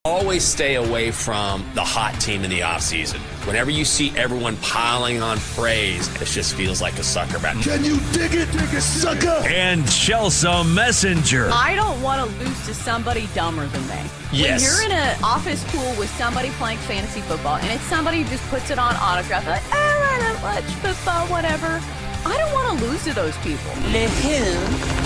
Always stay away from the hot team in the offseason. Whenever you see everyone piling on praise, it just feels like a sucker bet. Can you dig it, sucker? And Chelsea Messenger. I don't want to lose to somebody dumber than me. Yes. When you're in an office pool with somebody playing fantasy football, and it's somebody who just puts it on autograph, like, I don't watch football, whatever. I don't want to lose to those people. The who?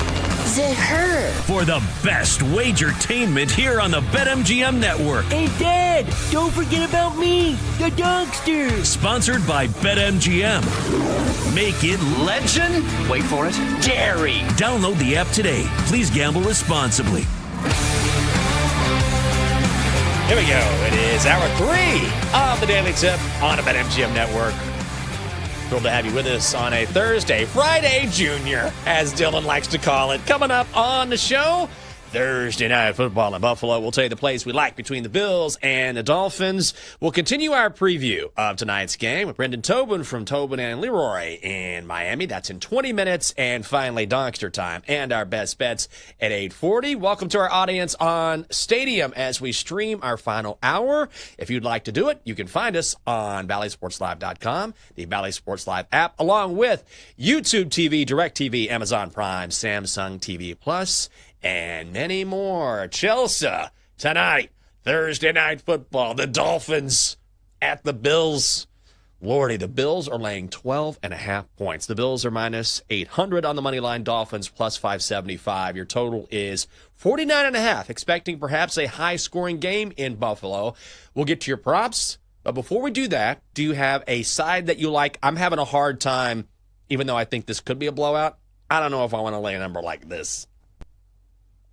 The her. For the best wagertainment here on the BetMGM Network. Hey, Dad, don't forget about me, the dogster. Sponsored by BetMGM. Make it legend. Wait for it. Dairy. Download the app today. Please gamble responsibly. Here we go. It is hour 3 of the Daily Tip on the BetMGM Network. Thrilled to have you with us on a Thursday, Friday Junior, as Dylan likes to call it. Coming up on the show, Thursday Night Football in Buffalo. We'll tell you the plays we like between the Bills and the Dolphins. We'll continue our preview of tonight's game with Brendan Tobin from Tobin and Leroy in Miami. That's in 20 minutes. And finally, Donkster time and our best bets at 8:40. Welcome to our audience on Stadium as we stream our final hour. If you'd like to do it, you can find us on ValleySportsLive.com, the Valley Sports Live app, along with YouTube TV, DirecTV, Amazon Prime, Samsung TV Plus, and many more. Chelsea, tonight, Thursday Night Football. The Dolphins at the Bills. Lordy, the Bills are laying 12.5 points. The Bills are minus 800 on the money line. Dolphins plus 575. Your total is 49.5. Expecting perhaps a high-scoring game in Buffalo. We'll get to your props. But before we do that, do you have a side that you like? I'm having a hard time, even though I think this could be a blowout. I don't know if I want to lay a number like this.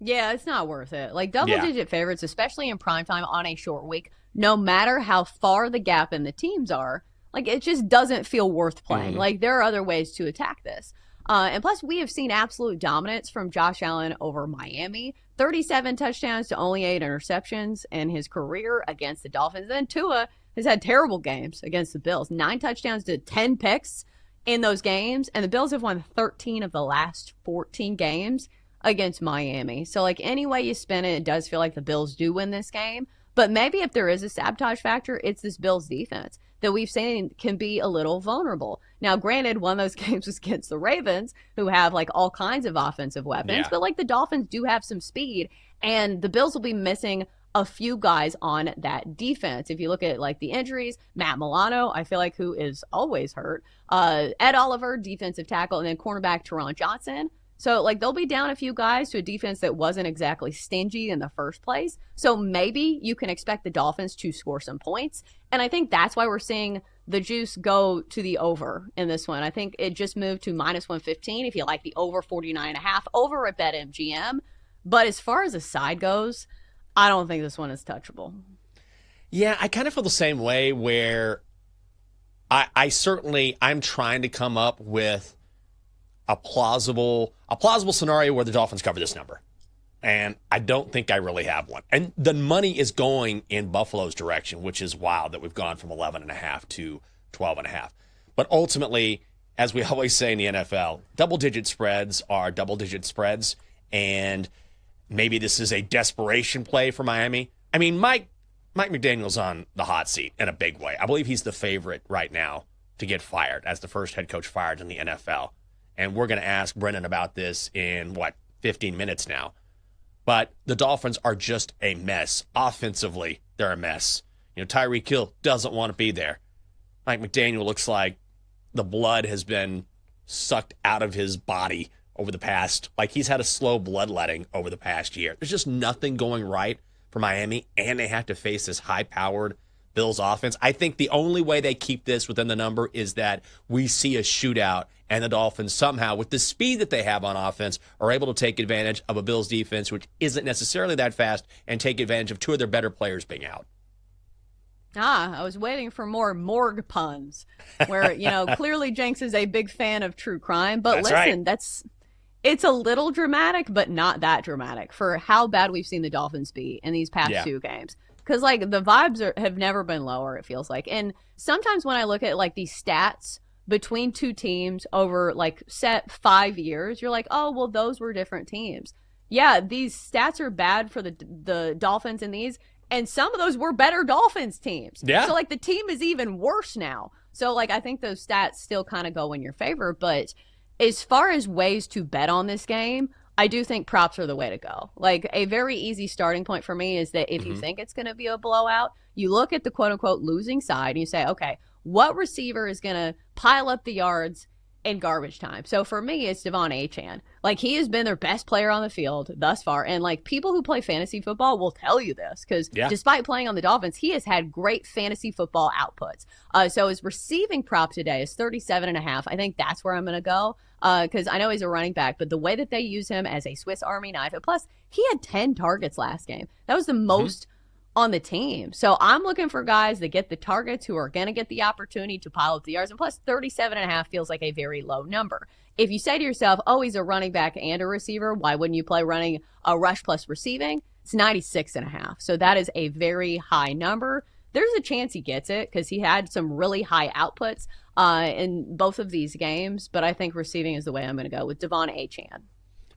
Yeah, it's not worth it. Like double-digit favorites, especially in primetime on a short week, no matter how far the gap in the teams are, like it just doesn't feel worth playing. Mm-hmm. Like there are other ways to attack this. And plus, we have seen absolute dominance from Josh Allen over Miami. 37 touchdowns to only 8 interceptions in his career against the Dolphins. Then Tua has had terrible games against the Bills. 9 touchdowns to 10 picks in those games. And the Bills have won 13 of the last 14 games against Miami. So, like, any way you spin it, it does feel like the Bills do win this game. But maybe if there is a sabotage factor, it's this Bills defense that we've seen can be a little vulnerable. Now, granted, one of those games was against the Ravens, who have, like, all kinds of offensive weapons. Yeah. But, like, the Dolphins do have some speed, and the Bills will be missing a few guys on that defense. If you look at, like, the injuries, Matt Milano, I feel like, who is always hurt. Ed Oliver, defensive tackle, and then cornerback Teron Johnson. So, like, they'll be down a few guys to a defense that wasn't exactly stingy in the first place. So maybe you can expect the Dolphins to score some points. And I think that's why we're seeing the juice go to the over in this one. I think it just moved to minus 115 if you like the over 49.5 over at BetMGM. But as far as the side goes, I don't think this one is touchable. Yeah, I kind of feel the same way where I'm trying to come up with a plausible scenario where the Dolphins cover this number. And I don't think I really have one. And the money is going in Buffalo's direction, which is wild that we've gone from 11.5 to 12.5. But ultimately, as we always say in the NFL, double-digit spreads are double-digit spreads. And maybe this is a desperation play for Miami. I mean, Mike McDaniel's on the hot seat in a big way. I believe he's the favorite right now to get fired as the first head coach fired in the NFL. And we're going to ask Brendan about this in, 15 minutes now. But the Dolphins are just a mess. Offensively, they're a mess. Tyreek Hill doesn't want to be there. Mike McDaniel looks like the blood has been sucked out of his body over the past, like he's had a slow bloodletting over the past year. There's just nothing going right for Miami, and they have to face this high-powered Bills offense. I think the only way they keep this within the number is that we see a shootout and the Dolphins somehow, with the speed that they have on offense, are able to take advantage of a Bills defense which isn't necessarily that fast and take advantage of 2 of their better players being out. I was waiting for more morgue puns where, clearly Jenks is a big fan of true crime. But it's a little dramatic, but not that dramatic for how bad we've seen the Dolphins be in these past 2 games. Because, the vibes have never been lower, it feels like. And sometimes when I look at, these stats between 2 teams over, set 5 years, you're like, oh, well, those were different teams. Yeah, these stats are bad for the Dolphins in these, And some of those were better Dolphins teams. Yeah. So, like, the team is even worse now. So, like, I think those stats still kind of go in your favor. But as far as ways to bet on this game, I do think props are the way to go. Like, a very easy starting point for me is that if you think it's going to be a blowout, you look at the quote-unquote losing side and you say, okay, what receiver is going to pile up the yards in garbage time? So for me, it's Devon Achane. Like, he has been their best player on the field thus far. And, like, people who play fantasy football will tell you this because despite playing on the Dolphins, he has had great fantasy football outputs. So his receiving prop today is 37.5. I think that's where I'm going to go because I know he's a running back, but the way that they use him as a Swiss Army knife, and plus he had 10 targets last game. That was the most on the team. So I'm looking for guys that get the targets who are going to get the opportunity to pile up the yards. And plus 37.5 feels like a very low number. If you say to yourself, oh, he's a running back and a receiver, why wouldn't you play running a rush plus receiving? It's 96.5. So that is a very high number. There's a chance he gets it because he had some really high outputs in both of these games. But I think receiving is the way I'm going to go with Devon Achane.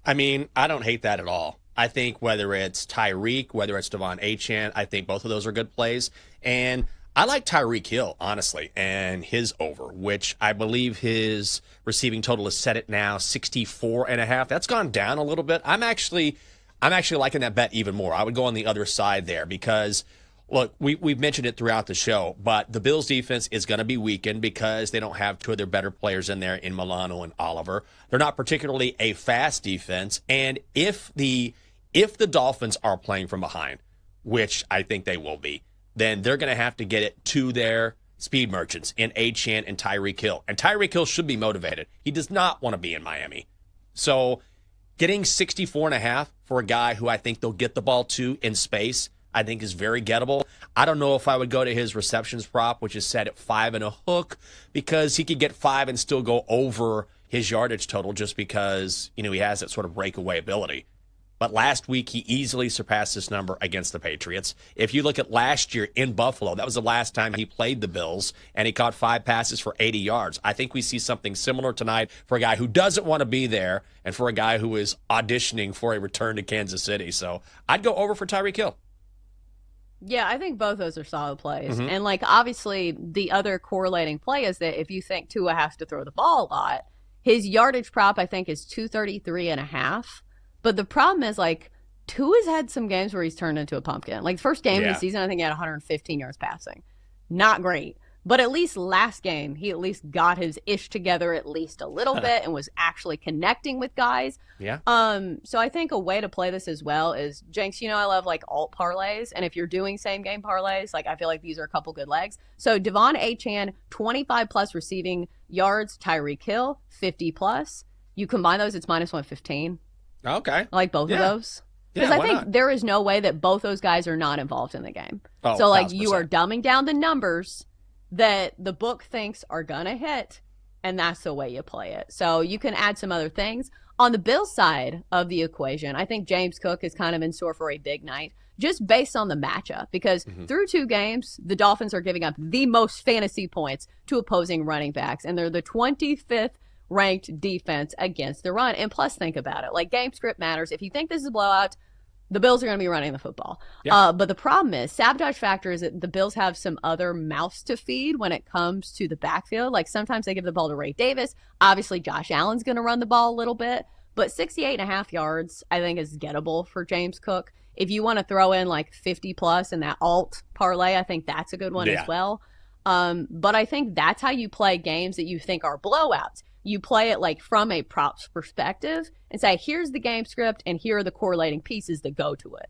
I mean, I don't hate that at all. I think whether it's Tyreek, whether it's Devon Achane, I think both of those are good plays. And I like Tyreek Hill, honestly, and his over, which I believe his receiving total is set at now 64.5. That's gone down a little bit. I'm actually liking that bet even more. I would go on the other side there because, look, we've mentioned it throughout the show, but the Bills' defense is going to be weakened because they don't have two of their better players in there in Milano and Oliver. They're not particularly a fast defense, and if the Dolphins are playing from behind, which I think they will be, then they're going to have to get it to their speed merchants in Achane and Tyreek Hill. And Tyreek Hill should be motivated. He does not want to be in Miami. So getting 64.5 for a guy who I think they'll get the ball to in space, I think is very gettable. I don't know if I would go to his receptions prop, which is set at 5 and a hook, because he could get 5 and still go over his yardage total just because, he has that sort of breakaway ability. But last week, he easily surpassed this number against the Patriots. If you look at last year in Buffalo, that was the last time he played the Bills, and he caught 5 passes for 80 yards. I think we see something similar tonight for a guy who doesn't want to be there and for a guy who is auditioning for a return to Kansas City. So I'd go over for Tyreek Hill. Yeah, I think both those are solid plays. And, obviously, the other correlating play is that if you think Tua has to throw the ball a lot, his yardage prop, I think, is 233.5. But the problem is, Tua's had some games where he's turned into a pumpkin. Like, the first game of the season, I think he had 115 yards passing. Not great. But at least last game, he at least got his ish together at least a little bit and was actually connecting with guys. Yeah. So I think a way to play this as well is, Jenks, I love, alt parlays. And if you're doing same-game parlays, I feel like these are a couple good legs. So Devon Achane, 25-plus receiving yards. Tyreek Hill, 50-plus. You combine those, it's minus 115. Okay. I like both of those. Because I think there is no way that both those guys are not involved in the game. Oh, so, you are dumbing down the numbers that the book thinks are going to hit, and that's the way you play it. So you can add some other things. On the Bills side of the equation, I think James Cook is kind of in store for a big night, just based on the matchup. Because through 2 games, the Dolphins are giving up the most fantasy points to opposing running backs, and they're the 25th ranked defense against the run. And plus, think about it. Game script matters. If you think this is a blowout, the Bills are going to be running the football. Yeah. But the problem is, sabotage factor is that the Bills have some other mouths to feed when it comes to the backfield. Sometimes they give the ball to Ray Davis. Obviously, Josh Allen's going to run the ball a little bit. But 68.5 yards, I think, is gettable for James Cook. If you want to throw in 50-plus in that alt parlay, I think that's a good one as well. But I think that's how you play games that you think are blowouts. You play it from a props perspective and say, here's the game script and here are the correlating pieces that go to it.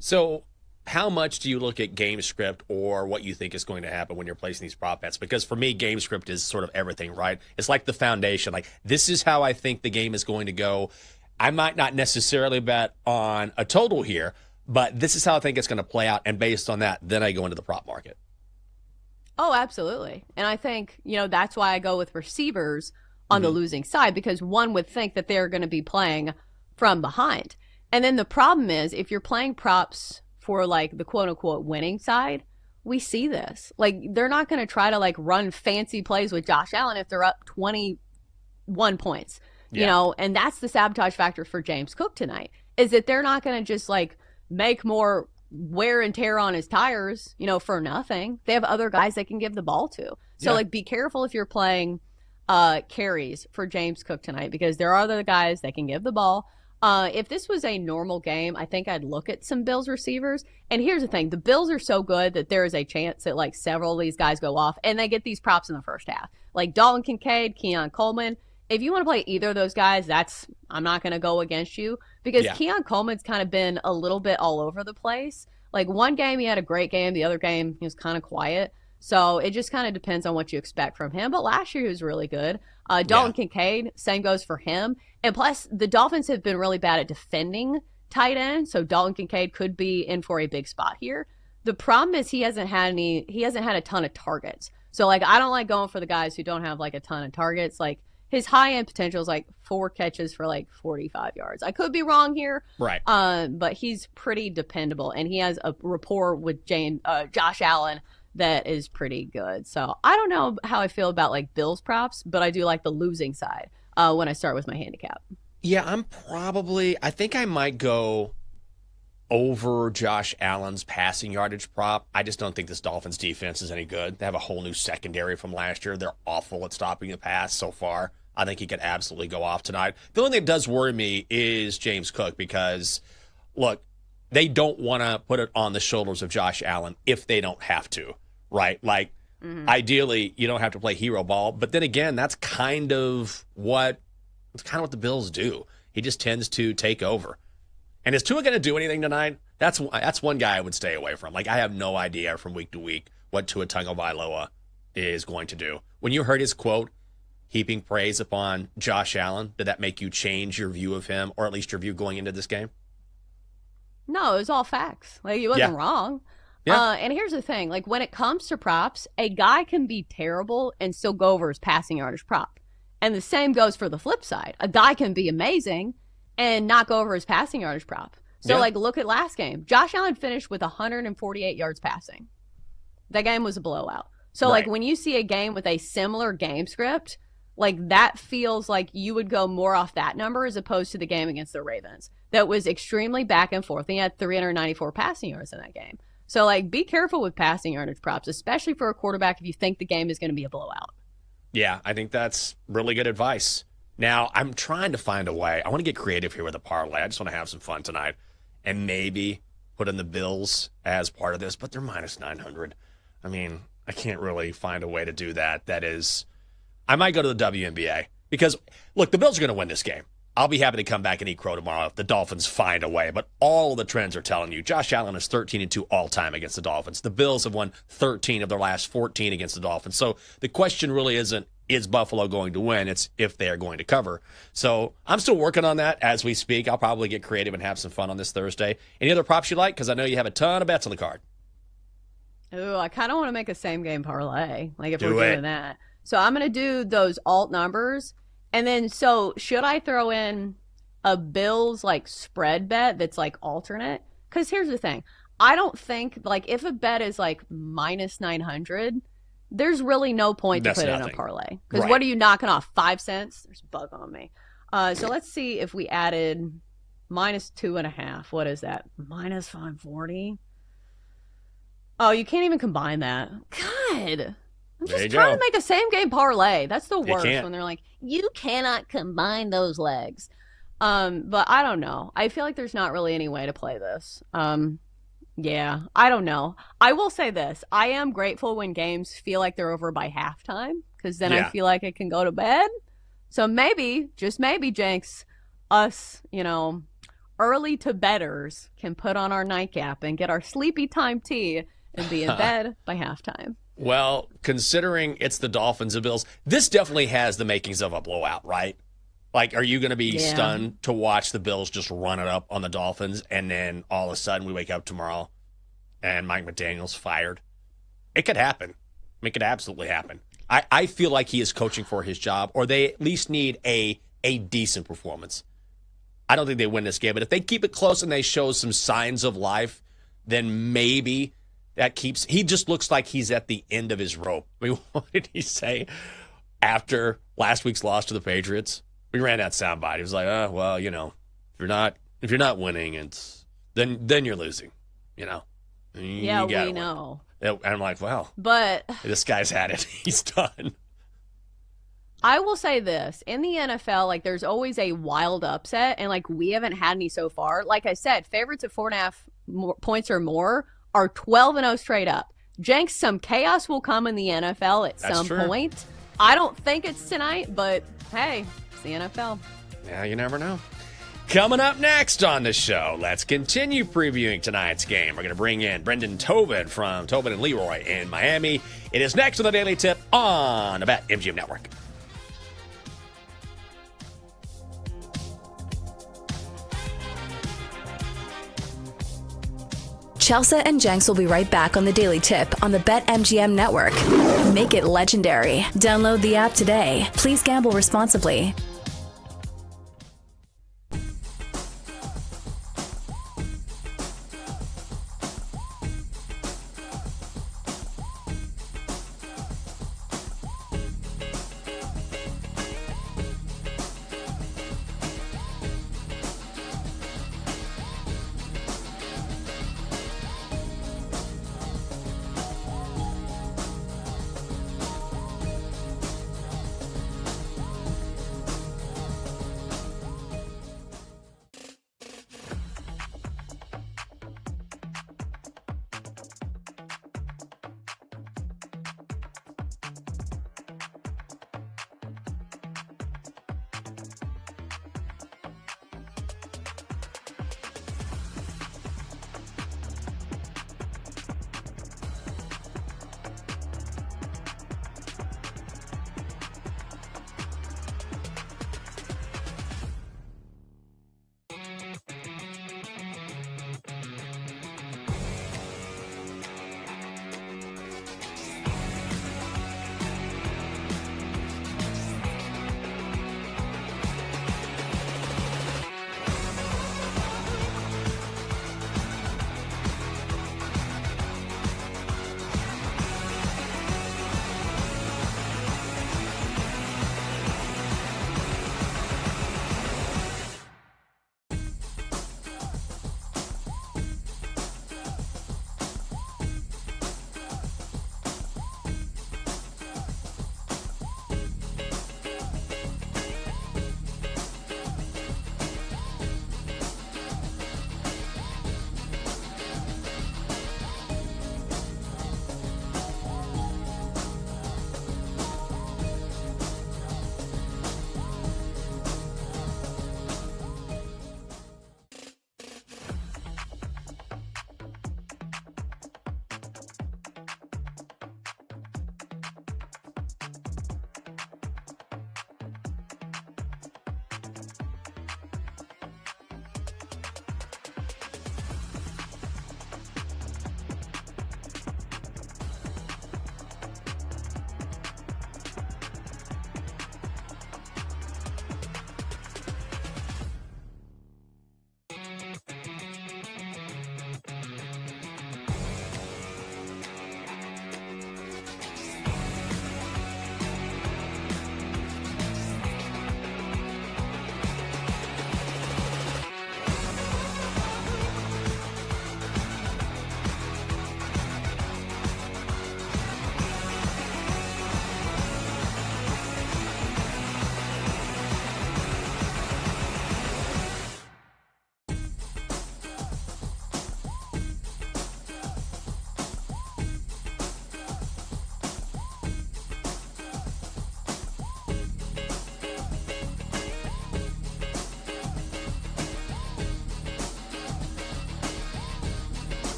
So how much do you look at game script or what you think is going to happen when you're placing these prop bets? Because for me, game script is sort of everything, right? It's like the foundation. This is how I think the game is going to go. I might not necessarily bet on a total here, but this is how I think it's going to play out. And based on that, then I go into the prop market. Oh, absolutely. And I think, that's why I go with receivers on the losing side, because one would think that they're going to be playing from behind. And then the problem is, if you're playing props for the quote unquote winning side, we see this. They're not going to try to run fancy plays with Josh Allen if they're up 21 points, and that's the sabotage factor for James Cook tonight, is that they're not going to just make more wear and tear on his tires, for nothing. They have other guys they can give the ball to. So, be careful if you're playing carries for James Cook tonight, because there are other guys that can give the ball. If this was a normal game, I think I'd look at some Bills receivers. And here's the thing. The Bills are so good that there is a chance that, several of these guys go off, and they get these props in the first half. Like Dalton Kincaid, Keon Coleman. If you want to play either of those guys, I'm not going to go against you, because Keon Coleman's kind of been a little bit all over the place. Like one game he had a great game, the other game he was kind of quiet. So it just kind of depends on what you expect from him. But last year he was really good. Dalton Kincaid, same goes for him. And plus, the Dolphins have been really bad at defending tight end, so Dalton Kincaid could be in for a big spot here. The problem is he hasn't had a ton of targets. So I don't like going for the guys who don't have a ton of targets. His high end potential is 4 catches for 45 yards. I could be wrong here, right? But he's pretty dependable, and he has a rapport with Josh Allen that is pretty good. So I don't know how I feel about Bills props, but I do like the losing side when I start with my handicap. Yeah, I think I might go over Josh Allen's passing yardage prop. I just don't think this Dolphins defense is any good. They have a whole new secondary from last year. They're awful at stopping the pass so far. I think he could absolutely go off tonight. The only thing that does worry me is James Cook, because, look, they don't want to put it on the shoulders of Josh Allen if they don't have to, right? Ideally, you don't have to play hero ball. But then again, that's kind of what the Bills do. He just tends to take over. And is Tua going to do anything tonight? That's one guy I would stay away from. I have no idea from week to week what Tua Tagovailoa is going to do. When you heard his quote, heaping praise upon Josh Allen, did that make you change your view of him, or at least your view going into this game? No, it was all facts. He wasn't wrong. Yeah. And here's the thing. When it comes to props, a guy can be terrible and still go over his passing yardage prop. And the same goes for the flip side. A guy can be amazing and not go over his passing yardage prop. So, look at last game. Josh Allen finished with 148 yards passing. That game was a blowout. So, when you see a game with a similar game script, that feels like you would go more off that number as opposed to the game against the Ravens. That was extremely back and forth. He had 394 passing yards in that game. So, be careful with passing yardage props, especially for a quarterback if you think the game is going to be a blowout. Yeah, I think that's really good advice. Now, I'm trying to find a way. I want to get creative here with a parlay. I just want to have some fun tonight and maybe put in the Bills as part of this, but they're minus 900. I mean, I can't really find a way to do that. That is, I might go to the WNBA because, look, the Bills are going to win this game. I'll be happy to come back and eat crow tomorrow if the Dolphins find a way. But all the trends are telling you Josh Allen is 13-2 all time against the Dolphins. The Bills have won 13 of their last 14 against the Dolphins. So the question really isn't, is Buffalo going to win? It's if they are going to cover. So I'm still working on that as we speak. I'll probably get creative and have some fun on this Thursday. Any other props you like? Because I know you have a ton of bets on the card. Ooh, I kind of want to make a same game parlay, if we're doing that. So I'm going to do those alt numbers. And then, so should I throw in a Bills spread bet that's alternate? Because here's the thing. I don't think if a bet is minus 900, there's really no point to put in a parlay. Because what are you knocking off? 5 cents? There's a bug on me. So let's see if we added minus 2.5. What is that? Minus 540? Oh, you can't even combine that. God. I'm just trying to make a same game parlay. That's the worst when they're like, you cannot combine those legs. But I don't know. I feel like there's not really any way to play this. Yeah, I don't know. I will say this. I am grateful when games feel like they're over by halftime, because then I feel like I can go to bed. So maybe, just maybe, Jenks, us, early to bedders can put on our nightcap and get our sleepy time tea and be in bed by halftime. Well, considering it's the Dolphins and Bills, this definitely has the makings of a blowout, right? Are you going to be stunned to watch the Bills just run it up on the Dolphins, and then all of a sudden we wake up tomorrow and Mike McDaniel's fired? It could happen. It could absolutely happen. I feel like he is coaching for his job, or they at least need a decent performance. I don't think they win this game, but if they keep it close and they show some signs of life, then maybe that keeps. He just looks like he's at the end of his rope. I mean, what did he say after last week's loss to the Patriots? We ran that soundbite. He was like, "Oh, well, if you're not winning, then you're losing. You know? Yeah, You gotta we win. know. And I'm like, well, But this guy's had it. He's done. I will say this. In the NFL, like, there's always a wild upset, and, like, we haven't had any so far. Like I said, favorites at 4.5 points or more are 12-0 straight up. Jenks, some chaos will come in the NFL at some point. I don't think it's tonight, but, hey, it's the NFL. Yeah, you never know. Coming up next on the show, let's continue previewing tonight's game. We're going to bring in Brendan Tobin from Tobin and Leroy in Miami. It is next on the Daily Tip on the BetMGM Network. Chelsea and Jenks will be right back on the Daily Tip on the BetMGM Network. Make it legendary. Download the app today. Please gamble responsibly.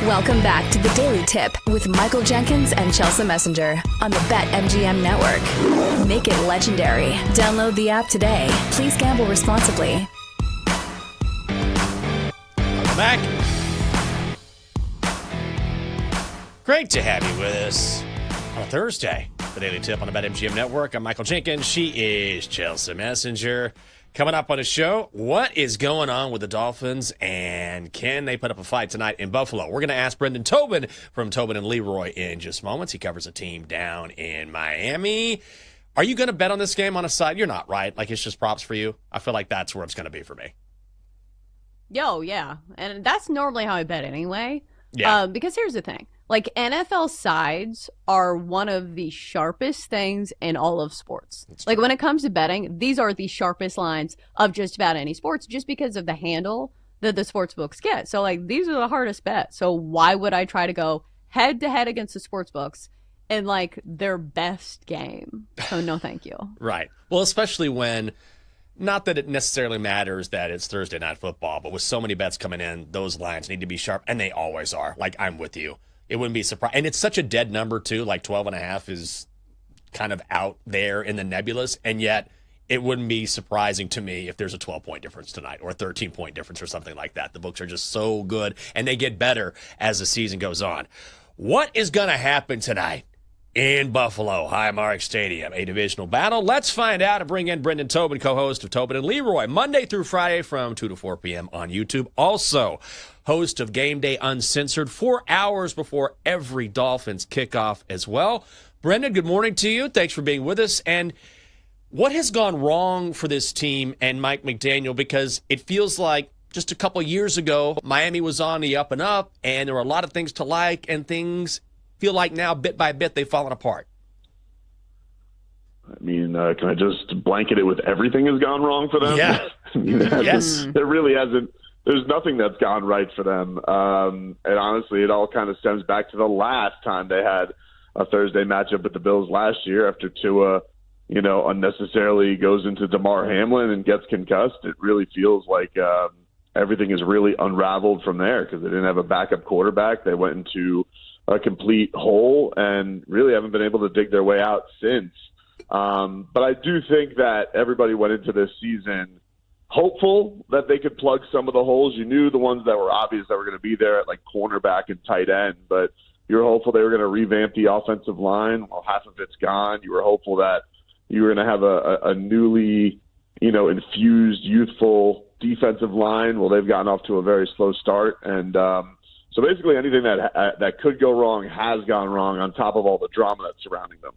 Welcome back to the Daily Tip with Michael Jenkins and Chelsea Messenger on the BetMGM Network. Make it legendary. Download the app today. Please gamble responsibly. Welcome back. Great to have you with us on a Thursday. The Daily Tip on the BetMGM Network. I'm Michael Jenkins. She is Chelsea Messenger. Coming up on the show, what is going on with the Dolphins, and can they put up a fight tonight in Buffalo? We're going to ask Brendan Tobin from Tobin and Leroy in just moments. He covers a team down in Miami. Are you going to bet on this game on a side? You're not, right? Like, it's just props for you? I feel like that's where it's going to be for me. Yo, yeah. And that's normally how I bet anyway. Yeah. Because here's the thing. Like, NFL sides are one of the sharpest things in all of sports. Like, when it comes to betting, these are the sharpest lines of just about any sports just because of the handle that the sports books get. So, like, these are the hardest bets. So why would I try to go head-to-head against the sports books in, like, their best game? So, no thank you. Right. Well, especially when, not that it necessarily matters that it's Thursday Night Football, but with so many bets coming in, those lines need to be sharp, and they always are. Like, I'm with you. It wouldn't be surprised. And it's such a dead number, too. Like 12.5 is kind of out there in the nebulous. And yet it wouldn't be surprising to me if there's a 12-point difference tonight or a 13-point difference or something like that. The books are just so good, and they get better as the season goes on. What is going to happen tonight in Buffalo, Highmark Stadium? A divisional battle. Let's find out and bring in Brendan Tobin, co-host of Tobin and Leroy, Monday through Friday from 2 to 4 p.m. on YouTube. Also, host of Game Day Uncensored, 4 hours before every Dolphins kickoff as well. Brendan, good morning to you. Thanks for being with us. And what has gone wrong for this team and Mike McDaniel? Because it feels like just a couple years ago, Miami was on the up and up, and there were a lot of things to like, and things feel like now, bit by bit, they've fallen apart. I mean, can I just blanket it with everything has gone wrong for them? Yeah. I mean, Yes. There really hasn't. There's nothing that's gone right for them. And honestly, it all kind of stems back to the last time they had a Thursday matchup with the Bills last year after Tua, unnecessarily goes into Damar Hamlin and gets concussed. It really feels like everything is really unraveled from there because they didn't have a backup quarterback. They went into a complete hole and really haven't been able to dig their way out since. But I do think that everybody went into this season hopeful that they could plug some of the holes. You knew the ones that were obvious that were going to be there at like cornerback and tight end, but you were hopeful they were going to revamp the offensive line. Well, half of it's gone. You were hopeful that you were going to have a newly, infused, youthful defensive line. Well, they've gotten off to a very slow start. And so basically anything that could go wrong has gone wrong on top of all the drama that's surrounding them.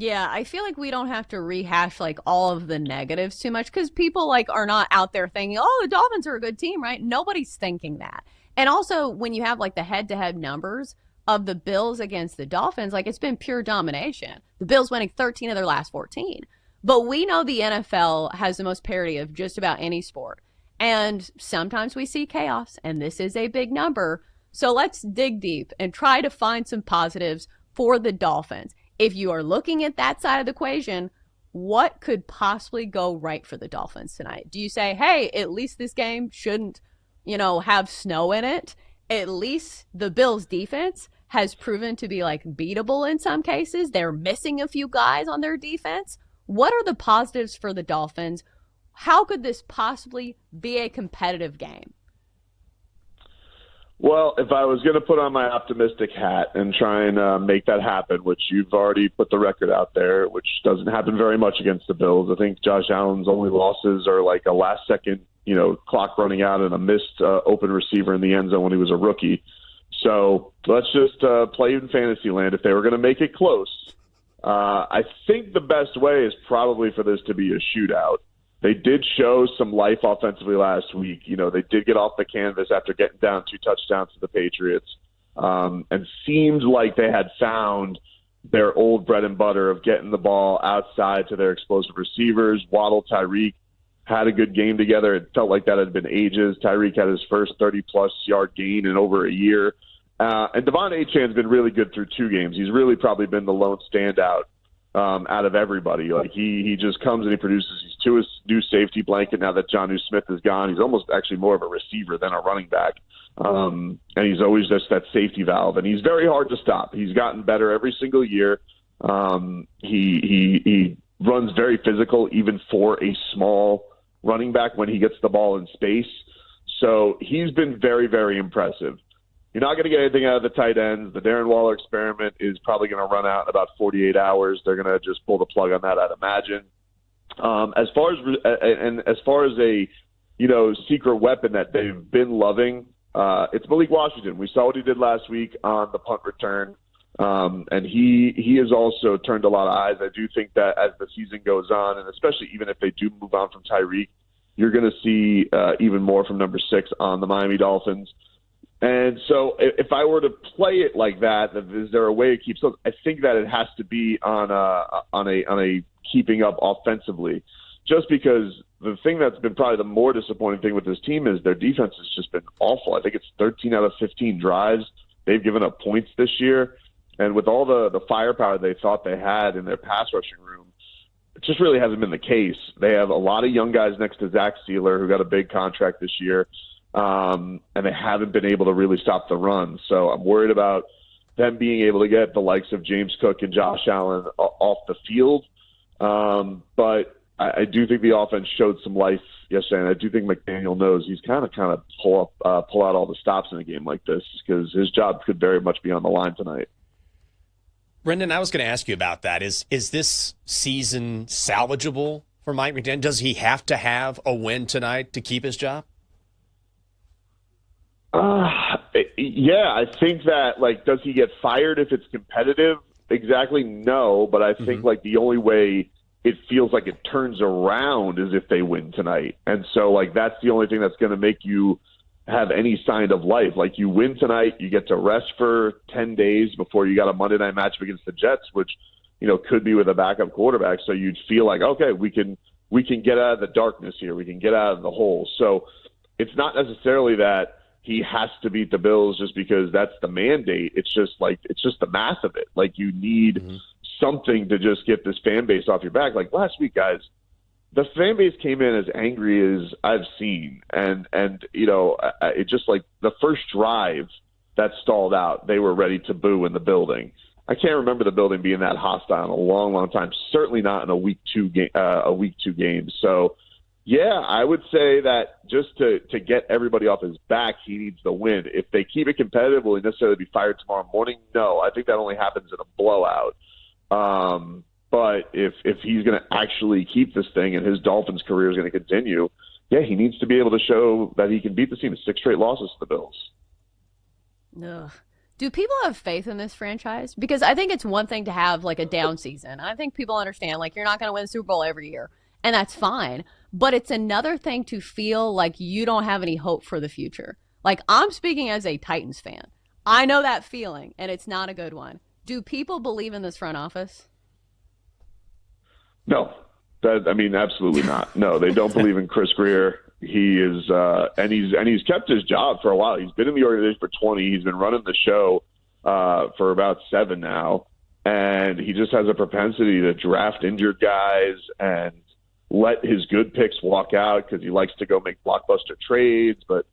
Yeah, I feel like we don't have to rehash like all of the negatives too much because people like are not out there thinking, oh, the Dolphins are a good team, right? Nobody's thinking that. And also when you have like the head-to-head numbers of the Bills against the Dolphins, like it's been pure domination. The Bills winning 13 of their last 14. But we know the NFL has the most parity of just about any sport. And sometimes we see chaos, and this is a big number. So let's dig deep and try to find some positives for the Dolphins. If you are looking at that side of the equation, what could possibly go right for the Dolphins tonight? Do you say, hey, at least this game shouldn't, have snow in it? At least the Bills defense has proven to be like beatable in some cases. They're missing a few guys on their defense. What are the positives for the Dolphins? How could this possibly be a competitive game? Well, if I was going to put on my optimistic hat and try and make that happen, which you've already put the record out there, which doesn't happen very much against the Bills. I think Josh Allen's only losses are like a last-second, clock running out and a missed open receiver in the end zone when he was a rookie. So let's just play in fantasy land. If they were going to make it close, I think the best way is probably for this to be a shootout. They did show some life offensively last week. They did get off the canvas after getting down 2 touchdowns to the Patriots, and seemed like they had found their old bread and butter of getting the ball outside to their explosive receivers. Waddle, Tyreek had a good game together. It felt like that had been ages. Tyreek had his first 30-plus yard gain in over a year. And Devon Achane's been really good through 2 games. He's really probably been the lone standout out of everybody. Like he just comes and he produces. He's to his new safety blanket now that Jonnu Smith is gone. He's almost actually more of a receiver than a running back. And he's always just that safety valve, and he's very hard to stop. He's gotten better every single year. He runs very physical, even for a small running back when he gets the ball in space. So he's been very, very impressive. You're not going to get anything out of the tight ends. The Darren Waller experiment is probably going to run out in about 48 hours. They're going to just pull the plug on that, I'd imagine. As far as a secret weapon that they've been loving, it's Malik Washington. We saw what he did last week on the punt return, and he has also turned a lot of eyes. I do think that as the season goes on, and especially even if they do move on from Tyreek, you're going to see even more from number 6 on the Miami Dolphins. And so if I were to play it like that, is there a way it keeps up? I think that it has to be on a keeping up offensively, just because the thing that's been probably the more disappointing thing with this team is their defense has just been awful. I think it's 13 out of 15 drives they've given up points this year. And with all the firepower they thought they had in their pass rushing room, it just really hasn't been the case. They have a lot of young guys next to Zach Sealer, who got a big contract this year. And they haven't been able to really stop the run. So I'm worried about them being able to get the likes of James Cook and Josh Allen off the field. But I do think the offense showed some life yesterday, and I do think McDaniel knows he's kind of pull out all the stops in a game like this, because his job could very much be on the line tonight. Brendan, I was going to ask you about that. Is this season salvageable for Mike McDaniel? Does he have to have a win tonight to keep his job? Yeah, I think that, does he get fired if it's competitive? Exactly, no. But I think, the only way it feels like it turns around is if they win tonight. And so, that's the only thing that's going to make you have any sign of life. You win tonight, you get to rest for 10 days before you got a Monday night matchup against the Jets, which, could be with a backup quarterback. So you'd feel like, okay, we can get out of the darkness here. We can get out of the hole. So it's not necessarily that he has to beat the Bills just because that's the mandate. It's just the math of it. You need something to just get this fan base off your back. Last week, guys, the fan base came in as angry as I've seen. And it just the first drive that stalled out, they were ready to boo in the building. I can't remember the building being that hostile in a long, long time. Certainly not in a week two game. So, yeah, I would say that just to get everybody off his back, he needs the win. If they keep it competitive, will he necessarily be fired tomorrow morning? No, I think that only happens in a blowout. But if he's going to actually keep this thing and his Dolphins career is going to continue, yeah, he needs to be able to show that he can beat the team. 6 straight losses to the Bills. Ugh. Do people have faith in this franchise? Because I think it's one thing to have a down season. I think people understand you're not going to win the Super Bowl every year, and that's fine. But it's another thing to feel like you don't have any hope for the future. I'm speaking as a Titans fan. I know that feeling, and it's not a good one. Do people believe in this front office? No. Absolutely not. No, they don't believe in Chris Greer. He is, and he's kept his job for a while. He's been in the organization for 20. He's been running the show for about 7 now, and he just has a propensity to draft injured guys and let his good picks walk out because he likes to go make blockbuster trades. But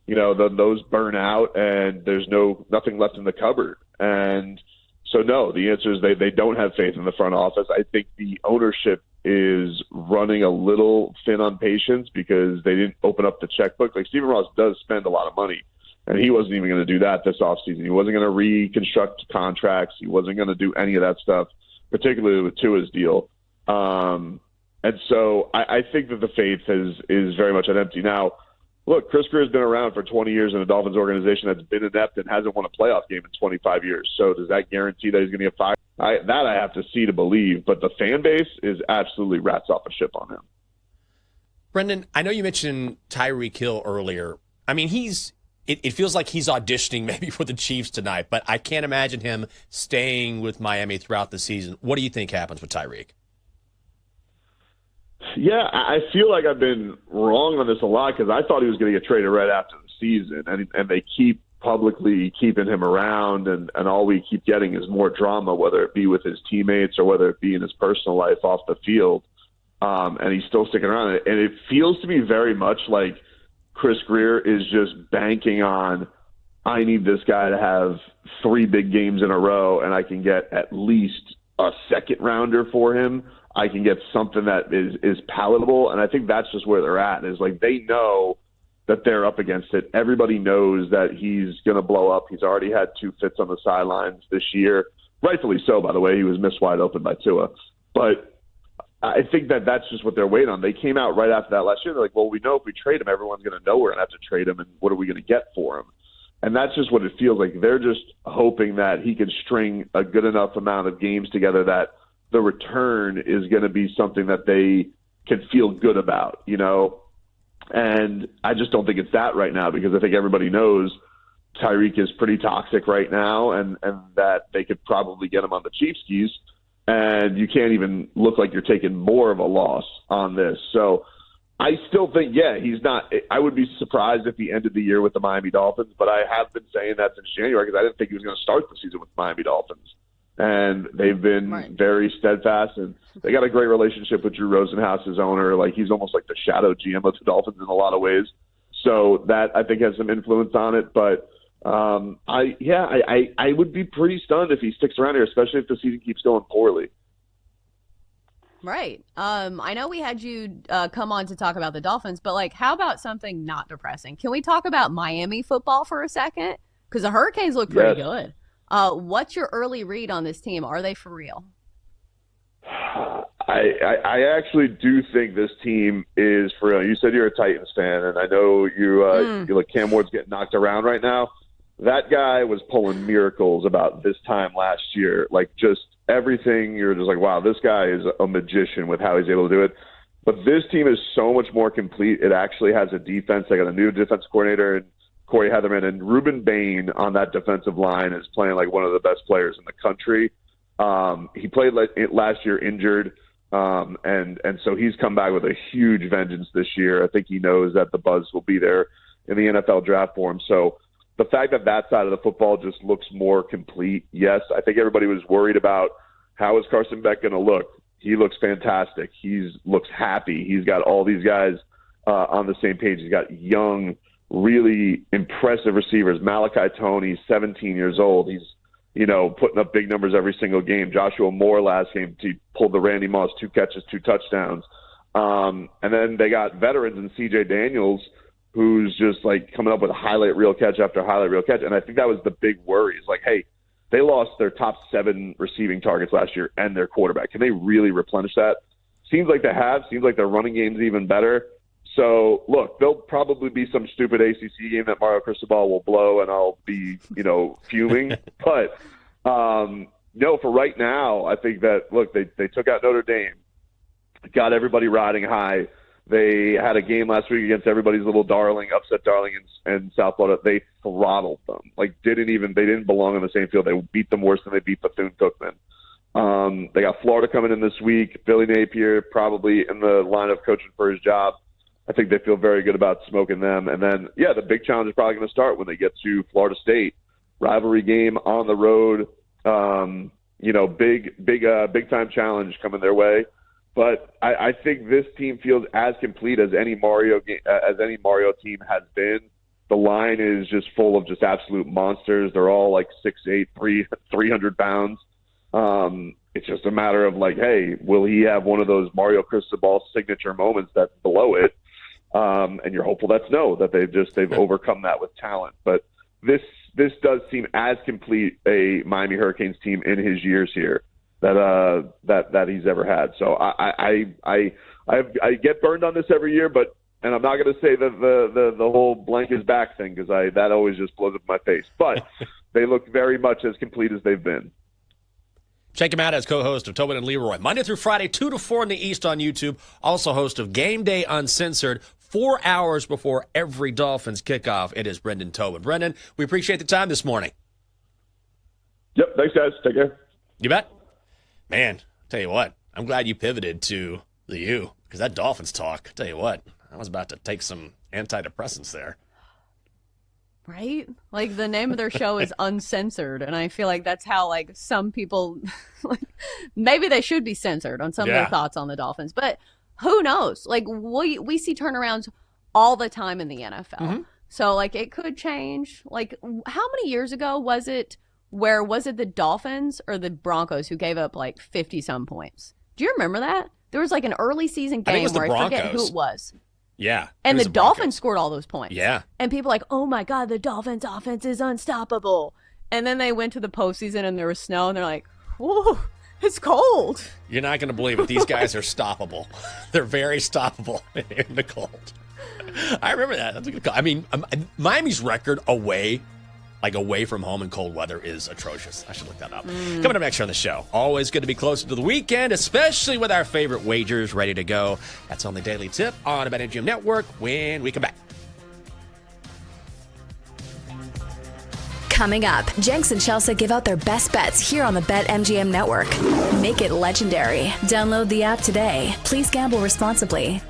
then those burn out, and there's nothing left in the cupboard. And so, no, the answer is they don't have faith in the front office. I think the ownership is running a little thin on patience because they didn't open up the checkbook. Stephen Ross does spend a lot of money, and he wasn't even going to do that this offseason. He wasn't going to reconstruct contracts. He wasn't going to do any of that stuff, particularly with Tua's deal. And so I think that the faith is very much at empty. Now, look, Chris Greer has been around for 20 years in a Dolphins organization that's been inept and hasn't won a playoff game in 25 years. So does that guarantee that he's going to get fired? That I have to see to believe. But the fan base is absolutely rats off a ship on him. Brendan, I know you mentioned Tyreek Hill earlier. It feels like he's auditioning maybe for the Chiefs tonight, but I can't imagine him staying with Miami throughout the season. What do you think happens with Tyreek? Yeah, I feel like I've been wrong on this a lot because I thought he was going to get traded right after the season, and they keep publicly keeping him around, and all we keep getting is more drama, whether it be with his teammates or whether it be in his personal life off the field, and he's still sticking around. And it feels to me very much like Chris Greer is just banking on, I need this guy to have 3 big games in a row, and I can get at least a second rounder for him. I can get something that is palatable, and I think that's just where they're at. Is like they know that they're up against it. Everybody knows that he's going to blow up. He's already had 2 fits on the sidelines this year. Rightfully so, by the way. He was missed wide open by Tua. But I think that that's just what they're waiting on. They came out right after that last year. They're like, well, we know if we trade him, everyone's going to know we're going to have to trade him, and what are we going to get for him? And that's just what it feels like. They're just hoping that he can string a good enough amount of games together that the return is going to be something that they can feel good about, you know? And I just don't think it's that right now, because I think everybody knows Tyreek is pretty toxic right now, and that they could probably get him on the Chiefs skis, and you can't even look like you're taking more of a loss on this. So I still think, he's not – I would be surprised if he ended the year with the Miami Dolphins, but I have been saying that since January because I didn't think he was going to start the season with the Miami Dolphins. And they've been very steadfast, and they got a great relationship with Drew Rosenhaus, his owner. Like, he's almost like the shadow GM of the Dolphins in a lot of ways. So that, I think, has some influence on it. But, I would be pretty stunned if he sticks around here, especially if the season keeps going poorly. Right. I know we had you come on to talk about the Dolphins, but, like, how about something not depressing? Can we talk about Miami football for a second? Because the Hurricanes look pretty good. What's your early read on this team? Are they for real? I actually do think this team is for real. You said you're a Titans fan, and I know you like Cam Ward's getting knocked around right now. That guy was pulling miracles about this time last year. Like, just everything, you're just like, wow, this guy is a magician with how he's able to do it. But this team is so much more complete. It actually has a defense. They got a new defense coordinator, and Corey Heatherman, and Ruben Bain on that defensive line is playing like one of the best players in the country. He played last year injured, and so he's come back with a huge vengeance this year. I think he knows that the buzz will be there in the NFL draft for him. So the fact that that side of the football just looks more complete, yes, I think everybody was worried about how is Carson Beck going to look. He looks fantastic. He looks happy. He's got all these guys on the same page. He's got young, really impressive receivers. Malachi Toney, 17 years old. He's, putting up big numbers every single game. Joshua Moore last game, he pulled the Randy Moss, 2 catches, 2 touchdowns. And then they got veterans in C.J. Daniels, who's just like coming up with a highlight reel catch after highlight reel catch. And I think that was the big worry. It's like, hey, they lost their top 7 receiving targets last year and their quarterback. Can they really replenish that? Seems like they have. Seems like their running game's even better. So, look, there'll probably be some stupid ACC game that Mario Cristobal will blow, and I'll be, fuming. But, no, for right now, I think that, look, they took out Notre Dame, got everybody riding high. They had a game last week against everybody's little darling, upset darling in South Florida. They throttled them. Like, they didn't belong on the same field. They beat them worse than they beat Bethune-Cookman. They got Florida coming in this week. Billy Napier probably in the line of coaching for his job. I think they feel very good about smoking them. And then, the big challenge is probably going to start when they get to Florida State. Rivalry game on the road, big time challenge coming their way. But I think this team feels as complete as any Mario team has been. The line is just full of just absolute monsters. They're all like 6'8", 300 pounds. It's just a matter of like, hey, will he have one of those Mario Cristobal signature moments that's below it? And you're hopeful that's no, that they've overcome that with talent. But this does seem as complete a Miami Hurricanes team in his years here that he's ever had. So I get burned on this every year, and I'm not going to say that the whole blank is back thing, because that always just blows up my face. But they look very much as complete as they've been. Check him out as co-host of Tobin and Leroy, Monday through Friday, 2 to 4 in the East on YouTube. Also host of Game Day Uncensored, 4 hours before every Dolphins kickoff. It is Brendan Tobin. Brendan, we appreciate the time this morning. Yep, thanks, guys. Take care. You bet. Man, tell you what, I'm glad you pivoted to the U, because that Dolphins talk, tell you what, I was about to take some antidepressants there. Right? Like, the name of their show is Uncensored, and I feel like that's how, like, some people, like, maybe they should be censored on some of their thoughts on the Dolphins. But who knows? Like, we see turnarounds all the time in the NFL. Mm-hmm. So, like, it could change. Like, how many years ago was it the Dolphins or the Broncos who gave up, like, 50-some points? Do you remember that? There was, like, an early season game where I forget who it was. Yeah. And the Dolphins scored all those points. Yeah. And people were like, oh, my God, the Dolphins' offense is unstoppable. And then they went to the postseason and there was snow, and they're like, whoa, it's cold. You're not going to believe it. These guys are stoppable. They're very stoppable in the cold. I remember that. That's a good call. I mean, Miami's record away from home in cold weather is atrocious. I should look that up. Coming up next on the show. Always good to be closer to the weekend, especially with our favorite wagers ready to go. That's on the Daily Tip on the BetMGM Network when we come back. Coming up, Jenks and Chelsea give out their best bets here on the BetMGM Network. Make it legendary. Download the app today. Please gamble responsibly.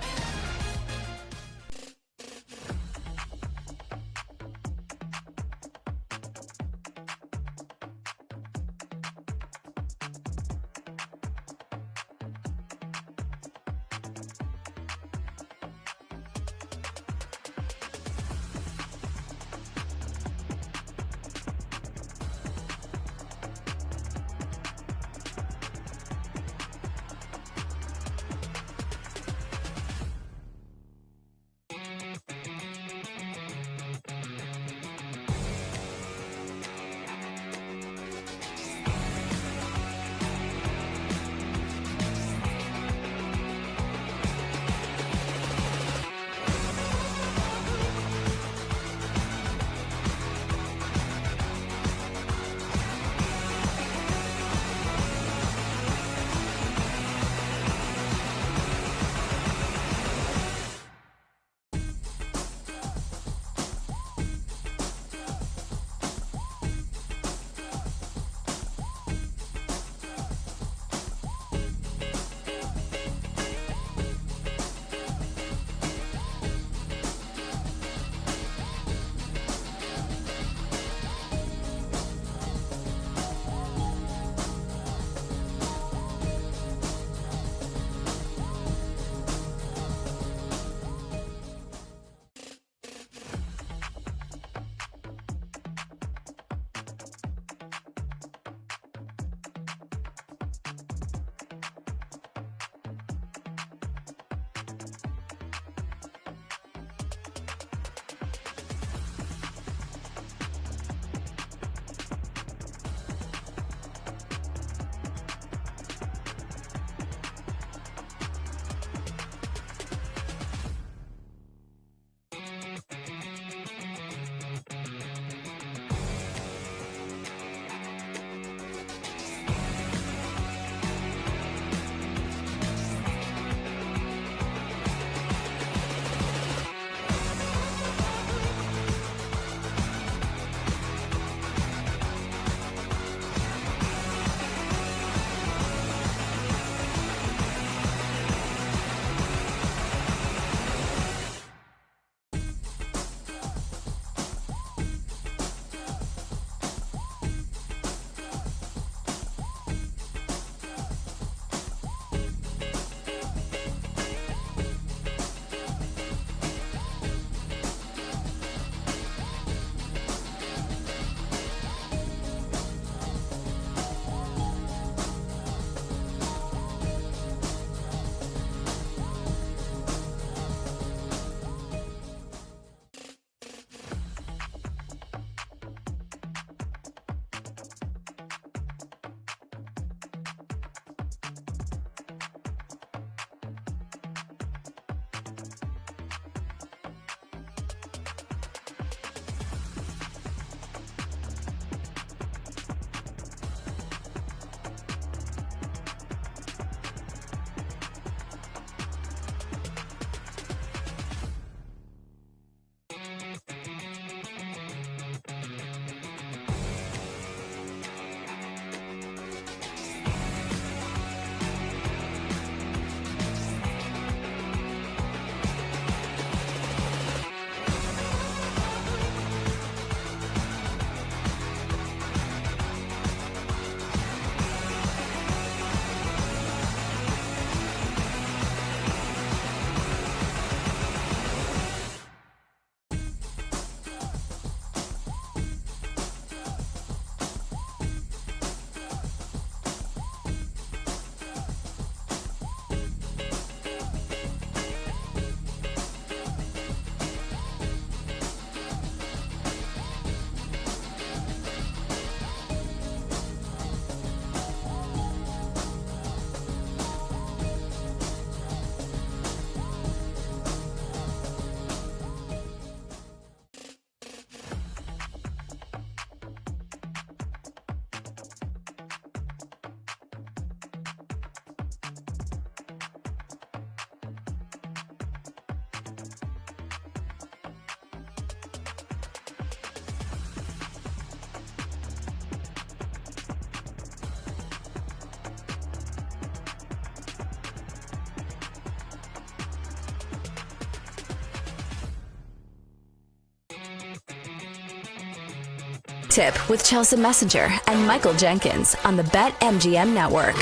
Tip with Chelsea Messenger and Michael Jenkins on the BetMGM Network.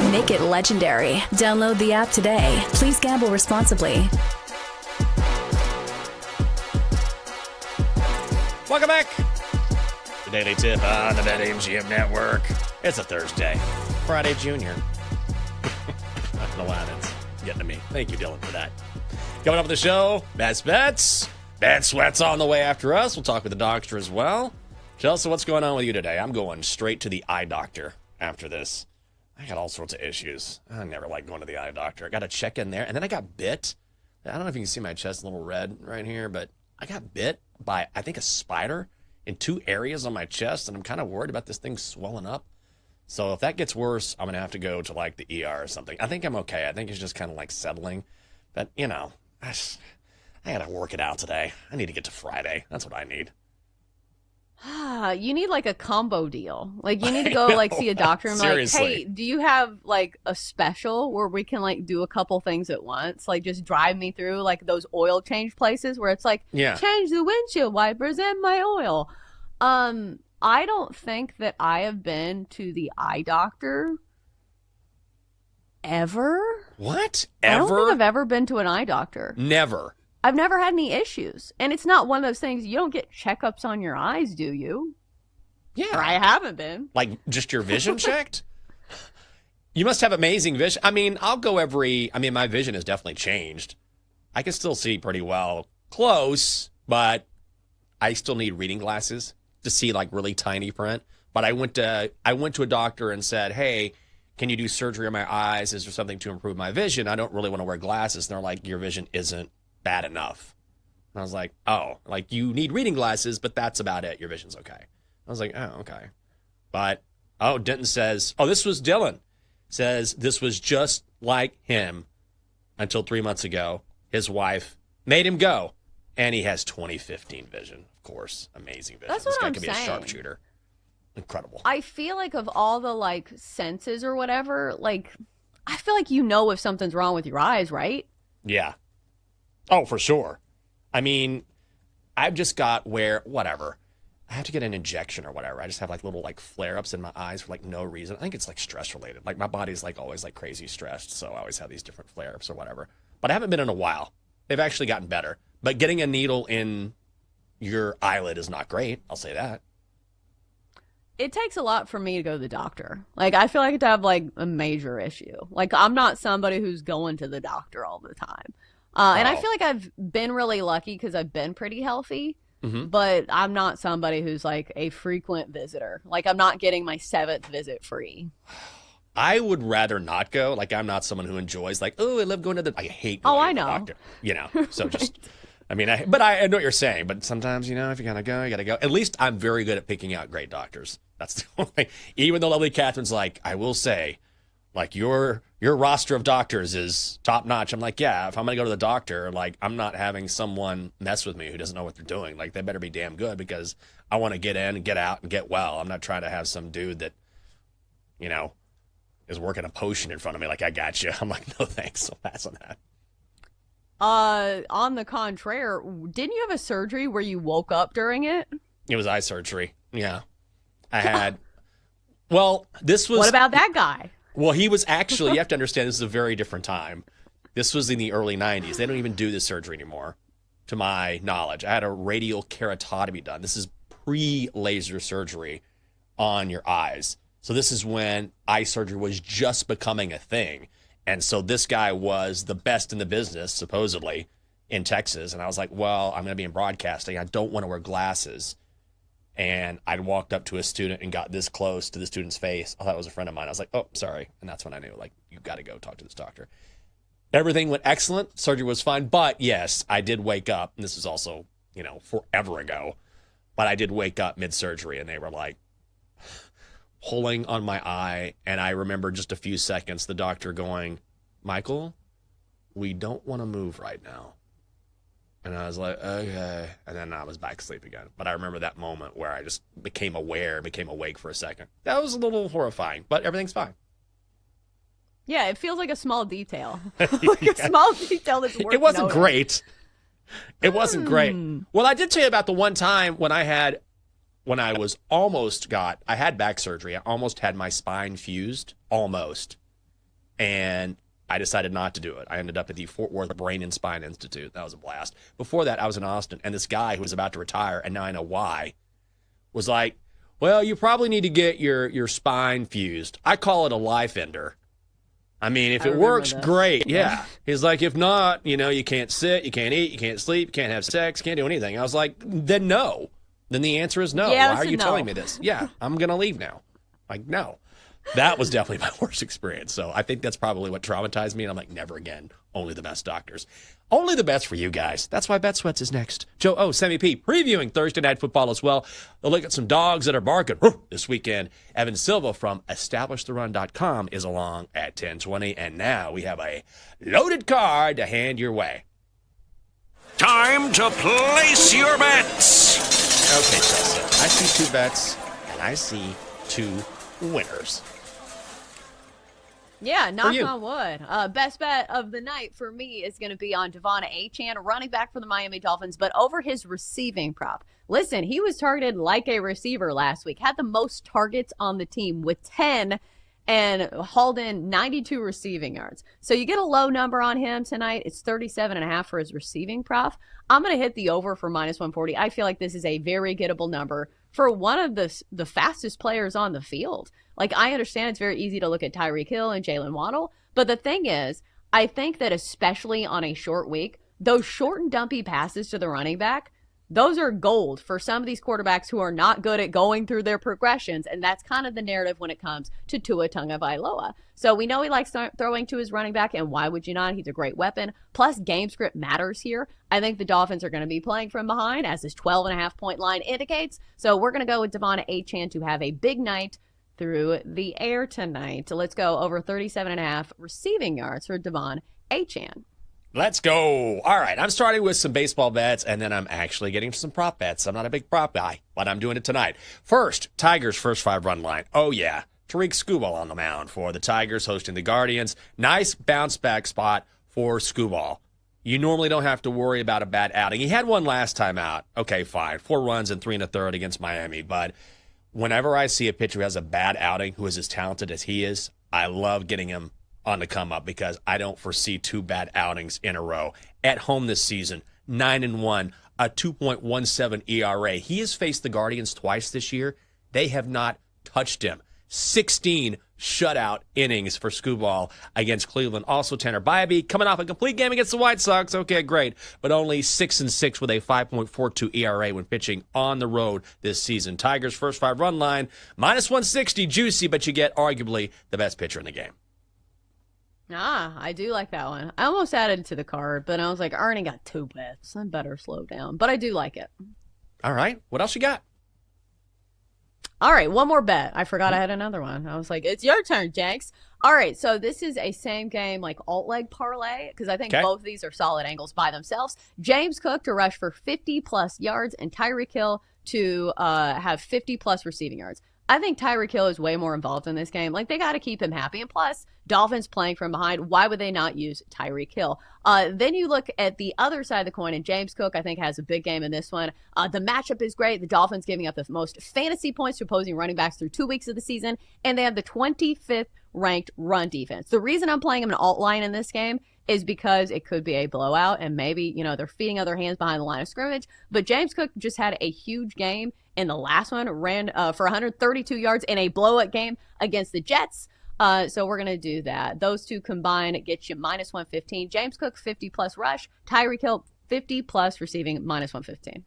Make it legendary. Download the app today. Please gamble responsibly. Welcome back. The Daily Tip on the BetMGM Network. It's a Thursday. Friday Junior. I don't know why that's getting to me. Thank you, Dylan, for that. Coming up with the show, Best Bets. Ben Sweat's on the way after us. We'll talk with the doctor as well. Chelsea, what's going on with you today? I'm going straight to the eye doctor after this. I got all sorts of issues. I never like going to the eye doctor. I got to check in there. And then I got bit. I don't know if you can see my chest a little red right here, but I got bit by, I think, a spider in 2 areas on my chest, and I'm kind of worried about this thing swelling up. So if that gets worse, I'm going to have to go to, like, the ER or something. I think I'm okay. I think it's just kind of, like, settling. But, you know, I got to work it out today. I need to get to Friday. That's what I need. You need like a combo deal. Like you need to go like see a doctor and like, hey, do you have like a special where we can like do a couple things at once? Like just drive me through like those oil change places where it's like, change the windshield wipers and my oil. I don't think that I have been to the eye doctor ever. What? Ever? I don't think I've ever been to an eye doctor. Never. I've never had any issues. And it's not one of those things, you don't get checkups on your eyes, do you? Yeah. Or I haven't been. Like just your vision checked? You must have amazing vision. I mean, my vision has definitely changed. I can still see pretty well close, but I still need reading glasses to see like really tiny print. But I went to a doctor and said, hey, can you do surgery on my eyes? Is there something to improve my vision? I don't really want to wear glasses. And they're like, your vision isn't bad enough. And I was like, oh, like you need reading glasses, but that's about it. Your vision's okay. I was like, oh, okay. But, Denton says, this was Dylan. Says this was just like him until 3 months ago. His wife made him go. And he has 2015 vision, of course. Amazing vision. That's what I'm saying. This guy could be a sharpshooter. Incredible. I feel like of all the like senses or whatever, like I feel like you know if something's wrong with your eyes, right? Yeah. Oh, for sure. I mean, I've just got whatever. I have to get an injection or whatever. I just have like little like flare-ups in my eyes for like no reason. I think it's like stress related. Like my body's like always like crazy stressed, so I always have these different flare-ups or whatever. But I haven't been in a while. They've actually gotten better. But getting a needle in your eyelid is not great. I'll say that. It takes a lot for me to go to the doctor. Like I feel like I have to have like a major issue. Like I'm not somebody who's going to the doctor all the time. And I feel like I've been really lucky because I've been pretty healthy, but I'm not somebody who's like a frequent visitor. Like I'm not getting my 7th visit free. I would rather not go. Like I'm not someone who enjoys like, I love going to the, I hate going to the doctor. You know, so just, I mean, I know what you're saying, but sometimes, you know, if you're going to go, you got to go. At least I'm very good at picking out great doctors. That's the only thing. Even though lovely Catherine's like, I will say, like your roster of doctors is top notch. I'm like, yeah, if I'm going to go to the doctor, like I'm not having someone mess with me who doesn't know what they're doing. Like they better be damn good because I want to get in and get out and get well. I'm not trying to have some dude that, you know, is working a potion in front of me. Like, I got you. I'm like, no, thanks. I'll pass on that. On the contrary, didn't you have a surgery where you woke up during it? It was eye surgery. Yeah. I had, well, this was. What about that guy? Well, he was actually, you have to understand, this is a very different time. This was in the early 90s. They don't even do this surgery anymore, to my knowledge. I had a radial keratotomy done. This is pre-laser surgery on your eyes. So this is when eye surgery was just becoming a thing. And so this guy was the best in the business, supposedly, in Texas. And I was like, well, I'm going to be in broadcasting. I don't want to wear glasses. And I walked up to a student and got this close to the student's face. I thought it was a friend of mine. I was like, oh, sorry. And that's when I knew, like, you got to go talk to this doctor. Everything went excellent. Surgery was fine. But, yes, I did wake up. And this was also, you know, forever ago. But I did wake up mid-surgery, and they were, like, pulling on my eye. And I remember just a few seconds, the doctor going, Michael, we don't want to move right now. And I was like, okay. And then I was back asleep again. But I remember that moment where I just became awake for a second. That was a little horrifying, but everything's fine. Yeah, it feels like a small detail. Like a small detail that's worth It wasn't noting. great. It wasn't great. Well, I did tell you about the one time when I had when I had back surgery. I almost had my spine fused, almost. And I decided not to do it. I ended up at the Fort Worth Brain and Spine Institute. That was a blast. Before that, I was in Austin, and this guy who was about to retire, and now I know why, was like, well, you probably need to get your spine fused. I call it a life ender. I mean, if it works, great. Yeah. He's like, if not, you can't sit, you can't eat, you can't sleep, you can't have sex, can't do anything. I was like, then no. Then the answer is no. Yeah, why are you telling me this? Yeah, I'm going to leave now. Like, no. That was definitely my worst experience. So I think that's probably what traumatized me. And I'm like, never again. Only the best doctors. Only the best for you guys. That's why Bet Sweats is next. Joe O, Sammy P, previewing Thursday Night Football as well. They'll look at some dogs that are barking this weekend. Evan Silva from EstablishTheRun.com is along at 10:20. And now we have a loaded card to hand your way. Time to place your bets. Okay, Chelsea. I see 2 bets, and I see 2 winners. Yeah, knock on wood. Best bet of the night for me is going to be on Devon Achane, running back for the Miami Dolphins, but over his receiving prop. Listen, he was targeted like a receiver last week, had the most targets on the team with 10 and hauled in 92 receiving yards. So you get a low number on him tonight. It's 37.5 for his receiving prop. I'm going to hit the over for minus 140. I feel like this is a very gettable number for one of the fastest players on the field. Like, I understand it's very easy to look at Tyreek Hill and Jalen Waddle, but the thing is, I think that especially on a short week, those short and dumpy passes to the running back, those are gold for some of these quarterbacks who are not good at going through their progressions, and that's kind of the narrative when it comes to Tua Tagovailoa. So we know he likes throwing to his running back, and why would you not? He's a great weapon. Plus, game script matters here. I think the Dolphins are going to be playing from behind, as this 12.5-point line indicates. So we're going to go with Devon Achane to have a big night through the air tonight. So let's go over 37.5 receiving yards for Devon Achane. Let's go. All right, I'm starting with some baseball bets, and then I'm actually getting some prop bets. I'm not a big prop guy, but I'm doing it tonight. First, Tigers' first 5-run line. Oh, yeah. Tariq Skubal on the mound for the Tigers hosting the Guardians. Nice bounce-back spot for Skubal. You normally don't have to worry about a bad outing. He had one last time out. Okay, fine. 4 runs and 3 1/3 against Miami, but whenever I see a pitcher who has a bad outing, who is as talented as he is, I love getting him on the come up because I don't foresee 2 bad outings in a row. At home this season, 9-1, a 2.17 ERA. He has faced the Guardians twice this year. They have not touched him. 16 shutout innings for Skubal against Cleveland. Also, Tanner Bybee coming off a complete game against the White Sox. Okay, great. But only 6-6 with a 5.42 ERA when pitching on the road this season. Tigers' first 5-run line, minus 160, juicy, but you get arguably the best pitcher in the game. I do like that one. I almost added it to the card, but I was like, I already got 2 bets. I better slow down. But I do like it. All right. What else you got? All right, one more bet. I forgot I had another one. I was like, it's your turn, Jenks. All right, so this is a same game like alt leg parlay because I think both of these are solid angles by themselves. James Cook to rush for 50-plus yards and Tyreek Hill to have 50-plus receiving yards. I think Tyreek Hill is way more involved in this game. Like, they got to keep him happy. And plus, Dolphins playing from behind. Why would they not use Tyreek Hill? Then you look at the other side of the coin, and James Cook, I think, has a big game in this one. The matchup is great. The Dolphins giving up the most fantasy points to opposing running backs through 2 weeks of the season, and they have the 25th ranked run defense. The reason I'm playing him an alt line in this game is because it could be a blowout, and maybe, they're feeding other hands behind the line of scrimmage. But James Cook just had a huge game in the last one, ran for 132 yards in a blowout game against the Jets. So we're going to do that. Those two combined get you minus 115. James Cook, 50-plus rush. Tyreek Hill, 50-plus receiving, minus 115.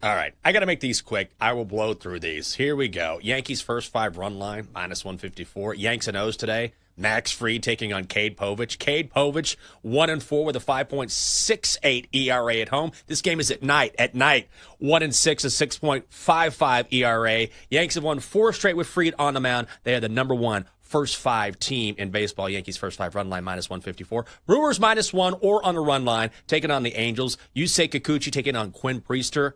All right. I got to make these quick. I will blow through these. Here we go. Yankees' first 5-run line, minus 154. Yanks and O's today. Max Fried taking on Cade Povich. Cade Povich, 1-4 with a 5.68 ERA at home. This game is at night. 1-6, a 6.55 ERA. Yanks have won 4 straight with Fried on the mound. They are the number 1 first 5 team in baseball. Yankees first 5-run line, minus 154. Brewers, -1 or on the run line, taking on the Angels. Yusei Kikuchi taking on Quinn Priester.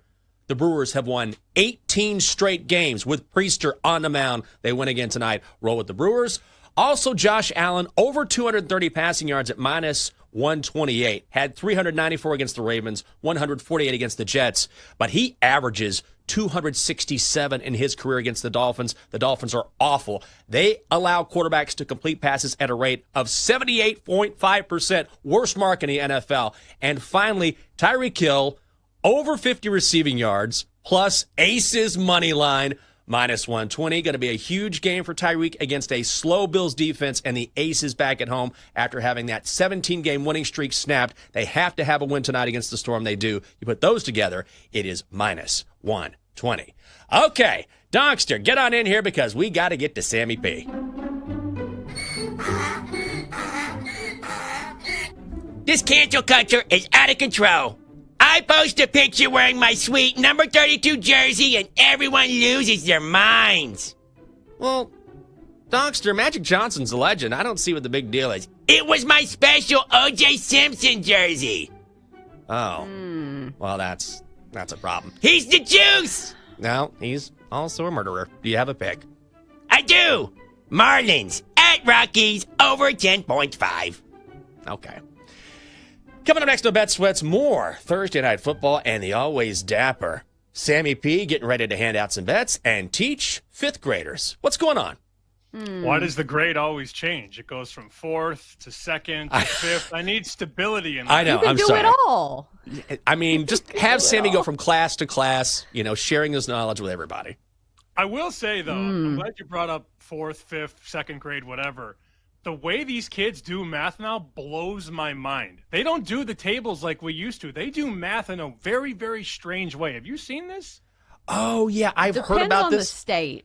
The Brewers have won 18 straight games with Priester on the mound. They win again tonight. Roll with the Brewers. Also, Josh Allen, over 230 passing yards at minus 128. Had 394 against the Ravens, 148 against the Jets, but he averages 267 in his career against the Dolphins. The Dolphins are awful. They allow quarterbacks to complete passes at a rate of 78.5%, worst mark in the NFL. And finally, Tyreek Hill, over 50 receiving yards, plus Aces money line, minus 120. Going to be a huge game for Tyreek against a slow Bills defense, and the Aces back at home after having that 17-game winning streak snapped. They have to have a win tonight against the Storm. They do. You put those together, it is minus 120. Okay, Donkster, get on in here because we got to get to Sammy P. This cancel culture is out of control. I post a picture wearing my sweet number 32 jersey and everyone loses their minds. Well, Donkster, Magic Johnson's a legend. I don't see what the big deal is. It was my special O.J. Simpson jersey. Oh, well, that's a problem. He's the juice. No, he's also a murderer. Do you have a pick? I do. Marlins at Rockies over 10.5. Okay. Coming up next to Bet Sweats, more Thursday Night Football and the always dapper Sammy P getting ready to hand out some bets and teach fifth graders. What's going on? Why does the grade always change? It goes from fourth to second to fifth. I need stability in that. I know. You can I'm do sorry. it all. I mean, just have Sammy go from class to class, sharing his knowledge with everybody. I will say, though, I'm glad you brought up fourth, fifth, second grade, whatever. The way these kids do math now blows my mind. They don't do the tables like we used to. They do math in a very, very strange way. Have you seen this? Oh, yeah. I've heard Depends about on this. the state.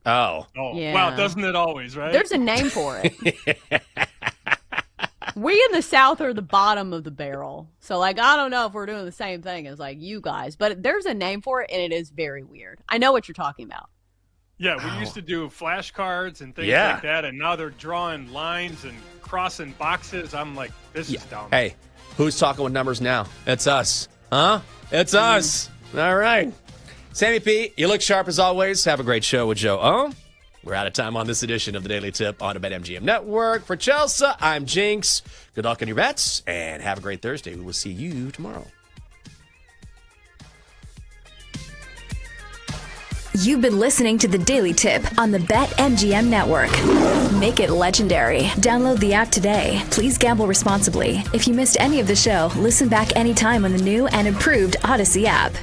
Oh. Yeah. Wow, doesn't it always, right? There's a name for it. We in the South are the bottom of the barrel. So, I don't know if we're doing the same thing as, you guys. But there's a name for it, and it is very weird. I know what you're talking about. Yeah, we used to do flashcards and things like that, and now they're drawing lines and crossing boxes. I'm like, this is dumb. Hey, who's talking with numbers now? It's us. Huh? It's us. All right. Sammy P, you look sharp as always. Have a great show with Joe O. We're out of time on this edition of the Daily Tip on the BetMGM Network. For Chelsea, I'm Jinx. Good luck on your bets, and have a great Thursday. We will see you tomorrow. You've been listening to The Daily Tip on the BetMGM Network. Make it legendary. Download the app today. Please gamble responsibly. If you missed any of the show, listen back anytime on the new and improved Odyssey app.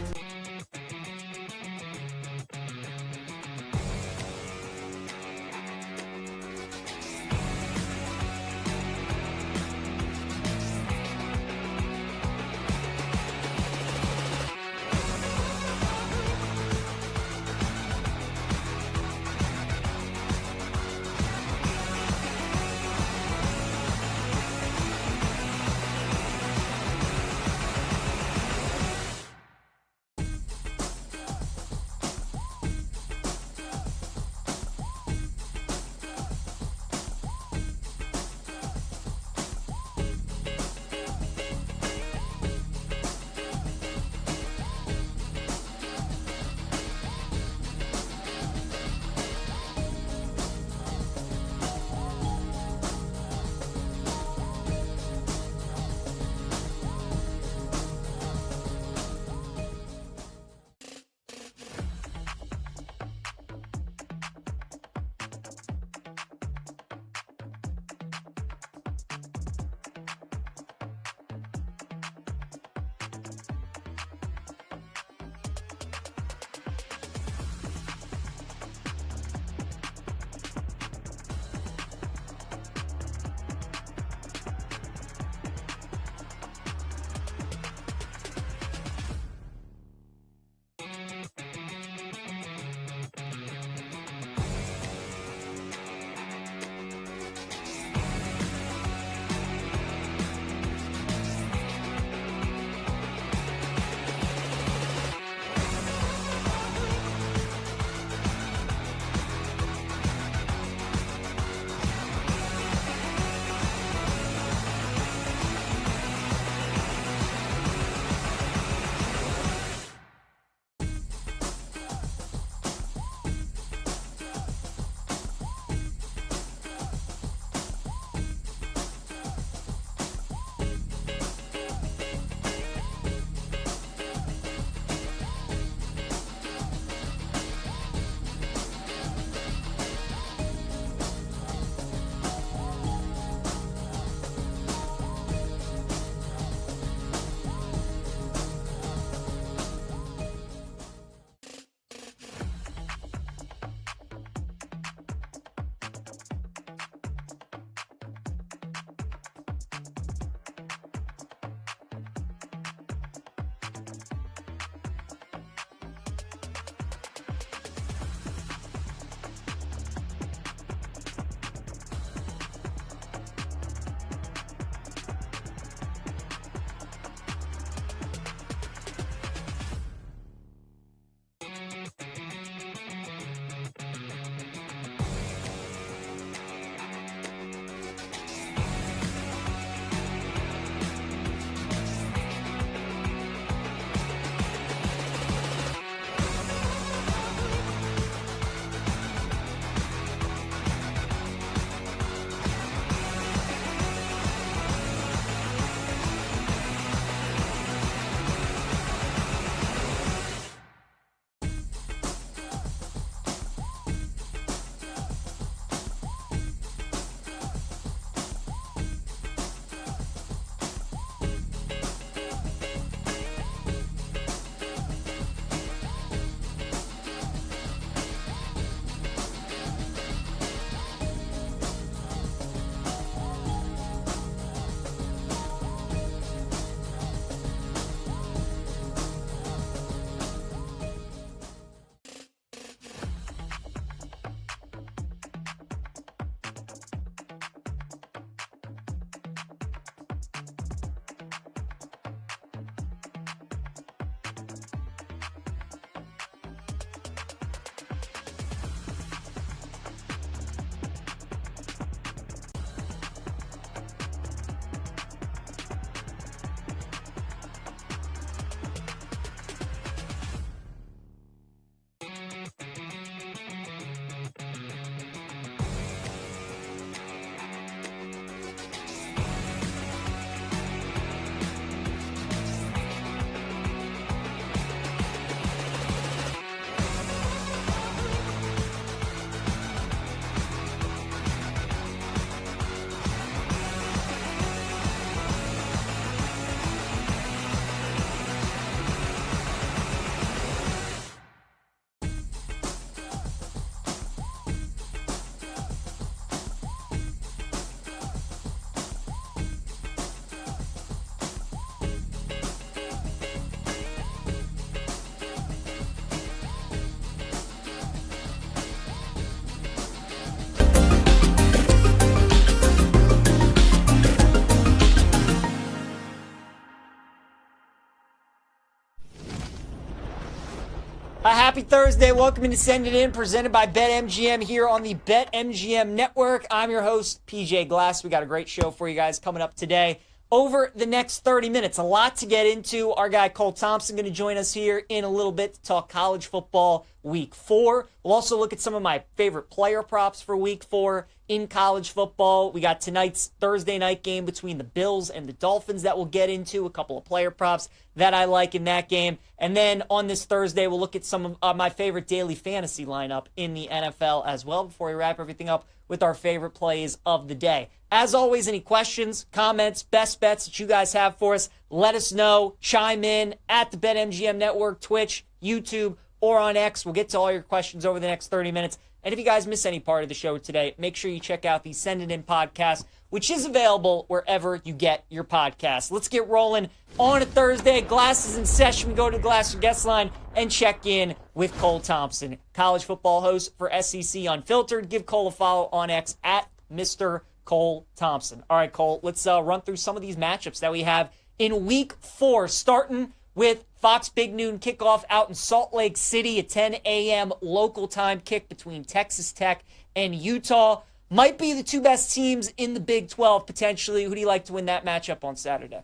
Happy Thursday. Welcome to Send It In, presented by BetMGM here on the BetMGM Network. I'm your host, PJ Glass. We got a great show for you guys coming up today. Over the next 30 minutes, a lot to get into. Our guy Cole Thompson going to join us here in a little bit to talk college football week 4. We'll also look at some of my favorite player props for week 4 in college football. We got tonight's Thursday night game between the Bills and the Dolphins that we'll get into, a couple of player props that I like in that game. And then on this Thursday, we'll look at some of my favorite daily fantasy lineup in the NFL as well before we wrap everything up with our favorite plays of the day. As always, any questions, comments, best bets that you guys have for us, let us know. Chime in at the BetMGM Network, Twitch, YouTube, or on X. We'll get to all your questions over the next 30 minutes. And if you guys miss any part of the show today, make sure you check out the Send It In podcast, which is available wherever you get your podcasts. Let's get rolling on a Thursday. Glass is in session. We go to the Glass guest line and check in with Cole Thompson, college football host for SEC Unfiltered. Give Cole a follow on X at Mr. Cole Thompson. All right, Cole, let's run through some of these matchups that we have in week 4, starting with Fox Big Noon kickoff out in Salt Lake City, a 10 a.m. local time kick between Texas Tech and Utah. Might be the two best teams in the Big 12, potentially. Who do you like to win that matchup on Saturday?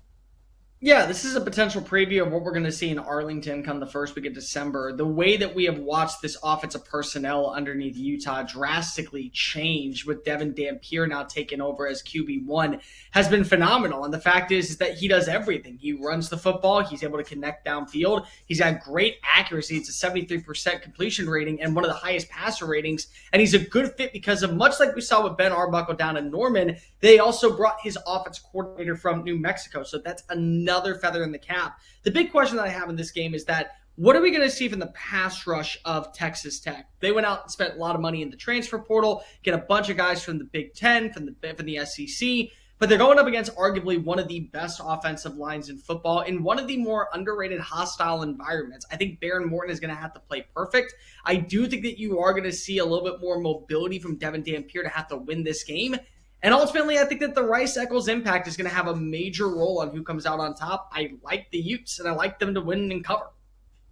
Yeah, this is a potential preview of what we're going to see in Arlington come the first week of December. The way that we have watched this offensive personnel underneath Utah drastically change with Devin Dampier now taking over as QB1 has been phenomenal. And the fact is that he does everything. He runs the football. He's able to connect downfield. He's got great accuracy. It's a 73% completion rating and one of the highest passer ratings. And he's a good fit because of, much like we saw with Ben Arbuckle down in Norman, they also brought his offense coordinator from New Mexico. So that's another feather in the cap. The big question that I have in this game is that what are we going to see from the pass rush of Texas Tech? They went out and spent a lot of money in the transfer portal, get a bunch of guys from the Big Ten, from the SEC, but they're going up against arguably one of the best offensive lines in football in one of the more underrated hostile environments. I think Baron Morton is going to have to play perfect. I do think that you are going to see a little bit more mobility from Devin Dampier to have to win this game. And ultimately, I think that the Rice-Eccles impact is going to have a major role on who comes out on top. I like the Utes, and I like them to win and cover.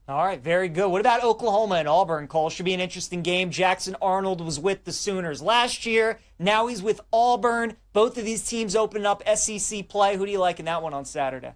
All right, very good. What about Oklahoma and Auburn, Cole? Should be an interesting game. Jackson Arnold was with the Sooners last year. Now he's with Auburn. Both of these teams open up SEC play. Who do you like in that one on Saturday?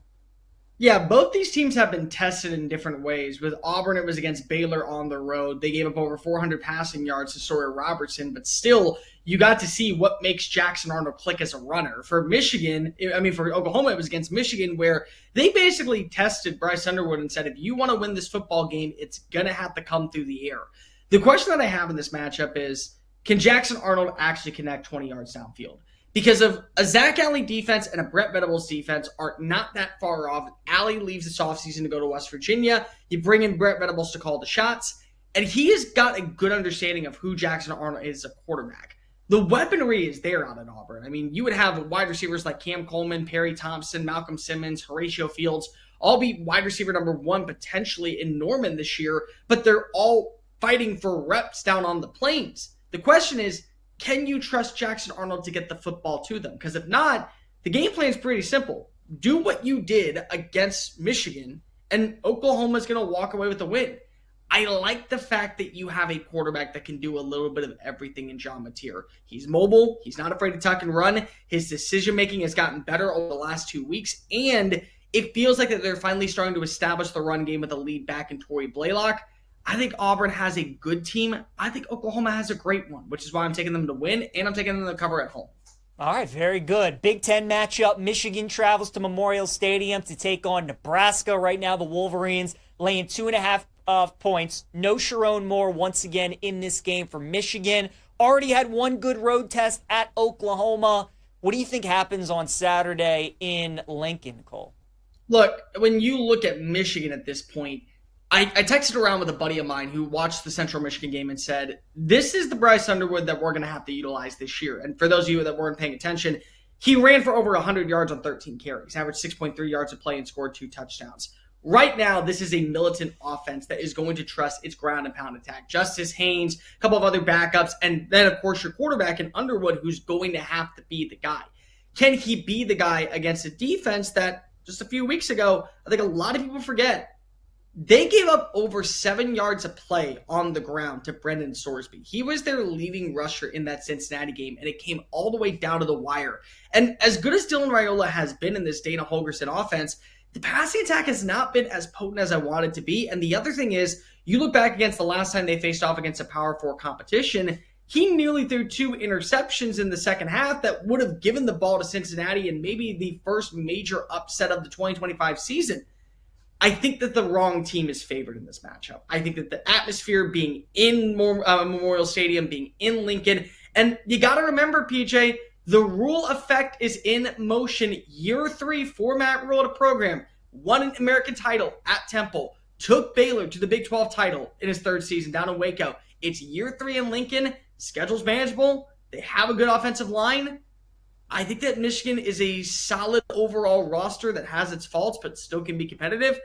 Yeah, both these teams have been tested in different ways. With Auburn, it was against Baylor on the road. They gave up over 400 passing yards to Sawyer Robertson, but still, you got to see what makes Jackson Arnold click as a runner. For Oklahoma, it was against Michigan, where they basically tested Bryce Underwood and said, if you want to win this football game, it's going to have to come through the air. The question that I have in this matchup is, can Jackson Arnold actually connect 20 yards downfield? Because of a Zach Alley defense and a Brett Venables defense are not that far off. Alley leaves this offseason to go to West Virginia. You bring in Brett Venables to call the shots. And he has got a good understanding of who Jackson Arnold is as a quarterback. The weaponry is there out at Auburn. I mean, you would have wide receivers like Cam Coleman, Perry Thompson, Malcolm Simmons, Horatio Fields, all be wide receiver number 1 potentially in Norman this year, but they're all fighting for reps down on the plains. The question is, can you trust Jackson Arnold to get the football to them? Because if not, the game plan is pretty simple. Do what you did against Michigan, and Oklahoma's going to walk away with the win. I like the fact that you have a quarterback that can do a little bit of everything in John Mateer. He's mobile. He's not afraid to tuck and run. His decision-making has gotten better over the last 2 weeks, and it feels like that they're finally starting to establish the run game with a lead back in Torrey Blaylock. I think Auburn has a good team. I think Oklahoma has a great one, which is why I'm taking them to win, and I'm taking them to cover at home. All right, very good. Big Ten matchup. Michigan travels to Memorial Stadium to take on Nebraska. Right now, the Wolverines laying 2.5 points. No Sharon Moore once again in this game for Michigan. Already had one good road test at Oklahoma. What do you think happens on Saturday in Lincoln, Cole? Look, when you look at Michigan at this point, I texted around with a buddy of mine who watched the Central Michigan game and said, this is the Bryce Underwood that we're going to have to utilize this year. And for those of you that weren't paying attention, he ran for over 100 yards on 13 carries, averaged 6.3 yards a play, and scored 2 touchdowns. Right now, this is a militant offense that is going to trust its ground and pound attack. Justice Haynes, a couple of other backups, and then, of course, your quarterback in Underwood, who's going to have to be the guy. Can he be the guy against a defense that, just a few weeks ago, I think a lot of people forget, They gave up over 7 yards of play on the ground to Brendan Sorsby. He was their leading rusher in that Cincinnati game, and it came all the way down to the wire. And as good as Dylan Raiola has been in this Dana Holgorsen offense, the passing attack has not been as potent as I want it to be. And the other thing is, you look back against the last time they faced off against a Power 4 competition, he nearly threw 2 interceptions in the second half that would have given the ball to Cincinnati and maybe the first major upset of the 2025 season. I think that the wrong team is favored in this matchup. I think that the atmosphere being in Memorial Stadium, being in Lincoln, and you got to remember, PJ, the rule effect is in motion. Year 3 for Matt Rhule at a program, won an American title at Temple, took Baylor to the Big 12 title in his 3rd season down in Waco. It's year 3 in Lincoln. Schedule's manageable. They have a good offensive line. I think that Michigan is a solid overall roster that has its faults but still can be competitive.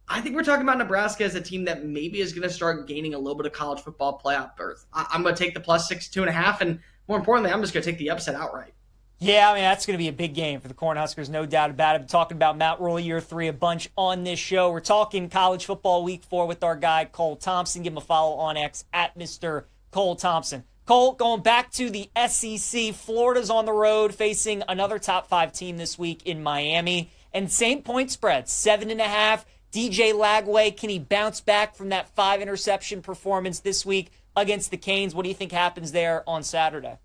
I think we're talking about Nebraska as a team that maybe is going to start gaining a little bit of college football playoff berth. I'm going to take the plus 6, 2.5, and more importantly, I'm just going to take the upset outright. Yeah, I mean, that's going to be a big game for the Cornhuskers, no doubt about it. We're talking about Matt Rhule year 3 a bunch on this show. We're talking college football week 4 with our guy, Cole Thompson. Give him a follow on X at Mr. Cole Thompson. Cole, going back to the SEC, Florida's on the road facing another top 5 team this week in Miami. And same point spread, 7.5. DJ Lagway, can he bounce back from that 5 interception performance this week against the Canes? What do you think happens there on Saturday?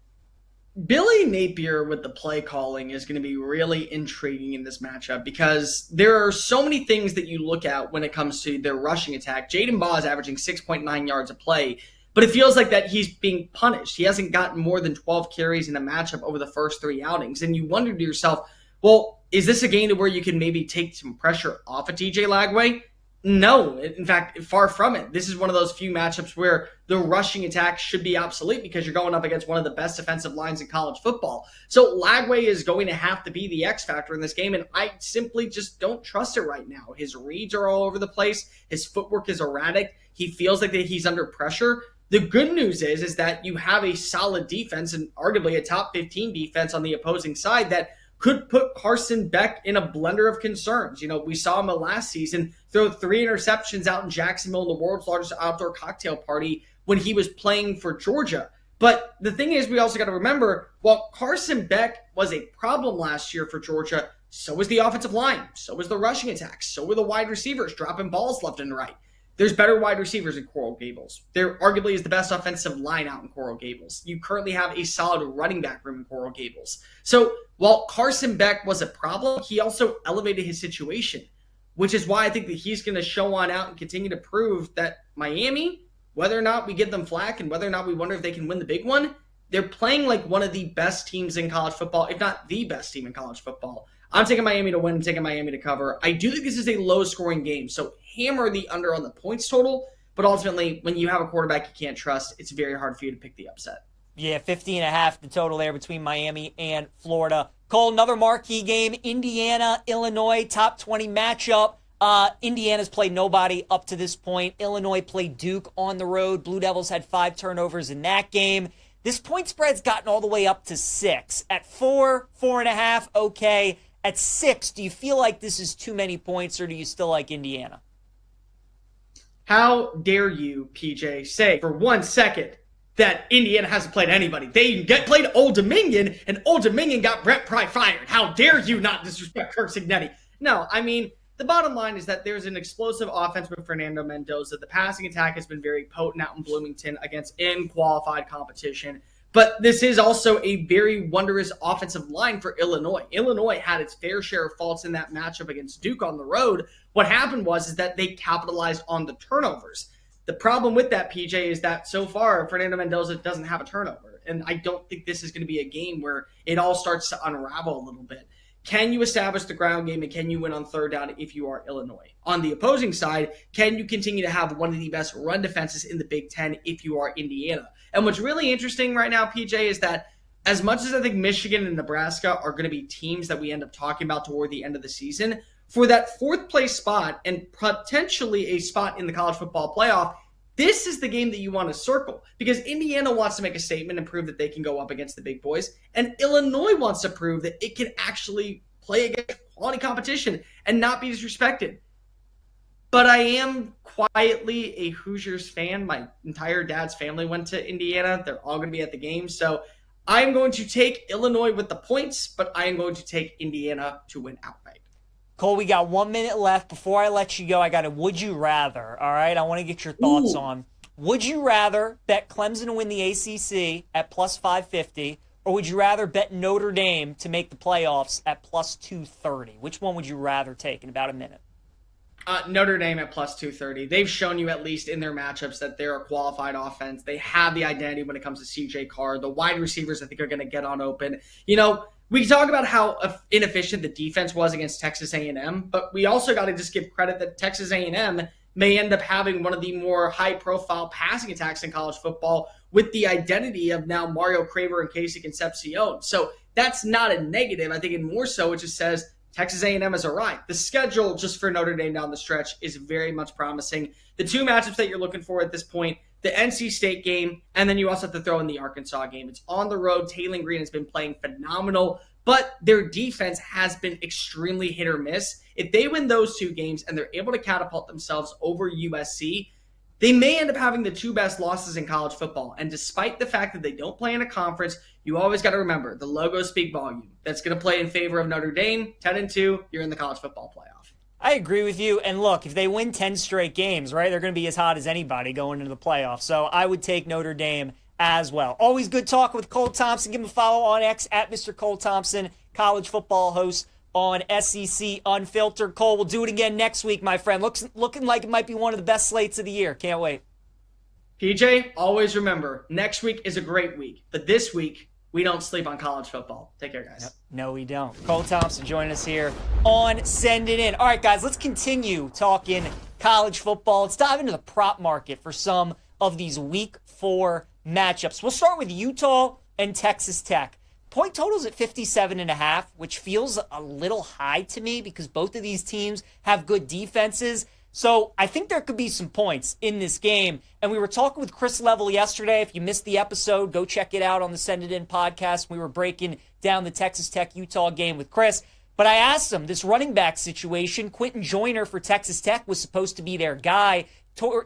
Billy Napier with the play calling is going to be really intriguing in this matchup because there are so many things that you look at when it comes to their rushing attack. Jaden Baugh is averaging 6.9 yards a play, but it feels like that he's being punished. He hasn't gotten more than 12 carries in a matchup over the first 3 outings. And you wonder to yourself, well, is this a game where you can maybe take some pressure off of TJ Lagway? No, in fact, far from it. This is one of those few matchups where the rushing attack should be obsolete because you're going up against one of the best defensive lines in college football. So Lagway is going to have to be the X factor in this game, and I simply just don't trust it right now. His reads are all over the place. His footwork is erratic. He feels like that he's under pressure. The good news is that you have a solid defense and arguably a top 15 defense on the opposing side that could put Carson Beck in a blender of concerns. You know, we saw him last season throw 3 interceptions out in Jacksonville in the world's largest outdoor cocktail party when he was playing for Georgia. But the thing is, we also got to remember, while Carson Beck was a problem last year for Georgia, so was the offensive line, so was the rushing attack, so were the wide receivers dropping balls left and right. There's better wide receivers in Coral Gables. There arguably is the best offensive line out in Coral Gables. You currently have a solid running back room in Coral Gables. So while Carson Beck was a problem, he also elevated his situation, which is why I think that he's going to show on out and continue to prove that Miami, whether or not we give them flack and whether or not we wonder if they can win the big one, they're playing like one of the best teams in college football, if not the best team in college football. I'm taking Miami to win. I'm taking Miami to cover. I do think this is a low-scoring game, so hammer the under on the points total. But ultimately, when you have a quarterback you can't trust, it's very hard for you to pick the upset. Yeah, 50.5 the total there between Miami and Florida. Cole, another marquee game, Indiana, Illinois, top 20 matchup. Indiana's played nobody up to this point. Illinois played Duke on the road. Blue Devils had 5 turnovers in that game. This point spread's gotten all the way up to 6. At 4, 4.5, okay. At 6, do you feel like this is too many points, or do you still like Indiana? How dare you, PJ, say for 1 second that Indiana hasn't played anybody? They played Old Dominion, and Old Dominion got Brett Pry fired. How dare you not disrespect Kirk Cignetti? No, I mean, the bottom line is that there's an explosive offense with Fernando Mendoza. The passing attack has been very potent out in Bloomington against in-qualified competition. But this is also a very wondrous offensive line for Illinois. Illinois had its fair share of faults in that matchup against Duke on the road. What happened was that they capitalized on the turnovers. The problem with that, PJ, is that so far, Fernando Mendoza doesn't have a turnover. And I don't think this is going to be a game where it all starts to unravel a little bit. Can you establish the ground game and can you win on third down if you are Illinois? On the opposing side, can you continue to have one of the best run defenses in the Big Ten if you are Indiana? And what's really interesting right now, PJ, is that as much as I think Michigan and Nebraska are going to be teams that we end up talking about toward the end of the season, for that 4th place spot and potentially a spot in the college football playoff, this is the game that you want to circle because Indiana wants to make a statement and prove that they can go up against the big boys. And Illinois wants to prove that it can actually play against quality competition and not be disrespected. but I am quietly a Hoosiers fan. My entire dad's family went to Indiana. They're all going to be at the game. So I'm going to take Illinois with the points, but I am going to take Indiana to win outright. Cole, we got 1 minute left. Before I let you go, I got a would you rather, all right? I want to get your thoughts on. Would you rather bet Clemson to win the ACC at plus 550, or would you rather bet Notre Dame to make the playoffs at plus 230? Which one would you rather take in about a minute? Notre Dame at plus 230. They've shown you, at least in their matchups, that they're a qualified offense. They have the identity when it comes to CJ Carr. The wide receivers, I think, are going to get on open. You know, we talk about how inefficient the defense was against Texas A&M, but we also got to just give credit that Texas A&M may end up having one of the more high-profile passing attacks in college football with the identity of now Mario Craver and Casey Concepcion. So that's not a negative. I think it more so it just says Texas A&M is all right. The schedule just for Notre Dame down the stretch is very much promising. The two matchups that you're looking for at this point, the NC State game, and then you also have to throw in the Arkansas game. It's on the road. Taylor Green has been playing phenomenal, but their defense has been extremely hit or miss. If they win those two games and they're able to catapult themselves over USC, they may end up having the two best losses in college football. And despite the fact that they don't play in a conference, you always got to remember the logos speak volume. That's going to play in favor of Notre Dame. 10-2, you're in the college football playoff. I agree with you. And look, if they win 10 straight games, right, they're going to be as hot as anybody going into the playoffs. So I would take Notre Dame as well. Always good talking with Cole Thompson. Give him a follow on X at Mr. Cole Thompson, college football host on SEC Unfiltered. Cole, we'll do it again next week, my friend. Looking like it might be one of the best slates of the year. Can't wait. PJ, always remember, next week is a great week. But this week, we don't sleep on college football. Take care, guys. No, we don't. Cole Thompson joining us here on Send It In. All right, guys, let's continue talking college football. Let's dive into the prop market for some of these Week 4 matchups. We'll start with Utah and Texas Tech. Point total's at 57.5, which feels a little high to me because both of these teams have good defenses. So I think there could be some points in this game. And we were talking with Chris Level yesterday. If you missed the episode, go check it out on the Send It In podcast. We were breaking down the Texas Tech-Utah game with Chris. But I asked him, this running back situation, Quentin Joyner for Texas Tech was supposed to be their guy.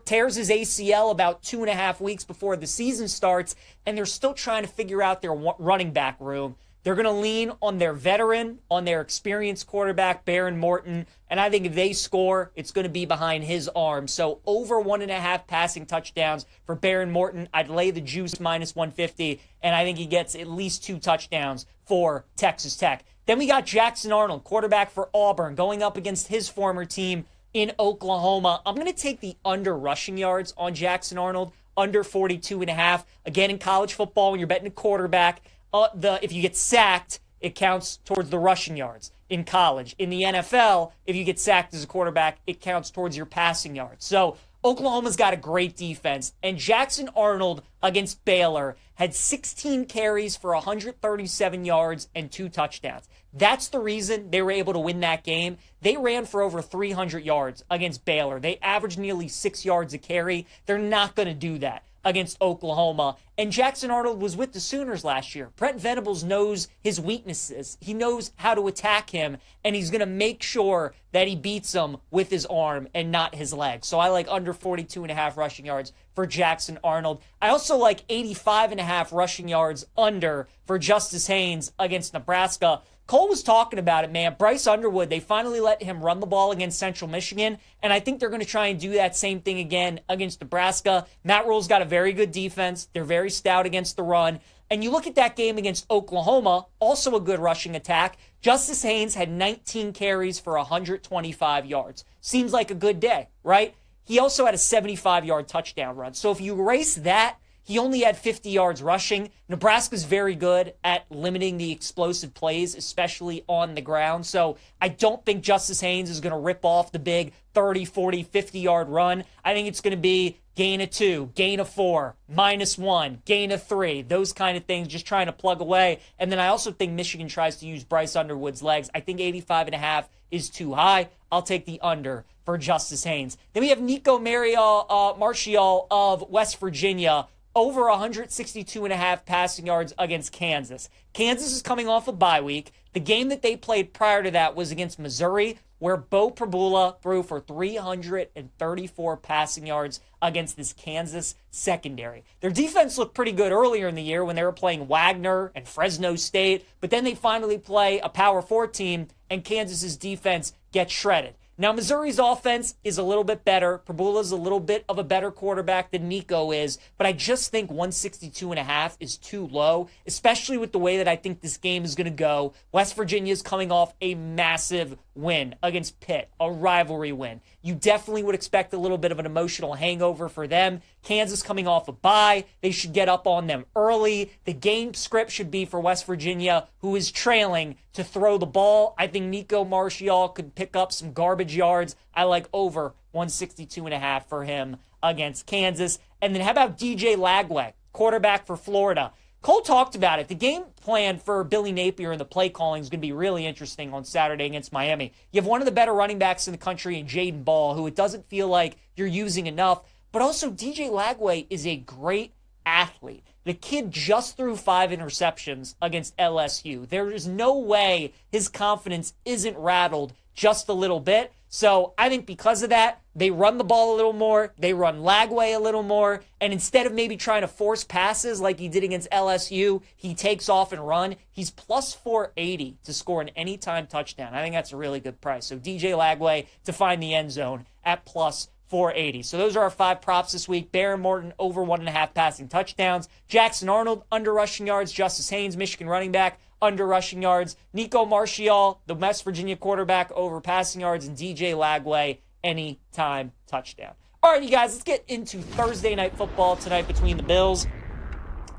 Tears his ACL about 2.5 weeks before the season starts, and they're still trying to figure out their running back room. They're going to lean on their veteran, on their experienced quarterback, Baron Morton, and I think if they score, it's going to be behind his arm. So over 1.5 passing touchdowns for Baron Morton. I'd lay the juice minus 150, and I think he gets at least 2 touchdowns for Texas Tech. Then we got Jackson Arnold, quarterback for Auburn, going up against his former team in Oklahoma. I'm going to take the under rushing yards on Jackson Arnold, under 42.5. Again, in college football, when you're betting a quarterback, if you get sacked, it counts towards the rushing yards in college. In the NFL, if you get sacked as a quarterback, it counts towards your passing yards. So Oklahoma's got a great defense, and Jackson Arnold against Baylor had 16 carries for 137 yards and 2 touchdowns. That's the reason they were able to win that game. They ran for over 300 yards against Baylor. They averaged nearly 6 yards a carry. They're not going to do that against Oklahoma. And Jackson Arnold was with the Sooners last year. Brent Venables knows his weaknesses. He knows how to attack him, and he's going to make sure that he beats him with his arm and not his leg. So I like under 42.5 rushing yards for Jackson Arnold. I also like 85.5 rushing yards under for Justice Haynes against Nebraska. Cole was talking about it, man. Bryce Underwood, they finally let him run the ball against Central Michigan, and I think they're going to try and do that same thing again against Nebraska. Matt Rule's got a very good defense. They're very stout against the run. And you look at that game against Oklahoma, also a good rushing attack. Justice Haynes had 19 carries for 125 yards. Seems like a good day, right? He also had a 75-yard touchdown run. So if you erase that, he only had 50 yards rushing. Nebraska's very good at limiting the explosive plays, especially on the ground. So I don't think Justice Haynes is going to rip off the big 30, 40, 50-yard run. I think it's going to be gain of 2, gain of 4, -1, gain of 3, those kind of things, just trying to plug away. And then I also think Michigan tries to use Bryce Underwood's legs. I think 85.5 is too high. I'll take the under for Justice Haynes. Then we have Nico Martial of West Virginia, over 162.5 passing yards against Kansas. Kansas is coming off a bye week. The game that they played prior to that was against Missouri, where Bo Prabula threw for 334 passing yards against this Kansas secondary. Their defense looked pretty good earlier in the year when they were playing Wagner and Fresno State, but then they finally play a Power 4 team, and Kansas's defense gets shredded. Now, Missouri's offense is a little bit better. Prabula's a little bit of a better quarterback than Nico is, but I just think 162.5 is too low, especially with the way that I think this game is going to go. West Virginia's coming off a massive win against Pitt, a rivalry win. You definitely would expect a little bit of an emotional hangover for them. Kansas coming off a bye. They should get up on them early. The game script should be for West Virginia, who is trailing, to throw the ball. I think Nico Martial could pick up some garbage yards. I like over 162.5 for him against Kansas. And then how about DJ Lagway, quarterback for Florida? Cole talked about it. The game plan for Billy Napier and the play calling is going to be really interesting on Saturday against Miami. You have one of the better running backs in the country in Jaden Ball, who it doesn't feel like you're using enough. But also, DJ Lagway is a great athlete. The kid just threw 5 interceptions against LSU. There is no way his confidence isn't rattled just a little bit. So I think because of that, they run the ball a little more, they run Lagway a little more, and instead of maybe trying to force passes like he did against LSU, he takes off and run. He's plus 480 to score an anytime touchdown. I think that's a really good price. So DJ Lagway to find the end zone at plus 480. So those are our 5 props this week. Baron Morton over 1.5 passing touchdowns. Jackson Arnold under rushing yards. Justice Haynes, Michigan running back, under rushing yards. Nico Martial, the West Virginia quarterback, over passing yards. And DJ Lagway, anytime touchdown. All right, you guys, let's get into Thursday night football tonight between the Bills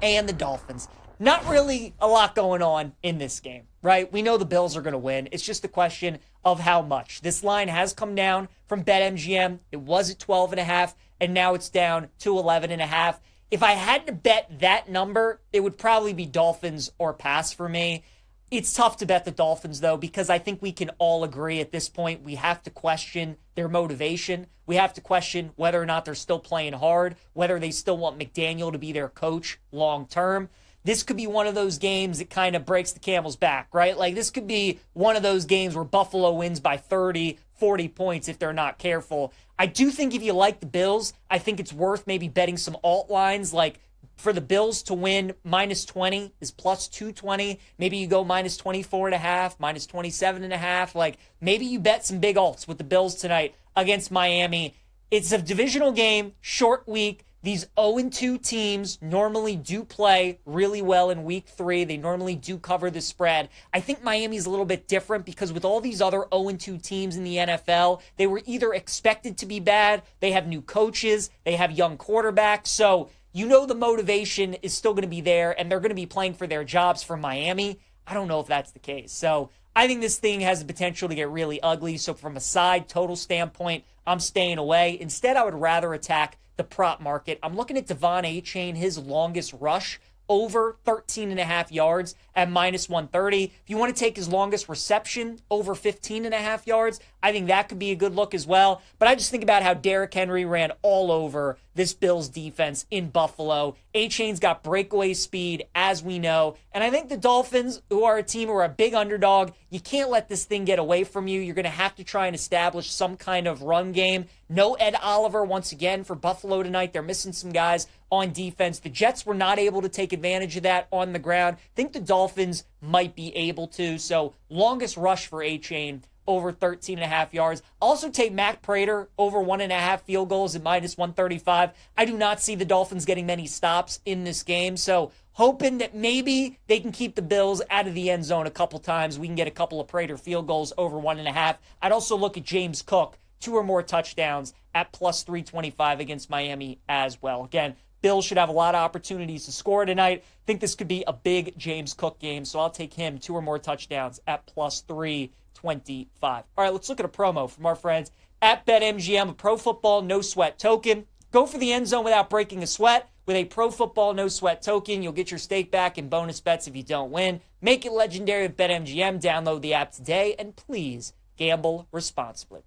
and the Dolphins. Not really a lot going on in this game, right? We know the Bills are going to win. It's just a question of how much. This line has come down from BetMGM. It was at 12.5, and now it's down to 11.5. If I had to bet that number, it would probably be Dolphins or pass for me. It's tough to bet the Dolphins, though, because I think we can all agree at this point we have to question their motivation. We have to question whether or not they're still playing hard, whether they still want McDaniel to be their coach long term. This could be one of those games that kind of breaks the camel's back, right? Like, this could be one of those games where Buffalo wins by 30, 40 points if they're not careful. I do think if you like the Bills, I think it's worth maybe betting some alt lines, like for the Bills to win minus 20 is plus 220. Maybe you go minus 24.5, minus 27.5. Like, maybe you bet some big alts with the Bills tonight against Miami. It's a divisional game, short week. These 0-2 teams normally do play really well in week 3. They normally do cover the spread. I think Miami's a little bit different because with all these other 0-2 teams in the NFL, they were either expected to be bad, they have new coaches, they have young quarterbacks. So you know the motivation is still going to be there, and they're going to be playing for their jobs for Miami. I don't know if that's the case. So I think this thing has the potential to get really ugly. So from a side total standpoint, I'm staying away. Instead, I would rather attack the prop market. I'm looking at Devon Achane, his longest rush, over 13.5 yards at minus 130. If you want to take his longest reception, over 15.5 yards, I think that could be a good look as well. But I just think about how Derrick Henry ran all over this Bills defense in Buffalo. Achane's got breakaway speed, as we know. And I think the Dolphins, who are a team who are a big underdog, you can't let this thing get away from you. You're going to have to try and establish some kind of run game. No Ed Oliver once again for Buffalo tonight. They're missing some guys on defense. The Jets were not able to take advantage of that on the ground. I think the Dolphins might be able to. So longest rush for Achane, over 13.5 yards. Also take Matt Prater over 1.5 field goals at minus 135. I do not see the Dolphins getting many stops in this game. So hoping that maybe they can keep the Bills out of the end zone a couple times. We can get a couple of Prater field goals over 1.5. I'd also look at James Cook, 2 or more touchdowns at plus 325 against Miami as well. Again, Bills should have a lot of opportunities to score tonight. I think this could be a big James Cook game, so I'll take him 2 or more touchdowns at plus 325. All right, let's look at a promo from our friends at BetMGM, a Pro Football No Sweat token. Go for the end zone without breaking a sweat. With a Pro Football No Sweat token, you'll get your stake back and bonus bets if you don't win. Make it legendary with BetMGM. Download the app today, and please gamble responsibly.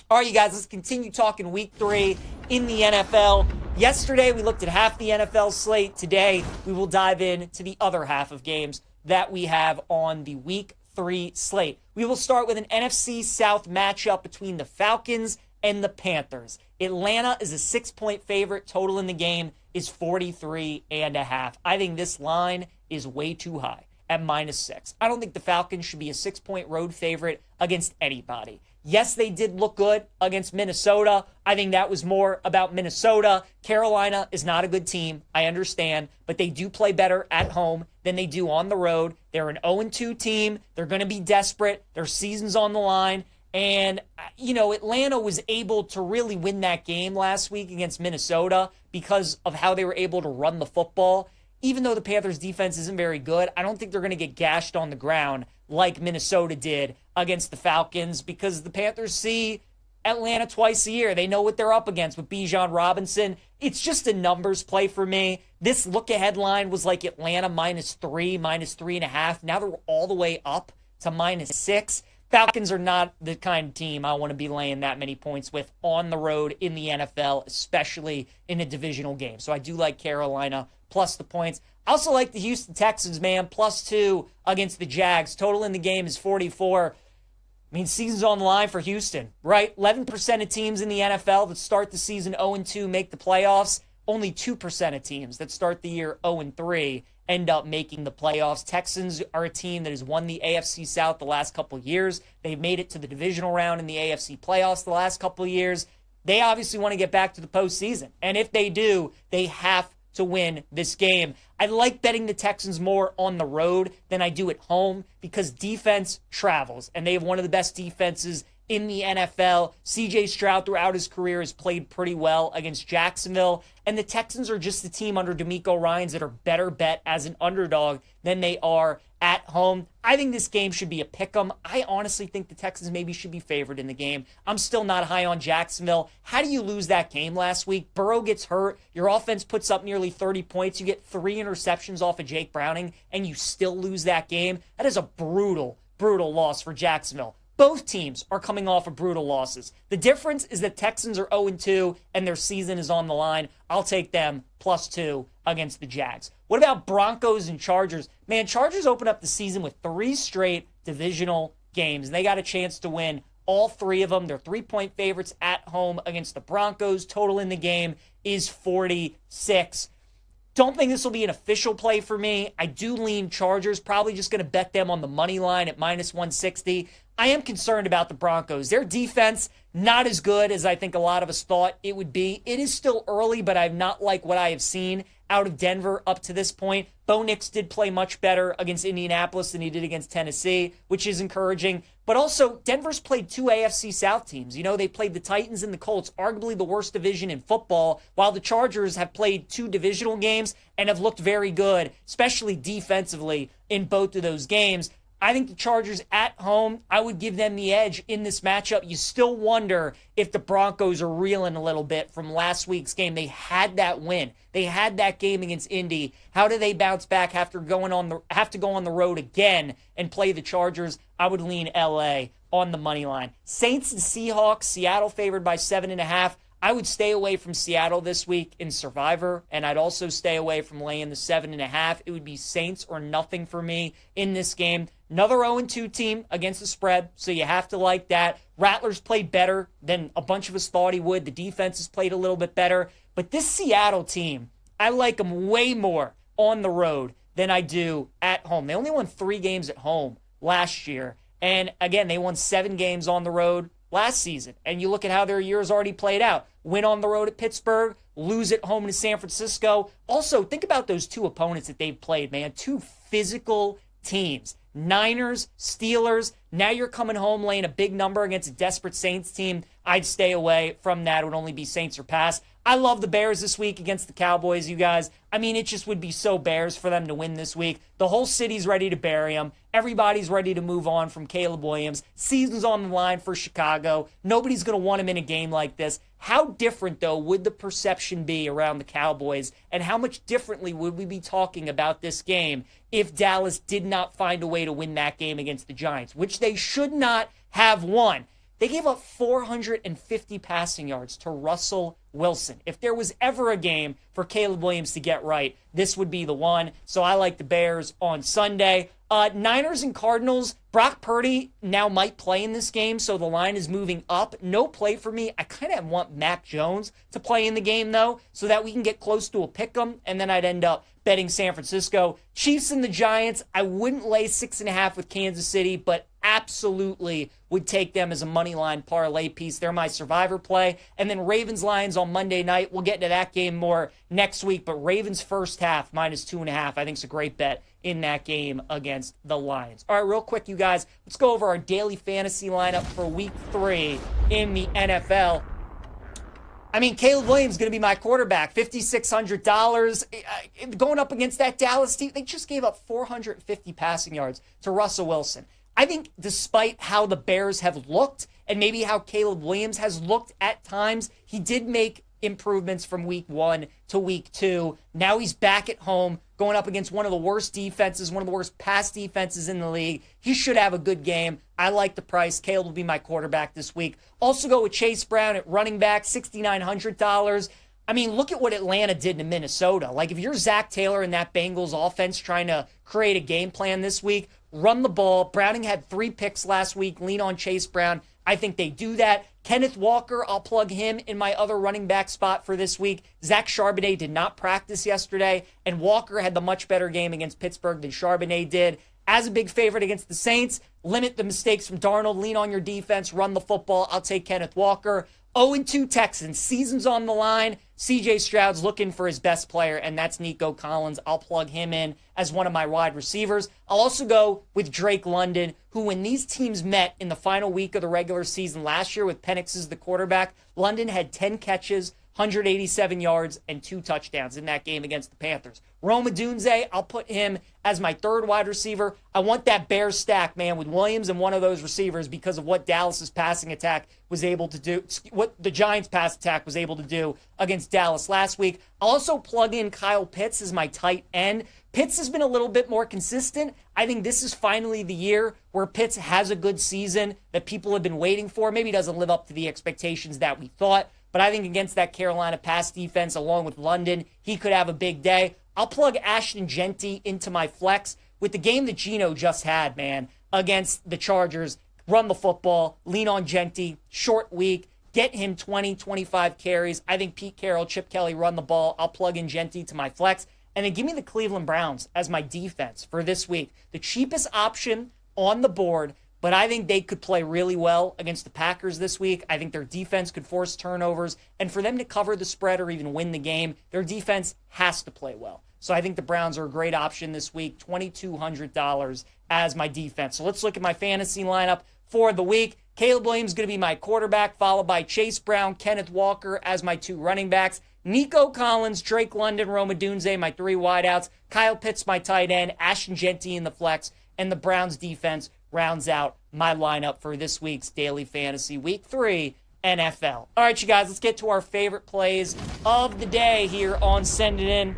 All right, you guys, let's continue talking week 3 in the NFL. Yesterday, we looked at half the NFL slate. Today, we will dive into the other half of games that we have on the week 3 slate. We will start with an NFC South matchup between the Falcons and the Panthers. Atlanta is a 6-point favorite. Total in the game is 43.5. I think this line is way too high at -6. I don't think the Falcons should be a 6-point road favorite against anybody. Yes, they did look good against Minnesota. I think that was more about Minnesota. Carolina is not a good team, I understand, but they do play better at home than they do on the road. They're an 0-2 team. They're going to be desperate. Their season's on the line. And, Atlanta was able to really win that game last week against Minnesota because of how they were able to run the football. Even though the Panthers' defense isn't very good, I don't think they're going to get gashed on the ground like Minnesota did against the Falcons because the Panthers see Atlanta twice a year. They know what they're up against with Bijan Robinson. It's just a numbers play for me. This look-ahead line was like Atlanta -3, -3.5. Now they're all the way up to -6. Falcons are not the kind of team I want to be laying that many points with on the road in the NFL, especially in a divisional game. So I do like Carolina plus the points. I also like the Houston Texans, man, +2 against the Jags. Total in the game is 44. I mean, season's on the line for Houston, right? 11% of teams in the NFL that start the season 0-2 make the playoffs. Only 2% of teams that start the year 0-3 end up making the playoffs. Texans are a team that has won the AFC South the last couple of years. They've made it to the divisional round in the AFC playoffs the last couple of years. They obviously want to get back to the postseason. And if they do, they have to win this game. I like betting the Texans more on the road than I do at home because defense travels, and they have one of the best defenses in the NFL. C.J. Stroud throughout his career has played pretty well against Jacksonville, and the Texans are just the team under DeMeco Ryans that are better bet as an underdog than they are at home. I think this game should be a pick'em. I honestly think the Texans maybe should be favored in the game. I'm still not high on Jacksonville. How do you lose that game last week? Burrow gets hurt. Your offense puts up nearly 30 points. You get 3 interceptions off of Jake Browning, and you still lose that game. That is a brutal, brutal loss for Jacksonville. Both teams are coming off of brutal losses. The difference is that Texans are 0-2 and their season is on the line. I'll take them +2 against the Jags. What about Broncos and Chargers? Man, Chargers open up the season with 3 straight divisional games. And they got a chance to win all 3 of them. They're 3-point favorites at home against the Broncos. Total in the game is 46. Don't think this will be an official play for me. I do lean Chargers. Probably just going to bet them on the money line at -160. I am concerned about the Broncos. Their defense, not as good as I think a lot of us thought it would be. It is still early, but I've not liked what I have seen out of Denver up to this point. Bo Nix did play much better against Indianapolis than he did against Tennessee, which is encouraging. But also, Denver's played 2 AFC South teams. They played the Titans and the Colts, arguably the worst division in football, while the Chargers have played 2 divisional games and have looked very good, especially defensively in both of those games. I think the Chargers at home, I would give them the edge in this matchup. You still wonder if the Broncos are reeling a little bit from last week's game. They had that win. They had that game against Indy. How do they bounce back after have to go on the road again and play the Chargers? I would lean LA on the money line. Saints and Seahawks, Seattle favored by 7.5. I would stay away from Seattle this week in Survivor, and I'd also stay away from laying the 7.5. It would be Saints or nothing for me in this game. Another 0-2 team against the spread, so you have to like that. Rattlers played better than a bunch of us thought he would. The defense has played a little bit better. But this Seattle team, I like them way more on the road than I do at home. They only won 3 games at home last year. And again, they won 7 games on the road last season. And you look at how their year's already played out. Win on the road at Pittsburgh, lose at home to San Francisco. Also, think about those 2 opponents that they've played, man. 2 physical teams. Niners, Steelers. Now you're coming home laying a big number against a desperate Saints team. I'd stay away from that. It would only be Saints or pass. I love the Bears this week against the Cowboys, you guys. I mean, it just would be so Bears for them to win this week. The whole city's ready to bury them. Everybody's ready to move on from Caleb Williams. Season's on the line for Chicago. Nobody's going to want him in a game like this. How different, though, would the perception be around the Cowboys? And how much differently would we be talking about this game if Dallas did not find a way to win that game against the Giants, which they should not have won? They gave up 450 passing yards to Russell Wilson. If there was ever a game for Caleb Williams to get right, this would be the one. So I like the Bears on Sunday. Niners and Cardinals, Brock Purdy now might play in this game, so the line is moving up. No play for me. I kind of want Mac Jones to play in the game, though, so that we can get close to a pick'em, and then I'd end up betting San Francisco. Chiefs and the Giants, I wouldn't lay 6.5 with Kansas City, but absolutely would take them as a money line parlay piece. They're my survivor play. And then Ravens-Lions on Monday night. We'll get into that game more next week, but Ravens first half -2.5 I think is a great bet in that game against the Lions. All right, real quick, you guys, let's go over our daily fantasy lineup for week 3 in the NFL. I mean, Caleb Williams is going to be my quarterback, $5,600. Going up against that Dallas team, they just gave up 450 passing yards to Russell Wilson. I think despite how the Bears have looked and maybe how Caleb Williams has looked at times, he did make improvements from week 1 to week 2. Now he's back at home going up against one of the worst defenses, one of the worst pass defenses in the league. He should have a good game. I like the price. Caleb will be my quarterback this week. Also go with Chase Brown at running back, $6,900. I mean, look at what Atlanta did to Minnesota. Like, if you're Zach Taylor and that Bengals offense trying to create a game plan this week, run the ball. Browning had 3 picks last week. Lean on Chase Brown. I think they do that. Kenneth Walker, I'll plug him in my other running back spot for this week. Zach Charbonnet did not practice yesterday, and Walker had the much better game against Pittsburgh than Charbonnet did. As a big favorite against the Saints, limit the mistakes from Darnold, lean on your defense, run the football. I'll take Kenneth Walker. 0-2 Texans, season's on the line. CJ Stroud's looking for his best player, and that's Nico Collins. I'll plug him in as one of my wide receivers. I'll also go with Drake London, who, when these teams met in the final week of the regular season last year with Penix as the quarterback, London had 10 catches, 187 yards, and 2 touchdowns in that game against the Panthers. Rome Odunze, I'll put him as my third wide receiver. I want that Bears stack, man, with Williams and one of those receivers because of what Dallas's passing attack was able to do, what the Giants' pass attack was able to do against Dallas last week. I'll also plug in Kyle Pitts as my tight end. Pitts has been a little bit more consistent. I think this is finally the year where Pitts has a good season that people have been waiting for. Maybe doesn't live up to the expectations that we thought, but I think against that Carolina pass defense, along with London, he could have a big day. I'll plug Ashton Genty into my flex with the game that Geno just had, man, against the Chargers. Run the football, lean on Genty, short week, get him 20, 25 carries. I think Pete Carroll, Chip Kelly run the ball. I'll plug in Genty to my flex. And then give me the Cleveland Browns as my defense for this week. The cheapest option on the board, but I think they could play really well against the Packers this week. I think their defense could force turnovers. And for them to cover the spread or even win the game, their defense has to play well. So I think the Browns are a great option this week, $2,200 as my defense. So let's look at my fantasy lineup for the week. Caleb Williams is going to be my quarterback, followed by Chase Brown, Kenneth Walker as my 2 running backs. Nico Collins, Drake London, Rome Odunze, my 3 wideouts. Kyle Pitts, my tight end. Ashton Genty in the flex. And the Browns defense rounds out my lineup for this week's Daily Fantasy Week 3 NFL. All right, you guys, let's get to our favorite plays of the day here on Send It In.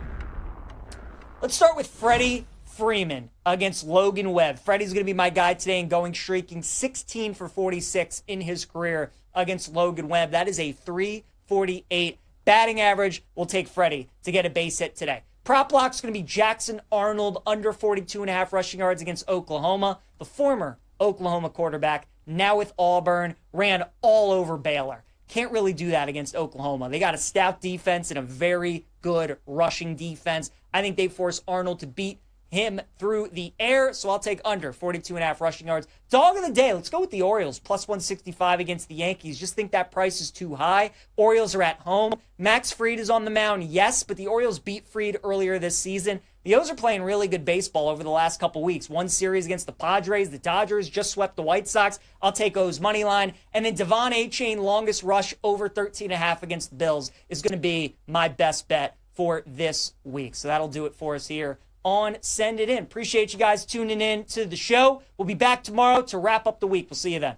Let's start with Freddie Freeman against Logan Webb. Freddie's going to be my guy today and going streaking 16 for 46 in his career against Logan Webb. That is a 348 batting average. We'll take Freddie to get a base hit today. Prop lock's going to be Jackson Arnold under 42.5 rushing yards against Oklahoma. The former Oklahoma quarterback, now with Auburn, ran all over Baylor. Can't really do that against Oklahoma. They got a stout defense and a very good rushing defense. I think they force Arnold to beat him through the air, so I'll take under 42.5 rushing yards. Dog of the day, let's go with the Orioles, plus 165 against the Yankees. Just think that price is too high. Orioles are at home. Max Fried is on the mound, yes, but the Orioles beat Fried earlier this season. The O's are playing really good baseball over the last couple weeks. One series against the Padres, the Dodgers just swept the White Sox. I'll take O's money line. And then Devon A-Chain, longest rush over 13.5 against the Bills is going to be my best bet for this week. So that'll do it for us here on Send It In. Appreciate you guys tuning in to the show. We'll be back tomorrow to wrap up the week. We'll see you then.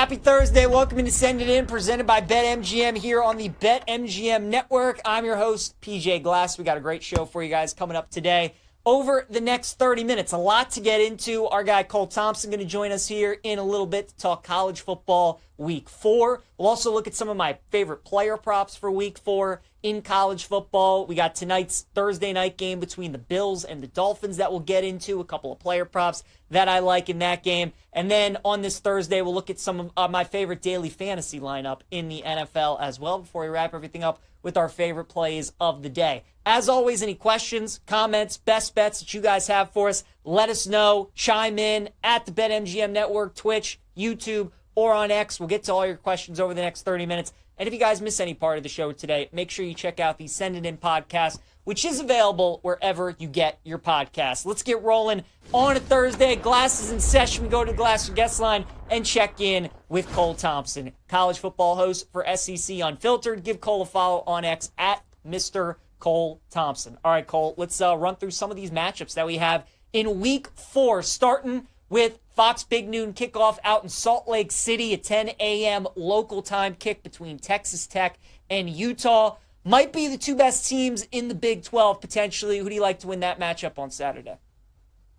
Happy Thursday. Welcome to Send It In, presented by BetMGM here on the BetMGM Network. I'm your host, PJ Glass. We got a great show for you guys coming up today. Over the next 30 minutes, a lot to get into. Our guy Cole Thompson going to join us here in a little bit to talk college football week 4. We'll also look at some of my favorite player props for week 4 in college football. We got tonight's Thursday night game between the Bills and the Dolphins that we'll get into, a couple of player props that I like in that game. And then on this Thursday, we'll look at some of my favorite daily fantasy lineup in the NFL as well before we wrap everything up with our favorite plays of the day. As always, any questions, comments, best bets that you guys have for us, let us know. Chime in at the BetMGM Network, Twitch, YouTube, or on X. We'll get to all your questions over the next 30 minutes. And if you guys miss any part of the show today, make sure you check out the Send It In podcast, which is available wherever you get your podcasts. Let's get rolling on a Thursday. Glasses in session. We go to the Glass guest line and check in with Cole Thompson, college football host for SEC Unfiltered. Give Cole a follow on X at Mr. Cole Thompson. All right, Cole, let's run through some of these matchups that we have in week 4, starting with Fox Big Noon kickoff out in Salt Lake City, a 10 a.m. local time kick between Texas Tech and Utah. Might be the two best teams in the Big 12, potentially. Who do you like to win that matchup on Saturday?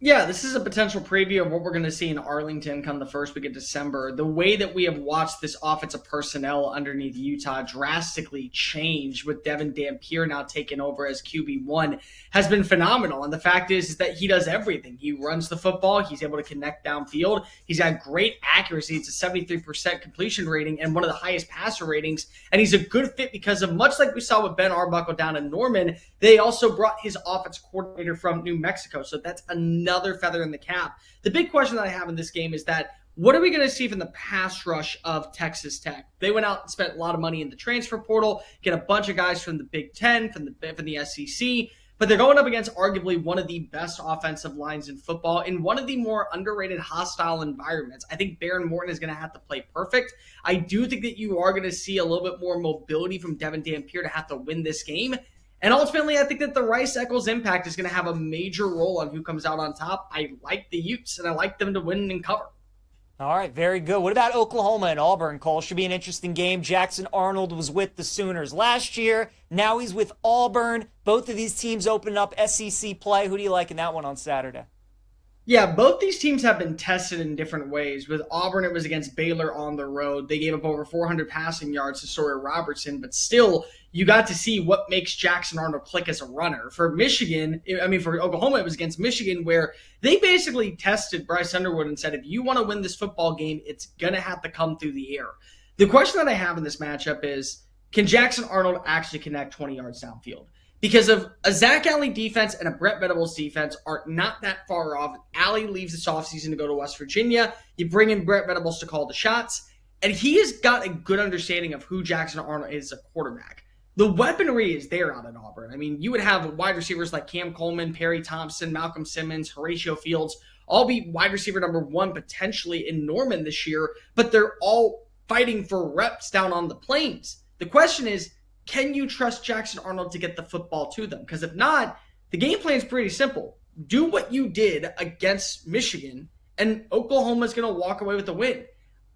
Yeah, this is a potential preview of what we're going to see in Arlington come the first week of December. The way that we have watched this offensive personnel underneath Utah drastically change with Devin Dampier now taking over as QB1 has been phenomenal. And the fact is that he does everything. He runs the football. He's able to connect downfield. He's got great accuracy. It's a 73% completion rating and one of the highest passer ratings. And he's a good fit because of, much like we saw with Ben Arbuckle down in Norman, they also brought his offense coordinator from New Mexico. So that's another feather in the cap. The big question that I have in this game is that what are we going to see from the pass rush of Texas Tech? They went out and spent a lot of money in the transfer portal, get a bunch of guys from the Big Ten, from the SEC, but they're going up against arguably one of the best offensive lines in football in one of the more underrated hostile environments. I think Baron Morton is going to have to play perfect. I do think that you are going to see a little bit more mobility from Devin Dampier to have to win this game. And ultimately, I think that the Rice-Eccles impact is going to have a major role on who comes out on top. I like the Utes, and I like them to win and cover. All right, very good. What about Oklahoma and Auburn, Cole? Should be an interesting game. Jackson Arnold was with the Sooners last year. Now he's with Auburn. Both of these teams open up SEC play. Who do you like in that one on Saturday? Yeah, both these teams have been tested in different ways. With Auburn, it was against Baylor on the road. They gave up over 400 passing yards to Sawyer Robertson, but still, you got to see what makes Jackson Arnold click as a runner. For Oklahoma, it was against Michigan, where they basically tested Bryce Underwood and said, if you want to win this football game, it's going to have to come through the air. The question that I have in this matchup is, can Jackson Arnold actually connect 20 yards downfield? Because of a Zach Alley defense and a Brett Venables defense are not that far off. Alley leaves this offseason to go to West Virginia. You bring in Brett Venables to call the shots. And he has got a good understanding of who Jackson Arnold is as a quarterback. The weaponry is there out at Auburn. I mean, you would have wide receivers like Cam Coleman, Perry Thompson, Malcolm Simmons, Horatio Fields, all be wide receiver number 1 potentially in Norman this year, but they're all fighting for reps down on the plains. The question is, can you trust Jackson Arnold to get the football to them? Because if not, the game plan is pretty simple. Do what you did against Michigan, and Oklahoma's going to walk away with the win.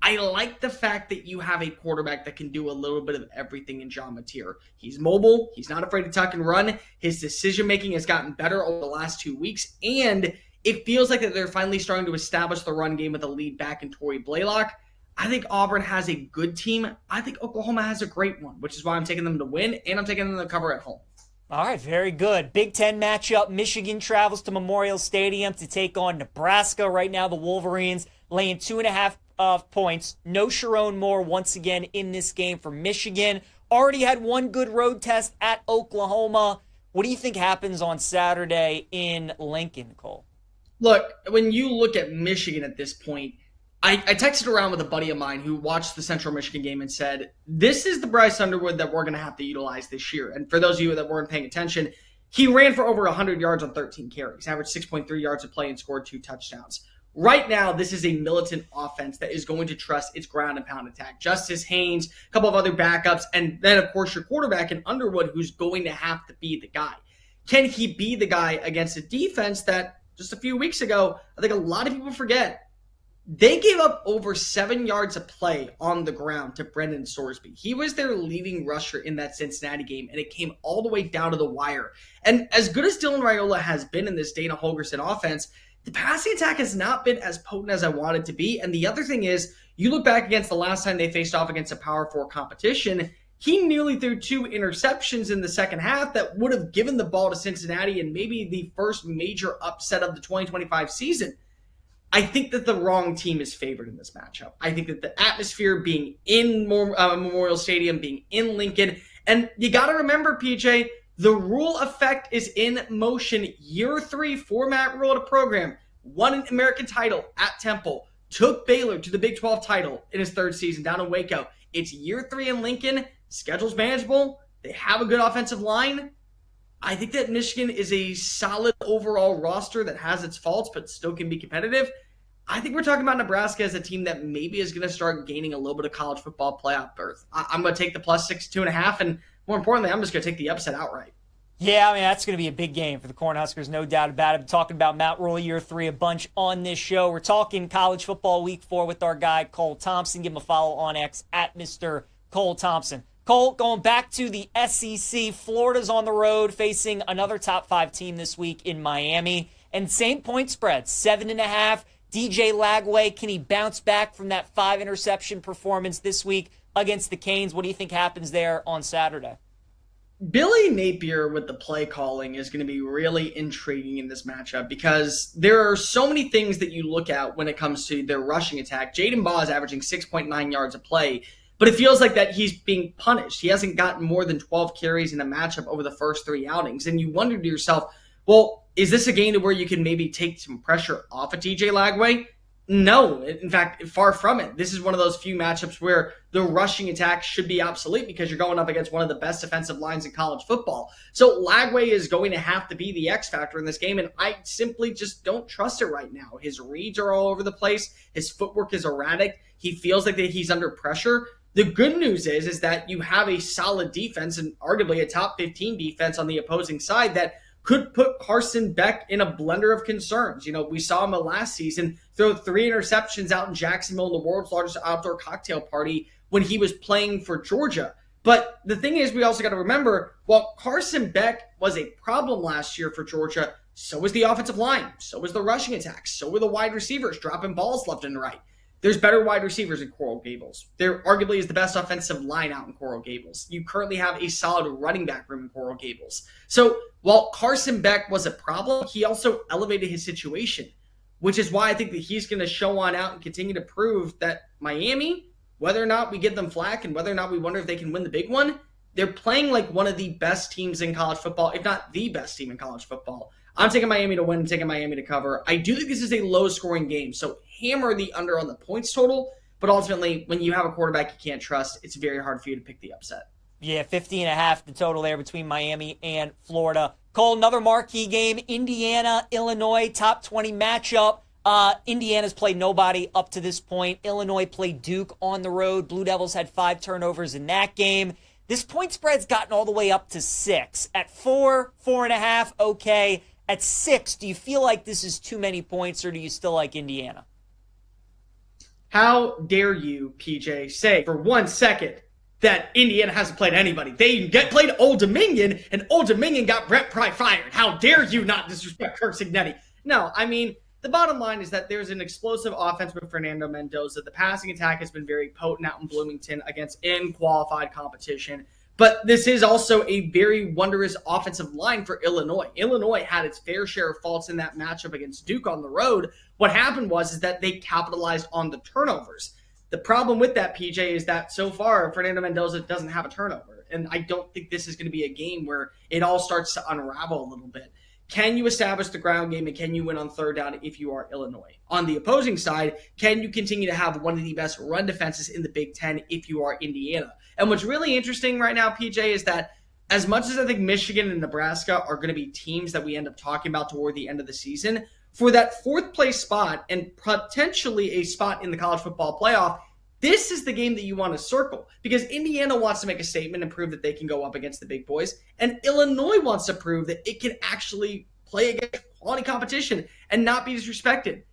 I like the fact that you have a quarterback that can do a little bit of everything in John Mateer. He's mobile. He's not afraid to tuck and run. His decision-making has gotten better over the last 2 weeks, and it feels like that they're finally starting to establish the run game with a lead back in Torrey Blaylock. I think Auburn has a good team. I think Oklahoma has a great one, which is why I'm taking them to win, and I'm taking them to cover at home. All right, very good. Big Ten matchup. Michigan travels to Memorial Stadium to take on Nebraska. Right now, the Wolverines laying 2.5 points. No Sharon Moore once again in this game for Michigan. Already had one good road test at Oklahoma. What do you think happens on Saturday in Lincoln, Cole? Look, when you look at Michigan at this point, I texted around with a buddy of mine who watched the Central Michigan game and said, this is the Bryce Underwood that we're going to have to utilize this year. And for those of you that weren't paying attention, he ran for over 100 yards on 13 carries, averaged 6.3 yards a play, and scored 2 touchdowns. Right now, this is a militant offense that is going to trust its ground and pound attack. Justice Haynes, a couple of other backups, and then, of course, your quarterback in Underwood, who's going to have to be the guy. Can he be the guy against a defense that just a few weeks ago, I think a lot of people forget, They gave up over 7 yards a play on the ground to Brendan Sorsby. He was their leading rusher in that Cincinnati game, and it came all the way down to the wire. And as good as Dylan Raiola has been in this Dana Holgorsen offense, the passing attack has not been as potent as I want it to be. And the other thing is, you look back against the last time they faced off against a Power 4 competition, he nearly threw 2 interceptions in the second half that would have given the ball to Cincinnati and maybe the first major upset of the 2025 season. I think that the wrong team is favored in this matchup. I think that the atmosphere being in Memorial Stadium, being in Lincoln, and you got to remember, PJ, the rule effect is in motion. Year 3 for Matt Rhule at a program, won an American title at Temple, took Baylor to the Big 12 title in his 3rd season down in Waco. It's year 3 in Lincoln. Schedule's manageable. They have a good offensive line. I think that Michigan is a solid overall roster that has its faults but still can be competitive. I think we're talking about Nebraska as a team that maybe is going to start gaining a little bit of college football playoff berth. I'm going to take the plus 62.5, and more importantly, I'm just going to take the upset outright. Yeah, I mean, that's going to be a big game for the Cornhuskers, no doubt about it. I'm talking about Matt Rhule year 3 a bunch on this show. We're talking college football week 4 with our guy, Cole Thompson. Give him a follow on X at Mr. Cole Thompson. Cole, going back to the SEC, Florida's on the road facing another top 5 team this week in Miami. And same point spread, 7.5. DJ Lagway, can he bounce back from that 5 interception performance this week against the Canes? What do you think happens there on Saturday? Billy Napier with the play calling is going to be really intriguing in this matchup because there are so many things that you look at when it comes to their rushing attack. Jaden Baugh is averaging 6.9 yards a play, but it feels like that he's being punished. He hasn't gotten more than 12 carries in a matchup over the first 3 outings. And you wonder to yourself, well, is this a game to where you can maybe take some pressure off of DJ Lagway? No. In fact, far from it. This is one of those few matchups where the rushing attack should be obsolete because you're going up against one of the best defensive lines in college football. So Lagway is going to have to be the X factor in this game, and I simply just don't trust it right now. His reads are all over the place. His footwork is erratic. He feels like that he's under pressure. The good news is that you have a solid defense and arguably a top 15 defense on the opposing side that could put Carson Beck in a blender of concerns. You know, we saw him last season throw 3 interceptions out in Jacksonville in the world's largest outdoor cocktail party when he was playing for Georgia. But the thing is, we also got to remember, while Carson Beck was a problem last year for Georgia, so was the offensive line, so was the rushing attack, so were the wide receivers dropping balls left and right. There's better wide receivers in Coral Gables. There arguably is the best offensive line out in Coral Gables. You currently have a solid running back room in Coral Gables. So while Carson Beck was a problem, he also elevated his situation, which is why I think that he's going to show on out and continue to prove that Miami, whether or not we give them flack and whether or not we wonder if they can win the big one, they're playing like one of the best teams in college football, if not the best team in college football. I'm taking Miami to win, taking Miami to cover. I do think this is a low-scoring game, so hammer the under on the points total, but ultimately, when you have a quarterback you can't trust, it's very hard for you to pick the upset. Yeah, 50.5 the total there between Miami and Florida. Cole, another marquee game, Indiana, Illinois, top 20 matchup. Indiana's played nobody up to this point. Illinois played Duke on the road. Blue Devils had 5 turnovers in that game. This point spread's gotten all the way up to 6. At 4, 4.5, okay. At 6, do you feel like this is too many points, or do you still like Indiana? How dare you, PJ, say for 1 second that Indiana hasn't played anybody? They played Old Dominion, and Old Dominion got Brett Pry fired. How dare you not disrespect Kirk Cignetti? No, I mean, the bottom line is that there's an explosive offense with Fernando Mendoza. The passing attack has been very potent out in Bloomington against in-qualified competition. But this is also a very wondrous offensive line for Illinois. Illinois had its fair share of faults in that matchup against Duke on the road. What happened was that they capitalized on the turnovers. The problem with that, PJ, is that so far, Fernando Mendoza doesn't have a turnover. And I don't think this is going to be a game where it all starts to unravel a little bit. Can you establish the ground game and can you win on 3rd down if you are Illinois? On the opposing side, can you continue to have one of the best run defenses in the Big Ten if you are Indiana? And what's really interesting right now, PJ, is that as much as I think Michigan and Nebraska are going to be teams that we end up talking about toward the end of the season, for that 4th place spot and potentially a spot in the college football playoff, this is the game that you want to circle because Indiana wants to make a statement and prove that they can go up against the big boys, and Illinois wants to prove that it can actually play against quality competition and not be disrespected.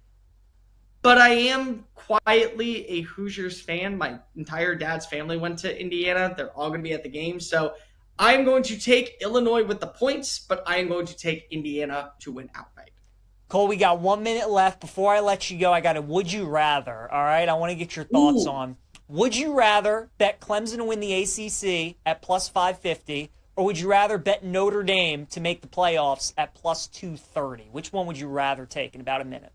but I am quietly a Hoosiers fan. My entire dad's family went to Indiana. They're all going to be at the game. So I'm going to take Illinois with the points, but I am going to take Indiana to win outright. Cole, we got 1 minute left. Before I let you go, I got a would you rather, all right? I want to get your thoughts on. Would you rather bet Clemson to win the ACC at plus 550, or would you rather bet Notre Dame to make the playoffs at plus 230? Which one would you rather take in about a minute?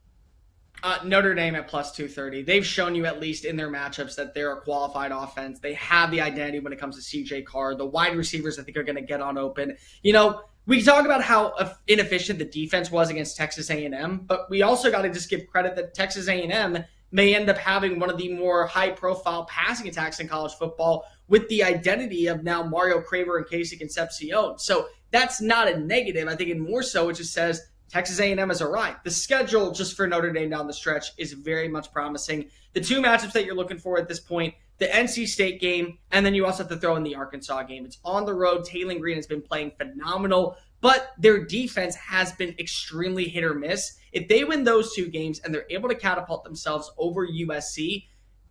Notre Dame at plus 230. They've shown you, at least in their matchups, that they're a qualified offense. They have the identity when it comes to CJ Carr. The wide receivers, I think, are going to get on open. You know, we can talk about how inefficient the defense was against Texas A&M, but we also got to just give credit that Texas A&M may end up having one of the more high-profile passing attacks in college football with the identity of now Mario Craver and Casey Concepcion. So that's not a negative. I think it more so it just says Texas A&M is all right. The schedule just for Notre Dame down the stretch is very much promising. The two matchups that you're looking for at this point, the NC State game, and then you also have to throw in the Arkansas game. It's on the road. Taylor Green has been playing phenomenal, but their defense has been extremely hit or miss. If they win those two games and they're able to catapult themselves over USC,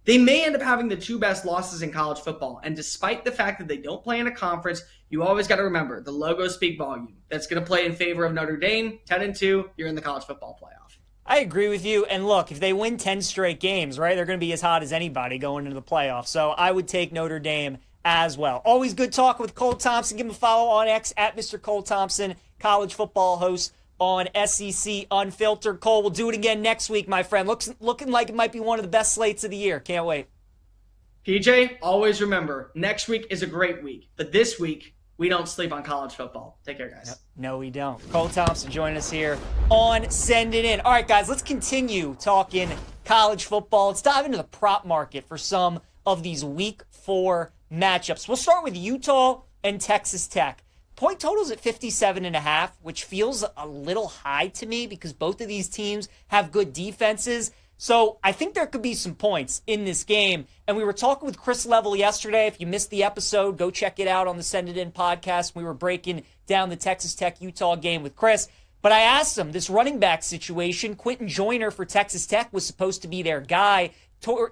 they may end up having the two best losses in college football. And despite the fact that they don't play in a conference, you always got to remember the logos speak volume. That's going to play in favor of Notre Dame. 10-2, you're in the college football playoff. I agree with you. And look, if they win 10 straight games, right, they're going to be as hot as anybody going into the playoffs. So I would take Notre Dame as well. Always good talking with Cole Thompson. Give him a follow on X at Mr. Cole Thompson, college football host on SEC Unfiltered. Cole, we'll do it again next week, my friend. Looking like it might be one of the best slates of the year. Can't wait. PJ, always remember, next week is a great week. But this week, we don't sleep on college football. Take care, guys. No, we don't. Cole Thompson joining us here on Send It In. All right, guys, let's continue talking college football. Let's dive into the prop market for some of these Week 4 matchups. We'll start with Utah and Texas Tech. Point totals at 57.5, which feels a little high to me because both of these teams have good defenses. So I think there could be some points in this game. And we were talking with Chris Level yesterday. If you missed the episode, go check it out on the Send It In podcast. We were breaking down the Texas Tech-Utah game with Chris. But I asked him, this running back situation, Quentin Joyner for Texas Tech was supposed to be their guy.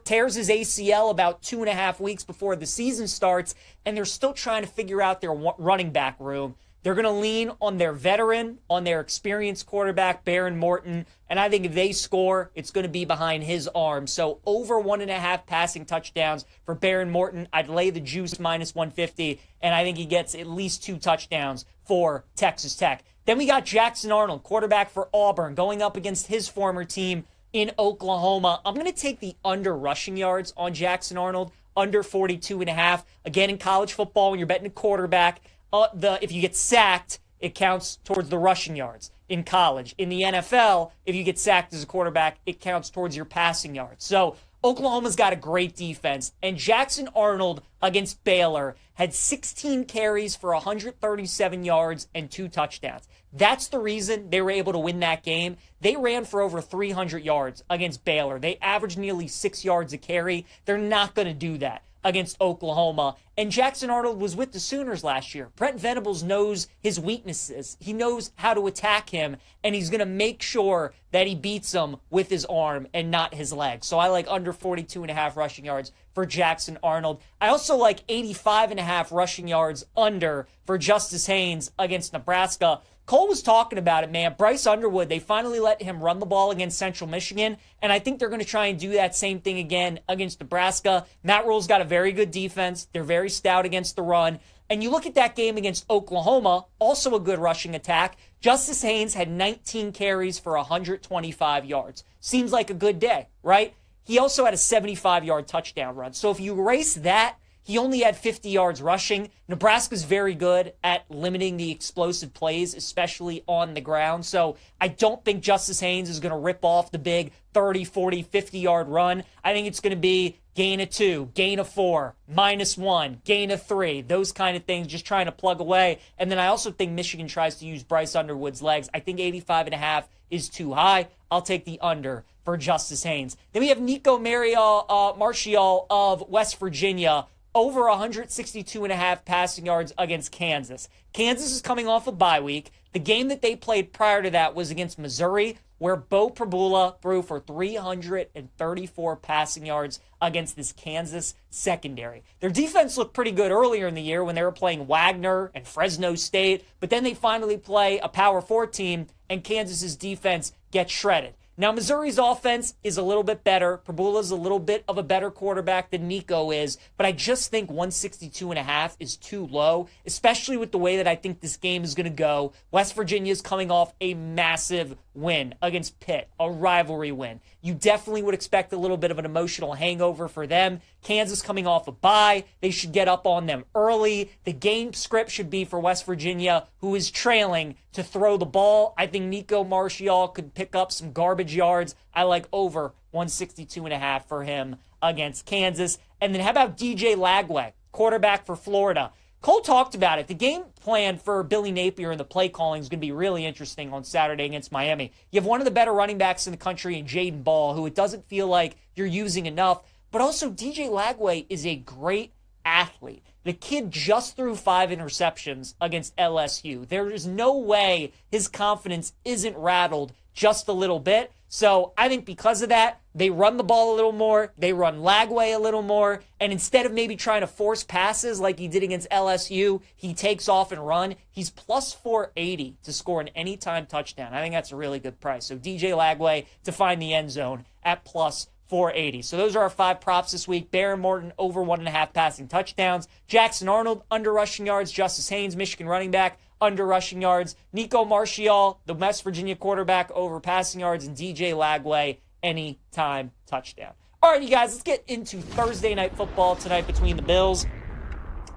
Tears his ACL about 2.5 weeks before the season starts, and they're still trying to figure out their running back room. They're going to lean on their veteran, on their experienced quarterback, Baron Morton, and I think if they score, it's going to be behind his arm. So over 1.5 passing touchdowns for Baron Morton. I'd lay the juice minus 150, and I think he gets at least 2 touchdowns for Texas Tech. Then we got Jackson Arnold, quarterback for Auburn, going up against his former team in Oklahoma. I'm going to take the under rushing yards on Jackson Arnold, under 42.5. Again, in college football, when you're betting a quarterback, if you get sacked, it counts towards the rushing yards. In college, in the NFL, if you get sacked as a quarterback, it counts towards your passing yards. So Oklahoma's got a great defense, and Jackson Arnold against Baylor had 16 carries for 137 yards and 2 touchdowns. That's the reason they were able to win that game. They ran for over 300 yards against Baylor. They averaged nearly 6 yards a carry. They're not going to do that against Oklahoma. And Jackson Arnold was with the Sooners last year. Brent Venables knows his weaknesses. He knows how to attack him, and he's going to make sure that he beats him with his arm and not his leg. So I like under 42.5 rushing yards for Jackson Arnold. I also like 85.5 rushing yards under for Justice Haynes against Nebraska. Cole was talking about it, man. Bryce Underwood, they finally let him run the ball against Central Michigan, and I think they're going to try and do that same thing again against Nebraska. Matt Rule's got a very good defense. They're very stout against the run. And you look at that game against Oklahoma, also a good rushing attack. Justice Haynes had 19 carries for 125 yards. Seems like a good day, right? He also had a 75-yard touchdown run. So if you erase that, he only had 50 yards rushing. Nebraska's very good at limiting the explosive plays, especially on the ground. So I don't think Justice Haynes is going to rip off the big 30, 40, 50-yard run. I think it's going to be gain of 2, gain of 4, -1, gain of 3, those kind of things, just trying to plug away. And then I also think Michigan tries to use Bryce Underwood's legs. I think 85.5 is too high. I'll take the under for Justice Haynes. Then we have Nico Marshall of West Virginia, over 162.5 passing yards against Kansas. Kansas is coming off a bye week. The game that they played prior to that was against Missouri. where Bo Prabula threw for 334 passing yards against this Kansas secondary. Their defense looked pretty good earlier in the year when they were playing Wagner and Fresno State, but then they finally play a Power 4 team, and Kansas's defense gets shredded. Now, Missouri's offense is a little bit better. Prabula's a little bit of a better quarterback than Nico is, but I just think 162.5 is too low, especially with the way that I think this game is going to go. West Virginia's coming off a massive win against Pitt, a rivalry win. You definitely would expect a little bit of an emotional hangover for them. Kansas coming off a bye. They should get up on them early. The game script should be for West Virginia, who is trailing, to throw the ball. I think Nico Marchiol could pick up some garbage yards. I like over 162.5 for him against Kansas. And then how about DJ Lagway, quarterback for Florida? Cole talked about it. The game plan for Billy Napier and the play calling is going to be really interesting on Saturday against Miami. You have one of the better running backs in the country in Jaden Ball, who it doesn't feel like you're using enough. But also, DJ Lagway is a great athlete. The kid just threw 5 interceptions against LSU. There is no way his confidence isn't rattled just a little bit. So I think because of that, they run the ball a little more, they run Lagway a little more, and instead of maybe trying to force passes like he did against LSU, he takes off and run. He's plus 480 to score an anytime touchdown. I think that's a really good price. So DJ Lagway to find the end zone at plus 480. So those are our 5 props this week. Baron Morton over 1.5 passing touchdowns. Jackson Arnold under rushing yards. Justice Haynes, Michigan running back, under rushing yards. Nico Marchiol, the West Virginia quarterback, over passing yards. And DJ Lagway, anytime touchdown. All right, you guys, let's get into Thursday night football tonight between the Bills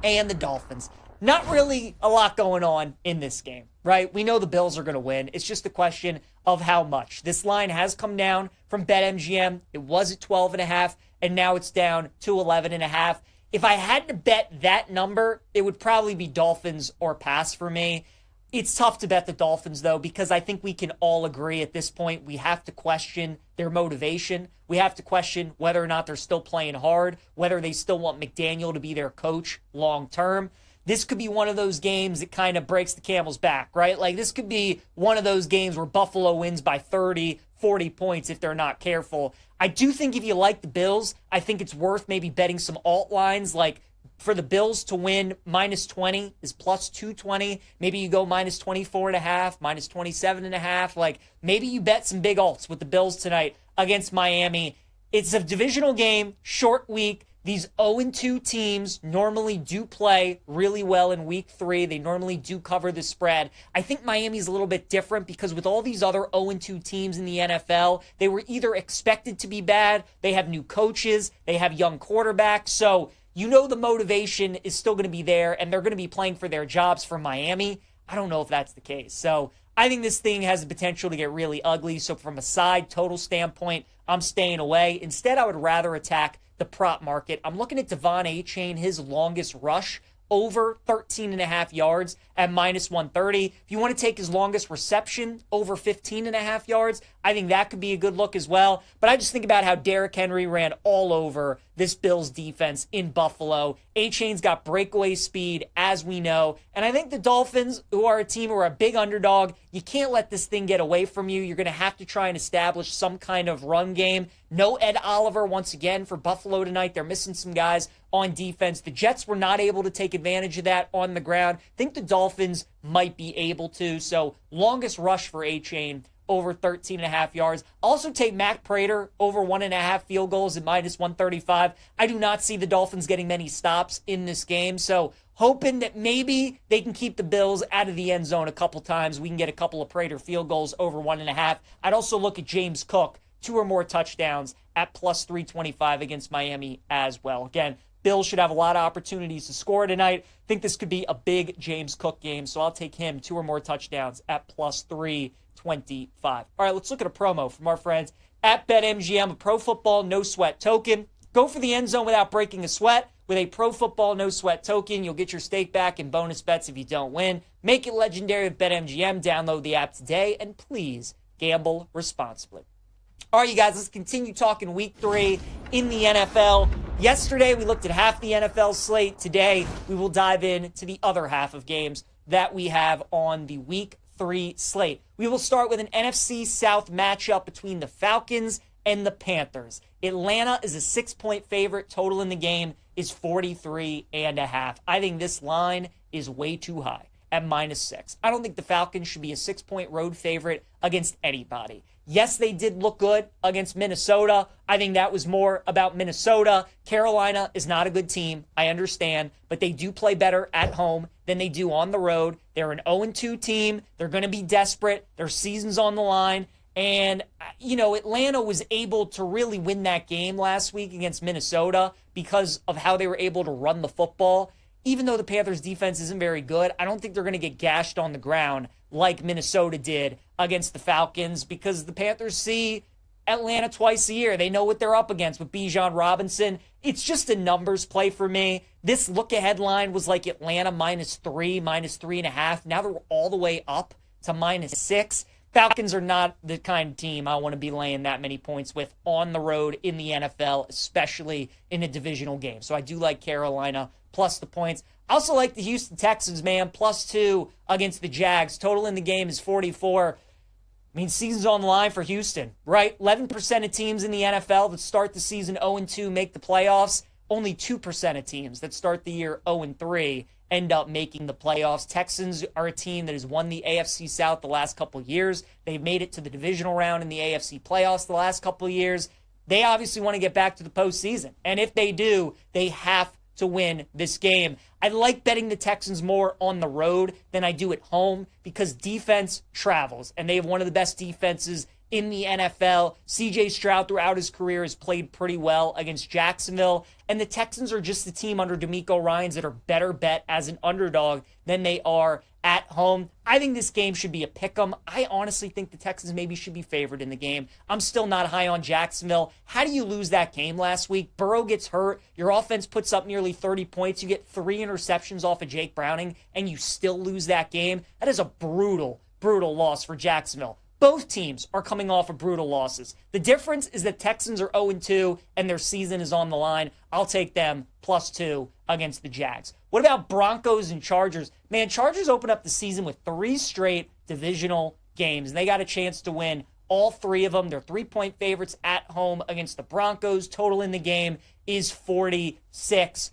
and the Dolphins. Not really a lot going on in this game, right? We know the Bills are going to win. It's just a question of how much. This line has come down from BetMGM. It was at 12.5, and now it's down to 11.5. If I had to bet that number, it would probably be Dolphins or pass for me. It's tough to bet the Dolphins, though, because I think we can all agree at this point we have to question their motivation. We have to question whether or not they're still playing hard, whether they still want McDaniel to be their coach long term. This could be one of those games that kind of breaks the camel's back, right? Like, this could be one of those games where Buffalo wins by 30, 40 points if they're not careful. I do think if you like the Bills, I think it's worth maybe betting some alt lines. Like, for the Bills to win, minus 20 is plus 220. Maybe you go minus 24.5, minus 27.5. Like, maybe you bet some big alts with the Bills tonight against Miami. It's a divisional game, short week. These 0-2 teams normally do play really well in week 3. They normally do cover the spread. I think Miami's a little bit different because with all these other 0-2 teams in the NFL, they were either expected to be bad, they have new coaches, they have young quarterbacks. So you know the motivation is still going to be there, and they're going to be playing for their jobs for Miami. I don't know if that's the case. So I think this thing has the potential to get really ugly. So from a side total standpoint, I'm staying away. Instead, I would rather attack the prop market. I'm looking at Devon A-Chain, his longest rush, over 13.5 yards at minus 130. If you want to take his longest reception, over 15.5 yards, I think that could be a good look as well. But I just think about how Derrick Henry ran all over this Bills defense in Buffalo. A-Chain's got breakaway speed, as we know. And I think the Dolphins, who are a team who are a big underdog, you can't let this thing get away from you. You're going to have to try and establish some kind of run game. No Ed Oliver once again for Buffalo tonight. They're missing some guys on defense. The Jets were not able to take advantage of that on the ground. I think the Dolphins might be able to. So longest rush for A-Chain, over 13.5 yards. Also take Matt Prater over 1.5 field goals at minus 135. I do not see the Dolphins getting many stops in this game. So hoping that maybe they can keep the Bills out of the end zone a couple times. We can get a couple of Prater field goals over 1.5. I'd also look at James Cook, 2 or more touchdowns at plus 325 against Miami as well. Again, Bills should have a lot of opportunities to score tonight. I think this could be a big James Cook game, so I'll take him 2 or more touchdowns at plus 325. All right, let's look at a promo from our friends at BetMGM, a Pro Football No Sweat token. Go for the end zone without breaking a sweat. With a Pro Football No Sweat token, you'll get your stake back in bonus bets if you don't win. Make it legendary with BetMGM. Download the app today, and please gamble responsibly. All right, you guys, let's continue talking week 3 in the NFL. Yesterday, we looked at half the NFL slate. Today, we will dive into the other half of games that we have on the week 3 slate. We will start with an NFC South matchup between the Falcons and the Panthers. Atlanta is a 6-point favorite. Total in the game is 43.5. I think this line is way too high at -6. I don't think the Falcons should be a 6-point road favorite against anybody. Yes, they did look good against Minnesota. I think that was more about Minnesota. Carolina is not a good team, I understand, but they do play better at home than they do on the road. They're an 0-2 team. They're going to be desperate. Their season's on the line. And, Atlanta was able to really win that game last week against Minnesota because of how they were able to run the football. Even though the Panthers' defense isn't very good, I don't think they're going to get gashed on the ground like Minnesota did against the Falcons because the Panthers see Atlanta twice a year. They know what they're up against with Bijan Robinson. It's just a numbers play for me. This look-ahead line was like Atlanta -3, -3.5. Now they're all the way up to -6. Falcons are not the kind of team I want to be laying that many points with on the road in the NFL, especially in a divisional game. So I do like Carolina plus the points. I also like the Houston Texans, man, +2 against the Jags. Total in the game is 44. I mean, season's on the line for Houston, right? 11% of teams in the NFL that start the season 0-2 make the playoffs. Only 2% of teams that start the year 0-3 end up making the playoffs. Texans are a team that has won the AFC South the last couple of years. They've made it to the divisional round in the AFC playoffs the last couple of years. They obviously want to get back to the postseason. And if they do, they have to win this game. I like betting the Texans more on the road than I do at home because defense travels, and they have one of the best defenses in the NFL. CJ Stroud throughout his career has played pretty well against Jacksonville, and the Texans are just the team under DeMeco Ryans that are better bet as an underdog than they are at home. I think this game should be a pick'em. I honestly think the Texans maybe should be favored in the game. I'm still not high on Jacksonville. How do you lose that game last week? Burrow gets hurt. Your offense puts up nearly 30 points. You get 3 interceptions off of Jake Browning, and you still lose that game. That is a brutal, brutal loss for Jacksonville. Both teams are coming off of brutal losses. The difference is that Texans are 0-2 and their season is on the line. I'll take them +2 against the Jags. What about Broncos and Chargers? Man, Chargers open up the season with 3 straight divisional games, and they got a chance to win all 3 of them. They're 3-point favorites at home against the Broncos. Total in the game is 46.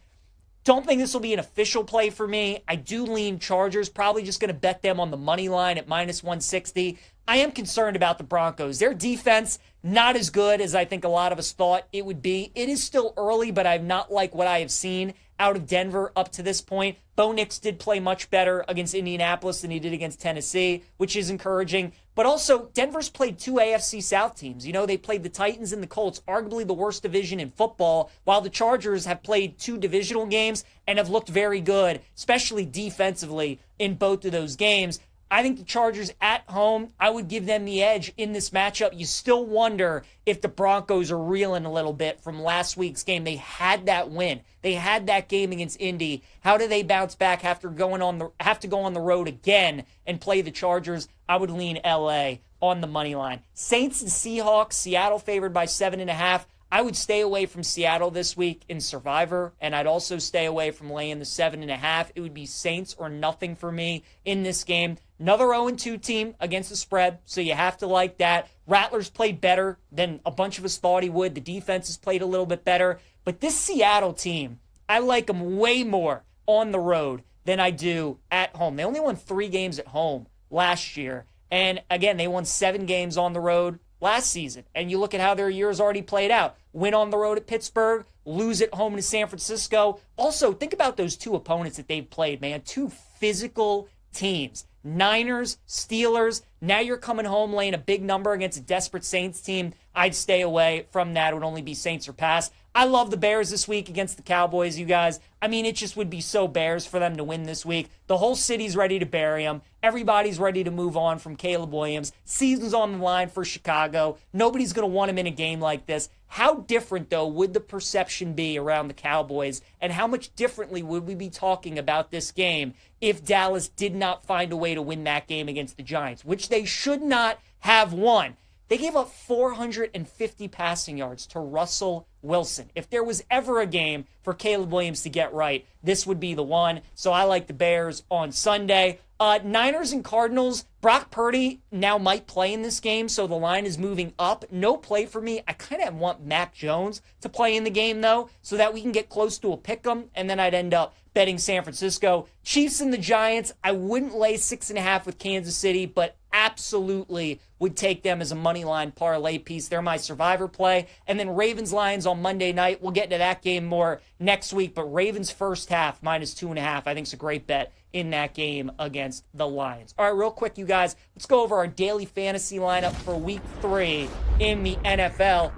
Don't think this will be an official play for me. I do lean Chargers. Probably just going to bet them on the money line at -160. I am concerned about the Broncos. Their defense, not as good as I think a lot of us thought it would be. It is still early, but I've not liked what I have seen out of Denver up to this point. Bo Nix did play much better against Indianapolis than he did against Tennessee, which is encouraging. But also, Denver's played 2 AFC South teams. They played the Titans and the Colts, arguably the worst division in football, while the Chargers have played 2 divisional games and have looked very good, especially defensively in both of those games. I think the Chargers at home, I would give them the edge in this matchup. You still wonder if the Broncos are reeling a little bit from last week's game. They had that win. They had that game against Indy. How do they bounce back after have to go on the road again and play the Chargers? I would lean LA on the money line. Saints and Seahawks, Seattle favored by 7.5. I would stay away from Seattle this week in Survivor, and I'd also stay away from laying the 7.5. It would be Saints or nothing for me in this game. Another 0-2 team against the spread, so you have to like that. Rattlers played better than a bunch of us thought he would. The defense has played a little bit better. But this Seattle team, I like them way more on the road than I do at home. They only won 3 games at home last year. And again, they won 7 games on the road last season. And you look at how their year has already played out. Win on the road at Pittsburgh, lose at home to San Francisco. Also, think about those 2 opponents that they've played, man. 2 physical teams. Niners, Steelers. Now you're coming home laying a big number against a desperate Saints team. I'd stay away from that. It would only be Saints or pass. I love the Bears this week against the Cowboys, you guys. I mean, it just would be so Bears for them to win this week. The whole city's ready to bury them. Everybody's ready to move on from Caleb Williams. Season's on the line for Chicago. Nobody's going to want him in a game like this. How different, though, would the perception be around the Cowboys? And how much differently would we be talking about this game if Dallas did not find a way to win that game against the Giants, which they should not have won? They gave up 450 passing yards to Russell Wilson. If there was ever a game for Caleb Williams to get right, this would be the one. So I like the Bears on Sunday. Niners and Cardinals, Brock Purdy now might play in this game, so the line is moving up. No play for me. I kind of want Mac Jones to play in the game, though, so that we can get close to a pick'em, and then I'd end up betting San Francisco. Chiefs and the Giants, I wouldn't lay 6.5 with Kansas City, but absolutely would take them as a money line parlay piece. They're my survivor play. And then Ravens-Lions on Monday night. We'll get into that game more next week, but Ravens first half -2.5 I think is a great bet in that game against the Lions. All right, real quick, you guys, let's go over our daily fantasy lineup for week 3 in the NFL.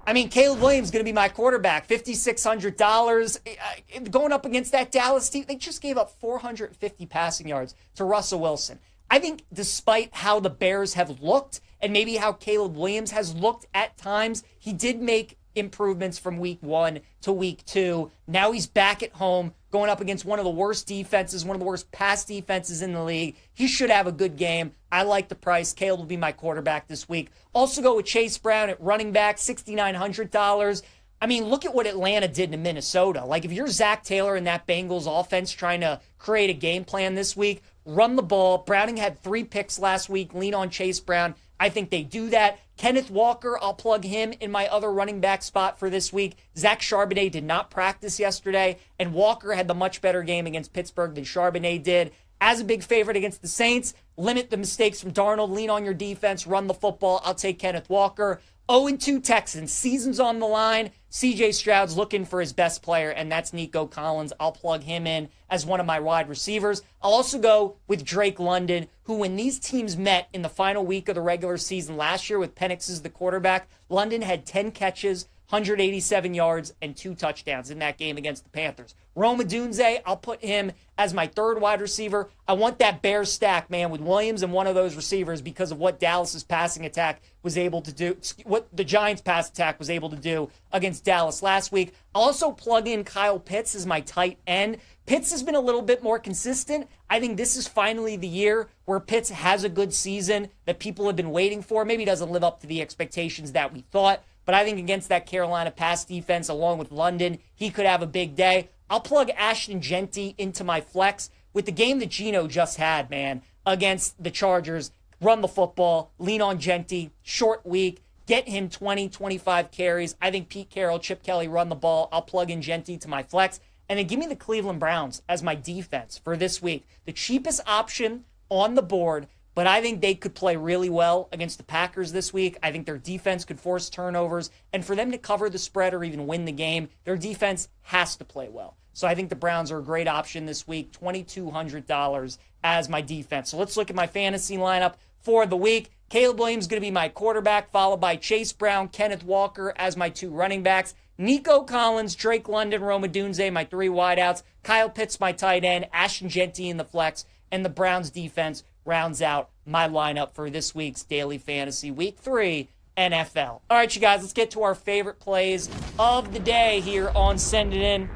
I mean, Caleb Williams is going to be my quarterback, $5,600. Going up against that Dallas team, they just gave up 450 passing yards to Russell Wilson. I think despite how the Bears have looked and maybe how Caleb Williams has looked at times, he did make improvements from week 1 to week 2. Now he's back at home going up against one of the worst defenses, one of the worst pass defenses in the league. He should have a good game. I like the price. Caleb will be my quarterback this week. Also go with Chase Brown at running back, $6,900. I mean, look at what Atlanta did to Minnesota. Like, if you're Zach Taylor in that Bengals offense trying to create a game plan this week, run the ball. Browning had 3 picks last week. Lean on Chase Brown. I think they do that. Kenneth Walker, I'll plug him in my other running back spot for this week. Zach Charbonnet did not practice yesterday, and Walker had the much better game against Pittsburgh than Charbonnet did. As a big favorite against the Saints, limit the mistakes from Darnold, lean on your defense, run the football. I'll take Kenneth Walker. 0-2 Texans, season's on the line. CJ Stroud's looking for his best player, and that's Nico Collins. I'll plug him in as one of my wide receivers. I'll also go with Drake London, who, when these teams met in the final week of the regular season last year with Penix as the quarterback, London had 10 catches, 187 yards, and 2 touchdowns in that game against the Panthers. Rome Odunze, I'll put him as my third wide receiver. I want that Bears stack, man, with Williams and one of those receivers because of what Dallas's passing attack was able to do, what the Giants' pass attack was able to do against Dallas last week. I'll also plug in Kyle Pitts as my tight end. Pitts has been a little bit more consistent. I think this is finally the year where Pitts has a good season that people have been waiting for. Maybe doesn't live up to the expectations that we thought, but I think against that Carolina pass defense, along with London, he could have a big day. I'll plug Ashton Genty into my flex with the game that Geno just had, man, against the Chargers. Run the football, lean on Genty, short week, get him 20, 25 carries. I think Pete Carroll, Chip Kelly run the ball. I'll plug in Genty to my flex. And then give me the Cleveland Browns as my defense for this week. The cheapest option on the board, but I think they could play really well against the Packers this week. I think their defense could force turnovers. And for them to cover the spread or even win the game, their defense has to play well. So I think the Browns are a great option this week, $2,200 as my defense. So let's look at my fantasy lineup for the week. Caleb Williams is going to be my quarterback, followed by Chase Brown, Kenneth Walker as my 2 running backs. Nico Collins, Drake London, Rome Odunze, my 3 wideouts. Kyle Pitts, my tight end. Ashton Genty in the flex. And the Browns defense rounds out my lineup for this week's Daily Fantasy Week 3 NFL. All right, you guys, let's get to our favorite plays of the day here on Send It In.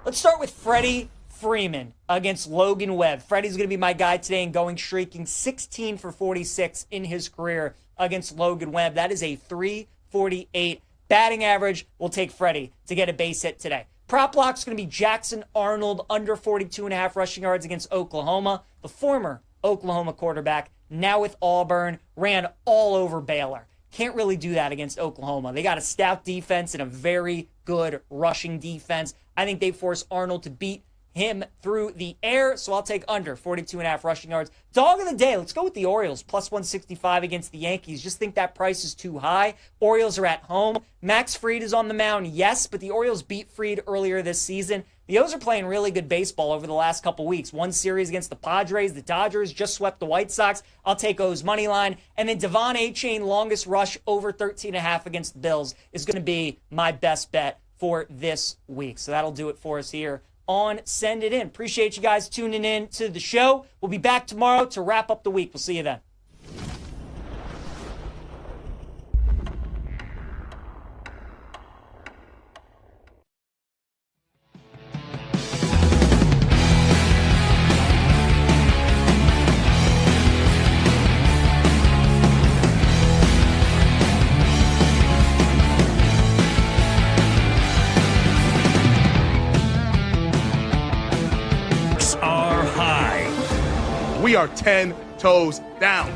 Let's start with Freddie Freeman against Logan Webb. Freddie's going to be my guy today and going streaking 16 for 46 in his career against Logan Webb. That is a 348 batting average. We'll take Freddie to get a base hit today. Prop lock's going to be Jackson Arnold under 42.5 rushing yards against Oklahoma. The former Oklahoma quarterback, now with Auburn, ran all over Baylor. Can't really do that against Oklahoma. They got a stout defense and a very good rushing defense. I think they force Arnold to beat him through the air, so I'll take under 42.5 rushing yards. Dog of the day, let's go with the Orioles, plus 165 against the Yankees. Just think that price is too high. Orioles are at home. Max Fried is on the mound, yes, but the Orioles beat Fried earlier this season. The O's are playing really good baseball over the last couple weeks. One series against the Padres, the Dodgers just swept the White Sox. I'll take O's money line. And then Devon A-Chain, longest rush over 13.5 against the Bills is going to be my best bet for this week. So that'll do it for us here on Send It In. Appreciate you guys tuning in to the show. We'll be back tomorrow to wrap up the week. We'll see you then. We are 10 toes down.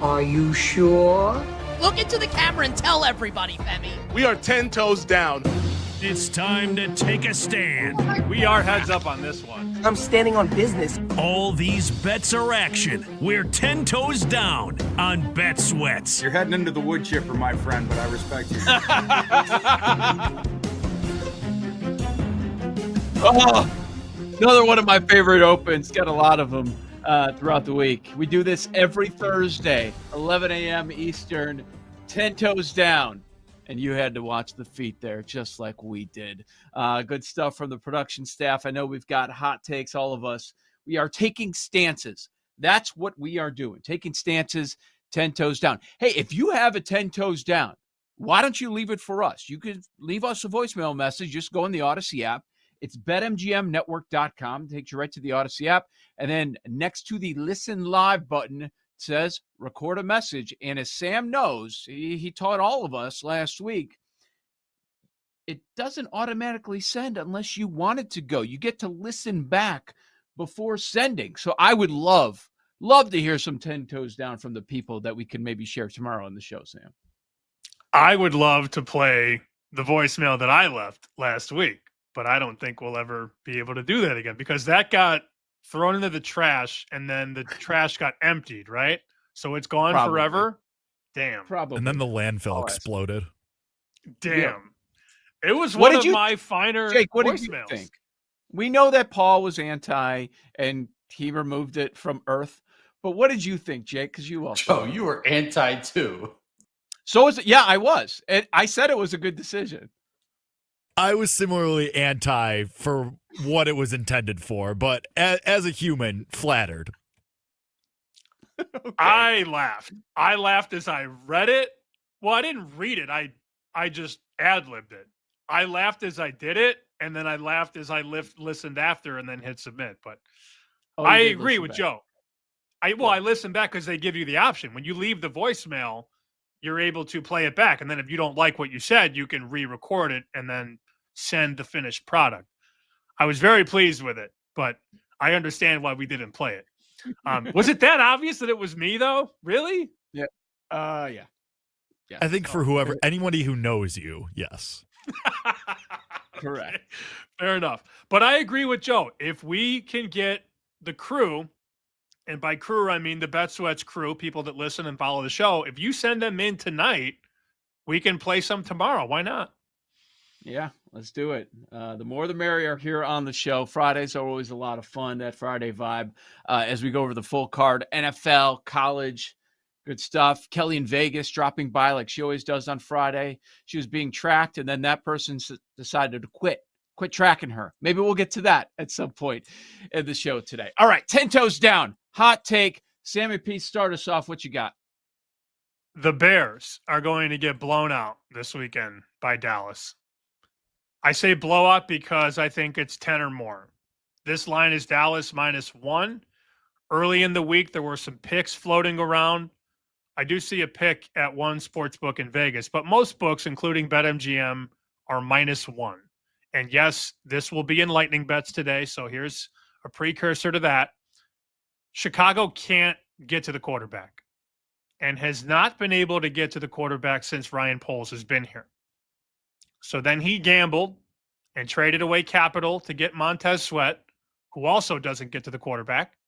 Are you sure? Look into the camera and tell everybody, Femi. We are 10 toes down. It's time to take a stand. We are heads up on this one. I'm standing on business. All these bets are action. We're 10 toes down on Bet Sweats. You're heading into the wood chipper, my friend, but I respect you. Oh, another one of my favorite opens. Got a lot of them throughout the week. We do this every Thursday, 11 a.m. Eastern, 10 toes down. And you had to watch the feet there, just like we did. Good stuff from the production staff. I know we've got hot takes, all of us. We are taking stances. That's what we are doing, taking stances, 10 toes down. Hey, if you have a 10 toes down, why don't you leave it for us? You could leave us a voicemail message. Just go in the Odyssey app. It's betmgmnetwork.com. It takes you right to the Odyssey app. And then next to the Listen Live button, says record a message. And as Sam knows, he taught all of us last week, it doesn't automatically send unless you want it to go. You get to listen back before sending. So I would love to hear some 10 toes down from the people that we can maybe share tomorrow on the show, Sam. I would love to play the voicemail that I left last week, but I don't think we'll ever be able to do that again because that got thrown into the trash, and then the trash got emptied, right? So it's gone forever. Damn. Probably. And then the landfill exploded. Damn. Yeah. It was one of my finer Jake, what voicemails. did you think? We know that Paul was anti, and he removed it from Earth. But what did you think, Jake? Because you also... Joe, you were anti too. So is it? Yeah, I was. I said it was a good decision. I was similarly anti for what it was intended for, but as a human, flattered. Okay. I laughed. I laughed as I read it. Well, I didn't read it. I just ad-libbed it. I laughed as I did it, and then I laughed as I listened after and then hit submit. But I agree with Joe. I listened back because they give you the option. When you leave the voicemail, you're able to play it back. And then if you don't like what you said, you can re-record it and then send the finished product. I was very pleased with it, but I understand why we didn't play it. Was it that obvious that it was me, though? Really? Yeah. Yeah. I think for anybody who knows you, yes. Correct. Fair enough. But I agree with Joe. If we can get the crew, and by crew, I mean the Bet Sweats crew, people that listen and follow the show, if you send them in tonight, we can play some tomorrow. Why not? Yeah, let's do it. The more the merrier here on the show. Fridays are always a lot of fun, that Friday vibe, as we go over the full card, NFL, college, good stuff. Kelly in Vegas dropping by like she always does on Friday. She was being tracked, and then that person decided to quit tracking her. Maybe we'll get to that at some point in the show today. All right, 10 toes down. Hot take. Sammy P, start us off. What you got? The Bears are going to get blown out this weekend by Dallas. I say blowout because I think it's 10 or more. This line is Dallas -1. Early in the week, there were some picks floating around. I do see a pick at one sports book in Vegas, but most books, including BetMGM, are -1. And yes, this will be in lightning bets today, so here's a precursor to that. Chicago can't get to the quarterback and has not been able to get to the quarterback since Ryan Poles has been here. So then he gambled and traded away capital to get Montez Sweat, who also doesn't get to the quarterback.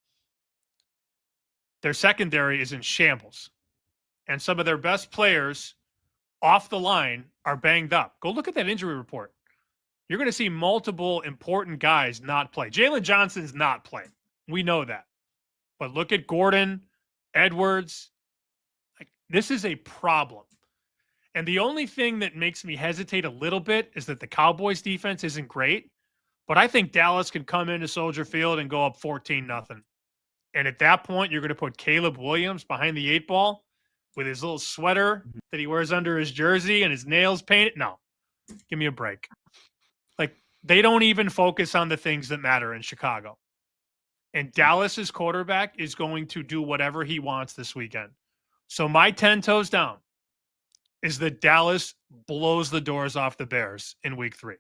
Their secondary is in shambles. And some of their best players off the line are banged up. Go look at that injury report. You're going to see multiple important guys not play. Jalen Johnson's not playing. We know that. But look at Gordon, Edwards. This is a problem. And the only thing that makes me hesitate a little bit is that the Cowboys defense isn't great, but I think Dallas can come into Soldier Field and go up 14-0. And at that point, you're going to put Caleb Williams behind the 8 ball with his little sweater that he wears under his jersey and his nails painted. No, give me a break. They don't even focus on the things that matter in Chicago. And Dallas's quarterback is going to do whatever he wants this weekend. So my 10 toes down is that Dallas blows the doors off the Bears in week 3.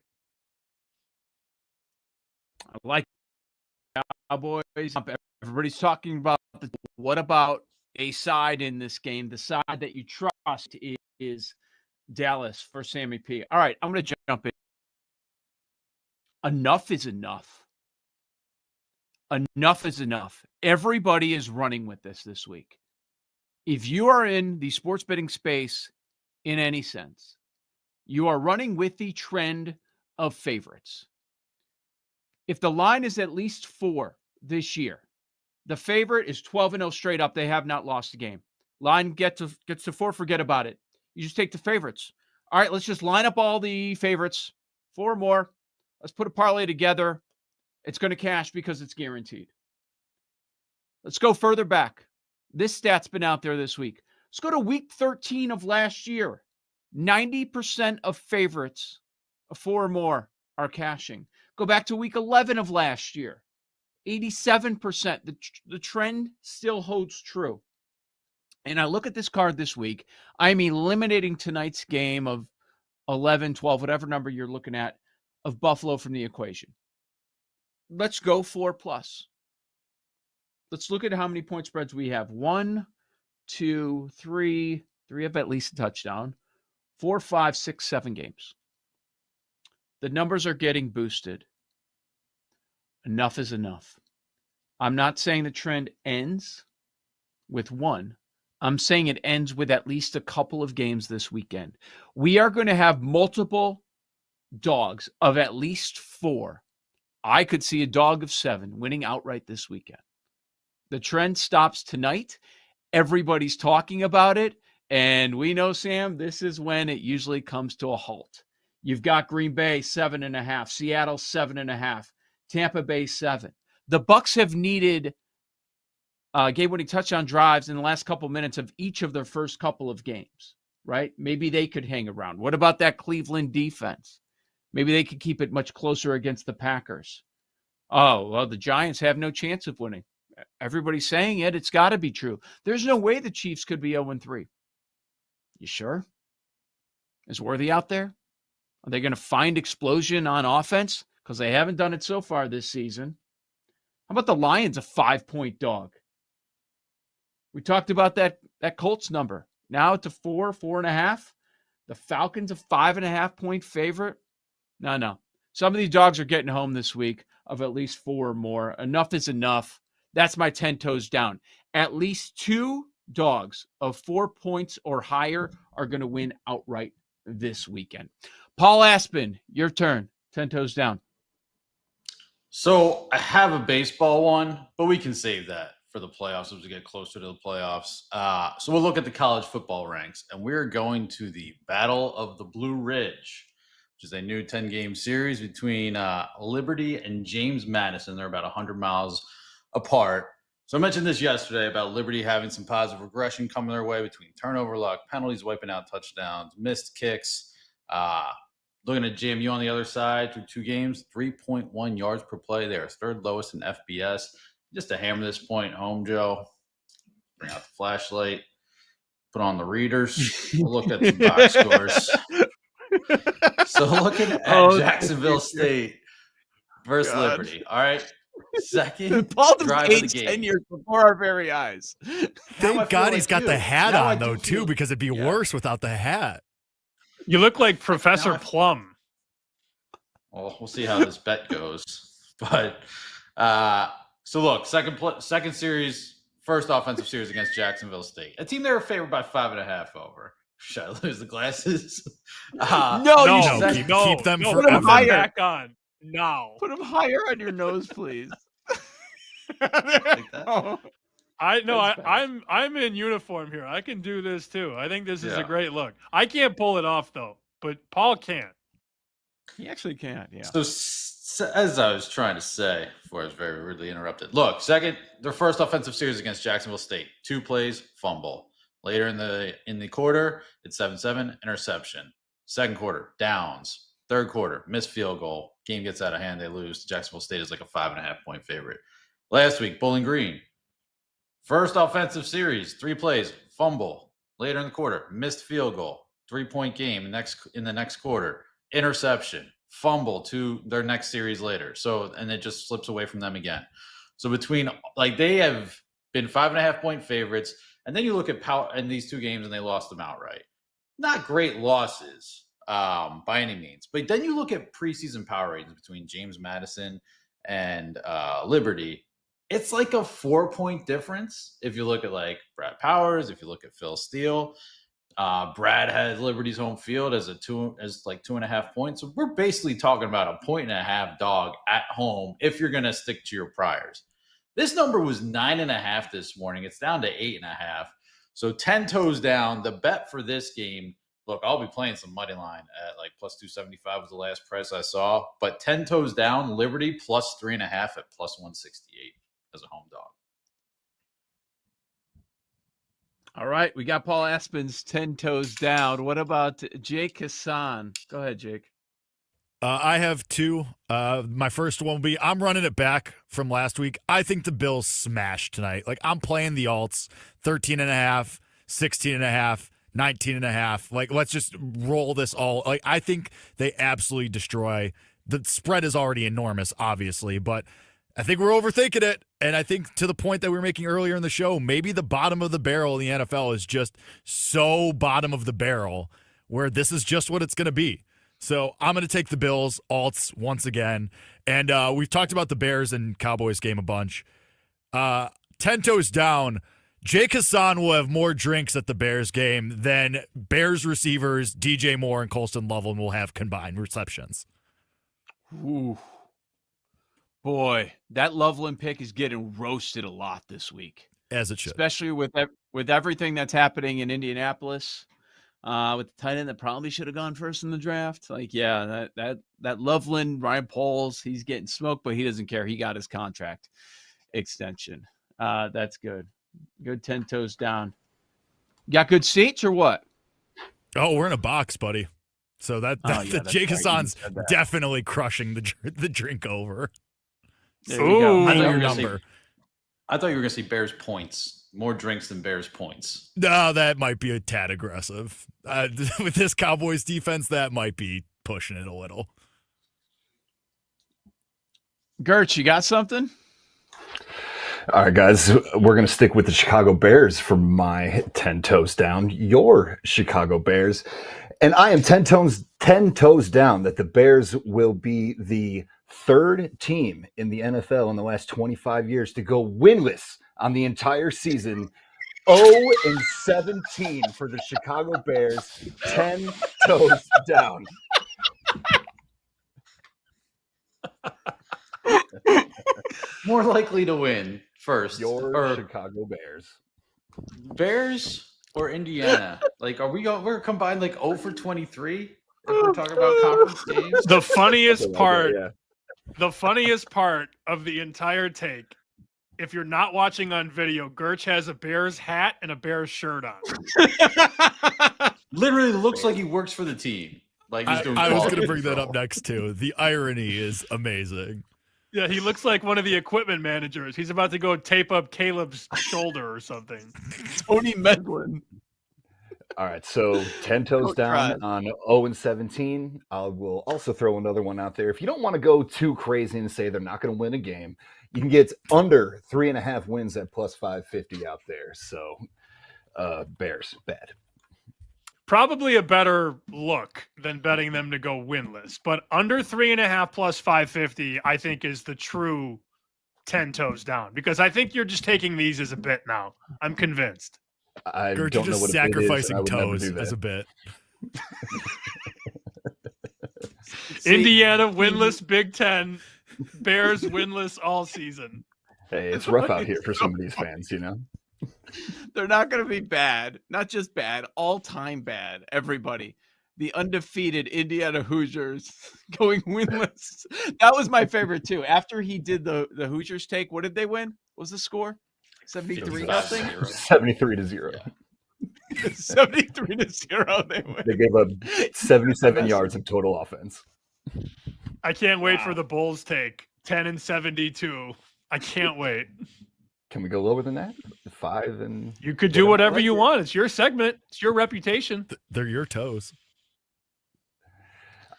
I like Cowboys. Everybody's talking about what about a side in this game? The side that you trust is Dallas for Sammy P. All right, I'm going to jump in. Enough is enough. Enough is enough. Everybody is running with this week. If you are in the sports betting space in any sense, you are running with the trend of favorites. If the line is at least 4 this year, the favorite is 12-0 straight up. They have not lost a game. Line gets to 4, forget about it. You just take the favorites. All right, let's just line up all the favorites. 4 more. Let's put a parlay together. It's going to cash because it's guaranteed. Let's go further back. This stat's been out there this week. Let's go to week 13 of last year. 90% of favorites, 4 or more, are cashing. Go back to week 11 of last year. 87%. The trend still holds true. And I look at this card this week. I'm eliminating tonight's game of 11, 12, whatever number you're looking at, of Buffalo from the equation. Let's go 4+. Let's look at how many point spreads we have. 1, 2, 3. 3 have at least a touchdown. 4, 5, 6, 7 games. The numbers are getting boosted. Enough is enough. I'm not saying the trend ends with 1. I'm saying it ends with at least a couple of games this weekend. We are going to have multiple dogs of at least 4. I could see a dog of 7 winning outright this weekend. The trend stops tonight. Everybody's talking about it. And we know, Sam, this is when it usually comes to a halt. You've got Green Bay 7.5, Seattle 7.5, Tampa Bay 7. The Bucs have needed game-winning touchdown drives in the last couple minutes of each of their first couple of games, right? Maybe they could hang around. What about that Cleveland defense? Maybe they could keep it much closer against the Packers. Oh, well, the Giants have no chance of winning. Everybody's saying it. It's got to be true. There's no way the Chiefs could be 0-3. You sure? Is Worthy out there? Are they going to find explosion on offense? Because they haven't done it so far this season. How about the Lions, a 5-point dog? We talked about that Colts number. Now to 4, 4.5. The Falcons, a 5.5-point favorite. No. Some of these dogs are getting home this week of at least 4 or more. Enough is enough. That's my 10 toes down. At least 2 dogs of 4 points or higher are going to win outright this weekend. Paul Aspen, your turn. 10 toes down. So I have a baseball one, but we can save that for the playoffs as we get closer to the playoffs. So we'll look at the college football ranks, and we're going to the Battle of the Blue Ridge, which is a new 10-game series between Liberty and James Madison. They're about 100 miles apart. So I mentioned this yesterday about Liberty having some positive regression coming their way between turnover luck, penalties, wiping out touchdowns, missed kicks. Looking at JMU on the other side through 2 games, 3.1 yards per play. They are 3rd lowest in FBS. Just to hammer this point home, Joe, bring out the flashlight, put on the readers. We'll look at some box scores. So looking at Jacksonville State versus Liberty. All right. Second Paul drive of the game. 10 years before our very eyes. Thank God he's got the hat on, though, too, because it'd be worse without the hat. You look like Professor Plum. Well, we'll see how this bet goes. But so look, second series, first offensive series against Jacksonville State. A team they were favored by 5.5 over. Should I lose the glasses? No, keep them no, forever. put them back on. No. Put them higher on your nose, please. Like that? I'm in uniform here. I can do this too. I think this is a great look. I can't pull it off though, but Paul can. He actually can, yeah. So as I was trying to say before I was very rudely interrupted. Look, their first offensive series against Jacksonville State. 2 plays, fumble. Later in the quarter, it's 7-7, interception. Second quarter, downs. Third quarter, missed field goal. Game gets out of hand, they lose. Jacksonville State is like a 5.5-point favorite. Last week, Bowling Green. First offensive series, 3 plays, fumble. Later in the quarter, missed field goal. 3-point game in the next quarter. Interception. fumble to their next series later. So, and it just slips away from them again. So between, like, they have been 5.5-point favorites. And then you look at power in these two games and they lost them outright. Not great losses by any means. But then you look at preseason power ratings between James Madison and Liberty. It's like a 4-point difference. If you look at like Brad Powers, if you look at Phil Steele, Brad has Liberty's home field as like 2.5 points. So we're basically talking about a 1.5 dog at home if you're going to stick to your priors. This number was 9.5 this morning. It's down to 8.5. So 10 toes down. The bet for this game, look, I'll be playing some money line at like plus 275 was the last price I saw. But 10 toes down, Liberty plus 3.5 at plus 168 as a home dog. All right, we got Paul Aspen's 10 toes down. What about Jake Hassan? Go ahead, Jake. I have two. My first one will be I'm running it back from last week. I think the Bills smash tonight. Like, I'm playing the alts 13.5, 16.5, 19.5. Like, let's just roll this all. Like, I think they absolutely destroy. The spread is already enormous, obviously, but I think we're overthinking it. And I think to the point that we were making earlier in the show, maybe the bottom of the barrel in the NFL is just so bottom of the barrel where this is just what it's going to be. So I'm going to take the Bills alts once again. And we've talked about the Bears and Cowboys game a bunch. 10 toes down, Jake Hassan will have more drinks at the Bears game than Bears receivers DJ Moore and Colston Loveland will have combined receptions. Ooh. Boy, that Loveland pick is getting roasted a lot this week. As it should. Especially with everything that's happening in Indianapolis. With the tight end that probably should have gone first in the draft. Like, yeah, that Loveland, Ryan Poles, he's getting smoked, but he doesn't care. He got his contract extension. That's good. Good 10 toes down. You got good seats or what? Oh, we're in a box, buddy. So Jake Hassan's definitely crushing the drink over. Ooh. I thought you were going to see Bears points. More drinks than Bears points. No, that might be a tad aggressive. With this Cowboys defense, that might be pushing it a little. Gertz, you got something? All right, guys, we're going to stick with the Chicago Bears for my 10 toes down. Your Chicago Bears. And I am 10 toes down that the Bears will be the third team in the NFL in the last 25 years to go winless on the entire season. 0-17 for the Chicago Bears. 10 toes down. More likely to win first. Your Chicago Bears. Bears or Indiana? Like, we're combined like 0 for 23 if we're talking about conference games? The funniest part, the funniest part of the entire take, if you're not watching on video, Gertz has a Bears hat and a Bears shirt on. Literally looks like he works for the team. Like he's doing I was going to bring that up next, too. The irony is amazing. Yeah, he looks like one of the equipment managers. He's about to go tape up Caleb's shoulder or something. Tony Medlin. All right, so 10 toes down on 0-17. I will also throw another one out there. If you don't want to go too crazy and say they're not going to win a game, you can get under 3.5 wins at plus 550 out there. So, Bears, bad. Probably a better look than betting them to go winless. But under 3.5 plus 550, I think is the true 10 toes down. Because I think you're just taking these as a bit now. I'm convinced. I Gertz, don't you're know just what sacrificing toes as a bit. Indiana winless Big Ten. Bears winless all season. Hey, it's rough out here for some of these fans, you know? They're not going to be bad. Not just bad, all-time bad, everybody. The undefeated Indiana Hoosiers going winless. That was my favorite, too. After he did the Hoosiers take, what did they win? What was the score? 73-0? 73-0. 73-0 they win. They gave up 77 yards of total offense. I can't wait for the Bulls take 10-72. I can't wait. Can we go lower than that? 5 and you could do whatever you want. It's your segment. It's your reputation. They're your toes.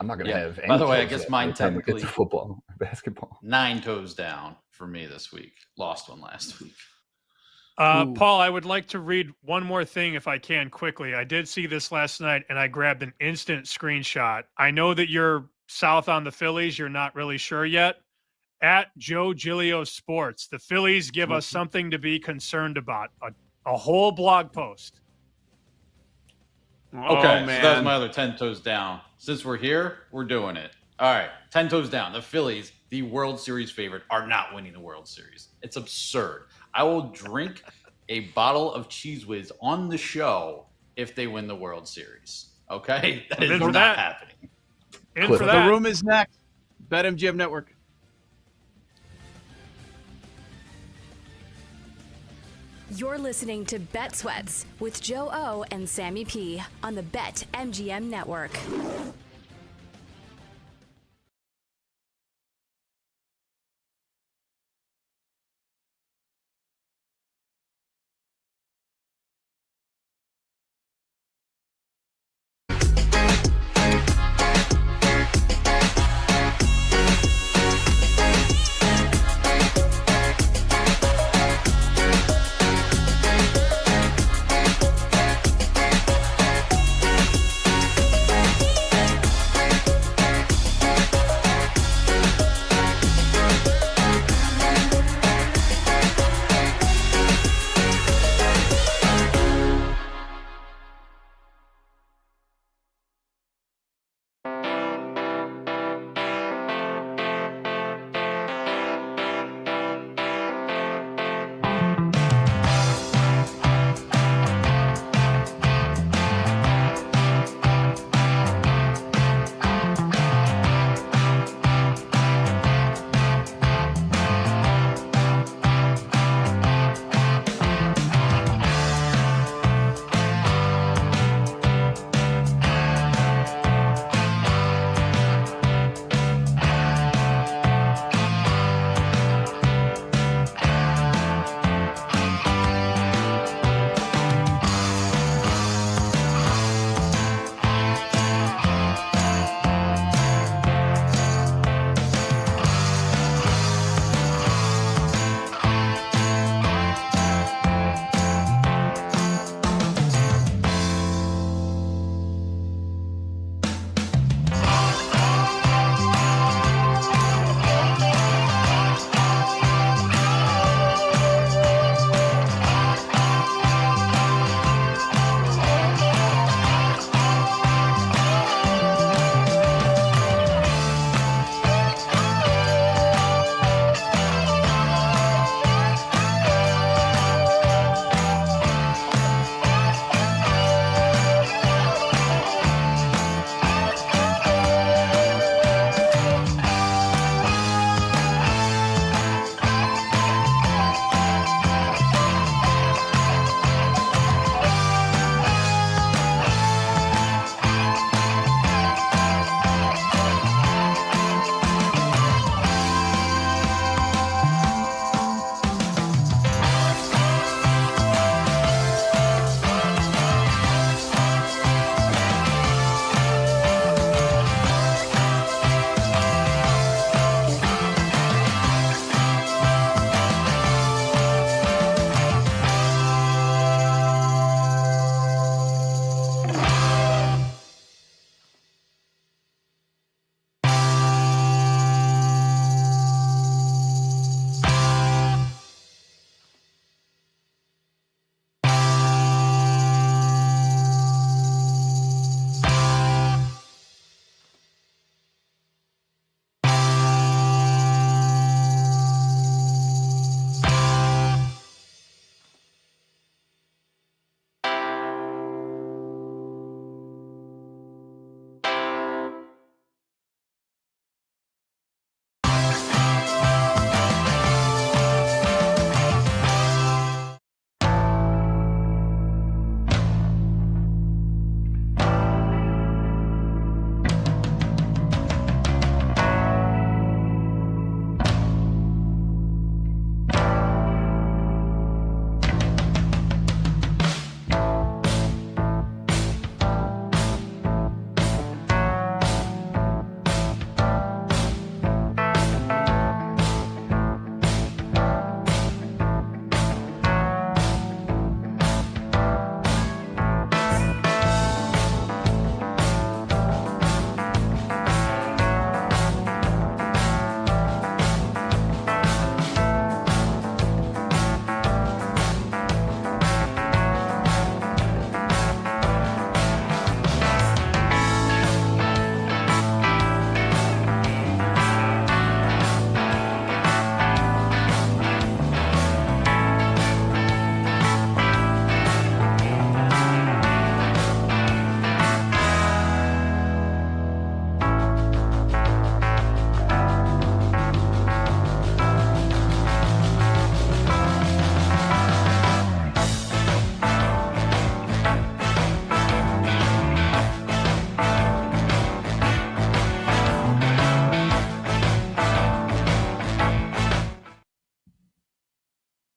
I'm not going to have any By the way, I toes guess up mine by the time we get technically to football or basketball. 9 toes down for me this week. Lost one last week. Paul, I would like to read one more thing if I can quickly. I did see this last night and I grabbed an instant screenshot. I know that you're south on the Phillies. You're not really sure yet. At Joe Giglio Sports, the Phillies give us something to be concerned about. A whole blog post. Okay, so that was my other 10 toes down. Since we're here, we're doing it. All right, 10 toes down. The Phillies, the World Series favorite, are not winning the World Series. It's absurd. I will drink a bottle of Cheese Whiz on the show if they win the World Series. Okay? That is not happening. The room is next. BetMGM Network. You're listening to Bet Sweats with Joe O and Sammy P on the BetMGM Network.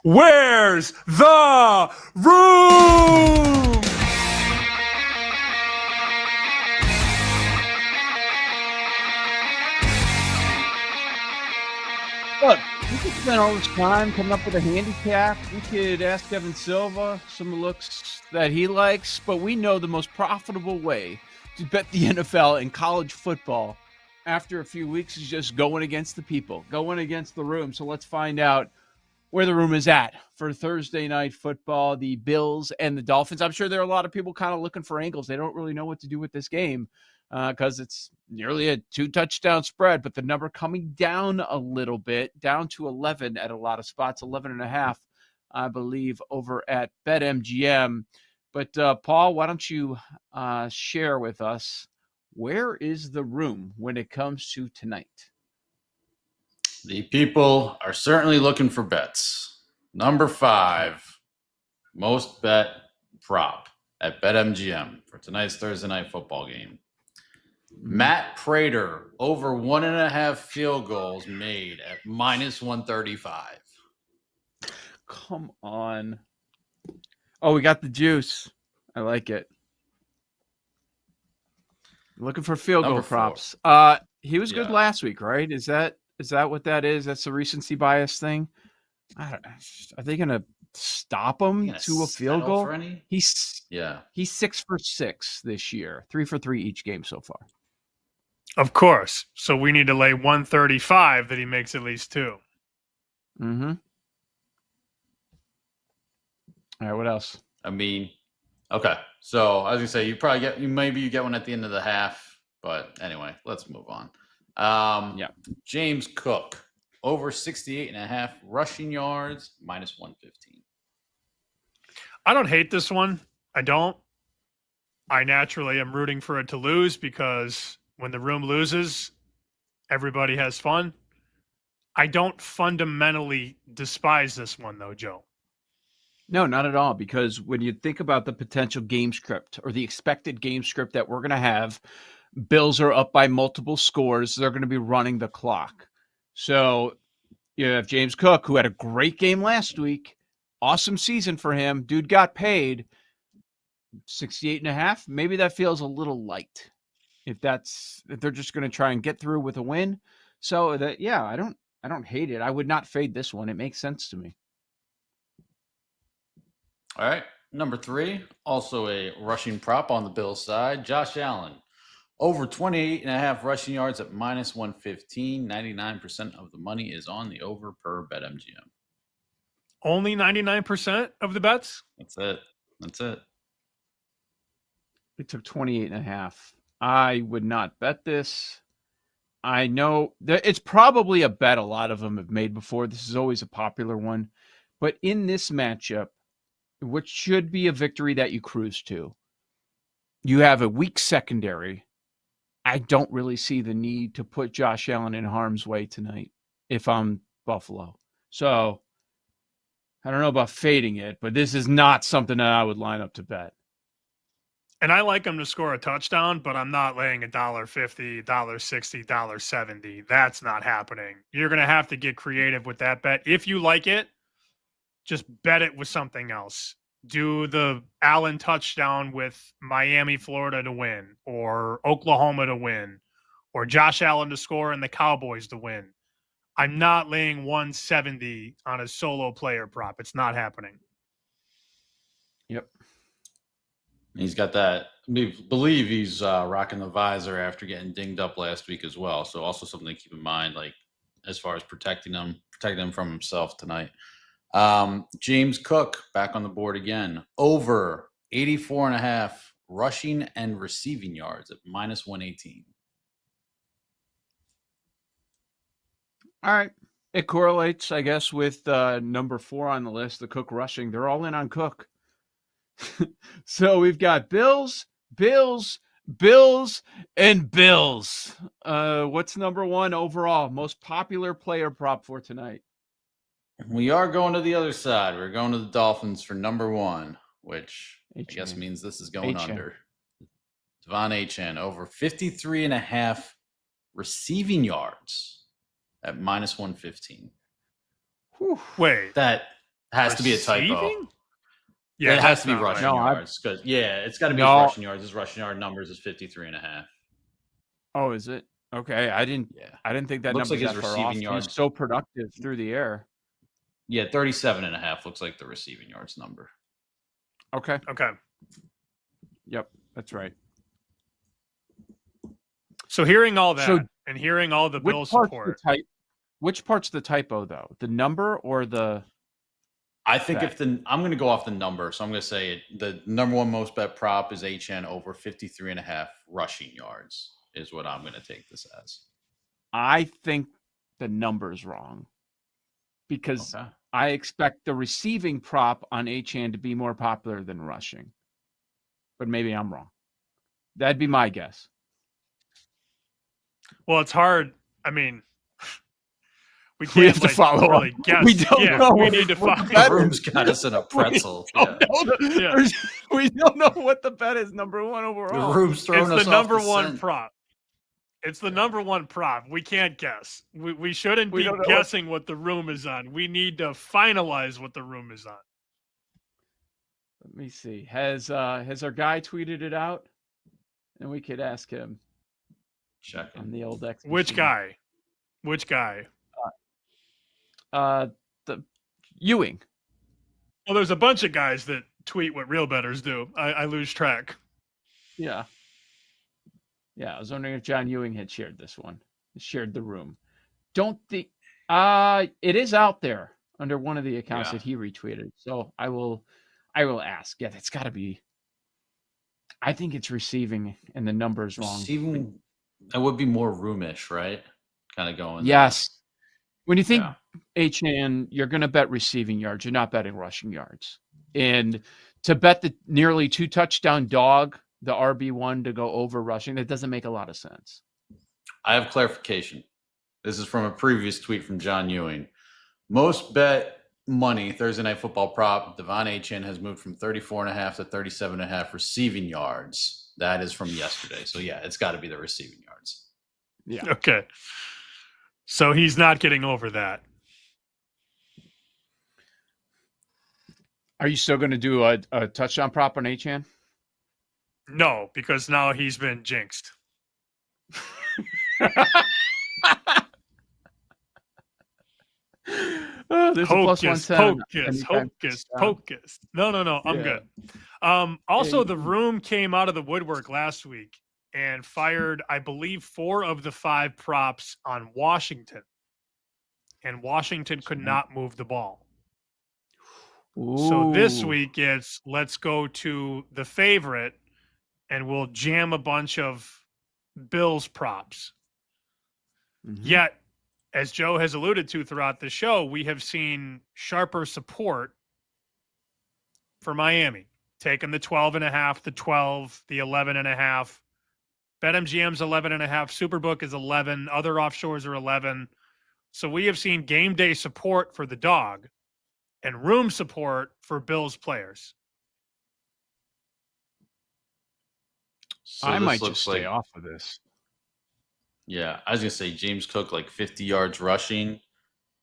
Where's the room? Look, we could spend all this time coming up with a handicap. We could ask Evan Silva some looks that he likes, but we know the most profitable way to bet the NFL and college football after a few weeks is just going against the people, going against the room. So let's find out where the room is at for Thursday night football, the Bills and the Dolphins. I'm sure there are a lot of people kind of looking for angles. They don't really know what to do with this game because it's nearly a 2-touchdown spread, but the number coming down a little bit, down to 11 at a lot of spots, 11.5, I believe, over at BetMGM. But Paul, why don't you share with us, where is the room when it comes to tonight? The people are certainly looking for bets. Number 5, most bet prop at BetMGM for tonight's Thursday night football game. Matt Prater over 1.5 field goals made at -135. Come on. Oh, we got the juice. I like it. Looking for field goal props. He was good last week, right? Is that what that is? That's the recency bias thing. Are they going to stop him to a field goal? He's 6 for 6 this year, 3 for 3 each game so far. Of course. So we need to lay 135 that he makes at least 2. Mm-hmm. All right, what else? I mean, okay. So I was gonna say you get one at the end of the half, but anyway, let's move on. James Cook over 68.5 rushing yards, -115. I don't hate this one. I don't. I naturally am rooting for it to lose because when the room loses, everybody has fun. I don't fundamentally despise this one, though, Joe. No, not at all, because when you think about the potential game script or the expected game script that we're going to have, Bills are up by multiple scores. They're going to be running the clock. So you have James Cook, who had a great game last week. Awesome season for him. Dude got paid 68.5. Maybe that feels a little light if they're just going to try and get through with a win. So that, I don't hate it. I would not fade this one. It makes sense to me. All right. Number 3, also a rushing prop on the Bills side. Josh Allen, over 28.5 rushing yards at -115. 99% of the money is on the over per BetMGM. Only 99% of the bets? That's it. We took 28.5. I would not bet this. I know that it's probably a bet a lot of them have made before. This is always a popular one. But in this matchup, which should be a victory that you cruise to, you have a weak secondary. I don't really see the need to put Josh Allen in harm's way tonight if I'm Buffalo. So I don't know about fading it, but this is not something that I would line up to bet. And I like him to score a touchdown, but I'm not laying $1.50, $1.60, $1.70. That's not happening. You're going to have to get creative with that bet. If you like it, just bet it with something else. Do the Allen touchdown with Miami, Florida to win, or Oklahoma to win, or Josh Allen to score and the Cowboys to win. I'm not laying 170 on a solo player prop. It's not happening. Yep. He's got that. I believe he's rocking the visor after getting dinged up last week as well. So also something to keep in mind, like as far as protecting him from himself tonight. James Cook back on the board again. Over 84.5 rushing and receiving yards at -118. All right. It correlates, I guess, with number 4 on the list, the Cook rushing. They're all in on Cook. So we've got Bills, and Bills. What's number 1 overall? Most popular player prop for tonight? We are going to the other side. We're going to the Dolphins for number 1, which I guess means this is going under. Devon Achane over 53.5 receiving yards at -115. Wait. That has to be a typo. Receiving? Yeah, it has to be that's not rushing right. yards. It's got to be his rushing yards. His rushing yard numbers is 53.5. Oh, is it? Okay, I didn't think that Looks number like his that far receiving off. yards. He's so productive through the air. Yeah, 37.5 looks like the receiving yards number. Okay. Okay. Yep, that's right. So hearing all that and hearing all the Bills support. Which part's the typo though? The number or the? I think I'm going to go off the number. So I'm going to say the number one most bet prop is HN over 53.5 rushing yards is what I'm going to take this as. I think the number's wrong because I expect the receiving prop on HN to be more popular than rushing. But maybe I'm wrong. That'd be my guess. Well, it's hard. I mean, we have to follow really up. Guess. We don't know. We need to follow. The room's got us in a pretzel. We don't know what the bet is. Number one overall. The room's throwing us It's the off number the one scent. prop. It's the number one prop. We can't guess. We shouldn't be don't know guessing what the room is on. We need to finalize what the room is on. Let me see. Has our guy tweeted it out? And we could ask him. Check on the old X. Which guy? Which guy? The Ewing. Well, there's a bunch of guys that tweet what real bettors do. I lose track. Yeah. Yeah, I was wondering if John Ewing had shared this one. Shared the room. Don't think it is out there under one of the accounts that he retweeted. So I will ask. Yeah, that's gotta be. I think it's receiving and the number is wrong. Receiving, that would be more roomish, right? Kind of going. Yes. When you think HN, you're going to bet receiving yards. You're not betting rushing yards. And to bet the nearly 2 touchdown dog, the RB1 to go over rushing, that doesn't make a lot of sense. I have clarification. This is from a previous tweet from John Ewing. Most bet money Thursday Night Football prop, Devon HN has moved from 34.5 to 37.5 receiving yards. That is from yesterday. So, yeah, it's got to be the receiving yards. Yeah. Okay. So he's not getting over that. Are you still going to do a touchdown prop on HN? No, because now he's been jinxed. There's hocus, a +110. hocus. No. I'm good. Also, the room came out of the woodwork last week and fired, I believe, 4 of the 5 props on Washington. And Washington could not move the ball. So this week it's let's go to the favorite and we'll jam a bunch of Bills props. Yet, as Joe has alluded to throughout the show, we have seen sharper support for Miami, taking the 12.5, the 12, the 11.5. BetMGM's 11.5. Superbook is 11. Other offshores are 11. So we have seen game day support for the dog and room support for Bills players. So I this might looks just stay off of this. Yeah, I was going to say James Cook like 50 yards rushing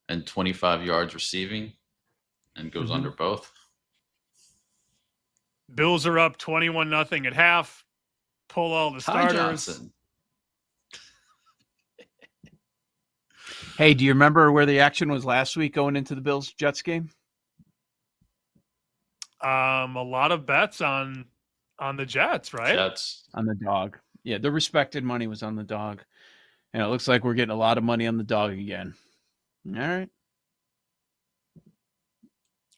and 25 yards receiving and goes under both. Bills are up 21-0 at half. Pull all the starters. Hey, do you remember where the action was last week going into the Bills-Jets game? A lot of bets on the Jets, right? Jets. On the dog. Yeah, the respected money was on the dog. And it looks like we're getting a lot of money on the dog again. All right.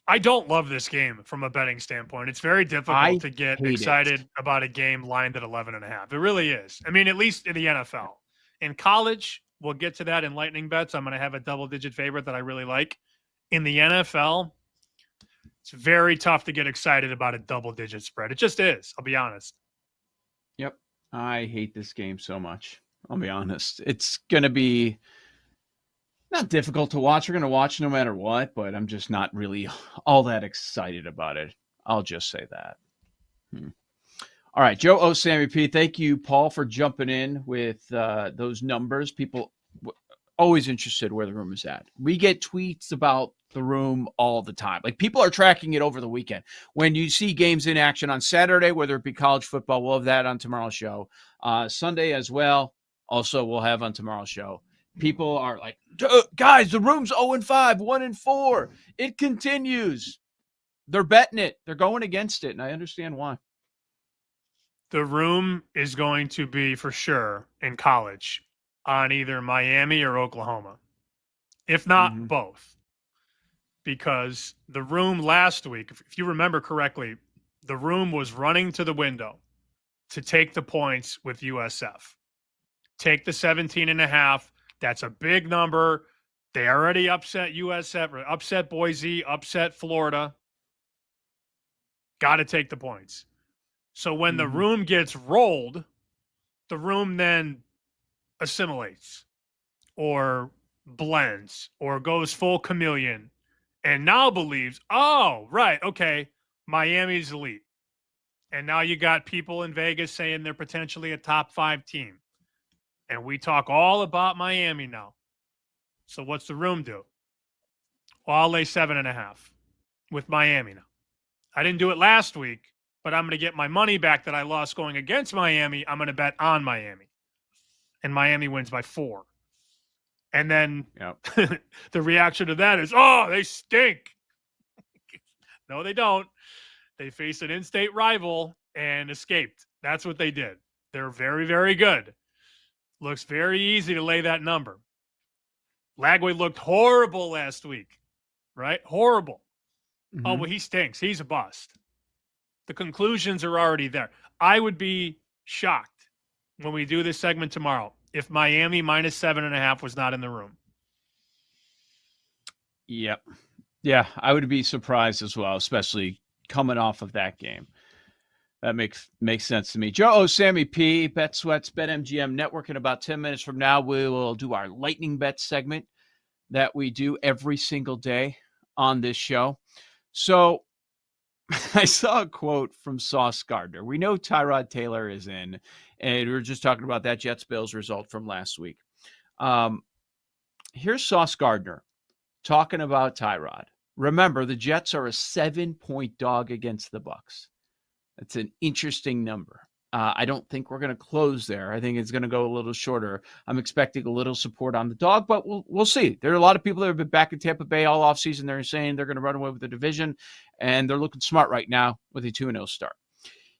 I don't love this game from a betting standpoint. It's very difficult to get excited about a game lined at 11.5. It really is. I mean, at least in the NFL. In college, we'll get to that in lightning bets. I'm going to have a double-digit favorite that I really like. In the NFL, it's very tough to get excited about a double-digit spread. It just is. I'll be honest. Yep. I hate this game so much. I'll be honest. It's going to be not difficult to watch. We're going to watch no matter what, but I'm just not really all that excited about it. I'll just say that. All right, Joe O. Sammy P. Thank you, Paul, for jumping in with those numbers. People always interested where the room is at. We get tweets about the room all the time. Like, people are tracking it over the weekend. When you see games in action on Saturday, whether it be college football, we'll have that on tomorrow's show. Sunday as well, also we'll have on tomorrow's show. People are like, guys, the room's 0-5, 1-4. It continues. They're betting it. They're going against it, and I understand why. The room is going to be for sure in college on either Miami or Oklahoma, if not both. Because the room last week, if you remember correctly, the room was running to the window to take the points with USF. Take the 17.5. That's a big number. They already upset USF, upset Boise, upset Florida. Got to take the points. So when the room gets rolled, the room then assimilates or blends or goes full chameleon and now believes, oh, right, okay, Miami's elite. And now you got people in Vegas saying they're potentially a top 5 team. And we talk all about Miami now. So what's the room do? Well, I'll lay 7.5 with Miami now. I didn't do it last week, but I'm going to get my money back that I lost going against Miami. I'm going to bet on Miami. And Miami wins by 4. And then the reaction to that is, oh, they stink. No, they don't. They faced an in-state rival and escaped. That's what they did. They're very, very good. Looks very easy to lay that number. Lagway looked horrible last week, right? Horrible. Oh, well, he stinks. He's a bust. The conclusions are already there. I would be shocked when we do this segment tomorrow if Miami minus 7.5 was not in the room. Yep. Yeah, I would be surprised as well, especially coming off of that game. That makes sense to me. Joe, Sammy P, Bet Sweats, BetMGM Network. In about 10 minutes from now, we will do our lightning bet segment that we do every single day on this show. So I saw a quote from Sauce Gardner. We know Tyrod Taylor is in, and we were just talking about that Jets-Bills result from last week. Here's Sauce Gardner talking about Tyrod. Remember, the Jets are a 7-point dog against the Bucs. That's an interesting number. I don't think we're going to close there. I think it's going to go a little shorter. I'm expecting a little support on the dog, but we'll see. There are a lot of people that have been back in Tampa Bay all offseason. They're saying they're going to run away with the division, and they're looking smart right now with a 2-0 start.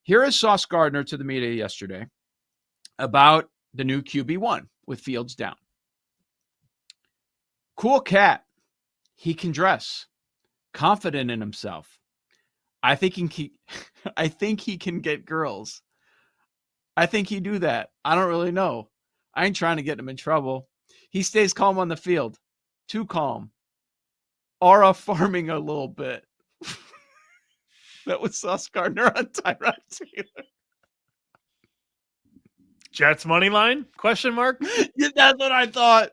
Here is Sauce Gardner to the media yesterday about the new QB1 with Fields down. Cool cat. He can dress. Confident in himself. I think he can get girls. I think he do that. I don't really know. I ain't trying to get him in trouble. He stays calm on the field. Too calm. Aura farming a little bit. That was Sauce Gardner on Tyrod Taylor. Jets money line? Question mark? Yeah, that's what I thought.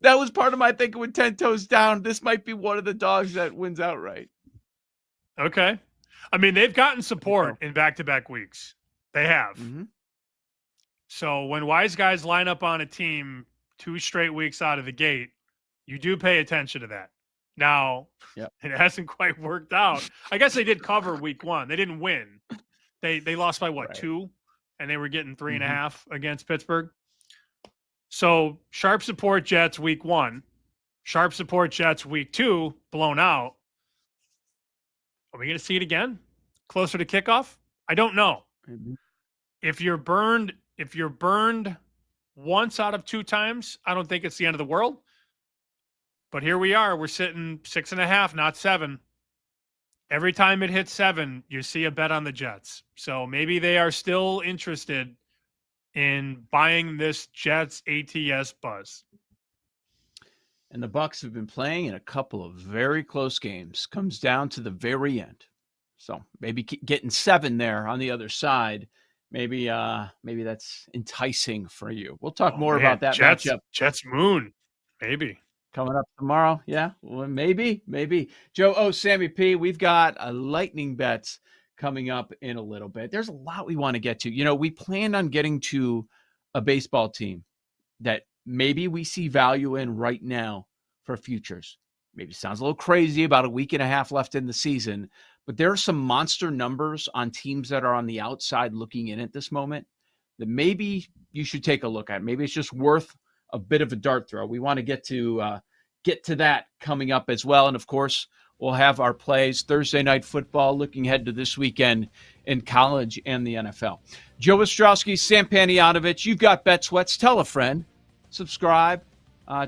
That was part of my thinking with 10 toes down. This might be one of the dogs that wins outright. Okay. I mean, they've gotten support in back-to-back weeks. They have. So when wise guys line up on a team 2 straight weeks out of the gate, you do pay attention to that. Now, it hasn't quite worked out. I guess they did cover week 1. They didn't win. They lost by, 2? And they were getting 3.5 against Pittsburgh. So sharp support Jets week 1. Sharp support Jets week 2, blown out. Are we going to see it again? Closer to kickoff? I don't know. If you're burned once out of 2 times, I don't think it's the end of the world. But here we are. We're sitting 6.5, not 7. Every time it hits 7, you see a bet on the Jets. So maybe they are still interested in buying this Jets ATS buzz. And the Bucs have been playing in a couple of very close games. Comes down to the very end. So maybe getting 7 there on the other side. Maybe that's enticing for you. We'll talk more about that matchup. Jets Moon, maybe. Coming up tomorrow. Yeah, well, maybe. Joe, Sammy P, we've got a lightning bets coming up in a little bit. There's a lot we want to get to. You know, we planned on getting to a baseball team that maybe we see value in right now for futures. maybe sounds a little crazy, about a week and a half left in the season, but there are some monster numbers on teams that are on the outside looking in at this moment that maybe you should take a look at. Maybe it's just worth a bit of a dart throw. We want to get to that coming up as well. And of course, we'll have our plays Thursday night football, looking ahead to this weekend in college and the NFL. Joe Ostrowski, Sam Panayotovich, you've got Bet Sweats. Tell a friend, subscribe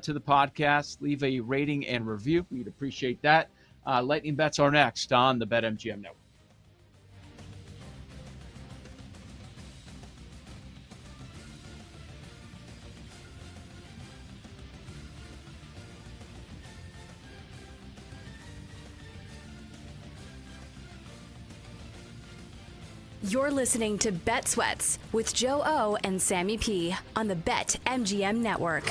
to the podcast, leave a rating and review. We'd appreciate that. Lightning bets are next on the BetMGM Network. You're listening to Bet Sweats with Joe O and Sammy P on the BetMGM Network.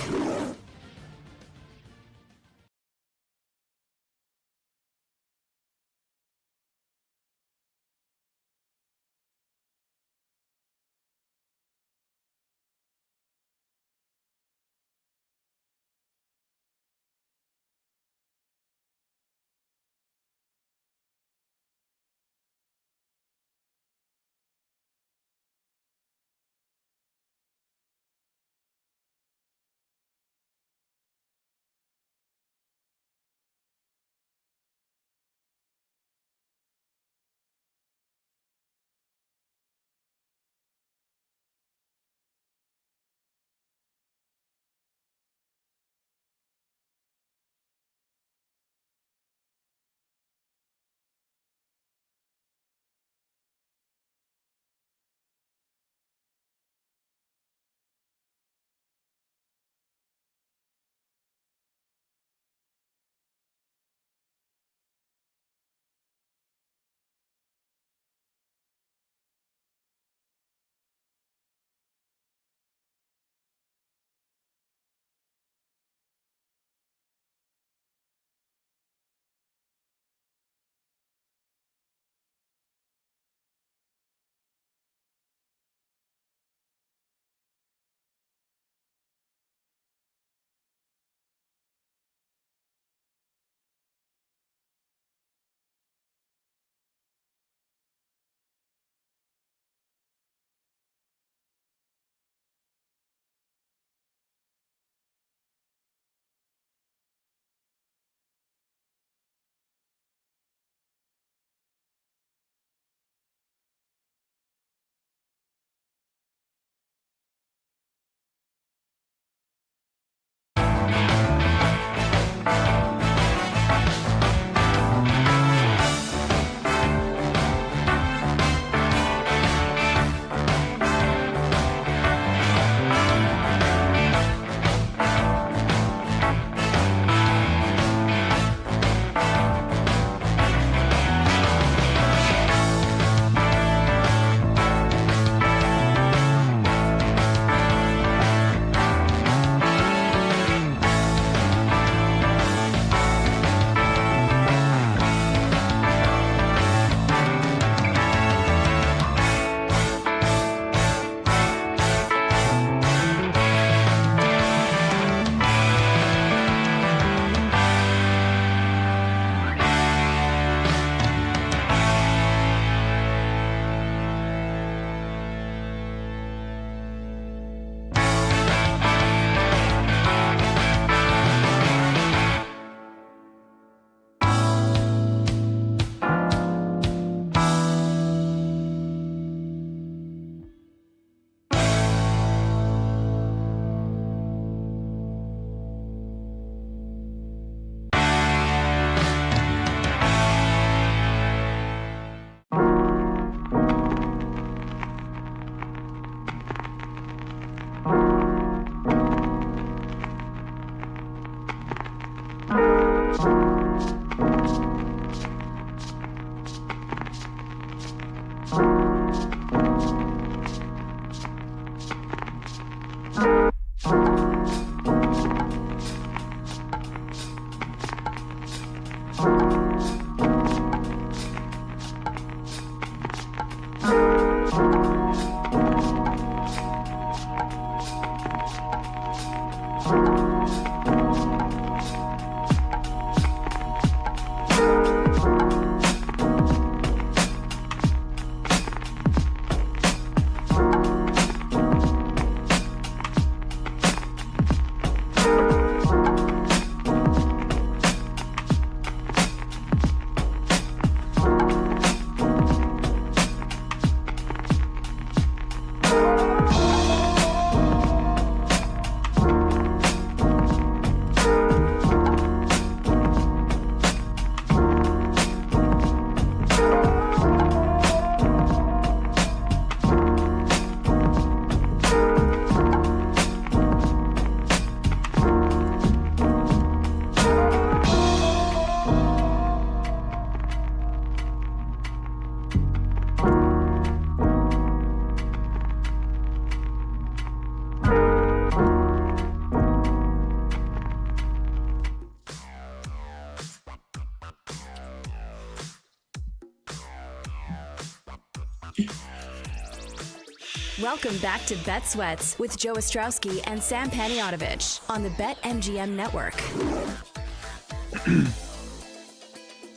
Welcome back to Bet Sweats with Joe Ostrowski and Sam Paniotovich on the BetMGM Network.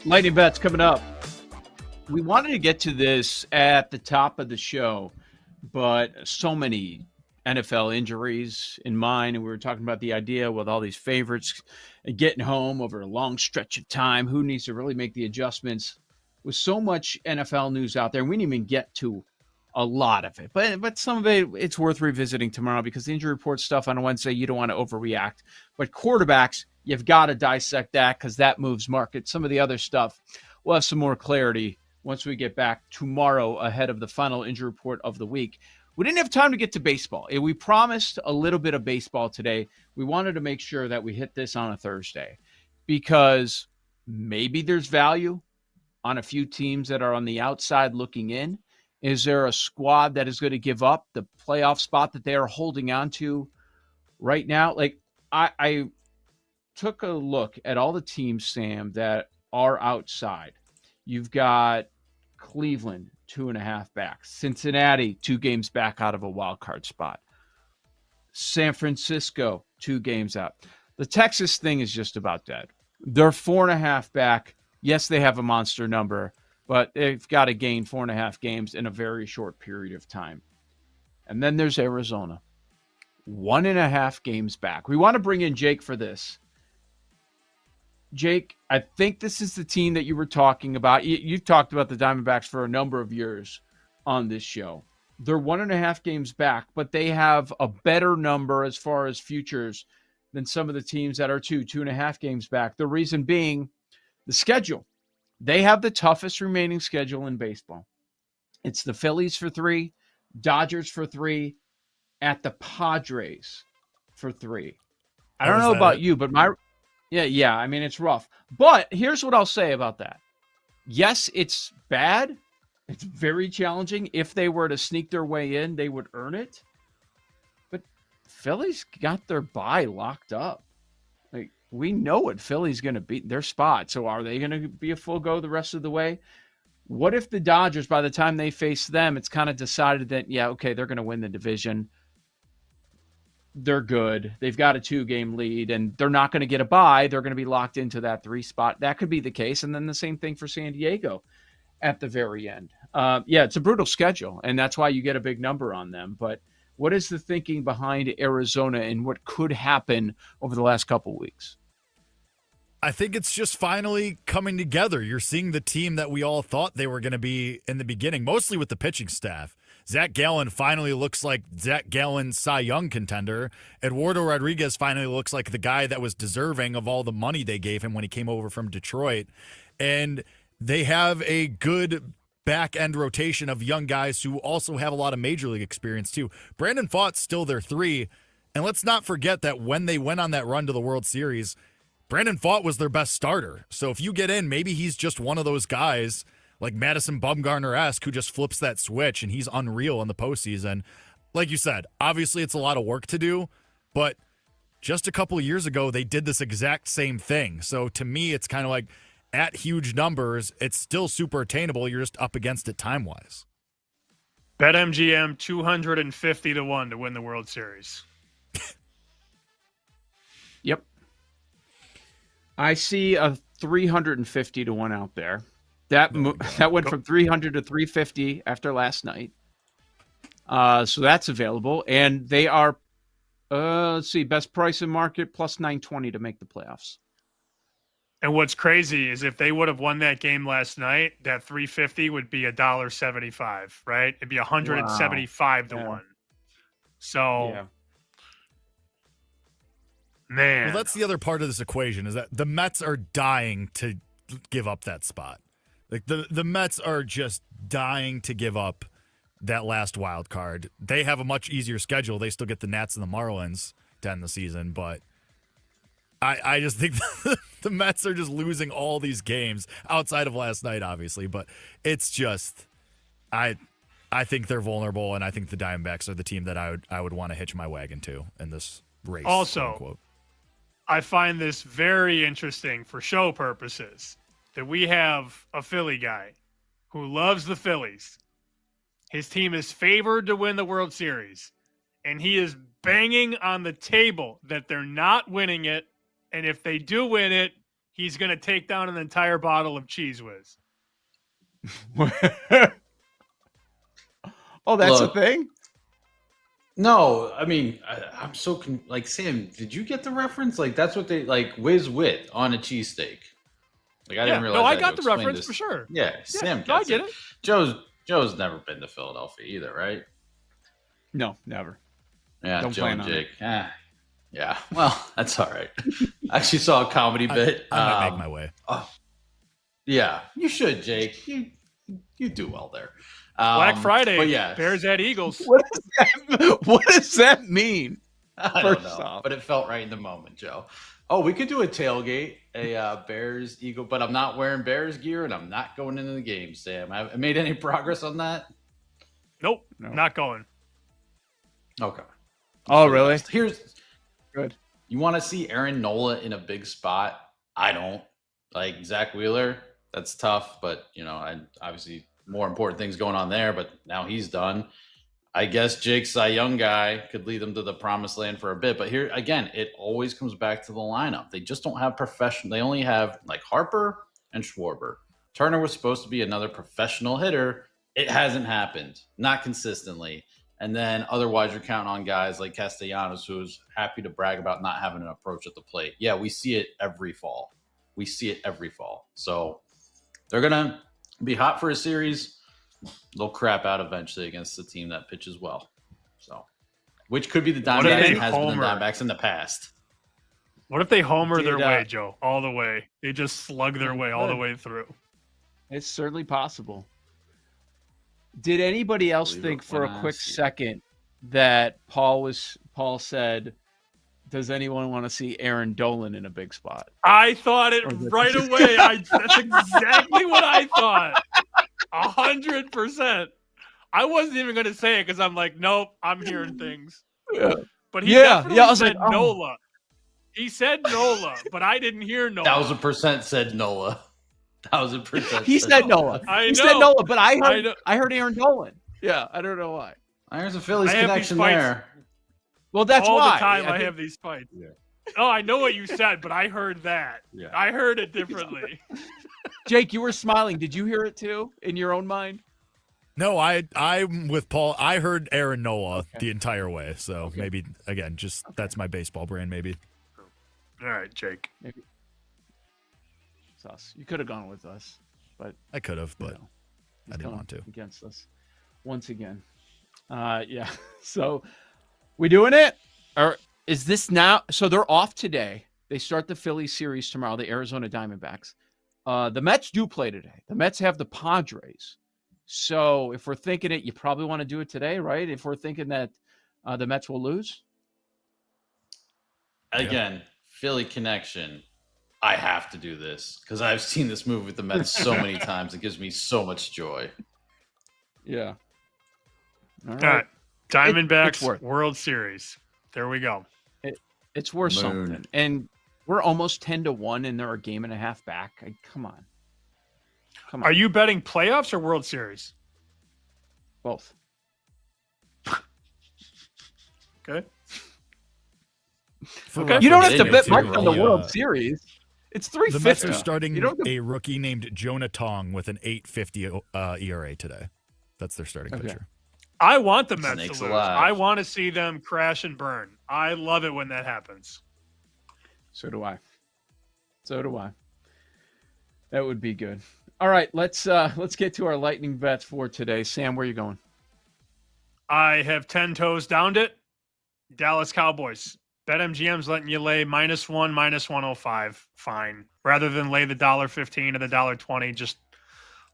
Lightning bets coming up. We wanted to get to this at the top of the show, but so many NFL injuries in mind, and we were talking about the idea with all these favorites getting home over a long stretch of time. Who needs to really make the adjustments? With so much NFL news out there, we didn't even get to a lot of it, but some of it, it's worth revisiting tomorrow because the injury report stuff on Wednesday, you don't want to overreact. But quarterbacks, you've got to dissect that because that moves markets. Some of the other stuff, we'll have some more clarity once we get back tomorrow ahead of the final injury report of the week. We didn't have time to get to baseball. We promised a little bit of baseball today. We wanted to make sure that we hit this on a Thursday because maybe there's value on a few teams that are on the outside looking in. Is there a squad that is going to give up the playoff spot that they are holding on to right now? Like I took a look at all the teams, Sam, that are outside. You've got Cleveland, 2.5 back. Cincinnati, 2 games back out of a wild card spot. San Francisco, 2 games out. The Texas thing is just about dead. They're 4.5 back. Yes, they have a monster number, but they've got to gain 4.5 games in a very short period of time. And then there's Arizona, 1.5 games back. We want to bring in Jake for this. Jake, I think this is the team that you were talking about. You've talked about the Diamondbacks for a number of years on this show. They're 1.5 games back, but they have a better number as far as futures than some of the teams that are 2.5 games back. The reason being the schedule. They have the toughest remaining schedule in baseball. It's the Phillies for 3, Dodgers for 3, at the Padres for 3. I don't know about you, but yeah, I mean, it's rough. But here's what I'll say about that. Yes, it's bad. It's very challenging. If they were to sneak their way in, they would earn it. But Phillies got their bye locked up. Like, we know what Philly's going to be, their spot. So are they going to be a full go the rest of the way? What if the Dodgers, by the time they face them, it's kind of decided that, yeah, okay, they're going to win the division. They're good. They've got a 2-game lead, and they're not going to get a bye. They're going to be locked into that 3 spot. That could be the case. And then the same thing for San Diego at the very end. Yeah, it's a brutal schedule, and that's why you get a big number on them. But what is the thinking behind Arizona and what could happen over the last couple of weeks? I think it's just finally coming together. You're seeing the team that we all thought they were going to be in the beginning, mostly with the pitching staff. Zach Gallen finally looks like Zach Gallen's Cy Young contender. Eduardo Rodriguez finally looks like the guy that was deserving of all the money they gave him when he came over from Detroit. And they have a good back-end rotation of young guys who also have a lot of major league experience too. Brandon Pfaadt's still their 3. And let's not forget that when they went on that run to the World Series, Brandon Pfaadt was their best starter. So if you get in, maybe he's just one of those guys like Madison Bumgarner-esque who just flips that switch and he's unreal in the postseason. Like you said, obviously it's a lot of work to do, but just a couple of years ago, they did this exact same thing. So to me, it's kind of like at huge numbers, it's still super attainable. You're just up against it time-wise. BetMGM 250 to 1 to win the World Series. Yep. I see a 350 to 1 out there. That went from 300 to 350 after last night. So that's available. And they are, let's see, best price in market plus 920 to make the playoffs. And what's crazy is if they would have won that game last night, that 350 would be $1.75, right? It'd be 175 to 1. So, yeah. Man. Well, that's the other part of this equation is that the Mets are dying to give up that spot. Like the Mets are just dying to give up that last wild card. They have a much easier schedule. They still get the Nats and the Marlins to end the season, but I just think the Mets are just losing all these games outside of last night, obviously, but it's just I think they're vulnerable, and I think the Diamondbacks are the team that I would want to hitch my wagon to in this race. Also, I find this very interesting for show purposes that we have a Philly guy who loves the Phillies His team is favored to win the World Series, and he is banging on the table that they're not winning it, and if they do win it, he's going to take down an entire bottle of Cheese Whiz. Oh, that's Look, a thing? No, I mean, I'm so like, Sam, did you get the reference? Like, that's what they like, whiz wit on a cheesesteak. Like, I didn't realize. No, I that got to the explain reference this. for sure. Yeah, Sam gets I get it. Joe's never been to Philadelphia either, right? No, never. Yeah, Don't Joe plan and on Jake. Yeah, well, that's all right. I actually saw a comedy bit. I might make my way. Yeah, you should, Jake. You do well there. Black Friday, but yeah. Bears at Eagles. What does that mean? I don't know, but it felt right in the moment, Joe. Oh, we could do a tailgate, a Bears Eagle, but I'm not wearing Bears gear and I'm not going into the game, Sam. I made any progress on that? Nope, not going. Okay. Oh, really? Here's good. You want to see Aaron Nola in a big spot? I don't. Like Zach Wheeler, that's tough, but I obviously more important things going on there, but now he's done. I guess Jake Cy Young guy could lead them to the promised land for a bit. But here, again, it always comes back to the lineup. They just don't have professional. They only have like Harper and Schwarber. Turner was supposed to be another professional hitter. It hasn't happened, not consistently. And then otherwise you're counting on guys like Castellanos, who's happy to brag about not having an approach at the plate. Yeah, we see it every fall. So they're going to be hot for a series. They'll crap out eventually against the team that pitches well. So, which could be the Diamondbacks and has been the Diamondbacks in the past. What if they homer their way, Joe, all the way? They just slug their way all the way through. It's certainly possible. Did anybody else think for a quick second that Paul said, does anyone want to see Aaron Dolan in a big spot? I thought it right away. That's exactly what I thought. 100%. I wasn't even going to say it because I'm like, nope, I'm hearing things. Yeah. But he definitely I was said like, Nola. He said Nola, but I didn't hear Nola. 1,000% said Nola. 1,000%. He said Nola. He said Nola, but I heard Aaron Dolan. Yeah, I don't know why. There's a Phillies connection there. Well, that's all why. the time I have these fights. Yeah. Oh, I know what you said, but I heard that. Yeah. I heard it differently. Jake, you were smiling. Did you hear it too in your own mind? No, I'm with Paul. I heard Aaron Nola the entire way. So maybe, again, that's my baseball brain, maybe. All right, Jake. Maybe. It's us. You could have gone with us, but I could have, but I didn't want to. Against us once again. Yeah. So we doing it? Or is this now? So they're off today. They start the Phillies series tomorrow, the Arizona Diamondbacks. The Mets do play today. The Mets have the Padres. So if we're thinking it, you probably want to do it today, right? If we're thinking that the Mets will lose. Again, Philly connection. I have to do this because I've seen this move with the Mets so many times. It gives me so much joy. Yeah. All right. Diamondbacks World Series. There we go. It's worth something. And we're almost 10-1 and they're a game and a half back. Come on. Are you betting playoffs or World Series? Both. Okay. Okay. You don't have to bet much on the World Series. It's 3.50. The Mets are starting a rookie named Jonah Tong with an 8.50 ERA today. That's their starting pitcher. I want the Mets to lose. I want to see them crash and burn. I love it when that happens. So do I. That would be good. All right, let's get to our lightning bets for today. Sam, where are you going? I have 10 toes downed it. Dallas Cowboys. BetMGM's letting you lay -1, -105. Fine. Rather than lay the $1.15 or the $1.20, just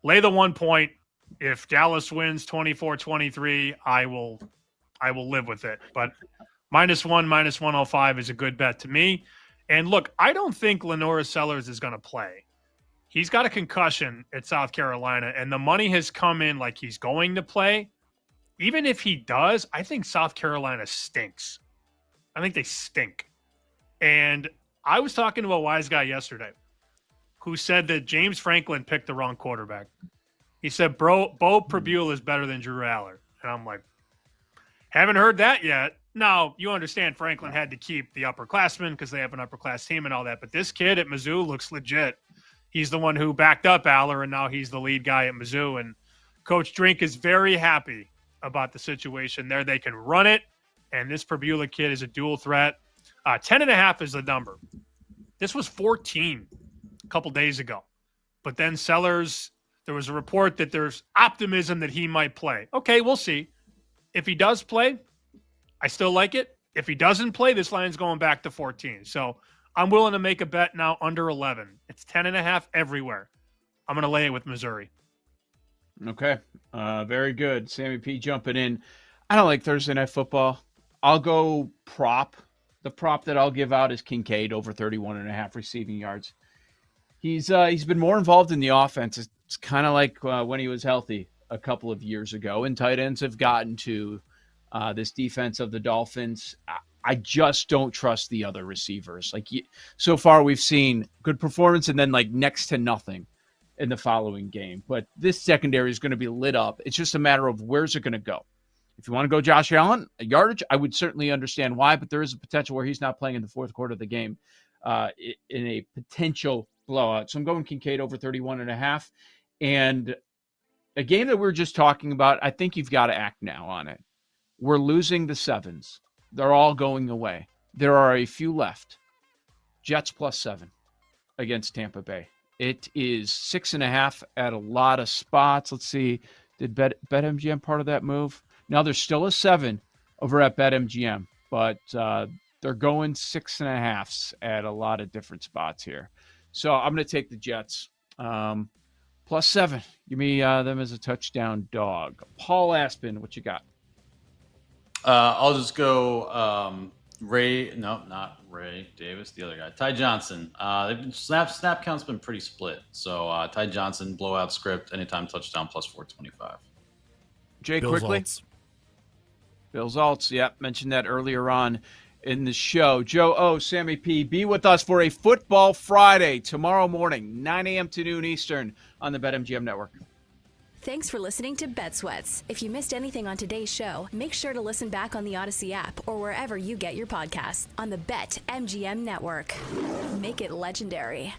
lay the 1 point. If Dallas wins 24-23, I will live with it. But -1, -105 is a good bet to me. And look, I don't think Lenora Sellers is going to play. He's got a concussion at South Carolina, and the money has come in like he's going to play. Even if he does, I think South Carolina stinks. I think they stink. And I was talking to a wise guy yesterday who said that James Franklin picked the wrong quarterback. He said, Bo Prabula is better than Drew Aller. And I'm like, haven't heard that yet. Now, you understand Franklin had to keep the upperclassmen because they have an upperclass team and all that. But this kid at Mizzou looks legit. He's the one who backed up Aller, and now he's the lead guy at Mizzou. And Coach Drink is very happy about the situation there. They can run it, and this Prabula kid is a dual threat. 10.5 is the number. This was 14 a couple days ago. But then Sellers, there was a report that there's optimism that he might play. Okay, we'll see. If he does play, I still like it. If he doesn't play, this line's going back to 14. So I'm willing to make a bet now under 11. It's 10.5 everywhere. I'm going to lay it with Missouri. Okay. Very good. Sammy P jumping in. I don't like Thursday Night Football. I'll go prop. The prop that I'll give out is Kincaid over 31.5 receiving yards. He's been more involved in the offense. It's kind of like when he was healthy a couple of years ago, and tight ends have gotten to this defense of the Dolphins. I just don't trust the other receivers. So far, we've seen good performance and then next to nothing in the following game. But this secondary is going to be lit up. It's just a matter of where's it going to go. If you want to go Josh Allen, a yardage, I would certainly understand why, but there is a potential where he's not playing in the fourth quarter of the game in a potential blowout. So I'm going Kincaid over 31.5. And a game that we were just talking about, I think you've got to act now on it. We're losing the sevens. They're all going away. There are a few left. Jets +7 against Tampa Bay. It is 6.5 at a lot of spots. Let's see. Did BetMGM part of that move? Now there's still a 7 over at BetMGM, but they're going 6.5s at a lot of different spots here. So I'm going to take the Jets. +7. Give me them as a touchdown dog. Paul Aspen, what you got? I'll just go not Ray Davis, the other guy. Ty Johnson. Snap count's been pretty split. So Ty Johnson, blowout script, anytime touchdown +425. Jay, Bills quickly. Alts. Bills Alts, yep. Mentioned that earlier on in the show. Joe O, Sammy P, be with us for a Football Friday tomorrow morning, 9 a.m. to noon Eastern on the BetMGM Network. Thanks for listening to Bet Sweats. If you missed anything on today's show, make sure to listen back on the Odyssey app or wherever you get your podcasts on the BetMGM Network. Make it legendary.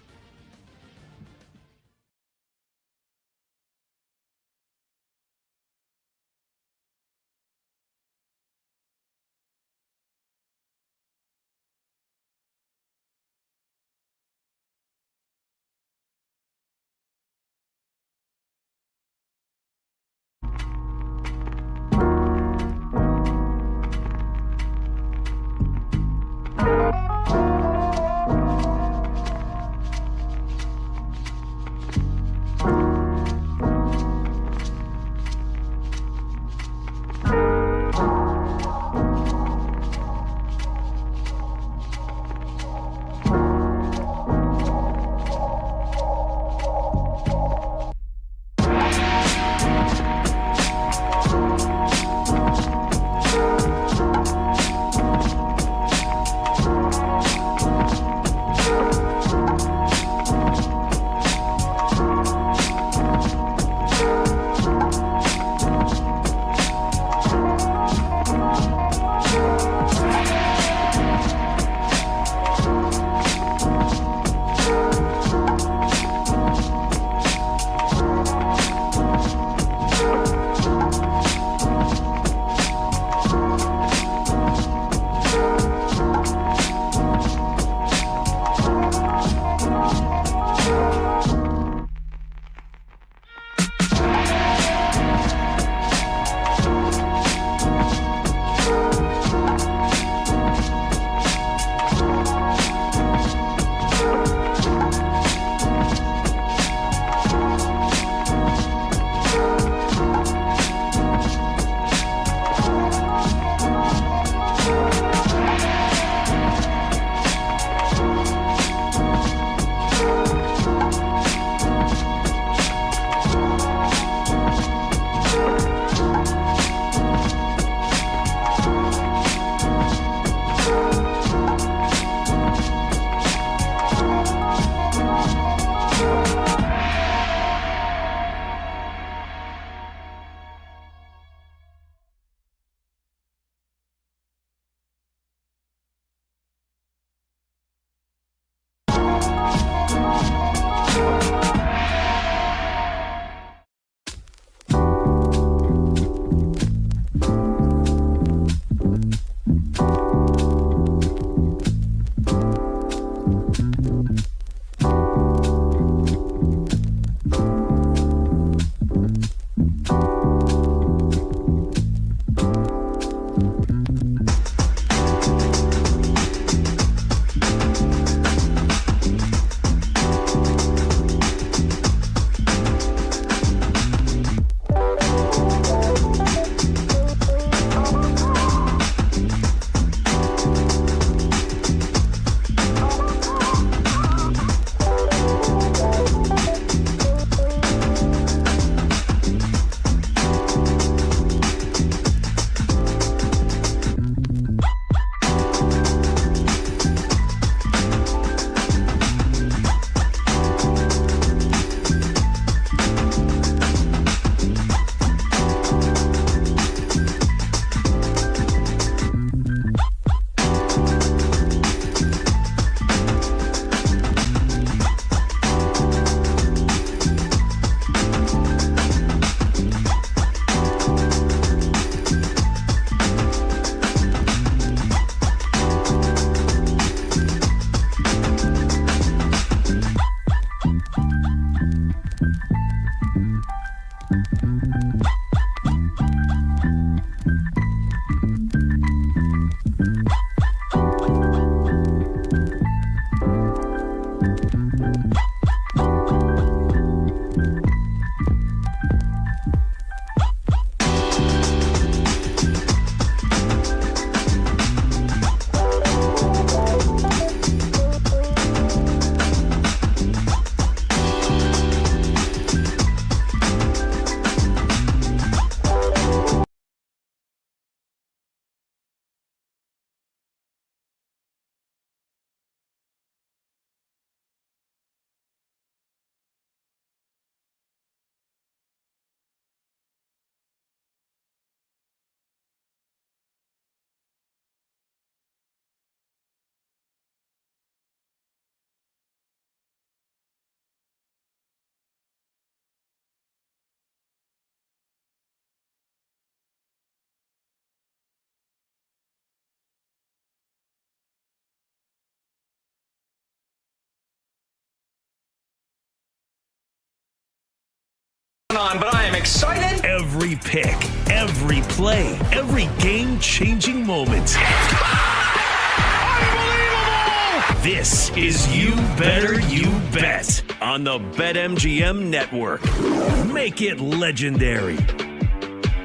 On, but I am excited. Every pick, every play, every game-changing moment. Unbelievable! This is You Better You Bet on the BetMGM Network. Make it legendary.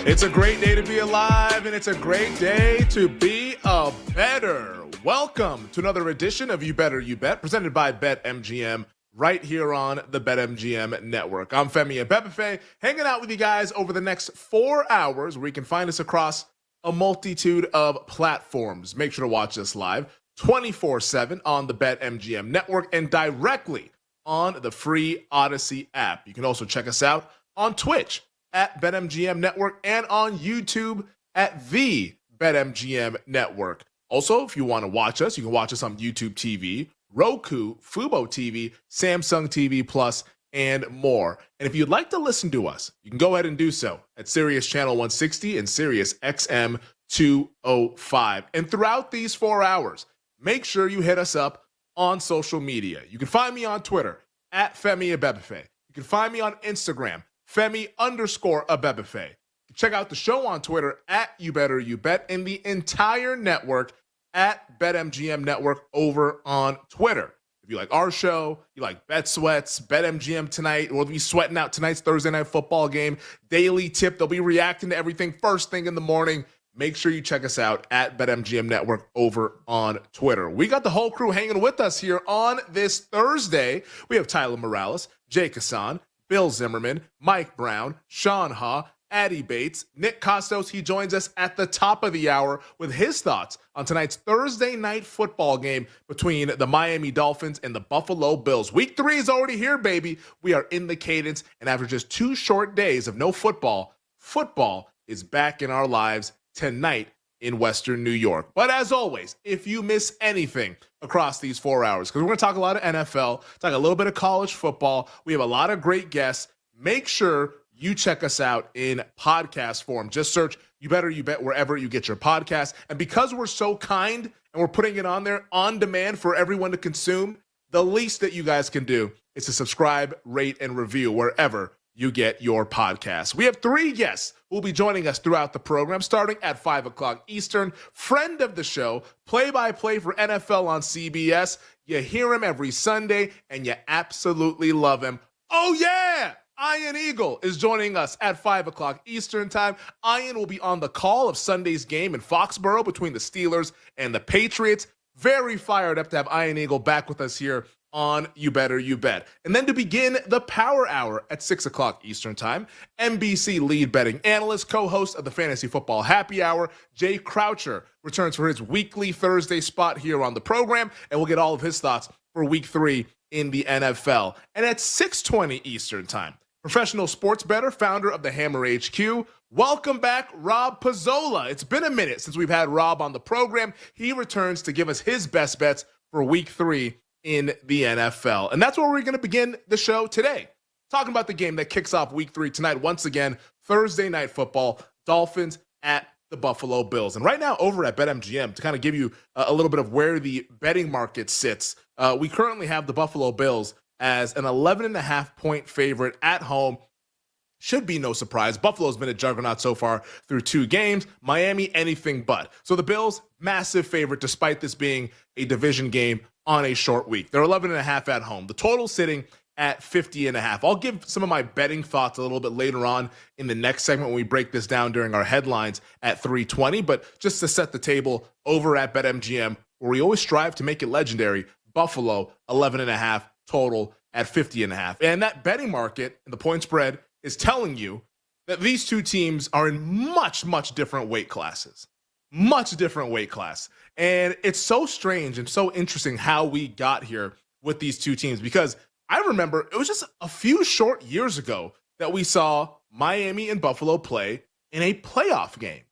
It's a great day to be alive, and it's a great day to be a better. Welcome to another edition of You Better You Bet, presented by BetMGM, right here on the BetMGM Network. I'm Femi Abebefe, hanging out with you guys over the next 4 hours, where you can find us across a multitude of platforms. Make sure to watch us live 24/7 on the BetMGM Network and directly on the free Odyssey app. You can also check us out on Twitch at BetMGM Network and on YouTube at the BetMGM Network. Also, if you want to watch us, you can watch us on YouTube TV, Roku, Fubo TV, Samsung TV Plus, and more. And if you'd like to listen to us, you can go ahead and do so at Sirius Channel 160 and Sirius XM 205. And throughout these 4 hours, make sure you hit us up on social media. You can find me on Twitter at Femi Abebefe. You can find me on Instagram, Femi_Abebefe. Check out the show on Twitter at You Better You Bet, and the entire network at BetMGM Network over on Twitter. If you like our show, you like Bet Sweats, BetMGM tonight, we'll be sweating out tonight's Thursday night football game, daily tip. They'll be reacting to everything first thing in the morning. Make sure you check us out at BetMGM Network over on Twitter. We got the whole crew hanging with us here on this Thursday. We have Tyler Morales, Jake Hassan, Bill Zimmerman, Mike Brown, Sean Ha, Addy Bates, Nick Costos. He joins us at the top of the hour with his thoughts on tonight's Thursday night football game between the Miami Dolphins and the Buffalo Bills. Week 3 is already here, baby. We are in the cadence, and after just 2 short days of no football, football is back in our lives tonight in Western New York. But as always, if you miss anything across these 4 hours, because we're going to talk a lot of NFL, talk a little bit of college football, we have a lot of great guests, make sure you check us out in podcast form. Just search You Better You Bet wherever you get your podcast. And because we're so kind and we're putting it on there on demand for everyone to consume, the least that you guys can do is to subscribe, rate, and review wherever you get your podcasts. We have 3 guests who will be joining us throughout the program, starting at 5 o'clock Eastern. Friend of the show, play-by-play for NFL on CBS. You hear him every Sunday, and you absolutely love him. Oh, yeah! Ian Eagle is joining us at 5 o'clock Eastern time. Ian will be on the call of Sunday's game in Foxborough between the Steelers and the Patriots. Very fired up to have Ian Eagle back with us here on You Better You Bet. And then to begin the Power Hour at 6 o'clock Eastern time, NBC lead betting analyst, co-host of the Fantasy Football Happy Hour, Jay Croucher, returns for his weekly Thursday spot here on the program, and we'll get all of his thoughts for Week 3 in the NFL. And at 6:20 Eastern time, professional sports bettor, founder of the Hammer HQ. Welcome back, Rob Pizzola. It's been a minute since we've had Rob on the program. He returns to give us his best bets for Week 3 in the NFL. And that's where we're going to begin the show today. Talking about the game that kicks off Week 3 tonight. Once again, Thursday night football, Dolphins at the Buffalo Bills. And right now over at BetMGM, to kind of give you a little bit of where the betting market sits, we currently have the Buffalo Bills as an 11.5-point favorite at home. Should be no surprise. Buffalo's been a juggernaut so far through 2 games. Miami, anything but. So the Bills, massive favorite despite this being a division game on a short week. They're 11.5 at home. The total sitting at 50.5. I'll give some of my betting thoughts a little bit later on in the next segment when we break this down during our headlines at 3:20. But just to set the table over at BetMGM, where we always strive to make it legendary, Buffalo 11.5 total at 50.5. And that betting market and the point spread is telling you that these two teams are in much, much different weight classes. Much different weight class. And it's so strange and so interesting how we got here with these two teams, because I remember it was just a few short years ago that we saw Miami and Buffalo play in a playoff game.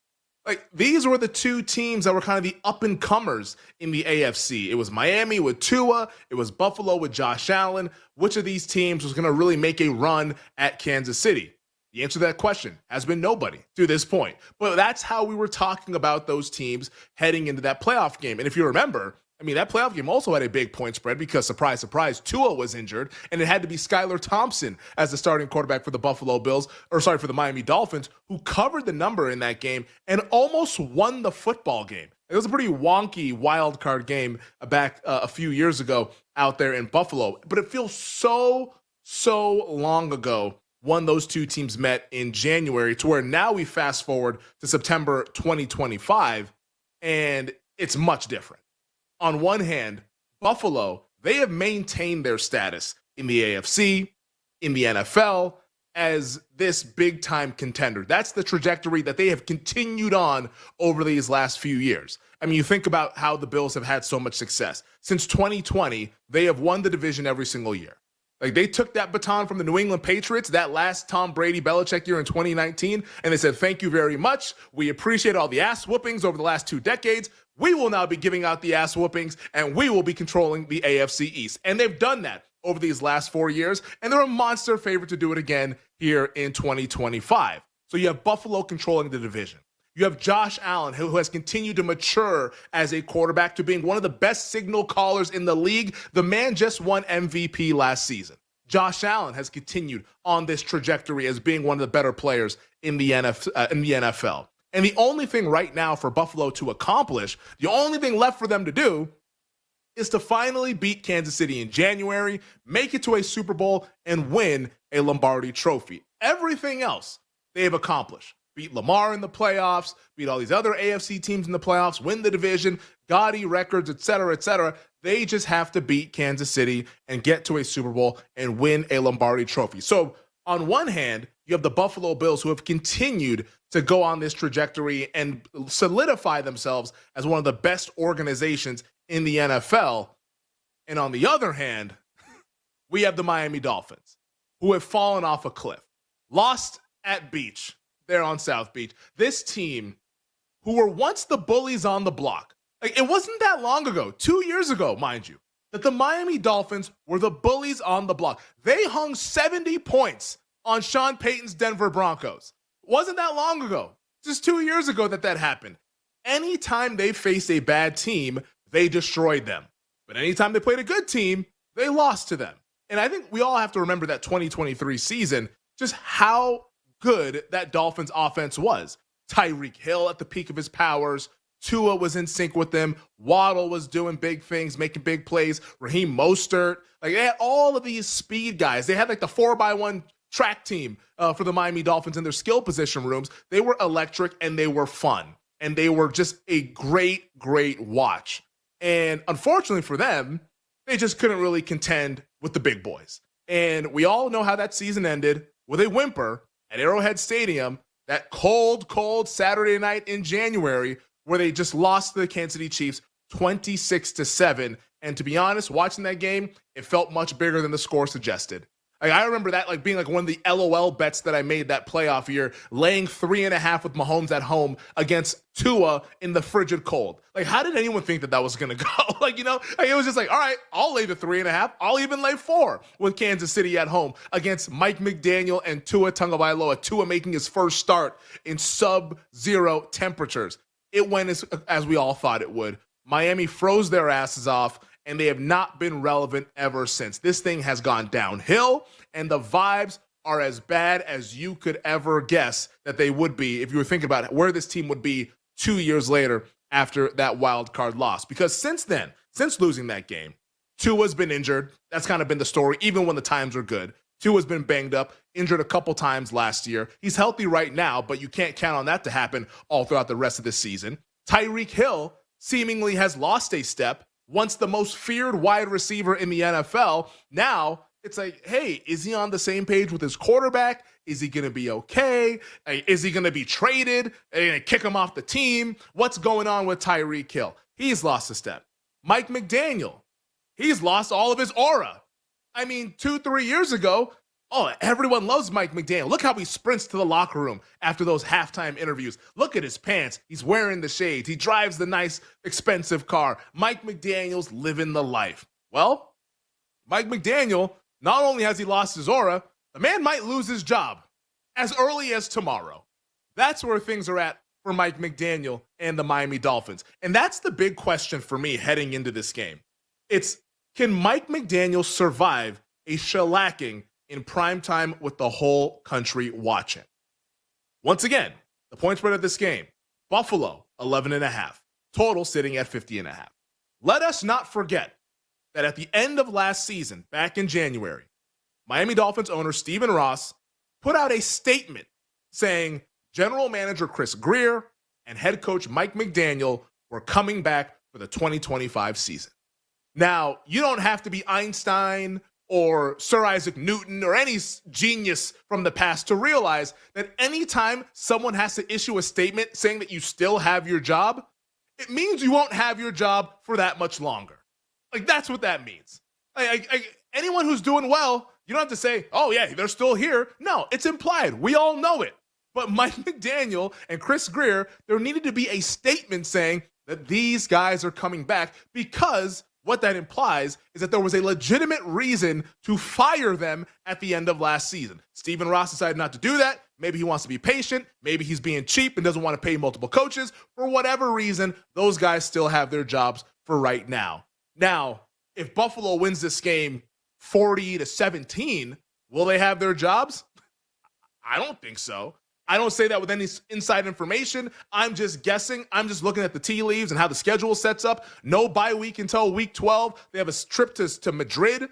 Like, these were the two teams that were kind of the up-and-comers in the AFC. It was Miami with Tua. It was Buffalo with Josh Allen. Which of these teams was going to really make a run at Kansas City? The answer to that question has been nobody to this point. But that's how we were talking about those teams heading into that playoff game. And if you remember, I mean, that playoff game also had a big point spread because, surprise, surprise, Tua was injured, and it had to be Skylar Thompson as the starting quarterback for the for the Miami Dolphins, who covered the number in that game and almost won the football game. It was a pretty wonky wild card game back a few years ago out there in Buffalo, but it feels so long ago when those two teams met in January, to where now we fast forward to September 2025, and it's much different. On one hand, Buffalo, they have maintained their status in the AFC, in the NFL, as this big-time contender. That's the trajectory that they have continued on over these last few years. I mean, you think about how the Bills have had so much success. Since 2020, they have won the division every single year. Like, they took that baton from the New England Patriots, that last Tom Brady-Belichick year in 2019, and they said, thank you very much. We appreciate all the ass whoopings over the last 2 decades. We will now be giving out the ass whoopings, and we will be controlling the AFC East. And they've done that over these last 4 years, and they're a monster favorite to do it again here in 2025. So you have Buffalo controlling the division. You have Josh Allen, who has continued to mature as a quarterback to being one of the best signal callers in the league. The man just won MVP last season. Josh Allen has continued on this trajectory as being one of the better players in the NFL. And the only thing right now for Buffalo to accomplish, the only thing left for them to do, is to finally beat Kansas City in January, make it to a Super Bowl, and win a Lombardi trophy. Everything else they have accomplished. Beat Lamar in the playoffs, beat all these other AFC teams in the playoffs, win the division, gaudy records, et cetera, et cetera. They just have to beat Kansas City and get to a Super Bowl and win a Lombardi trophy. So on one hand, you have the Buffalo Bills, who have continued to go on this trajectory and solidify themselves as one of the best organizations in the NFL. And on the other hand, we have the Miami Dolphins, who have fallen off a cliff, lost at Beach, there on South Beach. This team, who were once the bullies on the block, like, it wasn't that long ago, 2 years ago, mind you, that the Miami Dolphins were the bullies on the block. They hung 70 points on Sean Payton's Denver Broncos. Wasn't that long ago, just 2 years ago that happened. Anytime they faced a bad team, they destroyed them. But anytime they played a good team, they lost to them. And I think we all have to remember that 2023 season, just how good that Dolphins offense was. Tyreek Hill at the peak of his powers. Tua was in sync with them. Waddle was doing big things, making big plays. Raheem Mostert. Like, they had all of these speed guys. They had like the 4x1 track team for the Miami Dolphins in their skill position rooms. They were electric and they were fun. And they were just a great watch. And unfortunately for them, they just couldn't really contend with the big boys. And we all know how that season ended with a whimper at Arrowhead Stadium, that cold Saturday night in January, where they just lost to the Kansas City Chiefs 26-7. And to be honest, watching that game, it felt much bigger than the score suggested. Like, I remember that like being like one of the LOL bets that I made that playoff year, laying 3.5 with Mahomes at home against Tua in the frigid cold. Like, how did anyone think that was going to go? Like, it was just like, all right, I'll lay the 3.5. I'll even lay 4 with Kansas City at home against Mike McDaniel and Tua Tagovailoa. Tua making his first start in sub-zero temperatures. It went as we all thought it would. Miami froze their asses off, and they have not been relevant ever since. This thing has gone downhill, and the vibes are as bad as you could ever guess that they would be if you were thinking about where this team would be 2 years later after that wild card loss. Because since then, since losing that game, Tua's been injured. That's kind of been the story, even when the times are good. Tua's been banged up, injured a couple times last year. He's healthy right now, but you can't count on that to happen all throughout the rest of this season. Tyreek Hill seemingly has lost a step. Once the most feared wide receiver in the NFL, now it's like, hey, is he on the same page with his quarterback? Is he going to be okay? Is he going to be traded? Are they going to kick him off the team? What's going on with Tyreek Hill? He's lost a step. Mike McDaniel, he's lost all of his aura. I mean, 2-3 years ago, everyone loves Mike McDaniel. Look how he sprints to the locker room after those halftime interviews. Look at his pants. He's wearing the shades. He drives the nice, expensive car. Mike McDaniel's living the life. Well, Mike McDaniel, not only has he lost his aura, the man might lose his job as early as tomorrow. That's where things are at for Mike McDaniel and the Miami Dolphins. And that's the big question for me heading into this game. It's, can Mike McDaniel survive a shellacking in primetime with the whole country watching? Once again, the point spread of this game, Buffalo, 11.5. Total sitting at 50.5. Let us not forget that at the end of last season, back in January, Miami Dolphins owner Stephen Ross put out a statement saying general manager Chris Grier and head coach Mike McDaniel were coming back for the 2025 season. Now, you don't have to be Einstein or Sir Isaac Newton or any genius from the past to realize that anytime someone has to issue a statement saying that you still have your job, it means you won't have your job for that much longer. Like, that's what that means. Anyone who's doing well, you don't have to say, oh, yeah, they're still here. No, it's implied. We all know it. But Mike McDaniel and Chris Grier, there needed to be a statement saying that these guys are coming back, because what that implies is that there was a legitimate reason to fire them at the end of last season. Stephen Ross decided not to do that. Maybe he wants to be patient. Maybe he's being cheap and doesn't want to pay multiple coaches. For whatever reason, those guys still have their jobs for right now. Now, if Buffalo wins this game 40-17, will they have their jobs? I don't think so. I don't say that with any inside information. I'm just guessing. I'm just looking at the tea leaves and how the schedule sets up. No bye week until week 12. They have a trip to Madrid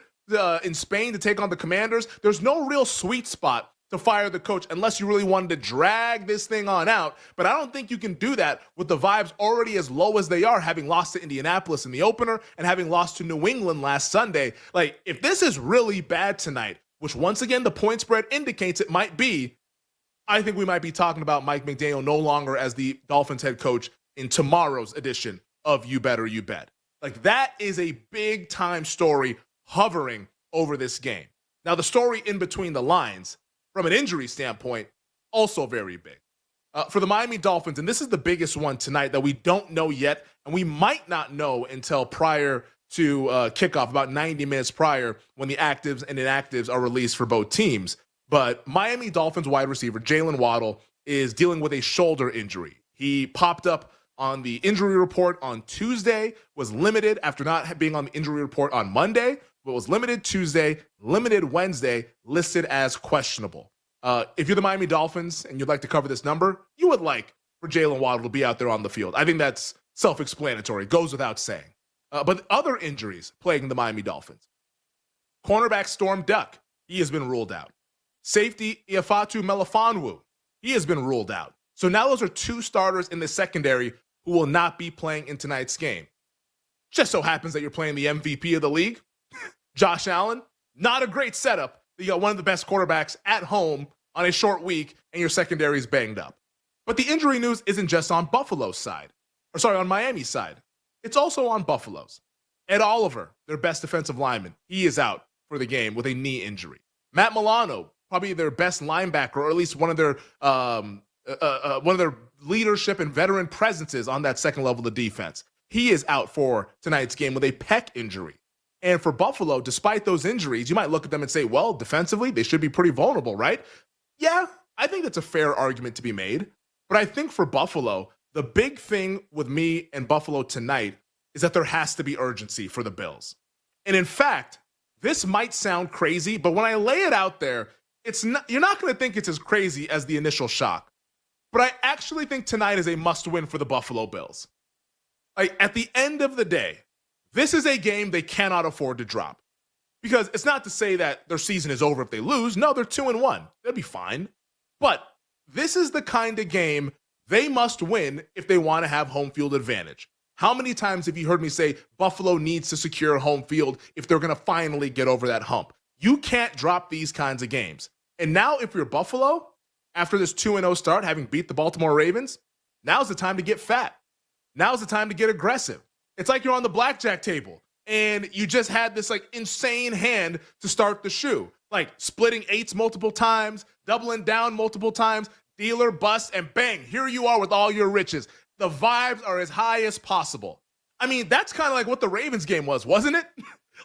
in Spain to take on the Commanders. There's no real sweet spot to fire the coach unless you really wanted to drag this thing on out. But I don't think you can do that with the vibes already as low as they are, having lost to Indianapolis in the opener and having lost to New England last Sunday. Like, if this is really bad tonight, which once again the point spread indicates it might be, I think we might be talking about Mike McDaniel no longer as the Dolphins head coach in tomorrow's edition of You Better You Bet. Like, that is a big time story hovering over this game. Now, the story in between the lines, from an injury standpoint, also very big. For the Miami Dolphins, and this is the biggest one tonight that we don't know yet, and we might not know until prior to kickoff, about 90 minutes prior, when the actives and inactives are released for both teams. But Miami Dolphins wide receiver Jalen Waddle is dealing with a shoulder injury. He popped up on the injury report on Tuesday, was limited after not being on the injury report on Monday, but was limited Tuesday, limited Wednesday, listed as questionable. If you're the Miami Dolphins and you'd like to cover this number, you would like for Jalen Waddle to be out there on the field. I think that's self-explanatory, goes without saying. But other injuries plaguing the Miami Dolphins. Cornerback Storm Duck, he has been ruled out. Safety Iafatu Melifonwu, he has been ruled out. So now those are two starters in the secondary who will not be playing in tonight's game. Just so happens that you're playing the MVP of the league, Josh Allen. Not a great setup. You got one of the best quarterbacks at home on a short week, and your secondary is banged up. But the injury news isn't just on Buffalo's side. On Miami's side. It's also on Buffalo's. Ed Oliver, their best defensive lineman, he is out for the game with a knee injury. Matt Milano, probably their best linebacker, or at least one of their leadership and veteran presences on that second level of defense. He is out for tonight's game with a pec injury. And for Buffalo, despite those injuries, you might look at them and say, well, defensively, they should be pretty vulnerable, right? Yeah, I think that's a fair argument to be made. But I think for Buffalo, the big thing with me and Buffalo tonight is that there has to be urgency for the Bills. And in fact, this might sound crazy, but when I lay it out there, you're not going to think it's as crazy as the initial shock. But I actually think tonight is a must-win for the Buffalo Bills. Like, at the end of the day, this is a game they cannot afford to drop. Because it's not to say that their season is over if they lose. No, they're 2-1. They'll be fine. But this is the kind of game they must win if they want to have home field advantage. How many times have you heard me say Buffalo needs to secure home field if they're going to finally get over that hump? You can't drop these kinds of games. And now if you're Buffalo, after this 2-0 start, having beat the Baltimore Ravens, now's the time to get fat. Now's the time to get aggressive. It's like you're on the blackjack table and you just had this like insane hand to start the shoe, like splitting eights multiple times, doubling down multiple times, dealer bust, and bang, here you are with all your riches. The vibes are as high as possible. I mean, that's kind of like what the Ravens game was, wasn't it?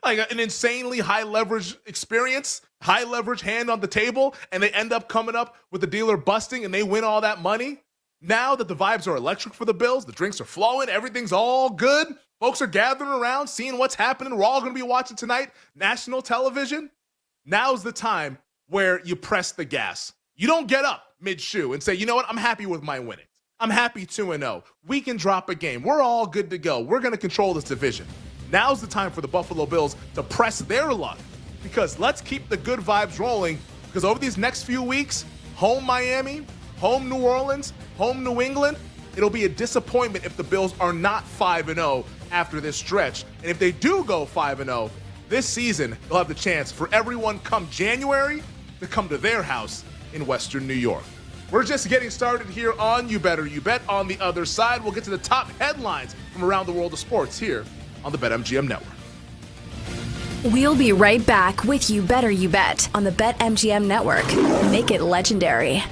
Like an insanely high leverage experience, high leverage hand on the table, and they end up coming up with the dealer busting and they win all that money. Now that the vibes are electric for the Bills, the drinks are flowing, everything's all good. Folks are gathering around, seeing what's happening. We're all going to be watching tonight, national television. Now's the time where you press the gas. You don't get up mid-shoe and say, you know what, I'm happy with my winnings. I'm happy 2-0. We can drop a game. We're all good to go. We're going to control this division. Now's the time for the Buffalo Bills to press their luck, because let's keep the good vibes rolling, because over these next few weeks, home Miami, home New Orleans, home New England, it'll be a disappointment if the Bills are not 5-0 after this stretch. And if they do go 5-0 this season, they'll have the chance for everyone come January to come to their house in Western New York. We're just getting started here on You Better You Bet. On the other side, we'll get to the top headlines from around the world of sports here on the BetMGM Network. We'll be right back with You Better You Bet on the BetMGM Network. Make it legendary.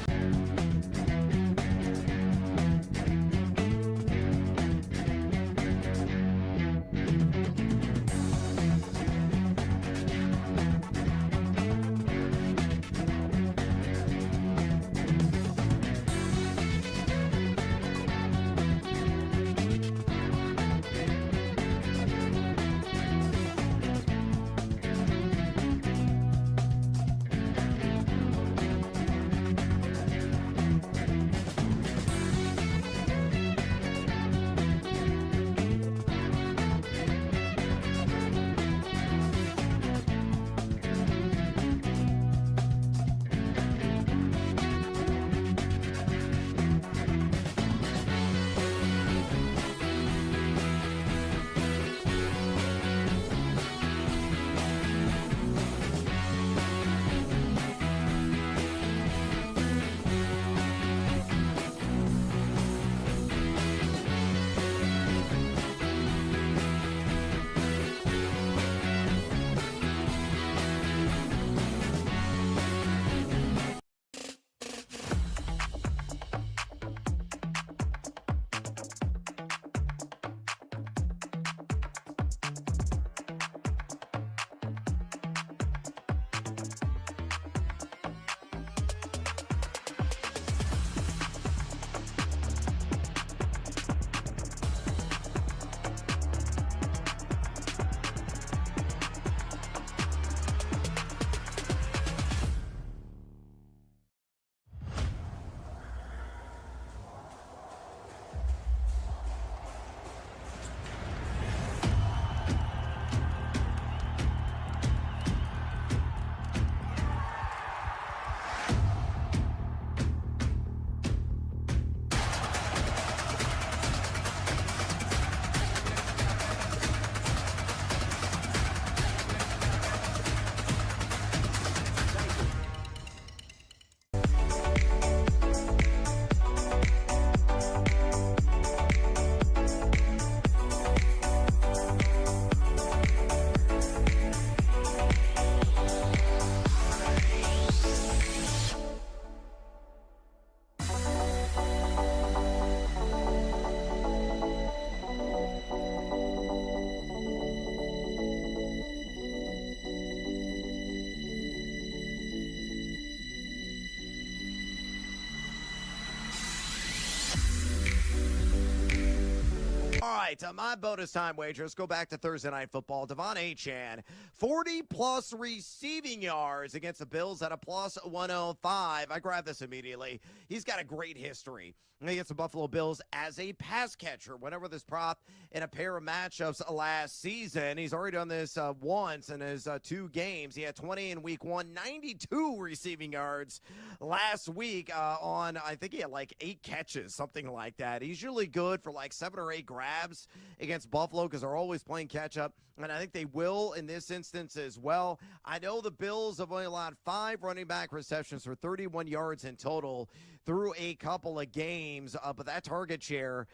right, my bonus time wagers go back to Thursday Night Football. Devon Achane, 40-plus receiving yards against the Bills at a plus 105. I grabbed this immediately. He's got a great history against the Buffalo Bills as a pass catcher. Whenever this prop in a pair of matchups last season, he's already done this once in his 2 games. He had 20 in week 1, 92 receiving yards last week on, I think he had like 8 catches, something like that. He's usually good for like 7 or 8 grabs against Buffalo because they're always playing catch up, and I think they will in this instance as well. I know the Bills have only allowed 5 running back receptions for 31 yards in total through a couple of games, but that target share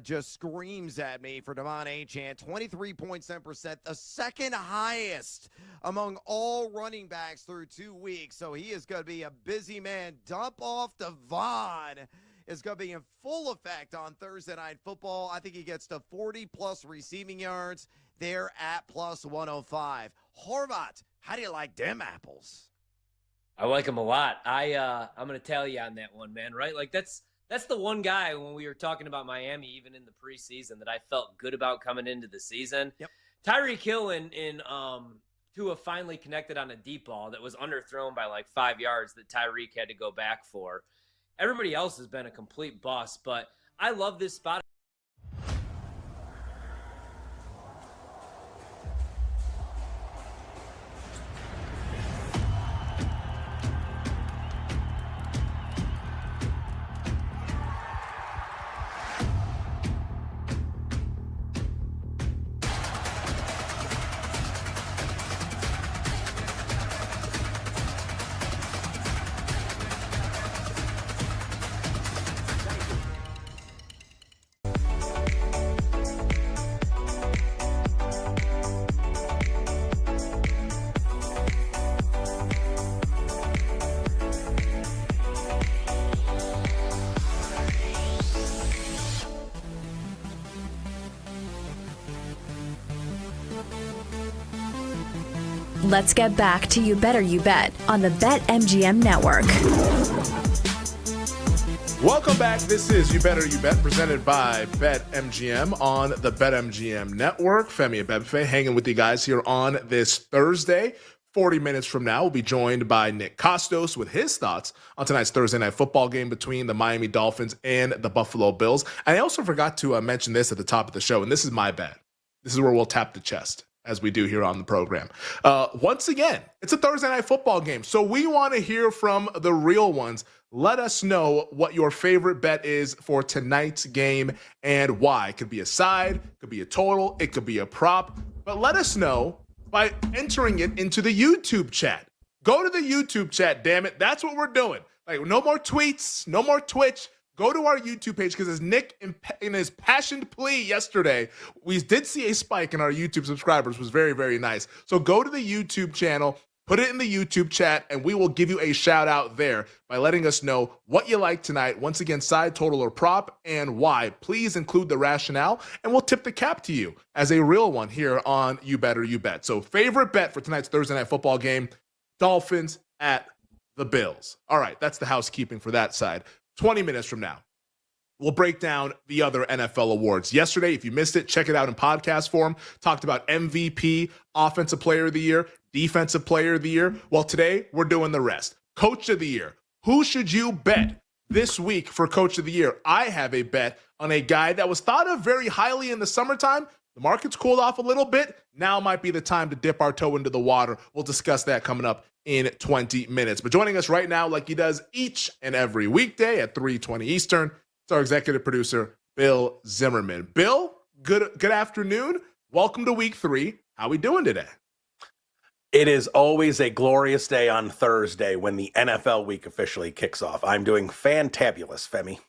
just screams at me for Devon Achane. 23.7%, the second highest among all running backs through 2 weeks, so he is going to be a busy man. Dump off Devon is going to be in full effect on Thursday Night Football. I think he gets to 40-plus receiving yards there at plus 105. Horvat, how do you like them apples? I like him a lot. I'm going to tell you on that one, man, right? Like that's the one guy when we were talking about Miami, even in the preseason, that I felt good about coming into the season. Yep. Tyreek Hill in Tua finally connected on a deep ball that was underthrown by like 5 yards that Tyreek had to go back for. Everybody else has been a complete bust, but I love this spot. Let's get back to You Better You Bet on the BetMGM Network. Welcome back. This is You Better You Bet, presented by BetMGM on the BetMGM Network. Femi Abebefe hanging with you guys here on this Thursday. 40 minutes from now, we'll be joined by Nick Costos with his thoughts on tonight's Thursday night football game between the Miami Dolphins and the Buffalo Bills. And I also forgot to mention this at the top of the show, and this is my bet. This is where we'll tap the chest, as we do here on the program. Once again, it's a Thursday night football game, so we want to hear from the real ones. Let us know what your favorite bet is for tonight's game and why. It could be a side, it could be a total, it could be a prop, but let us know by entering it into the YouTube chat. Go to the YouTube chat, damn it. That's what we're doing. Like, no more tweets, no more Twitch. Go to our YouTube page, because as Nick, in his passionate plea yesterday, we did see a spike in our YouTube subscribers. It was very, very nice. So go to the YouTube channel, put it in the YouTube chat, and we will give you a shout out there by letting us know what you like tonight. Once again, side, total, or prop, and why. Please include the rationale, and we'll tip the cap to you as a real one here on You Better You Bet. So favorite bet for tonight's Thursday night football game, Dolphins at the Bills. All right, that's the housekeeping for that side. 20 minutes from now, we'll break down the other NFL awards. Yesterday, if you missed it, check it out in podcast form. Talked about MVP, Offensive Player of the Year, Defensive Player of the Year. Well, today, we're doing the rest. Coach of the Year. Who should you bet this week for Coach of the Year? I have a bet on a guy that was thought of very highly in the summertime. The market's cooled off a little bit. Now might be the time to dip our toe into the water. We'll discuss that coming up in 20 minutes. But joining us right now, like he does each and every weekday at 3:20 Eastern, it's our executive producer, Bill Zimmerman. Bill, good afternoon. Welcome to week 3. How we doing today? It is always a glorious day on Thursday when the NFL week officially kicks off. I'm doing fantabulous, Femi.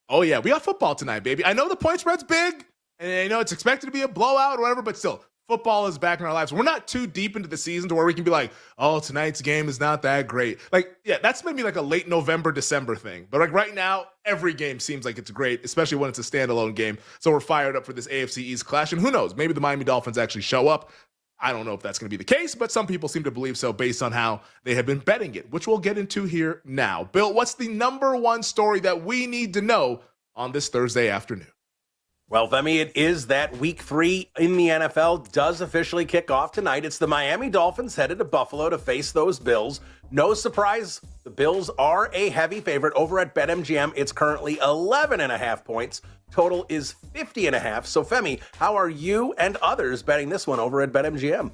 Oh, yeah. We got football tonight, baby. I know the point spread's big, and I know it's expected to be a blowout or whatever, but still, football is back in our lives. We're not too deep into the season to where we can be like, oh, tonight's game is not that great. Like, yeah, that's maybe like a late November, December thing. But like right now, every game seems like it's great, especially when it's a standalone game. So we're fired up for this AFC East clash. And who knows, maybe the Miami Dolphins actually show up. I don't know if that's going to be the case, but some people seem to believe so based on how they have been betting it, which we'll get into here now. Bill, what's the number one story that we need to know on this Thursday afternoon? Well, Femi, it is that week 3 in the NFL does officially kick off tonight. It's the Miami Dolphins headed to Buffalo to face those Bills. No surprise, the Bills are a heavy favorite over at BetMGM. It's currently 11.5 points. Total is 50.5. So, Femi, how are you and others betting this one over at BetMGM?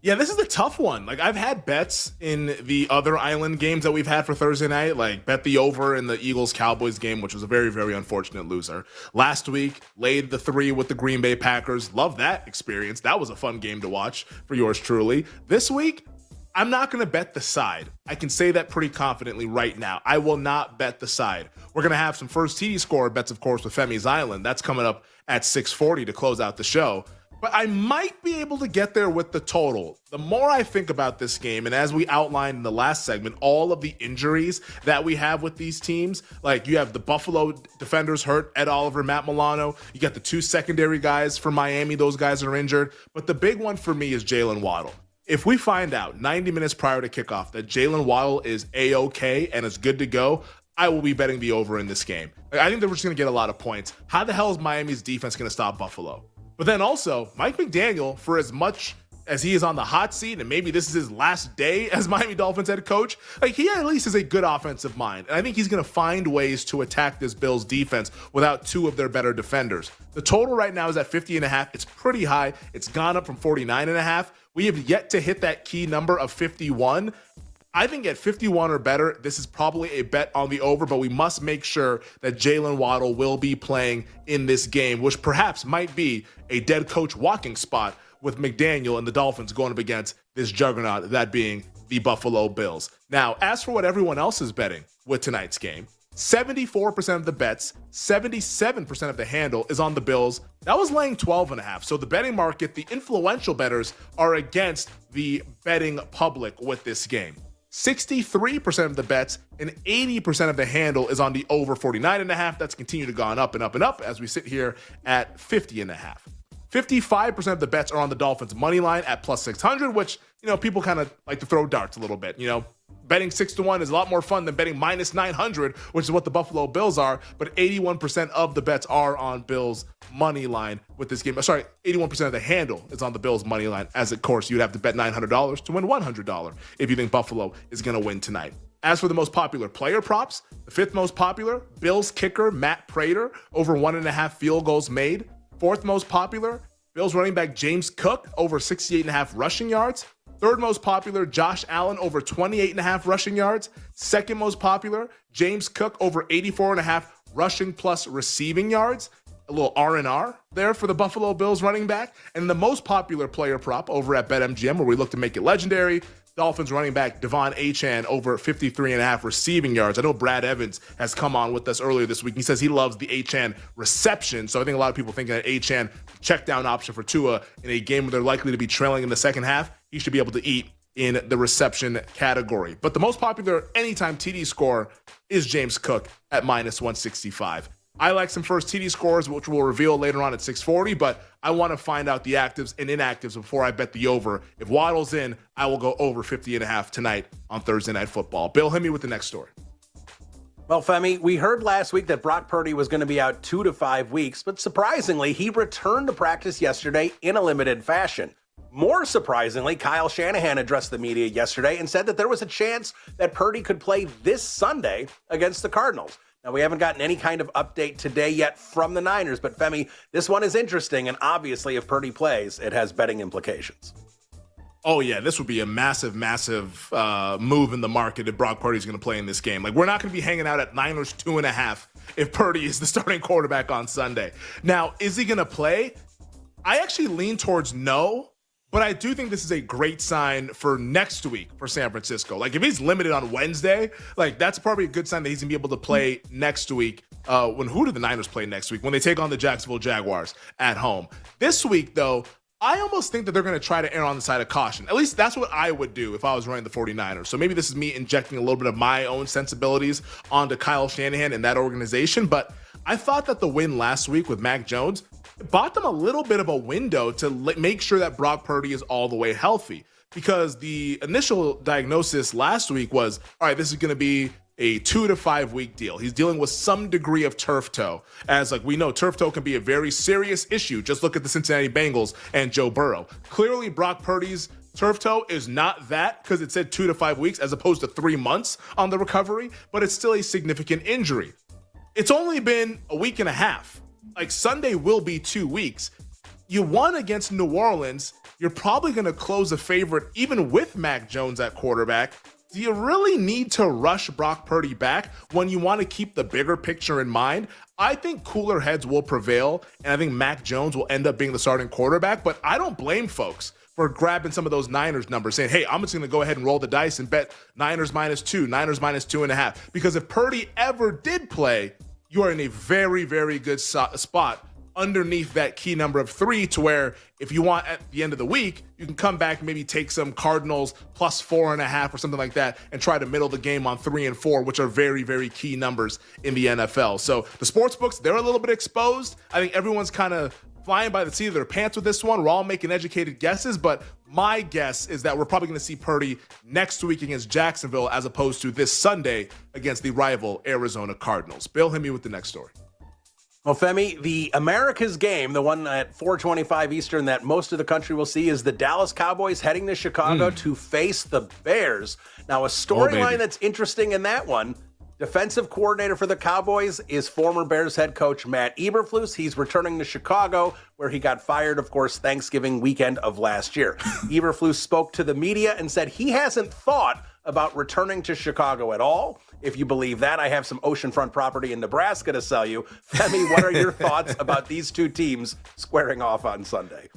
Yeah, this is a tough one. Like, I've had bets in the other island games that we've had for Thursday night, like bet the over in the Eagles-Cowboys game, which was a very, very unfortunate loser. Last week, laid the 3 with the Green Bay Packers. Love that experience. That was a fun game to watch for yours truly. This week, I'm not going to bet the side. I can say that pretty confidently right now. I will not bet the side. We're going to have some first TD scorer bets, of course, with Femi's Island. That's coming up at 6:40 to close out the show. But I might be able to get there with the total. The more I think about this game, and as we outlined in the last segment, all of the injuries that we have with these teams, like you have the Buffalo defenders hurt, Ed Oliver, Matt Milano. You got the 2 secondary guys for Miami. Those guys are injured. But the big one for me is Jalen Waddle. If we find out 90 minutes prior to kickoff that Jalen Waddle is A-OK and is good to go, I will be betting the over in this game. I think they're just going to get a lot of points. How the hell is Miami's defense going to stop Buffalo? But then also, Mike McDaniel, for as much as he is on the hot seat, and maybe this is his last day as Miami Dolphins head coach, like he at least has a good offensive mind. And I think he's going to find ways to attack this Bills defense without 2 of their better defenders. The total right now is at 50.5. It's pretty high. It's gone up from 49.5. We have yet to hit that key number of 51. I think at 51 or better, this is probably a bet on the over, but we must make sure that Jalen Waddle will be playing in this game, which perhaps might be a dead coach walking spot with McDaniel and the Dolphins going up against this juggernaut, that being the Buffalo Bills. Now, as for what everyone else is betting with tonight's game, 74% of the bets, 77% of the handle is on the Bills. That was laying 12.5. So the betting market, the influential bettors are against the betting public with this game. 63% of the bets and 80% of the handle is on the over 49.5. That's continued to gone up and up and up as we sit here at 50.5. 55% of the bets are on the Dolphins money line at plus 600, which, people kind of like to throw darts a little bit. Betting 6-1 is a lot more fun than betting minus 900, which is what the Buffalo Bills are. But 81% of the bets are on Bills money line with this game. Sorry, 81% of the handle is on the Bills money line. As of course, you'd have to bet $900 to win $100 if you think Buffalo is going to win tonight. As for the most popular player props, the 5th most popular, Bills kicker Matt Prater, over 1.5 field goals made. 4th most popular, Bills running back James Cook, over 68.5 rushing yards. 3rd most popular, Josh Allen, over 28.5 rushing yards. 2nd most popular, James Cook, over 84.5 rushing plus receiving yards. A little R&R there for the Buffalo Bills running back. And the most popular player prop over at BetMGM, where we look to make it legendary, Dolphins running back Devon Achane, over 53.5 receiving yards. I know Brad Evans has come on with us earlier this week. He says he loves the Achane reception. So I think a lot of people thinking that Achane check down option for Tua in a game where they're likely to be trailing in the second half, he should be able to eat in the reception category. But the most popular anytime TD scorer is James Cook at minus 165. I like some first TD scores, which we'll reveal later on at 6:40, but I want to find out the actives and inactives before I bet the over. If Waddle's in, I will go over 50.5 tonight on Thursday Night Football. Bill, hit me with the next story. Well, Femi, we heard last week that Brock Purdy was going to be out 2 to 5 weeks, but surprisingly, he returned to practice yesterday in a limited fashion. More surprisingly, Kyle Shanahan addressed the media yesterday and said that there was a chance that Purdy could play this Sunday against the Cardinals. Now, we haven't gotten any kind of update today yet from the Niners, but Femi, this one is interesting, and obviously if Purdy plays, it has betting implications. Oh, yeah, this would be a massive, massive move in the market if Brock Purdy's going to play in this game. Like, we're not going to be hanging out at Niners 2.5 if Purdy is the starting quarterback on Sunday. Now, is he going to play? I actually lean towards no, but I do think this is a great sign for next week for San Francisco. Like, if he's limited on Wednesday, like, that's probably a good sign that he's going to be able to play next week. Who do the Niners play next week? When they take on the Jacksonville Jaguars at home. This week, though, I almost think that they're going to try to err on the side of caution. At least that's what I would do if I was running the 49ers. So maybe this is me injecting a little bit of my own sensibilities onto Kyle Shanahan and that organization. But I thought that the win last week with Mac Jones bought them a little bit of a window to make sure that Brock Purdy is all the way healthy. Because the initial diagnosis last week was, all right, this is going to be a 2 to 5 week deal. He's dealing with some degree of turf toe, as like we know turf toe can be a very serious issue. Just look at the Cincinnati Bengals and Joe Burrow. Clearly, Brock Purdy's turf toe is not that, because it said 2 to 5 weeks as opposed to 3 months on the recovery, but it's still a significant injury. It's only been a week and a half. Like, Sunday will be 2 weeks. You won against New Orleans. You're probably going to close a favorite even with Mac Jones at quarterback. Do you really need to rush Brock Purdy back when you want to keep the bigger picture in mind? I think cooler heads will prevail, and I think Mac Jones will end up being the starting quarterback, but I don't blame folks for grabbing some of those Niners numbers, saying, hey, I'm just going to go ahead and roll the dice and bet Niners -2, Niners -2.5. Because if Purdy ever did play, you are in a very, very good spot underneath that key number of 3, to where if you want at the end of the week, you can come back and maybe take some Cardinals +4.5 or something like that and try to middle the game on 3 and 4, which are very, very key numbers in the NFL. So the sports books, they're a little bit exposed. I think everyone's kind of flying by the seat of their pants with this one. We're all making educated guesses, but my guess is that we're probably going to see Purdy next week against Jacksonville as opposed to this Sunday against the rival Arizona Cardinals. Bill, hit me with the next story. Well, Femi, the America's game, the one at 4:25 Eastern that most of the country will see, is the Dallas Cowboys heading to Chicago to face the Bears. Now, a storyline that's interesting in that one, defensive coordinator for the Cowboys is former Bears head coach Matt Eberflus. He's returning to Chicago, where he got fired, of course, Thanksgiving weekend of last year. Eberflus spoke to the media and said he hasn't thought about returning to Chicago at all. If you believe that, I have some oceanfront property in Nebraska to sell you. Femi, what are your thoughts about these two teams squaring off on Sunday?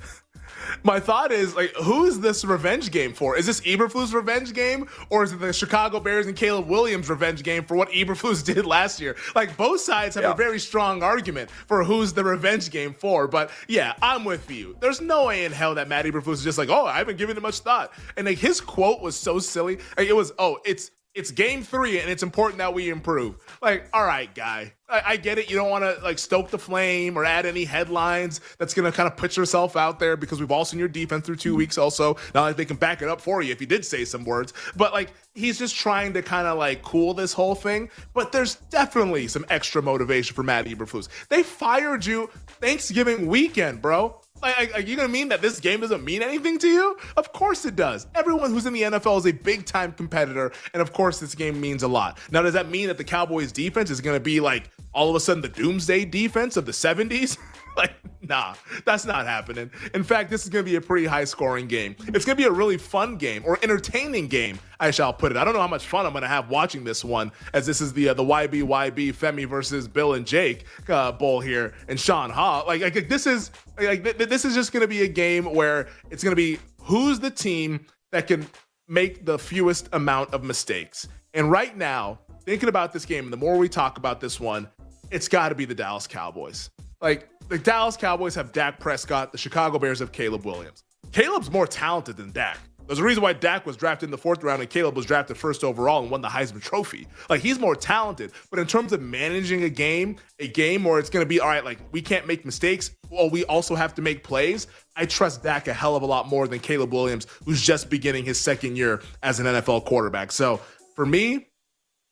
My thought is, like, who is this revenge game for? Is this Eberflus' revenge game, or is it the Chicago Bears and Caleb Williams' revenge game for what Eberflus did last year? Like, both sides have a very strong argument for who's the revenge game for. But yeah, I'm with you. There's no way in hell that Matt Eberflus is just like, oh, I haven't given it much thought. And like, his quote was so silly. Like, it was, oh, it's game 3 and it's important that we improve. Like, all right, guy. I get it. You don't want to like stoke the flame or add any headlines that's going to kind of put yourself out there, because we've all seen your defense through 2 weeks also. Not like they can back it up for you if you did say some words. But like, he's just trying to kind of like cool this whole thing. But there's definitely some extra motivation for Matt Eberflus. They fired you Thanksgiving weekend, bro. Like, are you going to mean that this game doesn't mean anything to you? Of course it does. Everyone who's in the NFL is a big-time competitor, and of course this game means a lot. Now, does that mean that the Cowboys' defense is going to be like all of a sudden the doomsday defense of the 70s? Like, nah, that's not happening. In fact, this is going to be a pretty high-scoring game. It's going to be a really fun game, or entertaining game, I shall put it. I don't know how much fun I'm going to have watching this one, as this is the YBYB Femi versus Bill and Jake bowl here, and Sean Ha. Like this is just going to be a game where it's going to be who's the team that can make the fewest amount of mistakes. And right now, thinking about this game, and the more we talk about this one, it's got to be the Dallas Cowboys. Like, the Dallas Cowboys have Dak Prescott. The Chicago Bears have Caleb Williams. Caleb's more talented than Dak. There's a reason why Dak was drafted in the 4th round and Caleb was drafted 1st overall and won the Heisman Trophy. Like, he's more talented. But in terms of managing a game where it's going to be, all right, like, we can't make mistakes, well, we also have to make plays, I trust Dak a hell of a lot more than Caleb Williams, who's just beginning his 2nd year as an NFL quarterback. So, for me,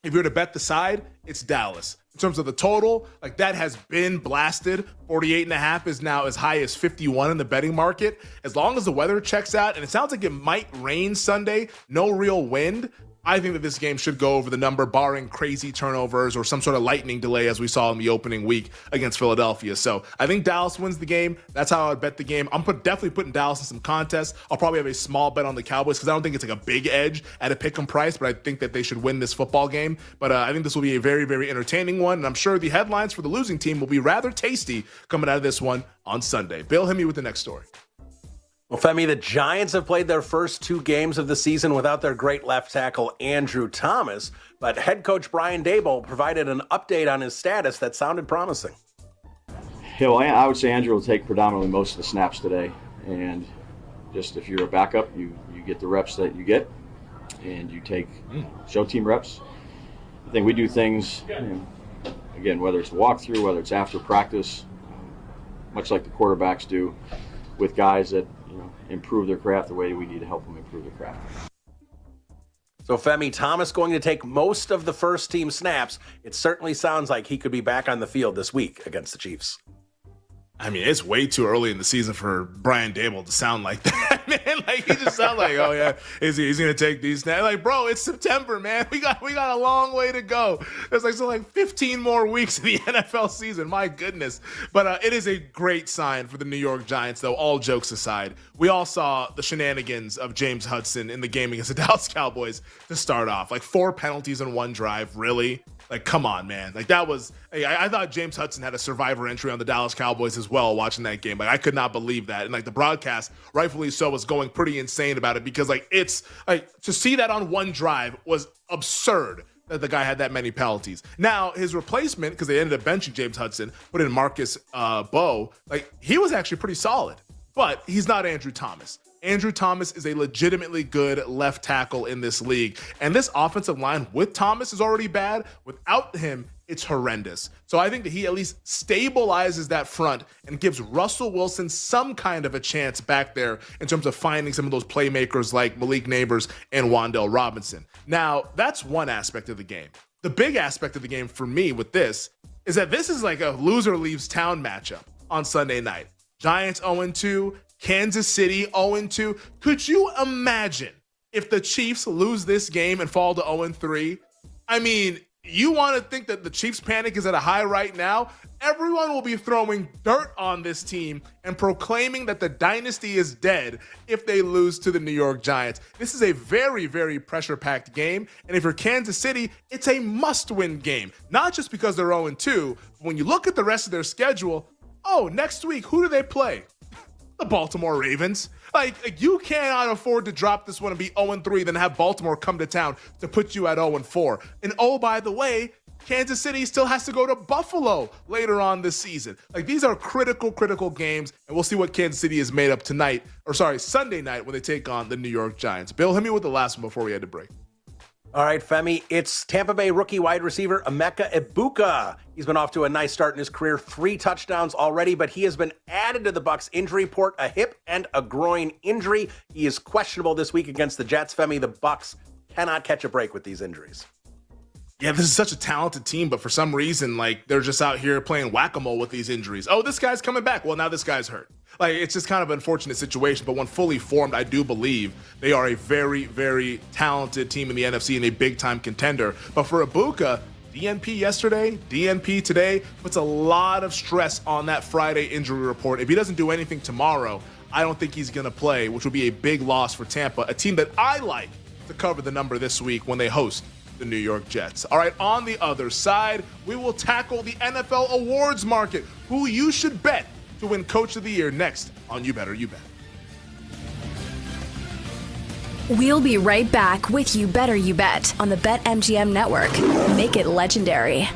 if you're to bet the side, it's Dallas. In terms of the total, like, that has been blasted. 48.5 is now as high as 51 in the betting market. As long as the weather checks out, and it sounds like it might rain Sunday, no real wind, I think that this game should go over the number, barring crazy turnovers or some sort of lightning delay as we saw in the opening week against Philadelphia. So I think Dallas wins the game. That's how I would bet the game. I'm definitely putting Dallas in some contests. I'll probably have a small bet on the Cowboys because I don't think it's like a big edge at a pick-em price, but I think that they should win this football game. But I think this will be a very, very entertaining one, and I'm sure the headlines for the losing team will be rather tasty coming out of this one on Sunday. Bill, hit me with the next story. Well, Femi, the Giants have played their first 2 games of the season without their great left tackle, Andrew Thomas, but head coach Brian Daboll provided an update on his status that sounded promising. Yeah, well, I would say Andrew will take predominantly most of the snaps today, and just if you're a backup, you get the reps that you get, and you take show team reps. I think we do things, again, whether it's a walkthrough, whether it's after practice, much like the quarterbacks do, with guys that improve their craft the way we need to help them improve their craft. So, Femi, Thomas going to take most of the first team snaps. It certainly sounds like he could be back on the field this week against the Chiefs. I mean, it's way too early in the season for Brian Dable to sound like that, man. Like, he just sounds like, oh yeah, he's gonna take these snaps. Like, bro, it's September, man. We got a long way to go. There's like 15 more weeks in the NFL season. My goodness. But it is a great sign for the New York Giants, though. All jokes aside, we all saw the shenanigans of James Hudson in the game against the Dallas Cowboys to start off. Like 4 penalties in one drive, really. Like, come on, man. Like, that was – I thought James Hudson had a survivor entry on the Dallas Cowboys as well watching that game. Like, I could not believe that. And, like, the broadcast, rightfully so, was going pretty insane about it because, like, it's – like, to see that on one drive was absurd that the guy had that many penalties. Now, his replacement, because they ended up benching James Hudson, put in Marcus Bowe, like, he was actually pretty solid. But he's not Andrew Thomas. Andrew Thomas is a legitimately good left tackle in this league. And this offensive line with Thomas is already bad. Without him, it's horrendous. So I think that he at least stabilizes that front and gives Russell Wilson some kind of a chance back there in terms of finding some of those playmakers like Malik Neighbors and Wan'Dale Robinson. Now, that's one aspect of the game. The big aspect of the game for me with this is that this is like a loser leaves town matchup on Sunday night. Giants 0-2, Kansas City 0-2. Could you imagine if the Chiefs lose this game and fall to 0-3? I mean, you want to think that the Chiefs panic is at a high right now? Everyone will be throwing dirt on this team and proclaiming that the dynasty is dead if they lose to the New York Giants. This is a very, very pressure-packed game. And if you're Kansas City, it's a must-win game. Not just because they're 0-2. But when you look at the rest of their schedule, next week, who do they play? The Baltimore Ravens. Like, you cannot afford to drop this one and be 0-3, then have Baltimore come to town to put you at 0-4. And by the way, Kansas City still has to go to Buffalo later on this season. Like, these are critical games, and we'll see what Kansas City is made up Sunday night when they take on the New York Giants. Bill, hit me with the last one before we had to break. All right, Femi, it's Tampa Bay rookie wide receiver Emeka Egbuka. He's been off to a nice start in his career, 3 touchdowns already, but he has been added to the Bucs injury report, a hip and a groin injury. He is questionable this week against the Jets. Femi, the Bucs cannot catch a break with these injuries. Yeah, this is such a talented team, but for some reason, like, they're just out here playing whack-a-mole with these injuries. Oh, this guy's coming back. Well, now this guy's hurt. Like, it's just kind of an unfortunate situation, but when fully formed, I do believe they are a very, very talented team in the NFC and a big-time contender. But for Egbuka, DNP yesterday, DNP today, puts a lot of stress on that Friday injury report. If he doesn't do anything tomorrow, I don't think he's going to play, which would be a big loss for Tampa, a team that I like to cover the number this week when they host the New York Jets. All right, on the other side, we will tackle the NFL awards market, who you should bet to win Coach of the Year next on You Better You Bet. We'll be right back with You Better You Bet on the BetMGM network. Make it legendary.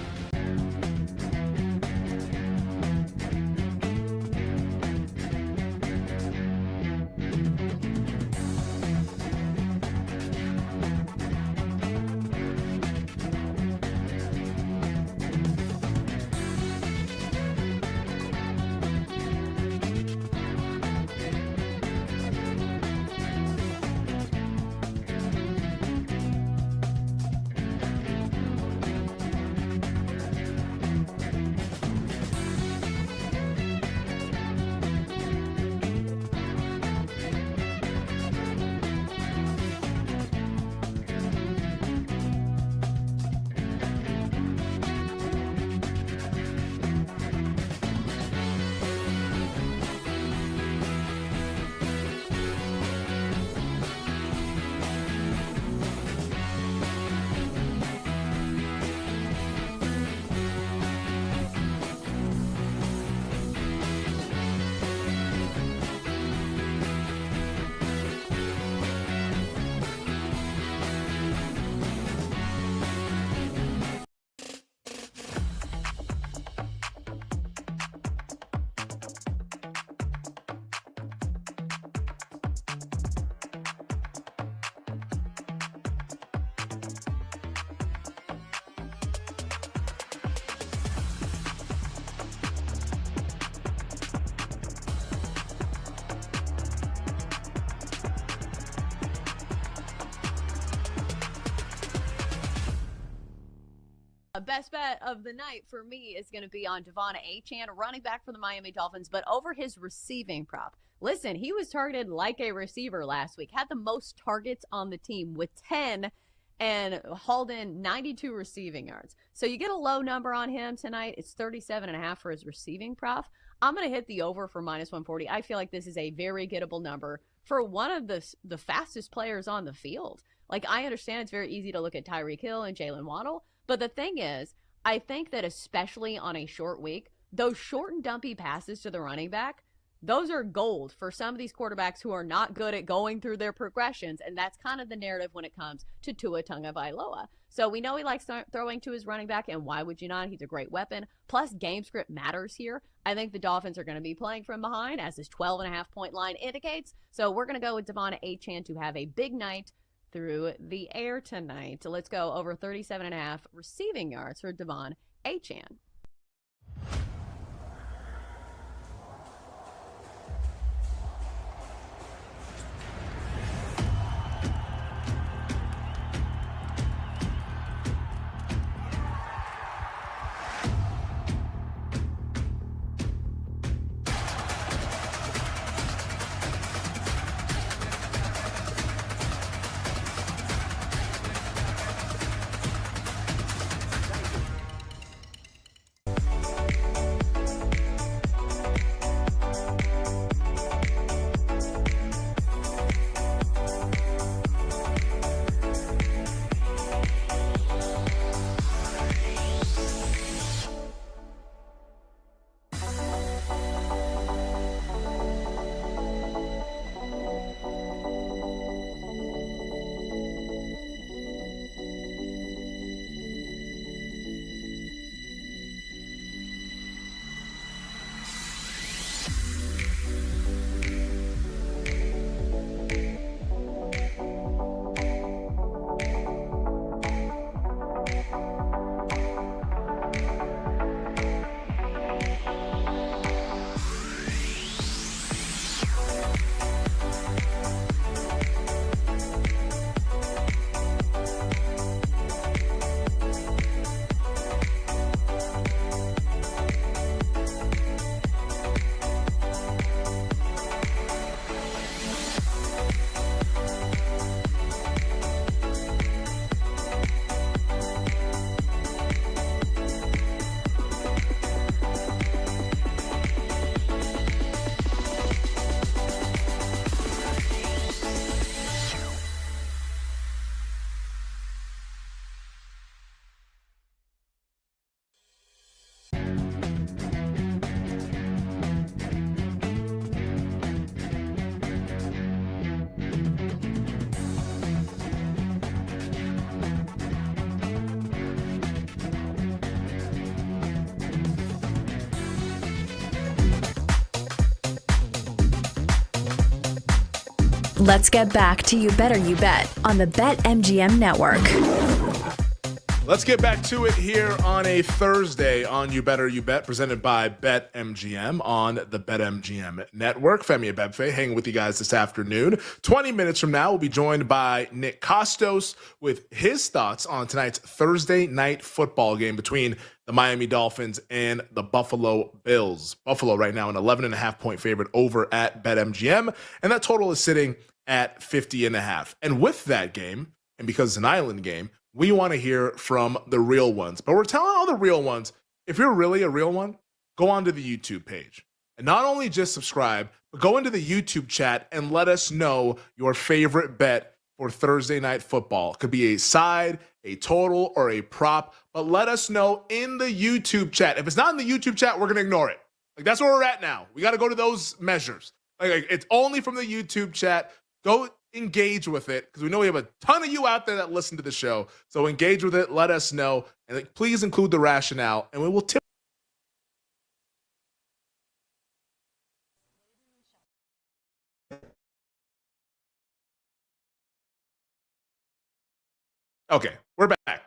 Best bet of the night for me is going to be on Devon Achane, running back for the Miami Dolphins, but over his receiving prop. Listen, he was targeted like a receiver last week, had the most targets on the team with 10 and hauled in 92 receiving yards. So you get a low number on him tonight. It's 37.5 for his receiving prop. I'm going to hit the over for -140. I feel like this is a very gettable number for one of the fastest players on the field. Like, I understand it's very easy to look at Tyreek Hill and Jalen Waddle, but the thing is, I think that especially on a short week, those short and dumpy passes to the running back, those are gold for some of these quarterbacks who are not good at going through their progressions, and that's kind of the narrative when it comes to Tua Tagovailoa. So we know he likes throwing to his running back, and why would you not? He's a great weapon. Plus, game script matters here. I think the Dolphins are going to be playing from behind, as this 12.5-point line indicates. So we're going to go with Devon Achane to have a big night through the air tonight. So let's go over 37.5 receiving yards for Devon Achane. Let's get back to You Better You Bet on the BetMGM Network. Let's get back to it here on a Thursday on You Better You Bet, presented by BetMGM on the BetMGM Network. Femi Abebfe hanging with you guys this afternoon. 20 minutes from now, we'll be joined by Nick Costos with his thoughts on tonight's Thursday night football game between the Miami Dolphins and the Buffalo Bills. Buffalo right now an 11.5-point favorite over at BetMGM, and that total is sitting at 50.5. And with that game, and because it's an island game, we want to hear from the real ones. But we're telling all the real ones, if you're really a real one, go onto the YouTube page. And not only just subscribe, but go into the YouTube chat and let us know your favorite bet for Thursday night football. It could be a side, a total, or a prop. But let us know in the YouTube chat. If it's not in the YouTube chat, we're going to ignore it. Like, that's where we're at now. We got to go to those measures. Like, it's only from the YouTube chat. Go engage with it, because we know we have a ton of you out there that listen to the show. So engage with it, let us know, and please include the rationale, and we will tip. Okay, we're back.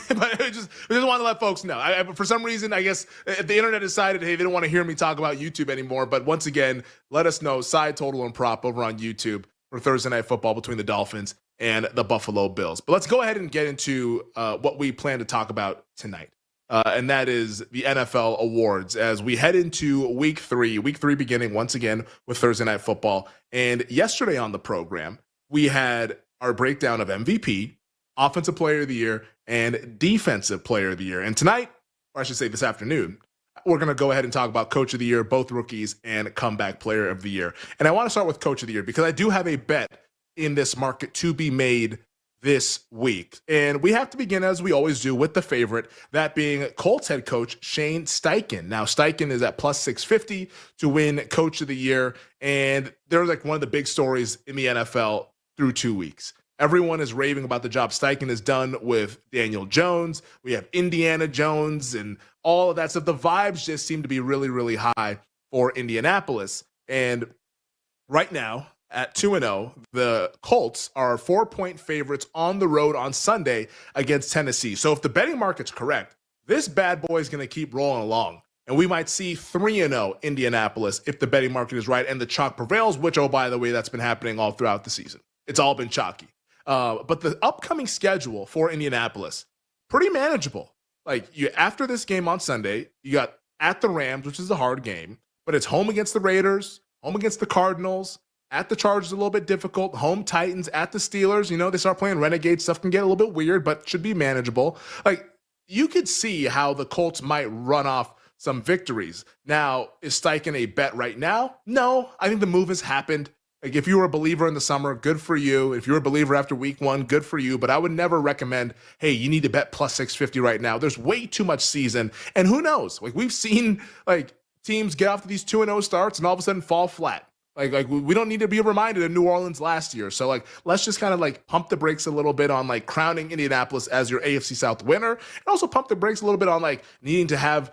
But we just want to let folks know. For some reason, I guess the internet decided, hey, they don't want to hear me talk about YouTube anymore. But once again, let us know side, total, and prop over on YouTube for Thursday night football between the Dolphins and the Buffalo Bills. But let's go ahead and get into what we plan to talk about tonight. and that is the NFL awards as we head into week three beginning once again with Thursday Night Football. And yesterday on the program, we had our breakdown of MVP, Offensive Player of the Year, and Defensive Player of the Year. And tonight, or I should say this afternoon, we're going to go ahead and talk about Coach of the Year, both rookies, and Comeback Player of the Year. And I want to start with Coach of the Year because I do have a bet in this market to be made this week. And we have to begin, as we always do, with the favorite, that being Colts head coach Shane Steichen. Now, Steichen is at plus 650 to win Coach of the Year. And they're like one of the big stories in the NFL through 2 weeks. Everyone is raving about the job Steichen has done with Daniel Jones. We have Indiana Jones and all of that stuff. The vibes just seem to be really, really high for Indianapolis. And right now, at 2-0, the Colts are 4-point favorites on the road on Sunday against Tennessee. So if the betting market's correct, this bad boy is going to keep rolling along. And we might see 3-0 Indianapolis if the betting market is right and the chalk prevails, which, oh, by the way, that's been happening all throughout the season. It's all been chalky. But the upcoming schedule for Indianapolis, pretty manageable. Like, after this game on Sunday, you got at the Rams, which is a hard game, but it's home against the Raiders, home against the Cardinals, at the Chargers a little bit difficult, home Titans, at the Steelers. They start playing Renegade. Stuff can get a little bit weird, but should be manageable. Like, you could see how the Colts might run off some victories. Now, is Steichen a bet right now? No, I think the move has happened. Like, if you were a believer in the summer, good for you. If you're a believer after week one, good for you. But I would never recommend, hey, you need to bet plus 650 right now. There's way too much season. And who knows? Like, we've seen teams get off to these 2-0 starts and all of a sudden fall flat. Like we don't need to be reminded of New Orleans last year. So let's just kind of pump the brakes a little bit on crowning Indianapolis as your AFC South winner, and also pump the brakes a little bit on needing to have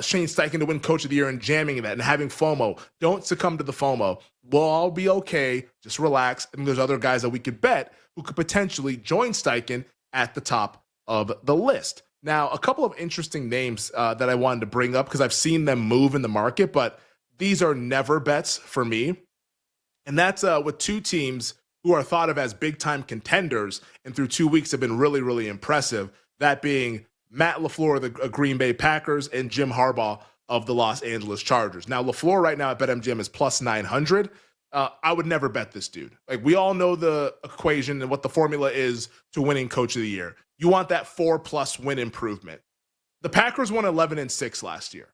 Shane Steichen to win Coach of the Year and jamming that and having FOMO. Don't succumb to the FOMO. We'll all be okay. Just relax. And there's other guys that we could bet who could potentially join Steichen at the top of the list. Now, a couple of interesting names that I wanted to bring up because I've seen them move in the market, but these are never bets for me. And that's with two teams who are thought of as big-time contenders and through 2 weeks have been really, really impressive. That being Matt LaFleur of the Green Bay Packers and Jim Harbaugh of the Los Angeles Chargers. Now, LaFleur right now at BetMGM is plus 900. I would never bet this dude. We all know the equation and what the formula is to winning Coach of the Year. You want that 4+ win improvement. The Packers won 11-6 last year.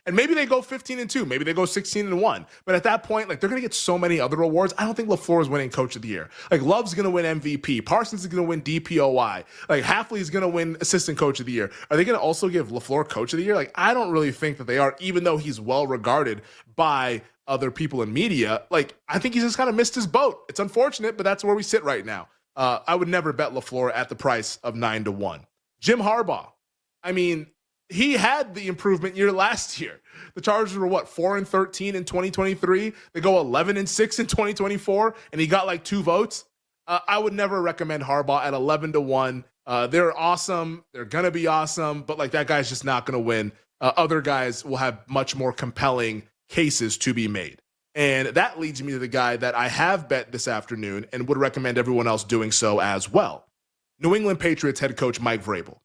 And maybe they go 15-2, maybe they go 16-1. But at that point, they're going to get so many other awards. I don't think LaFleur is winning Coach of the Year. Love's going to win MVP. Parsons is going to win DPOY. Hafley is going to win Assistant Coach of the Year. Are they going to also give LaFleur Coach of the Year? I don't really think that they are, even though he's well regarded by other people in media. I think he's just kind of missed his boat. It's unfortunate, but that's where we sit right now. I would never bet LaFleur at the price of 9-1. Jim Harbaugh. He had the improvement year last year. The Chargers were 4-13 in 2023. They go 11-6 in 2024, and he got 2 votes. I would never recommend Harbaugh at 11-1. They're awesome. They're gonna be awesome, but that guy's just not gonna win. Other guys will have much more compelling cases to be made. And that leads me to the guy that I have bet this afternoon and would recommend everyone else doing so as well. New England Patriots head coach Mike Vrabel.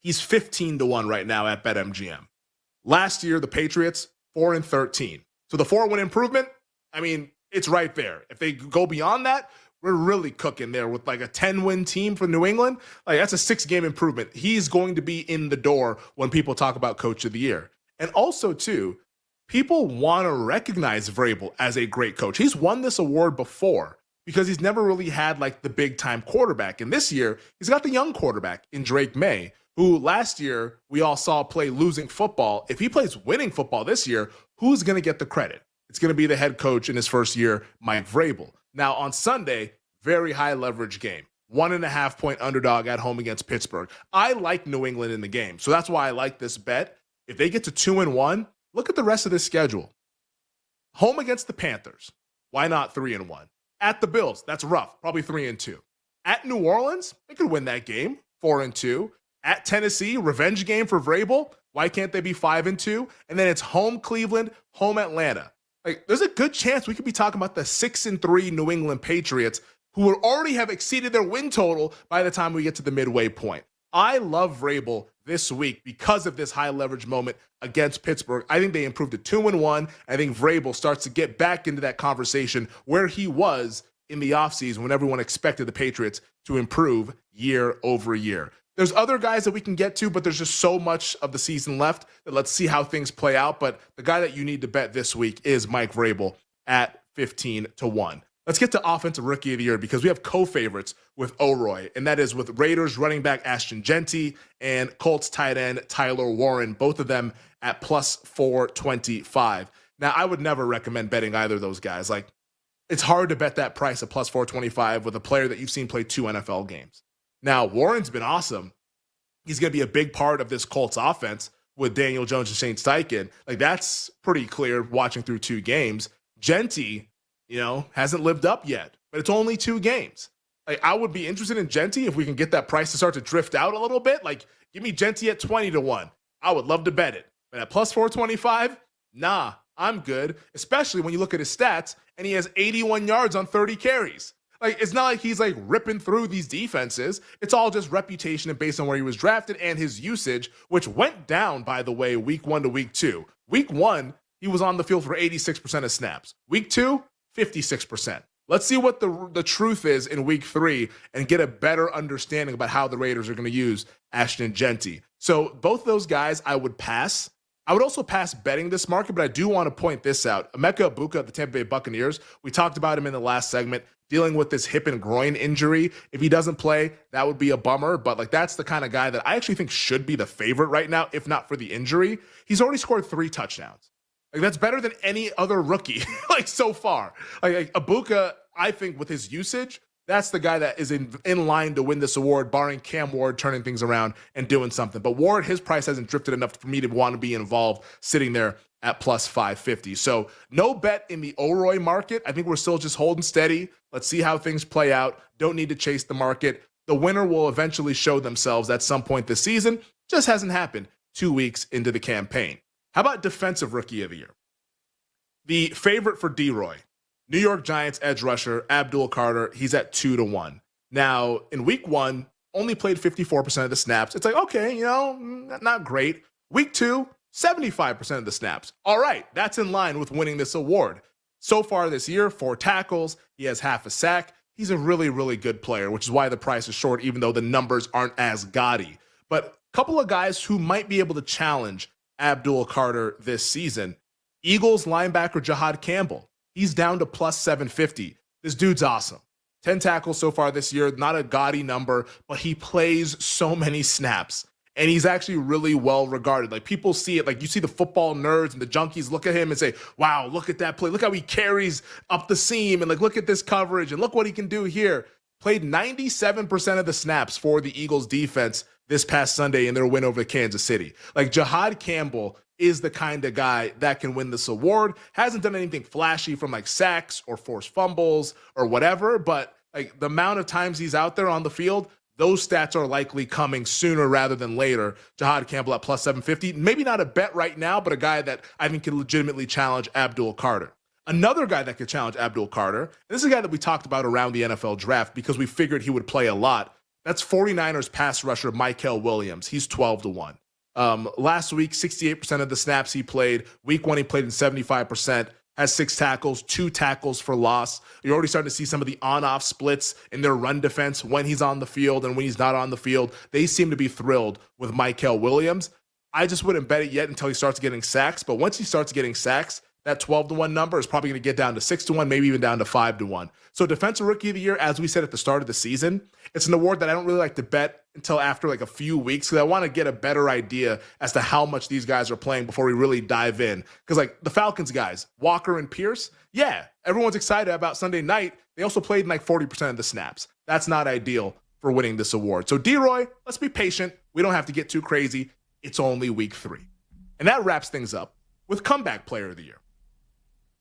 He's 15-1 right now at BetMGM. Last year, the Patriots, 4-13. So the 4-win improvement, it's right there. If they go beyond that, we're really cooking there with a 10-win team for New England. That's a 6-game improvement. He's going to be in the door when people talk about Coach of the Year. And also, too, people want to recognize Vrabel as a great coach. He's won this award before because he's never really had the big-time quarterback. And this year, he's got the young quarterback in Drake May, who last year we all saw play losing football. If he plays winning football this year, who's going to get the credit? It's going to be the head coach in his first year, Mike Vrabel. Now on Sunday, very high leverage game. 1.5-point underdog at home against Pittsburgh. I like New England in the game, so that's why I like this bet. If they get to 2-1, look at the rest of this schedule. Home against the Panthers. Why not 3-1? At the Bills, that's rough, probably 3-2. At New Orleans, they could win that game, 4-2. At Tennessee, revenge game for Vrabel. Why can't they be 5-2? And then it's home Cleveland, home Atlanta. There's a good chance we could be talking about the 6-3 New England Patriots who will already have exceeded their win total by the time we get to the midway point. I love Vrabel this week because of this high leverage moment against Pittsburgh. I think they improved to 2-1. I think Vrabel starts to get back into that conversation where he was in the offseason when everyone expected the Patriots to improve year over year. There's other guys that we can get to, but there's just so much of the season left that let's see how things play out. But the guy that you need to bet this week is Mike Vrabel at 15-1. Let's get to Offensive Rookie of the Year because we have co-favorites with O'Roy, and that is with Raiders running back Ashton Genty and Colts tight end Tyler Warren, both of them at plus 425. Now, I would never recommend betting either of those guys. Like, it's hard to bet that price at plus 425 with a player that you've seen play 2 NFL games. Now, Warren's been awesome. He's going to be a big part of this Colts offense with Daniel Jones and Shane Steichen. Like, that's pretty clear watching through 2 games. Genty, hasn't lived up yet, but it's only 2 games. Like, I would be interested in Genty if we can get that price to start to drift out a little bit. Like, give me Genty at 20-1. I would love to bet it. But at plus 425, nah, I'm good, especially when you look at his stats and he has 81 yards on 30 carries. Like, it's not like he's like ripping through these defenses. It's all just reputation and based on where he was drafted and his usage, which went down, by the way, week 1 to week 2. Week 1, he was on the field for 86% of snaps. Week 2, 56%. Let's see what the truth is in week 3 and get a better understanding about how the Raiders are going to use Ashton Genty. So both those guys I would pass. I would also pass betting this market, but I do want to point this out. Emeka Egbuka of the Tampa Bay Buccaneers, we talked about him in the last segment, dealing with this hip and groin injury. If he doesn't play, that would be a bummer, but that's the kind of guy that I actually think should be the favorite right now, if not for the injury. He's already scored 3 touchdowns. That's better than any other rookie, so far. Like Egbuka, I think with his usage, that's the guy that is in line to win this award, barring Cam Ward turning things around and doing something. But Ward, his price hasn't drifted enough for me to want to be involved, sitting there at plus 550. So no bet in the O'Roy market. I think we're still just holding steady. Let's see how things play out. Don't need to chase the market. The winner will eventually show themselves at some point this season. Just hasn't happened 2 weeks into the campaign. How about Defensive Rookie of the Year? The favorite for D-Roy, New York Giants edge rusher Abdul Carter, he's at 2-1. Now, in week 1, only played 54% of the snaps. It's like, okay, not great. Week 2, 75% of the snaps. All right, that's in line with winning this award. So far this year, 4 tackles, he has half a sack. He's a really, really good player, which is why the price is short, even though the numbers aren't as gaudy. But a couple of guys who might be able to challenge Abdul Carter this season. Eagles linebacker Jahad Campbell. He's down to plus 750. This dude's awesome. 10 tackles so far this year, not a gaudy number, but he plays so many snaps. And he's actually really well regarded. Like, people see it, like you see the football nerds and the junkies look at him and say, wow, look at that play. Look how he carries up the seam and look at this coverage and look what he can do here. Played 97% of the snaps for the Eagles defense this past Sunday in their win over Kansas City. Like, Jahad Campbell is the kind of guy that can win this award. Hasn't done anything flashy from sacks or forced fumbles or whatever, but the amount of times he's out there on the field, those stats are likely coming sooner rather than later. Jahad Campbell at plus 750. Maybe not a bet right now, but a guy that I think can legitimately challenge Abdul Carter. Another guy that could challenge Abdul Carter, and this is a guy that we talked about around the NFL draft because we figured he would play a lot. That's 49ers pass rusher Mykel Williams. He's 12-1. Last week, 68% of the snaps he played. Week 1, he played in 75%. Has 6 tackles, 2 tackles for loss. You're already starting to see some of the on-off splits in their run defense when he's on the field and when he's not on the field. They seem to be thrilled with Mykel Williams. I just wouldn't bet it yet until he starts getting sacks. But once he starts getting sacks, that 12-1 number is probably going to get down to 6-1, maybe even down to 5-1. So Defensive Rookie of the Year, as we said at the start of the season, it's an award that I don't really like to bet until after a few weeks because I want to get a better idea as to how much these guys are playing before we really dive in. Because the Falcons guys, Walker and Pierce, yeah, everyone's excited about Sunday night. They also played in 40% of the snaps. That's not ideal for winning this award. So D-Roy, let's be patient. We don't have to get too crazy. It's only week 3. And that wraps things up with Comeback Player of the Year,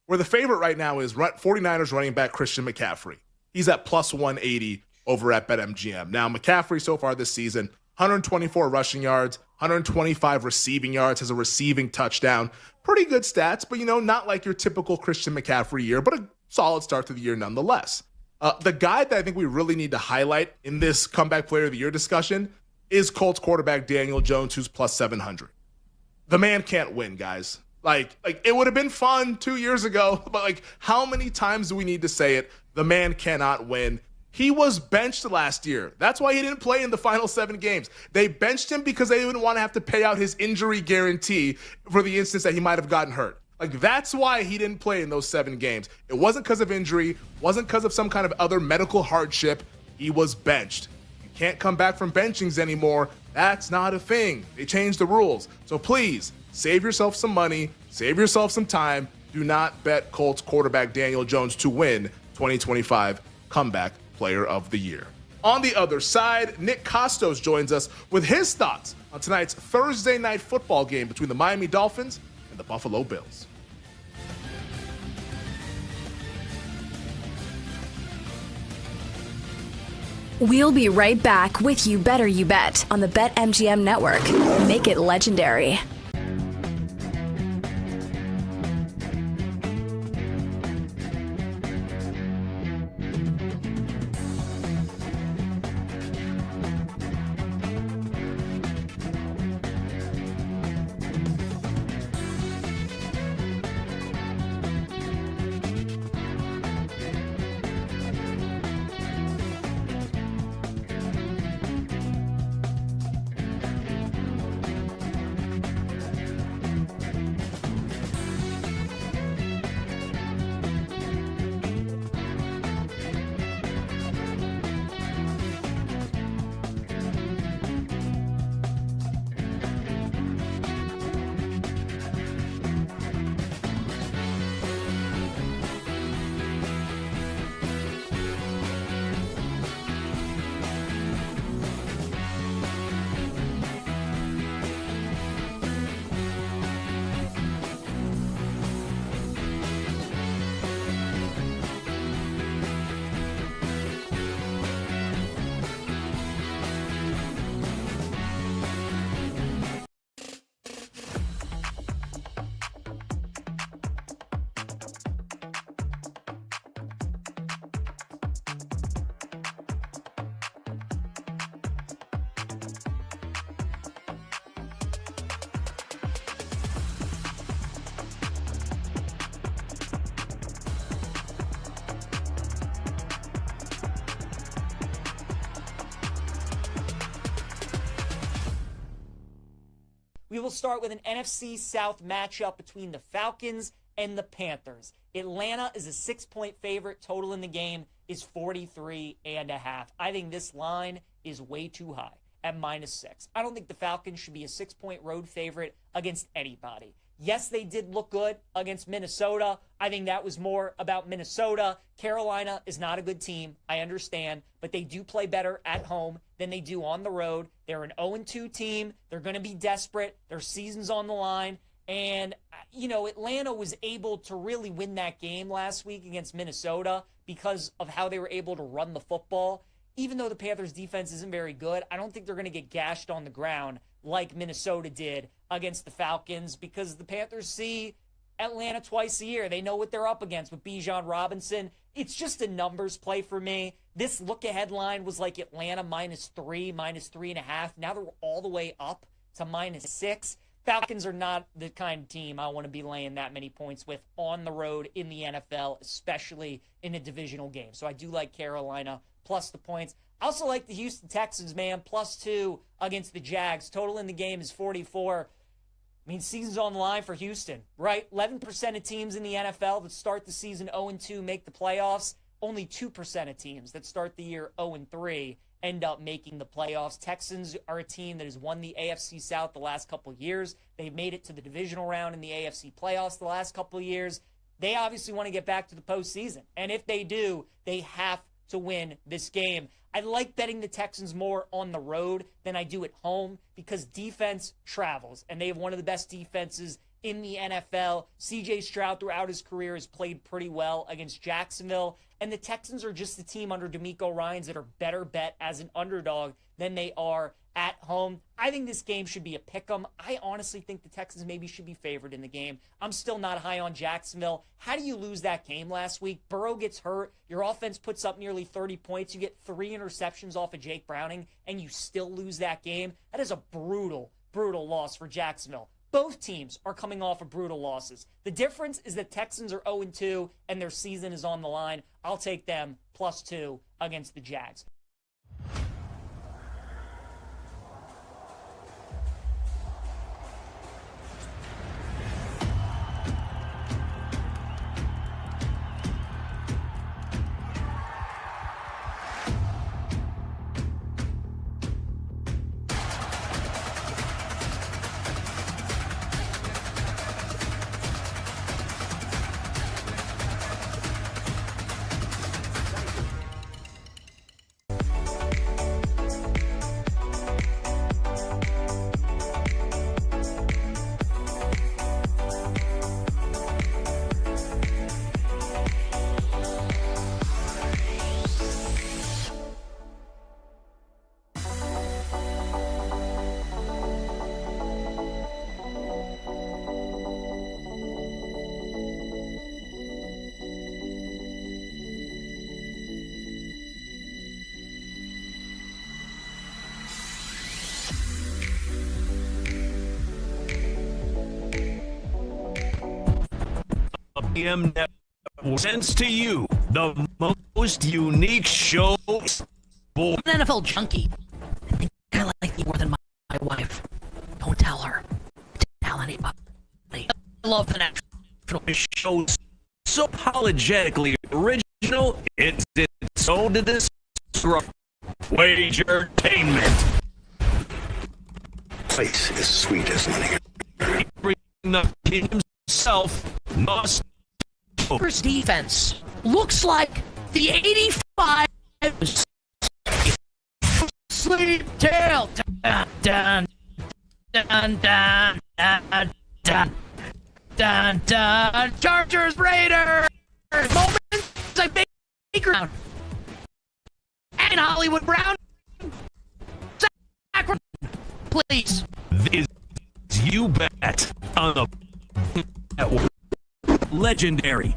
where the favorite right now is 49ers running back Christian McCaffrey. He's at plus 180 over at BetMGM. Now, McCaffrey so far this season, 124 rushing yards, 125 receiving yards, has a receiving touchdown. Pretty good stats, but, not like your typical Christian McCaffrey year, but a solid start to the year nonetheless. The guy that I think we really need to highlight in this Comeback Player of the Year discussion, is Colts quarterback Daniel Jones, who's plus 700. The man can't win, guys. Like it would have been fun 2 years ago, but like how many times do we need to say it? The man cannot win. He was benched last year. That's why he didn't play in the final 7 games. They benched him because they didn't want to have to pay out his injury guarantee for the instance that he might have gotten hurt. Like, that's why he didn't play in those 7 games. It wasn't because of injury, wasn't because of some kind of other medical hardship. He was benched. You can't come back from benchings anymore. That's not a thing. They changed the rules. So please, save yourself some money, save yourself some time. Do not bet Colts quarterback Daniel Jones to win 2025 Comeback Player of the Year. On the other side, Nick Costos joins us with his thoughts on tonight's Thursday night football game between the Miami Dolphins and the Buffalo Bills. We'll be right back with You Better You Bet on the BetMGM network. Make it legendary. We will start with an NFC South matchup between the Falcons and the Panthers. Atlanta is a 6-point favorite. Total in the game is 43.5. I think this line is way too high at -6. I don't think the Falcons should be a 6-point road favorite against anybody. Yes, they did look good against Minnesota. I think that was more about Minnesota. Carolina is not a good team, I understand, but they do play better at home than they do on the road. They're an 0-2 team. They're going to be desperate. Their season's on the line. And, Atlanta was able to really win that game last week against Minnesota because of how they were able to run the football. Even though the Panthers' defense isn't very good, I don't think they're going to get gashed on the ground like Minnesota did against the Falcons because the Panthers see Atlanta twice a year. They know what they're up against with Bijan Robinson. It's just a numbers play for me. This look-ahead line was like Atlanta -3, -3.5. Now they're all the way up to -6. Falcons are not the kind of team I want to be laying that many points with on the road in the NFL, especially in a divisional game. So I do like Carolina plus the points. I also like the Houston Texans, man, +2 against the Jags. Total in the game is 44. I mean, season's on the line for Houston, right? 11% of teams in the NFL that start the season 0-2 make the playoffs. Only 2% of teams that start the year 0-3 end up making the playoffs. Texans are a team that has won the AFC South the last couple of years. They've made it to the divisional round in the AFC playoffs the last couple of years. They obviously want to get back to the postseason. And if they do, they have to win this game. I like betting the Texans more on the road than I do at home because defense travels, and they have one of the best defenses in the NFL. CJ Stroud throughout his career has played pretty well against Jacksonville, and the Texans are just the team under DeMeco Ryans that are better bet as an underdog than they are at home. I think this game should be a pick'em. I honestly think the Texans maybe should be favored in the game. I'm still not high on Jacksonville. How do you lose that game last week? Burrow gets hurt. Your offense puts up nearly 30 points. You get 3 interceptions off of Jake Browning, and you still lose that game. That is a brutal, brutal loss for Jacksonville. Both teams are coming off of brutal losses. The difference is that Texans are 0-2, and their season is on the line. I'll take them +2 against the Jags. BetMGM Network sends to you the most unique show. I'm an NFL junkie. I think I like you more than my wife. Don't tell her. Don't tell anybody. I love the national show so apologetically original, it's its own to this Wagertainment. Place is sweet as honey. The king himself must. First defense looks like the 85 sleep tail. Dun, dun, dun, dun, dun, dun, dun, dun. Chargers, Raiders. Moments I make ground. And Hollywood Brown. Please. This is You Bet on the network. Legendary.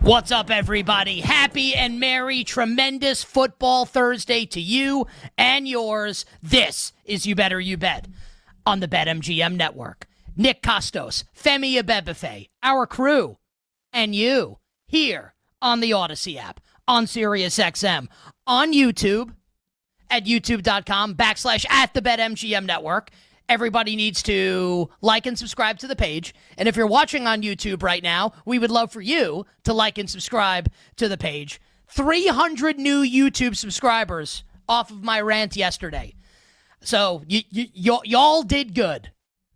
What's up, everybody? Happy and merry, tremendous football Thursday to you and yours. This is You Better You Bet on the BetMGM Network. Nick Costos, Femi Abebefe, our crew, and you here on the Odyssey app, on SiriusXM, on YouTube, at youtube.com/at the BetMGM Network. Everybody needs to like and subscribe to the page. And if you're watching on YouTube right now, we would love for you to like and subscribe to the page. 300 new YouTube subscribers off of my rant yesterday. So y'all did good.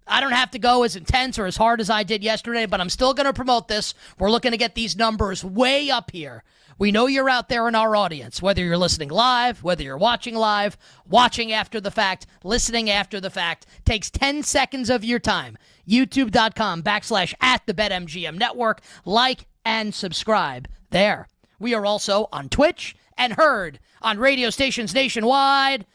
I don't have to go as intense or as hard as I did yesterday, but I'm still going to promote this. We're looking to get these numbers way up here. We know you're out there in our audience, whether you're listening live, whether you're watching live, watching after the fact, listening after the fact. Takes 10 seconds of your time. YouTube.com/at the BetMGM Network. Like and subscribe there. We are also on Twitch and heard on radio stations nationwide.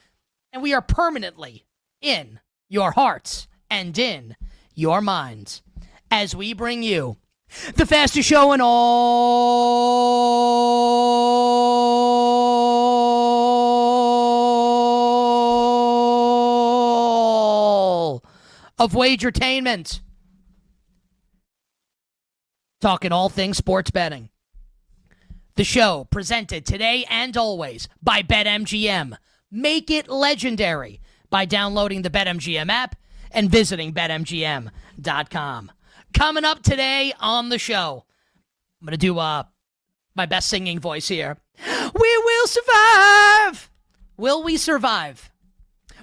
And we are permanently in your hearts and in your minds as we bring you the fastest show in all of Wagertainment. Talking all things sports betting. The show presented today and always by BetMGM. Make it legendary by downloading the BetMGM app and visiting BetMGM.com. Coming up today on the show, I'm going to do my best singing voice here. We will survive! Will we survive?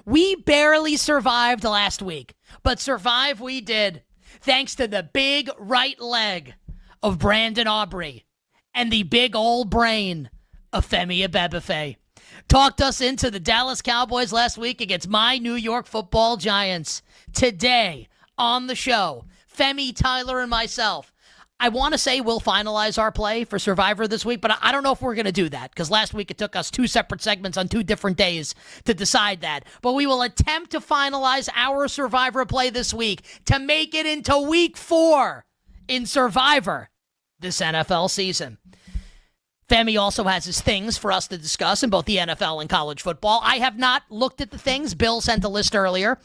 We barely survived last week, but survive we did, thanks to the big right leg of Brandon Aubrey and the big old brain of Femi Abebefe. Talked us into the Dallas Cowboys last week against my New York Football Giants. Today on the show, Femi, Tyler, and myself. I want to say we'll finalize our play for Survivor this week, but I don't know if we're going to do that because last week it took us 2 separate segments on 2 different days to decide that. But we will attempt to finalize our Survivor play this week to make it into week 4 in Survivor this NFL season. Femi also has his things for us to discuss in both the NFL and college football. I have not looked at the things. Bill sent a list earlier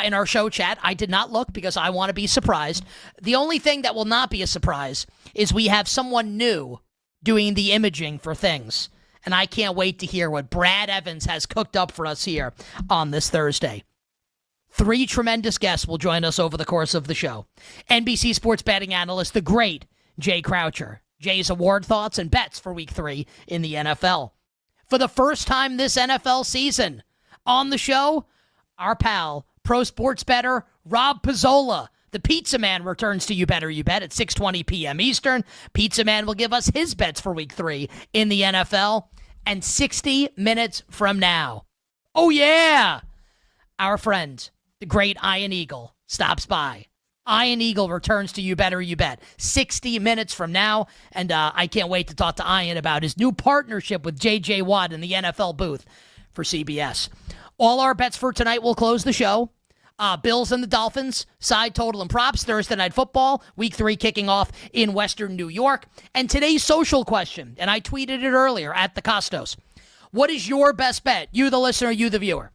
in our show chat. I did not look because I want to be surprised. The only thing that will not be a surprise is we have someone new doing the imaging for things. And I can't wait to hear what Brad Evans has cooked up for us here on this Thursday. 3 tremendous guests will join us over the course of the show. NBC sports betting analyst, the great Jay Croucher. Jay's award thoughts and bets for week 3 in the NFL. For the first time this NFL season, on the show, our pal, pro sports bettor Rob Pizzola, the Pizza Man, returns to You Better You Bet at 6:20 p.m. Eastern. Pizza Man will give us his bets for week 3 in the NFL. And 60 minutes from now, oh yeah, our friend, the great Ian Eagle, stops by. Ian Eagle returns to You Better You Bet 60 minutes from now, and I can't wait to talk to Ian about his new partnership with J.J. Watt in the NFL booth for CBS. All our bets for tonight will close the show. Bills and the Dolphins, side total and props, Thursday Night Football, Week 3 kicking off in Western New York. And today's social question, and I tweeted it earlier at the Costos. What is your best bet? You, the listener, you, the viewer.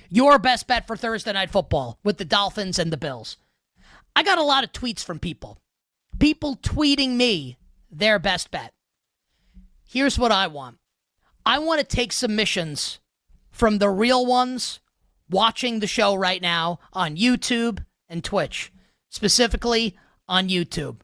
Your best bet for Thursday Night Football with the Dolphins and the Bills. I got a lot of tweets from people. People tweeting me their best bet. Here's what I want. I want to take submissions from the real ones watching the show right now on YouTube and Twitch, specifically on YouTube.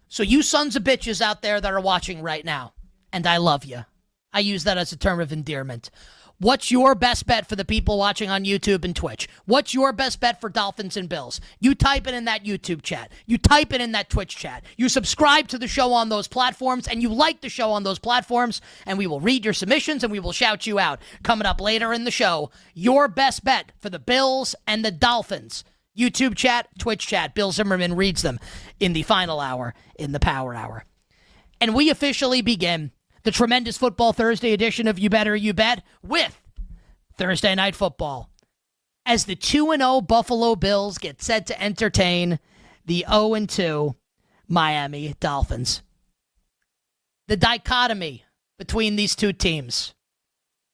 So you sons of bitches out there that are watching right now, and I love you. I use that as a term of endearment. What's your best bet for the people watching on YouTube and Twitch? What's your best bet for Dolphins and Bills? You type it in that YouTube chat. You type it in that Twitch chat. You subscribe to the show on those platforms, and you like the show on those platforms, and we will read your submissions, and we will shout you out. Coming up later in the show, your best bet for the Bills and the Dolphins. YouTube chat, Twitch chat. Bill Zimmerman reads them in the final hour, in the Power Hour. And we officially begin the tremendous Football Thursday edition of You Better You Bet with Thursday Night Football. As the 2-0 Buffalo Bills get set to entertain the 0-2 Miami Dolphins. The dichotomy between these two teams,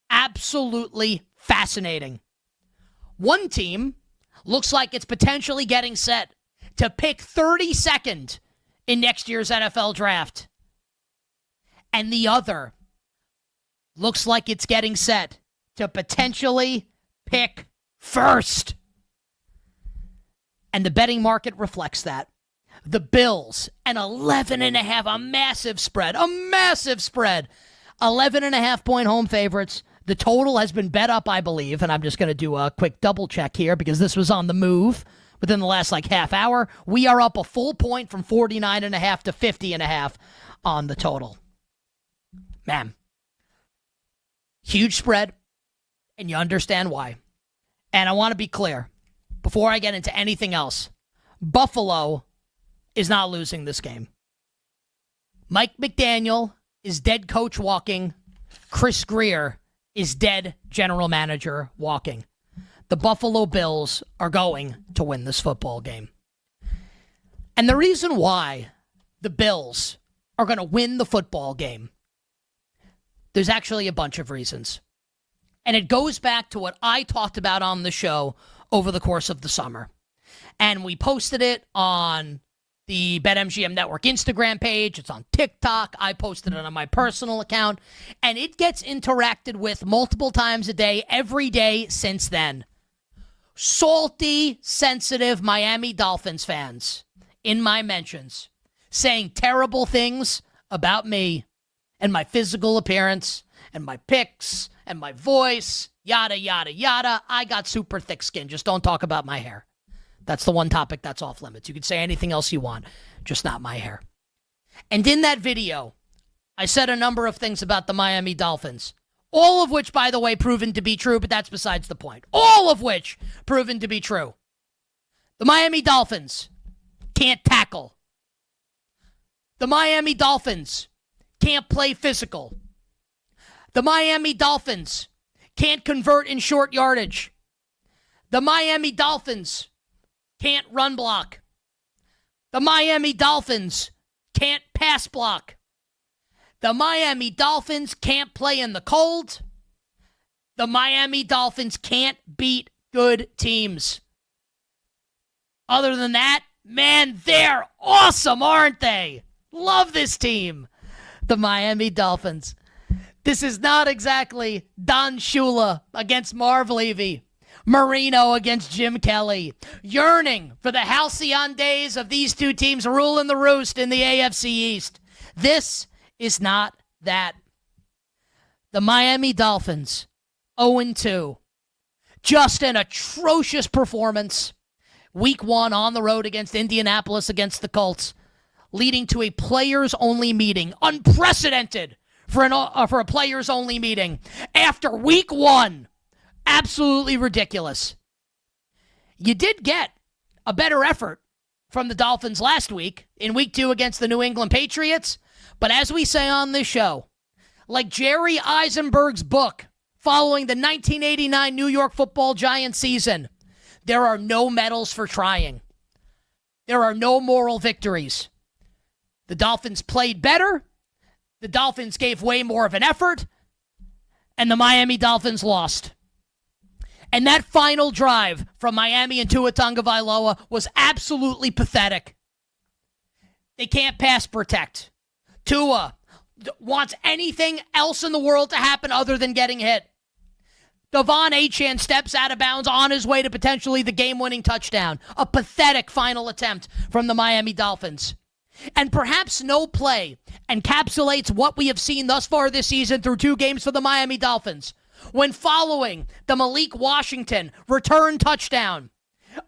absolutely fascinating. One team looks like it's potentially getting set to pick 32nd in next year's NFL draft. And the other looks like it's getting set to potentially pick first. And the betting market reflects that. The Bills, an 11.5, a massive spread. 11.5 point home favorites. The total has been bet up, I believe, and I'm just going to do a quick double check here because this was on the move within the last half hour. We are up a full point from 49.5 to 50.5 on the total. Man, huge spread, and you understand why. And I want to be clear, before I get into anything else, Buffalo is not losing this game. Mike McDaniel is dead coach walking. Chris Grier is dead general manager walking. The Buffalo Bills are going to win this football game. And the reason why the Bills are going to win the football game, there's actually a bunch of reasons. And it goes back to what I talked about on the show over the course of the summer. And we posted it on the BetMGM Network Instagram page. It's on TikTok. I posted it on my personal account. And it gets interacted with multiple times a day, every day since then. Salty, sensitive Miami Dolphins fans in my mentions saying terrible things about me and my physical appearance, and my picks, and my voice, yada, yada, yada. I got super thick skin. Just don't talk about my hair. That's the one topic that's off limits. You can say anything else you want, just not my hair. And in that video, I said a number of things about the Miami Dolphins, all of which, by the way, proven to be true, but that's besides the point. All of which proven to be true. The Miami Dolphins can't tackle. The Miami Dolphins can't play physical. The Miami Dolphins can't convert in short yardage. The Miami Dolphins can't run block. The Miami Dolphins can't pass block. The Miami Dolphins can't play in the cold. The Miami Dolphins can't beat good teams. Other than that, man, they're awesome, aren't they? Love this team. The Miami Dolphins. This is not exactly Don Shula against Marv Levy, Marino against Jim Kelly, yearning for the halcyon days of these two teams ruling the roost in the AFC East. This is not that. The Miami Dolphins, 0-2. Just an atrocious performance. Week 1 on the road against Indianapolis against the Colts, leading to a players-only meeting. Unprecedented for a players-only meeting. After week 1, absolutely ridiculous. You did get a better effort from the Dolphins last week in week 2 against the New England Patriots. But as we say on this show, like Jerry Eisenberg's book following the 1989 New York Football Giants season, there are no medals for trying. There are no moral victories. The Dolphins played better. The Dolphins gave way more of an effort. And the Miami Dolphins lost. And that final drive from Miami and Tua Tagovailoa was absolutely pathetic. They can't pass protect. Tua wants anything else in the world to happen other than getting hit. Devon Achane steps out of bounds on his way to potentially the game-winning touchdown. A pathetic final attempt from the Miami Dolphins. And perhaps no play encapsulates what we have seen thus far this season through 2 games for the Miami Dolphins. When following the Malik Washington return touchdown,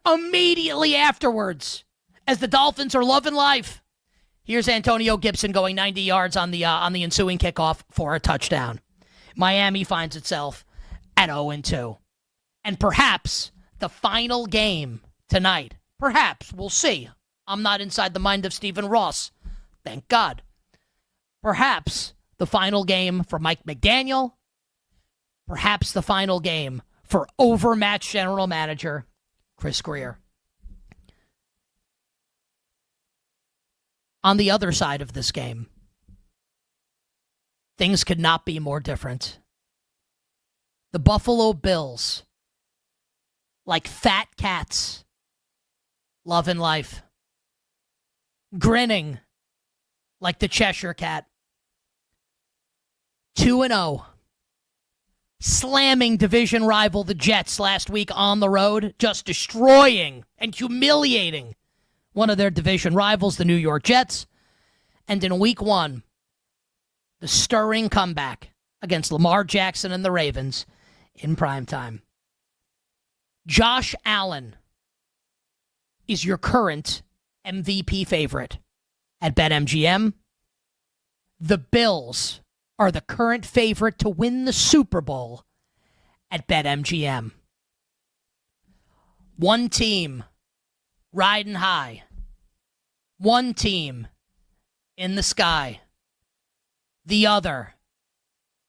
immediately afterwards, as the Dolphins are loving life, here's Antonio Gibson going 90 yards on the ensuing kickoff for a touchdown. Miami finds itself at 0-2. And perhaps the final game tonight, perhaps, we'll see. I'm not inside the mind of Stephen Ross. Thank God. Perhaps the final game for Mike McDaniel. Perhaps the final game for overmatched general manager Chris Greer. On the other side of this game, things could not be more different. The Buffalo Bills, like fat cats, loving life, grinning like the Cheshire Cat, 2-0, slamming division rival the Jets last week on the road, just destroying and humiliating one of their division rivals, the New York Jets. And in week 1, the stirring comeback against Lamar Jackson and the Ravens in primetime. Josh Allen is your current MVP favorite at BetMGM. The Bills are the current favorite to win the Super Bowl at BetMGM. One team riding high. One team in the sky. The other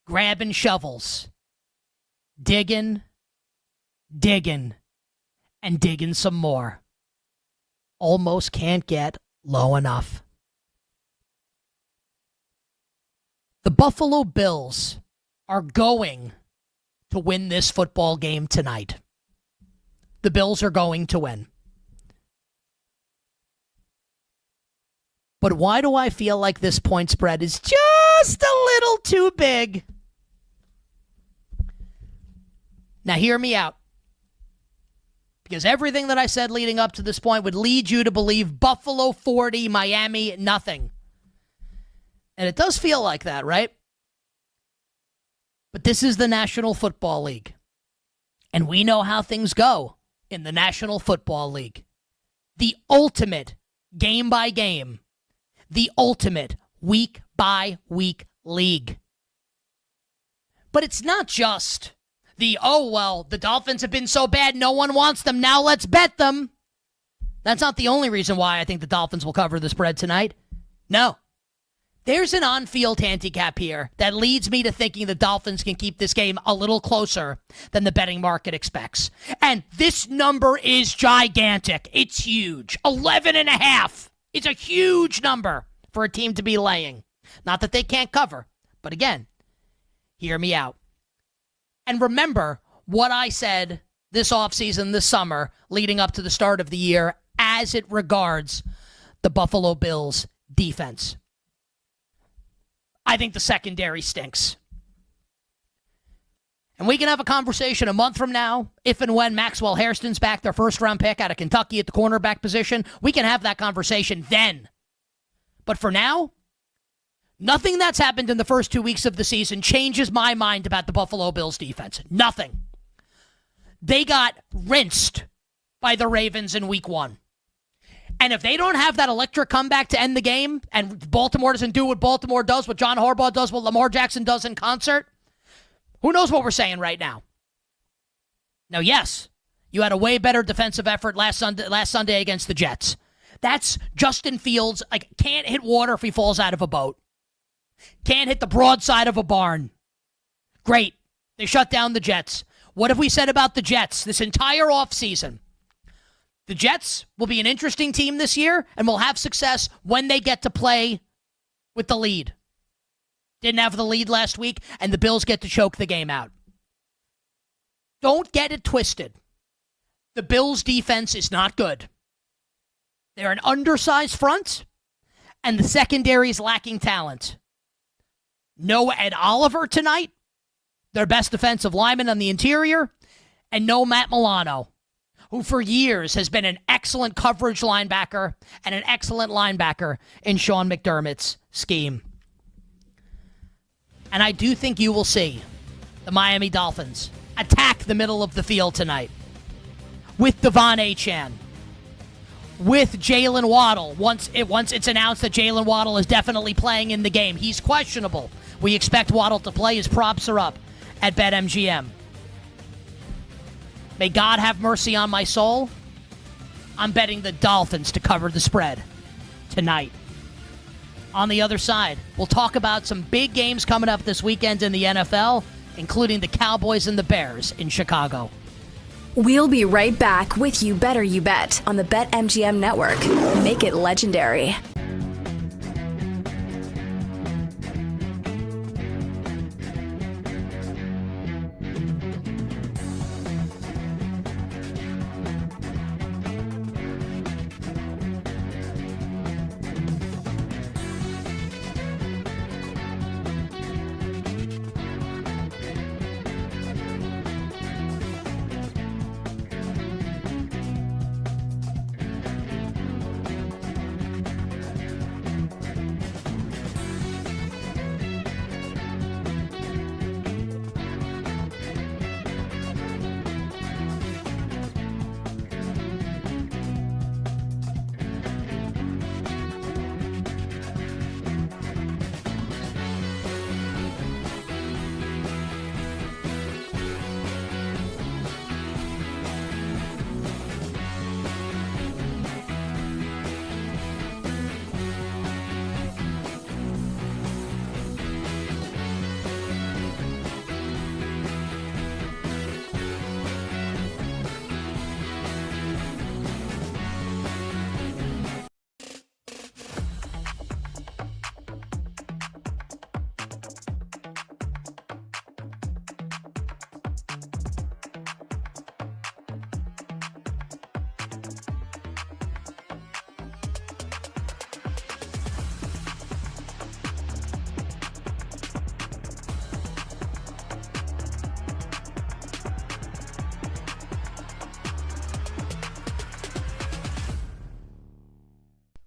grabbing shovels. Digging, and digging some more. Almost can't get low enough. The Buffalo Bills are going to win this football game tonight. The Bills are going to win. But why do I feel like this point spread is just a little too big? Now hear me out. Because everything that I said leading up to this point would lead you to believe Buffalo 40, Miami nothing. And it does feel like that, right? But this is the National Football League. And we know how things go in the National Football League. The ultimate game by game. The ultimate week by week league. But it's not just the Dolphins have been so bad, no one wants them, now let's bet them. That's not the only reason why I think the Dolphins will cover the spread tonight. No. There's an on-field handicap here that leads me to thinking the Dolphins can keep this game a little closer than the betting market expects. And this number is gigantic. It's huge. 11.5 is a huge number for a team to be laying. Not that they can't cover, but again, hear me out. And remember what I said this offseason, this summer, leading up to the start of the year as it regards the Buffalo Bills defense. I think the secondary stinks. And we can have a conversation a month from now, if and when Maxwell Hairston's back, their first-round pick out of Kentucky at the cornerback position. We can have that conversation then. But for now, nothing that's happened in the first 2 weeks of the season changes my mind about the Buffalo Bills defense. Nothing. They got rinsed by the Ravens in week 1. And if they don't have that electric comeback to end the game, and Baltimore doesn't do what Baltimore does, what John Harbaugh does, what Lamar Jackson does in concert, who knows what we're saying right now? Now, yes, you had a way better defensive effort last Sunday against the Jets. That's Justin Fields. Can't hit water if he falls out of a boat. Can't hit the broadside of a barn. Great. They shut down the Jets. What have we said about the Jets this entire offseason? The Jets will be an interesting team this year and will have success when they get to play with the lead. Didn't have the lead last week, and the Bills get to choke the game out. Don't get it twisted. The Bills' defense is not good. They're an undersized front, and the secondary is lacking talent. No Ed Oliver tonight, their best defensive lineman on the interior, and no Matt Milano, who for years has been an excellent coverage linebacker and an excellent linebacker in Sean McDermott's scheme. And I do think you will see the Miami Dolphins attack the middle of the field tonight with Devon Achane, with Jalen Waddle. Once it's announced that Jalen Waddle is definitely playing in the game. He's questionable. We expect Waddle to play. His props are up at BetMGM. May God have mercy on my soul. I'm betting the Dolphins to cover the spread tonight. On the other side, we'll talk about some big games coming up this weekend in the NFL, including the Cowboys and the Bears in Chicago. We'll be right back with You Better You Bet on the BetMGM Network. Make it legendary.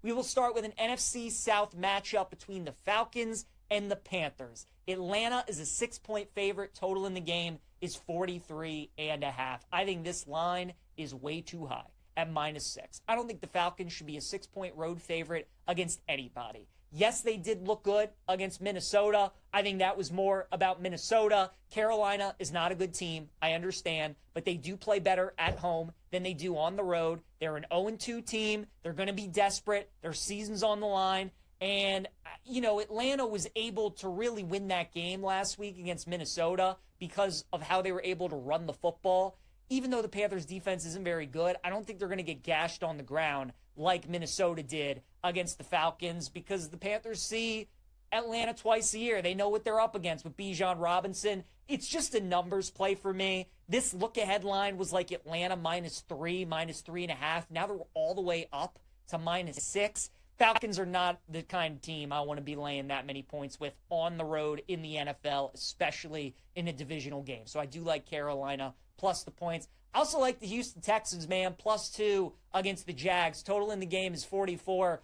We will start with an NFC South matchup between the Falcons and the Panthers. Atlanta is a 6-point favorite. Total in the game is 43.5. I think this line is way too high at -6. I don't think the Falcons should be a 6-point road favorite against anybody. Yes, they did look good against Minnesota. I think that was more about Minnesota. Carolina is not a good team, I understand, but they do play better at home than they do on the road. They're an 0-2 team. They're going to be desperate. Their season's on the line. And, Atlanta was able to really win that game last week against Minnesota because of how they were able to run the football. Even though the Panthers' defense isn't very good, I don't think they're going to get gashed on the ground like Minnesota did against the Falcons because the Panthers see Atlanta twice a year. They know what they're up against with Bijan Robinson. It's just a numbers play for me. This look-ahead line was like Atlanta -3, -3.5. Now they're all the way up to -6. Falcons are not the kind of team I want to be laying that many points with on the road in the NFL, especially in a divisional game. So I do like Carolina plus the points. I also like the Houston Texans, man, +2 against the Jags. Total in the game is 44.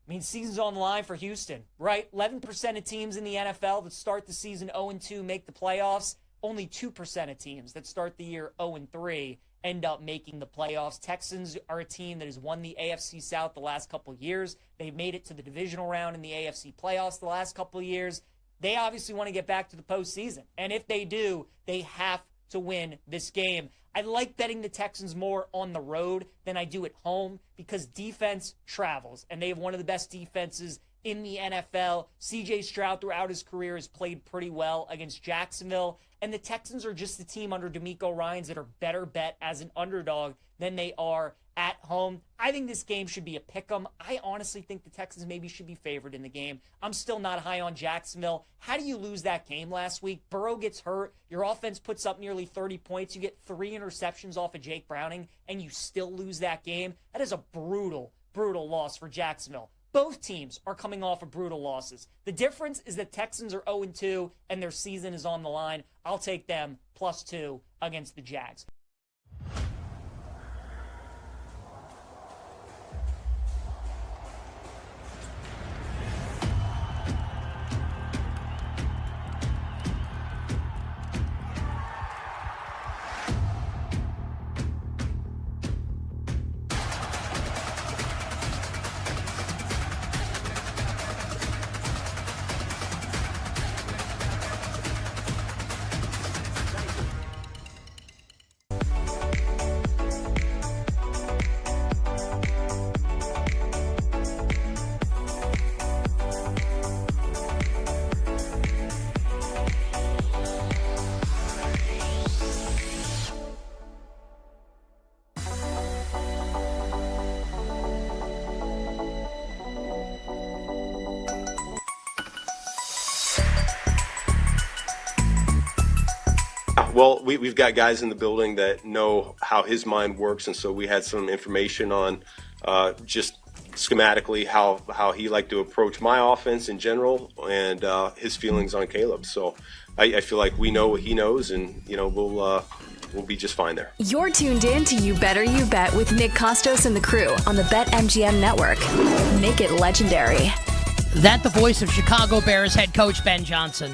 I mean, season's on the line for Houston, right? 11% of teams in the NFL that start the season 0-2 make the playoffs. Only 2% of teams that start the year 0-3 end up making the playoffs. Texans are a team that has won the AFC South the last couple of years. They've made it to the divisional round in the AFC playoffs the last couple of years. They obviously want to get back to the postseason. And if they do, they have to win this game. I like betting the Texans more on the road than I do at home because defense travels, and they have one of the best defenses in the NFL. C.J. Stroud throughout his career has played pretty well against Jacksonville, and the Texans are just the team under DeMeco Ryans that are better bet as an underdog than they are at home. I think this game should be a pick'em. I honestly think the Texans maybe should be favored in the game. I'm still not high on Jacksonville. How do you lose that game last week? Burrow gets hurt. Your offense puts up nearly 30 points. You get 3 interceptions off of Jake Browning, and you still lose that game. That is a brutal, brutal loss for Jacksonville. Both teams are coming off of brutal losses. The difference is that Texans are 0-2, and their season is on the line. I'll take them +2 against the Jags. Well, we've got guys in the building that know how his mind works, and so we had some information on just schematically how he liked to approach my offense in general and his feelings on Caleb. So I feel like we know what he knows, and we'll be just fine there. You're tuned in to You Better You Bet with Nick Costos and the crew on the BetMGM network. Make it legendary. That the voice of Chicago Bears head coach Ben Johnson.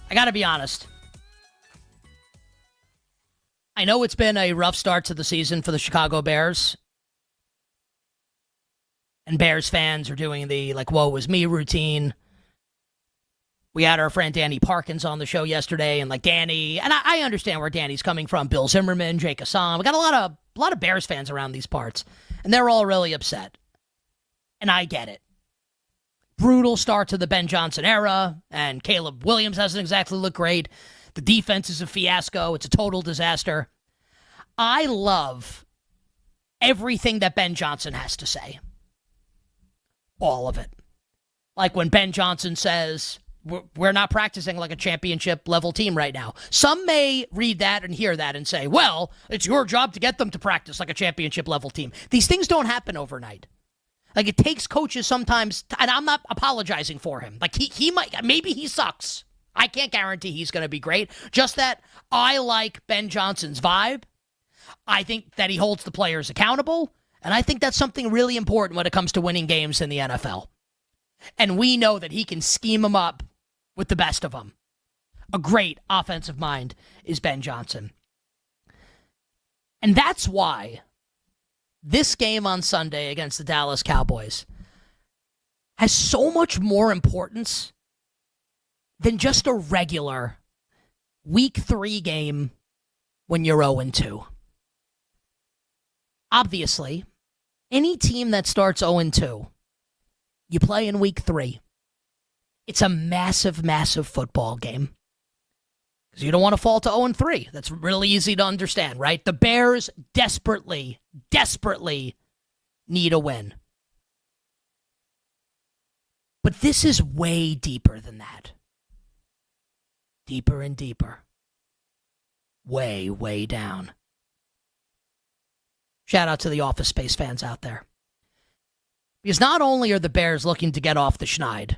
I got to be honest. I know it's been a rough start to the season for the Chicago Bears. And Bears fans are doing the, woe was me routine. We had our friend Danny Parkins on the show yesterday, and Danny, and I understand where Danny's coming from. Bill Zimmerman, Jake Hassan. We got a lot of Bears fans around these parts, and they're all really upset. And I get it. Brutal start to the Ben Johnson era, and Caleb Williams hasn't exactly looked great. The defense is a fiasco. It's a total disaster. I love everything that Ben Johnson has to say. All of it. Like when Ben Johnson says, we're not practicing like a championship level team right now. Some may read that and hear that and say, well, it's your job to get them to practice like a championship level team. These things don't happen overnight. It takes coaches sometimes, and I'm not apologizing for him. He might, maybe he sucks. I can't guarantee he's going to be great. Just that I like Ben Johnson's vibe. I think that he holds the players accountable. And I think that's something really important when it comes to winning games in the NFL. And we know that he can scheme them up with the best of them. A great offensive mind is Ben Johnson. And that's why this game on Sunday against the Dallas Cowboys has so much more importance than just a regular Week 3 game when you're 0-2. Obviously, any team that starts 0-2, you play in Week 3. It's a massive, massive football game. Because you don't want to fall to 0-3. That's really easy to understand, right? The Bears desperately, desperately need a win. But this is way deeper than that. Deeper and deeper. Way, way down. Shout out to the Office Space fans out there. Because not only are the Bears looking to get off the schneid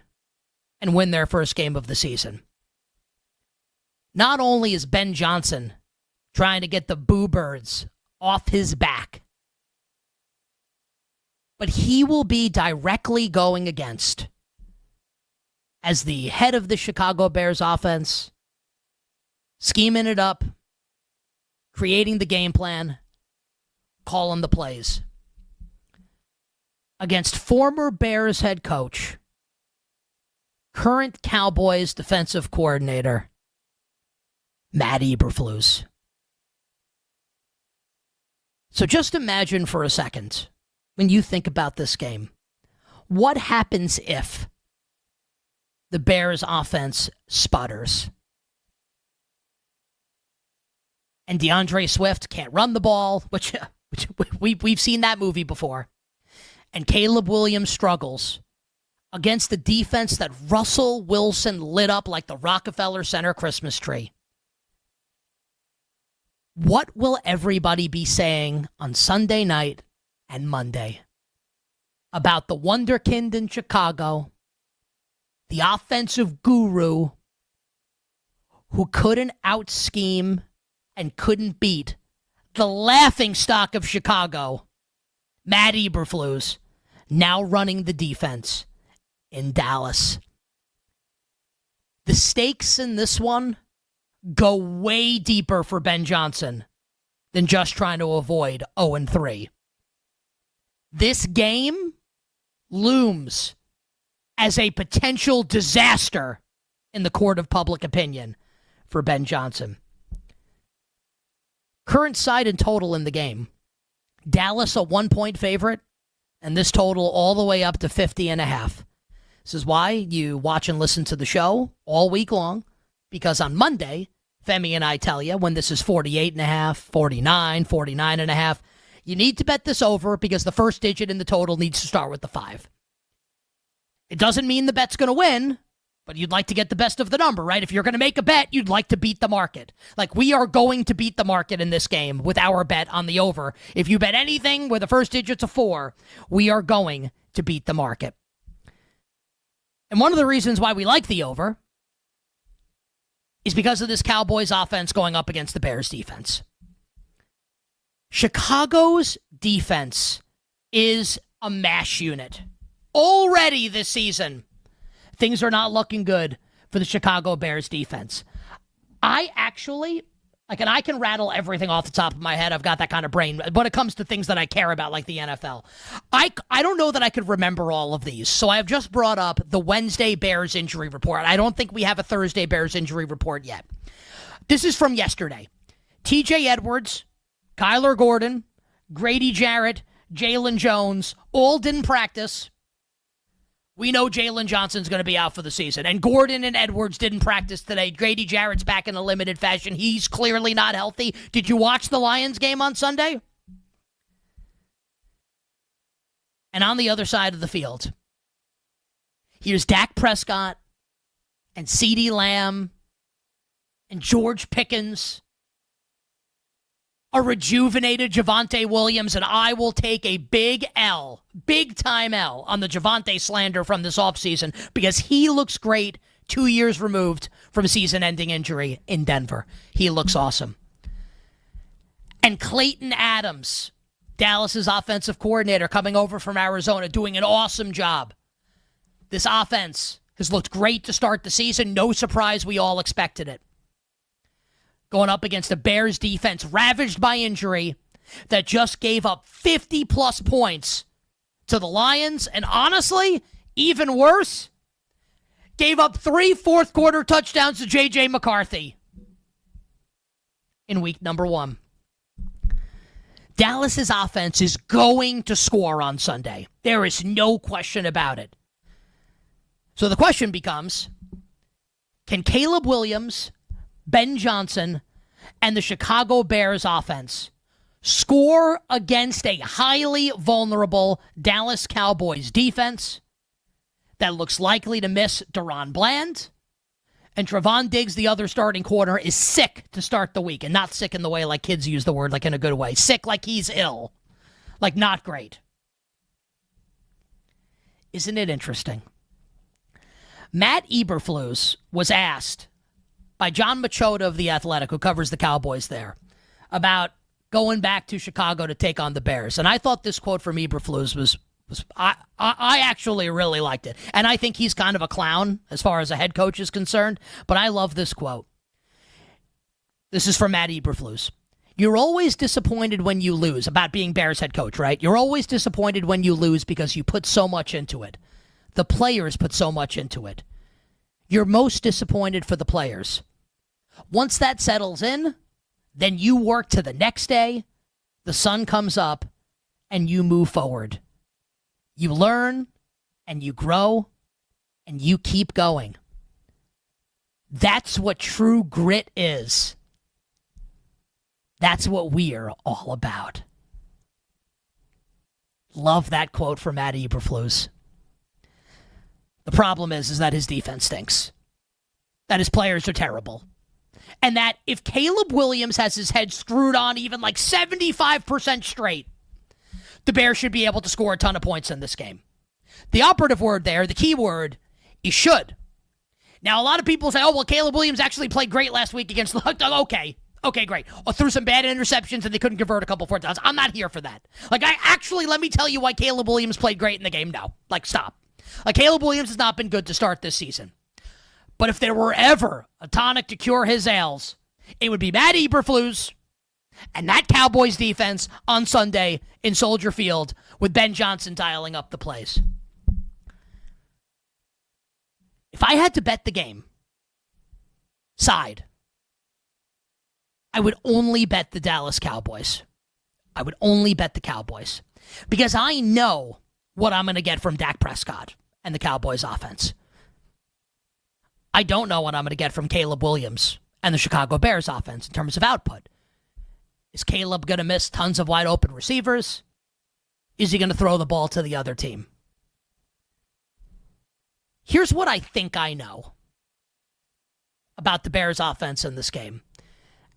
and win their first game of the season, not only is Ben Johnson trying to get the Boo Birds off his back, but he will be directly going against, as the head of the Chicago Bears offense, scheming it up, creating the game plan, calling the plays, against former Bears head coach, current Cowboys defensive coordinator, Matt Eberflus. So just imagine for a second, when you think about this game, what happens if the Bears offense sputters and DeAndre Swift can't run the ball, which we've seen that movie before, and Caleb Williams struggles against the defense that Russell Wilson lit up like the Rockefeller Center Christmas tree? What will everybody be saying on Sunday night and Monday about the wonderkind in Chicago, the offensive guru who couldn't out-scheme and couldn't beat the laughingstock of Chicago, Matt Eberflus, now running the defense in Dallas? The stakes in this one go way deeper for Ben Johnson than just trying to avoid 0-3. This game looms as a potential disaster in the court of public opinion for Ben Johnson. Current side and total in the game. Dallas a 1-point favorite, and this total all the way up to 50.5. This is why you watch and listen to the show all week long, because on Monday, Femi and I tell you when this is 48.5, 49, 49.5, you need to bet this over because the first digit in the total needs to start with the 5. It doesn't mean the bet's going to win, but you'd like to get the best of the number, right? If you're going to make a bet, you'd like to beat the market. Like, we are going to beat the market in this game with our bet on the over. If you bet anything where the first digit's a 4, we are going to beat the market. And one of the reasons why we like the over is because of this Cowboys offense going up against the Bears defense. Chicago's defense is a mash unit. Already this season, things are not looking good for the Chicago Bears defense. I actually, and I can rattle everything off the top of my head. I've got that kind of brain. When it comes to things that I care about, like the NFL, I don't know that I could remember all of these. So I have just brought up the Wednesday Bears injury report. I don't think we have a Thursday Bears injury report yet. This is from yesterday. TJ Edwards, Kyler Gordon, Grady Jarrett, Jalen Jones, all didn't practice. We know Jalen Johnson's going to be out for the season. And Gordon and Edwards didn't practice today. Grady Jarrett's back in a limited fashion. He's clearly not healthy. Did you watch the Lions game on Sunday? And on the other side of the field, here's Dak Prescott and CeeDee Lamb and George Pickens, a rejuvenated Javonte Williams, and I will take a big L, big-time L, on the Javonte slander from this offseason because he looks great 2 years removed from season-ending injury in Denver. He looks awesome. And Clayton Adams, Dallas's offensive coordinator, coming over from Arizona, doing an awesome job. This offense has looked great to start the season. No surprise, we all expected it. Going up against a Bears defense ravaged by injury that just gave up 50-plus points to the Lions and honestly Even worse, gave up 3 fourth-quarter touchdowns to J.J. McCarthy in week number 1. Dallas's offense is going to score on Sunday. There is no question about it. So the question becomes, can Caleb Williams, Ben Johnson, and the Chicago Bears offense score against a highly vulnerable Dallas Cowboys defense that looks likely to miss Deron Bland? And Trevon Diggs, the other starting corner, is sick to start the week. And not sick in the way like kids use the word, like in a good way. Sick like he's ill. Like not great. Isn't it interesting? Matt Eberflus was asked by John Machota of The Athletic, who covers the Cowboys there, about going back to Chicago to take on the Bears. And I thought this quote from Eberflus was I actually really liked it. And I think he's kind of a clown as far as a head coach is concerned. But I love this quote. This is from Matt Eberflus. You're always disappointed when you lose, about being Bears head coach, right? You're always disappointed when you lose because you put so much into it. The players put so much into it. You're most disappointed for the players. Once that settles in, then you work to the next day, the sun comes up, and you move forward. You learn, and you grow, and you keep going. That's what true grit is. That's what we're all about. Love that quote from Matt Eberflus. The problem is that his defense stinks. That his players are terrible. And that if Caleb Williams has his head screwed on even like 75% straight, the Bears should be able to score a ton of points in this game. The operative word there, the key word, is should. Now, a lot of people say, oh, well, Caleb Williams actually played great last week against the... Okay, great. Or threw some bad interceptions and they couldn't convert a couple 4th downs. I'm not here for that. Let me tell you why Caleb Williams played great in the game now. Stop. Caleb Williams has not been good to start this season. But if there were ever a tonic to cure his ails, it would be Matt Eberflus and that Cowboys defense on Sunday in Soldier Field with Ben Johnson dialing up the plays. If I had to bet the game side, I would only bet the Dallas Cowboys. I would only bet the Cowboys because I know what I'm going to get from Dak Prescott and the Cowboys offense. I don't know what I'm going to get from Caleb Williams and the Chicago Bears offense in terms of output. Is Caleb going to miss tons of wide open receivers? Is he going to throw the ball to the other team? Here's what I think I know about the Bears offense in this game.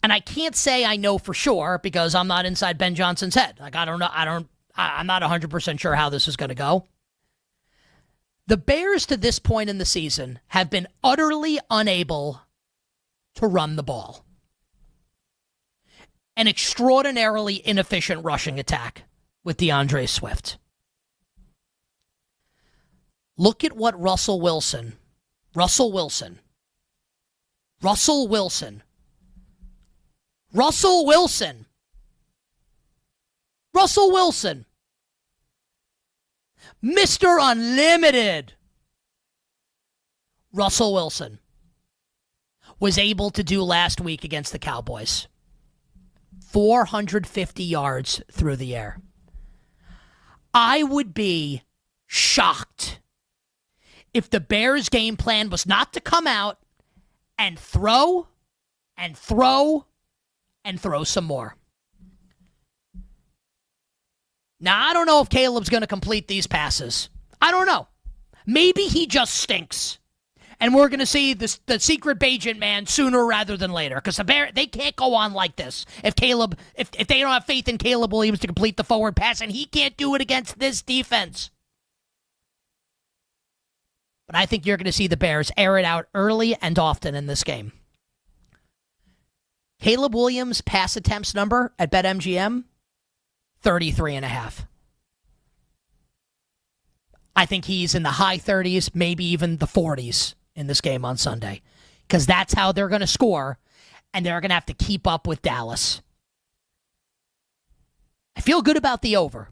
And I can't say I know for sure because I'm not inside Ben Johnson's head. I'm not 100% sure how this is going to go. The Bears to this point in the season have been utterly unable to run the ball. An extraordinarily inefficient rushing attack with DeAndre Swift. Look at what Russell Wilson Mr. Unlimited Russell Wilson was able to do last week against the Cowboys. 450 yards through the air. I would be shocked if the Bears' game plan was not to come out and throw some more. Now, I don't know if Caleb's going to complete these passes. I don't know. Maybe he just stinks. And we're going to see the secret agent man sooner rather than later. Because they can't go on like this. If they don't have faith in Caleb Williams to complete the forward pass, and he can't do it against this defense. But I think you're going to see the Bears air it out early and often in this game. Caleb Williams' pass attempts number at BetMGM, 33.5. I think he's in the high 30s, maybe even the 40s in this game on Sunday. Because that's how they're going to score, and they're going to have to keep up with Dallas. I feel good about the over.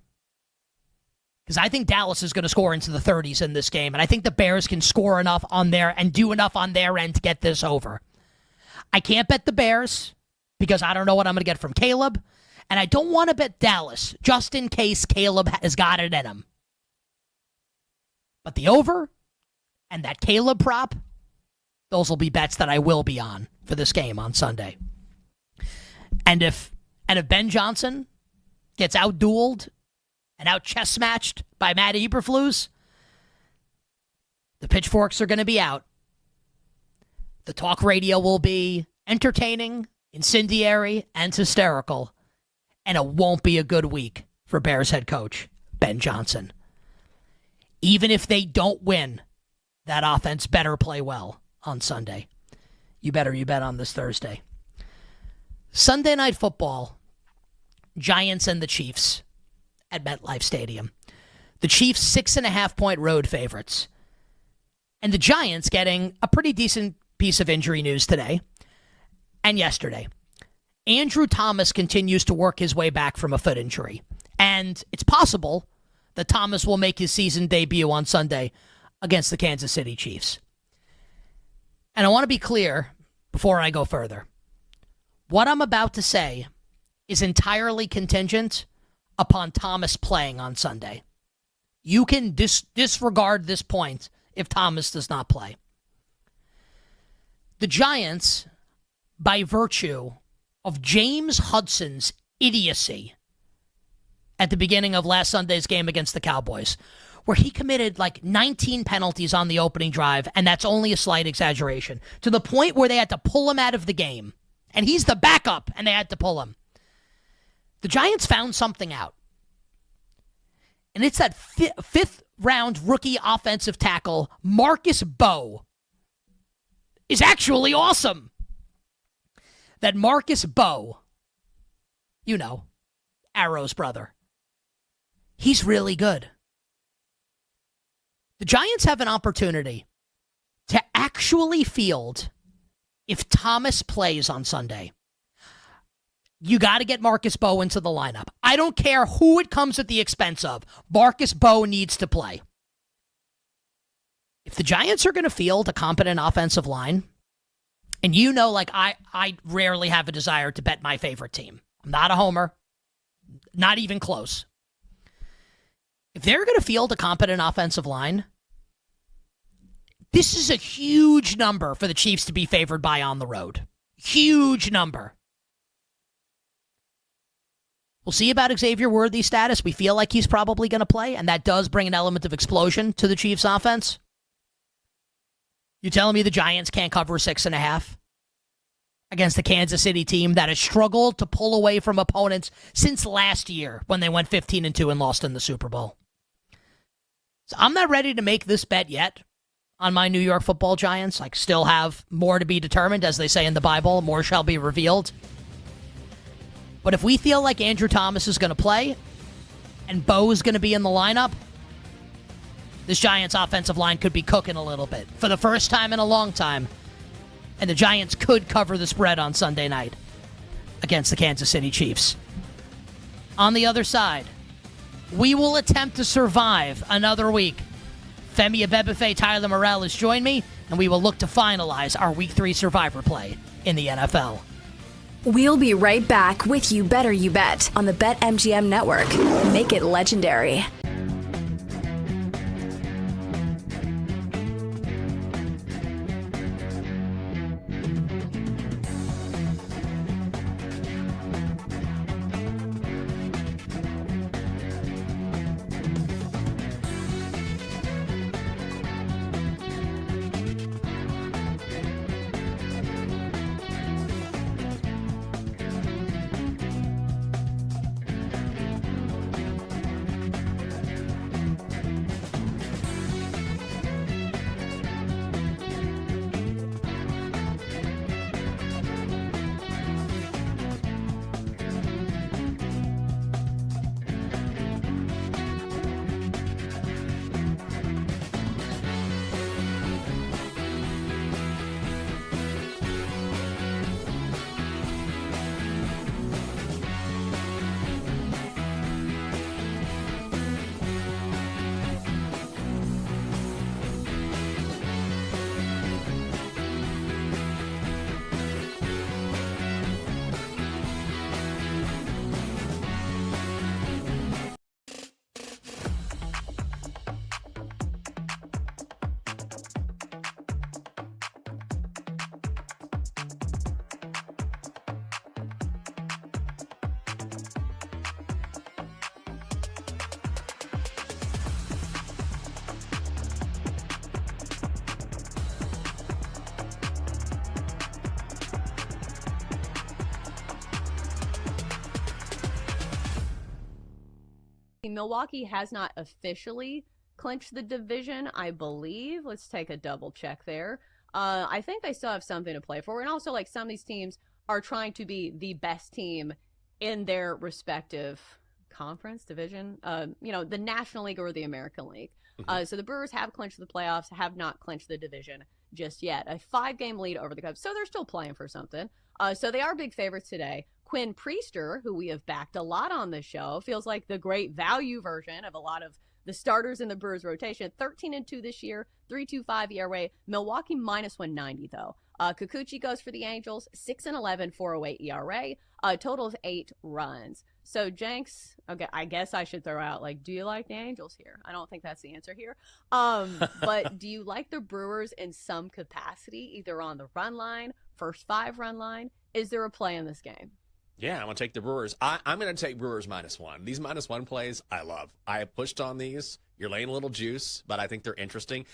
Because I think Dallas is going to score into the 30s in this game, and I think the Bears can score enough on there and do enough on their end to get this over. I can't bet the Bears because I don't know what I'm going to get from Caleb, and I don't want to bet Dallas just in case Caleb has got it in him. But the over and that Caleb prop, those will be bets that I will be on for this game on Sunday. And if Ben Johnson gets outdueled and out chess matched by Matt Eberflus, the pitchforks are going to be out. The talk radio will be entertaining, incendiary, and hysterical. And it won't be a good week for Bears head coach Ben Johnson. Even if they don't win, that offense better play well on Sunday. You bet on this Thursday. Sunday Night Football, Giants and the Chiefs at MetLife Stadium. The Chiefs 6.5-point road favorites. And the Giants getting a pretty decent piece of injury news today and yesterday. Andrew Thomas continues to work his way back from a foot injury. And it's possible that Thomas will make his season debut on Sunday against the Kansas City Chiefs. And I want to be clear before I go further. What I'm about to say is entirely contingent upon Thomas playing on Sunday. You can disregard this point if Thomas does not play. The Giants, by virtue of James Hudson's idiocy at the beginning of last Sunday's game against the Cowboys, where he committed like 19 penalties on the opening drive, and that's only a slight exaggeration, to the point where they had to pull him out of the game. And he's the backup, and they had to pull him. The Giants found something out. And it's that fifth-round rookie offensive tackle, Marcus Bowe, is actually awesome. That Marcus Bowe, you know, Arrow's brother, he's really good. The Giants have an opportunity to actually field if Thomas plays on Sunday. You got to get Marcus Bowe into the lineup. I don't care who it comes at the expense of. Marcus Bowe needs to play. If the Giants are going to field a competent offensive line, and you know, like I rarely have a desire to bet my favorite team. I'm not a homer. Not even close. If they're going to field a competent offensive line, this is a huge number for the Chiefs to be favored by on the road. Huge number. We'll see about Xavier Worthy's status. We feel like he's probably going to play, and that does bring an element of explosion to the Chiefs' offense. You telling me the Giants can't cover 6.5 against the Kansas City team that has struggled to pull away from opponents since last year when they went 15-2 and lost in the Super Bowl? So I'm not ready to make this bet yet on my New York Football Giants. I still have more to be determined, as they say in the Bible. More shall be revealed. But if we feel like Andrew Thomas is going to play and Bowe is going to be in the lineup, this Giants offensive line could be cooking a little bit for the first time in a long time. And the Giants could cover the spread on Sunday night against the Kansas City Chiefs. On the other side, we will attempt to survive another week. Femi Abebefe, Tyler Morales join me, and we will look to finalize our Week 3 Survivor play in the NFL. We'll be right back with You Better You Bet on the BetMGM Network. Make it legendary. Milwaukee has not officially clinched the division, I believe. Let's take a double check there. I think they still have something to play for. And also, like, some of these teams are trying to be the best team in their respective conference, division, the National League or the American League. So the Brewers have clinched the playoffs, have not clinched the division just yet. A 5-game lead over the Cubs. So they're still playing for something. So they are big favorites today. Quinn Priester, who we have backed a lot on this show, feels like the great value version of a lot of the starters in the Brewers rotation. 13-2 this year, 3.25 ERA. Milwaukee minus 190 though. Kikuchi goes for the Angels, 6-11, 4.08 ERA, a total of 8 runs. So Jenks, okay, I guess I should throw out, like, do you like the Angels here? I don't think that's the answer here. But do you like the Brewers in some capacity, either on the run line, first 5 run line? Is there a play in this game? Yeah, I'm going to take the Brewers. I'm going to take Brewers -1. These -1 plays, I love. I have pushed on these. You're laying a little juice, but I think they're interesting.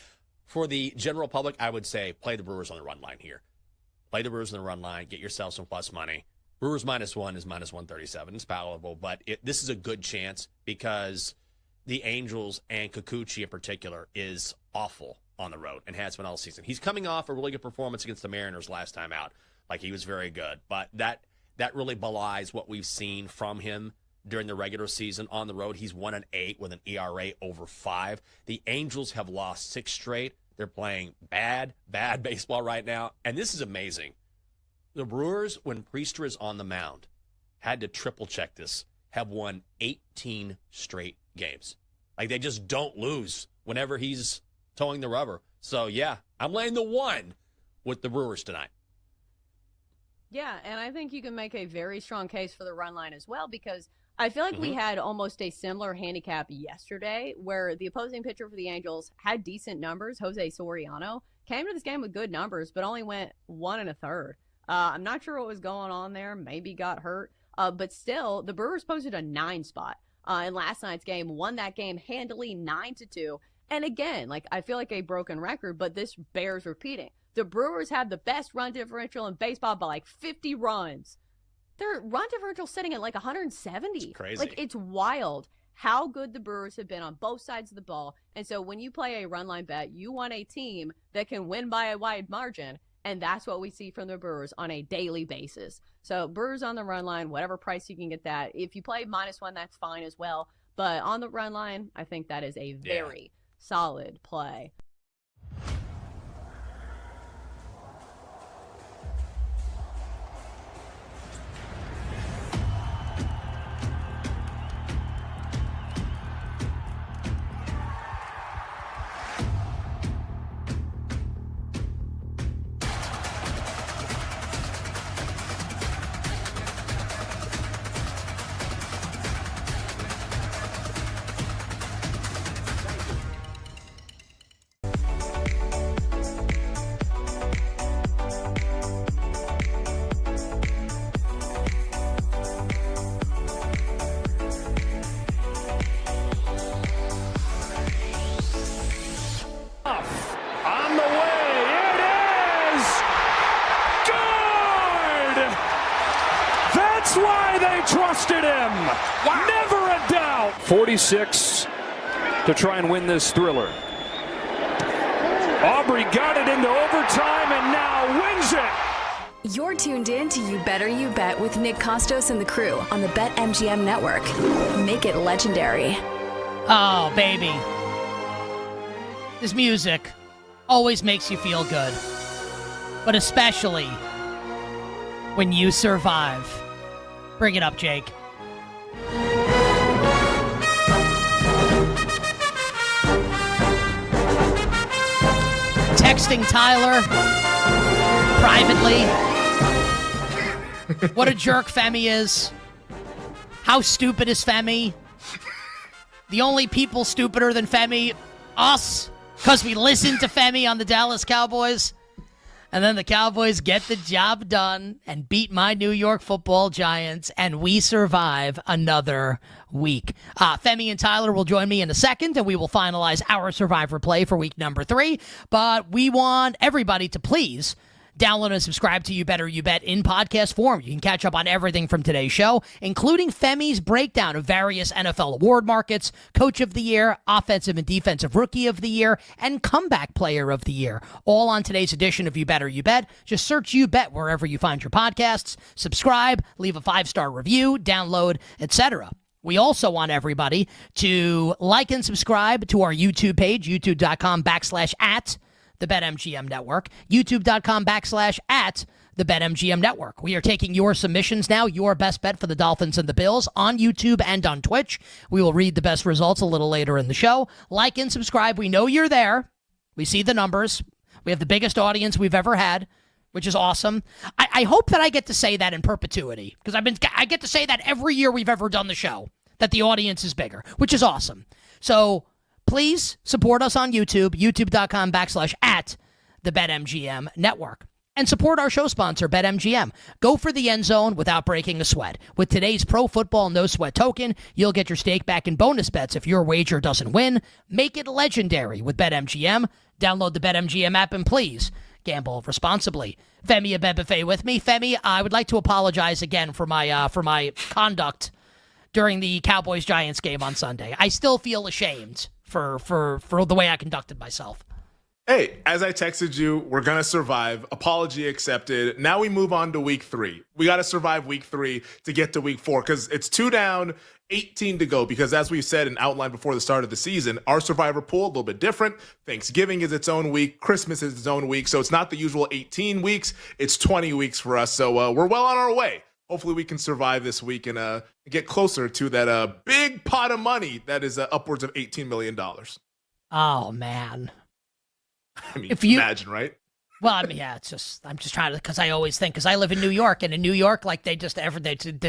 For the general public, I would say play the Brewers on the run line here. Play the Brewers on the run line. Get yourself some plus money. Brewers -1 is -137. It's palatable, but this is a good chance because the Angels and Kikuchi in particular is awful on the road and has been all season. He's coming off a really good performance against the Mariners last time out. Like, he was very good, but that really belies what we've seen from him during the regular season. On the road, he's 1-8 with an ERA over 5. The Angels have lost 6 straight. They're playing bad baseball right now, and this is amazing. The Brewers, when Priester is on the mound, had to triple check this, have won 18 straight games. Like, they just don't lose whenever he's towing the rubber. So, yeah, I'm laying the 1 with the Brewers tonight. Yeah, and I think you can make a very strong case for the run line as well, because I feel like we had almost a similar handicap yesterday where the opposing pitcher for the Angels had decent numbers. Jose Soriano came to this game with good numbers, but only went 1 1/3. I'm not sure what was going on there. Maybe got hurt. But still, the Brewers posted a 9 spot in last night's game, won that game handily 9-2. And again, like, I feel like a broken record, but this bears repeating. The Brewers have the best run differential in baseball by like 50 runs. Their run differential sitting at like 170. It's crazy. Like, it's wild how good the Brewers have been on both sides of the ball. And so when you play a run line bet, you want a team that can win by a wide margin. And that's what we see from the Brewers on a daily basis. So Brewers on the run line, whatever price you can get that. If you play -1, that's fine as well. But on the run line, I think that is a very solid play. On the way, it is good! That's why they trusted him. Wow. Never a doubt. 46 to try and win this thriller. Aubrey got it into overtime and now wins it. You're tuned in to You Better You Bet with Nick Costos and the crew on the BetMGM network. Make it legendary. Oh, baby. This music always makes you feel good. But especially when you survive. Bring it up, Jake. Texting Tyler privately. What a jerk Femi is. How stupid is Femi? The only people stupider than Femi, us, because we listen to Femi on the Dallas Cowboys. And then the Cowboys get the job done and beat my New York football Giants, and we survive another week. Femi and Tyler will join me in a second, and we will finalize our Survivor play for week number 3. But we want everybody to please Download and subscribe to You Better You Bet in podcast form. You can catch up on everything from today's show, including Femi's breakdown of various NFL award markets, Coach of the Year, Offensive and Defensive Rookie of the Year, and Comeback Player of the Year. All on today's edition of You Better You Bet. Just search You Bet wherever you find your podcasts. Subscribe, leave a 5-star review, download, etc. We also want everybody to like and subscribe to our YouTube page, youtube.com/@ the BetMGM Network, youtube.com/@ the BetMGM Network. We are taking your submissions now, your best bet for the Dolphins and the Bills on YouTube and on Twitch. We will read the best results a little later in the show. Like and subscribe. We know you're there. We see the numbers. We have the biggest audience we've ever had, which is awesome. I hope that I get to say that in perpetuity, because I get to say that every year we've ever done the show, that the audience is bigger, which is awesome. So please support us on YouTube, youtube.com/@ the BetMGM Network. And support our show sponsor, BetMGM. Go for the end zone without breaking a sweat. With today's Pro Football No Sweat token, you'll get your stake back in bonus bets if your wager doesn't win. Make it legendary with BetMGM. Download the BetMGM app and please gamble responsibly. Femi Abebefe with me. Femi, I would like to apologize again for my conduct during the Cowboys-Giants game on Sunday. I still feel ashamed for the way I conducted myself. Hey, as I texted you, we're going to survive. Apology accepted. Now we move on to week 3. We got to survive week 3 to get to week 4 because it's 2 down, 18 to go. Because as we said and outlined before the start of the season, our survivor pool a little bit different. Thanksgiving is its own week. Christmas is its own week. So it's not the usual 18 weeks. It's 20 weeks for us. So we're well on our way. Hopefully we can survive this week and get closer to that big pot of money that is upwards of $18 million. Oh, man. I mean, imagine, right? Well, I mean, yeah, I'm just trying to, because I always think, because I live in New York, and in New York, like, they just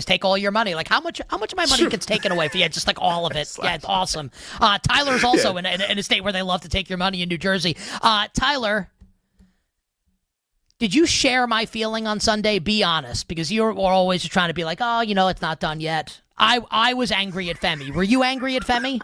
take all your money. Like, how much of my money gets taken away? Yeah, just like all of it. Yeah, it's awesome. Tyler's also in a state where they love to take your money in New Jersey. Tyler, did you share my feeling on Sunday? Be honest, because you were always just trying to be like, oh, it's not done yet. I was angry at Femi. Were you angry at Femi?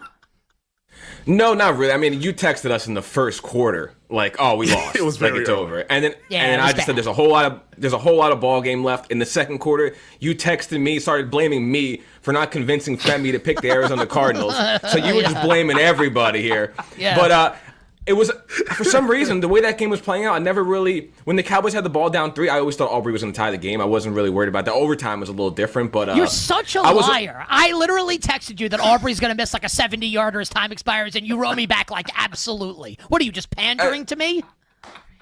No, not really. I mean, you texted us in the first quarter, like, "Oh, we lost. It was very it's early. over." And then, I just said, "There's a whole lot of ball game left." In the second quarter, you texted me, started blaming me for not convincing Femi to pick the Arizona Cardinals. So you were just blaming everybody here. Yeah. But it was, for some reason, the way that game was playing out, I never really, when the Cowboys had the ball down 3, I always thought Aubrey was going to tie the game. I wasn't really worried about that. Overtime was a little different, but you're such a liar. I literally texted you that Aubrey's going to miss like a 70-yarder as time expires, and you wrote me back like, absolutely. What are you, just pandering to me?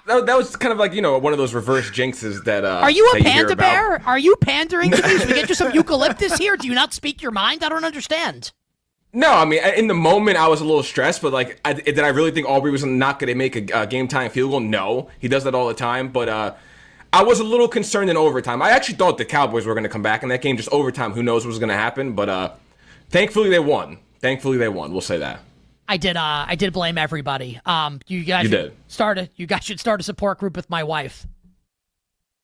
That was kind of like, one of those reverse jinxes that Are you a panda bear? Are you pandering to me? Should we get you some eucalyptus here? Do you not speak your mind? I don't understand. No, I mean, in the moment, I was a little stressed, but, like, did I really think Aubrey was not going to make a game-time field goal? No. He does that all the time, but I was a little concerned in overtime. I actually thought the Cowboys were going to come back in that game, just overtime. Who knows what was going to happen, but thankfully they won. We'll say that. I did blame everybody. You guys should start a support group with my wife.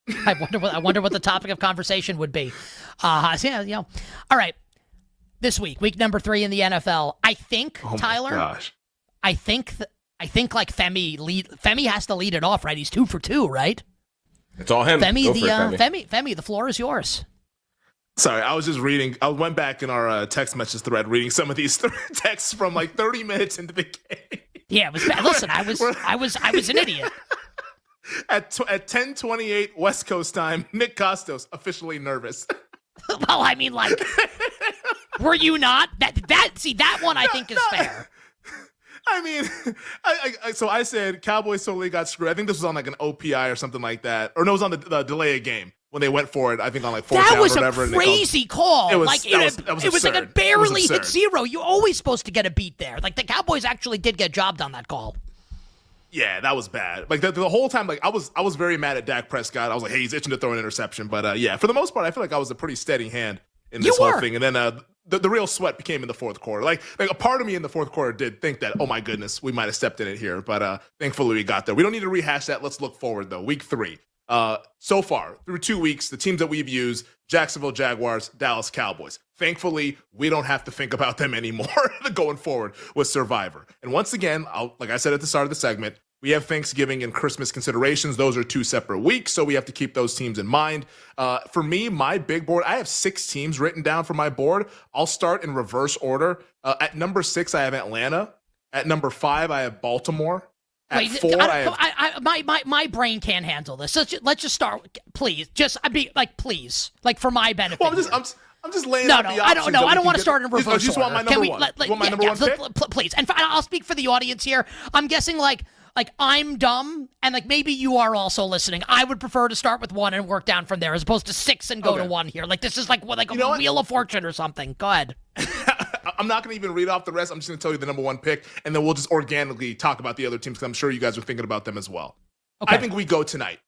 I wonder what the topic of conversation would be. All right. This week number 3 in the NFL. I think, Tyler. Gosh. I think like Femi has to lead it off, right? He's 2 for 2, right? It's all him. Femi, the floor is yours. Sorry, I was just reading. I went back in our text message thread, reading some of these texts from like 30 minutes into the game. Yeah, it was bad. Listen, I was an idiot. At 10:28 West Coast time, Nick Costos officially nervous. Well, I mean, like, were you not? That one I think is fair. I mean, so I said Cowboys totally got screwed. I think this was on like an OPI or something like that. Or no, it was on the delay of game when they went for it. I think on like 4th down or whatever. That was a crazy call. It was, like, that was it was like absurd. it barely hit 0. You're always supposed to get a beat there. Like, the Cowboys actually did get jobbed on that call. Yeah, that was bad. Like the whole time, like I was very mad at Dak Prescott. I was like, hey, he's itching to throw an interception. But yeah, for the most part, I feel like I was a pretty steady hand in this whole thing. And then the real sweat became in the fourth quarter. Like a part of me in the fourth quarter did think that, oh my goodness, we might have stepped in it here. But thankfully we got there. We don't need to rehash that. Let's look forward though. Week 3. So far through 2 weeks, the teams that we've used: Jacksonville Jaguars, Dallas Cowboys. Thankfully, we don't have to think about them anymore going forward with Survivor. And once again, like I said at the start of the segment, we have Thanksgiving and Christmas considerations. Those are 2 separate weeks, so we have to keep those teams in mind. For me, my big board, I have 6 teams written down for my board. I'll start in reverse order. At number 6, I have Atlanta. At number 5, I have Baltimore. At 4, my brain can't handle this. Let's just start, please. Please, for my benefit. Well, I'm just laying out the options. I don't want to start in reverse order. You just want my number 1. You want my number 1 pick? Please. And I'll speak for the audience here. I'm guessing I'm dumb, and maybe you are also listening. I would prefer to start with 1 and work down from there, as opposed to 6 and go to 1 here. This is a Wheel of Fortune or something. Go ahead. I'm not going to even read off the rest. I'm just going to tell you the number 1 pick, and then we'll just organically talk about the other teams, because I'm sure you guys are thinking about them as well. Okay. I think we go tonight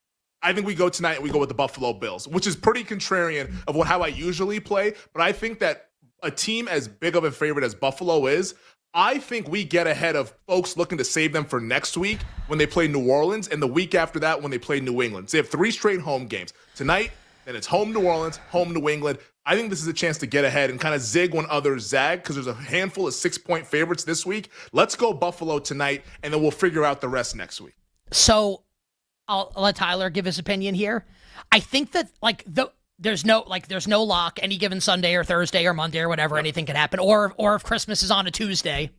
and we go with the Buffalo Bills, which is pretty contrarian of how I usually play. But I think that a team as big of a favorite as Buffalo is, I think we get ahead of folks looking to save them for next week when they play New Orleans, and the week after that when they play New England. So they have 3 straight home games. Tonight, then it's home New Orleans, home New England. I think this is a chance to get ahead and kind of zig when others zag, because there's a handful of 6-point favorites this week. Let's go Buffalo tonight, and then we'll figure out the rest next week. So I'll let Tyler give his opinion here. I think that there's no lock any given Sunday or Thursday or Monday or whatever. Anything can happen. Or if Christmas is on a Tuesday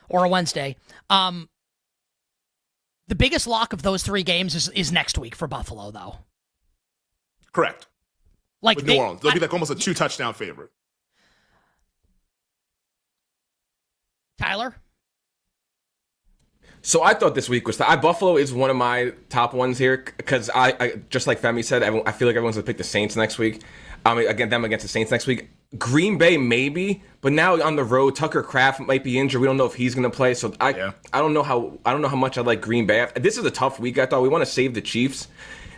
or a Wednesday. The biggest lock of those 3 games is next week for Buffalo, though. Correct. With New Orleans, they'll be almost a 2-touchdown favorite. Tyler? So I thought this week was Buffalo is one of my top ones here, because I just like Femi said, I feel like everyone's gonna pick the Saints next week. Them against the Saints next week. Green Bay maybe, but now on the road, Tucker Kraft might be injured. We don't know if he's gonna play. So I don't know how much I like Green Bay. This is a tough week. I thought we want to save the Chiefs.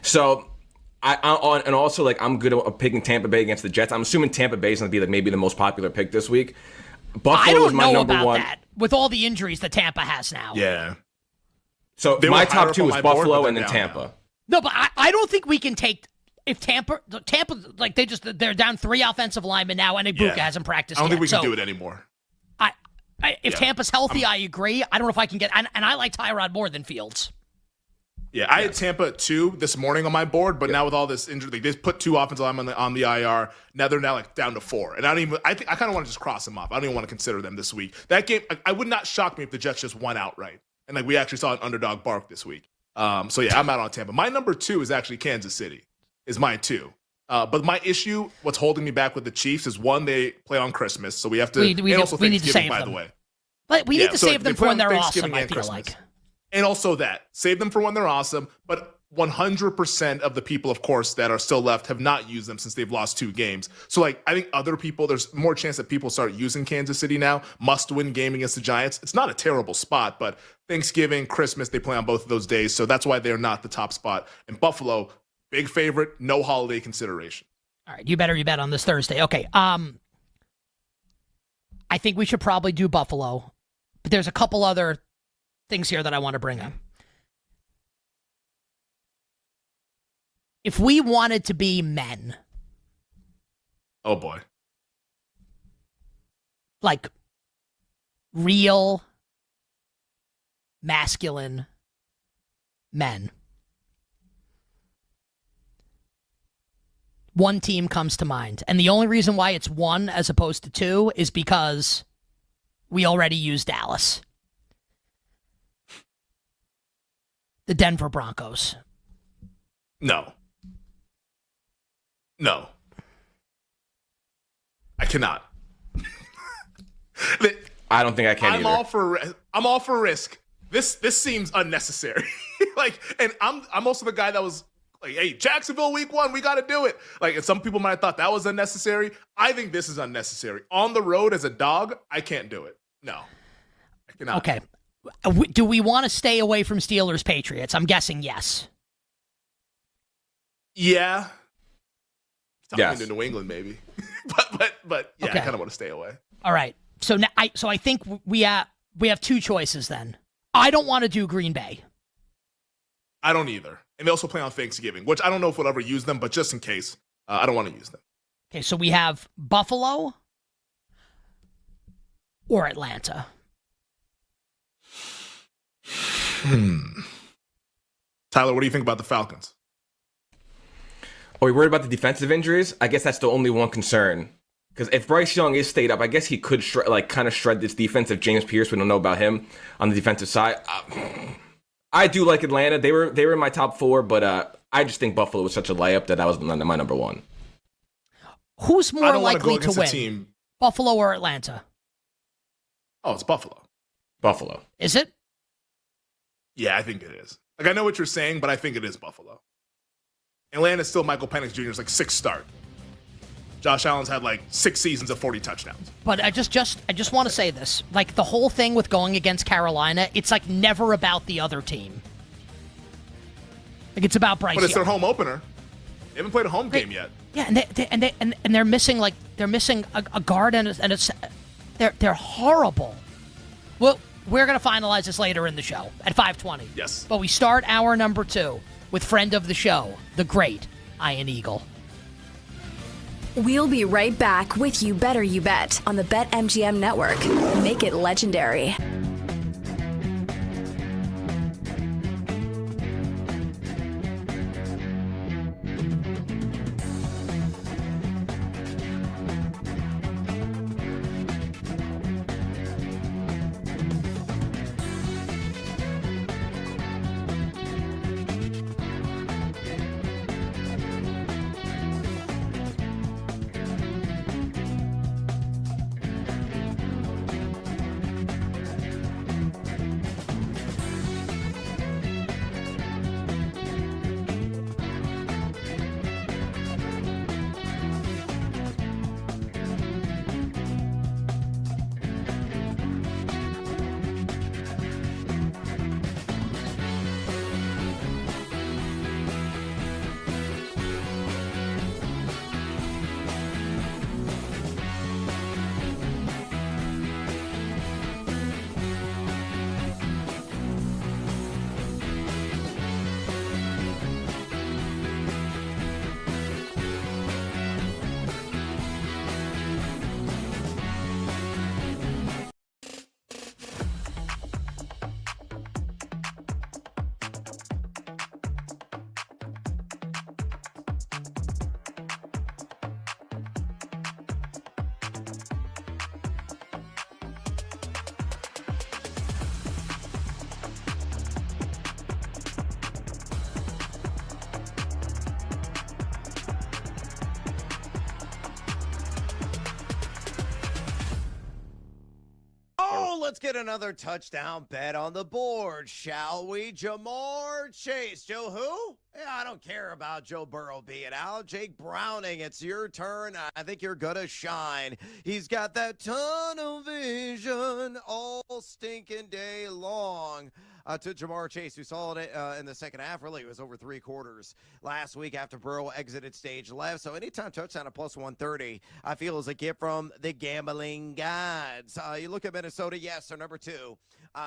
So and also I'm good at picking Tampa Bay against the Jets. I'm assuming Tampa Bay is gonna be maybe the most popular pick this week. Buffalo is my number 1. That with all the injuries that Tampa has now. Yeah. So my top 2 is Buffalo and then Tampa. No, but I don't think we can take if Tampa they're down 3 offensive linemen now, and Ibuka hasn't practiced. I don't yet, think we can do it anymore. If Tampa's healthy, I agree. I don't know if I can get and I like Tyrod more than Fields. Yeah, I had Tampa at 2 this morning on my board, but now with all this injury, they just put 2 offensive linemen on the IR. Now they're down to 4, and I kind of want to just cross them off. I don't even want to consider them this week. That game, I would not shock me if the Jets just won outright, and we actually saw an underdog bark this week. So yeah, I'm out on Tampa. My number 2 is actually Kansas City. Is mine too. But my issue, what's holding me back with the Chiefs, is 1, they play on Christmas, so we have to. We need to save by them. The way. But we need to save them for when they're awesome. I feel like. And also save them for when they're awesome, but 100% of the people, of course, that are still left have not used them since they've lost 2 games. So, I think other people, there's more chance that people start using Kansas City now. Must-win game against the Giants. It's not a terrible spot, but Thanksgiving, Christmas, they play on both of those days, so that's why they're not the top spot. And Buffalo, big favorite, no holiday consideration. All right, you bet on this Thursday. Okay, I think we should probably do Buffalo, but there's a couple other things here that I want to bring up. If we wanted to be men. Oh, boy. Real masculine men. One team comes to mind. And the only reason why it's 1 as opposed to 2 is because we already used Dallas. The Denver Broncos. No. I cannot. I don't think I can either. I'm all for risk. This seems unnecessary. And I'm also the guy that was hey, Jacksonville week 1, we got to do it. And some people might have thought that was unnecessary. I think this is unnecessary. On the road as a dog, I can't do it. No. I cannot. Okay. Do we want to stay away from Steelers Patriots? I'm guessing yes. Yeah. Yes. To New England maybe. but yeah, okay. I kind of want to stay away. All right. So I think we have 2 choices then. I don't want to do Green Bay. I don't either. And they also play on Thanksgiving, which I don't know if we'll ever use them, but just in case, I don't want to use them. Okay, so we have Buffalo or Atlanta. Tyler, what do you think about the Falcons? Are we worried about the defensive injuries? I guess that's the only one concern. Because if Bryce Young is stayed up, I guess he could kind of shred this defense. If James Pierce, we don't know about him on the defensive side. I do like Atlanta. They were in my top 4, but I just think Buffalo was such a layup that was my number 1. Who's more likely to win, team. Buffalo or Atlanta? Oh, it's Buffalo. Buffalo. Is it? Yeah, I think it is. Like, I know what you're saying, but I think it is Buffalo. Atlanta's still Michael Penix Jr.'s 6th start. Josh Allen's had 6 seasons of 40 touchdowns. But I just want to say this. The whole thing with going against Carolina, it's never about the other team. It's about Bryce But it's Young. their home opener. They haven't played a home game yet. Yeah, and they're missing a guard and they're horrible. Well, we're gonna finalize this later in the show at 5:20. Yes. But we start hour number 2 with friend of the show, the great Ian Eagle. We'll be right back with You Better You Bet on the BetMGM network. Make it legendary. Let's get another touchdown bet on the board, shall we? Jamar Chase. Joe who? Yeah, I don't care about Joe Burrow being out. Jake Browning, it's your turn. I think you're going to shine. He's got that tunnel vision all stinking day long. To Jamar Chase, who saw it in the second half. Really, it was over 3 quarters last week after Burrow exited stage left. So anytime touchdown at plus 130, I feel is a gift from the gambling gods. You look at Minnesota, yes, they're number 2.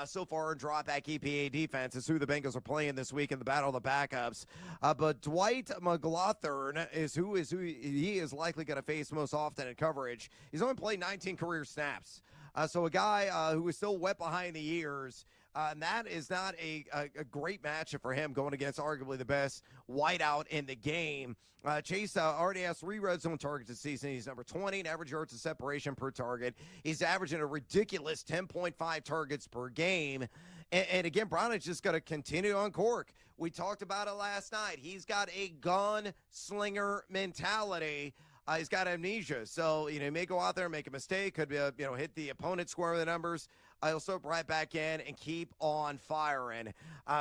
So far in dropback EPA defense is who the Bengals are playing this week in the battle of the backups. But Dwight McLaughlin is who he is likely going to face most often in coverage. He's only played 19 career snaps. So a guy who is still wet behind the ears. And that is not a great matchup for him going against arguably the best wideout in the game. Chase already has 3 red zone targets this season. He's number 20 in average yards of separation per target. He's averaging a ridiculous 10.5 targets per game. And again, Brown is just going to continue on cork. We talked about it last night. He's got a gunslinger mentality. He's got amnesia. So, he may go out there and make a mistake. Could be, hit the opponent square with the numbers. He'll slip right back in and keep on firing.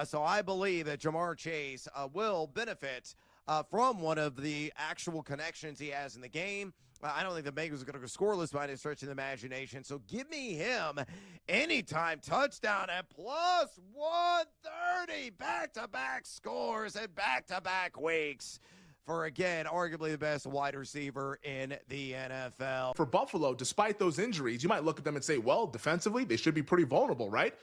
So I believe that Jamar Chase will benefit from one of the actual connections he has in the game. I don't think the Bengals are going to go scoreless by any stretch of the imagination. So give me him anytime touchdown at plus 130. Back-to-back scores and back-to-back weeks for, again, arguably the best wide receiver in the NFL. For Buffalo, despite those injuries, you might look at them and say, well, defensively, they should be pretty vulnerable, right?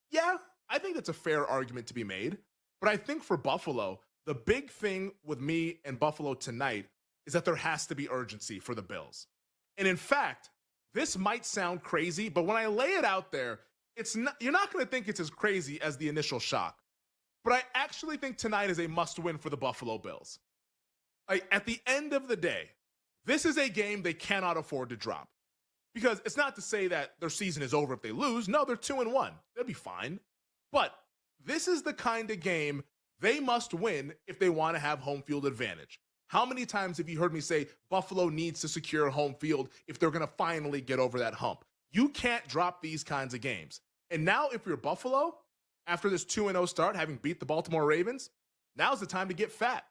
Yeah, I think that's a fair argument to be made. But I think for Buffalo, the big thing with me and Buffalo tonight is that there has to be urgency for the Bills. And in fact, this might sound crazy, but when I lay it out there, you're not going to think it's as crazy as the initial shock. But I actually think tonight is a must-win for the Buffalo Bills. Like, at the end of the day, this is a game they cannot afford to drop. Because it's not to say that their season is over if they lose. No, they're 2-1. They'll be fine. But this is the kind of game they must win if they want to have home field advantage. How many times have you heard me say Buffalo needs to secure home field if they're going to finally get over that hump? You can't drop these kinds of games. And now if you're Buffalo, after this 2-0 start, having beat the Baltimore Ravens, now's the time to get fat.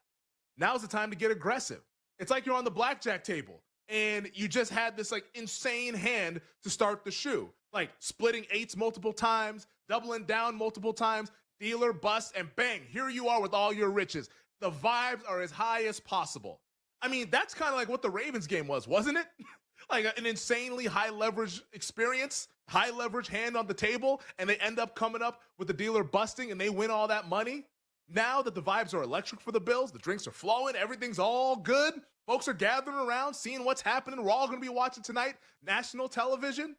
Now's the time to get aggressive. It's like you're on the blackjack table and you just had this like insane hand to start the shoe, like splitting eights multiple times, doubling down multiple times, dealer bust, and bang, here you are with all your riches. The vibes are as high as possible. I mean, that's kind of like what the Ravens game was, wasn't it? Like an insanely high leverage experience, high leverage hand on the table, and they end up coming up with the dealer busting and they win all that money. Now that the vibes are electric for the Bills, the drinks are flowing, everything's all good. Folks are gathering around, seeing what's happening. We're all going to be watching tonight, national television.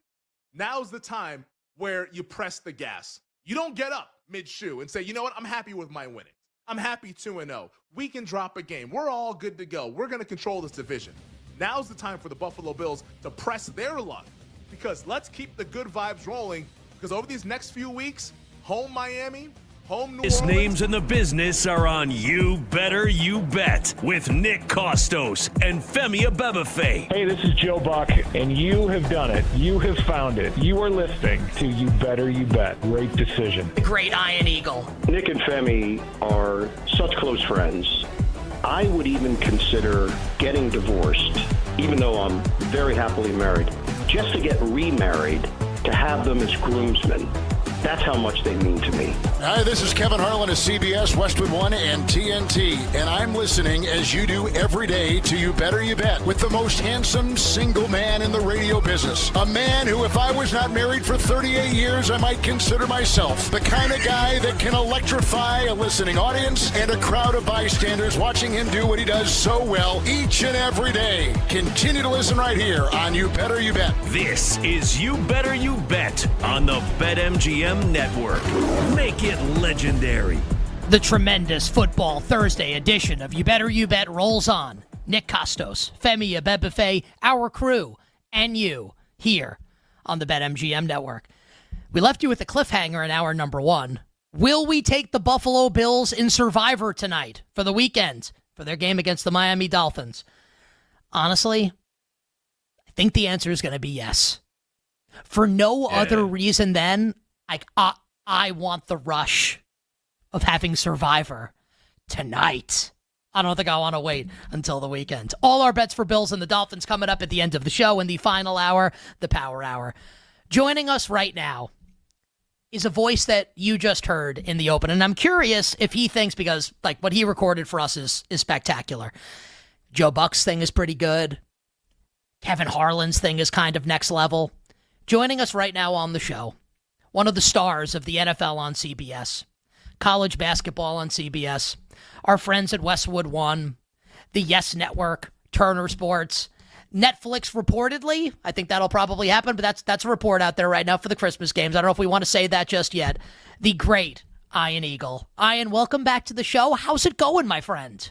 Now's the time where you press the gas. You don't get up mid-shoe and say, you know what, I'm happy with my winning. I'm happy 2-0. We can drop a game. We're all good to go. We're going to control this division. Now's the time for the Buffalo Bills to press their luck, because let's keep the good vibes rolling, because over these next few weeks, home Miami, home New His Orleans. names in the business are on You Better You Bet with Nick Costos and Femi Abebefe. Hey, this is Joe Buck, and you have done it. You have found it. You are listening to You Better You Bet. Great decision. Great Iron Eagle. Nick and Femi are such close friends. I would even consider getting divorced, even though I'm very happily married, just to get remarried, to have them as groomsmen. That's how much they mean to me. Hi, this is Kevin Harlan of CBS, Westwood One, and TNT, and I'm listening, as you do every day, to You Better You Bet with the most handsome single man in the radio business. A man who, if I was not married for 38 years, I might consider myself the kind of guy that can electrify a listening audience and a crowd of bystanders watching him do what he does so well each and every day. Continue to listen right here on You Better You Bet. This is You Better You Bet on the BetMGM Network. Make it legendary. The tremendous Football Thursday edition of You Better You Bet rolls on. Nick Costos, Femi Abebefe, our crew, and you here on the BetMGM Network. We left you with a cliffhanger in hour number one. Will we take the Buffalo Bills in Survivor tonight for the weekend for their game against the Miami Dolphins? Honestly, I think the answer is going to be yes. For no other reason than I want the rush of having Survivor tonight. I don't think I want to wait until the weekend. All our bets for Bills and the Dolphins coming up at the end of the show in the final hour, the Power Hour. Joining us right now is a voice that you just heard in the open, and I'm curious if he thinks, because like what he recorded for us is spectacular. Joe Buck's thing is pretty good. Kevin Harlan's thing is kind of next level. Joining us right now on the show, one of the stars of the NFL on CBS, college basketball on CBS, our friends at Westwood One, the Yes Network, Turner Sports, Netflix reportedly. I think that'll probably happen, but that's a report out there right now for the Christmas games. I don't know if we want to say that just yet. The great Ian Eagle. Ian, welcome back to the show. How's it going, my friend?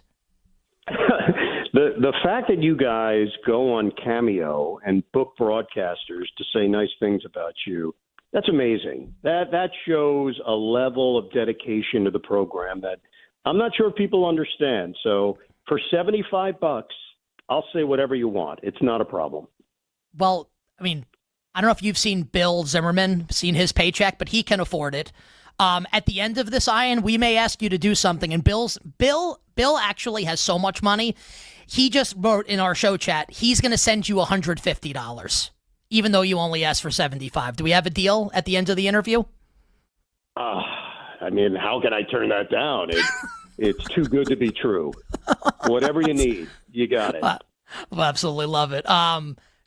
The fact that you guys go on Cameo and book broadcasters to say nice things about you, that's amazing. That shows a level of dedication to the program that I'm not sure if people understand. So for $75, I'll say whatever you want. It's not a problem. Well, I mean, I don't know if you've seen Bill Zimmerman, seen his paycheck, but he can afford it. At the end of this, Ian, we may ask you to do something. And Bill actually has so much money. He just wrote in our show chat, he's going to send you $150, even though you only asked for $75. Do we have a deal at the end of the interview? I mean, how can I turn that down? It's too good to be true. Whatever you need, you got it. Well, absolutely love it.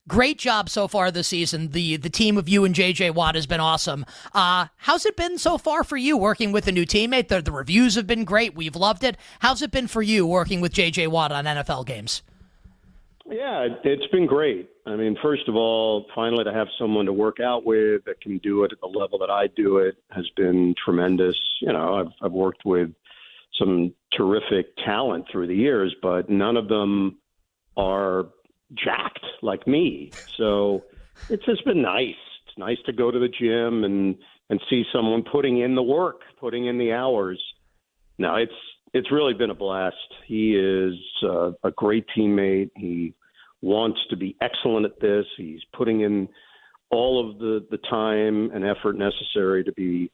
Great job so far this season. The team of you and J.J. Watt has been awesome. How's it been so far for you working with a new teammate? The reviews have been great. We've loved it. How's it been for you working with J.J. Watt on NFL games? Yeah, it's been great. I mean, first of all, finally to have someone to work out with that can do it at the level that I do it has been tremendous. You know, I've worked with some terrific talent through the years, but none of them are jacked like me. So it's just been nice. It's nice to go to the gym and see someone putting in the work, putting in the hours. No, it's really been a blast. He is a great teammate. He wants to be excellent at this. He's putting in all of the time and effort necessary to be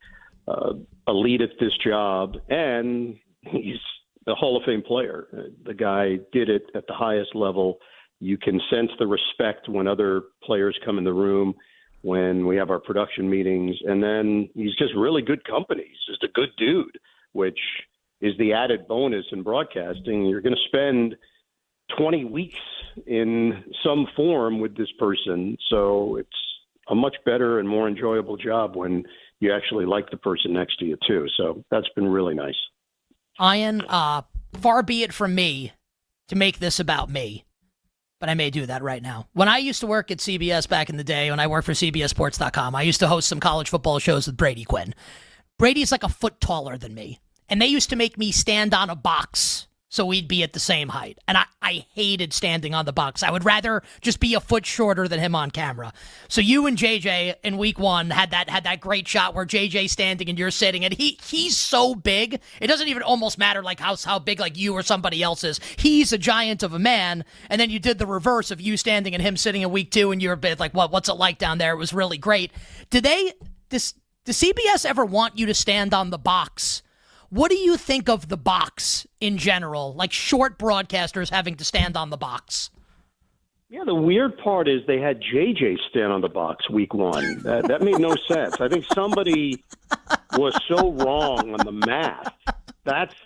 elite at this job. And he's a Hall of Fame player. The guy did it at the highest level. You can sense the respect when other players come in the room, when we have our production meetings. And then he's just really good company. He's just a good dude, which is the added bonus in broadcasting. You're going to spend 20 weeks in some form with this person. So it's a much better and more enjoyable job when you actually like the person next to you too. So that's been really nice. Ian, far be it from me to make this about me, but I may do that right now. When I used to work at CBS back in the day, when I worked for CBSSports.com, I used to host some college football shows with Brady Quinn. Brady's like a foot taller than me. And they used to make me stand on a box so we'd be at the same height. And I hated standing on the box. I would rather just be a foot shorter than him on camera. So you and JJ in week one had that great shot where JJ's standing and you're sitting. And he's so big, it doesn't even almost matter like how big like you or somebody else is. He's a giant of a man. And then you did the reverse of you standing and him sitting in week two, and you're a bit like, what's it like down there? It was really great. Does CBS ever want you to stand on the box? What do you think of the box in general, like short broadcasters having to stand on the box? Yeah, the weird part is they had JJ stand on the box week one. That made no sense. I think somebody was so wrong on the math. That's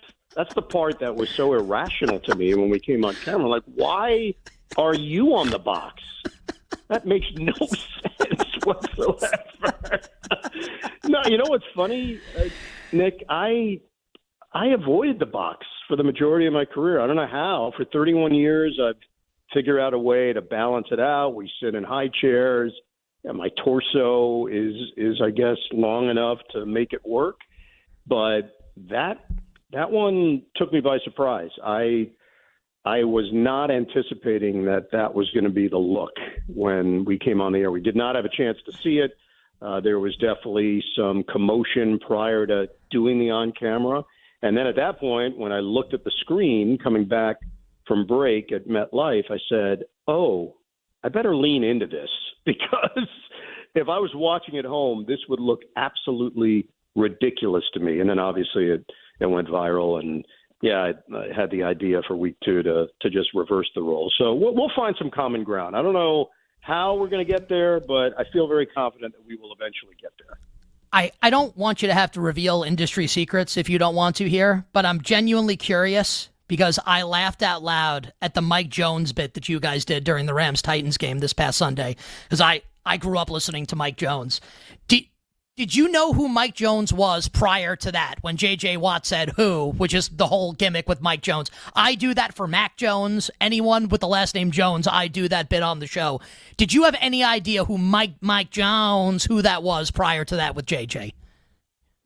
the part that was so irrational to me when we came on camera. Like, why are you on the box? That makes no sense whatsoever. No, you know what's funny, Nick? I avoided the box for the majority of my career. I don't know how. For 31 years, I've figured out a way to balance it out. We sit in high chairs. And my torso is, I guess, long enough to make it work. But that one took me by surprise. I was not anticipating that was going to be the look when we came on the air. We did not have a chance to see it. There was definitely some commotion prior to doing the on-camera. And then at that point, when I looked at the screen coming back from break at MetLife, I said, oh, I better lean into this, because if I was watching at home, this would look absolutely ridiculous to me. And then obviously it went viral. And, yeah, I had the idea for week two to just reverse the role. So we'll find some common ground. I don't know how we're going to get there, but I feel very confident that we will eventually get there. I don't want you to have to reveal industry secrets if you don't want to here, but I'm genuinely curious because I laughed out loud at the Mike Jones bit that you guys did during the Rams-Titans game this past Sunday, because I grew up listening to Mike Jones. Did you know who Mike Jones was prior to that when J.J. Watt said who, which is the whole gimmick with Mike Jones? I do that for Mac Jones. Anyone with the last name Jones, I do that bit on the show. Did you have any idea who Mike Jones, who that was prior to that with J.J.?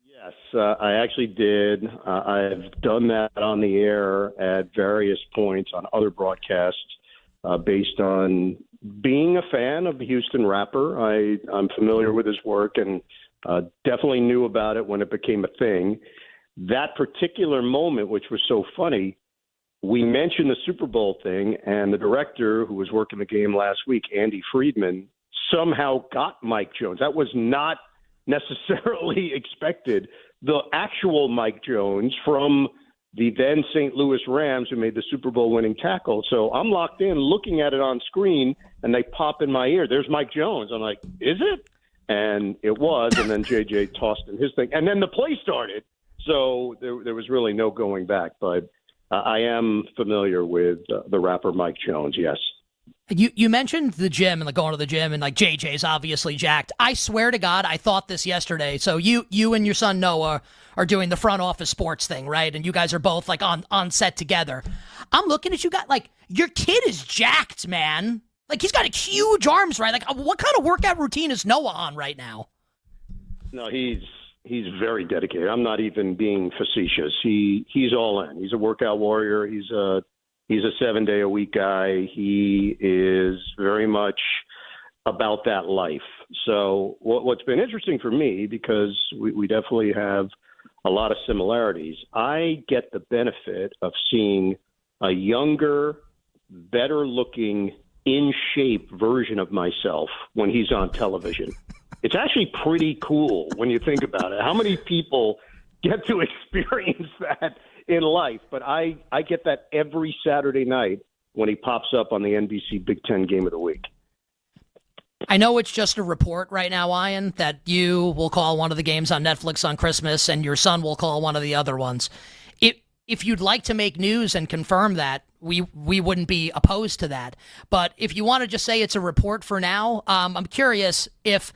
Yes, I actually did. I've done that on the air at various points on other broadcasts based on being a fan of the Houston rapper. I'm familiar with his work and definitely knew about it when it became a thing. That particular moment, which was so funny, we mentioned the Super Bowl thing, and the director who was working the game last week, Andy Friedman, somehow got Mike Jones. That was not necessarily expected. The actual Mike Jones from the then St. Louis Rams, who made the Super Bowl winning tackle. So I'm locked in looking at it on screen, and they pop in my ear. There's Mike Jones. I'm like, is it? And it was, and then JJ tossed in his thing. And then the play started, so there was really no going back. But I am familiar with the rapper Mike Jones, yes. You mentioned the gym and like going to the gym and like JJ's obviously jacked. I swear to God, I thought this yesterday. So you and your son Noah are doing the front office sports thing, right? And you guys are both like on set together. I'm looking at you guys like your kid is jacked, man. Like he's got huge arms, right? Like what kind of workout routine is Noah on right now? No, he's very dedicated. I'm not even being facetious. He's all in. He's a workout warrior. He's a 7-day-a-week guy. He is very much about that life. So what's been interesting for me, because we definitely have a lot of similarities, I get the benefit of seeing a younger, better-looking, in-shape version of myself when he's on television. It's actually pretty cool when you think about it. How many people get to experience that in life? But I get that every Saturday night when he pops up on the NBC Big Ten Game of the Week. I know it's just a report right now, Ian, that you will call one of the games on Netflix on Christmas and your son will call one of the other ones. If you'd like to make news and confirm that, we wouldn't be opposed to that. But if you want to just say it's a report for now, I'm curious if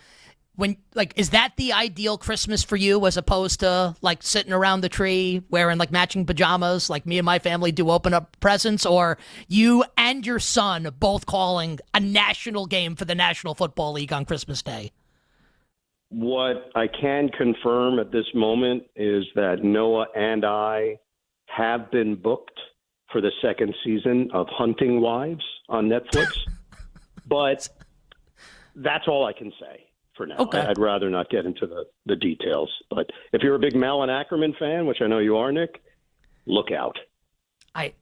is that the ideal Christmas for you as opposed to like sitting around the tree wearing like matching pajamas like me and my family do, open up presents, or you and your son both calling a national game for the National Football League on Christmas Day? What I can confirm at this moment is that Noah and I have been booked for the second season of Hunting Wives on Netflix, but that's all I can say for now. Okay. I'd rather not get into the details. But if you're a big Malin Ackerman fan, which I know you are, Nick, look out. I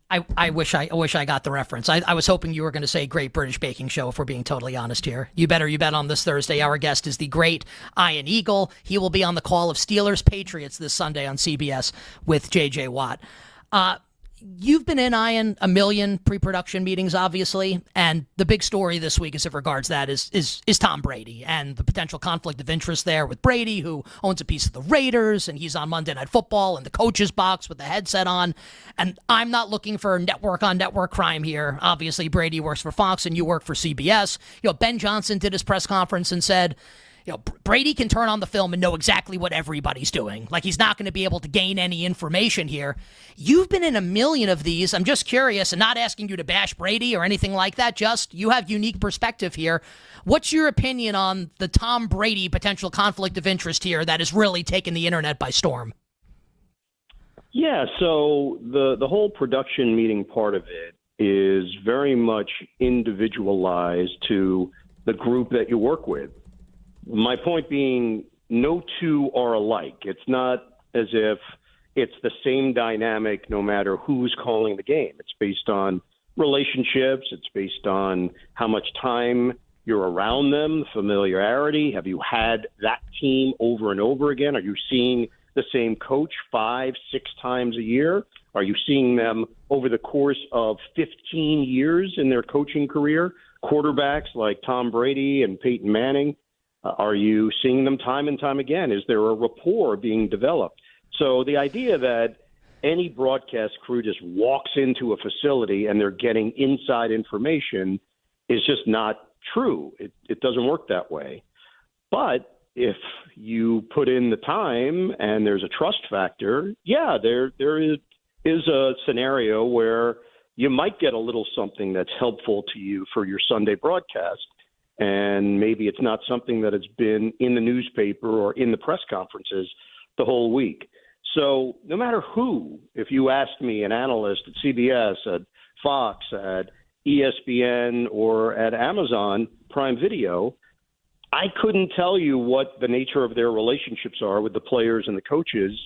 wish I got the reference. I was hoping you were going to say Great British Baking Show, if we're being totally honest here. You bet on this Thursday. Our guest is the great Ian Eagle. He will be on the call of Steelers Patriots this Sunday on CBS with J.J. Watt. You've been in, Ian, a million pre-production meetings, obviously, and the big story this week as it regards that is Tom Brady and the potential conflict of interest there with Brady, who owns a piece of the Raiders, and he's on Monday Night Football in the coach's box with the headset on. And I'm not looking for network-on-network crime here. Obviously, Brady works for Fox and you work for CBS. Ben Johnson did his press conference and said, Brady can turn on the film and know exactly what everybody's doing. Like, he's not going to be able to gain any information here. You've been in a million of these. I'm just curious, and not asking you to bash Brady or anything like that, just you have unique perspective here. What's your opinion on the Tom Brady potential conflict of interest here that has really taken the internet by storm? Yeah, so the whole production meeting part of it is very much individualized to the group that you work with. My point being, no two are alike. It's not as if it's the same dynamic no matter who's calling the game. It's based on relationships. It's based on how much time you're around them, familiarity. Have you had that team over and over again? Are you seeing the same coach 5-6 times a year? Are you seeing them over the course of 15 years in their coaching career? Quarterbacks like Tom Brady and Peyton Manning. Are you seeing them time and time again? Is there a rapport being developed? So the idea that any broadcast crew just walks into a facility and they're getting inside information is just not true. It doesn't work that way. But if you put in the time and there's a trust factor, yeah, there is a scenario where you might get a little something that's helpful to you for your Sunday broadcast. And maybe it's not something that has been in the newspaper or in the press conferences the whole week. So no matter who, if you asked me, an analyst at CBS, at Fox, at ESPN, or at Amazon Prime Video, I couldn't tell you what the nature of their relationships are with the players and the coaches,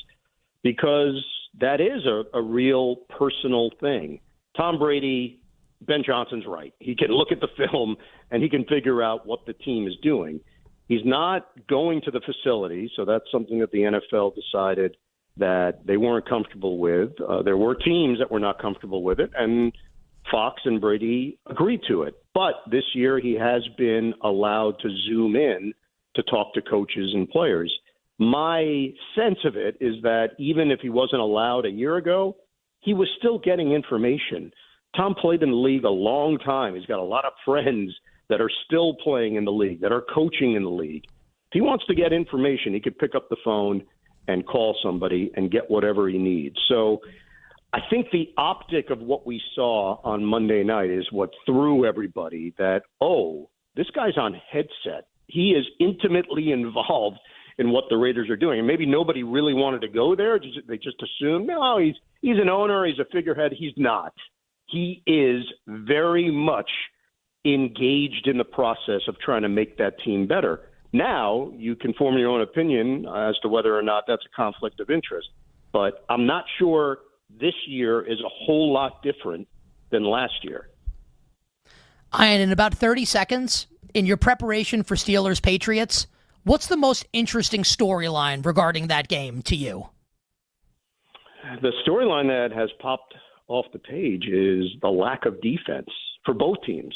because that is a real personal thing. Tom Brady, Ben Johnson's right. He can look at the film and he can figure out what the team is doing. He's not going to the facility, so that's something that the NFL decided that they weren't comfortable with. There were teams that were not comfortable with it, and Fox and Brady agreed to it. But this year he has been allowed to zoom in to talk to coaches and players. My sense of it is that even if he wasn't allowed a year ago, he was still getting information. Tom played in the league a long time. He's got a lot of friends that are still playing in the league, that are coaching in the league. If he wants to get information, he could pick up the phone and call somebody and get whatever he needs. So I think the optic of what we saw on Monday night is what threw everybody that, oh, this guy's on headset. He is intimately involved in what the Raiders are doing. And maybe nobody really wanted to go there. They just assumed, no, he's an owner, he's a figurehead. He's not. He is very much engaged in the process of trying to make that team better. Now you can form your own opinion as to whether or not that's a conflict of interest. But I'm not sure this year is a whole lot different than last year. Ian, in about 30 seconds, in your preparation for Steelers-Patriots, what's the most interesting storyline regarding that game to you? The storyline that has popped off the page is the lack of defense for both teams.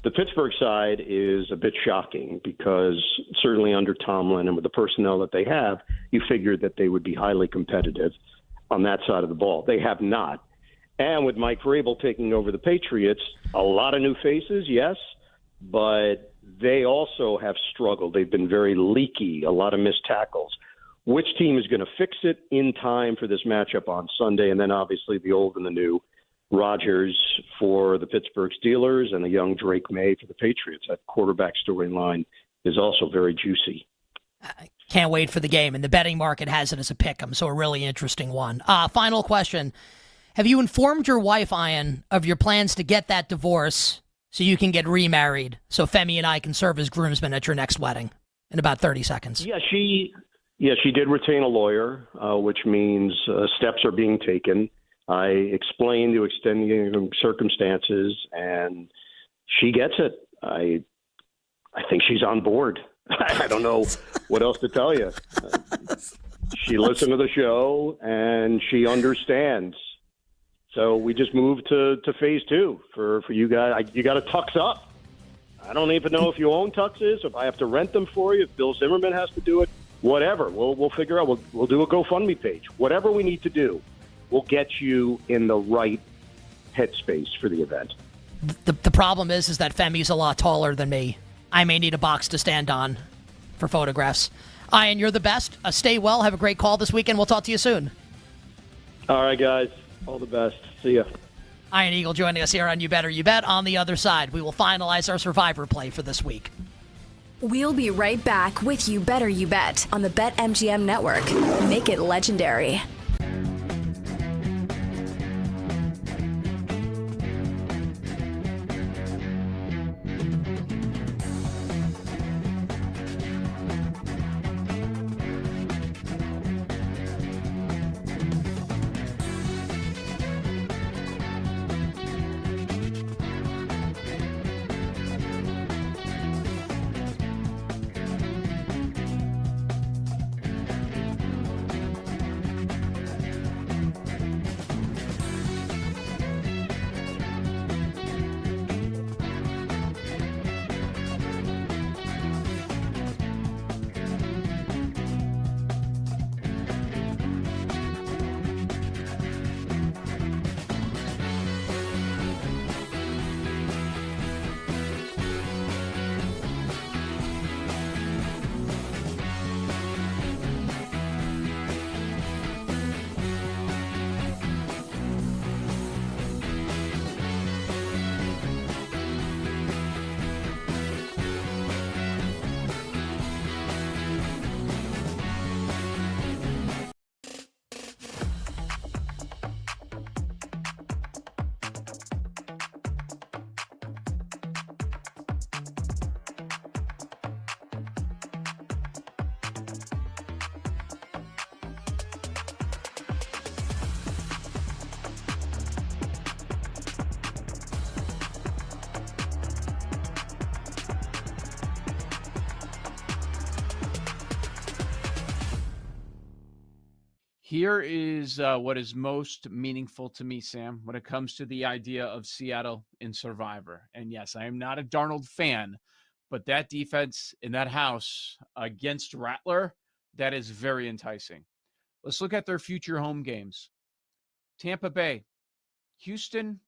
The Pittsburgh side is a bit shocking because certainly under Tomlin and with the personnel that they have, you figured that they would be highly competitive on that side of the ball. They have not. And with Mike Vrabel taking over the Patriots, a lot of new faces, yes, but they also have struggled. They've been very leaky, a lot of missed tackles. Which team is going to fix it in time for this matchup on Sunday? And then obviously the old and the new. Rodgers for the Pittsburgh Steelers and a young Drake May for the Patriots. That quarterback storyline is also very juicy. Can't wait for the game, and the betting market has it as a pick'em, so a really interesting one. Final question. Have you informed your wife, Ian, of your plans to get that divorce so you can get remarried so Femi and I can serve as groomsmen at your next wedding in about 30 seconds? Yeah, she did retain a lawyer, which means steps are being taken. I explained the extenuating circumstances, and she gets it. I think she's on board. I don't know what else to tell you. She listened to the show, and she understands. So we just moved to phase 2 for you guys. You got to tux up. I don't even know if you own tuxes, if I have to rent them for you, if Bill Zimmerman has to do it, whatever. We'll figure out. We'll do a GoFundMe page. Whatever we need to do. Will get you in the right headspace for the event. The problem is that Femi's a lot taller than me. I may need a box to stand on for photographs. Ian, you're the best. Stay well. Have a great call this weekend. We'll talk to you soon. All right, guys. All the best. See ya. Ian Eagle joining us here on You Better You Bet. On the other side, we will finalize our Survivor play for this week. We'll be right back with You Better You Bet on the BetMGM Network. Make it legendary. Here is what is most meaningful to me, Sam, when it comes to the idea of Seattle in Survivor. And yes, I am not a Darnold fan, but that defense in that house against Rattler, that is very enticing. Let's look at their future home games. Tampa Bay, Houston,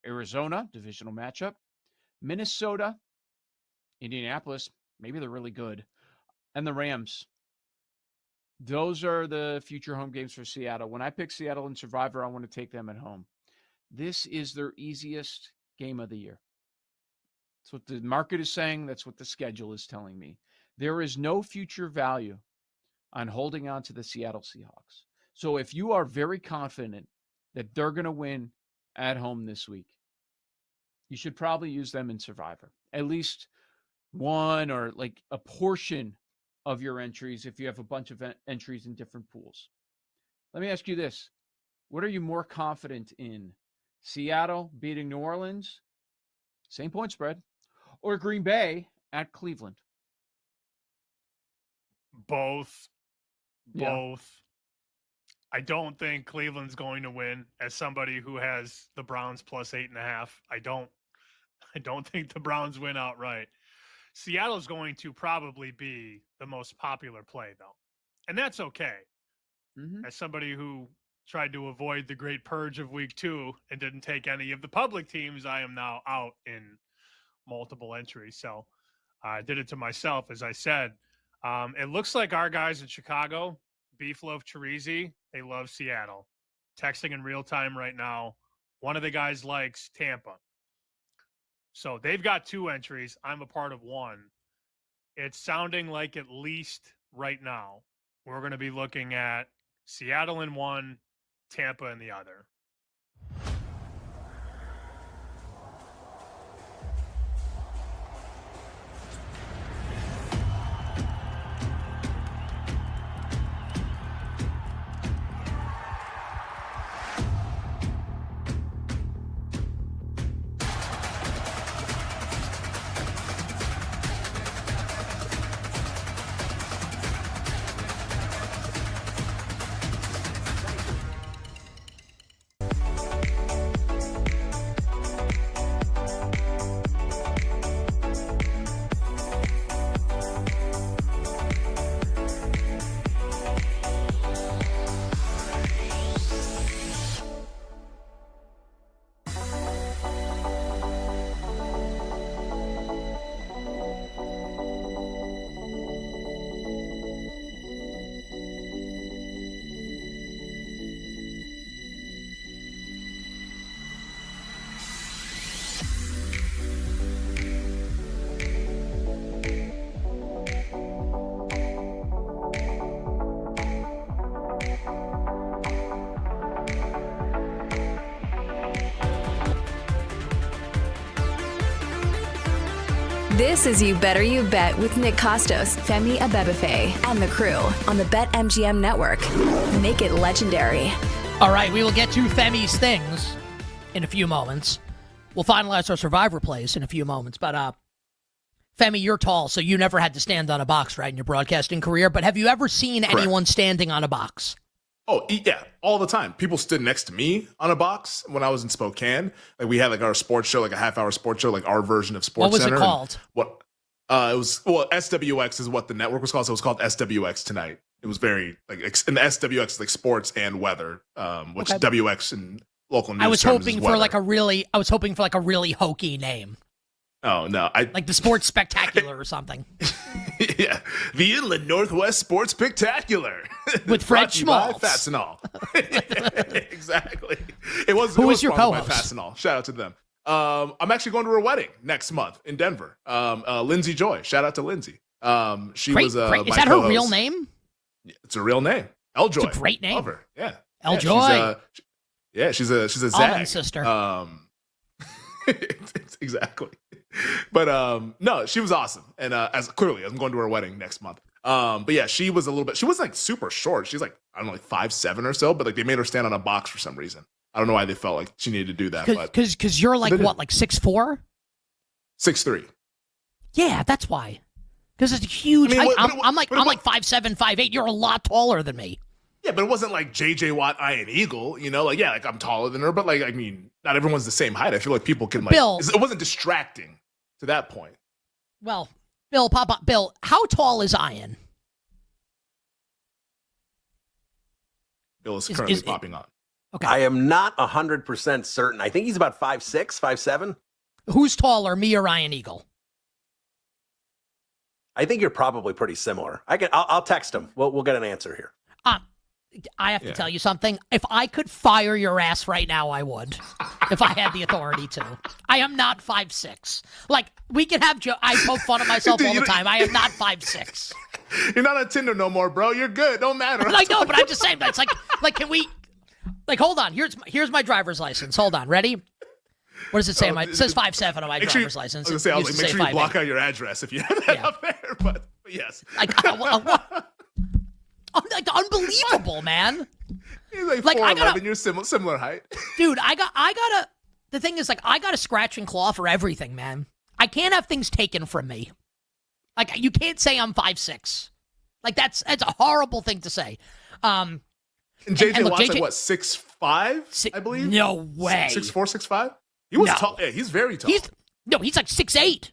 Arizona, divisional matchup. Minnesota, Indianapolis, maybe they're really good. And the Rams. Those are the future home games for Seattle. When I pick Seattle in Survivor, I want to take them at home. This is their easiest game of the year. That's what the market is saying. That's what the schedule is telling me. There is no future value on holding on to the Seattle Seahawks. So if you are very confident that they're going to win at home this week, you should probably use them in Survivor. At least one or like a portion of your entries if you have a bunch of entries in different pools. Let me ask you this. What are you more confident in? Seattle beating New Orleans, same point spread, or Green Bay at Cleveland? Both. Yeah. I don't think Cleveland's going to win. As somebody who has the Browns plus 8.5, I don't think the Browns win outright. Seattle's going to probably be the most popular play, though. And that's okay. Mm-hmm. As somebody who tried to avoid the great purge of week 2 and didn't take any of the public teams, I am now out in multiple entries. So I did it to myself, as I said. It looks like our guys in Chicago, Beef Loaf Chirizi, they love Seattle. Texting in real time right now. One of the guys likes Tampa. So they've got 2 entries. I'm a part of 1. It's sounding like at least right now we're going to be looking at Seattle in 1, Tampa in the other. This is You Better You Bet with Nick Costos, Femi Abebefe, and the crew on the BetMGM network. Make it legendary. All right, we will get to Femi's things in a few moments. We'll finalize our Survivor plays in a few moments. But, Femi, you're tall, so you never had to stand on a box, right, in your broadcasting career. But have you ever seen anyone standing on a box? Oh, yeah, all the time. People stood next to me on a box when I was in Spokane. Like we had like our sports show, like a half-hour sports show, like our version of Sports Center. What was it called? It was SWX is what the network was called. So it was called SWX Tonight. It was very like in the SWX is like sports and weather, which WX and local news. I was hoping for like a really hokey name. Oh no, like the Sports Spectacular or something. Yeah, the Inland Northwest Sports Spectacular with Fred Schmaltz. Fastenal. Exactly. It was. Who was your co-host? co-host? Fastenal. Shout out to them. I'm actually going to her wedding next month in Denver. Lindsay Joy. Shout out to Lindsay. She was. Great. Is my that co-host. her real name? It's a real name. L Joy. It's a great name. Love her. Yeah. L Joy. She's a Zag. Almond sister. Exactly. But no, she was awesome. And as I'm going to her wedding next month. But yeah, she was like super short. She's like, I don't know, like 5'7" or so, but like they made her stand on a box for some reason. I don't know why they felt like she needed to do that. Because you're like what, like 6'4"? 6'3". Yeah, that's why. Because it's huge. I mean, I'm like 5'7", 5'8". You're a lot taller than me. Yeah, but it wasn't like JJ Watt, Iron Eagle, you know? Like, yeah, like I'm taller than her, but like, I mean, not everyone's the same height. I feel like people can like, Bill, it wasn't distracting to that point. Well, Bill, how tall is Ian? Bill is currently popping on. Okay. I am not 100% certain. I think he's about 5'6", 5'7". Who's taller, me or Ryan Eagle? I think you're probably pretty similar. I'll text him. We'll get an answer here. I have to tell you something. If I could fire your ass right now, I would. If I had the authority to. I am not 5'6". Like, we can have I poke fun of myself all the time. I am not 5'6". You're not on Tinder no more, bro. You're good. Don't matter. I know, but I'm just saying. It's like, can we? Like, hold on. Here's my driver's license. Hold on. Ready? What does it say? It says 5'7" on my driver's license. I was going to say, make sure you block out your address if you have that up there. But yes. Like, unbelievable, man. He's like 4'11". You're similar height. Dude, the thing is, like, I got to scratch and claw for everything, man. I can't have things taken from me. Like, you can't say I'm 5'6". Like, that's a horrible thing to say. And JJ Watt's like, what, 6'5", I believe? No way. 6'4", 6'5"? He was tall. Yeah, he's very tall. He's like 6'8".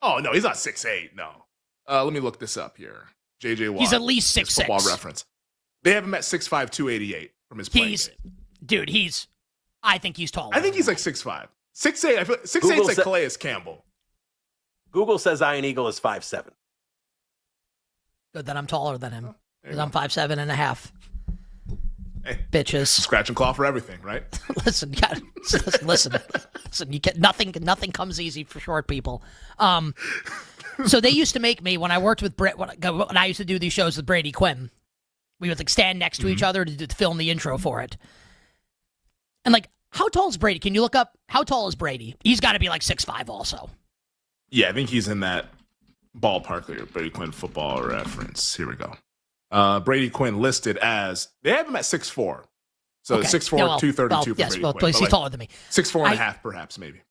Oh, no, he's not 6'8", no. Let me look this up here. JJ Watt. He's at least 6'6". Football Reference. They have him at 6'5", 288 from his playing game. Dude, I think he's taller. I think he's like 6'5". 6'8", I feel 6'8's like Calais Campbell. Google says Ian Eagle is 5'7". Good that I'm taller than him. Because I'm 5'7.5". Hey, bitches. Scratch and claw for everything, right? Listen. You get nothing comes easy for short people. So they used to make me when I worked with Brett. When I used to do these shows with Brady Quinn, we would like stand next to each other to film the intro for it. And like, how tall is Brady? Can you look up how tall is Brady? He's got to be like 6'5" also. Yeah, I think he's in that ballpark here. Brady Quinn Football Reference. Here we go. Brady Quinn listed as, they have him at 6'4". So okay. 6'4", 232 for Brady Quinn. Please, he's taller than me. 6'4" and a half, perhaps, maybe.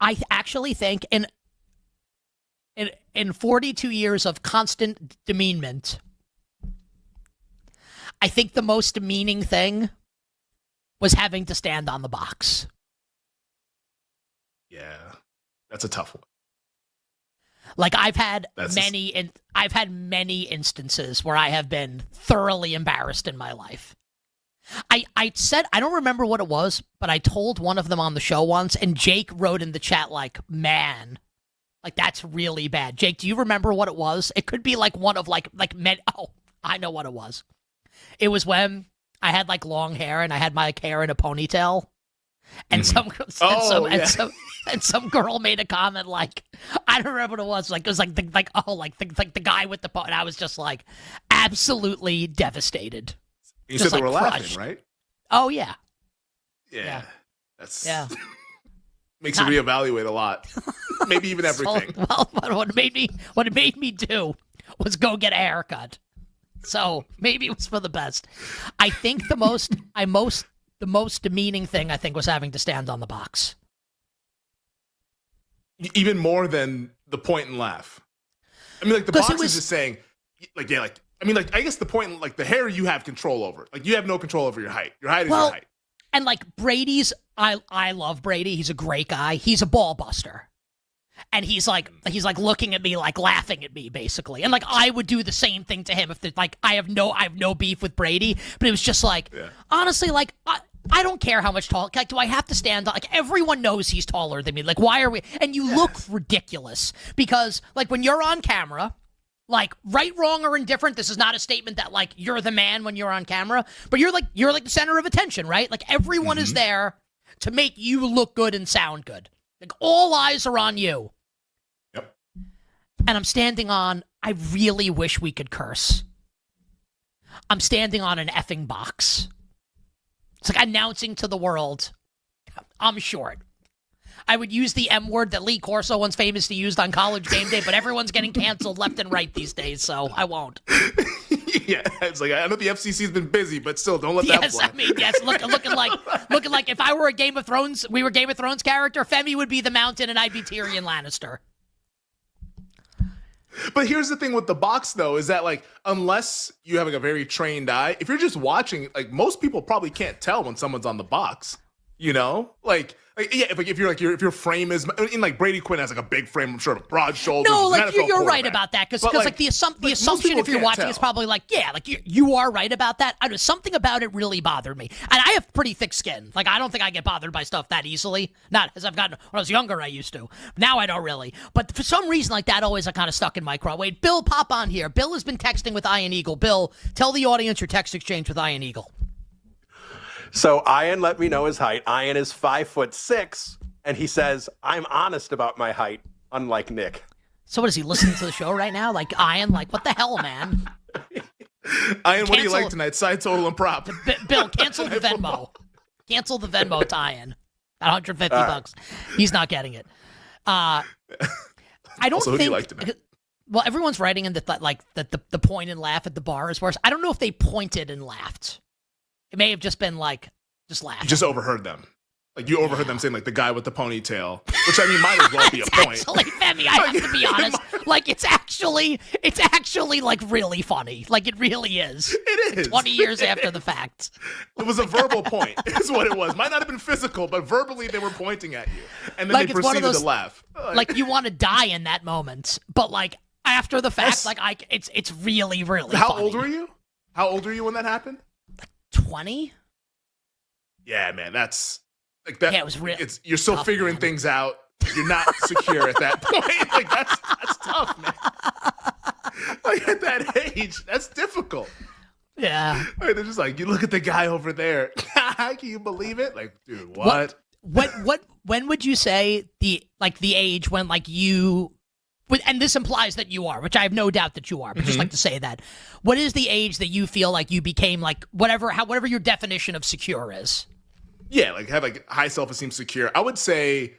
I actually think in 42 years of constant demeanment, I think the most demeaning thing was having to stand on the box. Yeah, that's a tough one. Like, I've had many instances where I have been thoroughly embarrassed in my life. I said, I don't remember what it was, but I told one of them on the show once, and Jake wrote in the chat like, man, like, that's really bad. Jake, do you remember what it was? It could be like one of I know what it was. It was when I had like long hair and I had my hair in a ponytail. And some girl made a comment like, I don't remember what it was. Like, it was like the guy with the pony. And I was just like absolutely devastated. You said they were laughing, right? Oh yeah. Yeah. That's makes you reevaluate a lot. Maybe even everything. What it made me do was go get a haircut. So maybe it was for the best. I think the most demeaning thing, I think, was having to stand on the box. Even more than the point and laugh. I mean, like, the box is just saying, I guess the point, like, the hair you have control over. Like, you have no control over your height. Your height is your height. And, like, Brady's, I love Brady. He's a great guy. He's a ball buster. And he's like looking at me, like laughing at me, basically. And like, I would do the same thing to him if I have no beef with Brady, but it was just like, honestly, like, I don't care how much tall. Like, do I have to stand on? Like, everyone knows he's taller than me. Like, why are we? And you look ridiculous because, like, when you're on camera, like, right, wrong, or indifferent, this is not a statement that like you're the man when you're on camera, but you're like the center of attention, right? Like, everyone is there to make you look good and sound good. Like, all eyes are on you. Yep. And I'm standing on, I really wish we could curse. I'm standing on an effing box. It's like announcing to the world, I'm short. I would use the M word that Lee Corso once famously used on College Game Day, but everyone's getting canceled left and right these days, so I won't. Yeah, it's like, I know the FCC's been busy, but still, don't let that fly. I mean, yes, looking like if I were a Game of Thrones character, Femi would be the Mountain and I'd be Tyrion Lannister. But here's the thing with the box, though, is that, like, unless you have like a very trained eye, if you're just watching, like, most people probably can't tell when someone's on the box. You know, yeah, if your frame is in like Brady Quinn has like a big frame, I'm sure, broad shoulders. No, he's an like NFL you're right quarterback. about that because But, the most assumption people if you're can't watching tell. is probably like, yeah, like you are right about that. I don't know, something about it really bothered me, and I have pretty thick skin. Like I don't think I get bothered by stuff that easily. Not as I've gotten when I was younger, I used to. Now I don't really. But for some reason, like that always kind of stuck in my craw. Wait, Bill, pop on here. Bill has been texting with Ian Eagle. Bill, tell the audience your text exchange with Ian Eagle. So Ian let me know his height. Ian is 5'6", and he says, I'm honest about my height, unlike Nick. So what is he listening to the show right now? Like Ian, like what the hell, man? Ian, what do you like tonight? Side, total, and prop. Bill, cancel the Venmo. Cancel the Venmo to Ian. At $150. He's not getting it. I don't Also, who think. do you like tonight? Well, everyone's writing in that like that the point and laugh at the bar is worse. I don't know if they pointed and laughed. It may have just been like just laugh. You just overheard them. Like you overheard them saying like the guy with the ponytail, which I mean might as well be a point. Actually, Femi, I have to be honest. Like it's actually like really funny. Like it really is. It is. 20 years after the fact. It was a verbal point, is what it was. Might not have been physical, but verbally they were pointing at you, and then Like they it's one of proceeded those, to laugh. Like you want to die in that moment, but like after the fact, Yes. it's really really. How funny. old were you? How old were you when that happened? 20. Yeah, man, that's like that. Yeah, it was you're still tough, figuring man. things out. You're not secure at that point. Like that's tough, man. Like at that age, that's difficult. Yeah. Like, they're just like, you look at the guy over there. Can you believe it? Like, dude, what? When would you say the age when like you, and this implies that you are, which I have no doubt that you are, but just like to say that, what is the age that you feel like you became like whatever your definition of secure is? Yeah, like have like high self-esteem, secure. I would say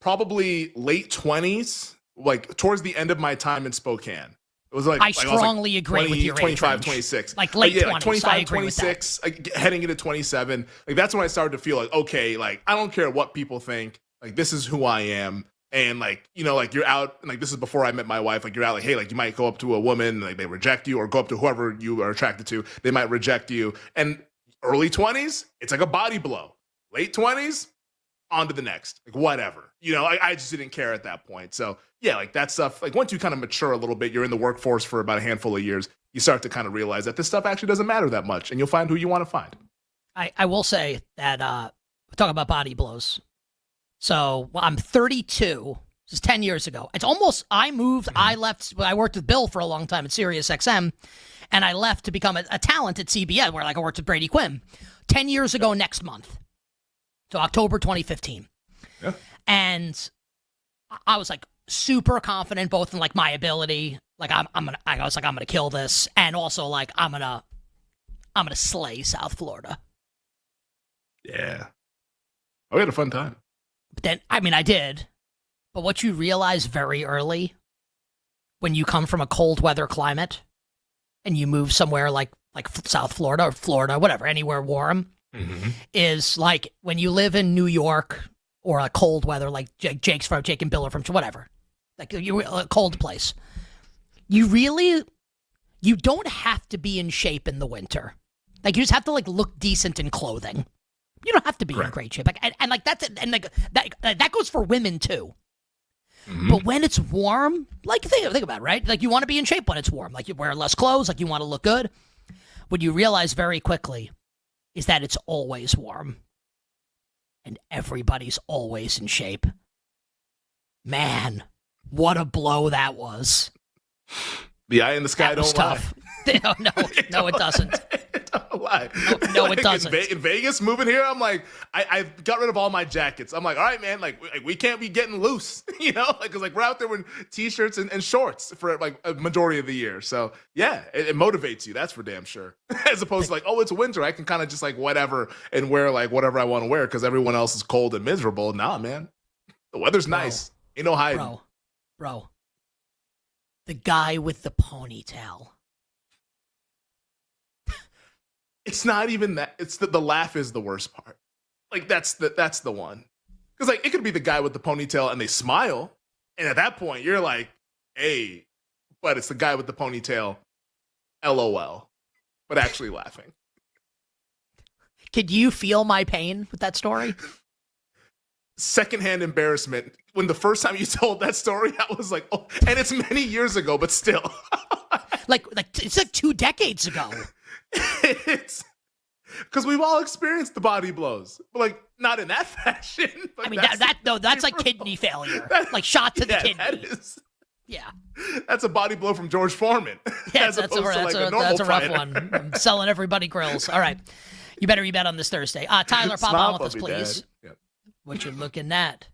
probably late 20s, like towards the end of my time in Spokane. It was like I strongly agree with your age 25, range. 26. Like late 20s, like 25, I agree with that. 26, like heading into 27. Like that's when I started to feel like, okay, like I don't care what people think. Like this is who I am. And like, you know, like you're out, and like this is before I met my wife. Like you're out, like, hey, like you might go up to a woman, like they reject you, or go up to whoever you are attracted to, they might reject you. And early 20s, it's like a body blow. Late 20s, on to the next, like whatever. You know, I just didn't care at that point. So yeah, like that stuff, like once you kind of mature a little bit, you're in the workforce for about a handful of years, you start to kind of realize that this stuff actually doesn't matter that much, and you'll find who you want to find. I will say that talk about body blows. So I'm 32. This is 10 years ago. It's almost, I left, I worked with Bill for a long time at Sirius XM, and I left to become a talent at CBS, where like I worked with Brady Quinn. 10 years ago next month. So October 2015. Yeah. And I was like super confident both in like my ability, like I was like, I'm gonna kill this, and also like I'm gonna slay South Florida. Yeah. Oh, we had a fun time. But then, I mean, I did. But what you realize very early when you come from a cold weather climate and you move somewhere like South Florida or Florida, whatever, anywhere warm, is like when you live in New York or a cold weather, like Jake and Bill are from, whatever, like a cold place. You don't have to be in shape in the winter. Like you just have to like look decent in clothing. You don't have to be in great shape. Like, and like that's it. And like that goes for women too. But when it's warm, like think about it, right? Like you want to be in shape when it's warm. Like you wear less clothes, like you want to look good. What you realize very quickly is that it's always warm. And everybody's always in shape. Man, what a blow that was. The eye in the sky That was don't lie. tough. No, it doesn't. Don't lie. No, Like, it doesn't. In Vegas, moving here, I'm like, I got rid of all my jackets. I'm like, all right, man, like we can't be getting loose, you know, like because like we're out there with t-shirts and shorts for like a majority of the year. So yeah, it motivates you. That's for damn sure. As opposed to like, oh, it's winter, I can kind of just like whatever and wear like whatever I want to wear because everyone else is cold and miserable. Nah, man, the weather's nice. Ain't no hiding. Bro. The guy with the ponytail. It's not even that. It's the laugh is the worst part. Like that's the one. Because like it could be the guy with the ponytail and they smile, and at that point you're like, hey, but it's the guy with the ponytail, LOL, but actually laughing. Could you feel my pain with that story? Secondhand embarrassment. When the first time you told that story, I was like, oh, and it's many years ago, but still. It's like 2 decades ago. It's because we've all experienced the body blows, but like not in that fashion. I mean, that's like kidney failure, like shot to the kidney. That is, yeah, that's a body blow from George Foreman. Yeah, as opposed to like a normal that's a rough fighter. one. I'm selling everybody grills. All right, you better bet on this Thursday. Tyler, pop on with us, please. Yep. What you looking at?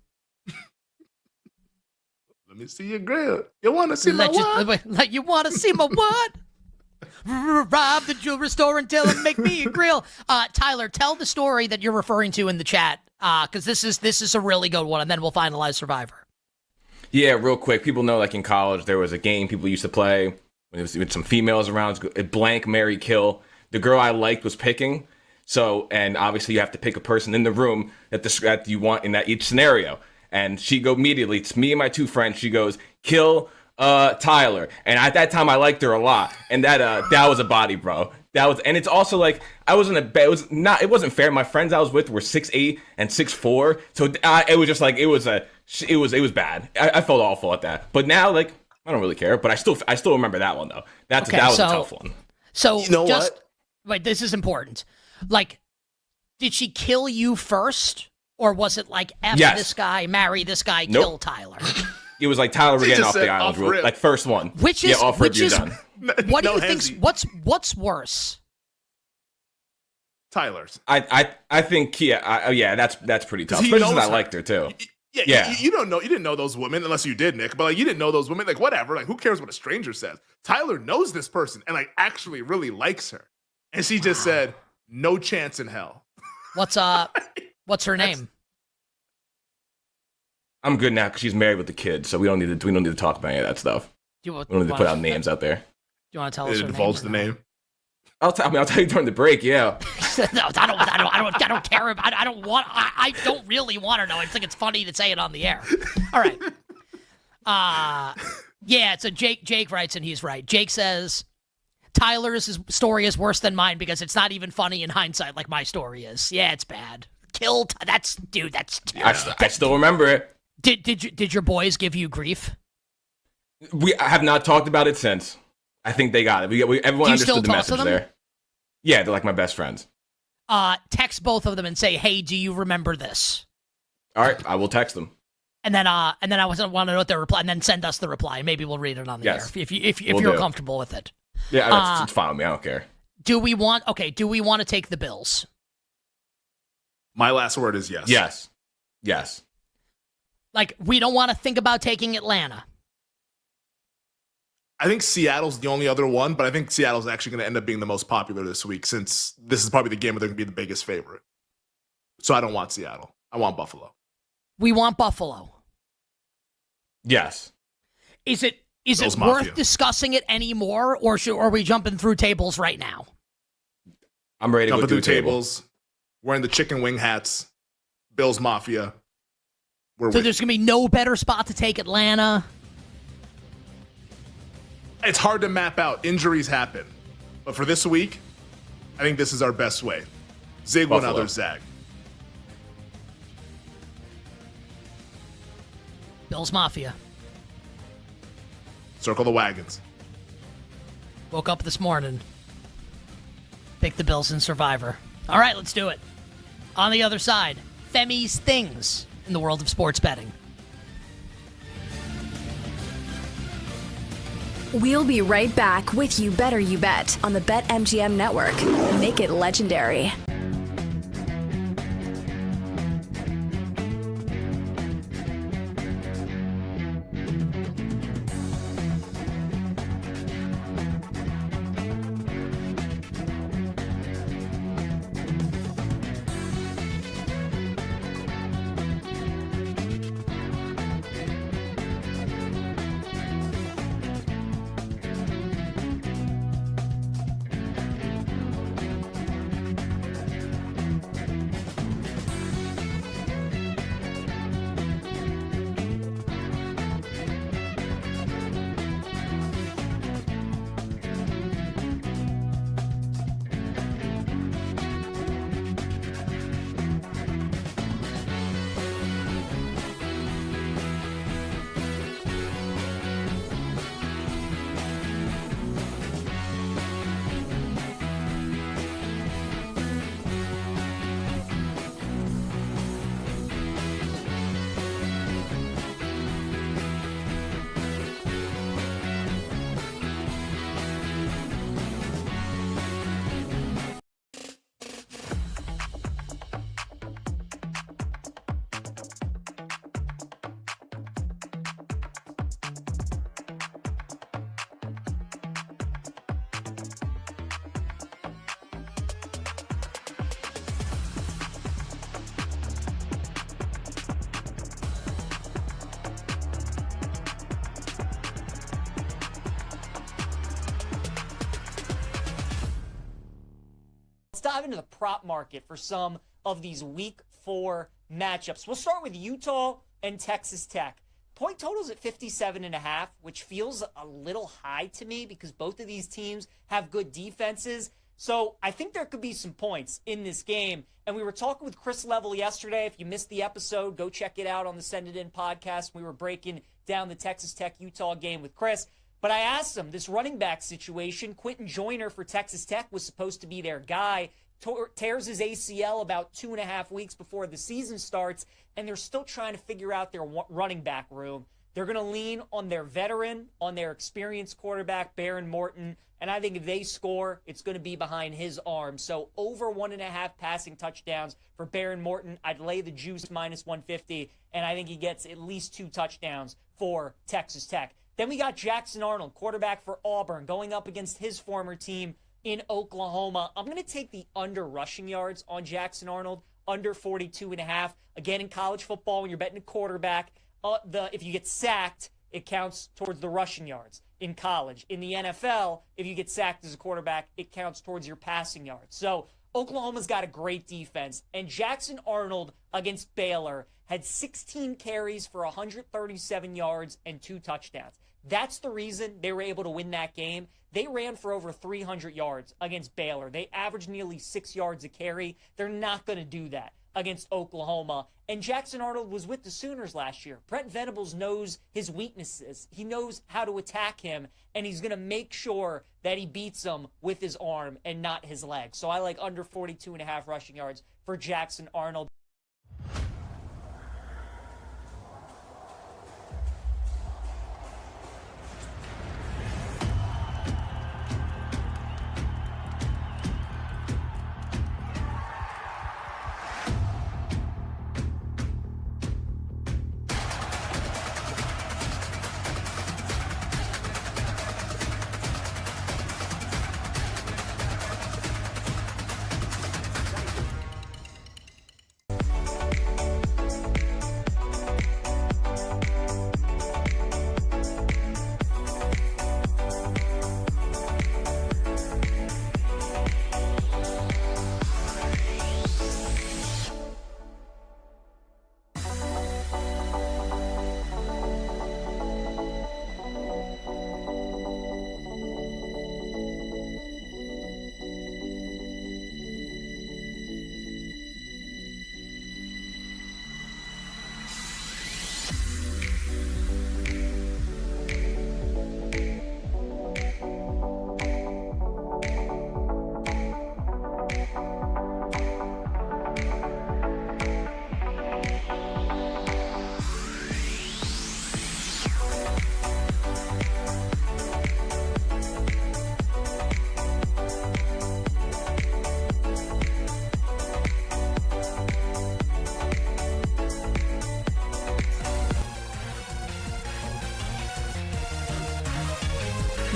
Let me see your grill. You want to see my what? You want to see my what? Rob the jewelry store and tell him make me a grill. Tyler, tell the story that you're referring to in the chat, because this is a really good one, and then we'll finalize Survivor. Yeah, real quick. People know, like in college, there was a game people used to play when it was with some females around. Blank, marry, kill. The girl I liked was picking. So, and obviously you have to pick a person in the room that you want in that each scenario. And she go immediately, it's me and my 2 friends. She goes, kill Tyler. And at that time I liked her a lot. And that was a body, bro. And it's also like it wasn't fair. My friends I was with were 6'8" and 6'4". So it was just like it was bad. I felt awful at that. But now, like, I don't really care. But I still remember that one though. That was a tough one. So you know what? Wait, this is important. Like, did she kill you first? Or was it like, Yes. this guy, marry this guy, Nope. kill Tyler? It was like Tyler She getting just off the said island, off rip. like first one. Which is off rip, you're done. What do No you think? hezzy. What's worse? Tyler's. I think that's pretty tough. He Especially since knows I her. liked her too. Yeah. You didn't know those women unless you did, Nick. But like you didn't know those women. Like whatever. Like who cares what a stranger says? Tyler knows this person and like actually really likes her, and she just said no chance in hell. What's her name? I'm good now because she's married with the kids, so we don't need to talk about any of that stuff. We don't need to put out names out there. Do you want to tell us her Divulge name? the name. I'll tell you during the break. Yeah. No, I don't care. I don't really want to know. I think it's funny to say it on the air. All right. Yeah. So Jake writes, and he's right. Jake says Tyler's story is worse than mine because it's not even funny in hindsight, like my story is. Yeah, it's bad. Killed. That's I still remember it. Did your boys give you grief? I have not talked about it since. I think they got it. Everyone Do you still understood the talk to message them? there. Yeah, they're like my best friends. Text both of them and say, "Hey, do you remember this?" All right, I will text them. And then I want to know what their reply, and then send us the reply. Maybe we'll read it on the Yes. air if We'll you're do. comfortable with it. Yeah, it's fine with me. I don't care. Do we want to take the Bills? My last word is yes. Yes. Like, we don't want to think about taking Atlanta. I think Seattle's the only other one, but I think Seattle's actually going to end up being the most popular this week since this is probably the game where they're going to be the biggest favorite. So I don't want Seattle. I want Buffalo. We want Buffalo. Yes. Is it Bills worth Mafia. discussing it anymore, or are we jumping through tables right now? I'm ready to Jumping go through through table. tables, wearing the chicken wing hats, Bills Mafia. So there's going to be no better spot to take Atlanta. It's hard to map out. Injuries happen. But for this week, I think this is our best way. Zig one Buffalo. other zag. Bills Mafia. Circle the wagons. Woke up this morning. Pick the Bills in Survivor. All right, let's do it. On the other side, Femi's things in the world of sports betting. We'll be right back with You Better You Bet on the BetMGM network. Make it legendary. dive into the prop market for some of these Week 4 matchups. We'll start with Utah and Texas Tech. Point totals at 57.5, which feels a little high to me because both of these teams have good defenses. So I think there could be some points in this game. And we were talking with Chris Level yesterday. If you missed the episode, go check it out on the Send It In podcast. We were breaking down the Texas Tech-Utah game with Chris. But I asked him, this running back situation, Quentin Joyner for Texas Tech was supposed to be their guy, tears his ACL about 2.5 weeks before the season starts, and they're still trying to figure out their running back room. They're going to lean on their veteran, on their experienced quarterback, Baron Morton, and I think if they score, it's going to be behind his arm. So over 1.5 passing touchdowns for Baron Morton. I'd lay the juice minus 150, and I think he gets at least 2 touchdowns for Texas Tech. Then we got Jackson Arnold, quarterback for Auburn, going up against his former team in Oklahoma. I'm going to take the under rushing yards on Jackson Arnold, under 42.5. Again, in college football, when you're betting a quarterback, if you get sacked, it counts towards the rushing yards in college. In the NFL, if you get sacked as a quarterback, it counts towards your passing yards. So Oklahoma's got a great defense, and Jackson Arnold against Baylor had 16 carries for 137 yards and 2 touchdowns. That's the reason they were able to win that game. They ran for over 300 yards against Baylor. They averaged nearly 6 yards a carry. They're not going to do that against Oklahoma. And Jackson Arnold was with the Sooners last year. Brent Venables knows his weaknesses. He knows how to attack him, and he's going to make sure that he beats him with his arm and not his leg. So I like under 42.5 rushing yards for Jackson Arnold.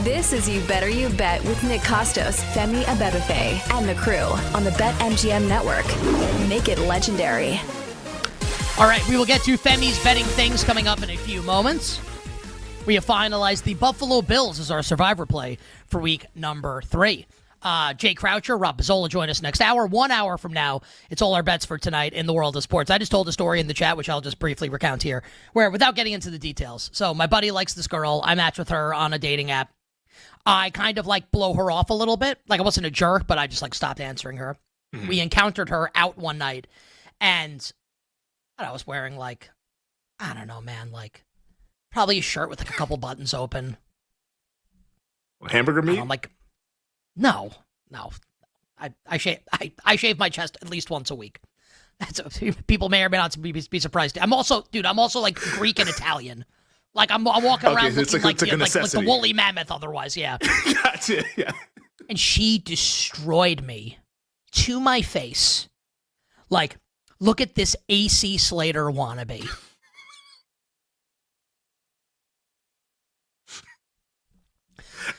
This is You Better You Bet with Nick Costos, Femi Abebefe, and the crew on the BetMGM Network. Make it legendary. All right, we will get to Femi's betting things coming up in a few moments. We have finalized the Buffalo Bills as our survivor play for week number 3. Jay Croucher, Rob Bizzola join us next hour. 1 hour from now, it's all our bets for tonight in the world of sports. I just told a story in the chat, which I'll just briefly recount here, where without getting into the details. So my buddy likes this girl. I matched with her on a dating app. I kind of like blow her off a little bit. Like I wasn't a jerk, but I just like stopped answering her. Mm-hmm. We encountered her out one night, and I was wearing like, I don't know, man, like probably a shirt with like a couple buttons open. Hamburger meat? I'm like, no. I shave my chest at least once a week. People may or may not be surprised. I'm also like Greek and Italian. Like I'm walking around looking like the woolly mammoth otherwise, yeah. Gotcha, yeah. And she destroyed me to my face. Like, look at this AC Slater wannabe.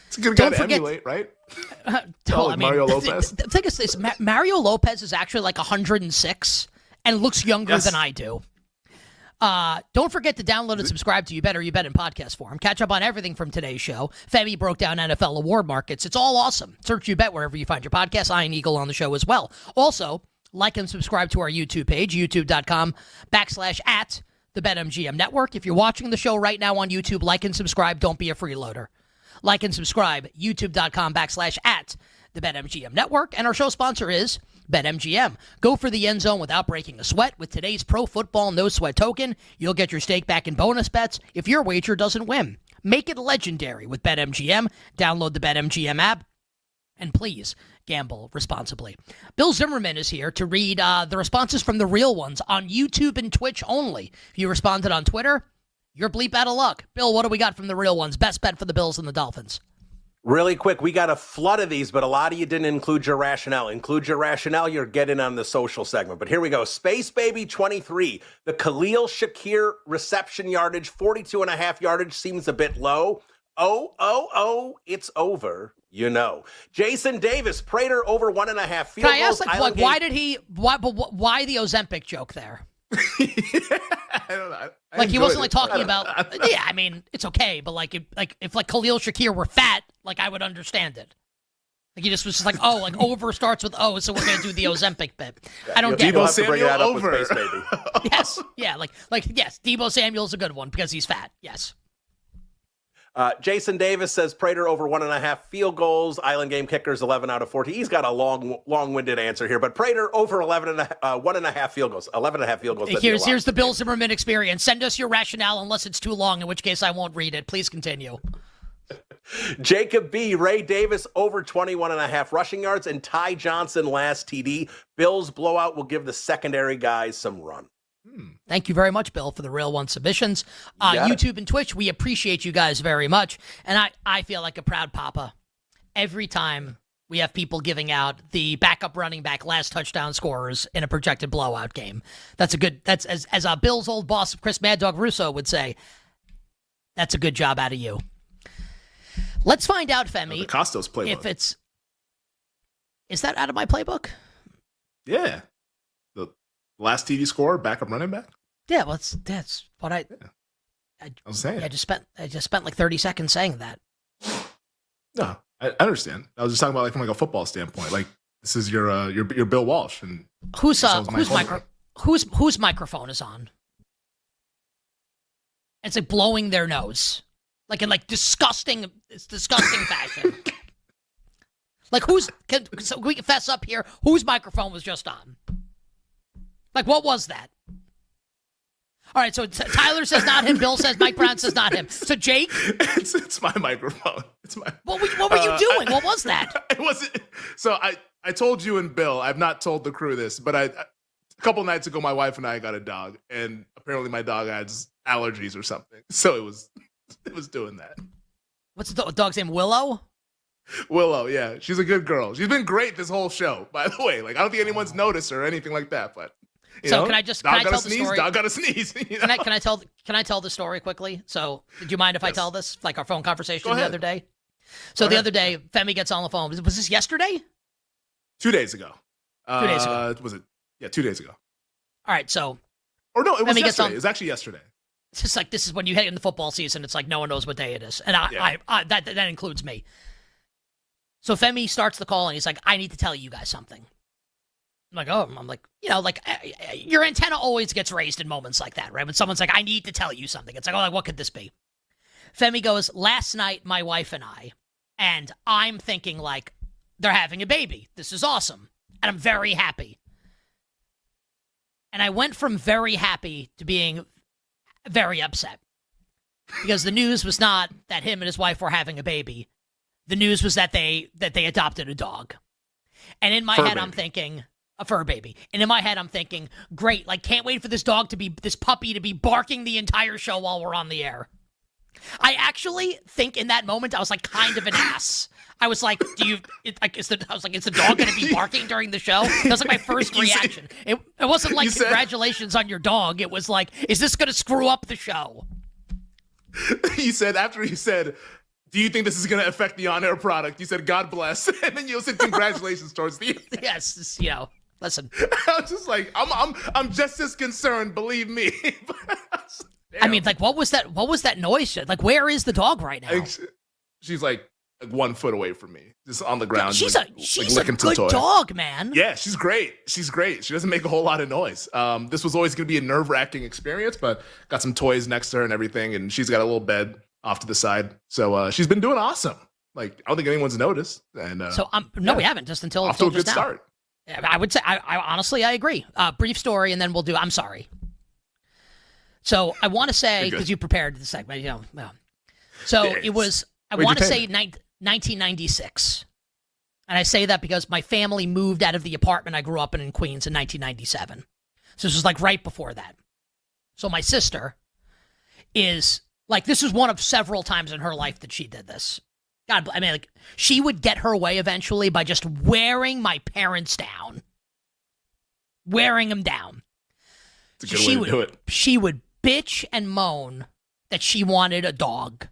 It's a good guy to emulate, right? Mario Lopez. The thing is this, Mario Lopez is actually like 106 and looks younger than I do. Don't forget to download and subscribe to You Better You Bet in podcast form. Catch up on everything from today's show. Femi broke down NFL award markets. It's all awesome. Search You Bet wherever you find your podcast. Iron Eagle on the show as well. Also, like and subscribe to our YouTube page, youtube.com/@ the BetMGM Network. If you're watching the show right now on YouTube, like and subscribe. Don't be a freeloader. Like and subscribe, youtube.com/@ the BetMGM Network. And our show sponsor is BetMGM. Go for the end zone without breaking a sweat. With today's Pro Football No Sweat token, you'll get your stake back in bonus bets if your wager doesn't win. Make it legendary with BetMGM. Download the BetMGM app. And please, gamble responsibly. Bill Zimmerman is here to read the responses from the real ones on YouTube and Twitch only. If you responded on Twitter, you're bleep out of luck. Bill, what do we got from the real ones? Best bet for the Bills and the Dolphins. Really quick, we got a flood of these, but a lot of you didn't include your rationale. Include your rationale, you're getting on the social segment. But here we go. Space Baby 23, the Khalil Shakir reception yardage, 42.5 yardage seems a bit low. It's over. You know. Jason Davis, Prater over 1.5 field goals. Can I ask, why the Ozempic joke there? I don't know. He wasn't talking about. Yeah, I mean, it's okay, but if Khalil Shakir were fat, I would understand it. He just was just over starts with O, so we're gonna do the Ozempic bit. I don't get it. Debo Samuel over. Yes, yeah, yes, Debo Samuel's a good one because he's fat. Yes. Jason Davis says Prater over 1.5 field goals. Island Game Kickers 11 out of 14. He's got a long-winded answer here, but Prater over 1.5 field goals. 11.5 field goals. Here's the Bill Zimmerman experience. Send us your rationale unless it's too long, in which case I won't read it. Please continue. Jacob B. Ray Davis over 21.5 rushing yards, and Ty Johnson last TD. Bills blowout will give the secondary guys some run. Thank you very much, Bill, for the real one submissions. YouTube and Twitch, we appreciate you guys very much. And I feel like a proud papa every time we have people giving out the backup running back last touchdown scorers in a projected blowout game. That's as Bill's old boss, Chris Mad Dog Russo, would say, that's a good job out of you. Let's find out, Femi. The Costos playbook. Is that out of my playbook? Yeah. Last TD score, backup running back. Yeah, well, that's what I was saying. I just spent 30 seconds saying that. No, I understand. I was just talking about from a football standpoint. This is your Bill Walsh and whose microphone is on? It's blowing their nose, in disgusting fashion. So we can fess up here. Whose microphone was just on? What was that? All right, so Tyler says not him. Bill says Mike Brown says not him. So Jake, it's my microphone. It's my. What were you doing? What was that? It wasn't. So I told you and Bill. I've not told the crew this, but a couple nights ago, my wife and I got a dog, and apparently my dog has allergies or something. So it was doing that. What's the dog's name? Willow. Willow, yeah, she's a good girl. She's been great this whole show, by the way. I don't think anyone's noticed her or anything like that, but. Can I tell the story? Dog got to sneeze. Can I tell the story quickly? So, do you mind if I tell this? Our phone conversation the other day. So the other day, Femi gets on the phone. Was this yesterday? 2 days ago. 2 days ago. Was it? Yeah, 2 days ago. All right, so. Or no, it was yesterday. It was actually yesterday. It's just this is when you hit in the football season. It's no one knows what day it is, and that includes me. So Femi starts the call and he's like, "I need to tell you guys something." I'm like, your antenna always gets raised in moments like that, right? When someone's like, I need to tell you something. It's what could this be? Femi goes, last night, my wife and I'm thinking they're having a baby. This is awesome. And I'm very happy. And I went from very happy to being very upset. Because the news was not that him and his wife were having a baby. The news was that they adopted a dog. And in my head, I'm thinking... a fur baby. And in my head, I'm thinking, great, can't wait for this puppy to be barking the entire show while we're on the air. I actually think in that moment, I was kind of an ass. I was like, is the dog going to be barking during the show? That was my first reaction. It wasn't congratulations on your dog. It was is this going to screw up the show? After you said, do you think this is going to affect the on-air product? You said, God bless. And then you said, congratulations towards the end. Yes, Listen. I was just like, I'm just as concerned, believe me. I mean, like, what was that noise? Like, where is the dog right now? She's like 1 foot away from me, just on the ground. She's like, a good dog, man. Yeah, she's great. She's great. She doesn't make a whole lot of noise. This was always going to be a nerve-wracking experience, but got some toys next to her and everything, and she's got a little bed off to the side. So she's been doing awesome. Like, I don't think anyone's noticed. And no, we haven't, just until off to a good now. start. I would say, I honestly, I agree. Brief story, and then we'll do. I'm sorry. So I want to say, because you prepared the segment, So it was. I want to say 1996, and I say that because my family moved out of the apartment I grew up in Queens in 1997. So this was like right before that. So my sister is like, this is one of several times in her life that she did this. God, I mean, like, she would get her way eventually by just wearing my parents down. Wearing them down. It's a good way to do it. She would bitch and moan that she wanted a dog.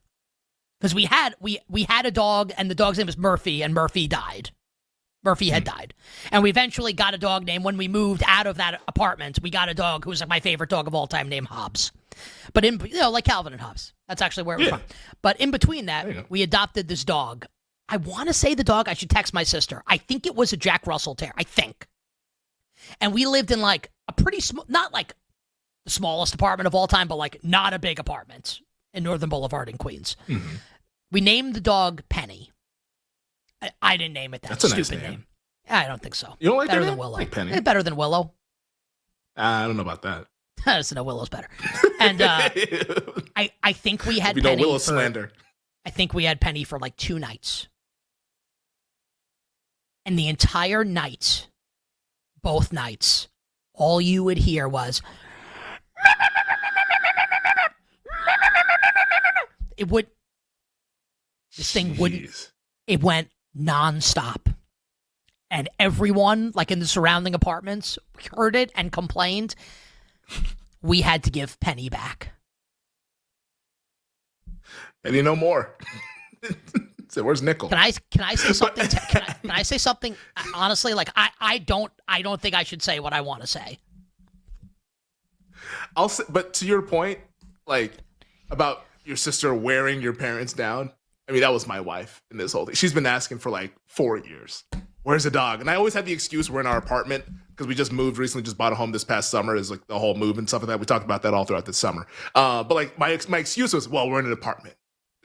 Because we had a dog, and the dog's name was Murphy, and Murphy died. Murphy had died. And we eventually got a dog named, when we moved out of that apartment, we got a dog who was like my favorite dog of all time named Hobbs. But like Calvin and Hobbs. That's actually where it was from. But in between that, we adopted this dog. I want to say the dog, I should text my sister. I think it was a Jack Russell Terrier. I think. And we lived in like a pretty small, not like the smallest apartment of all time, but like not a big apartment in Northern Boulevard in Queens. Mm-hmm. We named the dog Penny. I didn't name it that. That's a stupid nice name. I don't think so. You don't like better that than name? Willow? I like Penny. Better than Willow. I don't know about that. No, Willow's better. And I think we had Penny. Willow slander. I think we had Penny for like 2 nights. And the entire night, both nights, all you would hear was this thing wouldn't, it went nonstop. And everyone, like in the surrounding apartments, heard it and complained. We had to give Penny back. Penny no more. So where's Nickel? Can I say something? Can I say something? Honestly, like I don't think I should say what I want to say. I'll say, but to your point, like about your sister wearing your parents down. I mean, that was my wife in this whole thing. She's been asking for like 4 years. Where's the dog? And I always had the excuse we're in our apartment because we just moved recently, just bought a home this past summer. Is like the whole move and stuff like that. We talked about that all throughout this summer. But like my excuse was, well, we're in an apartment.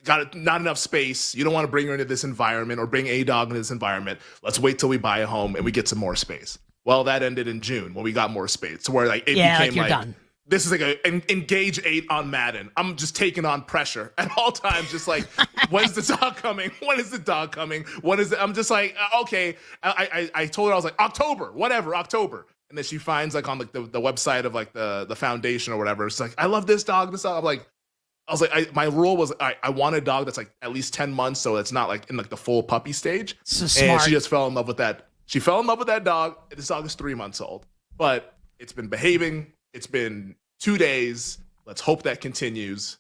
Got not enough space. You don't want to bring her into this environment or bring a dog into this environment. Let's wait till we buy a home and we get some more space. Well, that ended in June when we got more space. So where like it became you're done. This is like an engage 8 on Madden. I'm just taking on pressure at all times. Just like, when's the dog coming? When is the dog coming? When is it? I'm just like, okay. I told her, I was like, October, whatever, October. And then she finds like on like the website of like the foundation or whatever. It's like, I love this dog. This dog. I was like, my rule was I want a dog that's like at least 10 months. So it's not like in like the full puppy stage. So and smart. she just fell in love with that. She fell in love with that dog. This dog is 3 months old, but it's been behaving. It's been 2 days. Let's hope that continues.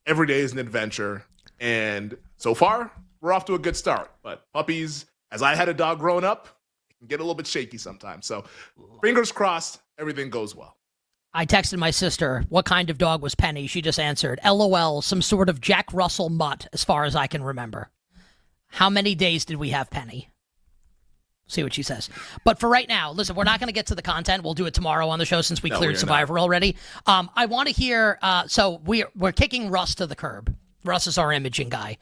Every day is an adventure. And so far, we're off to a good start. But puppies, as I had a dog growing up, it can get a little bit shaky sometimes. So fingers crossed, everything goes well. I texted my sister, what kind of dog was Penny? She just answered, LOL, some sort of Jack Russell mutt, as far as I can remember. How many days did we have Penny? See what she says. But for right now, listen, we're not going to get to the content. We'll do it tomorrow on the show since we cleared Survivor already. I want to hear, so we're kicking Russ to the curb. Russ is our imaging guy,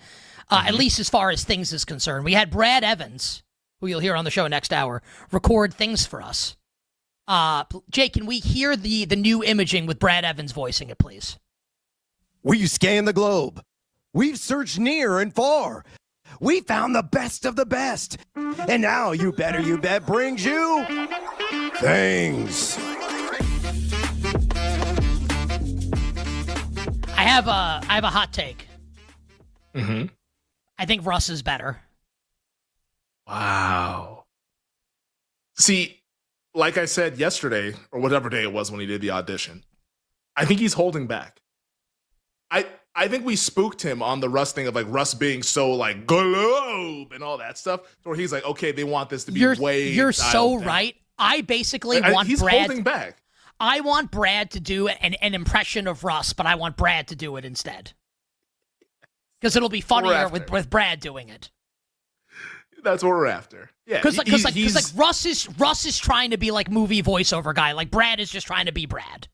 at least as far as things is concerned. We had Brad Evans, who you'll hear on the show next hour, record things for us. Jake, can we hear the new imaging with Brad Evans voicing it, please? We scan the globe. We've searched near and far. We found the best of the best. And now You Better You Bet brings you things. I have a hot take. Mm-hmm. I think Russ is better. Wow. See, like I said yesterday, or whatever day it was when he did the audition, I think he's holding back. I think we spooked him on the Russ thing of like Russ being so like globe and all that stuff, where he's like, okay, they want this to be way. You're so down. right. I basically want he's Brad. Holding back. I want Brad to do an impression of Russ, but I want Brad to do it instead. Because it'll be funnier with Brad doing it. That's what we're after. Yeah, because Russ is trying to be like movie voiceover guy. Like Brad is just trying to be Brad.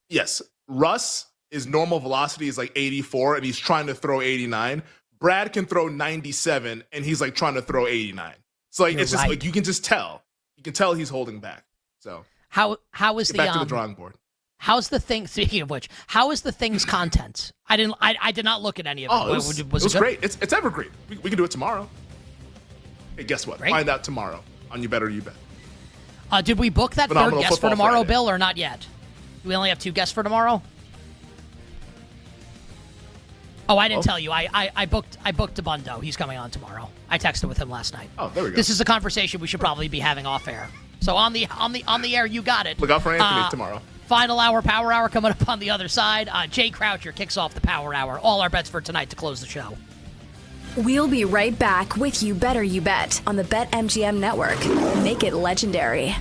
Yes, Russ, his normal velocity is like 84, and he's trying to throw 89. Brad can throw 97, and he's like trying to throw 89. So like it's just like you can just tell. You can tell he's holding back. So how is back to the drawing board? How's the thing? Speaking of which, how is the thing's content? I did not look at any of it. Oh, it was great. It's evergreen. We can do it tomorrow. Hey, guess what? Great. Find out tomorrow on You Better You Bet. Did we book that Phenomenal third guest for Football tomorrow, Friday. Bill, or not yet? Do we only have 2 guests for tomorrow? Oh, I didn't tell you. I booked Abundo. He's coming on tomorrow. I texted with him last night. Oh, there we go. This is a conversation we should probably be having off air. So on the air, you got it. Look out for Anthony tomorrow. Final hour, power hour coming up on the other side. Jay Croucher kicks off the power hour. All our bets for tonight to close the show. We'll be right back with You Better You Bet on the BetMGM Network. Make it legendary.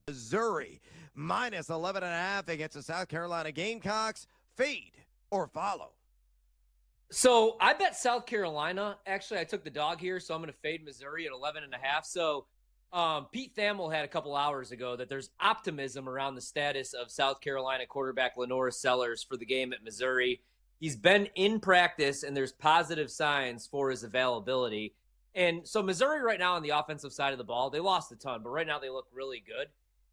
Missouri minus 11.5 against the South Carolina Gamecocks. Fade or follow? So I bet South Carolina. Actually, I took the dog here, so I'm going to fade Missouri at 11.5. So Pete Thamel had a couple hours ago that there's optimism around the status of South Carolina quarterback Lenora Sellers for the game at Missouri. He's been in practice, and there's positive signs for his availability. And so Missouri right now on the offensive side of the ball, they lost a ton, but right now they look really good.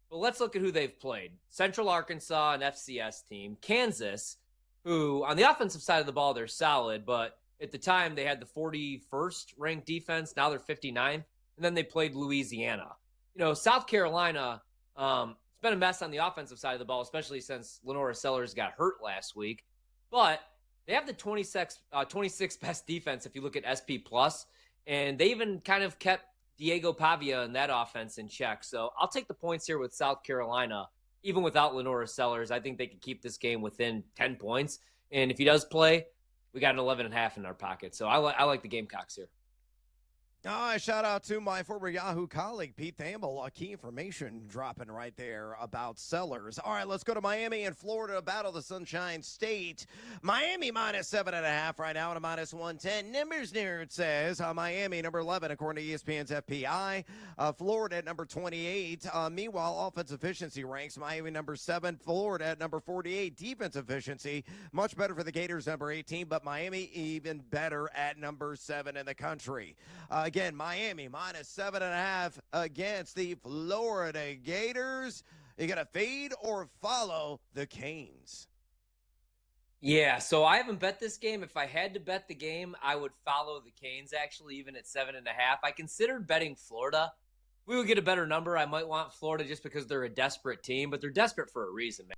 But let's look at who they've played. Central Arkansas, an FCS team. Kansas, who on the offensive side of the ball, they're solid, but at the time they had the 41st ranked defense. Now they're 59th. And then they played Louisiana. You know, South Carolina, it's been a mess on the offensive side of the ball, especially since Lenora Sellers got hurt last week. But they have the 26th best defense if you look at SP+, and they even kind of kept Diego Pavia in that offense in check. So I'll take the points here with South Carolina. Even without Lenora Sellers, I think they could keep this game within 10 points. And if he does play, we got an 11.5 in our pocket. So I like the Gamecocks here. Shout out to my former Yahoo colleague, Pete Thamel. Key information dropping right there about Sellers. All right, let's go to Miami and Florida, battle the Sunshine State. Miami minus 7.5 right now at a minus 110. Numbers nerd says Miami number 11 according to ESPN's FPI. Florida at number 28. Meanwhile, offense efficiency ranks Miami number 7, Florida at number 48. Defense efficiency much better for the Gators, number 18, but Miami even better at number 7 in the country. Again, Miami minus 7.5 against the Florida Gators. You got to fade or follow the Canes? Yeah, so I haven't bet this game. If I had to bet the game, I would follow the Canes, actually, even at 7.5. I considered betting Florida, we would get a better number. I might want Florida just because they're a desperate team, but they're desperate for a reason, man.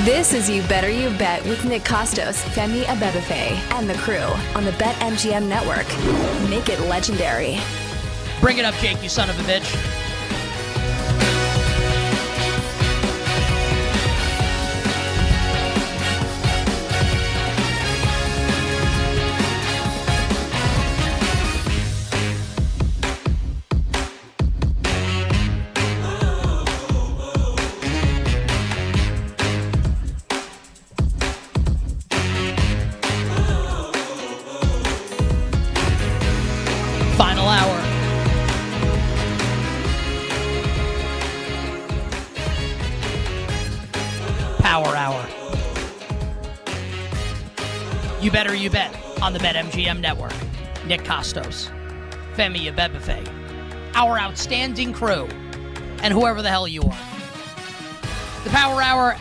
This is You Better You Bet with Nick Costos, Femi Abebefe, and the crew on the BetMGM Network. Make it legendary. Bring it up, Jake, you son of a bitch. Final hour. Power hour. You Better You Bet on the BetMGM Network. Nick Costos, Femi Abebefe, our outstanding crew, and whoever the hell you are. The Power Hour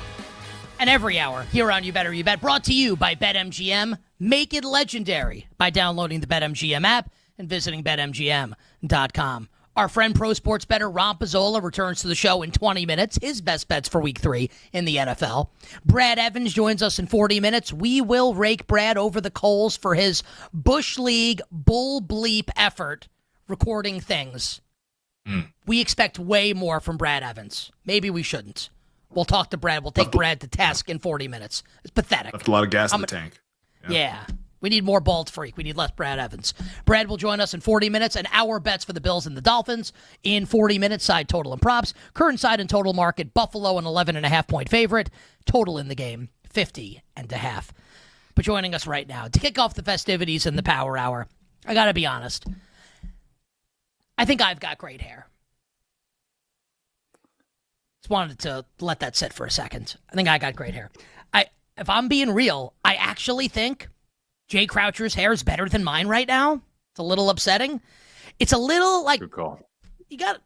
and every hour here on You Better You Bet, brought to you by BetMGM. Make it legendary by downloading the BetMGM app and visiting BetMGM.com. Our friend pro sports bettor Ron Pizzola returns to the show in 20 minutes, his best bets for week 3 in the NFL. Brad Evans joins us in 40 minutes. We will rake Brad over the coals for his Bush League bull bleep effort recording things. We expect way more from Brad Evans. Maybe we shouldn't. We'll talk to Brad. We'll take Brad to task in 40 minutes. It's pathetic. Left a lot of gas in the tank. Yeah. We need more bald freak. We need less Brad Evans. Brad will join us in 40 minutes, and our bets for the Bills and the Dolphins in 40 minutes, side total and props. Current side and total market, Buffalo an 11.5-point favorite. Total in the game, 50.5. But joining us right now to kick off the festivities in the Power Hour, I got to be honest, I think I've got great hair. Just wanted to let that sit for a second. I think I got great hair. If I'm being real, I actually think Jay Croucher's hair is better than mine right now. It's a little upsetting. It's a little like, good call. You got,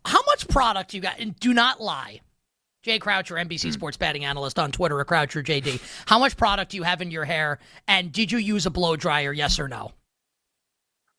how much product you got? And do not lie. Jay Croucher, NBC Sports betting analyst on Twitter, at Croucher JD. How much product do you have in your hair? And did you use a blow dryer? Yes or no?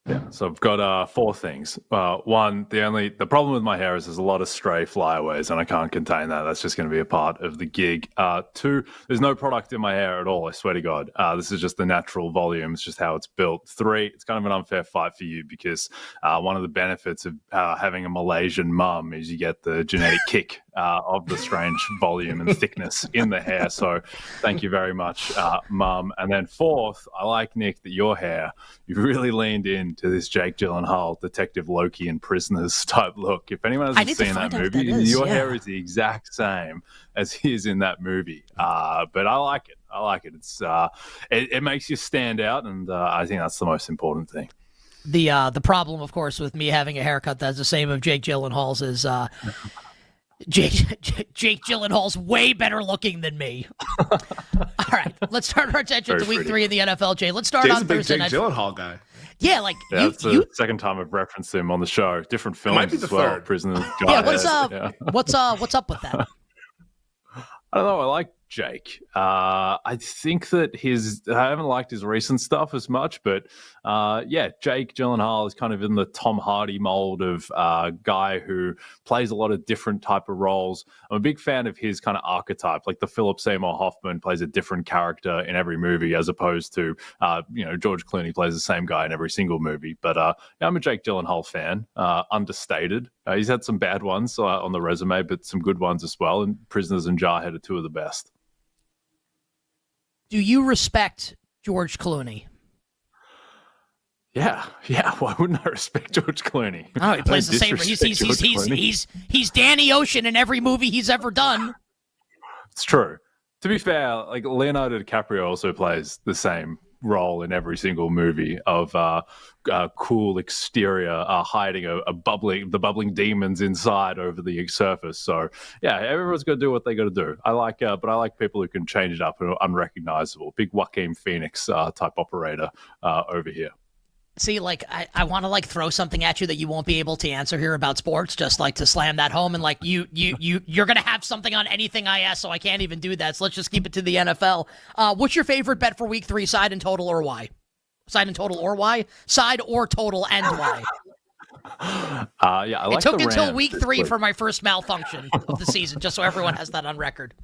Yeah, so I've got 4 things. One, the problem with my hair is there's a lot of stray flyaways, and I can't contain that. That's just going to be a part of the gig. 2, there's no product in my hair at all. I swear to God, this is just the natural volume. It's just how it's built. 3, it's kind of an unfair fight for you because one of the benefits of having a Malaysian mum is you get the genetic kick of the strange volume and thickness in the hair. So thank you very much, Mum. And then 4th, I like, Nick, that your hair, you've really leaned into this Jake Gyllenhaal, Detective Loki and Prisoners type look. If anyone hasn't seen that movie, your hair is the exact same as his in that movie. But I like it. I like it. It's it makes you stand out, and I think that's the most important thing. The problem, of course, with me having a haircut that's the same of Jake Gyllenhaal's is Jake Gyllenhaal's way better looking than me. All right, let's turn our attention to Week 3 in the NFL, Jay. Let's start on Thursday night. Jake Gyllenhaal guy. Yeah, like it's the second time I've referenced him on the show. Different films might be the as well. third. Prisoners. Yeah, what's up with that? I don't know. I like Jake. I think that I haven't liked his recent stuff as much, but Jake Gyllenhaal is kind of in the Tom Hardy mold of guy who plays a lot of different type of roles. I'm a big fan of his kind of archetype, like the Philip Seymour Hoffman plays a different character in every movie, as opposed to George Clooney plays the same guy in every single movie. But I'm a Jake Gyllenhaal fan. Understated. He's had some bad ones on the resume, but some good ones as well. And Prisoners and Jarhead are two of the best. Do you respect George Clooney? Yeah. Why wouldn't I respect George Clooney? Oh, he plays the same. He's Danny Ocean in every movie he's ever done. It's true. To be fair, like Leonardo DiCaprio also plays the same role in every single movie of cool exterior hiding the bubbling demons inside over the surface. So yeah, everyone's got to do what they got to do. But I like people who can change it up and are unrecognizable. Big Joaquin Phoenix type operator over here. See, like, I want to, like, throw something at you that you won't be able to answer here about sports, just, like, to slam that home. And, like, you're going to have something on anything I ask, so I can't even do that. So let's just keep it to the NFL. What's your favorite bet for Week 3, side and total or why? Side and total or why? Side or total and why? I like it took the until Rams Week this 3 week. for my first malfunction of the season, just so everyone has that on record.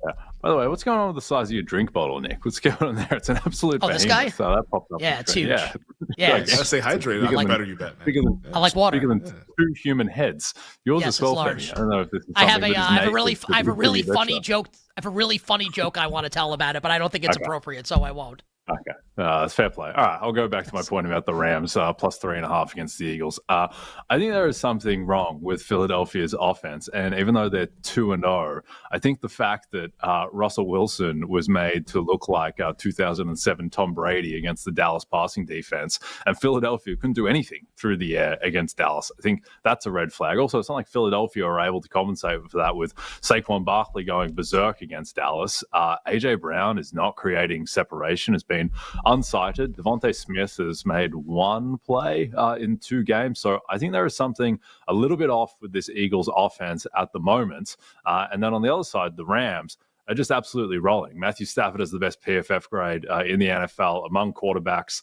Yeah. By the way, what's going on with the size of your drink bottle, Nick? What's going on there? It's an absolute this behemoth. guy? So that popped up. Yeah, it's Great. huge. Yeah. Yeah, I stay hydrated. I like better you bet, man. I like water. Bigger than 2 human heads. Yours Yes, is well, it's large. Femi. I don't know if this is I have something a that is I have a naked really to I have a be really better. funny joke. I have a really funny joke I want to tell about it, but I don't think it's Okay. appropriate, so I won't. Okay, that's fair play. All right, I'll go back to my point about the Rams plus 3.5 against the Eagles. I think there is something wrong with Philadelphia's offense, and even though they're 2-0, I think the fact that Russell Wilson was made to look like 2007 Tom Brady against the Dallas passing defense, and Philadelphia couldn't do anything through the air against Dallas. I think that's a red flag. Also, it's not like Philadelphia are able to compensate for that with Saquon Barkley going berserk against Dallas. AJ Brown is not creating separation. Has been unsighted. Devontae Smith has made one play in 2 games. So I think there is something a little bit off with this Eagles offense at the moment. And then on the other side, the Rams are just absolutely rolling. Matthew Stafford has the best PFF grade in the NFL among quarterbacks.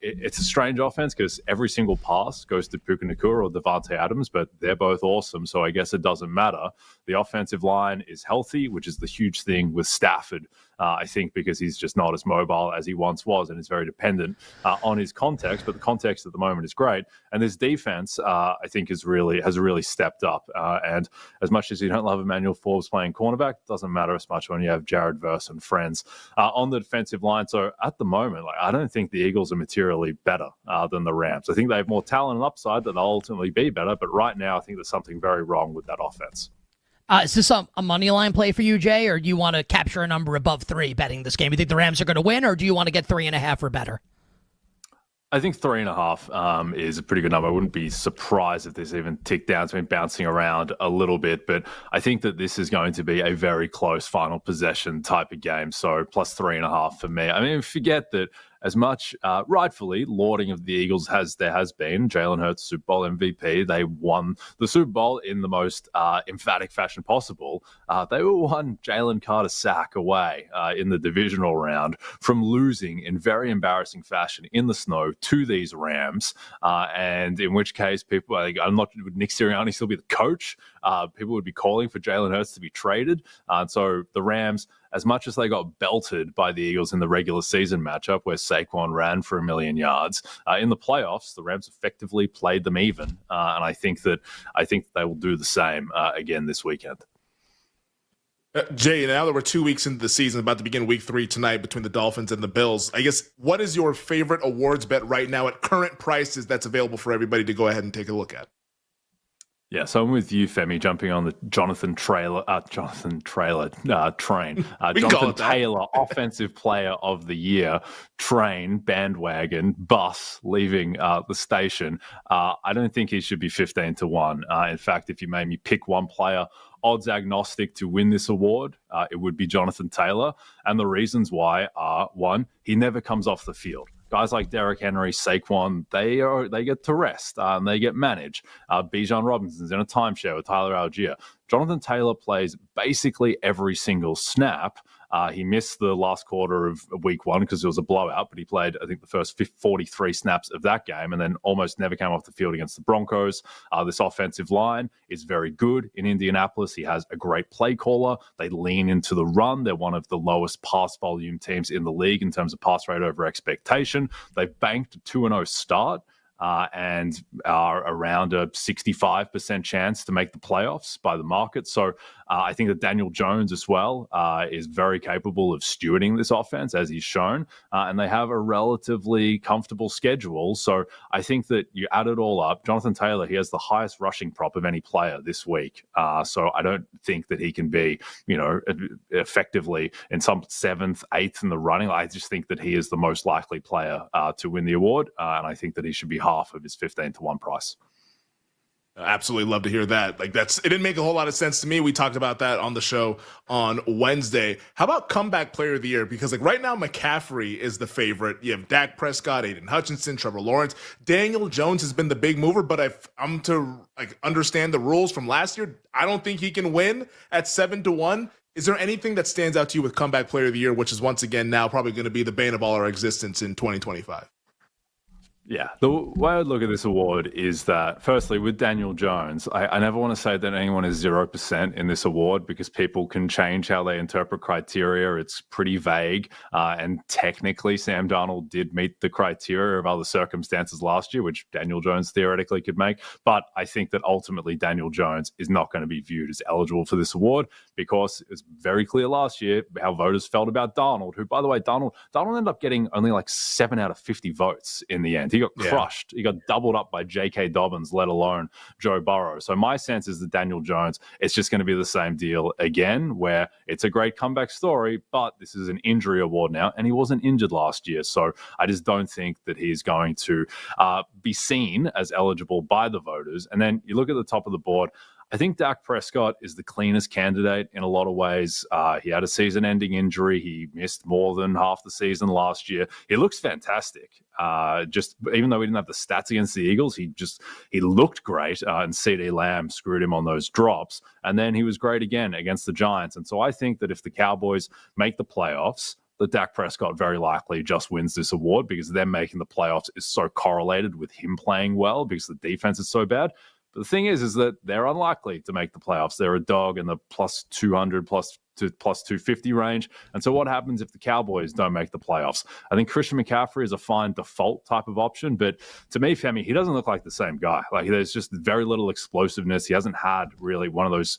It's a strange offense because every single pass goes to Puka Nacua or Devontae Adams, but they're both awesome, so I guess it doesn't matter. The offensive line is healthy, which is the huge thing with Stafford, I think, because he's just not as mobile as he once was and is very dependent on his context, but the context at the moment is great. And this defense, I think, has really stepped up. And as much as you don't love Emmanuel Forbes playing cornerback, it doesn't matter as much when you have Jared Verse and friends on the defensive line. So at the moment, I don't think the Eagles are materially better than the Rams. I think they have more talent and upside that they'll ultimately be better. But right now, I think there's something very wrong with that offense. Is this a money line play for you, Jay, or do you want to capture a number above 3 betting this game? You think the Rams are going to win, or do you want to get 3.5 or better? I think 3.5 is a pretty good number. I wouldn't be surprised if this even ticked down. It's been bouncing around a little bit, but I think that this is going to be a very close final possession type of game. So plus 3.5 for me. I mean, forget that as much rightfully lauding of the Eagles as there has been. Jalen Hurts, Super Bowl MVP. They won the Super Bowl in the most emphatic fashion possible. They were one Jalen Carter sack away in the divisional round from losing in very embarrassing fashion in the snow to these Rams. And in which case, people, I'm not, would Nick Sirianni still be the coach? People would be calling for Jalen Hurts to be traded. So the Rams, as much as they got belted by the Eagles in the regular season matchup where Saquon ran for 1 million yards, in the playoffs, the Rams effectively played them even. And I think they will do the same again this weekend. Jay, now that we're 2 weeks into the season, about to begin Week 3 tonight between the Dolphins and the Bills, I guess, what is your favorite awards bet right now at current prices that's available for everybody to go ahead and take a look at? Yeah, so I'm with you, Femi, jumping on the Jonathan Taylor train. Jonathan Taylor, Offensive Player of the Year train, bandwagon, bus leaving the station. I don't think he should be 15-1. In fact, if you made me pick one player, odds agnostic to win this award, it would be Jonathan Taylor. And the reasons why are, one, he never comes off the field. Guys like Derrick Henry, Saquon, they get to rest and they get managed. Bijan Robinson's in a timeshare with Tyler Algier. Jonathan Taylor plays basically every single snap. He missed the last quarter of week one because it was a blowout, but he played, I think, the first 43 snaps of that game and then almost never came off the field against the Broncos. This offensive line is very good in Indianapolis. He has a great play caller. They lean into the run. They're one of the lowest pass volume teams in the league in terms of pass rate over expectation. They've banked a 2-0 start. And are around a 65% chance to make the playoffs by the market. So I think that Daniel Jones as well is very capable of stewarding this offense, as he's shown. And they have a relatively comfortable schedule. So I think that you add it all up, Jonathan Taylor, he has the highest rushing prop of any player this week. So I don't think that he can be, effectively in some 7th, 8th in the running. I just think that he is the most likely player to win the award. And I think that he should be half of his 15-1 price. Absolutely love to hear that. It didn't make a whole lot of sense to me. We talked about that on the show on Wednesday. How about comeback player of the year? Because right now McCaffrey is the favorite. You have Dak Prescott, Aiden Hutchinson, Trevor Lawrence. Daniel Jones has been the big mover, but if I'm to understand the rules from last year, I don't think he can win at 7-1. Is there anything that stands out to you with comeback player of the year, which is once again now probably going to be the bane of all our existence in 2025? Yeah, the way I would look at this award is that, firstly, with Daniel Jones, I never want to say that anyone is 0% in this award because people can change how they interpret criteria. It's pretty vague. And technically, Sam Darnold did meet the criteria of other circumstances last year, which Daniel Jones theoretically could make. But I think that ultimately Daniel Jones is not going to be viewed as eligible for this award because it's very clear last year how voters felt about Darnold, who, by the way, Darnold ended up getting only 7 out of 50 votes in the end. He got crushed. He got doubled up by J.K. Dobbins, let alone Joe Burrow. So my sense is that Daniel Jones, it's just going to be the same deal again, where it's a great comeback story, but this is an injury award now, and he wasn't injured last year. So I just don't think that he's going to be seen as eligible by the voters. And then you look at the top of the board, I think Dak Prescott is the cleanest candidate in a lot of ways. He had a season-ending injury. He missed more than half the season last year. He looks fantastic. Just even though he didn't have the stats against the Eagles, he looked great. And CeeDee Lamb screwed him on those drops. And then he was great again against the Giants. And so I think that if the Cowboys make the playoffs, that Dak Prescott very likely just wins this award because them making the playoffs is so correlated with him playing well because the defense is so bad. But the thing is that they're unlikely to make the playoffs. They're a dog in the plus 200, plus 250 range. And so what happens if the Cowboys don't make the playoffs? I think Christian McCaffrey is a fine default type of option. But to me, Femi, he doesn't look like the same guy. There's just very little explosiveness. He hasn't had really one of those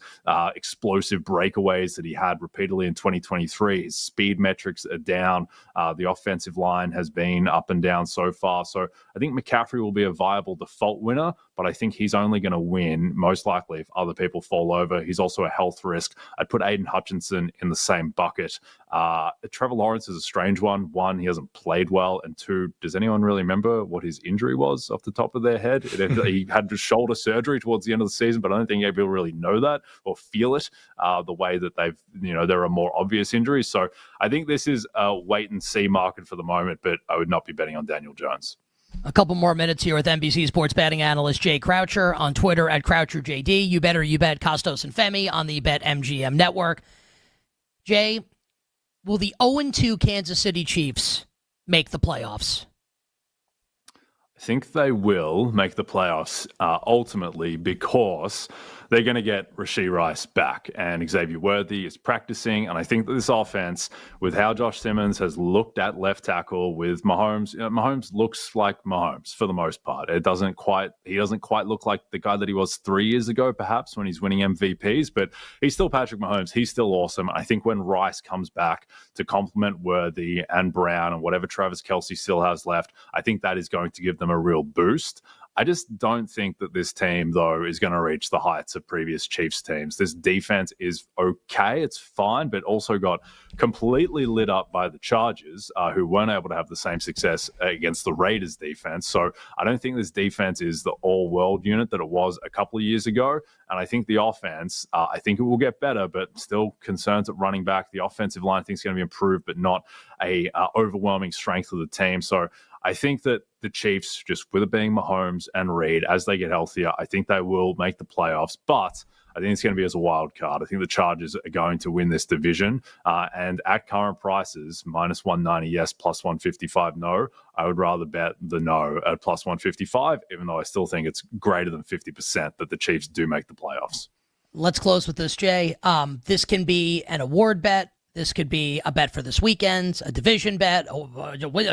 explosive breakaways that he had repeatedly in 2023. His speed metrics are down. The offensive line has been up and down so far. So I think McCaffrey will be a viable default winner, but I think he's only going to win most likely if other people fall over. He's also a health risk. I'd put Aiden Hutchinson in the same bucket. Trevor Lawrence is a strange one. One, he hasn't played well. And two, does anyone really remember what his injury was off the top of their head? He had shoulder surgery towards the end of the season, but I don't think people really know that or feel it the way that there are more obvious injuries. So I think this is a wait and see market for the moment, but I would not be betting on Daniel Jones. A couple more minutes here with NBC sports betting analyst Jay Croucher on Twitter at CroucherJD. You better you bet Costos and Femi on the BetMGM network. Jay, will the 0-2 Kansas City Chiefs make the playoffs? I think they will make the playoffs ultimately because they're going to get Rashee Rice back and Xavier Worthy is practicing. And I think that this offense, with how Josh Simmons has looked at left tackle with Mahomes, Mahomes looks like Mahomes for the most part. He doesn't quite look like the guy that he was 3 years ago, perhaps, when he's winning MVPs, but he's still Patrick Mahomes. He's still awesome. I think when Rice comes back to complement Worthy and Brown and whatever Travis Kelce still has left, I think that is going to give them a real boost. I just don't think that this team, though, is going to reach the heights of previous Chiefs teams. This defense is okay. It's fine, but also got completely lit up by the Chargers, who weren't able to have the same success against the Raiders defense. So I don't think this defense is the all-world unit that it was a couple of years ago. And I think the offense, I think it will get better, but still concerns at running back. The offensive line I think is going to be improved, but not a overwhelming strength of the team. So I think that the Chiefs, just with it being Mahomes and Reed, as they get healthier, I think they will make the playoffs. But I think it's going to be as a wild card. I think the Chargers are going to win this division. And at current prices, minus 190, yes, plus 155, no. I would rather bet the no at plus 155, even though I still think it's greater than 50% that the Chiefs do make the playoffs. Let's close with this, Jay. This can be an award bet. This could be a bet for this weekend, a division bet,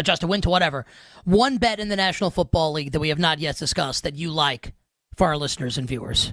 just a win to whatever. One bet in the National Football League that we have not yet discussed that you like for our listeners and viewers.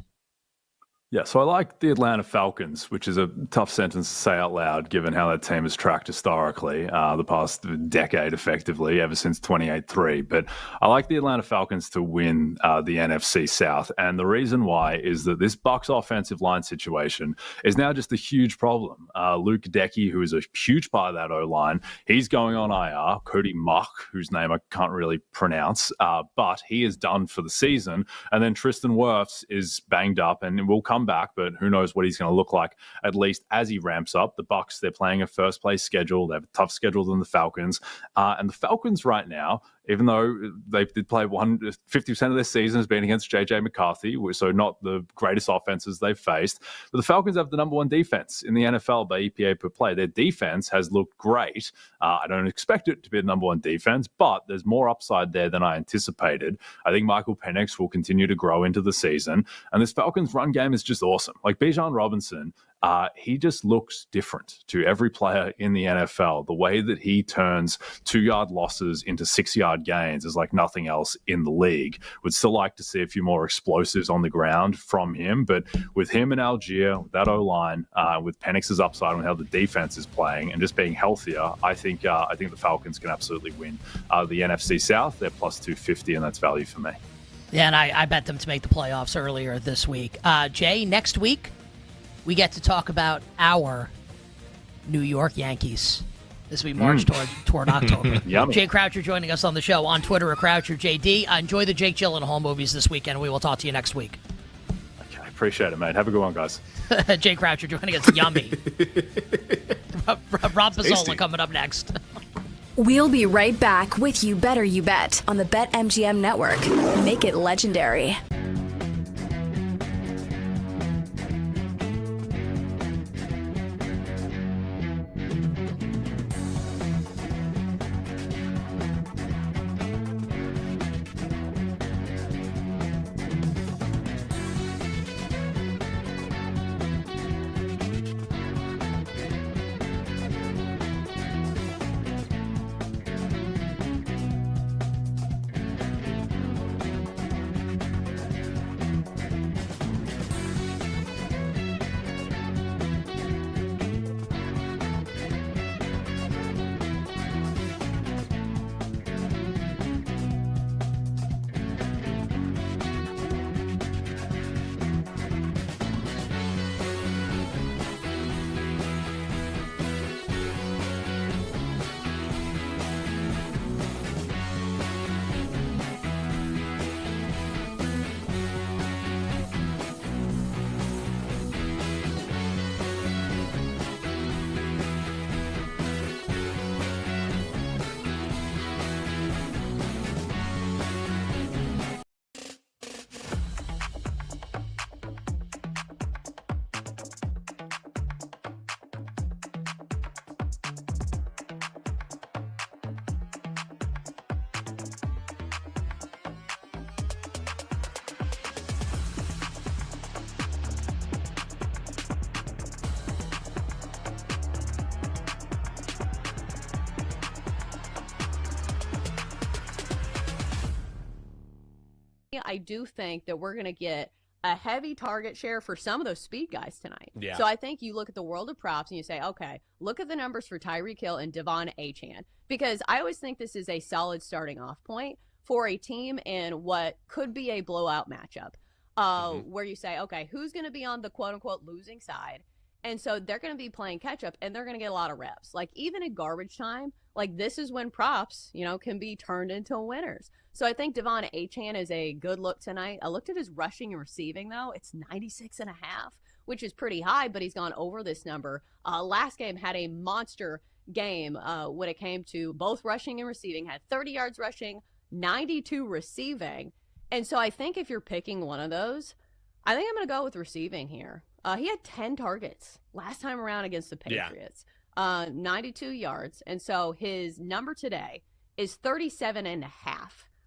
Yeah, so I like the Atlanta Falcons, which is a tough sentence to say out loud, given how that team has tracked historically the past decade, effectively, ever since 28-3. But I like the Atlanta Falcons to win the NFC South. And the reason why is that this Bucs offensive line situation is now just a huge problem. Luke Decky, who is a huge part of that O-line, he's going on IR. Cody Muck, whose name I can't really pronounce, but he is done for the season. And then Tristan Wirfs is banged up and will come back, but who knows what he's going to look like, at least as he ramps up. The Bucs, they're playing a first place schedule. They have a tough schedule than the Falcons. And the Falcons right now, even though they did play 50% of their season has been against J.J. McCarthy, so not the greatest offenses they've faced. But the Falcons have the number one defense in the NFL by EPA per play. Their defense has looked great. I don't expect it to be the number one defense, but there's more upside there than I anticipated. I think Michael Penix will continue to grow into the season. And this Falcons run game is just awesome. Like Bijan Robinson, he just looks different to every player in the NFL. The way that he turns 2-yard losses into 6-yard gains is like nothing else in the league. Would still like to see a few more explosives on the ground from him, but with him and Algier, with that O-line, with Penix's upside on how the defense is playing and just being healthier, I think the Falcons can absolutely win the NFC South. They're plus 250, and that's value for me. Yeah, and I bet them to make the playoffs earlier this week. Jay, next week, we get to talk about our New York Yankees as we march toward October. Jay Croucher joining us on the show on Twitter at CroucherJD. Enjoy the Jake Gyllenhaal movies this weekend. We will talk to you next week. Okay, appreciate it, mate. Have a good one, guys. Jay Croucher joining us. Yummy. Rob Pizzola coming up next. We'll be right back with You Better You Bet on the BetMGM Network. Make it legendary. I do think that we're going to get a heavy target share for some of those speed guys tonight. Yeah. So I think you look at the world of props and you say, okay, look at the numbers for Tyreek Hill and Devon Achane, because I always think this is a solid starting off point for a team in what could be a blowout matchup, where you say, okay, who's going to be on the quote-unquote losing side? And so they're going to be playing catch-up, and they're going to get a lot of reps. Like, even in garbage time, like, this is when props, can be turned into winners. So I think Devon Achane is a good look tonight. I looked at his rushing and receiving, though. It's 96.5, which is pretty high, but he's gone over this number. Last game had a monster game when it came to both rushing and receiving. Had 30 yards rushing, 92 receiving. And so I think if you're picking one of those, I think I'm going to go with receiving here. He had 10 targets last time around against the Patriots, 92 yards. And so his number today is 37.5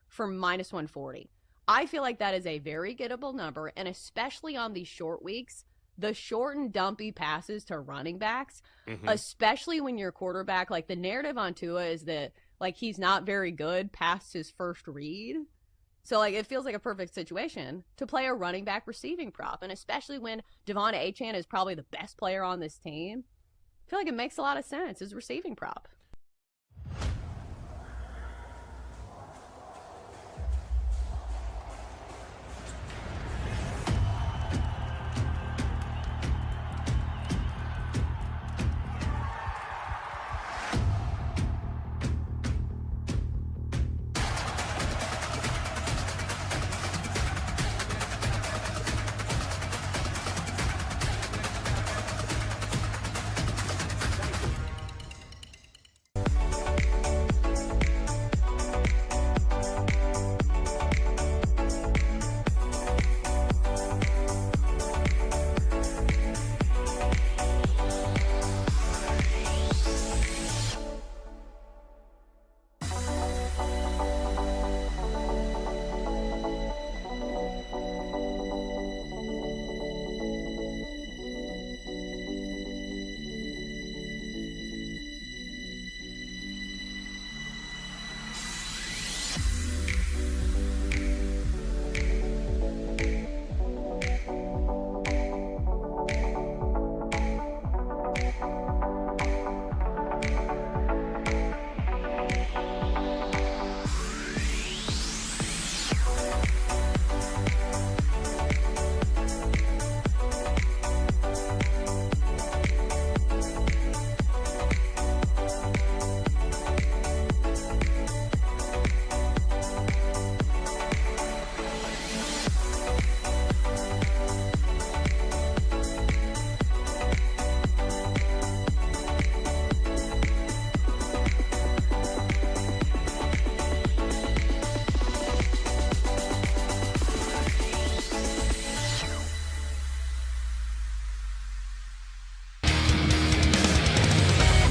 for minus 140. I feel like that is a very gettable number, and especially on these short weeks, the short and dumpy passes to running backs, especially when you're quarterback, like the narrative on Tua is that like he's not very good past his first read. So, like, it feels like a perfect situation to play a running back receiving prop. And especially when Devon Achane is probably the best player on this team, I feel like it makes a lot of sense as a receiving prop.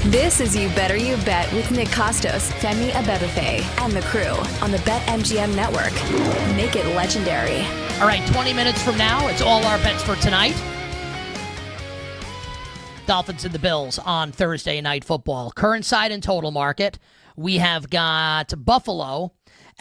This is You Better You Bet with Nick Costos, Femi Abebefe, and the crew on the BetMGM Network. Make it legendary. All right, 20 minutes from now, it's all our bets for tonight. Dolphins and the Bills on Thursday Night Football. Current side and total market, we have got Buffalo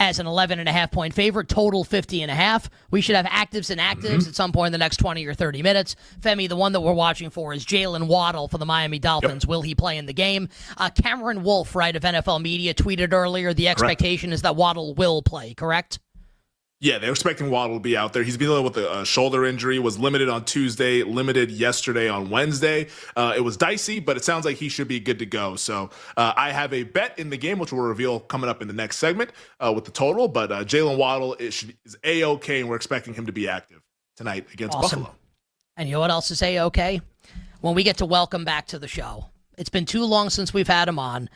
as an 11.5-point favorite, total 50.5. We should have actives and actives at some point in the next 20 or 30 minutes. Femi, the one that we're watching for is Jalen Waddle for the Miami Dolphins. Will he play in the game? Cameron Wolf, right, of NFL Media, tweeted earlier the expectation is that Waddle will play, correct? Yeah, they're expecting Waddle to be out there. He's been dealing with a shoulder injury, was limited on Tuesday, limited yesterday on Wednesday. It was dicey, but it sounds like he should be good to go. So I have a bet in the game, which we'll reveal coming up in the next segment with the total. But Jalen Waddle is A-OK, and we're expecting him to be active tonight against Buffalo. And you know what else is A-OK? When we get to welcome back to the show. It's been too long since we've had him on.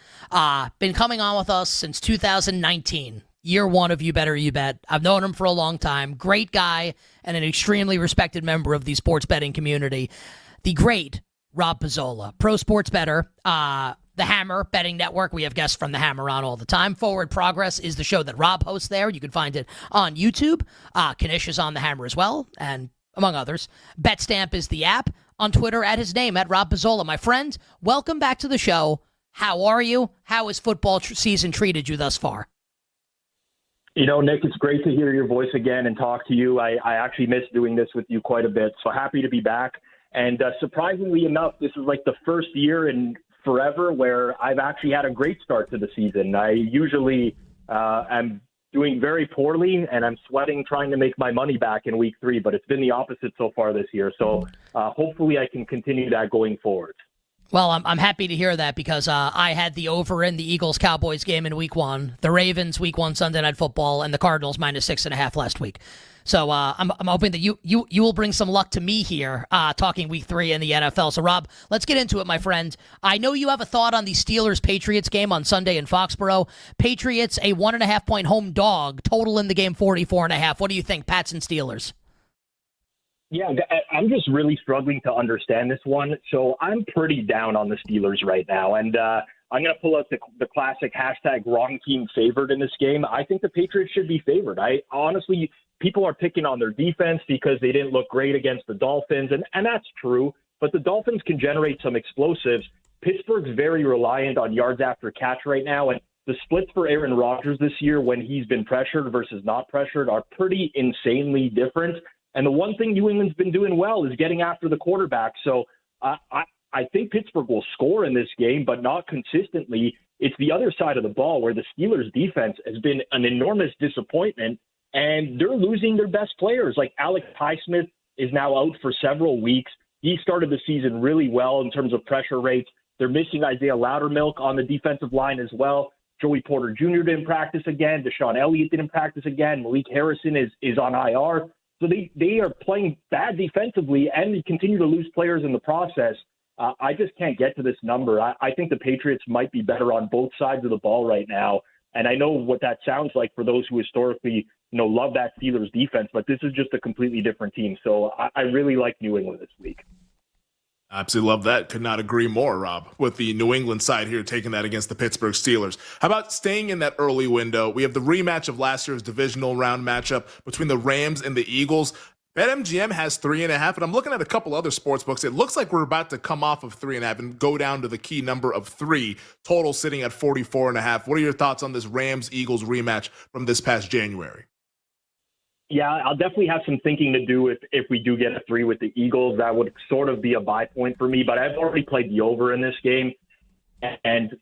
Been coming on with us since 2019. Year one of You Better You Bet. I've known him for a long time. Great guy and an extremely respected member of the sports betting community. The great Rob Pizzola, pro sports bettor, the Hammer Betting Network. We have guests from the Hammer on all the time. Forward Progress is the show that Rob hosts there. You can find it on YouTube. Kanish is on the Hammer as well, and among others. BetStamp is the app. On Twitter at his name, at Rob Pizzola. My friend, welcome back to the show. How are you? How has football season treated you thus far? You know, Nick, it's great to hear your voice again and talk to you. I actually miss doing this with you quite a bit, so happy to be back. And surprisingly enough, this is like the first year in forever where I've actually had a great start to the season. I usually am doing very poorly, and I'm sweating trying to make my money back in week 3, but it's been the opposite so far this year. So hopefully I can continue that going forward. Well, I'm happy to hear that because I had the over in the Eagles-Cowboys game in week 1, the Ravens week 1 Sunday Night Football, and the Cardinals -6.5 last week. So I'm hoping that you will bring some luck to me here talking week 3 in the NFL. So, Rob, let's get into it, my friend. I know you have a thought on the Steelers-Patriots game on Sunday in Foxborough. Patriots, a 1.5-point home dog, total in the game 44.5. What do you think, Pats and Steelers? Yeah, I'm just really struggling to understand this one. So I'm pretty down on the Steelers right now. And I'm going to pull out the classic hashtag wrong team favored in this game. I think the Patriots should be favored. Honestly, people are picking on their defense because they didn't look great against the Dolphins. And that's true. But the Dolphins can generate some explosives. Pittsburgh's very reliant on yards after catch right now. And the splits for Aaron Rodgers this year when he's been pressured versus not pressured are pretty insanely different. And the one thing New England's been doing well is getting after the quarterback. So I think Pittsburgh will score in this game, but not consistently. It's the other side of the ball where the Steelers' defense has been an enormous disappointment, and they're losing their best players. Like Alex Highsmith is now out for several weeks. He started the season really well in terms of pressure rates. They're missing Isaiah Loudermilk on the defensive line as well. Joey Porter Jr. didn't practice again. Deshaun Elliott didn't practice again. Malik Harrison is on IR. So they are playing bad defensively, and they continue to lose players in the process. I just can't get to this number. I think the Patriots might be better on both sides of the ball right now. And I know what that sounds like for those who historically, love that Steelers defense, but this is just a completely different team. So I really like New England this week. Absolutely love that. Could not agree more, Rob, with the New England side here taking that against the Pittsburgh Steelers. How about staying in that early window? We have the rematch of last year's divisional round matchup between the Rams and the Eagles. BetMGM has 3.5, and I'm looking at a couple other sports books. It looks like we're about to come off of 3.5 and go down to the key number of 3, total sitting at 44.5. What are your thoughts on this Rams-Eagles rematch from this past January? Yeah, I'll definitely have some thinking to do if we do get a 3 with the Eagles. That would sort of be a buy point for me, but I've already played the over in this game, and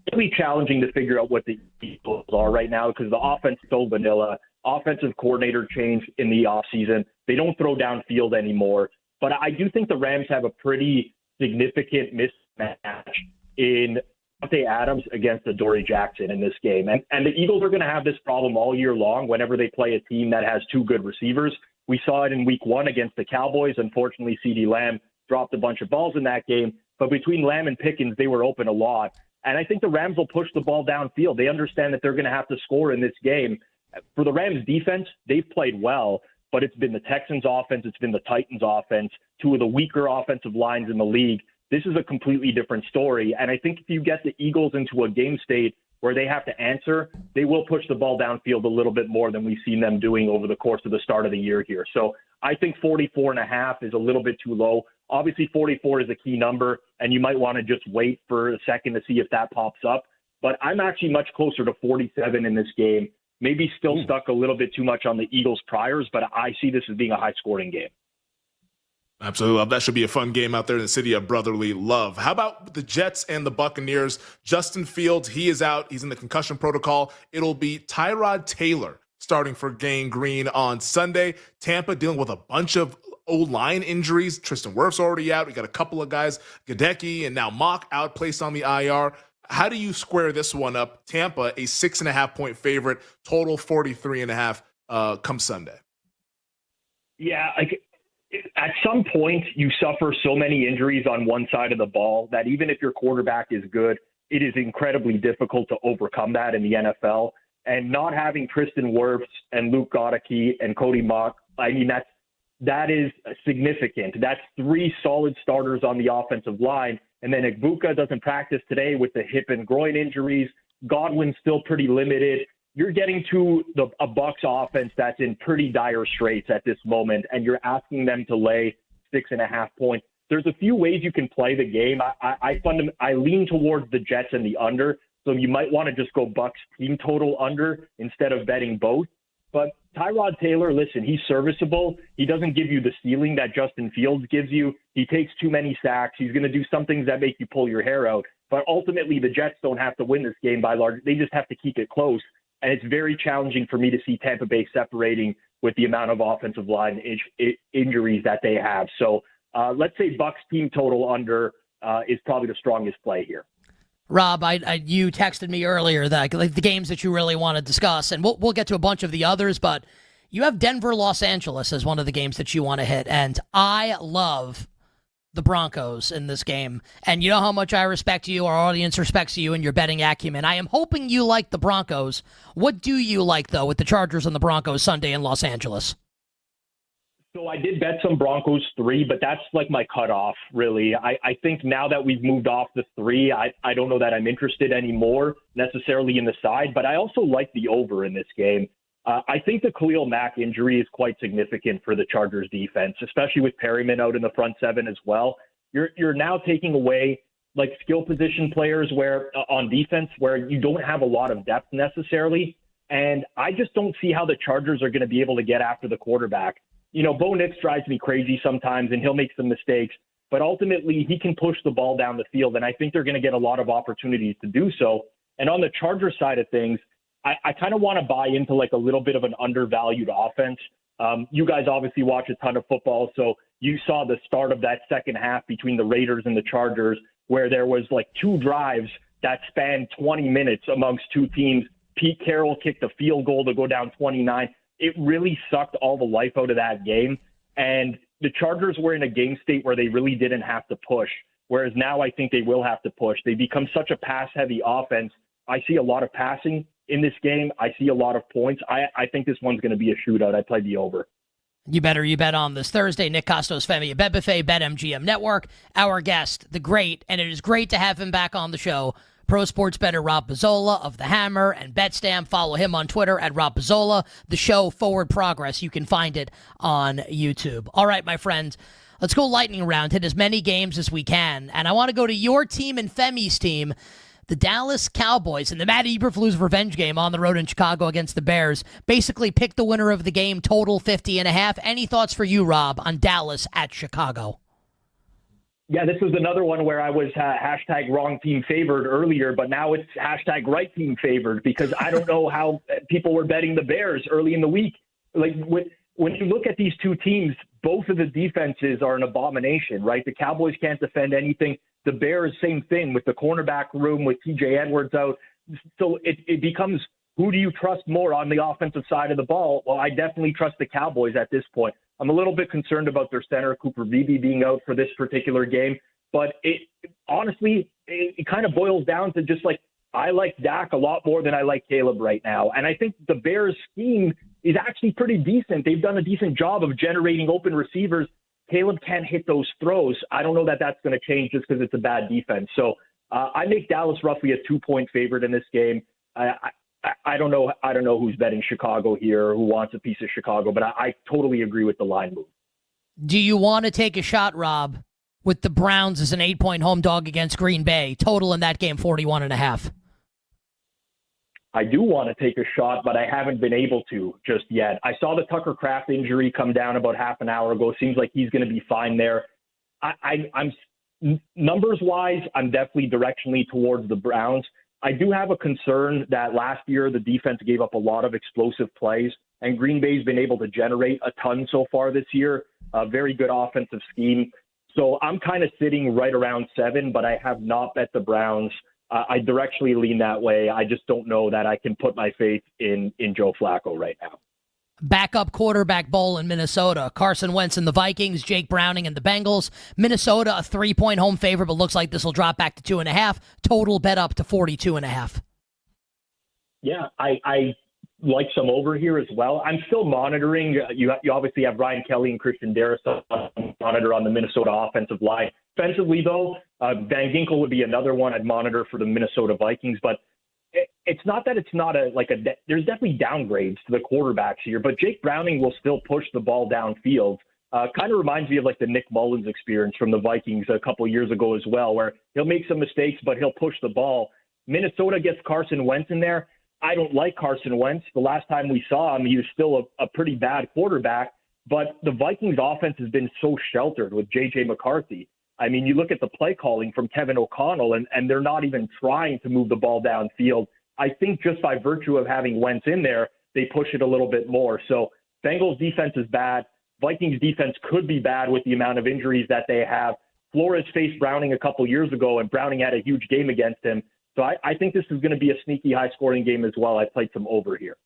it'll be challenging to figure out what the Eagles are right now because the offense is so vanilla. Offensive coordinator change in the offseason. They don't throw downfield anymore, but I do think the Rams have a pretty significant mismatch in Devontae Adams against Adoree Jackson in this game. And the Eagles are going to have this problem all year long whenever they play a team that has 2 good receivers. We saw it in week 1 against the Cowboys. Unfortunately, CeeDee Lamb dropped a bunch of balls in that game. But between Lamb and Pickens, they were open a lot. And I think the Rams will push the ball downfield. They understand that they're going to have to score in this game. For the Rams defense, they've played well, but it's been the Texans offense. It's been the Titans offense, 2 of the weaker offensive lines in the league. This is a completely different story. And I think if you get the Eagles into a game state where they have to answer, they will push the ball downfield a little bit more than we've seen them doing over the course of the start of the year here. So I think 44.5 is a little bit too low. Obviously, 44 is a key number, and you might want to just wait for a second to see if that pops up. But I'm actually much closer to 47 in this game. Maybe still stuck a little bit too much on the Eagles' priors, but I see this as being a high-scoring game. Absolutely love. That should be a fun game out there in the city of brotherly love. How about the Jets and the Buccaneers? Justin Fields, he is out. He's in the concussion protocol. It'll be Tyrod Taylor starting for Gang Green on Sunday. Tampa dealing with a bunch of O-line injuries. Tristan Wirf's already out. We got a couple of guys, Gadecki and now Mock out, placed on the IR. How do you square this one up? Tampa, a 6.5-point favorite, total 43.5 come Sunday. Yeah, at some point you suffer so many injuries on one side of the ball that even if your quarterback is good, it is incredibly difficult to overcome that in the NFL. And not having Tristan Wirfs and Luke Gadecki and Cody Mock, that is significant. That's 3 solid starters on the offensive line. And then Igbuka doesn't practice today with the hip and groin injuries. Godwin's still pretty limited. You're getting to a Bucs offense that's in pretty dire straits at this moment, and you're asking them to lay 6.5 points. There's a few ways you can play the game. I lean towards the Jets and the under, so you might want to just go Bucs team total under instead of betting both. But Tyrod Taylor, listen, he's serviceable. He doesn't give you the ceiling that Justin Fields gives you. He takes too many sacks. He's going to do some things that make you pull your hair out. But ultimately, the Jets don't have to win this game by large. They just have to keep it close. and it's very challenging for me to see Tampa Bay separating with the amount of offensive line injuries that they have. So let's say Bucs team total under is probably the strongest play here. Rob, you texted me earlier that like the games that you really want to discuss, and we'll get to a bunch of the others, but you have Denver, Los Angeles as one of the games that you want to hit, and I love the Broncos in this game, and you know how much I respect you, our audience respects you and your betting acumen. I am hoping you like the Broncos. What do you like, though, with the Chargers and the Broncos Sunday in Los Angeles? So I did bet some Broncos 3, but that's like my cutoff, really. I think now that we've moved off the 3, I don't know that I'm interested anymore necessarily in the side, but I also like the over in this game. I think the Khalil Mack injury is quite significant for the Chargers defense, especially with Perryman out in the front 7 as well. You're now taking away like skill position players where on defense where you don't have a lot of depth necessarily. And I just don't see how the Chargers are going to be able to get after the quarterback. You know, Bo Nix drives me crazy sometimes, and he'll make some mistakes, but ultimately he can push the ball down the field, and I think they're going to get a lot of opportunities to do so. And on the Chargers side of things, I kind of want to buy into like a little bit of an undervalued offense. You guys obviously watch a ton of football, so you saw the start of that second half between the Raiders and the Chargers where there was like 2 drives that spanned 20 minutes amongst 2 teams. Pete Carroll kicked a field goal to go down 29. It really sucked all the life out of that game. And the Chargers were in a game state where they really didn't have to push, whereas now I think they will have to push. They become such a pass-heavy offense. I see a lot of passing in this game. I see a lot of points. I think this one's going to be a shootout. I played the over. You bet on this Thursday. Nick Costos, Femi at Bet Buffet, BetMGM Network. Our guest, the great, and it is great to have him back on the show, pro sports bettor Rob Pizzola of The Hammer and BetStamp. Follow him on Twitter at Rob Pizzola. The show, Forward Progress. You can find it on YouTube. All right, my friend, let's go lightning round. Hit as many games as we can. And I want to go to your team and Femi's team, the Dallas Cowboys, in the Matt Eberflus revenge game on the road in Chicago against the Bears. Basically pick the winner of the game, total 50.5. Any thoughts for you, Rob, on Dallas at Chicago? Yeah, this was another one where I was hashtag wrong team favored earlier, but now it's hashtag right team favored because I don't know how people were betting the Bears early in the week. Like when you look at these two teams, both of the defenses are an abomination, right? The Cowboys can't defend anything. The Bears, same thing with the cornerback room with TJ Edwards out. So it becomes, who do you trust more on the offensive side of the ball? Well, I definitely trust the Cowboys at this point. I'm a little bit concerned about their center, Cooper Beebe, being out for this particular game. But honestly, it kind of boils down to just like, I like Dak a lot more than I like Caleb right now. And I think the Bears scheme is actually pretty decent. They've done a decent job of generating open receivers. Caleb can't hit those throws. I don't know that that's going to change just because it's a bad defense. So I make Dallas roughly a 2-point favorite in this game. I don't know. I don't know who's betting Chicago here, who wants a piece of Chicago, but I totally agree with the line move. Do you want to take a shot, Rob, with the Browns as an 8-point home dog against Green Bay? Total in that game, 41.5. I do want to take a shot, but I haven't been able to just yet. I saw the Tucker Kraft injury come down about half an hour ago. Seems like he's going to be fine there. I'm numbers-wise, I'm definitely directionally towards the Browns. I do have a concern that last year the defense gave up a lot of explosive plays, and Green Bay's been able to generate a ton so far this year. A very good offensive scheme. So I'm kind of sitting right around 7, but I have not bet the Browns. I directionally lean that way. I just don't know that I can put my faith in Joe Flacco right now. Backup quarterback bowl in Minnesota. Carson Wentz and the Vikings, Jake Browning and the Bengals. Minnesota, a 3-point home favorite, but looks like this will drop back to 2.5. Total bet up to 42.5. Yeah, I like some over here as well. I'm still monitoring. You obviously have Ryan Kelly and Christian Darris on monitor on the Minnesota offensive line. Defensively, though, Van Ginkel would be another one I'd monitor for the Minnesota Vikings. But it's not that it's not there's definitely downgrades to the quarterbacks here. But Jake Browning will still push the ball downfield. Kind of reminds me of like the Nick Mullins experience from the Vikings a couple years ago as well, where he'll make some mistakes, but he'll push the ball. Minnesota gets Carson Wentz in there. I don't like Carson Wentz. The last time we saw him, he was still a pretty bad quarterback. But the Vikings offense has been so sheltered with J.J. McCarthy. I mean, you look at the play calling from Kevin O'Connell, and they're not even trying to move the ball downfield. I think just by virtue of having Wentz in there, they push it a little bit more. So Bengals defense is bad. Vikings defense could be bad with the amount of injuries that they have. Flores faced Browning a couple years ago, and Browning had a huge game against him. So I think this is going to be a sneaky high-scoring game as well. I played some over here.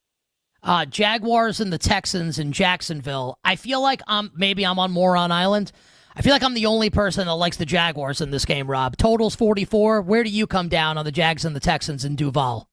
Jaguars and the Texans in Jacksonville. I feel like maybe I'm on Moron Island. I feel like I'm the only person that likes the Jaguars in this game, Rob. Total's 44. Where do you come down on the Jags and the Texans in Duval?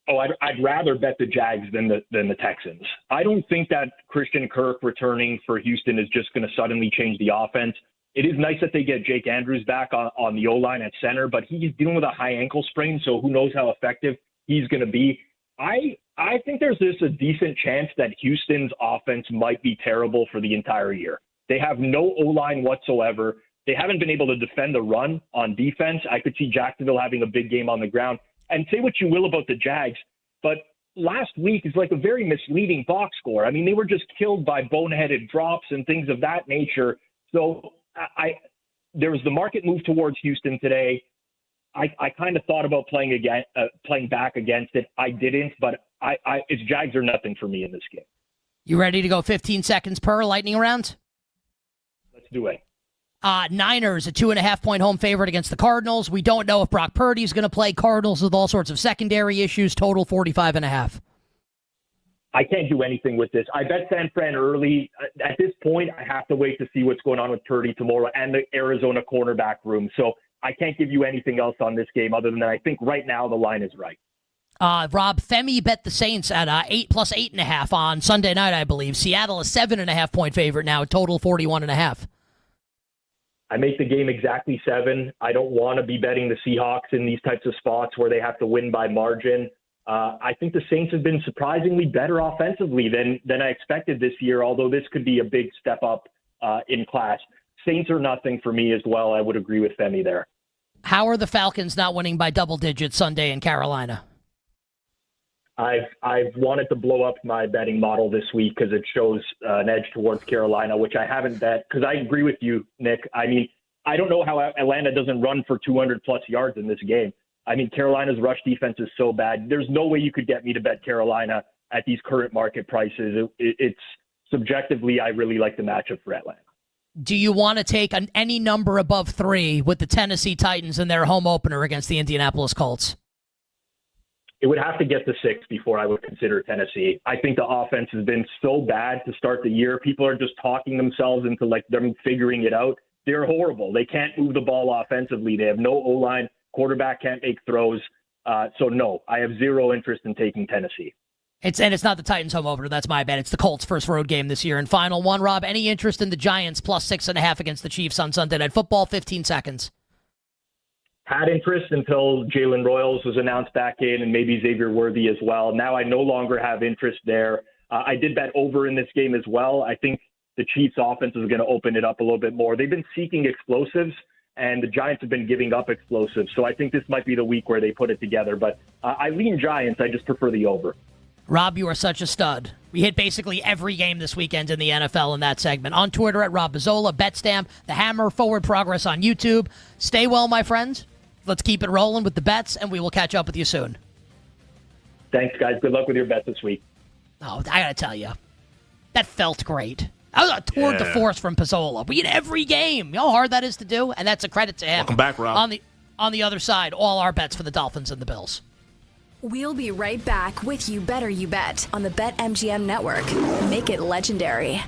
Oh, I'd rather bet the Jags than the Texans. I don't think that Christian Kirk returning for Houston is just going to suddenly change the offense. It is nice that they get Jake Andrews back on the O-line at center, but he's dealing with a high ankle sprain, so who knows how effective he's going to be. I think there's a decent chance that Houston's offense might be terrible for the entire year. They have no O-line whatsoever. They haven't been able to defend the run on defense. I could see Jacksonville having a big game on the ground. And say what you will about the Jags, but last week is like a very misleading box score. I mean, they were just killed by boneheaded drops and things of that nature. So there was the market move towards Houston today. I kind of thought about playing back against it. I didn't, but it's Jags or nothing for me in this game. You ready to go 15 seconds per lightning round? Let's do it. Niners, a 2.5-point home favorite against the Cardinals. We don't know if Brock Purdy is going to play. Cardinals with all sorts of secondary issues. Total 45.5. I can't do anything with this. I bet San Fran early. At this point, I have to wait to see what's going on with Purdy tomorrow and the Arizona cornerback room. So I can't give you anything else on this game other than that. I think right now the line is right. Rob, Femi bet the Saints at 8 plus 8.5 on Sunday night, I believe. Seattle, a 7.5-point favorite now. Total 41.5. I make the game exactly 7. I don't want to be betting the Seahawks in these types of spots where they have to win by margin. I think the Saints have been surprisingly better offensively than I expected this year, although this could be a big step up in class. Saints are nothing for me as well. I would agree with Femi there. How are the Falcons not winning by double digits Sunday in Carolina? I've wanted to blow up my betting model this week because it shows an edge towards Carolina, which I haven't bet because I agree with you, Nick. I mean, I don't know how Atlanta doesn't run for 200-plus yards in this game. I mean, Carolina's rush defense is so bad. There's no way you could get me to bet Carolina at these current market prices. It's subjectively, I really like the matchup for Atlanta. Do you want to take any number above 3 with the Tennessee Titans in their home opener against the Indianapolis Colts? It would have to get to 6 before I would consider Tennessee. I think the offense has been so bad to start the year. People are just talking themselves into like them figuring it out. They're horrible. They can't move the ball offensively. They have no O-line. Quarterback can't make throws. So no, I have zero interest in taking Tennessee. It's not the Titans home opener. That's my bet. It's the Colts' first road game this year. And final one, Rob, any interest in the Giants plus 6.5 against the Chiefs on Sunday Night Football? 15 seconds. Had interest until Jalen Royals was announced back in and maybe Xavier Worthy as well. Now I no longer have interest there. I did bet over in this game as well. I think the Chiefs offense is going to open it up a little bit more. They've been seeking explosives, and the Giants have been giving up explosives. So I think this might be the week where they put it together. But I lean Giants. I just prefer the over. Rob, you are such a stud. We hit basically every game this weekend in the NFL in that segment. On Twitter at Rob Bizzola, BetStamp, The Hammer, Forward Progress on YouTube. Stay well, my friends. Let's keep it rolling with the bets, and we will catch up with you soon. Thanks, guys. Good luck with your bets this week. Oh, I got to tell you, that felt great. I was a tour de force from Pizzola. We hit every game. You know how hard that is to do? And that's a credit to him. Welcome back, Rob. On the other side, all our bets for the Dolphins and the Bills. We'll be right back with You Better You Bet on the BetMGM Network. Make it legendary.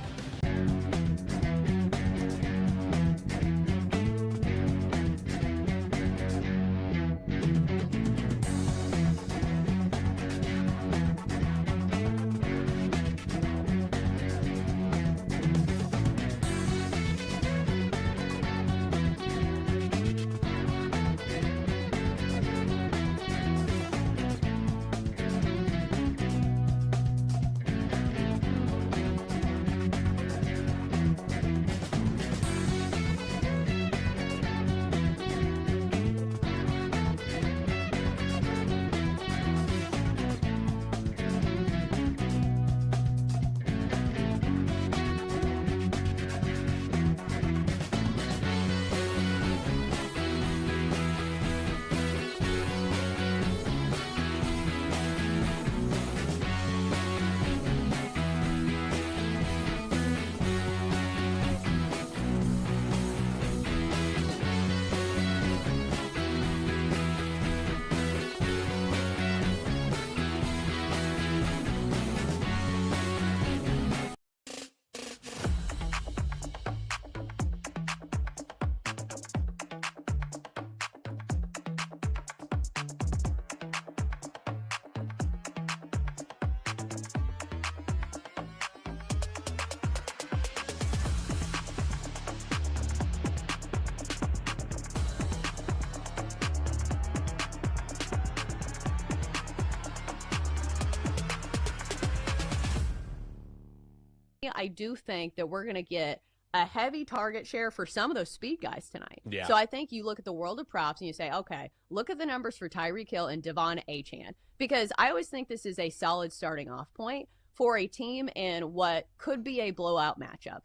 I do think that we're going to get a heavy target share for some of those speed guys tonight. Yeah. So I think you look at the world of props and you say, okay, look at the numbers for Tyreek Hill and Devon Achane, because I always think this is a solid starting off point for a team in what could be a blowout matchup,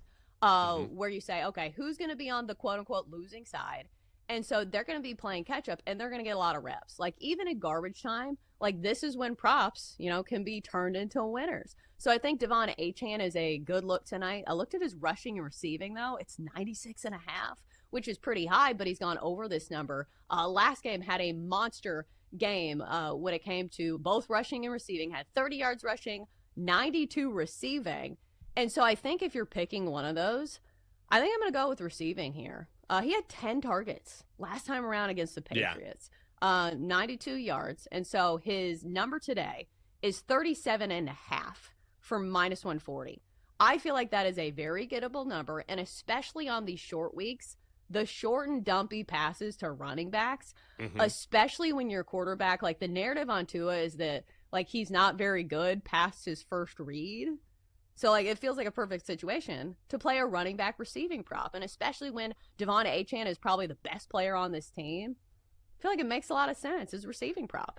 where you say, okay, who's going to be on the quote unquote losing side? And so they're going to be playing catch up and they're going to get a lot of reps. Like even in garbage time, like this is when props, can be turned into winners. So I think Devon Achane is a good look tonight. I looked at his rushing and receiving though. It's 96.5, which is pretty high, but he's gone over this number. Last game had a monster game when it came to both rushing and receiving, had 30 yards rushing, 92 receiving. And so I think if you're picking one of those, I think I'm going to go with receiving here. He had 10 targets last time around against the Patriots, 92 yards. And so his number today is 37.5 for -140. I feel like that is a very gettable number. And especially on these short weeks, the short and dumpy passes to running backs, especially when you're quarterback, like the narrative on Tua is that like he's not very good past his first read. So, like, it feels like a perfect situation to play a running back receiving prop. And especially when Devon Achane is probably the best player on this team, I feel like it makes a lot of sense as a receiving prop.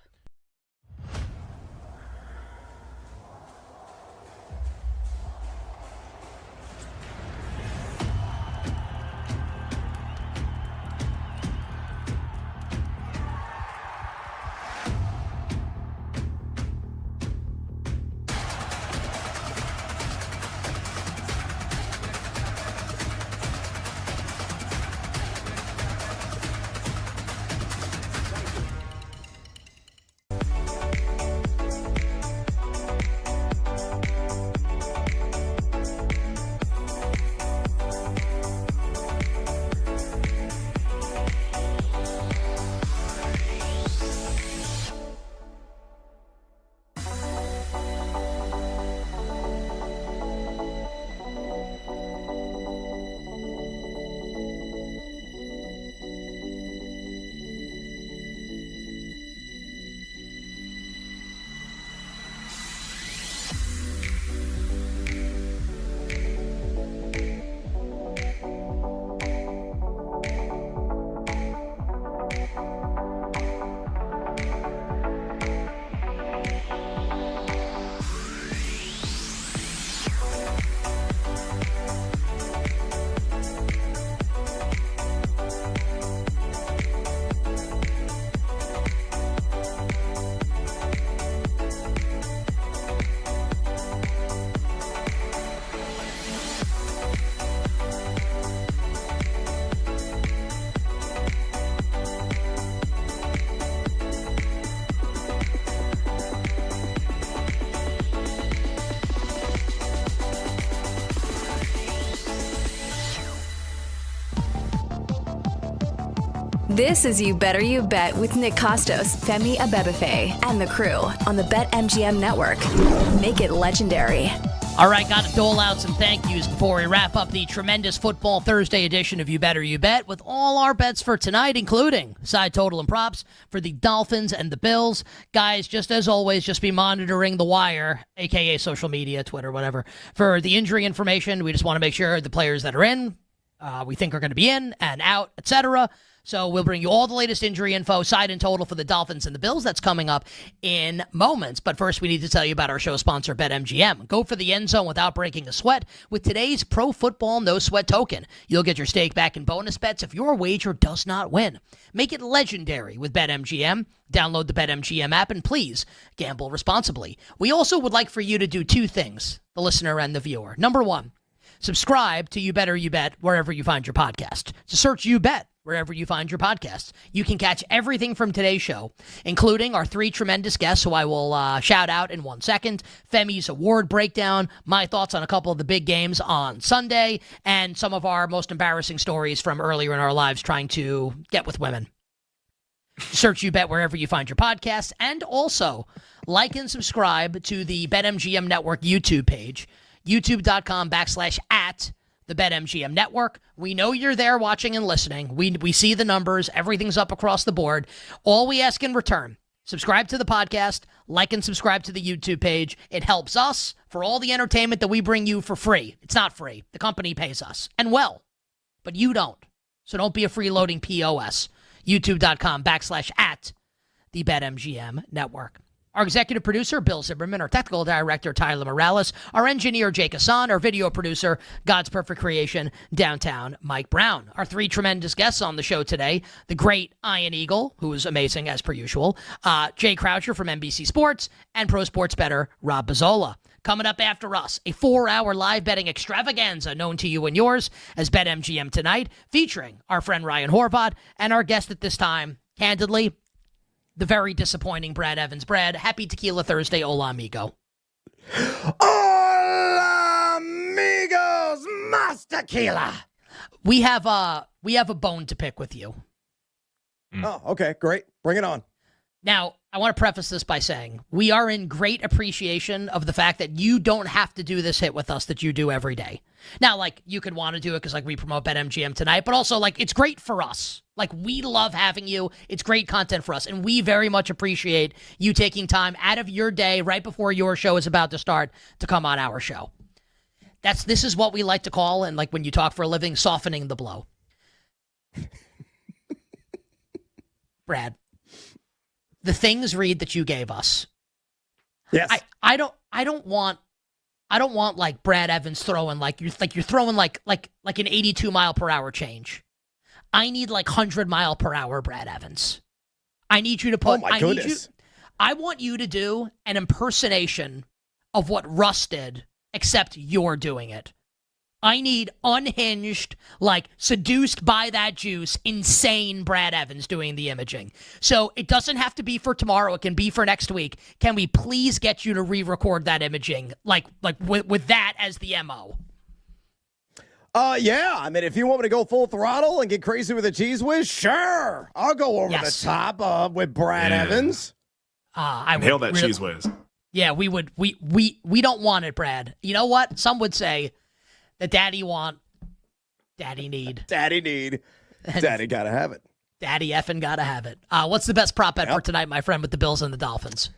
This is You Better You Bet with Nick Costos, Femi Abebefe, and the crew on the BetMGM network. Make it legendary. All right, got to dole out some thank yous before we wrap up the tremendous Football Thursday edition of You Better You Bet with all our bets for tonight, including side total and props for the Dolphins and the Bills. Guys, just as always, just be monitoring the wire, a.k.a. social media, Twitter, whatever, for the injury information. We just want to make sure the players that are in, we think are going to be in and out, etc. So we'll bring you all the latest injury info, side and total for the Dolphins and the Bills. That's coming up in moments. But first, we need to tell you about our show sponsor, BetMGM. Go for the end zone without breaking a sweat with today's Pro Football No Sweat token. You'll get your stake back in bonus bets if your wager does not win. Make it legendary with BetMGM. Download the BetMGM app and please gamble responsibly. We also would like for you to do two things, the listener and the viewer. Number one, subscribe to You Better You Bet wherever you find your podcast. To search You Bet wherever you find your podcasts. You can catch everything from today's show, including our three tremendous guests who I will shout out in 1 second, Femi's award breakdown, my thoughts on a couple of the big games on Sunday, and some of our most embarrassing stories from earlier in our lives trying to get with women. Search You Bet wherever you find your podcasts, and also like and subscribe to the BetMGM Network YouTube page, youtube.com/@ the BetMGM Network. We know you're there watching and listening. We see the numbers. Everything's up across the board. All we ask in return Subscribe to the podcast, like and subscribe to the YouTube page. It helps us for all the entertainment that we bring you for free. It's not free. The company pays us. And well, but you don't. So don't be a freeloading POS. YouTube.com/@ the BetMGM Network. Our executive producer, Bill Zimmerman. Our technical director, Tyler Morales. Our engineer, Jake Hassan. Our video producer, God's Perfect Creation, downtown, Mike Brown. Our three tremendous guests on the show today. The great Ian Eagle, who is amazing as per usual. Jay Croucher from NBC Sports. And pro sports bettor, Rob Bazzola. Coming up after us, a 4-hour live betting extravaganza known to you and yours as BetMGM Tonight, featuring our friend Ryan Horvath and our guest at this time, candidly, the very disappointing Brad Evans. Brad, happy Tequila Thursday. Hola, amigo. Hola, amigos, mas tequila. We have a bone to pick with you. Oh, okay, great. Bring it on. Now, I want to preface this by saying we are in great appreciation of the fact that you don't have to do this hit with us that you do every day. Now, like, you could want to do it because, like, we promote BetMGM Tonight, but also, like, it's great for us. Like, we love having you. It's great content for us, and we very much appreciate you taking time out of your day right before your show is about to start to come on our show. This is what we like to call, and like when you talk for a living, softening the blow. Brad. The things read that you gave us. Yes. I don't want like Brad Evans throwing like you're throwing like an 82 mile per hour change. I need like 100 mile per hour Brad Evans. I need you to put. Oh my goodness. I want you to do an impersonation of what Russ did, except you're doing it. I need unhinged, like seduced by that juice, insane Brad Evans doing the imaging. So it doesn't have to be for tomorrow. It can be for next week. Can we please get you to re-record that imaging, like with that as the MO? Yeah. I mean, if you want me to go full throttle and get crazy with a cheese whiz, sure. I'll go over the top with Brad Evans. I Hail that cheese whiz. Yeah, we would. We don't want it, Brad. You know what? Some would say that daddy want, daddy need. Daddy need. Daddy gotta have it. Daddy effing gotta have it. What's the best prop bet for tonight, my friend, with the Bills and the Dolphins?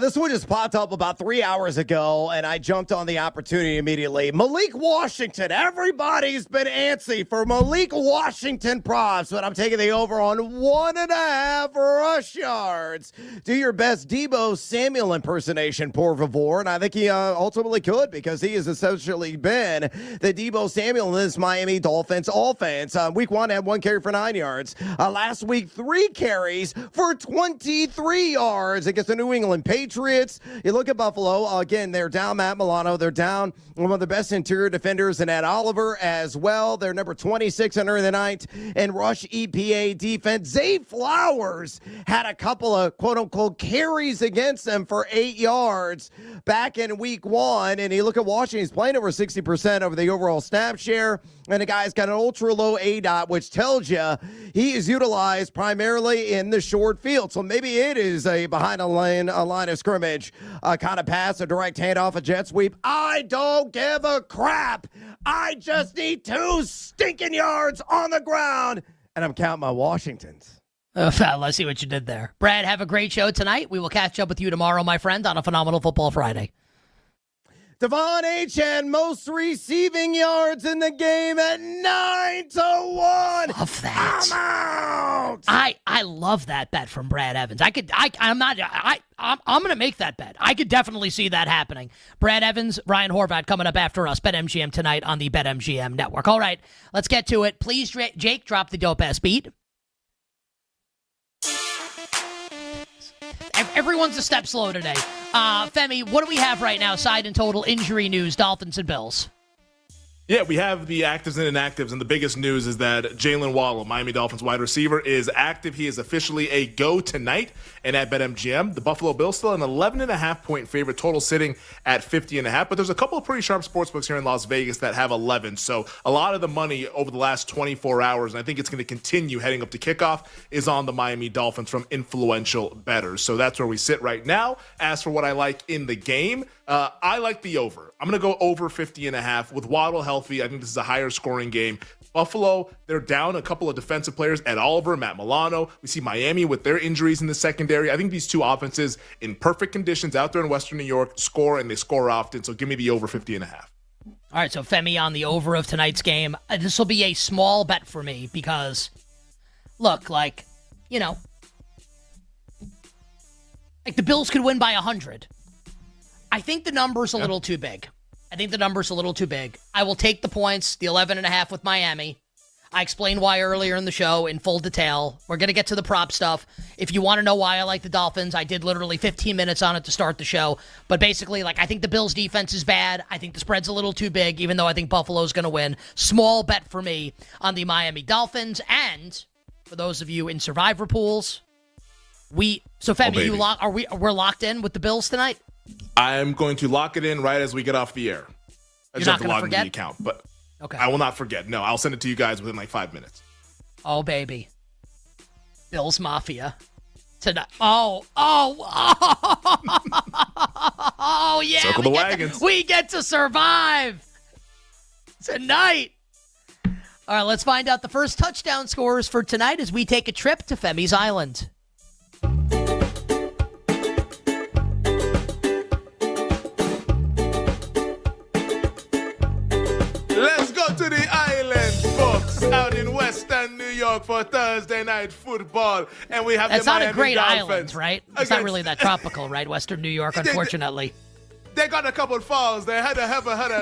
This one just popped up about 3 hours ago, and I jumped on the opportunity immediately. Malik Washington. Everybody's been antsy for Malik Washington props, but I'm taking the over on 1.5 rush yards. Do your best Deebo Samuel impersonation, por favor, and I think he ultimately could because he has essentially been the Deebo Samuel in this Miami Dolphins offense. Week 1 had 1 carry for 9 yards. Last week, 3 carries for 23 yards against the New England Patriots. You look at Buffalo, again, they're down Matt Milano. They're down one of the best interior defenders in Ed Oliver as well. They're number 26 under the night in rush EPA defense. Zay Flowers had a couple of quote-unquote carries against them for 8 yards back in week 1. And you look at Washington, he's playing over 60% over the overall snap share. And the guy's got an ultra-low ADOT, which tells you he is utilized primarily in the short field. So maybe it is a behind a line of scrimmage kind of pass, a direct handoff, a jet sweep. I don't give a crap. I just need 2 stinking yards on the ground, and I'm counting my Washingtons. Let's see what you did there. Brad, have a great show tonight. We will catch up with you tomorrow, my friend, on a Phenomenal Football Friday. Devon Achane, most receiving yards in the game at 9-1. Love that. I'm out. I love that bet from Brad Evans. I'm gonna make that bet. I could definitely see that happening. Brad Evans, Ryan Horvath coming up after us. BetMGM Tonight on the BetMGM Network. All right, let's get to it. Please, Jake, drop the dope ass beat. Everyone's a step slow today. Femi, what do we have right now? Side and total injury news, Dolphins and Bills. Yeah, we have the actives and inactives, and the biggest news is that Jalen Waddle, Miami Dolphins wide receiver, is active. He is officially a go tonight. And at BetMGM, the Buffalo Bills still an 11.5-point favorite, total sitting at 50.5. But there's a couple of pretty sharp sportsbooks here in Las Vegas that have 11. So a lot of the money over the last 24 hours, and I think it's going to continue heading up to kickoff, is on the Miami Dolphins from influential bettors. So that's where we sit right now. As for what I like in the game, I like the over. I'm going to go over 50.5 with Waddle healthy. I think this is a higher scoring game. Buffalo, they're down a couple of defensive players, Ed Oliver, Matt Milano. We see Miami with their injuries in the secondary. I think these two offenses in perfect conditions out there in Western New York score, and they score often. So give me the over 50.5. All right, so Femi on the over of tonight's game. This will be a small bet for me because, look, like the Bills could win by 100. I think the number's a little too big. I will take the points, the 11.5 with Miami. I explained why earlier in the show in full detail. We're going to get to the prop stuff. If you want to know why I like the Dolphins, I did literally 15 minutes on it to start the show. But basically, I think the Bills' defense is bad. I think the spread's a little too big, even though I think Buffalo's going to win. Small bet for me on the Miami Dolphins. And for those of you in Survivor pools, Femi, we're locked in with the Bills tonight? I'm going to lock it in right as we get off the air. I just have to log into the account, but okay. I will not forget. No, I'll send it to you guys within 5 minutes. Oh, baby. Bills Mafia. Tonight. Yeah. Circle the wagons. We get to survive tonight. All right, let's find out the first touchdown scorers for tonight as we take a trip to Femi's Island. Let's go to the island, folks, out in Western New York for Thursday night football. And we have That's the not Miami a great Dolphins island, right? It's not really that tropical, right? Western New York, unfortunately. They got a couple falls. They had a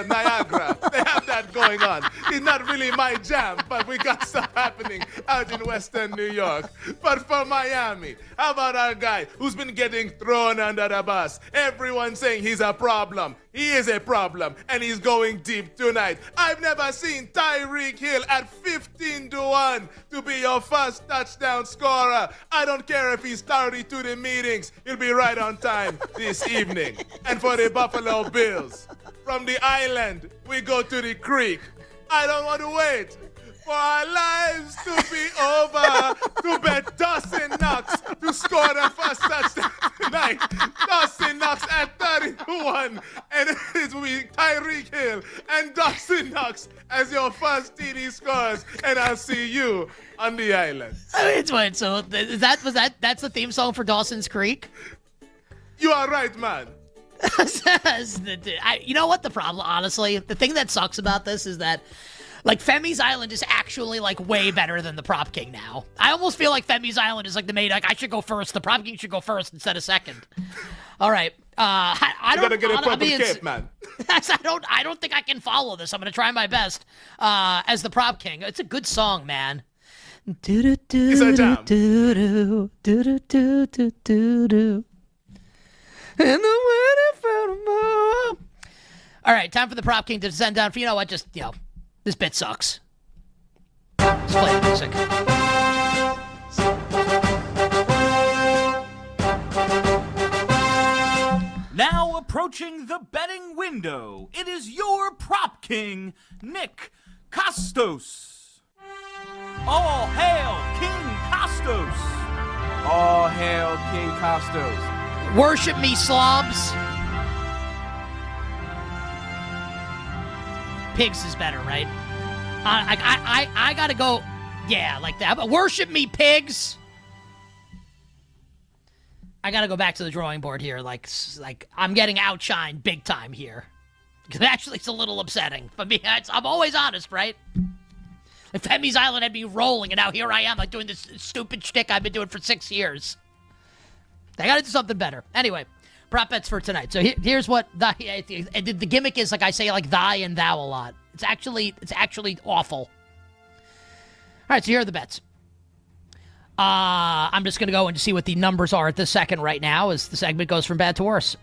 Niagara. They have that going on. It's not really my jam, but we got stuff happening out in Western New York. But for Miami, how about our guy who's been getting thrown under the bus? Everyone saying he's a problem. He is a problem, and he's going deep tonight. I've never seen Tyreek Hill at 15-1 to be your first touchdown scorer. I don't care if he's tardy to the meetings. He'll be right on time this evening. And for the Buffalo Bills, from the island, we go to the creek. I don't want to wait for our lives to be over to bet Dawson Knox to score the first touchdown tonight. Dawson Knox at 30-1, and it will be Tyreek Hill and Dawson Knox as your first TD scores, and I'll see you on the island. Wait, so that's the theme song for Dawson's Creek? You are right, man. You know what the problem, honestly? The thing that sucks about this is that Femi's Island is actually way better than the Prop King now. I almost feel like Femi's Island is the main, I should go first. The Prop King should go first instead of second. All right. I don't. You gotta get a purple cape, man. I don't think I can follow this. I'm gonna try my best as the Prop King. It's a good song, man. It's a jam. And I'm waiting for tomorrow. All right, time for the Prop King to send down. For you know what? This bit sucks. Let's play the music. Now approaching the betting window, it is your Prop King, Nick Costos. All hail King Costos. All hail King Costos. Worship me, slobs. Pigs is better, right? I gotta go, yeah, like that. But worship me, pigs. I gotta go back to the drawing board here. Like I'm getting outshined big time here. Because actually, it's a little upsetting. But I'm always honest, right? If Femi's Island had me rolling, and now here I am, doing this stupid shtick I've been doing for 6 years. I gotta do something better. Anyway, prop bets for tonight. So here's what the gimmick is. I say thy and thou a lot. It's actually awful. All right, so here are the bets. I'm just gonna go and see what the numbers are at this second right now as the segment goes from bad to worse,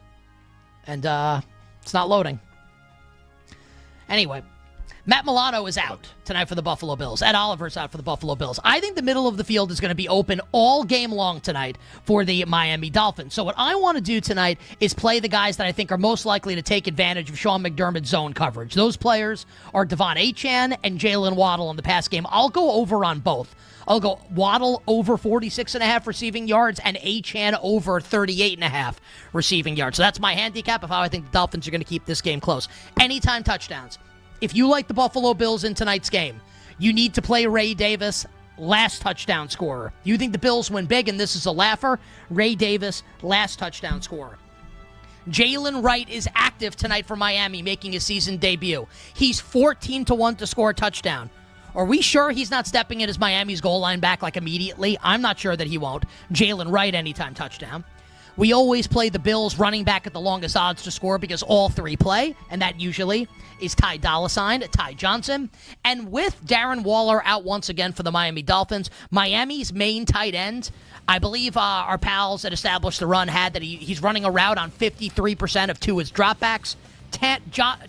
and it's not loading. Anyway. Matt Milano is out tonight for the Buffalo Bills. Ed Oliver's out for the Buffalo Bills. I think the middle of the field is going to be open all game long tonight for the Miami Dolphins. So what I want to do tonight is play the guys that I think are most likely to take advantage of Sean McDermott's zone coverage. Those players are Devon Achane and Jalen Waddle in the pass game. I'll go over on both. I'll go Waddle over 46.5 receiving yards and Achane over 38.5 receiving yards. So that's my handicap of how I think the Dolphins are going to keep this game close. Anytime touchdowns. If you like the Buffalo Bills in tonight's game, You need to play Ray Davis, last touchdown scorer. You think the Bills win big and this is a laugher? Ray Davis, last touchdown scorer. Jalen Wright is active tonight for Miami, making his season debut. He's 14-1 to score a touchdown. Are we sure he's not stepping in as Miami's goal line back like immediately? I'm not sure that he won't. Jalen Wright, anytime touchdown. We always play the Bills running back at the longest odds to score because all three play, and that usually is Ty Johnson. And with Darren Waller out once again for the Miami Dolphins, Miami's main tight end, I believe our pals that established the run had that he's running a route on 53% of Tua's dropbacks.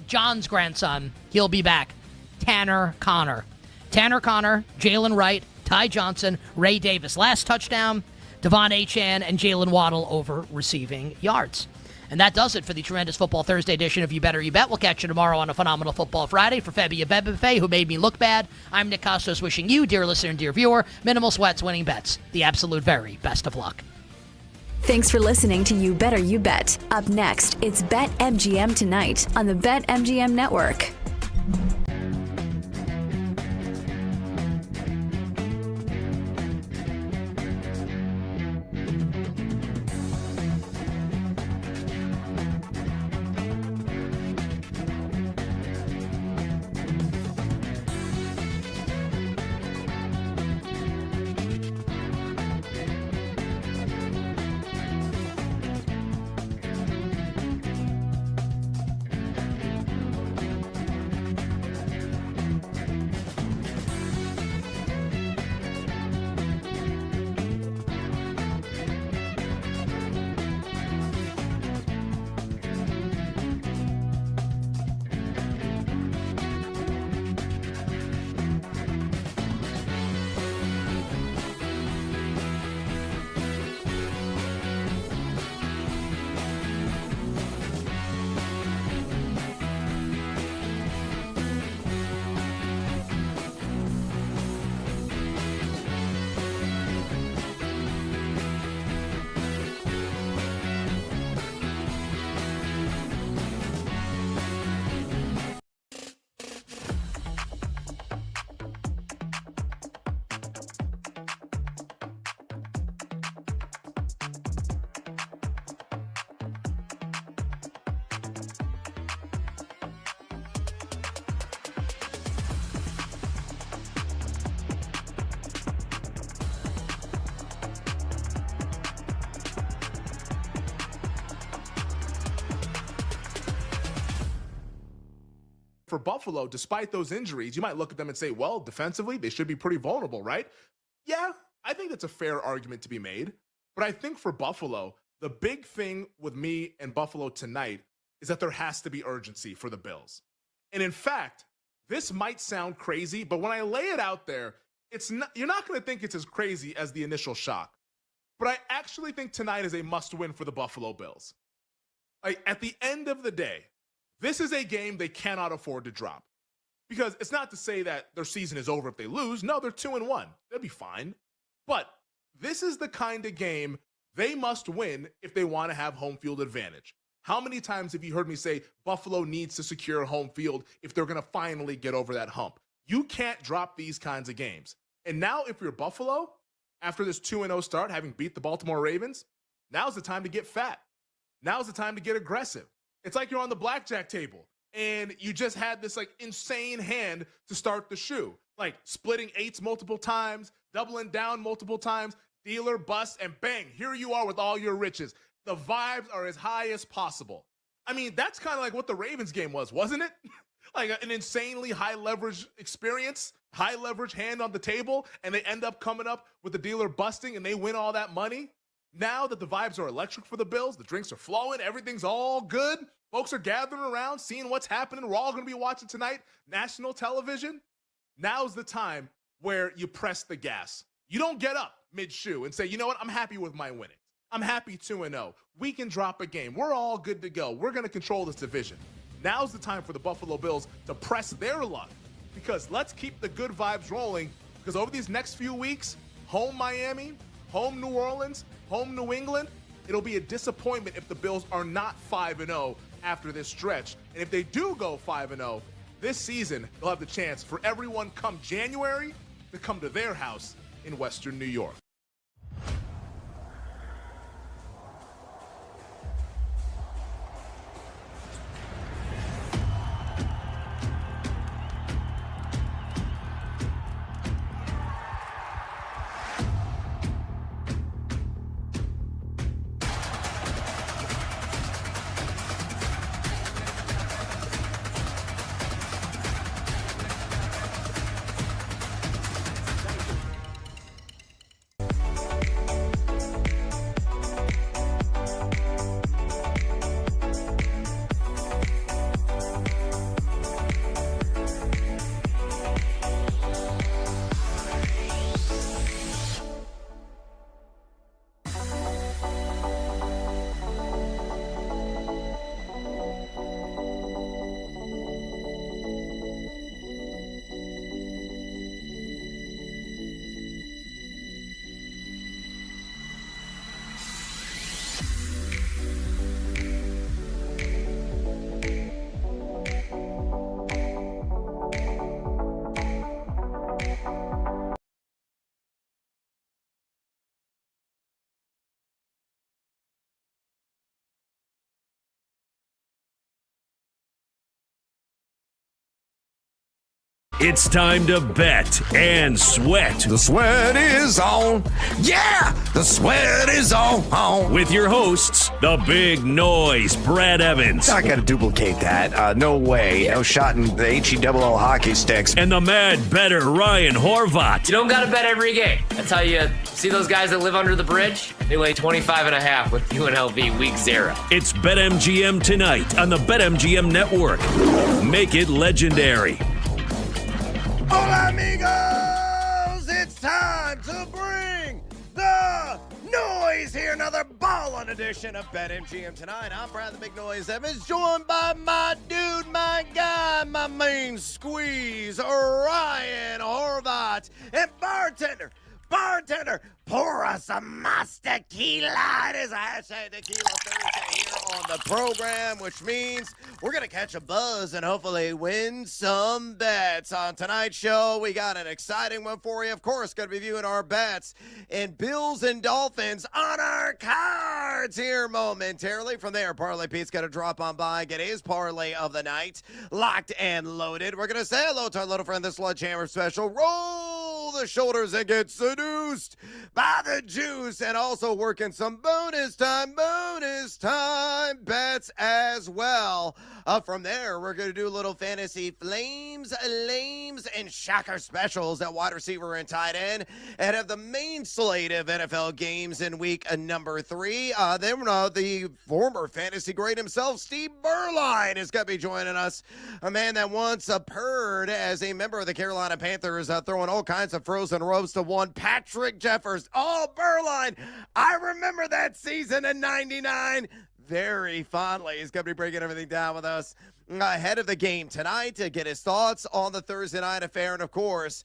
John's grandson, he'll be back. Tanner Connor, Jalen Wright, Ty Johnson, Ray Davis. Last touchdown, Devon Achane and Jalen Waddle over receiving yards. And that does it for the tremendous Football Thursday edition of You Better You Bet. We'll catch you tomorrow on a phenomenal Football Friday. For Febby Abebefe, who made me look bad, I'm Nick Costos wishing you, dear listener and dear viewer, minimal sweats, winning bets. The absolute very best of luck. Thanks for listening to You Better You Bet. Up next, it's BetMGM Tonight on the BetMGM Network. For Buffalo, despite those injuries, you might look at them and say, well, defensively, they should be pretty vulnerable, right? Yeah, I think that's a fair argument to be made. But I think for Buffalo, the big thing with me and Buffalo tonight is that there has to be urgency for the Bills. And in fact, this might sound crazy, but when I lay it out there, you're not going to think it's as crazy as the initial shock. But I actually think tonight is a must-win for the Buffalo Bills. Like, at the end of the day, this is a game they cannot afford to drop. Because it's not to say that their season is over if they lose. No, they're 2-1. They'll be fine. But this is the kind of game they must win if they want to have home field advantage. How many times have you heard me say Buffalo needs to secure home field if they're going to finally get over that hump? You can't drop these kinds of games. And now if you're Buffalo, after this 2-0 start, having beat the Baltimore Ravens, now's the time to get fat. Now's the time to get aggressive. It's like you're on the blackjack table and you just had this like insane hand to start the shoe, like splitting eights multiple times, doubling down multiple times, dealer bust, and bang, here you are with all your riches. The vibes are as high as possible. I mean, that's kind of like what the Ravens game was, wasn't it? Like an insanely high leverage experience, high leverage hand on the table, and they end up coming up with the dealer busting and they win all that money. Now that the vibes are electric for the Bills, the drinks are flowing, everything's all good. Folks are gathering around, seeing what's happening. We're all going to be watching tonight, national television. Now's the time where you press the gas. You don't get up mid-shoe and say, you know what, I'm happy with my winning. I'm happy 2-0. We can drop a game. We're all good to go. We're going to control this division. Now's the time for the Buffalo Bills to press their luck because let's keep the good vibes rolling because over these next few weeks, home Miami, home New Orleans, home New England, it'll be a disappointment if the Bills are not 5-0 after this stretch. And if they do go 5-0, This season, they'll have the chance for everyone come January to come to their house in Western New York. It's time to bet and sweat. The sweat is on. Yeah, the sweat is on. With your hosts, the big noise, Brad Evans. Not going to duplicate that. No way. No shot in the HE-double-L hockey sticks. And the mad better Ryan Horvat. You don't got to bet every game. That's how you see those guys that live under the bridge? They lay 25.5 with UNLV week 0. It's BetMGM tonight on the BetMGM network. Make it legendary. Hola, amigos! It's time to bring the noise here. Another ballin' edition of BetMGM tonight. I'm Brad the Big Noise Evans, joined by my dude, my guy, my main squeeze, Ryan Horvat, and bartender, pour us some más tequila. It is a hashtag Tequila Thursday here on the program, which means we're going to catch a buzz and hopefully win some bets. On tonight's show, we got an exciting one for you. Of course, going to be viewing our bets and Bills and Dolphins on our cards here momentarily. From there, Parlay Pete's going to drop on by, get his parlay of the night locked and loaded. We're going to say hello to our little friend, the Sledgehammer Special. Roll the shoulders and get seduced by the juice, and also working some bonus time bets as well. From there, we're going to do a little fantasy flames, lames, and shocker specials at wide receiver and tight end, and have the main slate of NFL games in week number 3. Then the former fantasy great himself, Steve Berline, is going to be joining us, a man that once purred as a member of the Carolina Panthers, throwing all kinds of frozen ropes to one Patrick Jeffers. Oh, Berline, I remember that season in '99 very fondly. He's going to be breaking everything down with us ahead of the game tonight to get his thoughts on the Thursday night affair, and of course,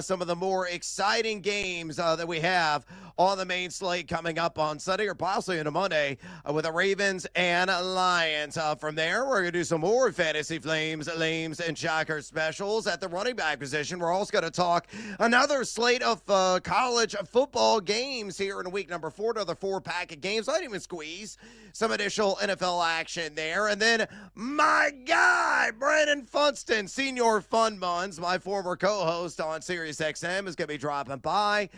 some of the more exciting games that we have on the main slate coming up on Sunday or possibly on a Monday with the Ravens and Lions. From there, we're going to do some more fantasy flames, lames, and shocker specials at the running back position. We're also going to talk another slate of college football games here in week number 4, another 4-pack of games. I didn't even squeeze some additional NFL action there. And then my guy, Brandon Funston, Senior Fun Buns, my former co-host on SiriusXM, is going to be dropping by.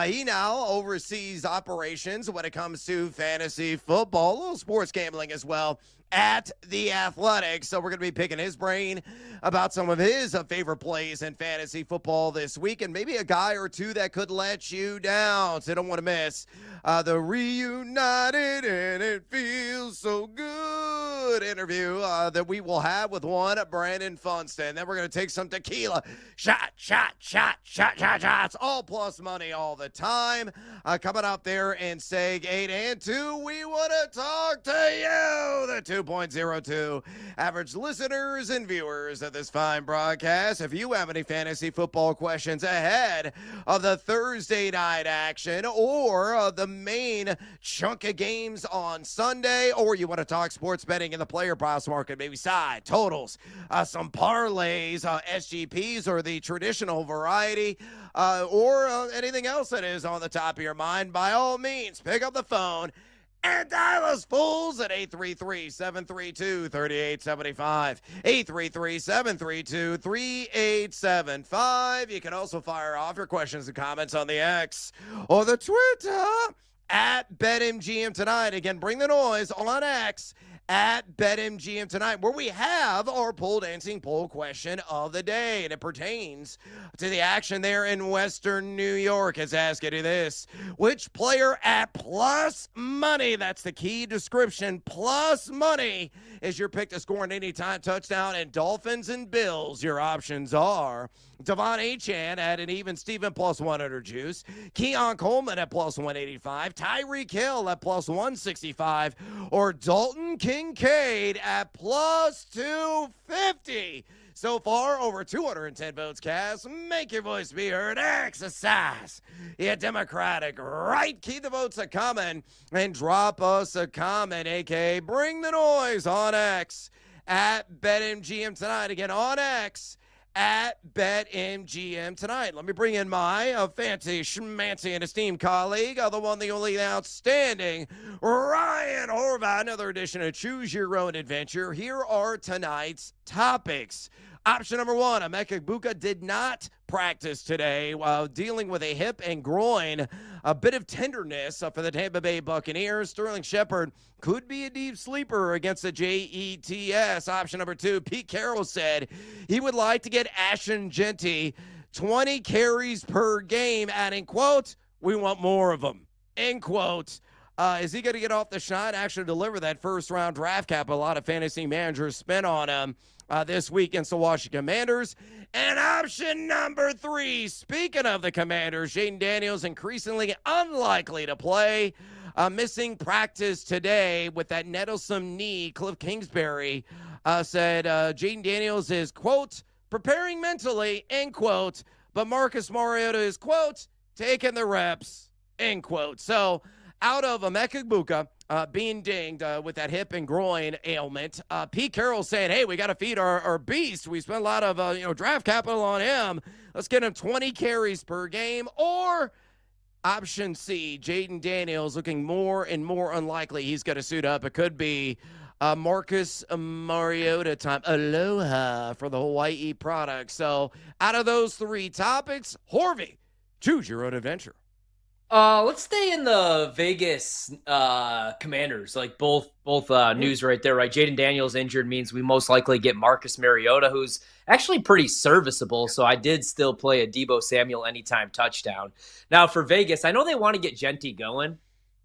He now oversees operations when it comes to fantasy football, a little sports gambling as well at The Athletic. So we're going to be picking his brain about some of his favorite plays in fantasy football this week, and maybe a guy or two that could let you down. So you don't want to miss the Reunited and It Feels So Good interview that we will have with one Brandon Funston. Then we're going to take some tequila. Shots. All plus money all the time. Coming up there in Seg 8 and 2, we want to talk to you. The 2 42.02 average listeners and viewers of this fine broadcast. If you have any fantasy football questions ahead of the Thursday night action or the main chunk of games on Sunday, or you want to talk sports betting in the player props market, maybe side, totals, some parlays, SGPs, or the traditional variety, or anything else that is on the top of your mind, by all means, pick up the phone and dial us fools at 833-732-3875. 833-732-3875. You can also fire off your questions and comments on the X or the Twitter at BetMGM Tonight. Again, bring the noise on X at BetMGM Tonight, where we have our pole dancing poll question of the day, and it pertains to the action there in Western New York. It's asking you this: which player at plus money, that's the key description, plus money, is your pick to score an anytime touchdown in Dolphins and Bills? Your options are Devon Achane at an even Steven plus 100 juice, Keon Coleman at plus 185, Tyreek Hill at plus 165, or Dalton Kincaid at plus 250. So far, over 210 votes cast. Make your voice be heard. Exercise your democratic right. Keep the votes coming and drop us a comment, a.k.a. bring the noise on X at BetMGM Tonight. Again, on X at BetMGM Tonight. Let me bring in my fancy, schmancy, and esteemed colleague, the one, the only, the outstanding Ryan Horvath. Another edition of Choose Your Own Adventure. Here are tonight's topics. Option number one, Emeka Egbuka did not practice today while dealing with a hip and groin. A bit of tenderness for the Tampa Bay Buccaneers. Sterling Shepard could be a deep sleeper against the Jets. Option number two, Pete Carroll said he would like to get Ashton Jeanty 20 carries per game, adding, quote, "We want more of them," end quote. Is he going to get off the shot, actually deliver that first-round draft cap a lot of fantasy managers spent on him this week against the Washington Commanders? And option number three, speaking of the Commanders, Jaden Daniels increasingly unlikely to play. Missing practice today with that nettlesome knee. Cliff Kingsbury said Jaden Daniels is, quote, preparing mentally, end quote, but Marcus Mariota is, quote, taking the reps, end quote. So out of Emeka Egbuka being dinged with that hip and groin ailment, Pete Carroll saying, hey, we got to feed our beast. We spent a lot of draft capital on him. Let's get him 20 carries per game. Or option C, Jaden Daniels looking more and more unlikely he's going to suit up. It could be Marcus Mariota time. Aloha for the Hawaii product. So out of those three topics, Horvey, choose your own adventure. Let's stay in the Vegas Commanders, like both news right there, right? Jaden Daniels injured means we most likely get Marcus Mariota, who's actually pretty serviceable. So I did still play a Deebo Samuel anytime touchdown. Now for Vegas, I know they want to get Jeanty going,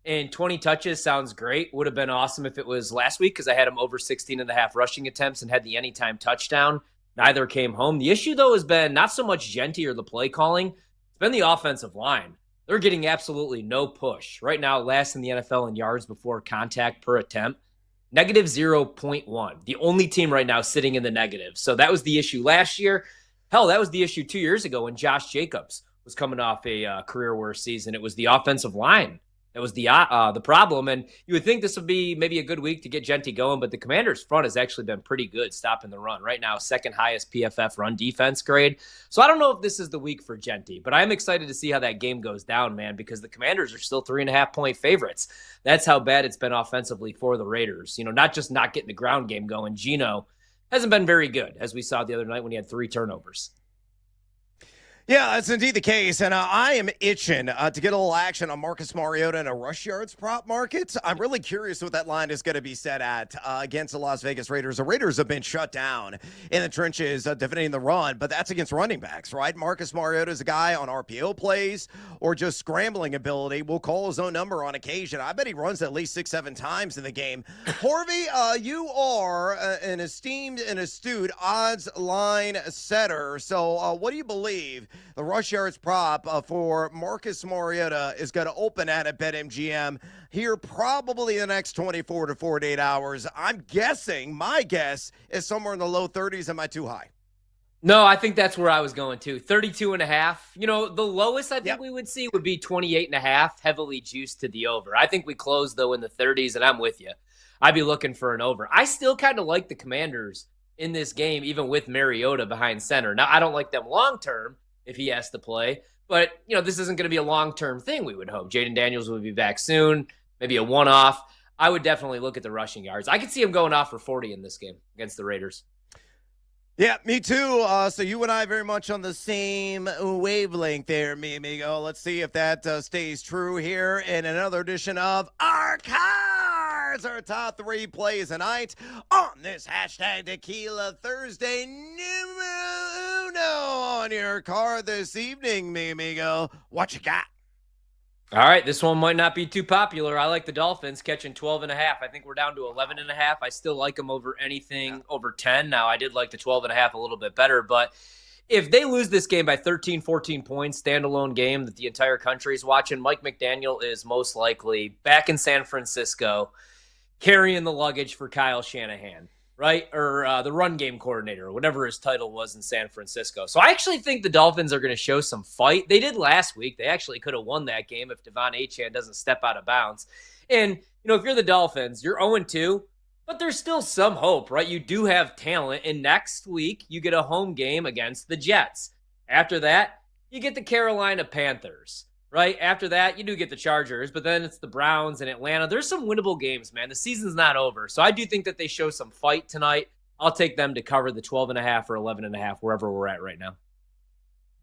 and 20 touches sounds great. Would have been awesome if it was last week because I had him over 16.5 rushing attempts and had the anytime touchdown. Neither came home. The issue, though, has been not so much Jeanty or the play calling. It's been the offensive line. They're getting absolutely no push. Right now, last in the NFL in yards before contact per attempt, negative 0.1. The only team right now sitting in the negative. So that was the issue last year. Hell, that was the issue 2 years ago when Josh Jacobs was coming off a career worst season. It was the offensive line that was the problem. And you would think this would be maybe a good week to get Jeanty going, but the Commanders' front has actually been pretty good stopping the run. Right now, second highest PFF run defense grade. So I don't know if this is the week for Jeanty, but I'm excited to see how that game goes down, man, because the Commanders are still 3.5-point favorites. That's how bad it's been offensively for the Raiders. Not just not getting the ground game going. Geno hasn't been very good, as we saw the other night when he had 3 turnovers. Yeah, that's indeed the case, and I am itching to get a little action on Marcus Mariota in a rush yards prop market. I'm really curious what that line is going to be set at against the Las Vegas Raiders. The Raiders have been shut down in the trenches defending the run, but that's against running backs, right? Marcus Mariota is a guy on RPO plays or just scrambling ability. Will call his own number on occasion. I bet he runs at least 6-7 times in the game. Horvey, you are an esteemed and astute odds line setter, so what do you believe The rush yards prop for Marcus Mariota is going to open at BetMGM here probably the next 24 to 48 hours. I'm guessing, my guess is somewhere in the low 30s. Am I too high? No, I think that's where I was going to. 32.5. You know, the lowest I think we would see would be 28.5, heavily juiced to the over. I think we close, though, in the 30s, and I'm with you. I'd be looking for an over. I still kind of like the Commanders in this game, even with Mariota behind center. Now, I don't like them long-term if he has to play, but, you know, this isn't going to be a long-term thing, we would hope. Jaden Daniels will be back soon, maybe a one-off. I would definitely look at the rushing yards. I could see him going off for 40 in this game against the Raiders. Yeah, me too. So you and I very much on the same wavelength there, mi amigo. Let's see if that stays true here in another edition of Our Cards, our top 3 plays tonight on this hashtag Tequila Thursday numero uno on your card this evening, mi amigo. What you got? All right, this one might not be too popular. I like the Dolphins catching 12.5. I think we're down to 11.5. I still like them over anything over 10. Now, I did like the 12.5 a little bit better, but if they lose this game by 13, 14 points, standalone game that the entire country is watching, Mike McDaniel is most likely back in San Francisco carrying the luggage for Kyle Shanahan, right? Or the run game coordinator, or whatever his title was in San Francisco. So I actually think the Dolphins are going to show some fight. They did last week. They actually could have won that game if Devon Achane doesn't step out of bounds. And, you know, if you're the Dolphins, you're 0-2, but there's still some hope, right? You do have talent. And next week, you get a home game against the Jets. After that, you get the Carolina Panthers. Right? After that, you do get the Chargers, but then it's the Browns and Atlanta. There's some winnable games, man. The season's not over. So I do think that they show some fight tonight. I'll take them to cover the 12.5 or 11.5, wherever we're at right now.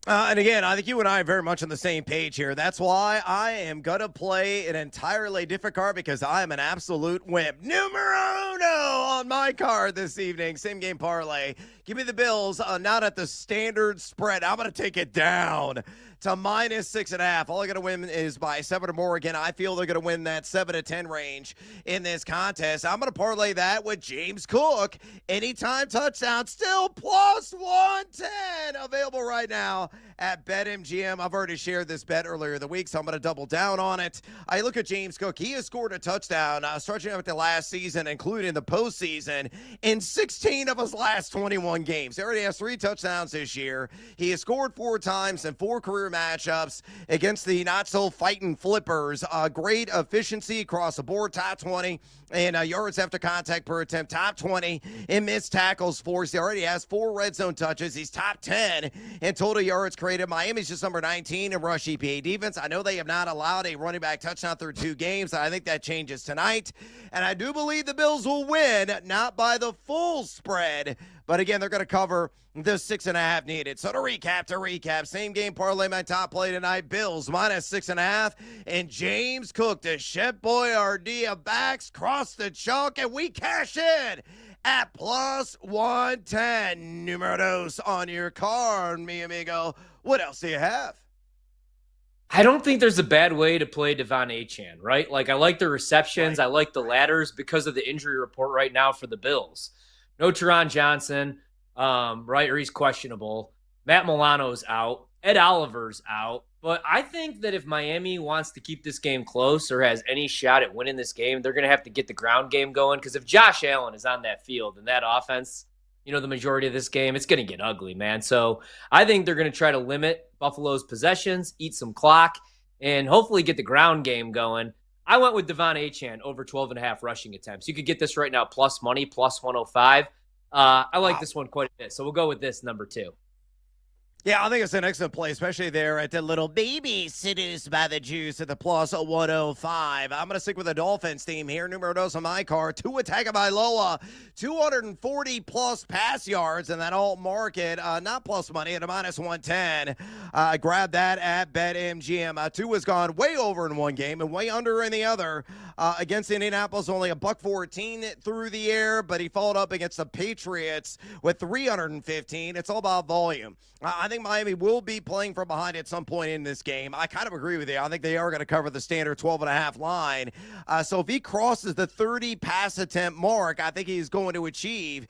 And again, I think you and I are very much on the same page here. That's why I am going to play an entirely different card because I am an absolute wimp. Numero uno on my card this evening. Same game parlay. Give me the Bills, not at the standard spread. I'm going to take it down to -6.5. All I got to win is by 7 or more. Again, I feel they're going to win that 7 to 10 range in this contest. I'm going to parlay that with James Cook. Anytime touchdown, still +110. Available right now at BetMGM. I've already shared this bet earlier in the week, so I'm going to double down on it. I look at James Cook. He has scored a touchdown stretching out the last season, including the postseason, in 16 of his last 21 games. He already has 3 touchdowns this year. He has scored 4 times in 4 career matchups against the not-so-fighting Flippers. Great efficiency across the board, top 20 in yards after contact per attempt, top 20 in missed tackles forced. He already has 4 red zone touches. He's top 10 in total yards created. Miami's just number 19 in rush EPA defense. I know they have not allowed a running back touchdown through 2 games. I think that changes tonight. And I do believe the Bills will win, not by the full spread, but again, they're going to cover the 6.5 needed. So to recap, same game parlay, my top play tonight, Bills -6.5, and James Cook, the Shep Boyardee backs cross the chalk, and we cash in at +110. Numero dos on your card, mi amigo. What else do you have? I don't think there's a bad way to play Devon Achane, right? Like, I like the receptions. I like the ladders because of the injury report right now for the Bills. No Teron Johnson, right, or he's questionable. Matt Milano's out. Ed Oliver's out. But I think that if Miami wants to keep this game close or has any shot at winning this game, they're going to have to get the ground game going. Because if Josh Allen is on that field and that offense, you know, the majority of this game, it's going to get ugly, man. So I think they're going to try to limit Buffalo's possessions, eat some clock, and hopefully get the ground game going. I went with Devon Achane over 12.5 rushing attempts. You could get this right now plus money, +105. I like this one quite a bit. So we'll go with this, number 2. Yeah, I think it's an excellent play, especially there at the little baby seduced by the juice at the +105. I'm going to stick with the Dolphins theme here. Numero dos on my card. Tua Tagovailoa, 240+ pass yards in that alt market. Not plus money at a -110. Grab that at BetMGM. Tua's gone way over in one game and way under in the other. against Indianapolis, only a $114 through the air, but he followed up against the Patriots with 315. It's all about volume. I think Miami will be playing from behind at some point in this game. I kind of agree with you. I think they are going to cover the standard 12.5 line. So if he crosses the 30 pass attempt mark, I think he's going to achieve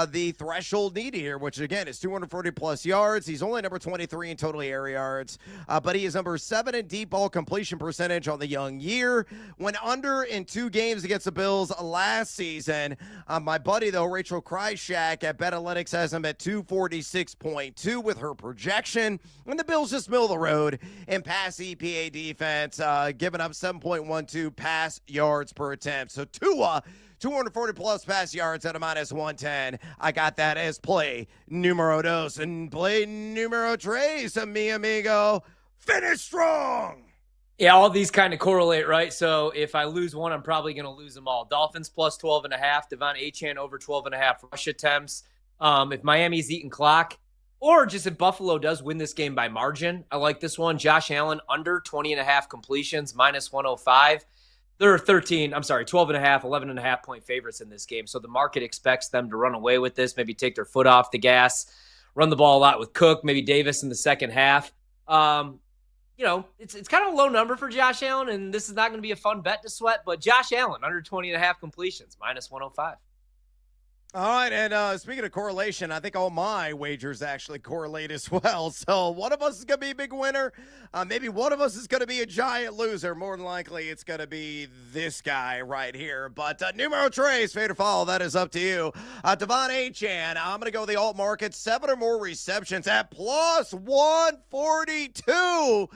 the threshold needed here, which again is 240 plus yards. He's only number 23 in total air yards, but he is number 7 in deep ball completion percentage on the young year. Went under in 2 games against the Bills last season. My buddy, though, Rachel Kryshak at BetAlytics has him at 246.2 with her projection. And the Bills just middle of the road in pass EPA defense, giving up 7.12 pass yards per attempt. So Tua, 240 plus pass yards at a minus 110. I got that as play numero dos and play numero tres, mi amigo. Finish strong. Yeah, all these kind of correlate, right? So if I lose one, I'm probably going to lose them all. Dolphins plus 12.5, Devon Achane over 12.5 rush attempts. If Miami's eating clock, or just if Buffalo does win this game by margin, I like this one. Josh Allen under 20.5 completions, minus 105. There are 12.5, 11.5 point favorites in this game. So the market expects them to run away with this, maybe take their foot off the gas, run the ball a lot with Cook, maybe Davis in the second half. It's kind of a low number for Josh Allen, and this is not going to be a fun bet to sweat, but Josh Allen under 20.5 completions, minus 105. All right, and speaking of correlation, I think all my wagers actually correlate as well. So one of us is going to be a big winner. Maybe one of us is going to be a giant loser. More than likely, it's going to be this guy right here. But numero tres, fade or follow, that is up to you. Devon Achane, I'm going to go the alt market, 7 or more receptions at plus 142.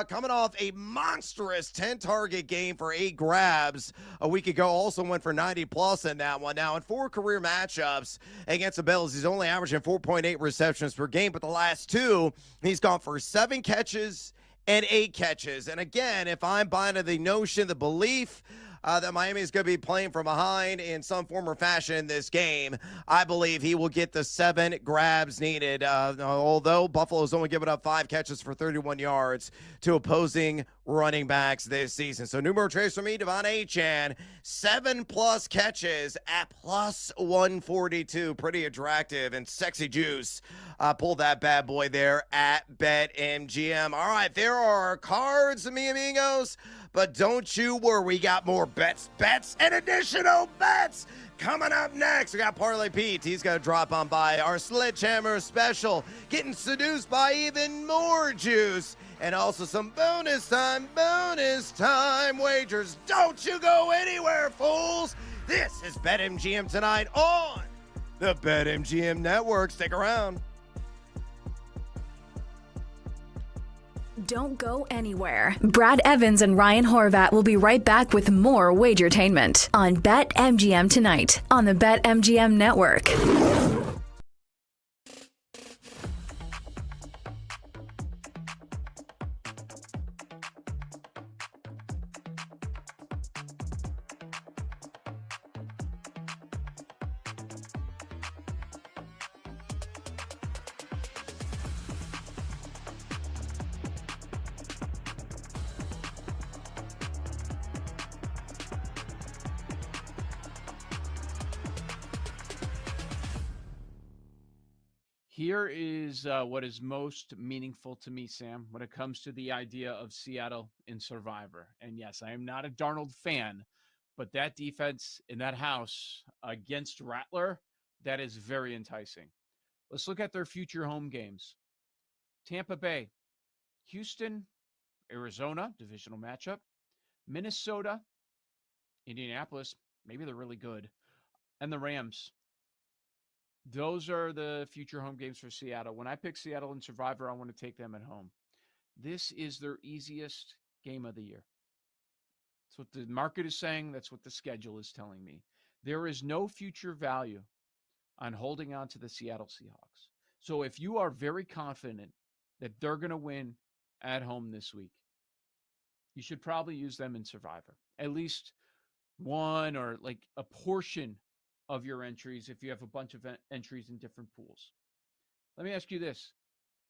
Coming off a monstrous 10-target game for 8 grabs a week ago. Also went for 90-plus in that one. Now, in 4 career matchups against the Bills, he's only averaging 4.8 receptions per game. But the last 2, he's gone for 7 catches and 8 catches. And again, if I'm buying the notion, the belief that Miami is going to be playing from behind in some form or fashion in this game, I believe he will get the 7 grabs needed. Although Buffalo's only given up 5 catches for 31 yards to opposing running backs this season. So numero tres for me, Devon Achane, 7+ catches at plus 142. Pretty attractive, and Sexy Juice pulled that bad boy there at BetMGM. All right, there are cards, mi amigos, but don't you worry, we got more bets, and additional bets coming up next. We got Parlay Pete. He's going to drop on by our Sledgehammer special, getting seduced by even more juice, and also some bonus time wagers. Don't you go anywhere, fools. This is BetMGM tonight on the BetMGM Network. Stick around. Don't go anywhere. Brad Evans and Ryan Horvat will be right back with more Wagertainment on BetMGM tonight on the BetMGM Network. Here is what is most meaningful to me, Sam, when it comes to the idea of Seattle in Survivor. And yes, I am not a Darnold fan, but that defense in that house against Rattler, that is very enticing. Let's look at their future home games. Tampa Bay, Houston, Arizona, divisional matchup, Minnesota, Indianapolis, maybe they're really good, and the Rams. Those are the future home games for Seattle. When I pick Seattle in Survivor, I want to take them at home. This is their easiest game of the year. That's what the market is saying. That's what the schedule is telling me. There is no future value on holding on to the Seattle Seahawks. So if you are very confident that they're going to win at home this week, you should probably use them in Survivor. At least one or like a portion of your entries if you have a bunch of entries in different pools. Let me ask you this.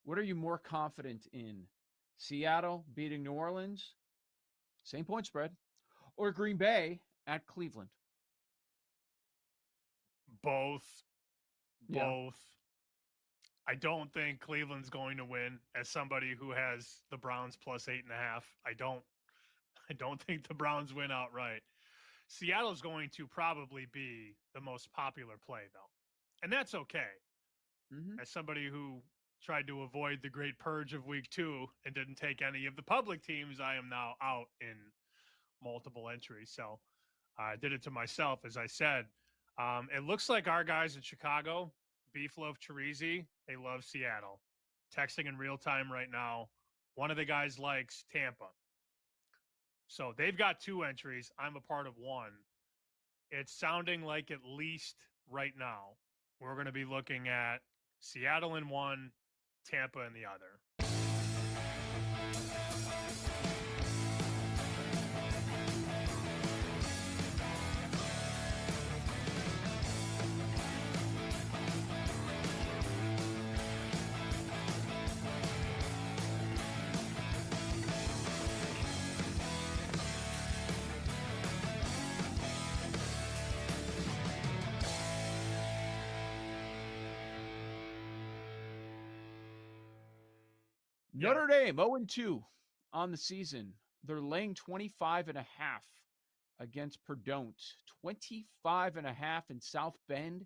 What are you more confident in? Seattle beating New Orleans, same point spread, or Green Bay at Cleveland? Both. Yeah. Both. I don't think Cleveland's going to win. As somebody who has the Browns plus 8.5, I don't think the Browns win outright. Seattle's going to probably be the most popular play, though. And that's okay. As somebody who tried to avoid the great purge of week 2 and didn't take any of the public teams, I am now out in multiple entries. So I did it to myself, as I said. It looks like our guys in Chicago, Beef Loaf Chirizi, they love Seattle. Texting in real time right now. One of the guys likes Tampa. So they've got 2 entries. I'm a part of one. It's sounding like, at least right now, we're going to be looking at Seattle in one, Tampa in the other. Notre Dame 0-2 on the season. They're laying 25.5 against Purdue. 25.5 in South Bend.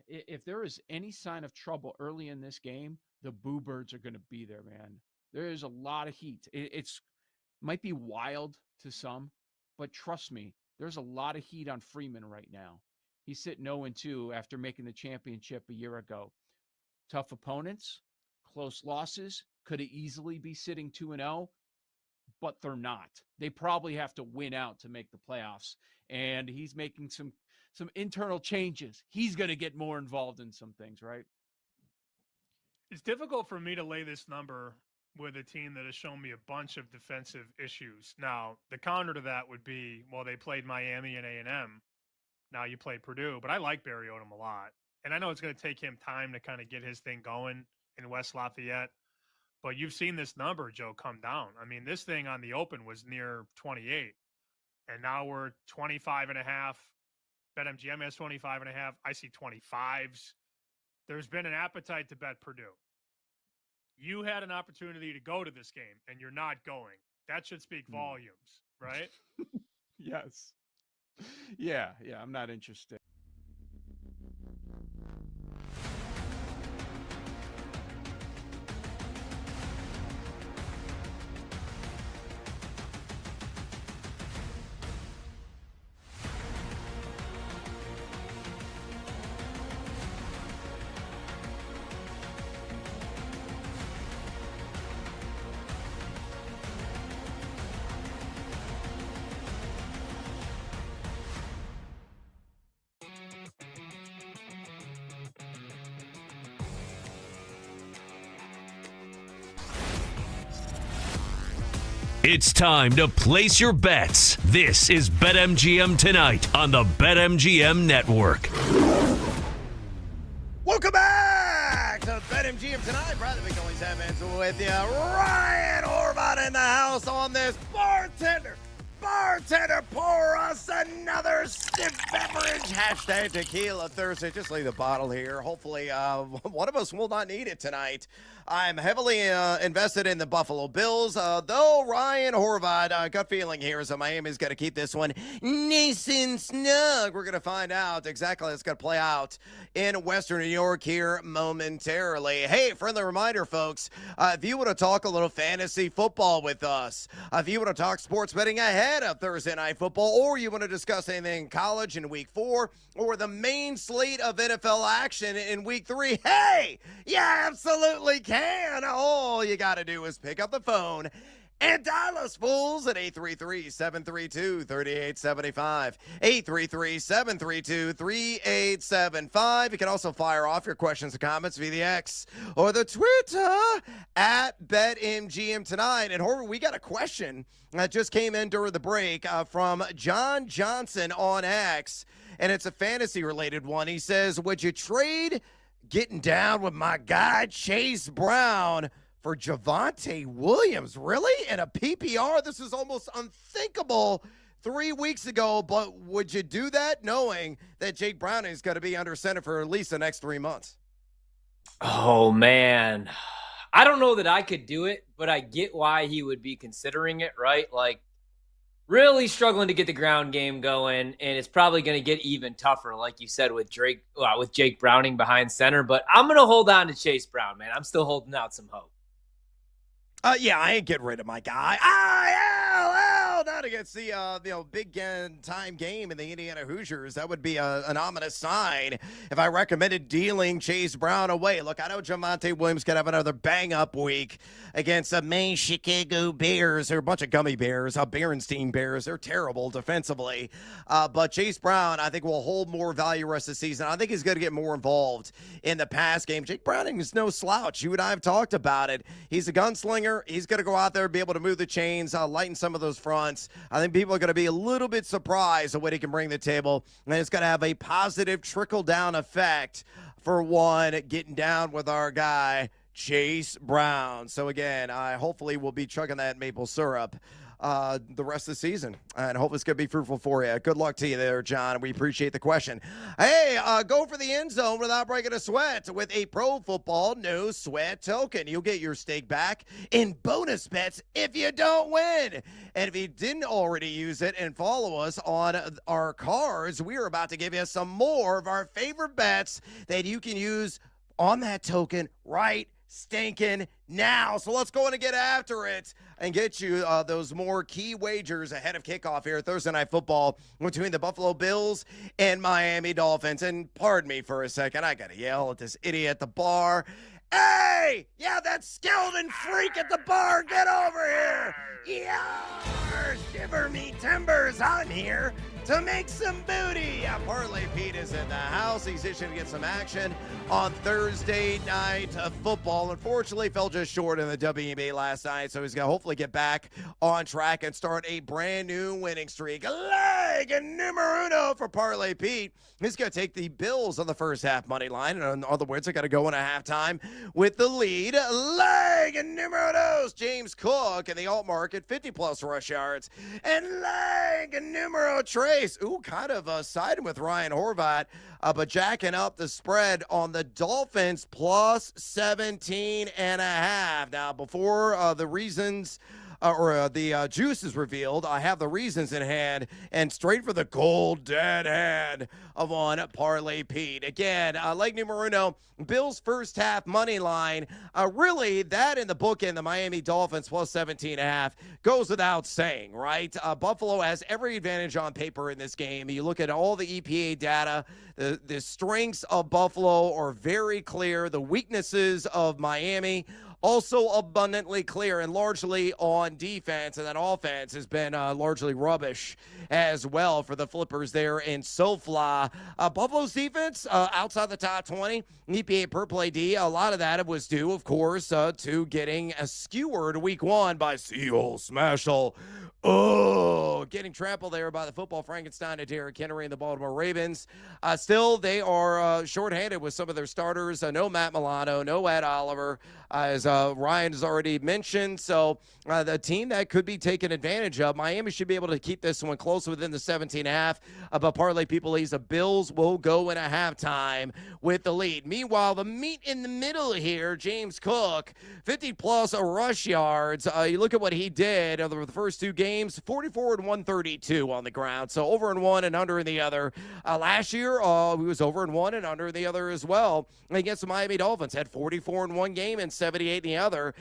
If there is any sign of trouble early in this game, the Boo Birds are going to be there, man. There is a lot of heat. It's might be wild to some, but trust me, there's a lot of heat on Freeman right now. He's sitting 0-2 after making the championship a year ago. Tough opponents, close losses, could easily be sitting 2-0, but they're not. They probably have to win out to make the playoffs, and he's making some internal changes. He's going to get more involved in some things, right? It's difficult for me to lay this number with a team that has shown me a bunch of defensive issues. Now, the counter to that would be, well, they played Miami and A&M. Now you play Purdue, but I like Barry Odom a lot. And I know it's going to take him time to kind of get his thing going in West Lafayette. But you've seen this number, Joe, come down. I mean, this thing on the open was near 28. And now we're 25.5. BetMGM has 25.5. I see 25s. There's been an appetite to bet Purdue. You had an opportunity to go to this game, and you're not going. That should speak volumes, right? Yes. Yeah, I'm not interested. It's time to place your bets. This is BetMGM Tonight on the BetMGM Network. Welcome back to BetMGM Tonight. Bradley McNally's Evans with you. Ryan Horvat in the house on this bartender. Bartender, pour us another stiff beverage. Hashtag Tequila Thursday. Just leave the bottle here. Hopefully, one of us will not need it tonight. I'm heavily invested in the Buffalo Bills, though Ryan Horvat, gut feeling here is that Miami's got to keep this one nice and snug. We're going to find out exactly how it's going to play out in Western New York here momentarily. Hey, friendly reminder, folks, if you want to talk a little fantasy football with us, if you want to talk sports betting ahead of Thursday Night Football, or you want to discuss anything in college in Week 4, or the main slate of NFL action in Week 3, hey, you absolutely can. All you got to do is pick up the phone and dial us, fools, at 833-732-3875. 833-732-3875. You can also fire off your questions and comments via the X or the Twitter at BetMGM Tonight. And Horvath, we got a question that just came in during the break from John Johnson on X, and it's a fantasy-related one. He says, would you trade getting down with my guy Chase Brown for Javonte Williams. Really? In a PPR? This is almost unthinkable 3 weeks ago, but would you do that knowing that Jake Browning is going to be under center for at least the next 3 months? Oh, man. I don't know that I could do it, but I get why he would be considering it, right? Like, really struggling to get the ground game going, and it's probably going to get even tougher, like you said, with Jake Browning behind center. But I'm going to hold on to Chase Brown, man. I'm still holding out some hope. Yeah, I ain't getting rid of my guy. Not against the big time game in the Indiana Hoosiers. That would be an ominous sign if I recommended dealing Chase Brown away. Look, I know Javonte Williams could have another bang-up week against the Maine Chicago Bears. They're a bunch of gummy bears, Berenstein Bears. They're terrible defensively. But Chase Brown, I think, will hold more value the rest of the season. I think he's going to get more involved in the pass game. Jake Browning is no slouch. You and I have talked about it. He's a gunslinger. He's going to go out there and be able to move the chains, lighten some of those fronts. I think people are going to be a little bit surprised at what he can bring to the table, and it's going to have a positive trickle-down effect for one, getting down with our guy, Chase Brown. So, again, I hopefully will be chugging that maple syrup the rest of the season, and hope it's going to be fruitful for you. Good luck to you there, John. We appreciate the question. Hey, go for the end zone without breaking a sweat with a Pro Football No Sweat token. You'll get your stake back in bonus bets if you don't win. And if you didn't already use it and follow us on our cards, we're about to give you some more of our favorite bets that you can use on that token right stinking now. So let's go in and get after it and get you those more key wagers ahead of kickoff here Thursday Night Football between the Buffalo Bills and Miami Dolphins. And pardon me for a second, I gotta yell at this idiot at the bar. Hey! Yeah, that skeleton freak at the bar, get over here! Yeah! Shiver me timbers, I'm here to make some booty. Parlay Pete is in the house. He's itching to get some action on Thursday Night Football. Unfortunately, fell just short in the WNBA last night, so he's going to hopefully get back on track and start a brand new winning streak. Leg numero uno for Parlay Pete. He's going to take the Bills on the first half money line. And in other words, they're going to go in a halftime with the lead. Leg numero dos, James Cook in the alt market, 50-plus rush yards. And leg numero tres. Ooh, kind of siding with Ryan Horvat, but jacking up the spread on the Dolphins plus 17.5. Now, before the reasons the juice is revealed, I have the reasons in hand, and straight for the cold dead hand of one Parlay Pete. Again, leg numero uno, Bills first half money line. Really, that in the bookend, the Miami Dolphins plus 17.5 goes without saying, right? Buffalo has every advantage on paper in this game. You look at all the EPA data, the strengths of Buffalo are very clear. The weaknesses of Miami also abundantly clear, and largely on defense, and that offense has been largely rubbish as well for the Flippers there in SoFly. Buffalo's defense, outside the top 20, EPA per play D, a lot of that was due, of course, to getting skewered week one by Seal Smashel. Oh, getting trampled there by the football Frankenstein of Derrick Henry and the Baltimore Ravens. Still, they are shorthanded with some of their starters. No Matt Milano, no Ed Oliver, as Ryan has already mentioned. So the team that could be taken advantage of, Miami should be able to keep this one close within the 17.5. But Parlay People, the Bills will go in a halftime with the lead. Meanwhile, the meat in the middle here, James Cook, 50-plus rush yards. You look at what he did over the first two games, 44 and 132 on the ground. So over in one and under in the other. Last year, he was over in one and under in the other as well. Against the Miami Dolphins, had 44 in one game and 78 in the other.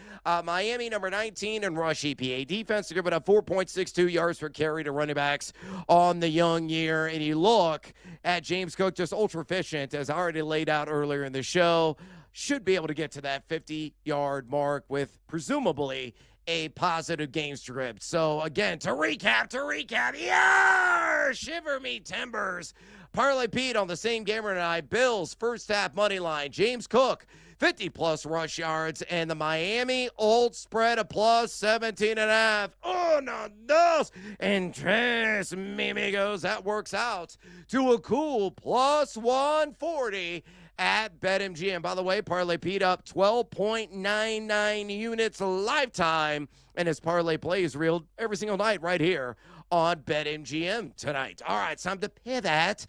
Miami, number 19 in rush EPA defense. They're giving up 4.62 yards per carry to running backs on the young year. And you look at James Cook, just ultra efficient, as I already laid out earlier in the show. Should be able to get to that 50-yard mark with presumably a positive game script. So again, to recap, yeah, shiver me timbers. Parlay Pete on the same gamer tonight. Bills first half money line. James Cook, 50-plus rush yards, and the Miami alt spread a plus 17.5. Oh, no, dos. And tres, mi amigos, that works out to a cool plus 140 at BetMGM. By the way, Parlay Pete up 12.99 units lifetime, and his parlay play is real every single night right here on BetMGM tonight. All right, it's time to pivot,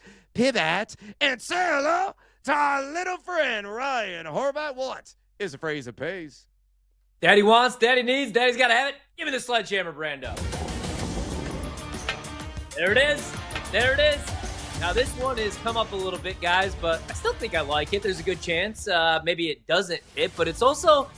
and say hello to our little friend, Ryan Horvat. What is a phrase that pays? Daddy wants, daddy needs, daddy's got to have it. Give me the sledgehammer, Brando. There it is. There it is. Now, this one has come up a little bit, guys, but I still think I like it. There's a good chance maybe it doesn't hit, but it's also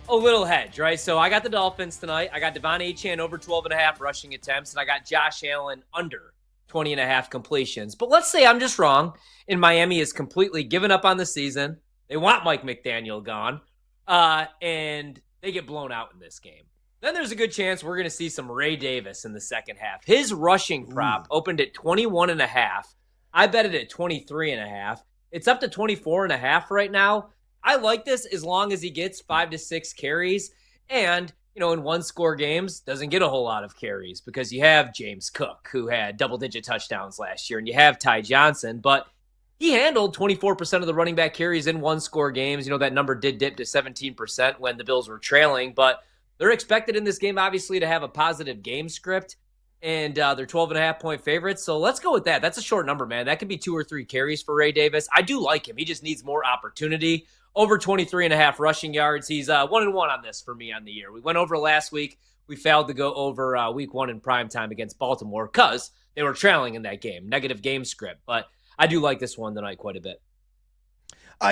a little hedge, right? So I got the Dolphins tonight. I got Devon Achane over 12.5 rushing attempts, and I got Josh Allen under 20.5 completions. But let's say I'm just wrong, and Miami has completely given up on the season. They want Mike McDaniel gone, and they get blown out in this game. Then there's a good chance we're going to see some Ray Davis in the second half. His rushing prop opened at 21.5. I bet it at 23.5. It's up to 24.5 right now. I like this as long as he gets 5 to 6 carries. And, in one-score games, doesn't get a whole lot of carries because you have James Cook, who had double-digit touchdowns last year, and you have Ty Johnson. But he handled 24% of the running back carries in one-score games. That number did dip to 17% when the Bills were trailing. But they're expected in this game, obviously, to have a positive game script. And they're 12.5-point favorites. So let's go with that. That's a short number, man. That could be 2 or 3 carries for Ray Davis. I do like him. He just needs more opportunity. Over 23.5 rushing yards. He's 1-1 on this for me on the year. We went over last week. We failed to go over week 1 in primetime against Baltimore because they were trailing in that game. Negative game script. But I do like this one tonight quite a bit.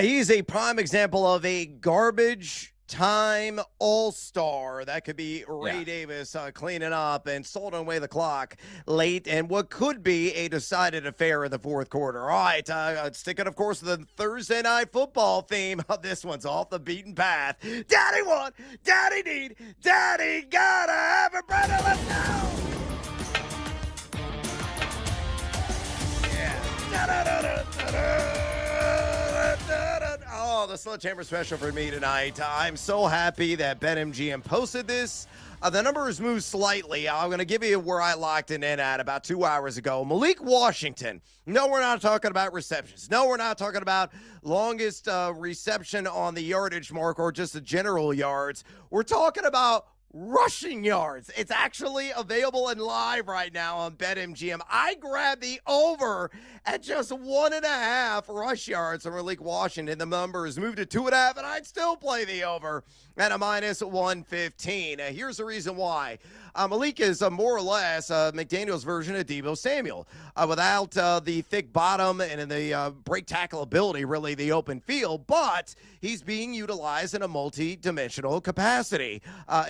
He's a prime example of a garbage time all-star. That could be Ray Davis cleaning up and salting away the clock late and what could be a decided affair in the fourth quarter. All right, sticking, of course, the Thursday night football theme. This one's off the beaten path. Daddy want, daddy need, daddy gotta have it, brother. Let's go! Yeah. Oh, the Sledgehammer special for me tonight. I'm so happy that BetMGM posted this. The numbers moved slightly. I'm going to give you where I locked it in at about 2 hours ago. Malik Washington. No, we're not talking about receptions. No, we're not talking about longest reception on the yardage mark or just the general yards. We're talking about rushing yards. It's actually available and live right now on BetMGM. I grabbed the over at just 1.5 rush yards from Malik Washington. The number has moved to 2.5, and I'd still play the over at a minus 115. Here's the reason why. Malik is more or less McDaniel's version of Deebo Samuel. Without the thick bottom and in the break tackle ability, really the open field, but he's being utilized in a multi-dimensional capacity.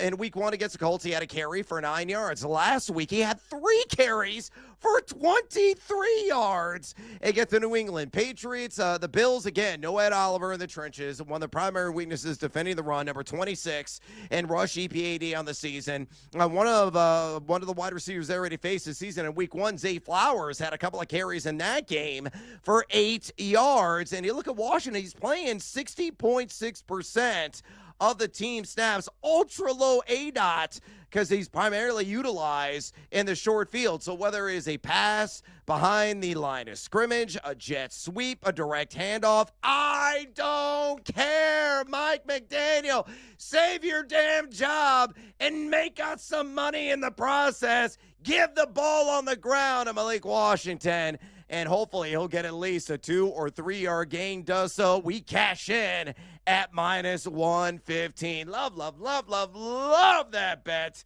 In week 1 against the Colts, he had a carry for 9 yards. Last week, he had 3 carries for 23 yards against the New England Patriots. The Bills, again, no Ed Oliver in the trenches. One of the primary weaknesses defending the run, number 26 in rush EPAD on the season. One of the wide receivers they already faced this season in week 1, Zay Flowers, had a couple of carries in that game for 8 yards. And you look at Washington, he's playing 60.6% of the team snaps, ultra low ADOT, because he's primarily utilized in the short field. So whether it is a pass behind the line of scrimmage, a jet sweep, a direct handoff, I don't care. Mike McDaniel, save your damn job and make us some money in the process. Give the ball on the ground to Malik Washington, and hopefully he'll get at least a 2 or 3 yard gain. Does so, we cash in at minus 115. Love that bet.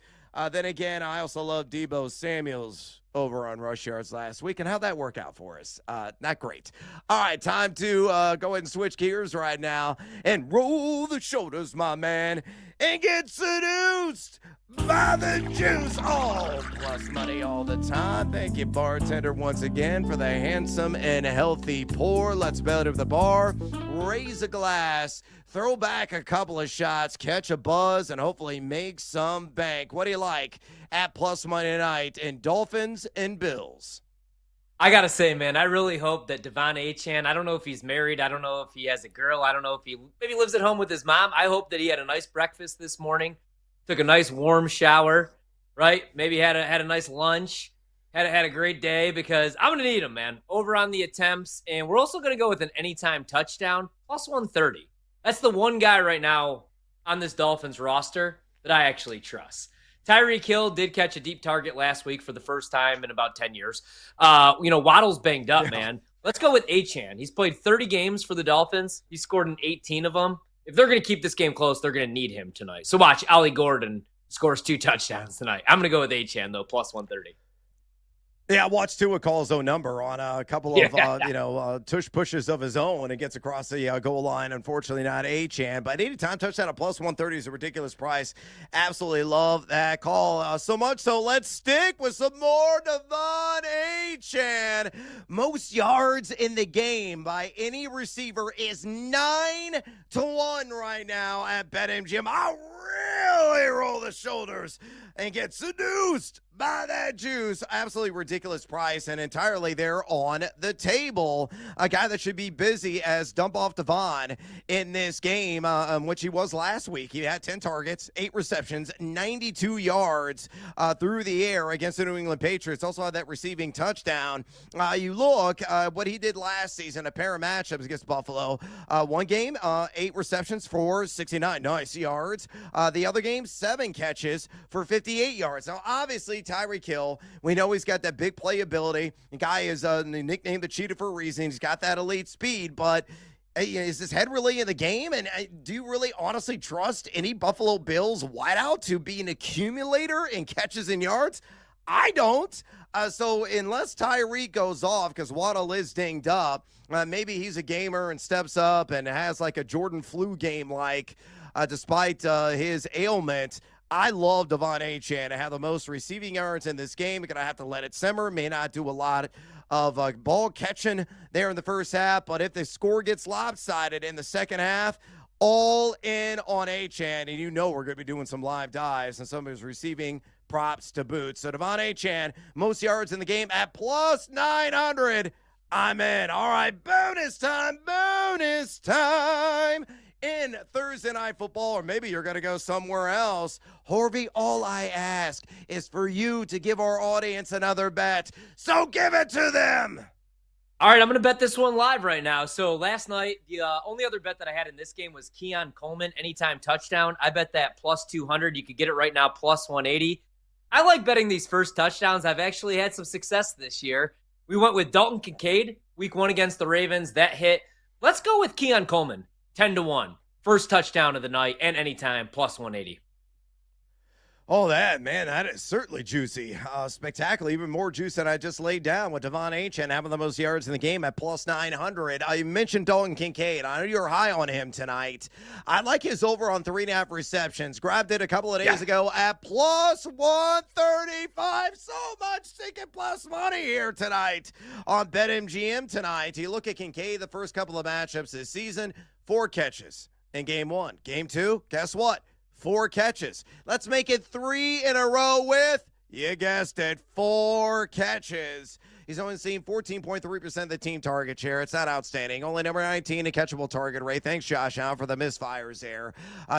Then again, I also love Deebo Samuel's over on rush yards last week. And how'd that work out for us? Not great. All right, time to go ahead and switch gears right now and roll the shoulders, my man, and get seduced by the juice. All plus money all the time. Thank you, bartender, once again for the handsome and healthy pour. Let's better the bar, raise a glass, throw back a couple of shots, catch a buzz, and hopefully make some bank. What do you like at plus money tonight in Dolphins and Bills? I got to say, man, I really hope that Devon Achane, I don't know if he's married. I don't know if he has a girl. I don't know if he maybe lives at home with his mom. I hope that he had a nice breakfast this morning, took a nice warm shower, right? Maybe had a nice lunch, had a great day because I'm going to need him, man. Over on the attempts, and we're also going to go with an anytime touchdown, plus 130. That's the one guy right now on this Dolphins roster that I actually trust. Tyreek Hill did catch a deep target last week for the first time in about 10 years. Waddle's banged up, man. Let's go with Achane. He's played 30 games for the Dolphins. He scored in 18 of them. If they're going to keep this game close, they're going to need him tonight. So watch, Ollie Gordon scores 2 touchdowns tonight. I'm going to go with Achane, though, plus 130. Yeah, watch Tua call his own number on a couple of, tush pushes of his own and gets across the goal line. Unfortunately, not Achane, but anytime touchdown at plus 130 is a ridiculous price. Absolutely love that call. So much so, let's stick with some more Devon Achane. Most yards in the game by any receiver is 9-1 right now at BetMGM. I really roll the shoulders and get seduced by that juice. Absolutely ridiculous price and entirely there on the table. A guy that should be busy as dump off Devon in this game, which he was last week. He had 10 targets, 8 receptions, 92 yards through the air against the New England Patriots. Also had that receiving touchdown. You look what he did last season, a pair of matchups against Buffalo. One game, 8 receptions for 69 nice yards. The other game, 7 catches for 58 yards. Now, obviously, Tyreek Hill, we know he's got that big playability. The guy is nicknamed the Cheetah for a reason. He's got that elite speed, but is his head really in the game? And do you really honestly trust any Buffalo Bills wideout to be an accumulator in catches and yards? I don't. So unless Tyreek goes off because Waddle is dinged up, maybe he's a gamer and steps up and has like a Jordan flu game despite his ailment. I love Devon Achane to have the most receiving yards in this game. You're going to have to let it simmer. May not do a lot of ball catching there in the first half, but if the score gets lopsided in the second half, all in on Achane. And we're going to be doing some live dives and some of his receiving props to boot. So Devon Achane, most yards in the game at plus 900. I'm in. All right, bonus time. In Thursday Night Football, or maybe you're going to go somewhere else. Horvey, all I ask is for you to give our audience another bet. So give it to them. All right, I'm going to bet this one live right now. So last night, the only other bet that I had in this game was Keon Coleman, anytime touchdown. I bet that plus 200. You could get it right now, plus 180. I like betting these first touchdowns. I've actually had some success this year. We went with Dalton Kincaid, week 1 against the Ravens. That hit. Let's go with Keon Coleman. 10-1. First touchdown of the night and anytime, plus 180. Oh, that is certainly juicy. Spectacular. Even more juice than I just laid down with Devon Achane having the most yards in the game at plus 900. I mentioned Dalton Kincaid. I know you're high on him tonight. I like his over on 3.5 receptions. Grabbed it a couple of days ago at plus 135. So much sinking plus money here tonight on BetMGM tonight. You look at Kincaid, the first couple of matchups this season, 4 catches in game 1. Game 2, guess what? 4 catches. Let's make it 3 in a row with, you guessed it, 4 catches. He's only seen 14.3% of the team target share. It's not outstanding. Only number 19 in catchable target rate. Thanks, Josh Allen, for the misfires there.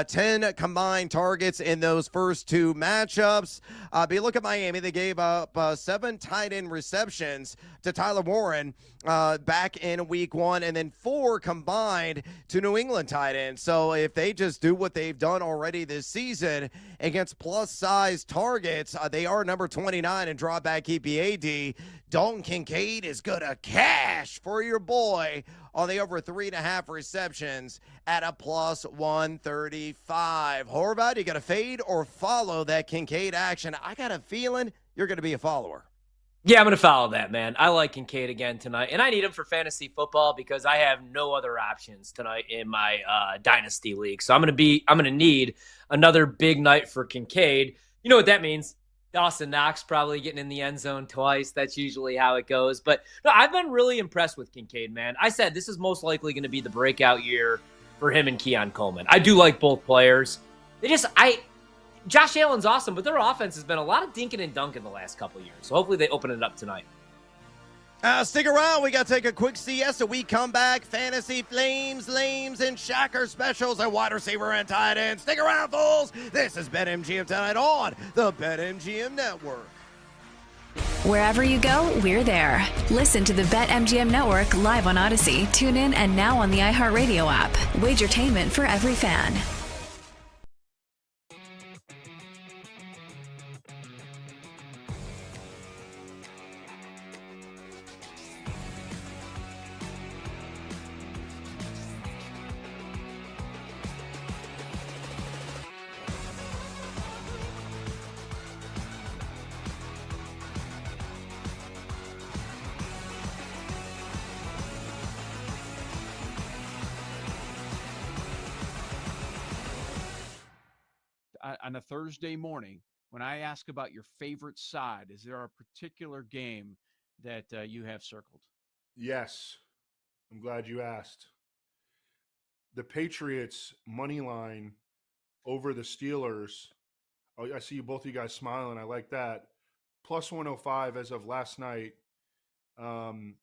10 combined targets in those first 2 matchups. But you look at Miami. They gave up 7 tight end receptions to Tyler Warren back in week 1, and then 4 combined to New England tight ends. So if they just do what they've done already this season against plus-size targets, they are number 29 in drawback EPAD. Dalton Kincaid is going to cash for your boy on the over 3.5 receptions at a plus 135. Horvath, you got to fade or follow that Kincaid action? I got a feeling you're going to be a follower. Yeah, I'm going to follow that, man. I like Kincaid again tonight, and I need him for fantasy football because I have no other options tonight in my dynasty league. So I'm going to need another big night for Kincaid. You know what that means? Dawson Knox probably getting in the end zone twice. That's usually how it goes. But no, I've been really impressed with Kincaid, man. I said this is most likely going to be the breakout year for him and Keon Coleman. I do like both players. Josh Allen's awesome, but their offense has been a lot of dinking and dunking the last couple of years. So hopefully they open it up tonight. Stick around. We got to take a quick siesta. We come back. Fantasy Flames, Lames, and Shocker specials and wide receiver and tight end. Stick around, fools. This is BetMGM tonight on the BetMGM Network. Wherever you go, we're there. Listen to the BetMGM Network live on Odyssey, TuneIn, and now on the iHeartRadio app. Wagertainment for every fan. On a Thursday morning, when I ask about your favorite side, is there a particular game that you have circled? Yes. I'm glad you asked. The Patriots money line over the Steelers. Oh, I see both of you guys smiling. I like that. Plus 105 as of last night. And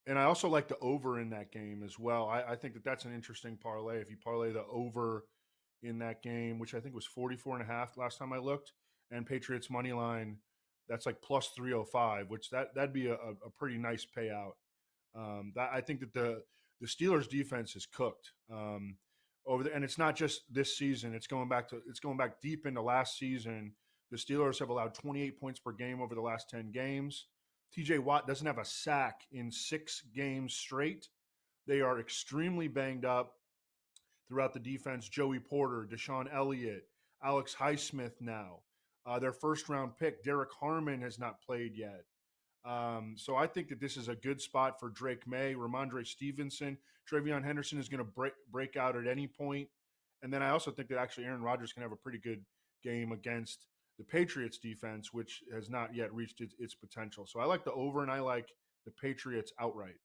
I also like the over in that game as well. I think that's an interesting parlay. If you parlay the over in that game, which I think was 44.5 last time I looked, and Patriots money line, that's like plus 305, which that'd be a pretty nice payout. I think that the Steelers defense is cooked and it's not just this season. It's going back deep into last season. The Steelers have allowed 28 points per game over the last 10 games. TJ Watt doesn't have a sack in 6 games straight. They are extremely banged up throughout the defense. Joey Porter, Deshaun Elliott, Alex Highsmith now. Their first-round pick, Derek Harmon, has not played yet. So I think that this is a good spot for Drake May, Ramondre Stevenson. Travion Henderson is going to break out at any point. And then I also think that actually Aaron Rodgers can have a pretty good game against the Patriots defense, which has not yet reached its potential. So I like the over, and I like the Patriots outright.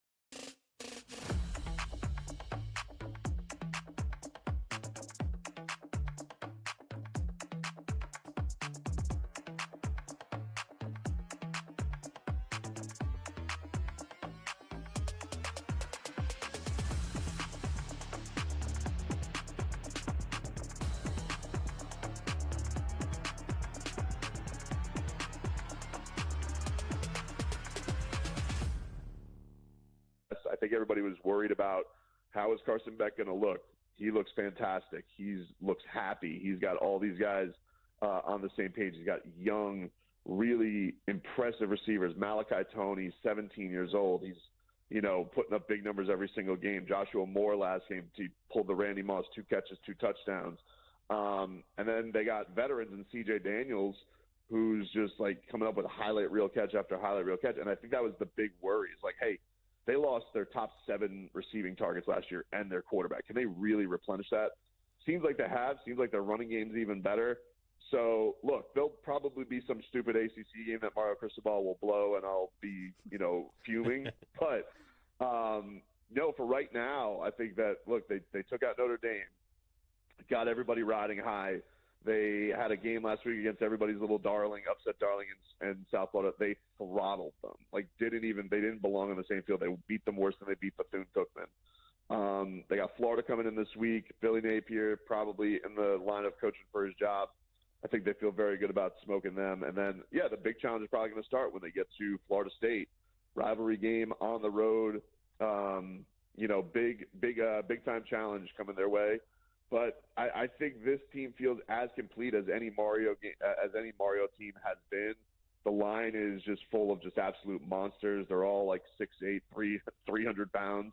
I think everybody was worried about how is Carson Beck going to look. He looks fantastic. He looks happy. He's got all these guys on the same page. He's got young, really impressive receivers. Malachi Toney, 17 years old. He's, putting up big numbers every single game. Joshua Moore last game, he pulled the Randy Moss, 2 catches, 2 touchdowns. And then they got veterans in C.J. Daniels, who's just like coming up with a highlight reel catch after highlight reel catch. And I think that was the big worry. It's like, hey, they lost their top 7 receiving targets last year and their quarterback. Can they really replenish that? Seems like they have. Seems like their running game's even better. So, look, there'll probably be some stupid ACC game that Mario Cristobal will blow, and I'll be, fuming. But, no, for right now, I think that, look, they took out Notre Dame, got everybody riding high. They had a game last week against everybody's little darling, upset darling in South Florida. They throttled them. They didn't belong on the same field. They beat them worse than they beat Bethune-Cookman. They got Florida coming in this week. Billy Napier probably in the line of coaching for his job. I think they feel very good about smoking them. And then, the big challenge is probably going to start when they get to Florida State. Rivalry game on the road. Big time challenge coming their way. But I think this team feels as complete as any Mario team has been. The line is just full of just absolute monsters. They're all like 6'8", 300 pounds.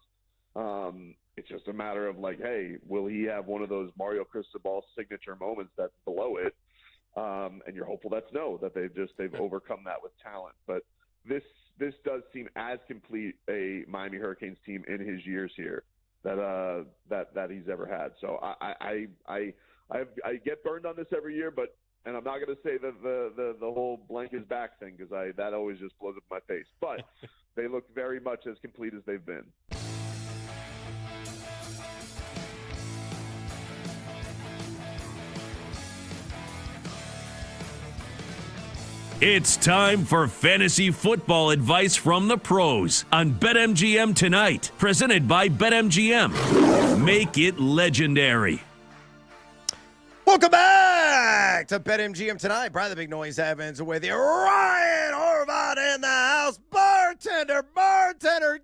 It's just a matter of hey, will he have one of those Mario Cristobal signature moments that's below it? And you're hopeful that's no, that they've overcome that with talent. But this does seem as complete a Miami Hurricanes team in his years here that he's ever had. So I get burned on this every year, and I'm not going to say that the whole blank is back thing, because that always just blows up my face. But they look very much as complete as they've been. It's time for fantasy football advice from the pros on BetMGM tonight. Presented by BetMGM. Make it legendary. Welcome back back to BetMGM tonight. Brian the Big Noise Evans with you. Ryan Horvath in the house. Bartender,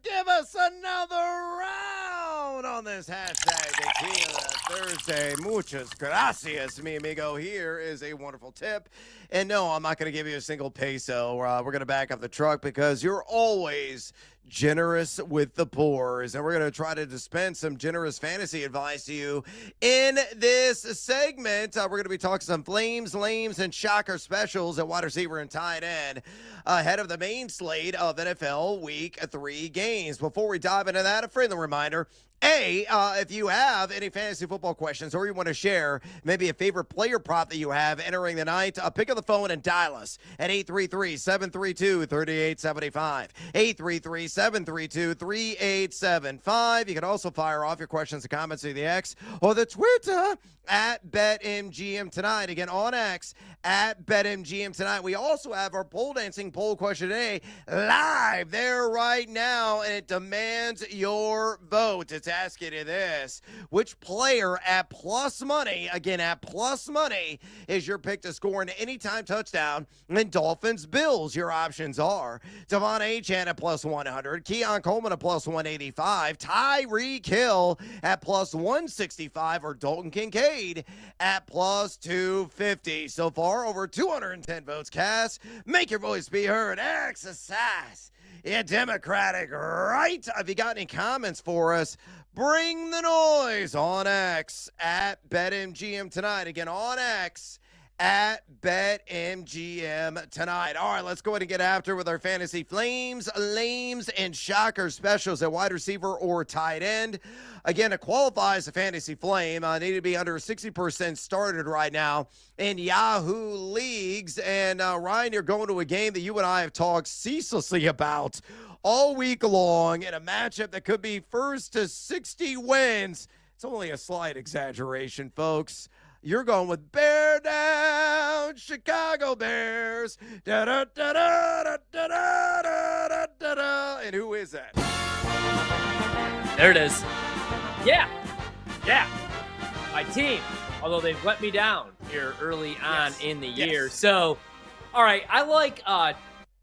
give us another round on this hashtag Tequila Thursday. Muchas gracias, mi amigo. Here is a wonderful tip. And no, I'm not going to give you a single peso. We're going to back up the truck because you're always generous with the pours, and we're going to try to dispense some generous fantasy advice to you in this segment. We're going to be talking some flames, lames, and shocker specials at wide receiver and tight end ahead of the main slate of NFL Week 3 games. Before we dive into that, a friendly reminder. If you have any fantasy football questions or you want to share maybe a favorite player prop that you have entering the night, pick up the phone and dial us at 833-732-3875. 833-732-3875. You can also fire off your questions and comments to the X or the Twitter at BetMGM Tonight. Again, on X at BetMGM Tonight. We also have our pole dancing poll question today live there right now, and it demands your vote. It's asking you this: which player at plus money, again at plus money, is your pick to score an anytime touchdown in Dolphins Bills? Your options are Devon Achane at plus 100, Keon Coleman at plus 185, Tyreek Hill at plus 165, or Dalton Kincaid at plus 250. So far, over 210 votes cast. Make your voice be heard. Exercise your Democratic right. Have you got any comments for us? Bring the noise on X at BetMGM Tonight. Again, on X at BetMGM Tonight. All right, let's go ahead and get after with our fantasy flames, lames, and shocker specials at wide receiver or tight end. Again, to qualify as a fantasy flame, I need to be under 60% started right now in Yahoo leagues. And Ryan, you're going to a game that you and I have talked ceaselessly about all week long in a matchup that could be first to 60 wins. It's only a slight exaggeration, folks. You're going with Bear Down, Chicago Bears. Da-da-da-da-da-da-da-da-da-da. And who is that? There it is. Yeah. My team, although they've let me down here early on in the year. So, all right, I like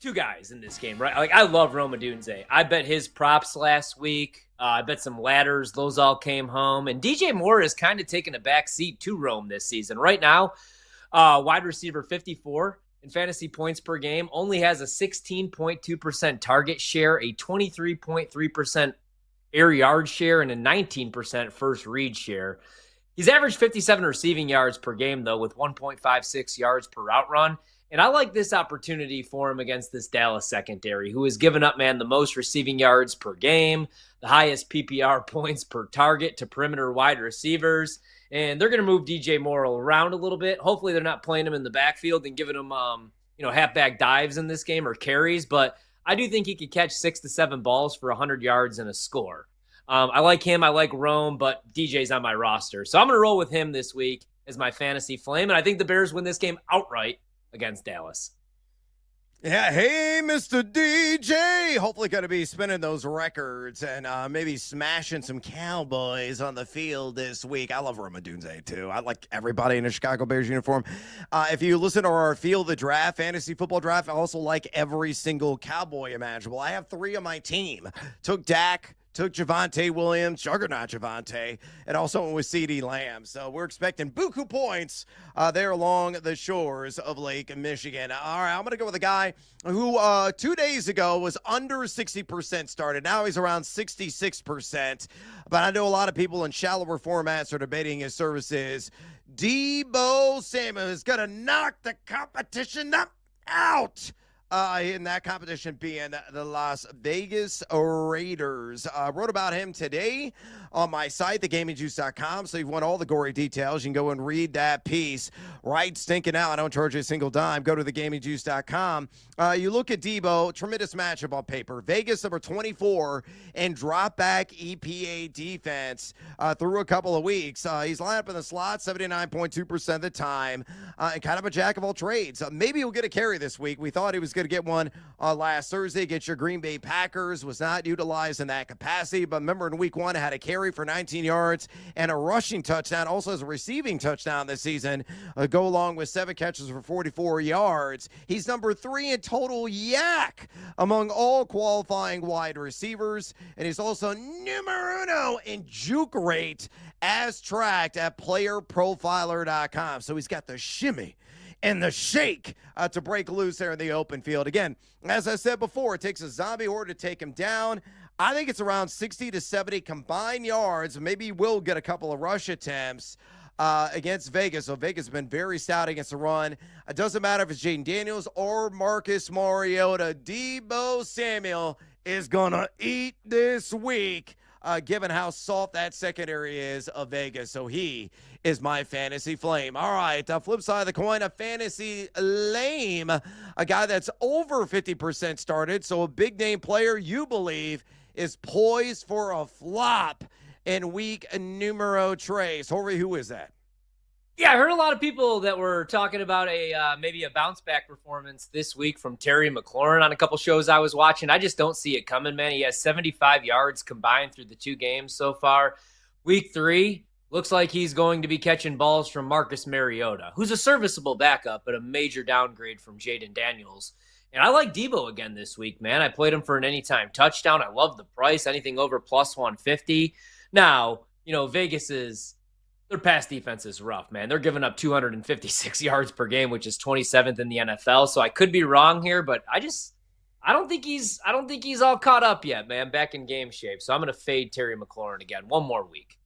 two guys in this game, right? Like, I love Rome Odunze. I bet his props last week. I bet some ladders. Those all came home. And DJ Moore is kind of taking a back seat to Rome this season. Right now, wide receiver 54 in fantasy points per game, only has a 16.2% target share, a 23.3% air yard share, and a 19% first read share. He's averaged 57 receiving yards per game, though, with 1.56 yards per route run. And I like this opportunity for him against this Dallas secondary, who has given up, the most receiving yards per game, the highest PPR points per target to perimeter wide receivers. And they're going to move DJ Moore around a little bit. Hopefully they're not playing him in the backfield and giving him, halfback dives in this game or carries. But I do think he could catch 6 to 7 balls for 100 yards and a score. I like him. I like Rome, but DJ's on my roster. So I'm going to roll with him this week as my fantasy flame. And I think the Bears win this game outright against Dallas. Yeah, hey, Mr. DJ. Hopefully going to be spinning those records and maybe smashing some Cowboys on the field this week. I love Rome Odunze, too. I like everybody in a Chicago Bears uniform. If you listen to our Field the Draft, fantasy football draft, I also like every single Cowboy imaginable. I have 3 on my team. Took Dak, took Javonte Williams, juggernaut Javonte, and also went with CeeDee Lamb. So we're expecting buku points there along the shores of Lake Michigan. All right, I'm going to go with a guy who 2 days ago was under 60% started. Now he's around 66%. But I know a lot of people in shallower formats are debating his services. Deebo Samuel is going to knock the competition out. In that competition being the Las Vegas Raiders. Wrote about him today on my site, thegamingjuice.com, so you've won all the gory details. You can go and read that piece right stinking out. I don't charge you a single dime. Go to thegamingjuice.com. You look at Deebo, tremendous matchup on paper. Vegas number 24 and drop back EPA defense through a couple of weeks. He's lined up in the slot 79.2% of the time and kind of a jack of all trades. Maybe he'll get a carry this week. We thought he was going going to get one last Thursday against your Green Bay Packers. Was not utilized in that capacity. But remember, in week 1, had a carry for 19 yards and a rushing touchdown. Also has a receiving touchdown this season. Go along with 7 catches for 44 yards. He's number 3 in total yak among all qualifying wide receivers. And he's also numero uno in juke rate as tracked at playerprofiler.com. So he's got the shimmy and the shake to break loose there in the open field. Again, as I said before, it takes a zombie horde to take him down. I think it's around 60 to 70 combined yards. Maybe he will get a couple of rush attempts against Vegas. So Vegas has been very stout against the run. It doesn't matter if it's Jaden Daniels or Marcus Mariota. Deebo Samuel is going to eat this week, given how soft that secondary is of Vegas. So he is my fantasy flame. All right, flip side of the coin, a fantasy lame, a guy that's over 50% started. So a big name player you believe is poised for a flop in week numero tres. Jorge, who is that? Yeah, I heard a lot of people that were talking about maybe a bounce back performance this week from Terry McLaurin on a couple shows I was watching. I just don't see it coming, man. He has 75 yards combined through the 2 games so far. Week 3, looks like he's going to be catching balls from Marcus Mariota, who's a serviceable backup, but a major downgrade from Jaden Daniels. And I like Deebo again this week, man. I played him for an anytime touchdown. I love the price, anything over plus 150. Now, their pass defense is rough, man. They're giving up 256 yards per game, which is 27th in the NFL. So I could be wrong here, but I don't think he's all caught up yet, man. Back in game shape. So I'm going to fade Terry McLaurin again. One more week.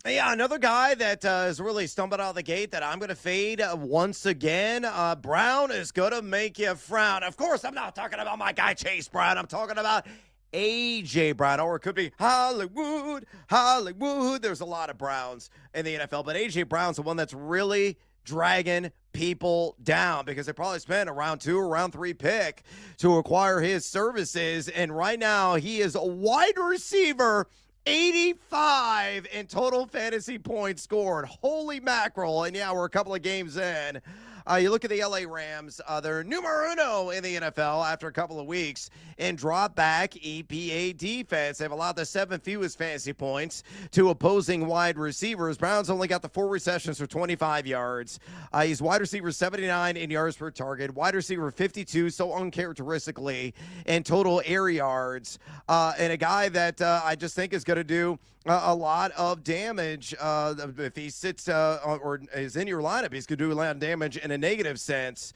Yeah, another guy that has really stumbled out of the gate that I'm going to fade once again. Brown is going to make you frown. Of course, I'm not talking about my guy Chase Brown. I'm talking about A.J. Brown, or it could be Hollywood. There's a lot of Browns in the NFL, but A.J. Brown's the one that's really dragging people down because they probably spent a round 2 or round 3 pick to acquire his services, and right now he is a wide receiver 85 in total fantasy points scored. Holy mackerel. And yeah, we're a couple of games in. You look at the LA Rams, they're numero uno in the NFL after a couple of weeks in drop back EPA defense. They've allowed the 7th fewest fantasy points to opposing wide receivers. Browns only got the 4 receptions for 25 yards. He's wide receiver 79 in yards per target, wide receiver 52, so uncharacteristically in total air yards. And a guy that I just think is going to do a lot of damage. If he sits or is in your lineup, he's going to do a lot of damage in a negative sense,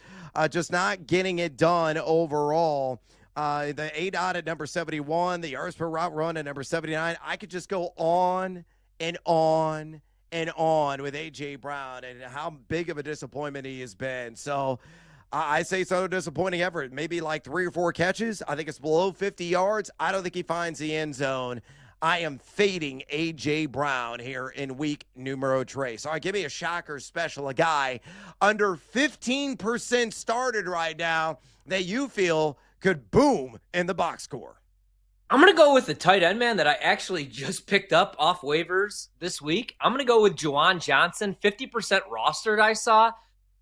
just not getting it done overall. The ADOT at number 71, the yards per route run at number 79. I could just go on and on and on with A.J. Brown and how big of a disappointment he has been. So I say it's not a disappointing effort. Maybe like 3 or 4 catches. I think it's below 50 yards. I don't think he finds the end zone. I am fading A.J. Brown here in week numero tres. All right, give me a shocker special, a guy under 15% started right now that you feel could boom in the box score. I'm going to go with the tight end, man, that I actually just picked up off waivers this week. I'm going to go with Juwan Johnson, 50% rostered I saw.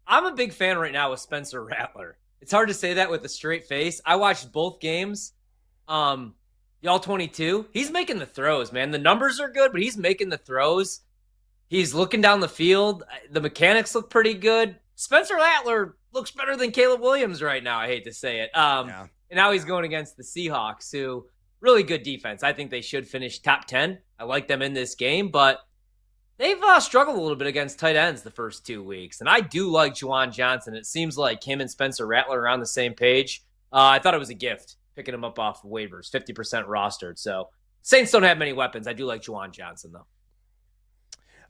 I'm a big fan right now with Spencer Rattler. It's hard to say that with a straight face. I watched both games. Y'all 22. He's making the throws, man. The numbers are good, but he's making the throws. He's looking down the field. The mechanics look pretty good. Spencer Rattler looks better than Caleb Williams right now. I hate to say it. And now he's going against the Seahawks, who really good defense. I think they should finish top 10. I like them in this game, but they've struggled a little bit against tight ends the first 2 weeks. And I do like Juwan Johnson. It seems like him and Spencer Rattler are on the same page. I thought it was a gift picking him up off waivers, 50% rostered. So Saints don't have many weapons. I do like Juwan Johnson, though.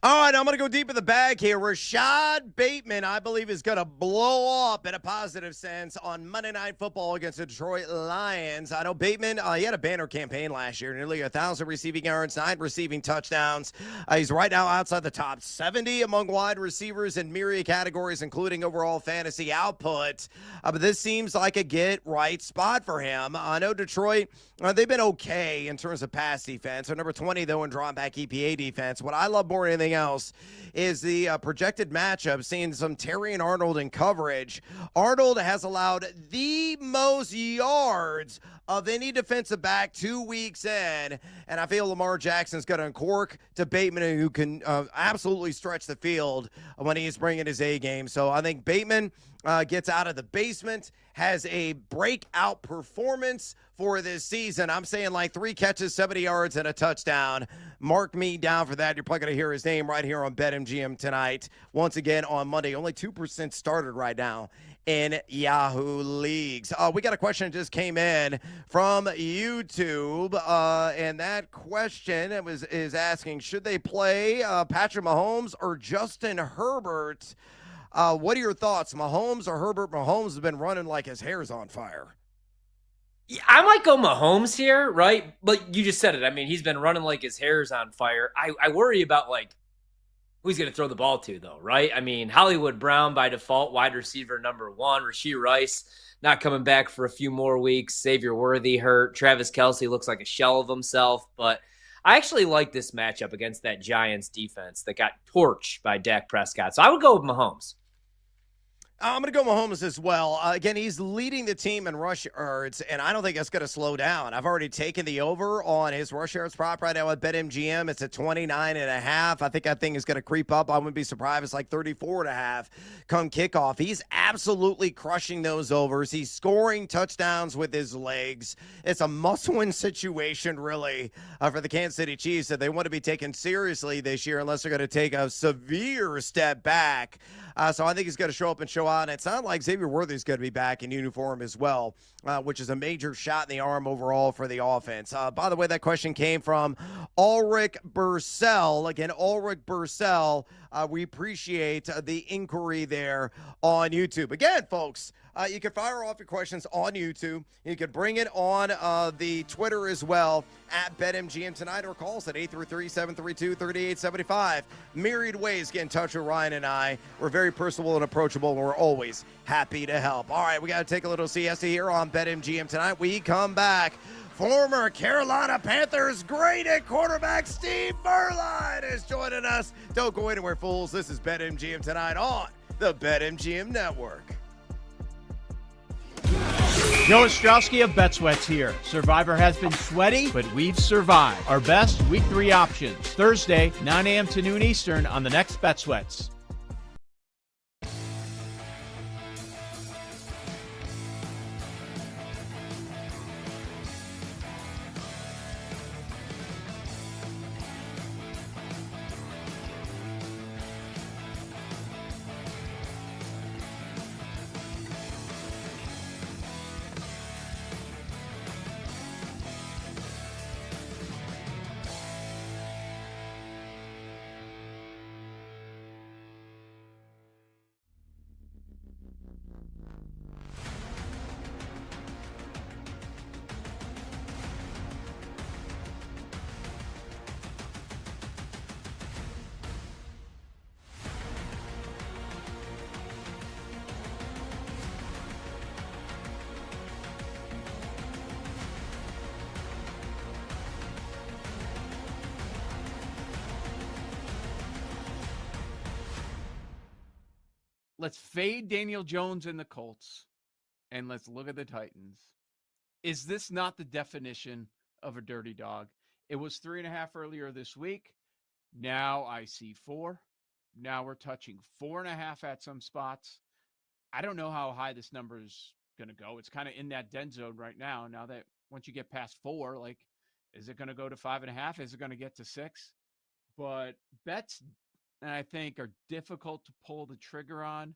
All right, I'm going to go deep in the bag here. Rashad Bateman, I believe, is going to blow up in a positive sense on Monday Night Football against the Detroit Lions. I know Bateman, he had a banner campaign last year, nearly 1,000 receiving yards, 9 receiving touchdowns. He's right now outside the top 70 among wide receivers in myriad categories, including overall fantasy output. But this seems like a get-right spot for him. I know Detroit, they've been okay in terms of pass defense. They're number 20, though, in drawn back EPA defense. What I love more than anything something else is the projected matchup, seeing some Terry and Arnold in coverage. Arnold has allowed the most yards of any defensive back 2 weeks in, and I feel Lamar Jackson's going to uncork to Bateman, who can absolutely stretch the field when he's bringing his A game. So I think Bateman gets out of the basement, has a breakout performance for this season. I'm saying like 3 catches, 70 yards, and a touchdown. Mark me down for that. You're probably going to hear his name right here on BetMGM tonight. Once again on Monday. Only 2% started right now in Yahoo leagues. We got a question that just came in from YouTube, and that question is asking, should they play Patrick Mahomes or Justin Herbert? What are your thoughts, Mahomes or Herbert? Mahomes has been running like his hair's on fire. Yeah, I might go Mahomes here, right? But you just said it. I mean, he's been running like his hair's on fire. I worry about, like, who he's going to throw the ball to, though, right? I mean, Hollywood Brown by default, wide receiver number 1. Rashee Rice not coming back for a few more weeks. Xavier Worthy hurt. Travis Kelce looks like a shell of himself. But I actually like this matchup against that Giants defense that got torched by Dak Prescott. So I would go with Mahomes. I'm going to go Mahomes as well. Again, he's leading the team in rush yards, and I don't think that's going to slow down. I've already taken the over on his rush yards prop right now at BetMGM. It's at 29.5. I think that thing is going to creep up. I wouldn't be surprised if it's like 34.5 come kickoff. He's absolutely crushing those overs. He's scoring touchdowns with his legs. It's a must-win situation, really, for the Kansas City Chiefs that they want to be taken seriously this year unless they're going to take a severe step back. So I think he's going to show up and show out. And it's not like Xavier Worthy is going to be back in uniform as well, which is a major shot in the arm overall for the offense. By the way, that question came from Ulrich Bursell. Again, Ulrich Bursell, we appreciate the inquiry there on YouTube. Again, folks, you can fire off your questions on YouTube. You can bring it on the Twitter as well at BetMGM tonight, or call us at 833-732-3875. Myriad ways to get in touch with Ryan and I. We're very personable and approachable, and we're always happy to help. All right, we got to take a little siesta here on BetMGM tonight. We come back. Former Carolina Panthers great at quarterback Steve Berline is joining us. Don't go anywhere, fools. This is BetMGM tonight on the BetMGM Network. Joe Ostrowski of BetSweats here. Survivor has been sweaty, but we've survived. Our best Week 3 options. Thursday, 9 a.m. to noon Eastern on the next BetSweats. Let's fade Daniel Jones and the Colts, and let's look at the Titans. Is this not the definition of a dirty dog? It was 3.5 earlier this week. Now I see 4. Now we're touching 4.5 at some spots. I don't know how high this number is going to go. It's kind of in that dead zone right now. Now that once you get past 4, like, is it going to go to 5.5? Is it going to get to 6? But bets, and I think, are difficult to pull the trigger on.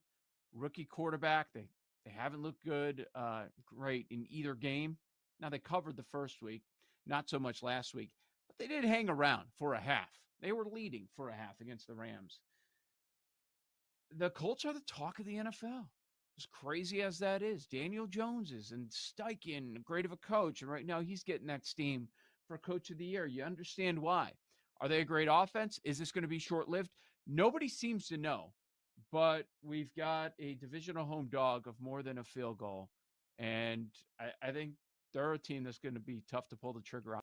Rookie quarterback, they haven't looked great in either game. Now, they covered the first week, not so much last week, but they did hang around for a half. They were leading for a half against the Rams. The Colts are the talk of the NFL. As crazy as that is, Daniel Jones is, and Steichen, great of a coach, and right now he's getting that steam for Coach of the Year. You understand why. Are they a great offense? Is this going to be short-lived? Nobody seems to know, but we've got a divisional home dog of more than a field goal, and I think they're a team that's going to be tough to pull the trigger on.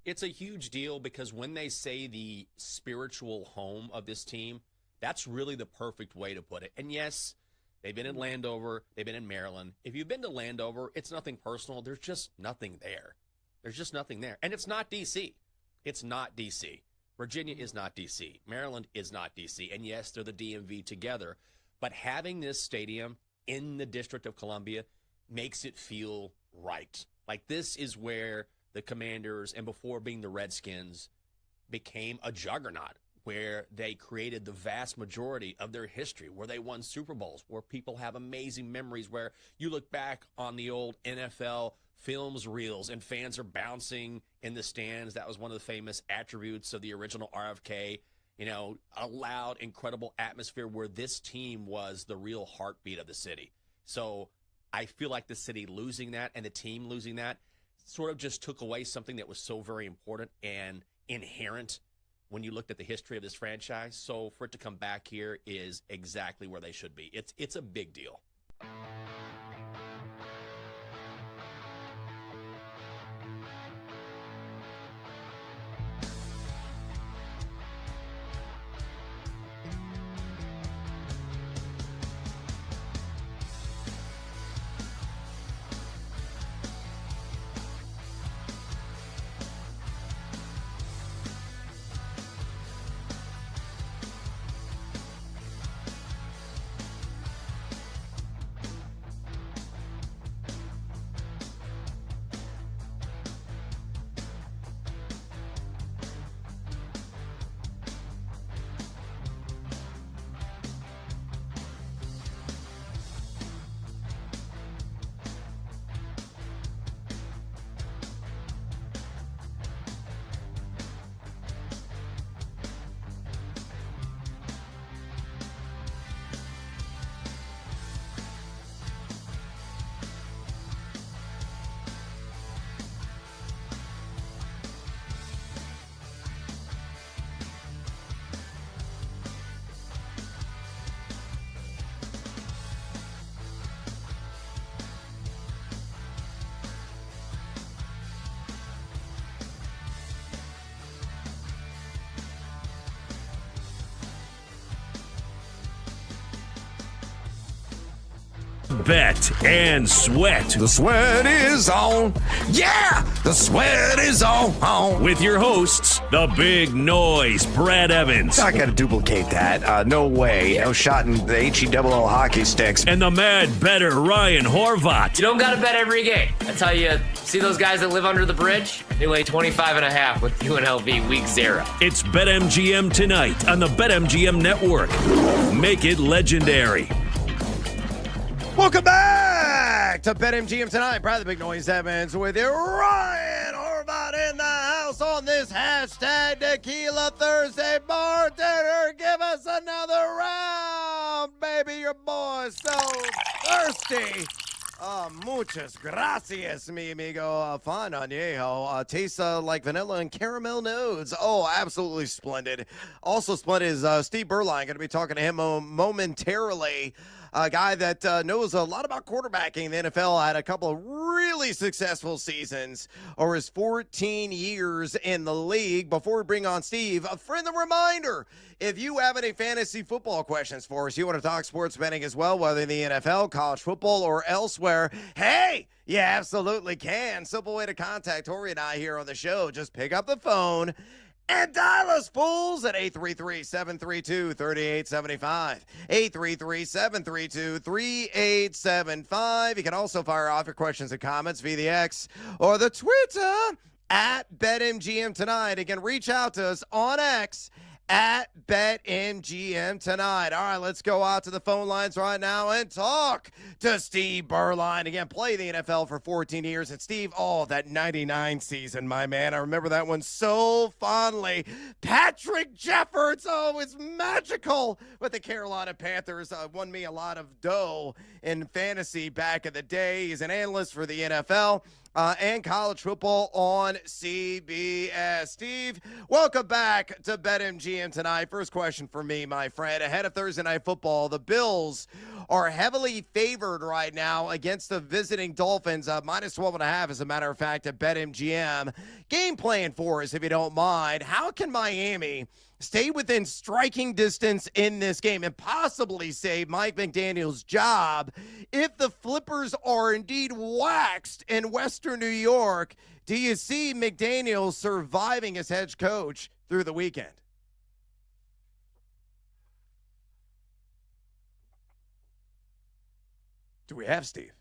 It's a huge deal because when they say the spiritual home of this team, that's really the perfect way to put it. And yes, they've been in Landover. They've been in Maryland. If you've been to Landover, it's nothing personal. There's just nothing there. There's just nothing there. And it's not D.C. It's not D.C. Virginia is not D.C. Maryland is not D.C. And yes, they're the DMV together. But having this stadium in the District of Columbia makes it feel right. Like this is where the Commanders, and before being the Redskins, became a juggernaut, where they created the vast majority of their history, where they won Super Bowls, where people have amazing memories, where you look back on the old NFL films reels and fans are bouncing in the stands. That was one of the famous attributes of the original RFK. You know, a loud, incredible atmosphere where this team was the real heartbeat of the city. So I feel like the city losing that and the team losing that sort of just took away something that was so very important and inherent when you looked at the history of this franchise. So for it to come back here is exactly where they should be. It's a big deal. Bet and sweat. The sweat is on. Yeah, the sweat is on. With your hosts, the big noise, Brad Evans. I gotta duplicate that. No way. No shot in the HE-double-L hockey sticks. And the mad better Ryan Horvat. You don't got to bet every game. That's how you see those guys that live under the bridge? They lay 25.5 with UNLV week 0. It's BetMGM tonight on the BetMGM Network. Make it legendary. Welcome back to BetMGM tonight. Brad the Big Noise Evans with you. Ryan Horvat in the house on this hashtag Tequila Thursday. Bartender, give us another round, baby. Your boy's so thirsty. Muchas gracias, mi amigo. Fine añejo. Tastes like vanilla and caramel notes. Oh, absolutely splendid. Also splendid is Steve Berline. Going to be talking to him momentarily. A guy that knows a lot about quarterbacking in the NFL, had a couple of really successful seasons over his 14 years in the league. Before we bring on Steve, a friendly reminder, if you have any fantasy football questions for us, you want to talk sports betting as well, whether in the NFL, college football, or elsewhere, hey, you absolutely can. Simple way to contact Tori and I here on the show. Just pick up the phone and dial us, fools, at 833-732-3875. 833-732-3875. You can also fire off your questions and comments via the X or the Twitter at BetMGM Tonight. Again, reach out to us on X at BetMGM Tonight. All right, let's go out to the phone lines right now and talk to Steve Berline. Again, play the NFL for 14 years. And Steve, that 99 season, my man. I remember that one so fondly. Patrick Jeffords, it's magical with the Carolina Panthers. Won me a lot of dough in fantasy back in the day. He's an analyst for the NFL. And college football on CBS. Steve, welcome back to BetMGM tonight. First question for me, my friend. Ahead of Thursday Night Football, the Bills are heavily favored right now against the visiting Dolphins, minus 12.5, as a matter of fact, at BetMGM. Game plan for us, if you don't mind. How can Miami stay within striking distance in this game and possibly save Mike McDaniel's job if the Flippers are indeed waxed in Western New York? Do you see McDaniel surviving as head coach through the weekend? Do we have Steve?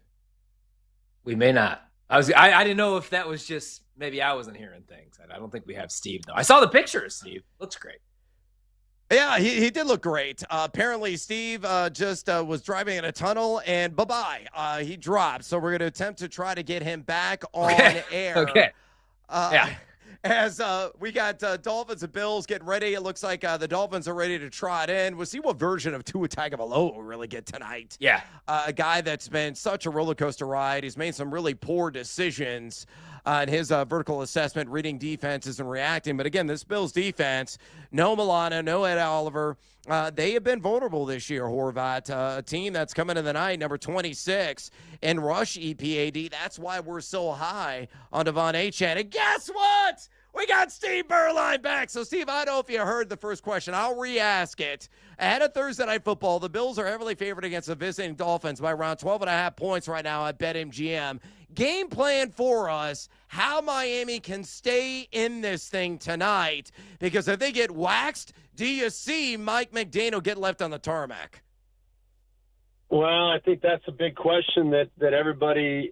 We may not. I didn't know if that was just maybe I wasn't hearing things. I don't think we have Steve, though. I saw the pictures, Steve. Looks great. Yeah, he did look great. Apparently, Steve just was driving in a tunnel, and bye-bye. He dropped. So we're going to attempt to try to get him back on air. Okay. Yeah. As we got Dolphins and Bills getting ready. It looks like the Dolphins are ready to trot in. We'll see what version of Tua Tagovailoa we really get tonight. Yeah. A guy that's been such a roller coaster ride. He's made some really poor decisions in his vertical assessment, reading defenses and reacting. But again, this Bills defense, no Milano, no Ed Oliver. They have been vulnerable this year, Horvat. A team that's coming in the night, number 26 in rush EPAD. That's why we're so high on Devon Achane. And guess what? We got Steve Berline back. So, Steve, I don't know if you heard the first question. I'll re-ask it. Ahead of Thursday Night Football, the Bills are heavily favored against the visiting Dolphins by around 12.5 points right now at BetMGM. Game plan for us, how Miami can stay in this thing tonight. Because if they get waxed, do you see Mike McDaniel get left on the tarmac? Well, I think that's a big question that everybody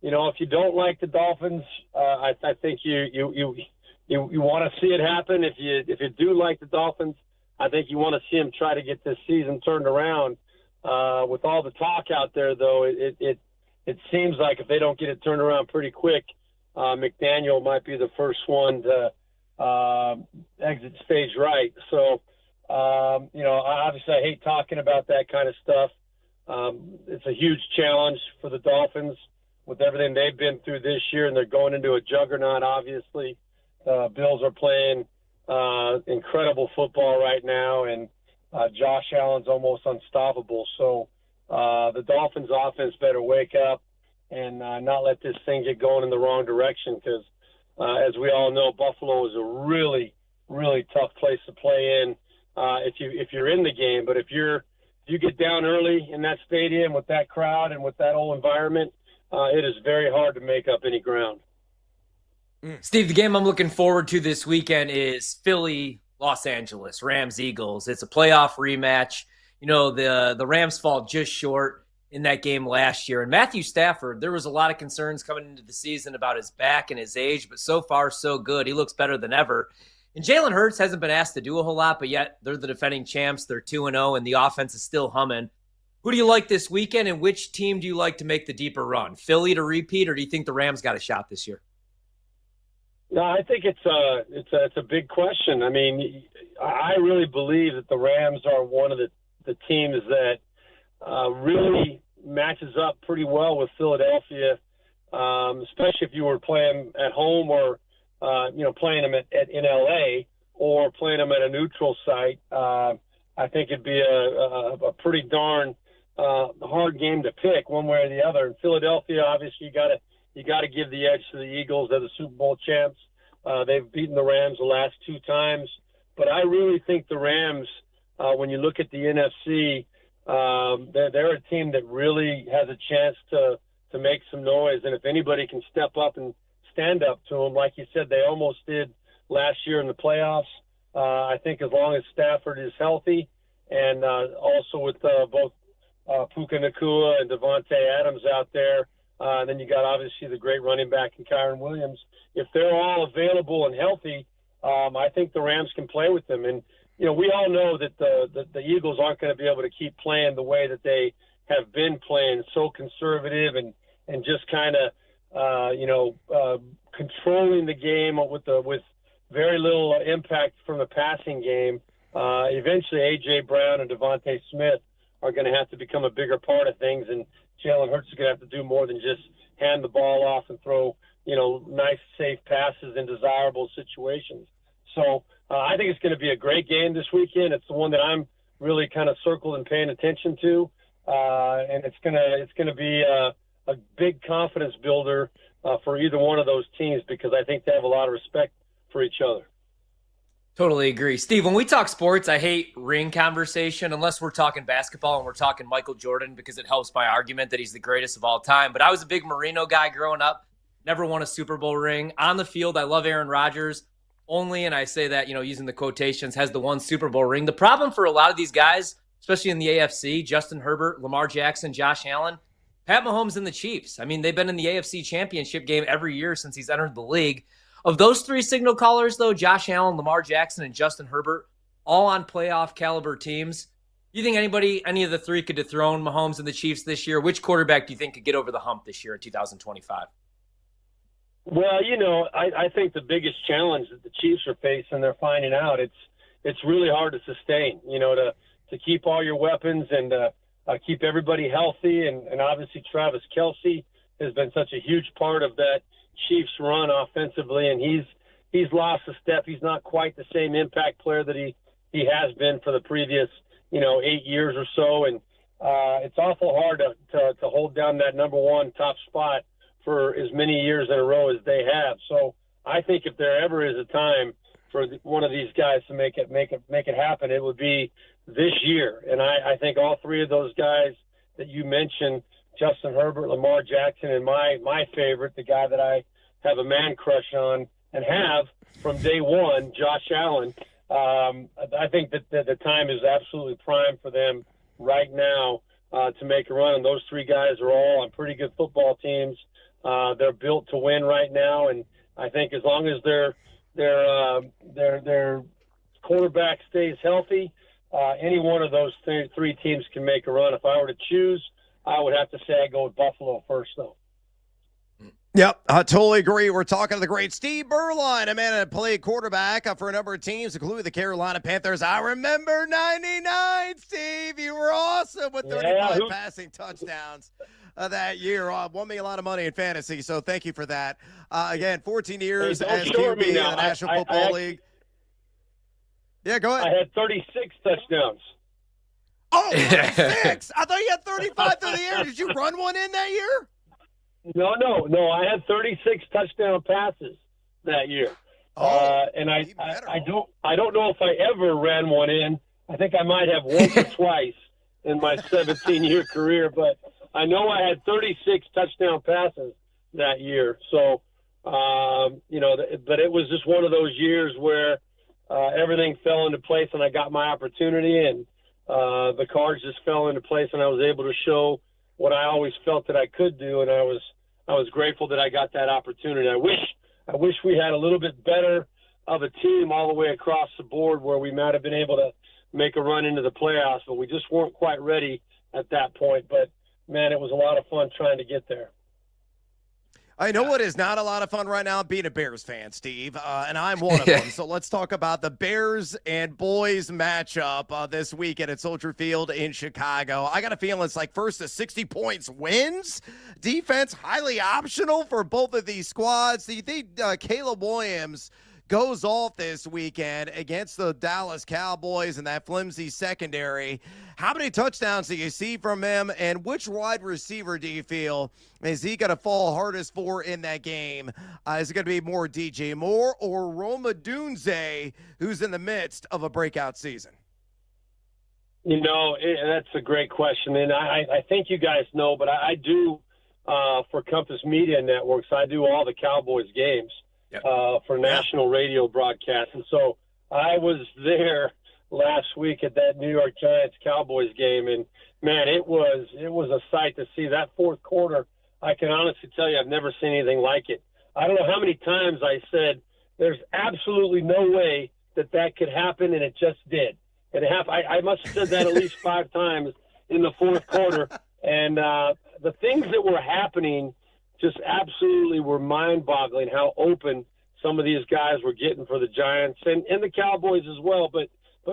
if you don't like the Dolphins, I think you want to see it happen. If you do like the Dolphins, I think you want to see them try to get this season turned around. With all the talk out there, though, it seems like if they don't get it turned around pretty quick, McDaniel might be the first one to exit stage right. So, obviously I hate talking about that kind of stuff. It's a huge challenge for the Dolphins with everything they've been through this year, and they're going into a juggernaut, obviously. Bills are playing incredible football right now, and Josh Allen's almost unstoppable. So the Dolphins offense better wake up and not let this thing get going in the wrong direction because, as we all know, Buffalo is a really, really tough place to play in if you're in the game. But if you get down early in that stadium with that crowd and with that whole environment, it is very hard to make up any ground. Steve, the game I'm looking forward to this weekend is Philly, Los Angeles, Rams, Eagles. It's a playoff rematch. You know, the Rams fall just short in that game last year. And Matthew Stafford, there was a lot of concerns coming into the season about his back and his age, but so far so good. He looks better than ever. And Jalen Hurts hasn't been asked to do a whole lot, but yet they're the defending champs. They're 2-0, and the offense is still humming. Who do you like this weekend, and which team do you like to make the deeper run? Philly to repeat, or do you think the Rams got a shot this year? No, I think it's a big question. I mean, I really believe that the Rams are one of the teams that really matches up pretty well with Philadelphia, especially if you were playing at home or playing them in LA or playing them at a neutral site. I think it'd be a pretty darn hard game to pick one way or the other. In Philadelphia, obviously, you got to give the edge to the Eagles. They're the Super Bowl champs. They've beaten the Rams the last two times. But I really think the Rams, when you look at the NFC, they're a team that really has a chance to make some noise. And if anybody can step up and stand up to them, like you said, they almost did last year in the playoffs. I think as long as Stafford is healthy and also with both Puka Nacua and Devontae Adams out there, then you got obviously the great running back in Kyron Williams. If they're all available and healthy, I think the Rams can play with them. And, we all know that the Eagles aren't going to be able to keep playing the way that they have been playing, so conservative and just kind of, controlling the game with very little impact from the passing game. Eventually, A.J. Brown and Devontae Smith are going to have to become a bigger part of things, and Jalen Hurts is going to have to do more than just hand the ball off and throw, nice, safe passes in desirable situations. So I think it's going to be a great game this weekend. It's the one that I'm really kind of circled and paying attention to. And it's gonna be a big confidence builder for either one of those teams, because I think they have a lot of respect for each other. Totally agree. Steve, when we talk sports, I hate ring conversation unless we're talking basketball and we're talking Michael Jordan, because it helps my argument that he's the greatest of all time. But I was a big Marino guy growing up, never won a Super Bowl ring. On the field, I love Aaron Rodgers. Only, and I say that, using the quotations, has the one Super Bowl ring. The problem for a lot of these guys, especially in the AFC, Justin Herbert, Lamar Jackson, Josh Allen, Pat Mahomes and the Chiefs. I mean, they've been in the AFC Championship game every year since he's entered the league. Of those three signal callers, though, Josh Allen, Lamar Jackson, and Justin Herbert, all on playoff caliber teams. Do you think any of the three could dethrone Mahomes and the Chiefs this year? Which quarterback do you think could get over the hump this year in 2025? Well, I think the biggest challenge that the Chiefs are facing, they're finding out it's really hard to sustain, to keep all your weapons and keep everybody healthy. And obviously Travis Kelce has been such a huge part of that Chiefs run offensively, and he's lost a step. He's not quite the same impact player that he has been for the previous 8 years or so, and it's awful hard to hold down that number one top spot for as many years in a row as they have. So I think if there ever is a time for one of these guys to make it happen, it would be this year. And I think all three of those guys that you mentioned, Justin Herbert, Lamar Jackson, and my favorite, the guy that I have a man crush on and have from day one, Josh Allen. I think that the time is absolutely prime for them right now to make a run. And those three guys are all on pretty good football teams. They're built to win right now, and I think as long as their quarterback stays healthy, any one of those three teams can make a run. If I were to choose, I would have to say I go with Buffalo first, though. Yep, I totally agree. We're talking to the great Steve Berline, a man that played quarterback for a number of teams, including the Carolina Panthers. I remember 99, Steve. You were awesome with 35 passing touchdowns that year. Won me a lot of money in fantasy, so thank you for that. Again, 14 years as QB in the National Football League. Yeah, go ahead. I had 36 touchdowns. Oh, 36? I thought you had 35 through the air. Did you run one in that year? No. I had 36 touchdown passes that year. And I don't know if I ever ran one in. I think I might have once or twice in my 17-year career, but I know I had 36 touchdown passes that year. So, but it was just one of those years where everything fell into place and I got my opportunity, and the cards just fell into place, and I was able to show what I always felt that I could do, and I was grateful that I got that opportunity. I wish we had a little bit better of a team all the way across the board where we might have been able to make a run into the playoffs, but we just weren't quite ready at that point. But man, it was a lot of fun trying to get there. I know what is not a lot of fun right now, being a Bears fan, Steve, and I'm one of them. So let's talk about the Bears and boys matchup this weekend at Soldier Field in Chicago. I got a feeling it's like first to 60 points wins. Defense highly optional for both of these squads. Do you think Caleb Williams goes off this weekend against the Dallas Cowboys and that flimsy secondary? How many touchdowns do you see from him, and which wide receiver do you feel is he going to fall hardest for in that game? Is it going to be more DJ Moore or Roma Dunze, who's in the midst of a breakout season? That's a great question, and I think you guys know, but I do for Compass Media Networks, I do all the Cowboys games. For national radio broadcast. And so I was there last week at that New York Giants Cowboys game, and man, it was a sight to see. That fourth quarter, I can honestly tell you I've never seen anything like it. I don't know how many times I said there's absolutely no way that could happen, and it just did. And I must have said that at least 5 times in the fourth quarter. And the things that were happening just absolutely were mind-boggling, how open some of these guys were getting for the Giants and the Cowboys as well. But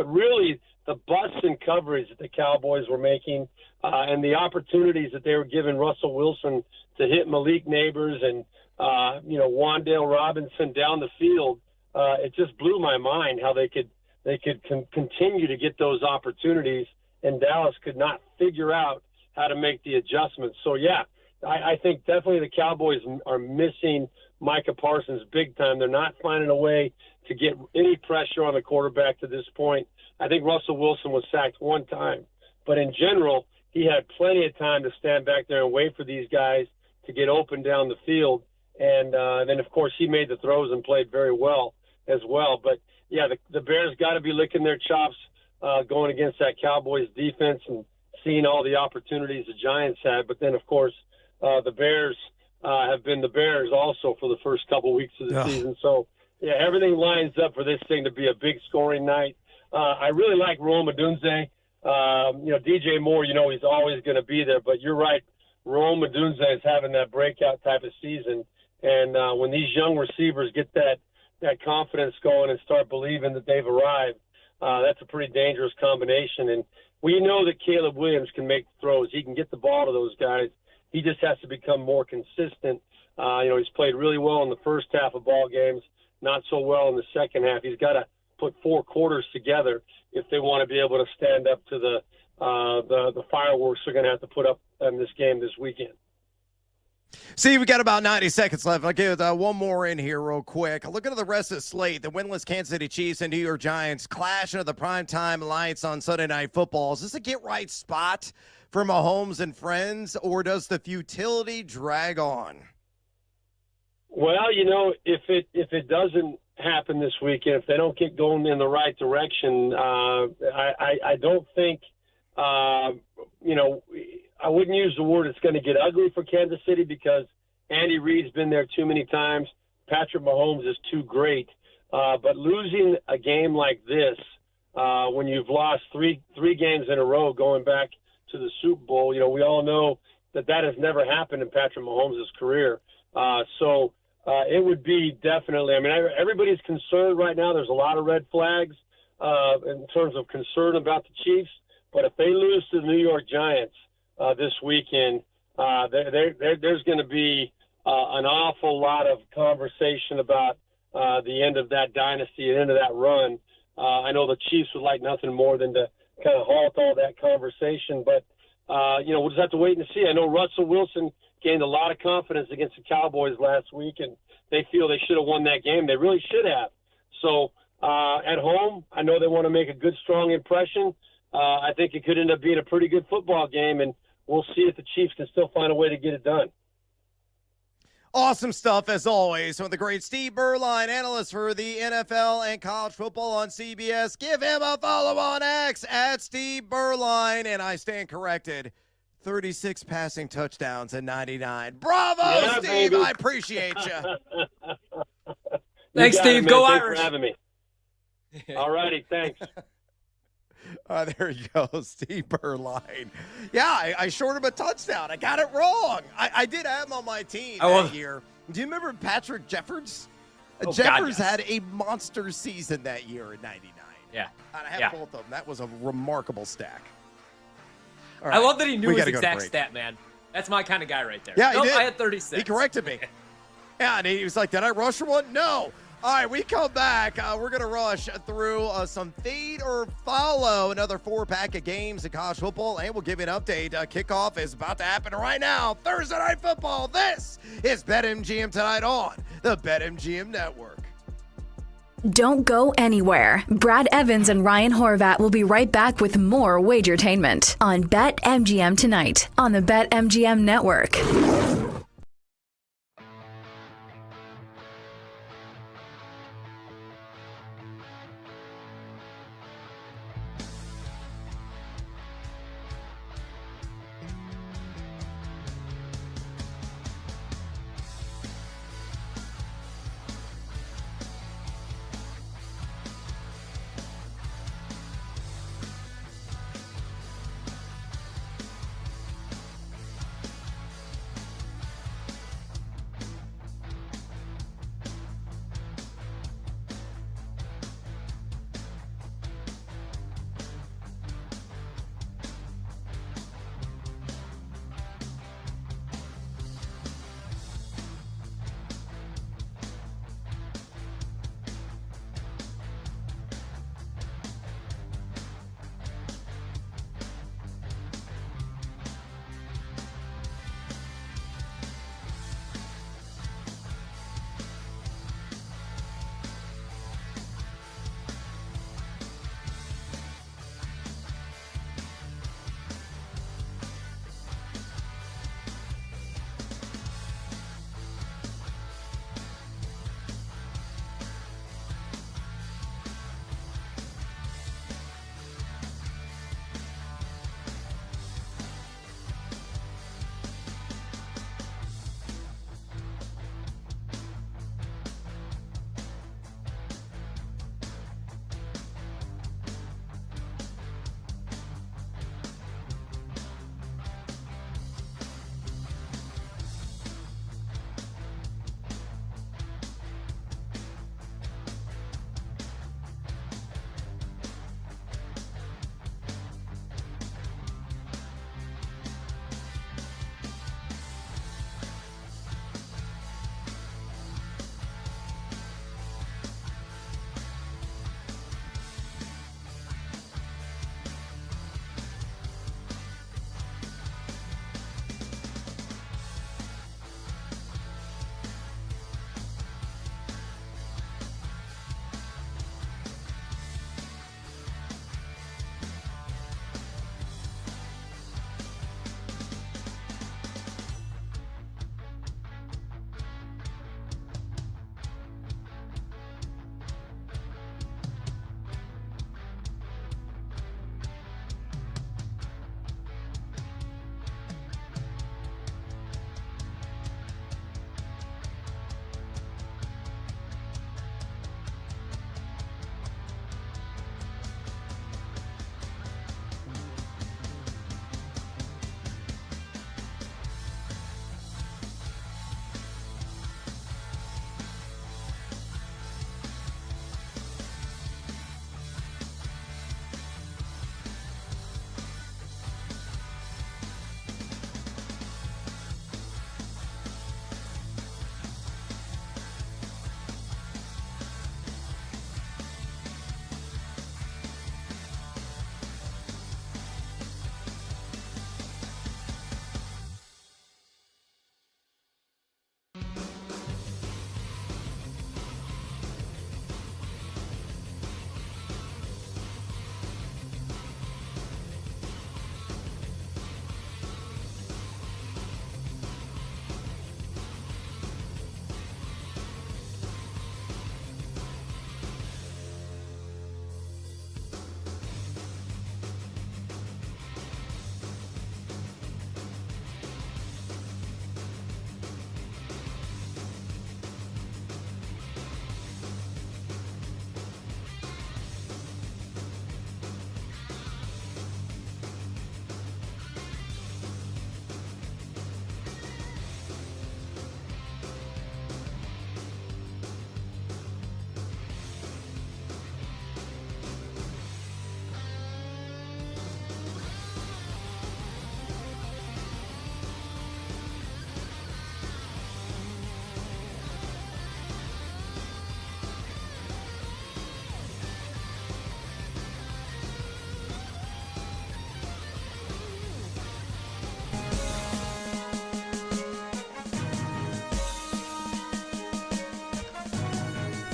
really, the busts and coverage that the Cowboys were making and the opportunities that they were giving Russell Wilson to hit Malik Neighbors and Wan'Dale Robinson down the field, it just blew my mind how they could they could continue to get those opportunities, and Dallas could not figure out how to make the adjustments. So, yeah, I think definitely the Cowboys are missing Micah Parsons big time. They're not finding a way to get any pressure on the quarterback to this point. I think Russell Wilson was sacked one time, but in general, he had plenty of time to stand back there and wait for these guys to get open down the field. And then, of course, he made the throws and played very well as well. But, yeah, the Bears got to be licking their chops going against that Cowboys defense and seeing all the opportunities the Giants had. But then, of course, the Bears have been the Bears also for the first couple weeks of the season. So, yeah, everything lines up for this thing to be a big scoring night. I really like Rome Odunze. DJ Moore, he's always going to be there. But you're right, Rome Odunze is having that breakout type of season. And when these young receivers get that confidence going and start believing that they've arrived, that's a pretty dangerous combination. And we know that Caleb Williams can make throws. He can get the ball to those guys. He just has to become more consistent. He's played really well in the first half of ball games, not so well in the second half. He's got to put 4 quarters together if they want to be able to stand up to the fireworks they're going to have to put up in this game this weekend. See, we got about 90 seconds left. I'll give one more in here real quick. Looking at the rest of the slate, the winless Kansas City Chiefs and New York Giants clash under the primetime lights on Sunday Night Football. Is this a get-right spot for Mahomes and friends, or does the futility drag on? Well, if it doesn't happen this weekend, if they don't get going in the right direction, I don't think, I wouldn't use the word it's going to get ugly for Kansas City because Andy Reid's been there too many times. Patrick Mahomes is too great. But losing a game like this, when you've lost three games in a row going back to the Super Bowl, we all know that has never happened in Patrick Mahomes' career. So it would be definitely, everybody's concerned right now. There's a lot of red flags in terms of concern about the Chiefs. But if they lose to the New York Giants this weekend, there's going to be an awful lot of conversation about the end of that dynasty and end of that run. I know the Chiefs would like nothing more than to kind of halt all that conversation. But, we'll just have to wait and see. I know Russell Wilson gained a lot of confidence against the Cowboys last week, and they feel they should have won that game. They really should have. So at home, I know they want to make a good, strong impression. I think it could end up being a pretty good football game, and we'll see if the Chiefs can still find a way to get it done. Awesome stuff, as always, from the great Steve Berline, analyst for the NFL and college football on CBS. Give him a follow on X at Steve Berline, and I stand corrected. 36 passing touchdowns and 99. Bravo, yeah, Steve! Baby. I appreciate you. Thanks, Steve. Go Irish. Thanks for having me. All righty, thanks. There you go, Steve Berline. Yeah, I shorted him a touchdown. I got it wrong. I did have him on my team that year. Do you remember Patrick Jeffers? Jeffers had a monster season that year in 99. Yeah. And I have both of them. That was a remarkable stack. All I love that he knew we his gotta go to exact break. stat, man. That's my kind of guy right there. Yeah, he did. I had 36. He corrected me. Yeah, and he was like, did I rush for one? No. All right, we come back. We're going to rush through some fade or follow, another 4-pack of games in college football, and we'll give you an update. Kickoff is about to happen right now. Thursday Night Football. This is BetMGM Tonight on the BetMGM Network. Don't go anywhere. Brad Evans and Ryan Horvat will be right back with more Wagertainment on BetMGM Tonight on the BetMGM Network.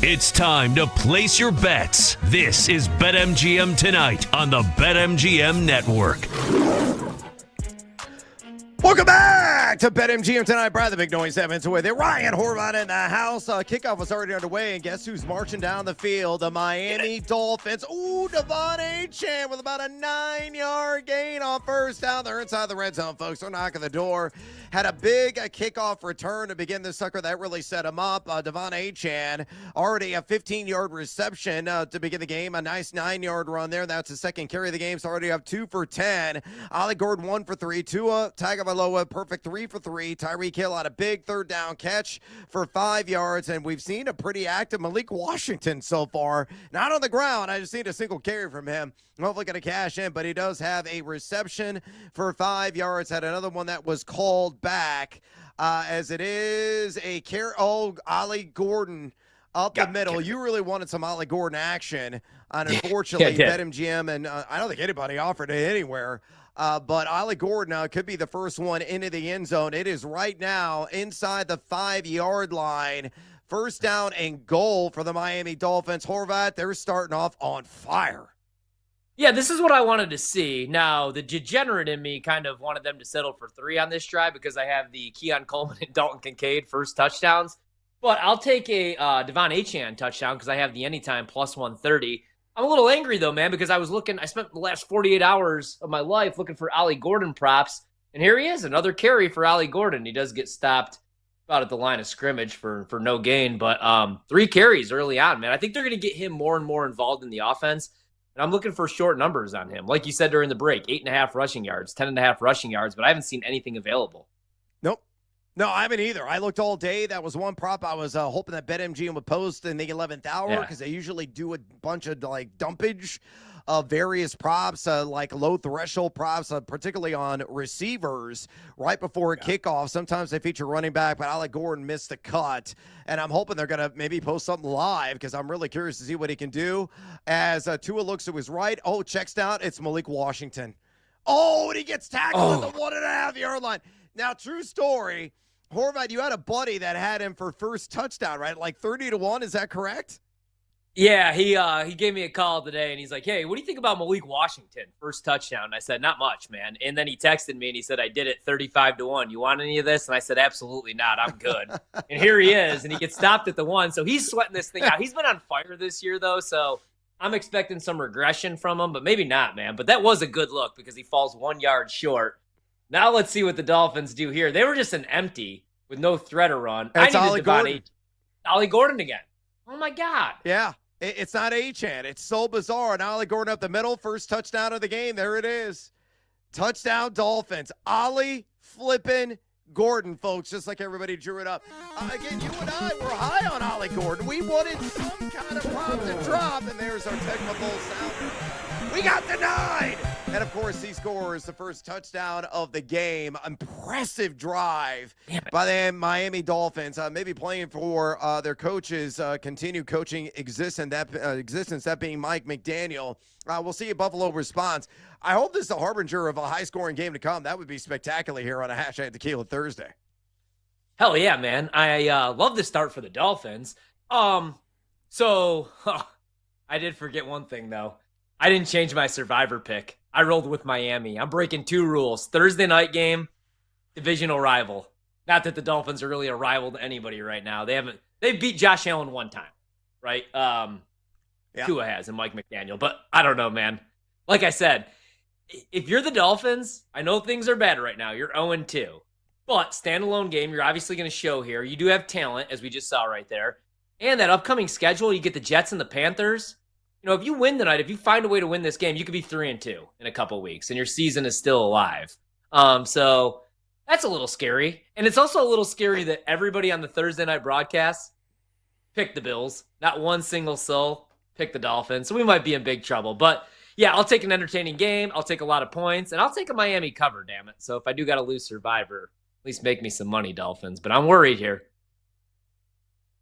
It's time to place your bets. This is BetMGM Tonight on the BetMGM Network. Welcome back to BetMGM Tonight. Brad the Big Noise Evans with it. Ryan Horvat in the house. Kickoff was already underway, and guess who's marching down the field? The Miami Dolphins. Ooh, Devon Achane with about a 9-yard gain on first down. They're inside the red zone, folks. They're knocking the door. Had a big kickoff return to begin this sucker. That really set him up. Devon Achane already a 15-yard reception to begin the game. A nice 9-yard run there. That's the second carry of the game. So already up 2 for 10. Ollie Gordon 1 for 3. Tua Tagovailoa perfect 3 for 3. Tyreek Hill had a big third down catch for 5 yards. And we've seen a pretty active Malik Washington so far. Not on the ground. I just need a single carry from him. Hopefully going to cash in, but he does have a reception for 5 yards. Had another one that was called back as it is a Ollie Gordon up the middle. You really wanted some Ollie Gordon action, and unfortunately, BetMGM and I don't think anybody offered it anywhere. But Ollie Gordon could be the first one into the end zone. It is right now inside the 5-yard line. First down and goal for the Miami Dolphins. Horvat, they're starting off on fire. Yeah, this is what I wanted to see. Now, the degenerate in me kind of wanted them to settle for 3 on this drive because I have the Keon Coleman and Dalton Kincaid first touchdowns. But I'll take a Devon Achane touchdown because I have the anytime plus 130. I'm a little angry, though, man, because I spent the last 48 hours of my life looking for Ollie Gordon props. And here he is, another carry for Ollie Gordon. He does get stopped about at the line of scrimmage for no gain. But 3 carries early on, man. I think they're going to get him more and more involved in the offense. And I'm looking for short numbers on him. Like you said during the break, 8.5 rushing yards, 10.5 rushing yards, but I haven't seen anything available. Nope. No, I haven't either. I looked all day. That was one prop I was hoping that BetMGM would post in the 11th hour because they usually do a bunch of dumpage of various props, like low threshold props, particularly on receivers right before kickoff. Sometimes they feature running back, but Alec Gordon missed the cut. And I'm hoping they're going to maybe post something live because I'm really curious to see what he can do. As Tua looks to his right, checks down. It's Malik Washington. And he gets tackled at the 1.5-yard line. Now, true story, Horvat, you had a buddy that had him for first touchdown, right? Like 30-1, is that correct? Yeah, he gave me a call today, and he's like, hey, what do you think about Malik Washington, first touchdown? And I said, not much, man. And then he texted me, and he said, I did it 35-1. You want any of this? And I said, absolutely not. I'm good. And here he is, and he gets stopped at the 1. So he's sweating this thing out. He's been on fire this year, though, so I'm expecting some regression from him, but maybe not, man. But that was a good look because he falls 1 yard short. Now let's see what the Dolphins do here. They were just an empty with no threat or run. It's Ollie Gordon. Ollie Gordon again. Oh, my God. Yeah. It's not Achane. It's so bizarre. And Ollie Gordon up the middle, first touchdown of the game. There it is. Touchdown Dolphins. Ollie flipping Gordon, folks, just like everybody drew it up. Again, you and I were high on Ollie Gordon. We wanted some kind of prop to drop, and there's our technical sounder. We got denied. And, of course, he scores the first touchdown of the game. Impressive drive by the Miami Dolphins. Maybe playing for their coach's continued coaching existence, that being Mike McDaniel. We'll see if Buffalo responds. I hope this is a harbinger of a high-scoring game to come. That would be spectacular here on a Hashtag Tequila Thursday. Hell yeah, man. I love the start for the Dolphins. I did forget one thing, though. I didn't change my survivor pick. I rolled with Miami. I'm breaking 2 rules. Thursday night game, divisional rival. Not that the Dolphins are really a rival to anybody right now. They've beat Josh Allen one time, right? Tua has and Mike McDaniel. But I don't know, man. Like I said, if you're the Dolphins, I know things are bad right now. You're 0-2. But standalone game, you're obviously going to show here. You do have talent, as we just saw right there. And that upcoming schedule, you get the Jets and the Panthers. You know, if you win tonight, if you find a way to win this game, you could be 3-2 in a couple weeks, and your season is still alive. So that's a little scary. And it's also a little scary that everybody on the Thursday night broadcast picked the Bills. Not one single soul picked the Dolphins. So we might be in big trouble. But yeah, I'll take an entertaining game. I'll take a lot of points, and I'll take a Miami cover, damn it. So if I do got to lose Survivor, at least make me some money, Dolphins. But I'm worried here.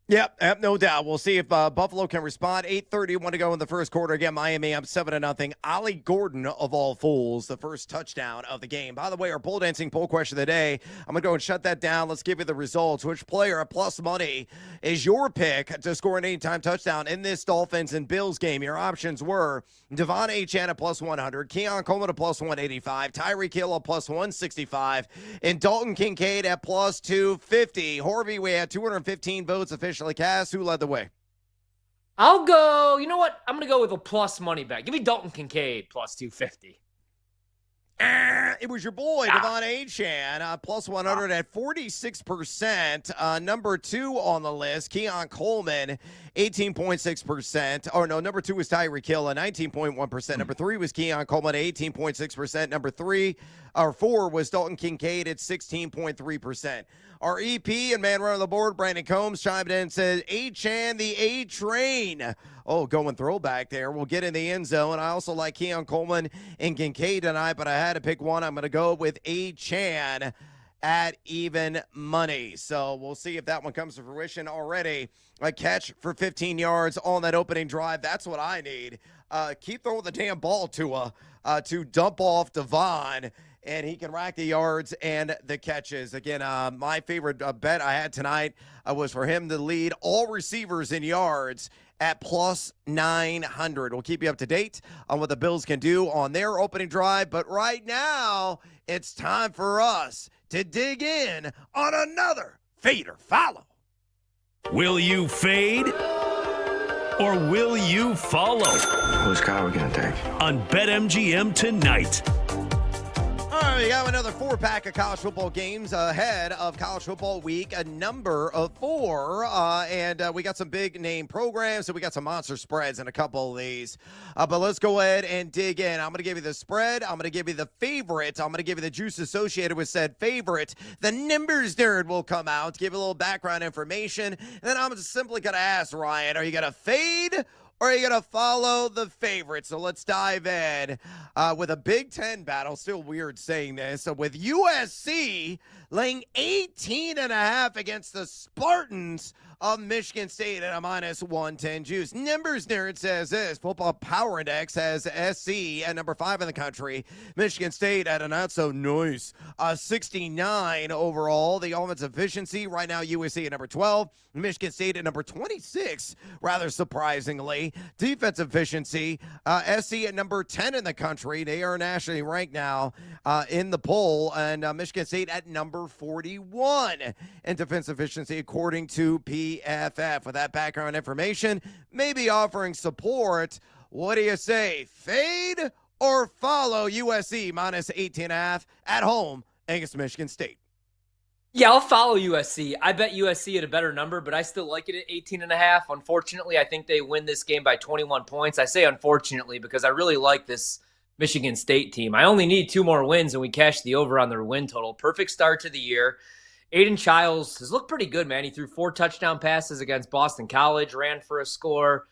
Yep, no doubt. We'll see if Buffalo can respond. 8:31 to go in the first quarter. Again, Miami up 7-0. Ollie Gordon, of all fools, the first touchdown of the game. By the way, our pole dancing poll question of the day, I'm going to go and shut that down. Let's give you the results. Which player at plus money is your pick to score an anytime touchdown in this Dolphins and Bills game? Your options were Devon Achane at plus 100, Keon Coleman at plus 185, Tyreek Hill at plus 165, and Dalton Kincaid at plus 250. Harvey, we had 215 votes officially cast. Who led the way? I'll go, you know what? I'm going to go with a plus money bet. Give me Dalton Kincaid plus 250. It was your boy, Devon Achane, plus 100 at 46%. Number 2 on the list, Keon Coleman, 18.6%. Or no, number 2 was Tyreek Hill at 19.1%. Number 3 was Keon Coleman at 18.6%. Number 4 was Dalton Kincaid at 16.3%. Our EP and man running the board, Brandon Combs, chimed in and said, Achane, the A-Train. Oh, going throwback there. We'll get in the end zone. I also like Keon Coleman and Kincaid tonight, but I had to pick one. I'm going to go with Achane at even money. So we'll see if that one comes to fruition already. A catch for 15 yards on that opening drive. That's what I need. Keep throwing the damn ball to dump off Devon, and he can rack the yards and the catches. Again, my favorite bet I had tonight was for him to lead all receivers in yards at plus 900. We'll keep you up to date on what the Bills can do on their opening drive. But right now, it's time for us to dig in on another Fade or Follow. Will you fade or will you follow? Whose car are we going to take? On BetMGM tonight. All right, we got another 4-pack of college football games ahead of college football week, a number of 4. And we got some big name programs, so we got some monster spreads in a couple of these. But let's go ahead and dig in. I'm going to give you the spread. I'm going to give you the favorite. I'm going to give you the juice associated with said favorite. The numbers nerd will come out, give you a little background information. And then I'm just simply going to ask, Ryan, are you going to fade or are you going to follow the favorite? So let's dive in with a Big Ten battle. Still weird saying this. So with USC laying 18.5 against the Spartans of Michigan State at a minus 110 juice. Numbers nerd says this. Football Power Index has SC at number 5 in the country. Michigan State at a not so nice 69 overall. The offensive efficiency right now, USC at number 12. Michigan State at number 26, rather surprisingly. Defensive efficiency, SC at number 10 in the country. They are nationally ranked now in the poll, and Michigan State at number 41 in defensive efficiency, according to PFF. With that background information, maybe offering support. What do you say? Fade or follow USC minus 18.5 at home against Michigan State? Yeah, I'll follow USC. I bet USC at a better number, but I still like it at 18.5. Unfortunately, I think they win this game by 21 points. I say unfortunately because I really like this Michigan State team. I only need 2 more wins, and we cash the over on their win total. Perfect start to the year. Aiden Childs has looked pretty good, man. He threw 4 touchdown passes against Boston College, ran for a score,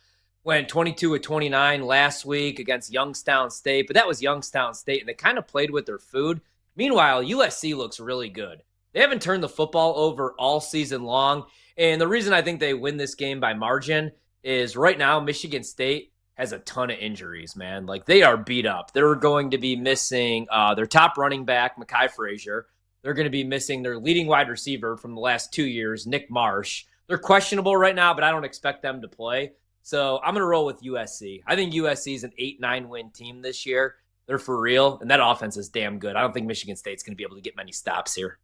went 22 of 29 last week against Youngstown State, but that was Youngstown State, and they kind of played with their food. Meanwhile, USC looks really good. They haven't turned the football over all season long, and the reason I think they win this game by margin is right now Michigan State has a ton of injuries, man. Like, they are beat up. They're going to be missing their top running back, Mekhi Frazier. They're going to be missing their leading wide receiver from the last 2 years, Nick Marsh. They're questionable right now, but I don't expect them to play. So I'm going to roll with USC. I think USC is an 8-9 win team this year. They're for real, and that offense is damn good. I don't think Michigan State's going to be able to get many stops here.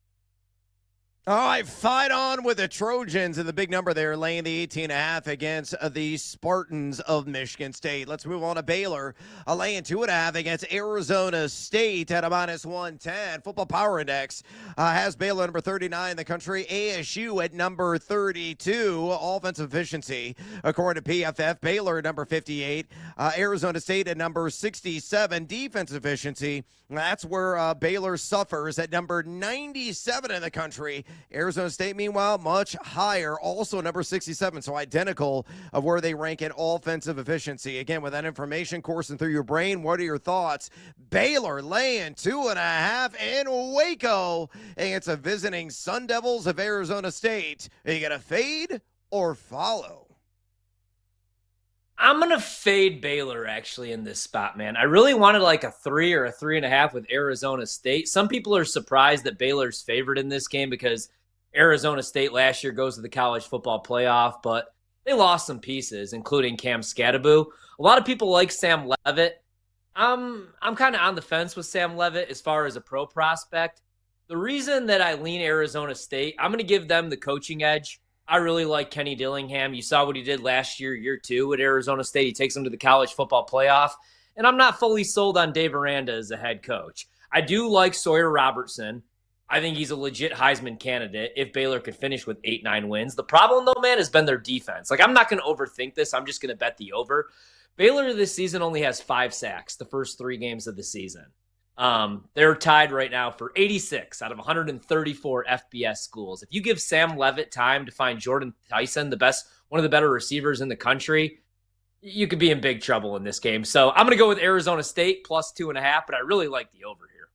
All right, fight on with the Trojans and the big number there, laying the 18.5 against the Spartans of Michigan State. Let's move on to Baylor, laying 2.5 against Arizona State at a minus 110. Football Power Index has Baylor number 39 in the country, ASU at number 32. Offensive efficiency, according to PFF, Baylor at number 58, Arizona State at number 67. Defensive efficiency, that's where Baylor suffers at number 97 in the country. Arizona State, meanwhile, much higher, also number 67, so identical of where they rank in offensive efficiency. Again, with that information coursing through your brain, what are your thoughts? Baylor laying 2.5 in Waco against the visiting Sun Devils of Arizona State. Are you going to fade or follow? I'm going to fade Baylor actually in this spot, man. I really wanted like a 3 or a 3.5 with Arizona State. Some people are surprised that Baylor's favored in this game because Arizona State last year goes to the college football playoff, but they lost some pieces, including Cam Scadaboo. A lot of people like Sam Levitt. I'm kind of on the fence with Sam Levitt as far as a pro prospect. The reason that I lean Arizona State, I'm going to give them the coaching edge. I really like Kenny Dillingham. You saw what he did last year, year 2 at Arizona State. He takes them to the college football playoff. And I'm not fully sold on Dave Aranda as a head coach. I do like Sawyer Robertson. I think he's a legit Heisman candidate if Baylor could finish with 8-9 wins. The problem, though, man, has been their defense. Like, I'm not going to overthink this. I'm just going to bet the over. Baylor this season only has 5 sacks the first 3 games of the season. They're tied right now for 86 out of 134 FBS schools. If you give Sam Levitt time to find Jordan Tyson, one of the better receivers in the country, you could be in big trouble in this game. So I'm going to go with Arizona State plus 2.5, but I really like the over here.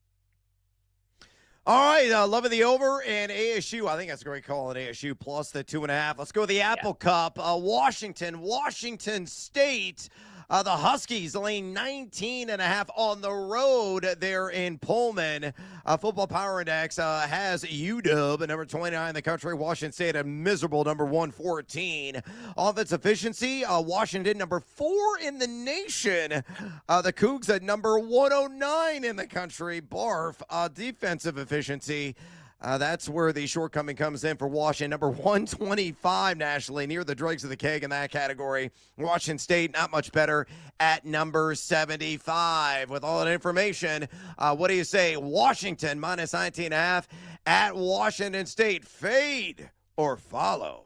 All right, loving the over and ASU. I think that's a great call at ASU plus the 2.5. Let's go with the Apple Cup. Washington State. The Huskies laying 19.5 on the road there in Pullman. Football Power Index has UW at number 29 in the country. Washington State a miserable number 114. Offense efficiency, Washington number 4 in the nation. The Cougs at number 109 in the country. Barf. Defensive efficiency. That's where the shortcoming comes in for Washington. Number 125 nationally, near the dregs of the keg in that category. Washington State, not much better at number 75. With all that information, what do you say? Washington minus 19.5 at Washington State. Fade or follow?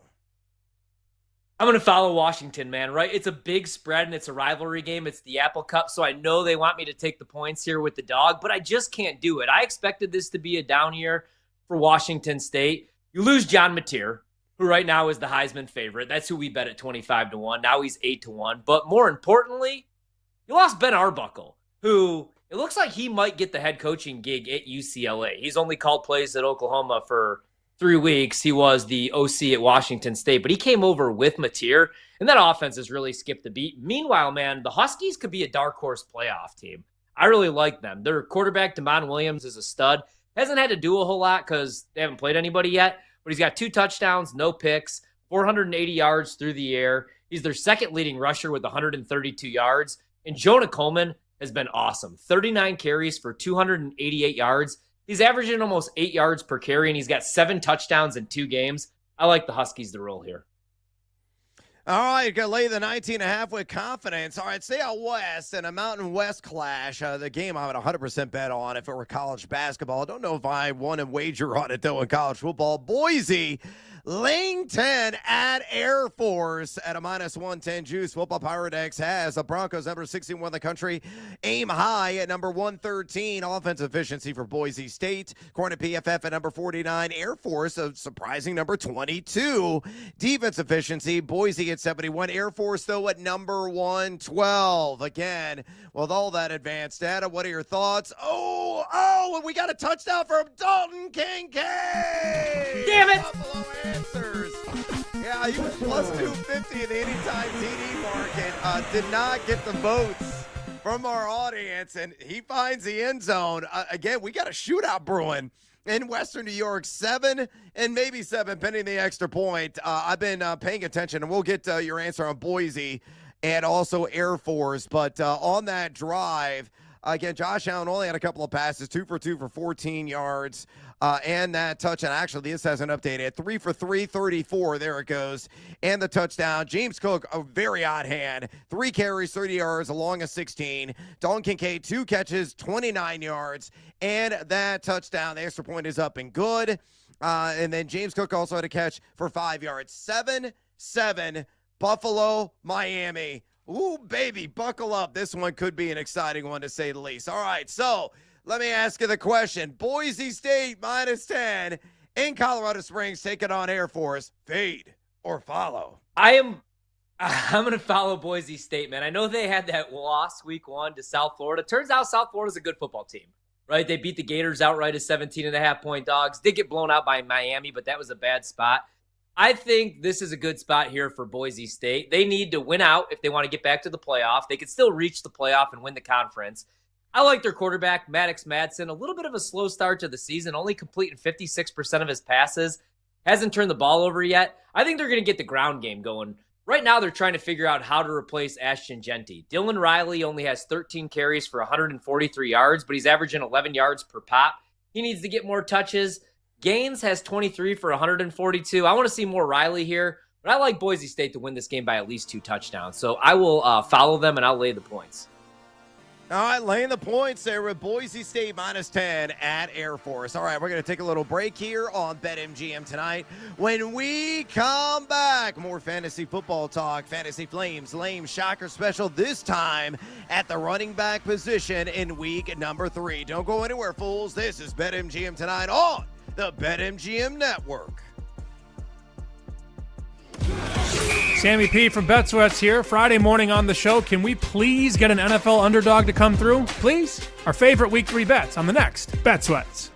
I'm going to follow Washington, man, right? It's a big spread, and it's a rivalry game. It's the Apple Cup, so I know they want me to take the points here with the dog, but I just can't do it. I expected this to be a down year for Washington State. You lose John Mateer, who right now is the Heisman favorite. That's who we bet at 25-1. Now he's 8-1. But more importantly, you lost Ben Arbuckle, who it looks like he might get the head coaching gig at UCLA. He's only called plays at Oklahoma for 3 weeks. He was the OC at Washington State, but he came over with Mateer, and that offense has really skipped the beat. Meanwhile, man, the Huskies could be a dark horse playoff team. I really like them. Their quarterback, Damon Williams, is a stud. Hasn't had to do a whole lot because they haven't played anybody yet, but he's got 2 touchdowns, no picks, 480 yards through the air. He's their second leading rusher with 132 yards. And Jonah Coleman has been awesome. 39 carries for 288 yards. He's averaging almost 8 yards per carry, and he's got 7 touchdowns in 2 games. I like the Huskies to roll here. All right, you got to lay the 19.5 with confidence. All right, stay out west in a Mountain West clash. The game I would 100% bet on if it were college basketball. I don't know if I want to wager on it, though, in college football. Boise laying 10 at Air Force at a minus 110 juice. Football Power Index has the Broncos number 61 in the country. Aim high at number 113. Offensive efficiency for Boise State. According to PFF at number 49. Air Force a surprising number 22. Defense efficiency, Boise at 71. Air Force, though, at number 112. Again, with all that advanced data, what are your thoughts? And we got a touchdown from Dalton Kincaid. Damn it. Buffalo answers. Yeah, he was plus 250 in the anytime TD market. Did not get the votes from our audience, and he finds the end zone. Again, we got a shootout brewing in Western New York, 7 and maybe 7, pending the extra point. I've been paying attention, and we'll get your answer on Boise and also Air Force. But on that drive, again, Josh Allen only had a couple of passes, 2 for 2 for 14 yards. And that touchdown, actually, this hasn't updated. 3 for 3, 34. There it goes. And the touchdown. James Cook, a very odd hand. 3 carries, 30 yards, along a 16. Dalton Kincaid, 2 catches, 29 yards. And that touchdown, the extra point is up and good. And then James Cook also had a catch for 5 yards. 7-7, Buffalo, Miami. Ooh, baby, buckle up. This one could be an exciting one, to say the least. All right, so let me ask you the question. Boise State minus 10 in Colorado Springs, taking on Air Force. Fade or follow? I'm going to follow Boise State, man. I know they had that loss week 1 to South Florida. Turns out South Florida's a good football team, right? They beat the Gators outright as 17.5-point dogs. Did get blown out by Miami, but that was a bad spot. I think this is a good spot here for Boise State. They need to win out if they want to get back to the playoff. They could still reach the playoff and win the conference. I like their quarterback, Maddox Madsen. A little bit of a slow start to the season, only completing 56% of his passes. Hasn't turned the ball over yet. I think they're going to get the ground game going. Right now, they're trying to figure out how to replace Ashton Genty. Dylan Riley only has 13 carries for 143 yards, but he's averaging 11 yards per pop. He needs to get more touches. Gaines has 23 for 142. I want to see more Riley here, but I like Boise State to win this game by at least 2 touchdowns. So I will follow them, and I'll lay the points. All right, laying the points there with Boise State -10 at Air Force. All right, we're going to take a little break here on BetMGM tonight. When we come back, more fantasy football talk, Fantasy Flames, Lame Shocker special, this time at the running back position in week number 3. Don't go anywhere, fools. This is BetMGM tonight on the BetMGM Network. Sammy P from BetSweats here. Friday morning on the show. Can we please get an NFL underdog to come through? Please? Our favorite Week 3 bets on the next BetSweats.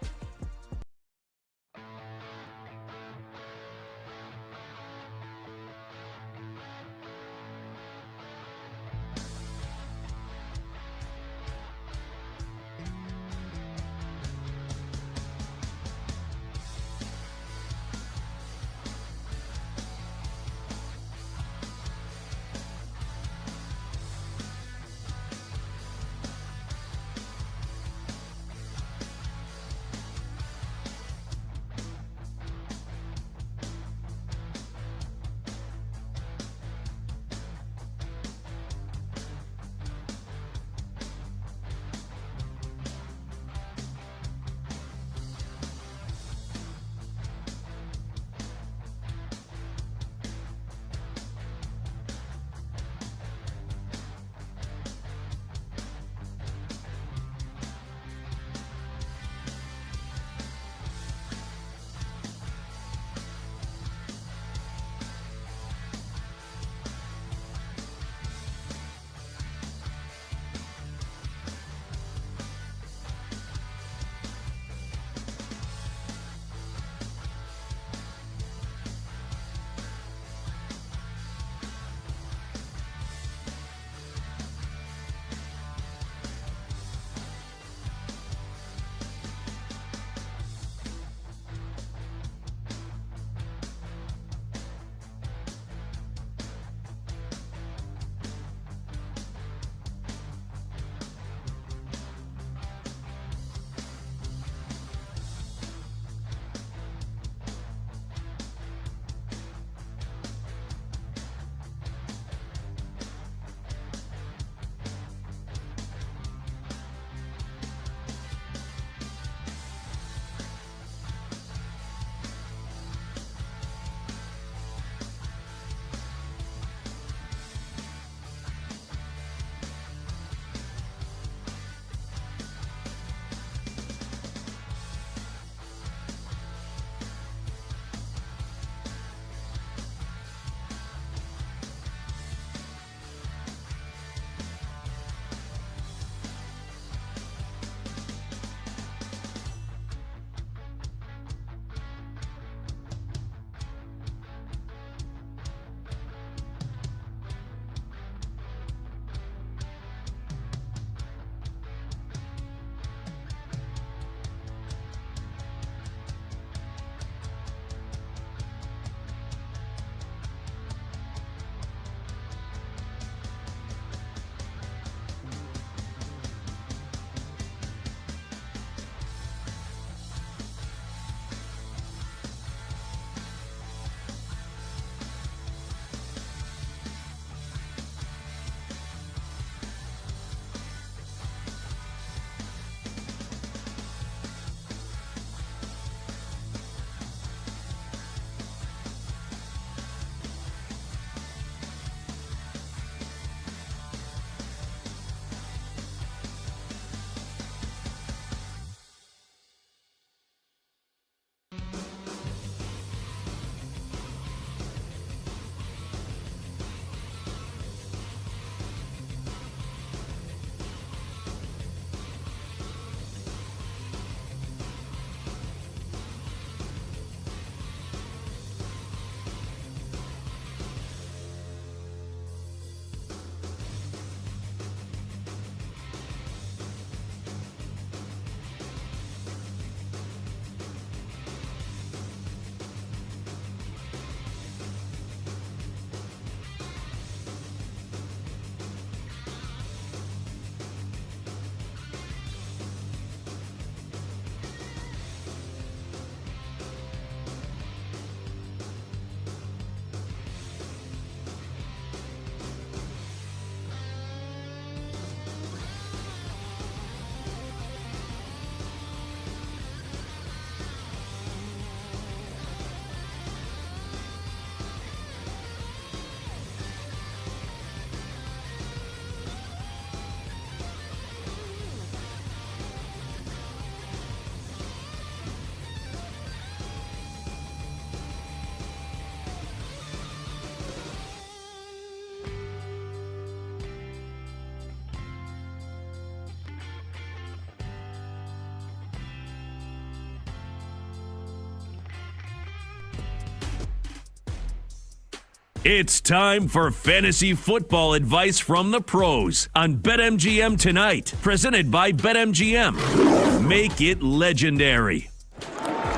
It's time for fantasy football advice from the pros on BetMGM tonight. Presented by BetMGM. Make it legendary.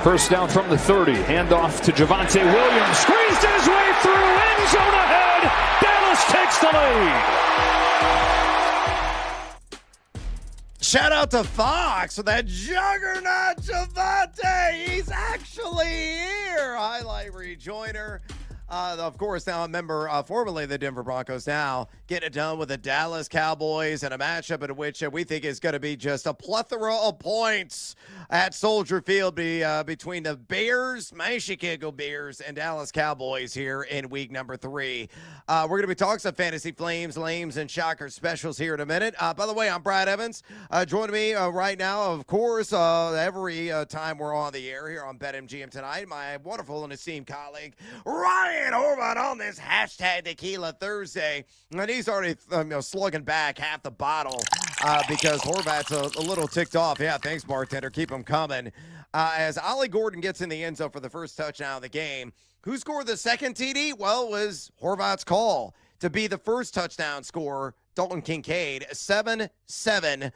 First down from the 30. Handoff to Javonte Williams. Squeezed his way through. End zone ahead. Dallas takes the lead. Shout out to Fox for that juggernaut Javonte. He's actually here. Highlight rejoiner. Of course, now a member, formerly the Denver Broncos, now getting it done with the Dallas Cowboys in a matchup in which we think is going to be just a plethora of points at Soldier Field between the Bears, my Chicago Bears, and Dallas Cowboys here in week number 3. We're going to be talking some fantasy flames, lames, and shocker specials here in a minute. By the way, I'm Brad Evans. Joining me right now, of course, every time we're on the air here on BetMGM tonight, my wonderful and esteemed colleague, Ryan Horvat, on this hashtag Tequila Thursday. And he's already slugging back half the bottle because Horvat's a little ticked off. Yeah, thanks, bartender. Keep him coming. As Ollie Gordon gets in the end zone for the first touchdown of the game. Who scored the second TD? Well, it was Horvat's call to be the first touchdown scorer, Dalton Kincaid. 7-7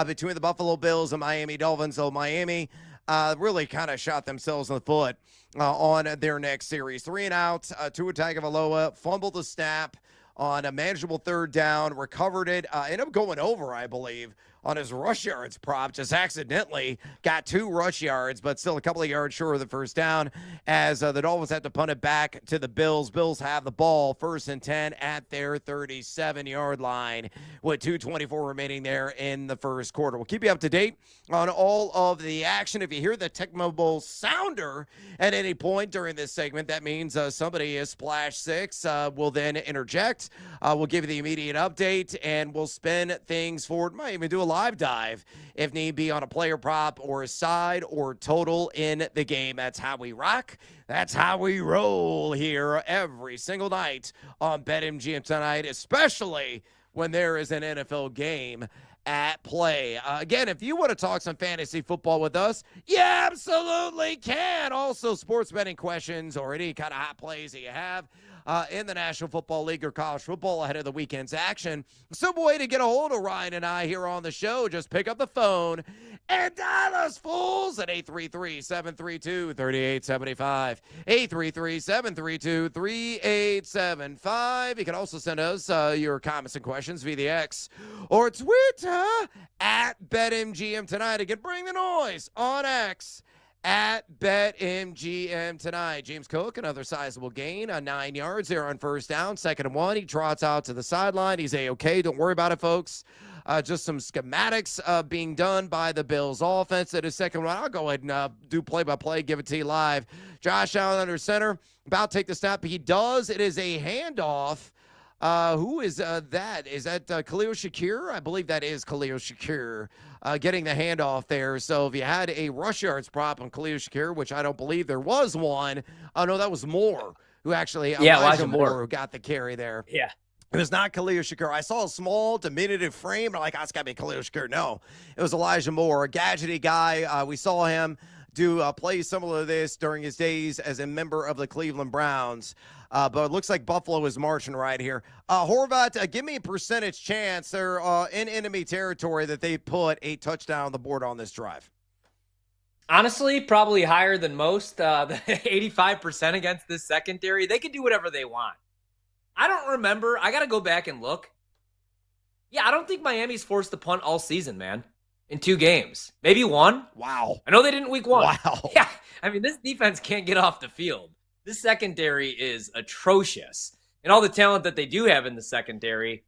between the Buffalo Bills and Miami Dolphins. So Miami really kind of shot themselves in the foot on their next series. 3 and out, Tua Tagovailoa fumbled the snap on a manageable third down, recovered it, ended up going over, I believe, on his rush yards prop, just accidentally got 2 rush yards, but still a couple of yards short of the first down as the Dolphins have to punt it back to the Bills. Bills have the ball, 1st and 10 at their 37-yard line with 2:24 remaining there in the first quarter. We'll keep you up to date on all of the action. If you hear the Tecmo Bowl sounder at any point during this segment, that means somebody is Splash 6. We'll then interject. We'll give you the immediate update, and we'll spin things forward. Might even do a live dive if need be on a player prop or a side or total in the game. That's how we rock. That's how we roll here every single night on BetMGM tonight, especially when there is an NFL game at play. Again, if you want to talk some fantasy football with us, you absolutely can. Also, sports betting questions or any kind of hot plays that you have in the National Football League or college football ahead of the weekend's action. Simple way to get a hold of Ryan and I here on the show. Just pick up the phone and dial us fools at 833-732-3875. 833-732-3875. You can also send us your comments and questions via the X or Twitter at BetMGM tonight. Again, bring the noise on X at BetMGM tonight. James Cook, another sizable gain on 9 yards there on first down. 2nd and 1. He trots out to the sideline. He's A-okay. Don't worry about it, folks. Just some schematics being done by the Bills offense at his second one. I'll go ahead and do play-by-play, give it to you live. Josh Allen under center, about to take the snap. He does. It is a handoff. Who is that? Is that Khalil Shakir? I believe that is Khalil Shakir getting the handoff there. So if you had a rush yards prop on Khalil Shakir, which I don't believe there was one. Oh, no, that was Moore who actually, Elijah Moore who got the carry there. Yeah. It was not Khalil Shakir. I saw a small, diminutive frame. I'm like, oh, it's got to be Khalil Shakir. No, it was Elijah Moore, a gadgety guy. We saw him do play similar to this during his days as a member of the Cleveland Browns. But it looks like Buffalo is marching right here. Horvat, give me a percentage chance they're in enemy territory that they put a touchdown on the board on this drive. Honestly, probably higher than most. The 85% against this secondary. They can do whatever they want. I don't remember. I got to go back and look. Yeah, I don't think Miami's forced to punt all season, man. In 2 games. Maybe 1. Wow. I know they didn't week 1. Wow. Yeah. I mean, this defense can't get off the field. This secondary is atrocious. And all the talent that they do have in the secondary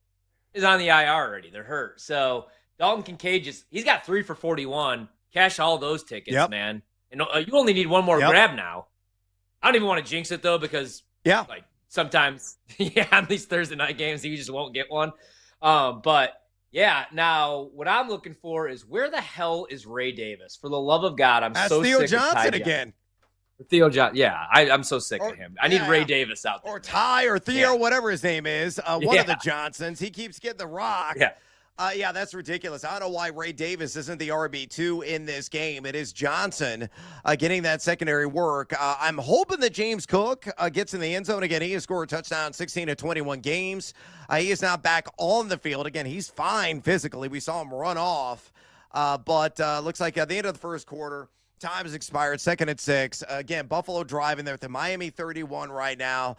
is on the IR already. They're hurt. So Dalton Kincaid he's got 3 for 41. Cash all those tickets, man. And you only need 1 more grab now. I don't even want to jinx it, though, because like sometimes, on these Thursday night games, you just won't get one. But yeah, now what I'm looking for is where the hell is Ray Davis? For the love of God, I'm so Theo sick Johnson of Ty again. Theo Johnson, yeah, I'm so sick of him. I need Ray Davis out there. Or Ty or Theo, whatever his name is. One of the Johnsons. He keeps getting the rock. Yeah. Yeah, that's ridiculous. I don't know why Ray Davis isn't the RB2 in this game. It is Johnson getting that secondary work. I'm hoping that James Cook gets in the end zone again. He has scored a touchdown 16 to 21 games. He is now back on the field. Again, he's fine physically. We saw him run off. But looks like at the end of the first quarter, time has expired, 2nd and 6. Again, Buffalo driving there at the Miami 31 right now.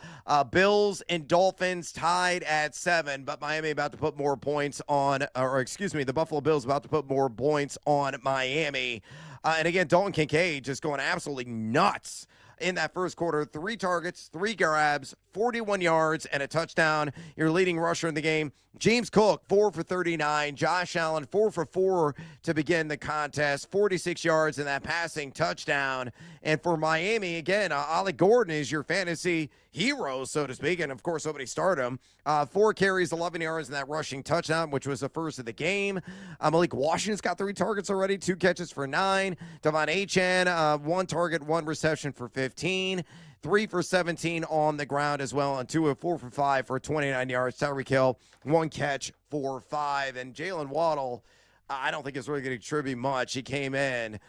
Bills and Dolphins tied at 7, but Miami about to put more points on, the Buffalo Bills about to put more points on Miami. And again, Dalton Kincaid just going absolutely nuts in that first quarter. 3 targets, 3 grabs, 41 yards, and a touchdown. Your leading rusher in the game, James Cook, 4 for 39. Josh Allen, 4 for 4 to begin the contest. 46 yards in that passing touchdown. And for Miami, again, Ollie Gordon is your fantasy hero, so to speak. And, of course, nobody started him. 4 carries, 11 yards in that rushing touchdown, which was the first of the game. Malik Washington's got 3 targets already, 2 catches for 9. Devon Achane, 1 target, 1 reception for 15. 3 for 17 on the ground as well, and 2 of 4 for 5 for 29 yards. Tyreek Hill, 1 catch for 5. And Jalen Waddle, I don't think is really going to contribute much. He came in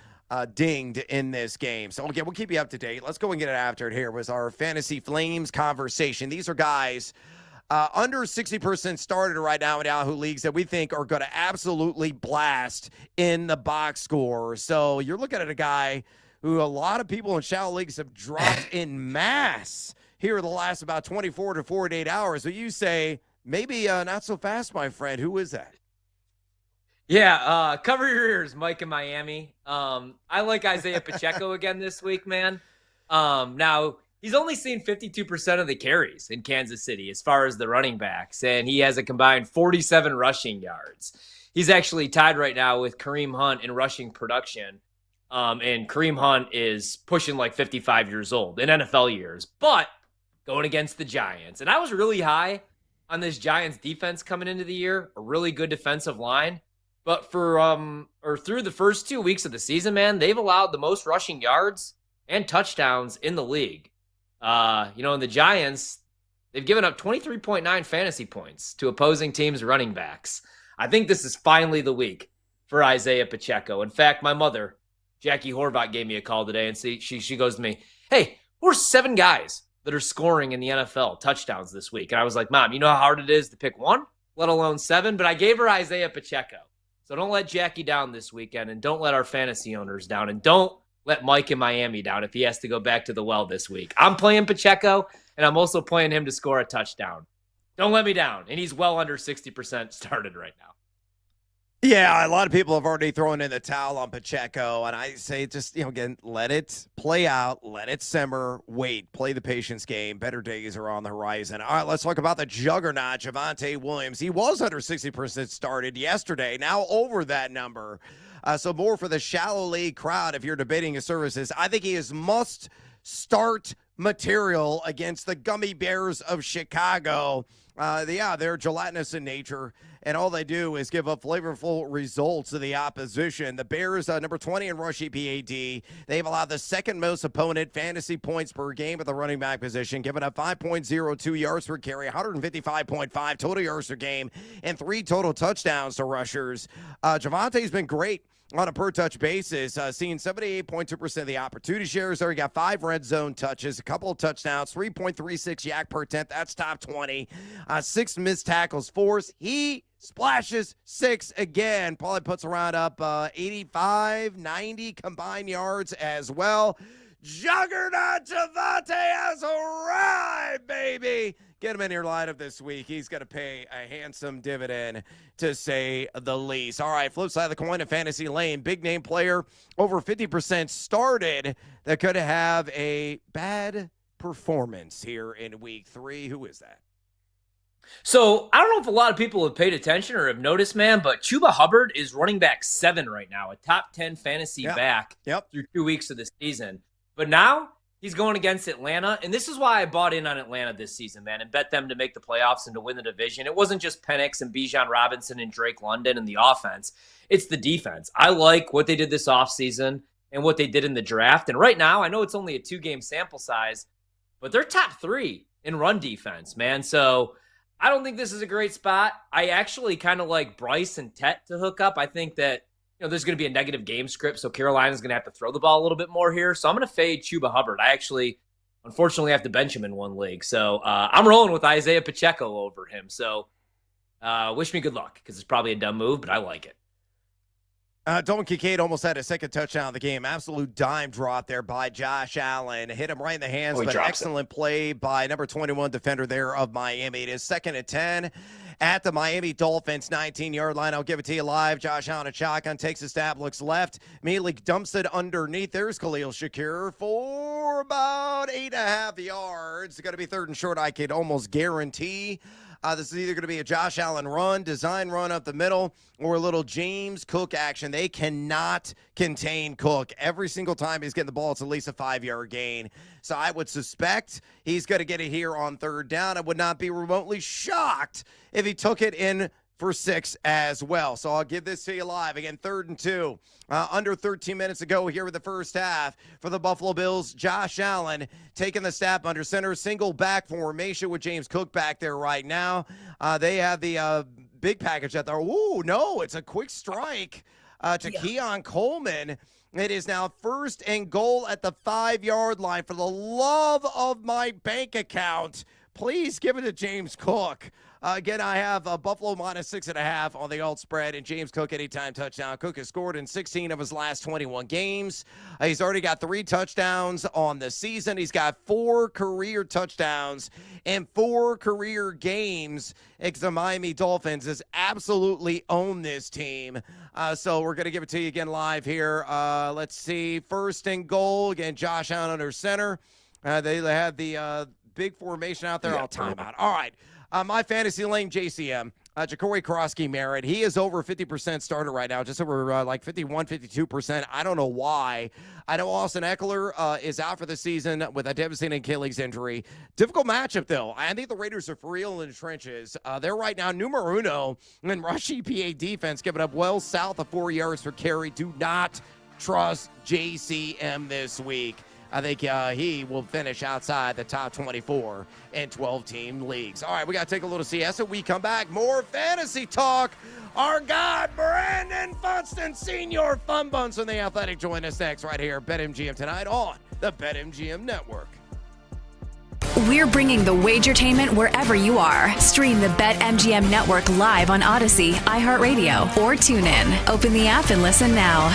dinged in this game. So, again, we'll keep you up to date. Let's go and get it after it. Here was our Fantasy Flames conversation. These are guys under 60% started right now in Yahoo leagues that we think are going to absolutely blast in the box score. So you're looking at a guy who a lot of people in shallow leagues have dropped in mass here in the last about 24 to 48 hours. So you say, maybe not so fast, my friend. Who is that? Yeah, cover your ears, Mike in Miami. I like Isaiah Pacheco again this week, man. Now, he's only seen 52% of the carries in Kansas City as far as the running backs, and he has a combined 47 rushing yards. He's actually tied right now with Kareem Hunt in rushing production. And Kareem Hunt is pushing like 55 years old in NFL years, but going against the Giants. And I was really high on this Giants defense coming into the year, a really good defensive line. But through the first 2 weeks of the season, man, they've allowed the most rushing yards and touchdowns in the league. And the Giants, they've given up 23.9 fantasy points to opposing teams' running backs. I think this is finally the week for Isaiah Pacheco. In fact, my mother, Jackie Horvat, gave me a call today, and she goes to me, "Hey, who are 7 guys that are scoring in the NFL touchdowns this week?" And I was like, "Mom, you know how hard it is to pick 1, let alone 7?" But I gave her Isaiah Pacheco. So don't let Jackie down this weekend, and don't let our fantasy owners down, and don't let Mike in Miami down if he has to go back to the well this week. I'm playing Pacheco, and I'm also playing him to score a touchdown. Don't let me down. And he's well under 60% started right now. Yeah, a lot of people have already thrown in the towel on Pacheco, and I say just, again, let it play out, let it simmer, wait, play the patience game. Better days are on the horizon. All right, let's talk about the juggernaut, Javonte Williams. He was under 60% started yesterday, now over that number. So more for the shallow league crowd if you're debating his services. I think he is must-start material against the Gummy Bears of Chicago. They're gelatinous in nature, and all they do is give up flavorful results to the opposition. The Bears, number 20 in rush EPAD. They've allowed the second most opponent fantasy points per game at the running back position, giving up 5.02 yards per carry, 155.5 total yards per game, and 3 total touchdowns to rushers. Javonte's been great on a per-touch basis, seeing 78.2% of the opportunity shares there. He got 5 red zone touches, a couple of touchdowns, 3.36 yak per attempt. That's top 20. 6 missed tackles, forced. He splashes 6 again. Probably puts around up 85, 90 combined yards as well. Juggernaut Javonte has arrived, baby. Get him in your lineup this week. He's going to pay a handsome dividend, to say the least. All right, flip side of the coin in Fantasy Lane. Big name player, over 50% started, that could have a bad performance here in week 3. Who is that? So I don't know if a lot of people have paid attention or have noticed, man, but Chuba Hubbard is running back 7 right now, a top 10 fantasy back through 2 weeks of the season. But now he's going against Atlanta, and this is why I bought in on Atlanta this season, man, and bet them to make the playoffs and to win the division. It wasn't just Penix and Bijan Robinson and Drake London and the offense. It's the defense. I like what they did this offseason and what they did in the draft. And right now, I know it's only a 2-game sample size, but they're top 3 in run defense, man. So I don't think this is a great spot. I actually kind of like Bryce and Tet to hook up. I think that there's going to be a negative game script, so Carolina's going to have to throw the ball a little bit more here. So I'm going to fade Chuba Hubbard. I actually, unfortunately, have to bench him in one league. So I'm rolling with Isaiah Pacheco over him. So wish me good luck because it's probably a dumb move, but I like it. Dalton Kincaid almost had a second touchdown of the game. Absolute dime drop there by Josh Allen. Hit him right in the hands, but excellent play by number 21 defender there of Miami. It is 2nd and 10 at the Miami Dolphins 19-yard line. I'll give it to you live. Josh Allen, a shotgun, takes a stab, looks left, immediately dumps it underneath. There's Khalil Shakir for about 8.5 yards. It's going to be 3rd and short, I could almost guarantee. This is either going to be a Josh Allen run, design run up the middle, or a little James Cook action. They cannot contain Cook. Every single time he's getting the ball, it's at least a 5-yard gain. So I would suspect he's going to get it here on 3rd down. I would not be remotely shocked if he took it in for 6 as well. So I'll give this to you live. Again, 3rd and 2. Under 13 minutes to go here with the first half for the Buffalo Bills. Josh Allen taking the snap under center. Single back formation with James Cook back there right now. They have the big package out there. Ooh, no, it's a quick strike to Keon Coleman. It is now 1st and goal at the 5-yard line. For the love of my bank account, please give it to James Cook. Again, I have Buffalo minus 6.5 on the alt spread, and James Cook anytime touchdown. Cook has scored in 16 of his last 21 games. He's already got 3 touchdowns on the season. He's got 4 career touchdowns in 4 career games. The Miami Dolphins has absolutely owned this team. So we're going to give it to you again live here. Let's see. 1st and goal. Again, Josh Allen under center. They have the big formation out there. I'll time out. All right. My fantasy lane, JCM, Ja'Cory Krosky-Merritt. He is over 50% starter right now, just over like 51, 52%. I don't know why. I know Austin Eckler is out for the season with a devastating Achilles injury. Difficult matchup, though. I think the Raiders are for real in the trenches. They're right now numero uno in rush EPA defense, giving up well south of 4 yards per carry. Do not trust JCM this week. I think he will finish outside the top 24 in 12-team leagues. All right, we got to take a little siesta. We come back, more fantasy talk. Our guy, Brandon Funston, Senior Fun Buns from The Athletic, join us next right here at BetMGM tonight on the BetMGM Network. We're bringing the Wagertainment wherever you are. Stream the BetMGM Network live on Odyssey, iHeartRadio, or TuneIn. Open the app and listen now.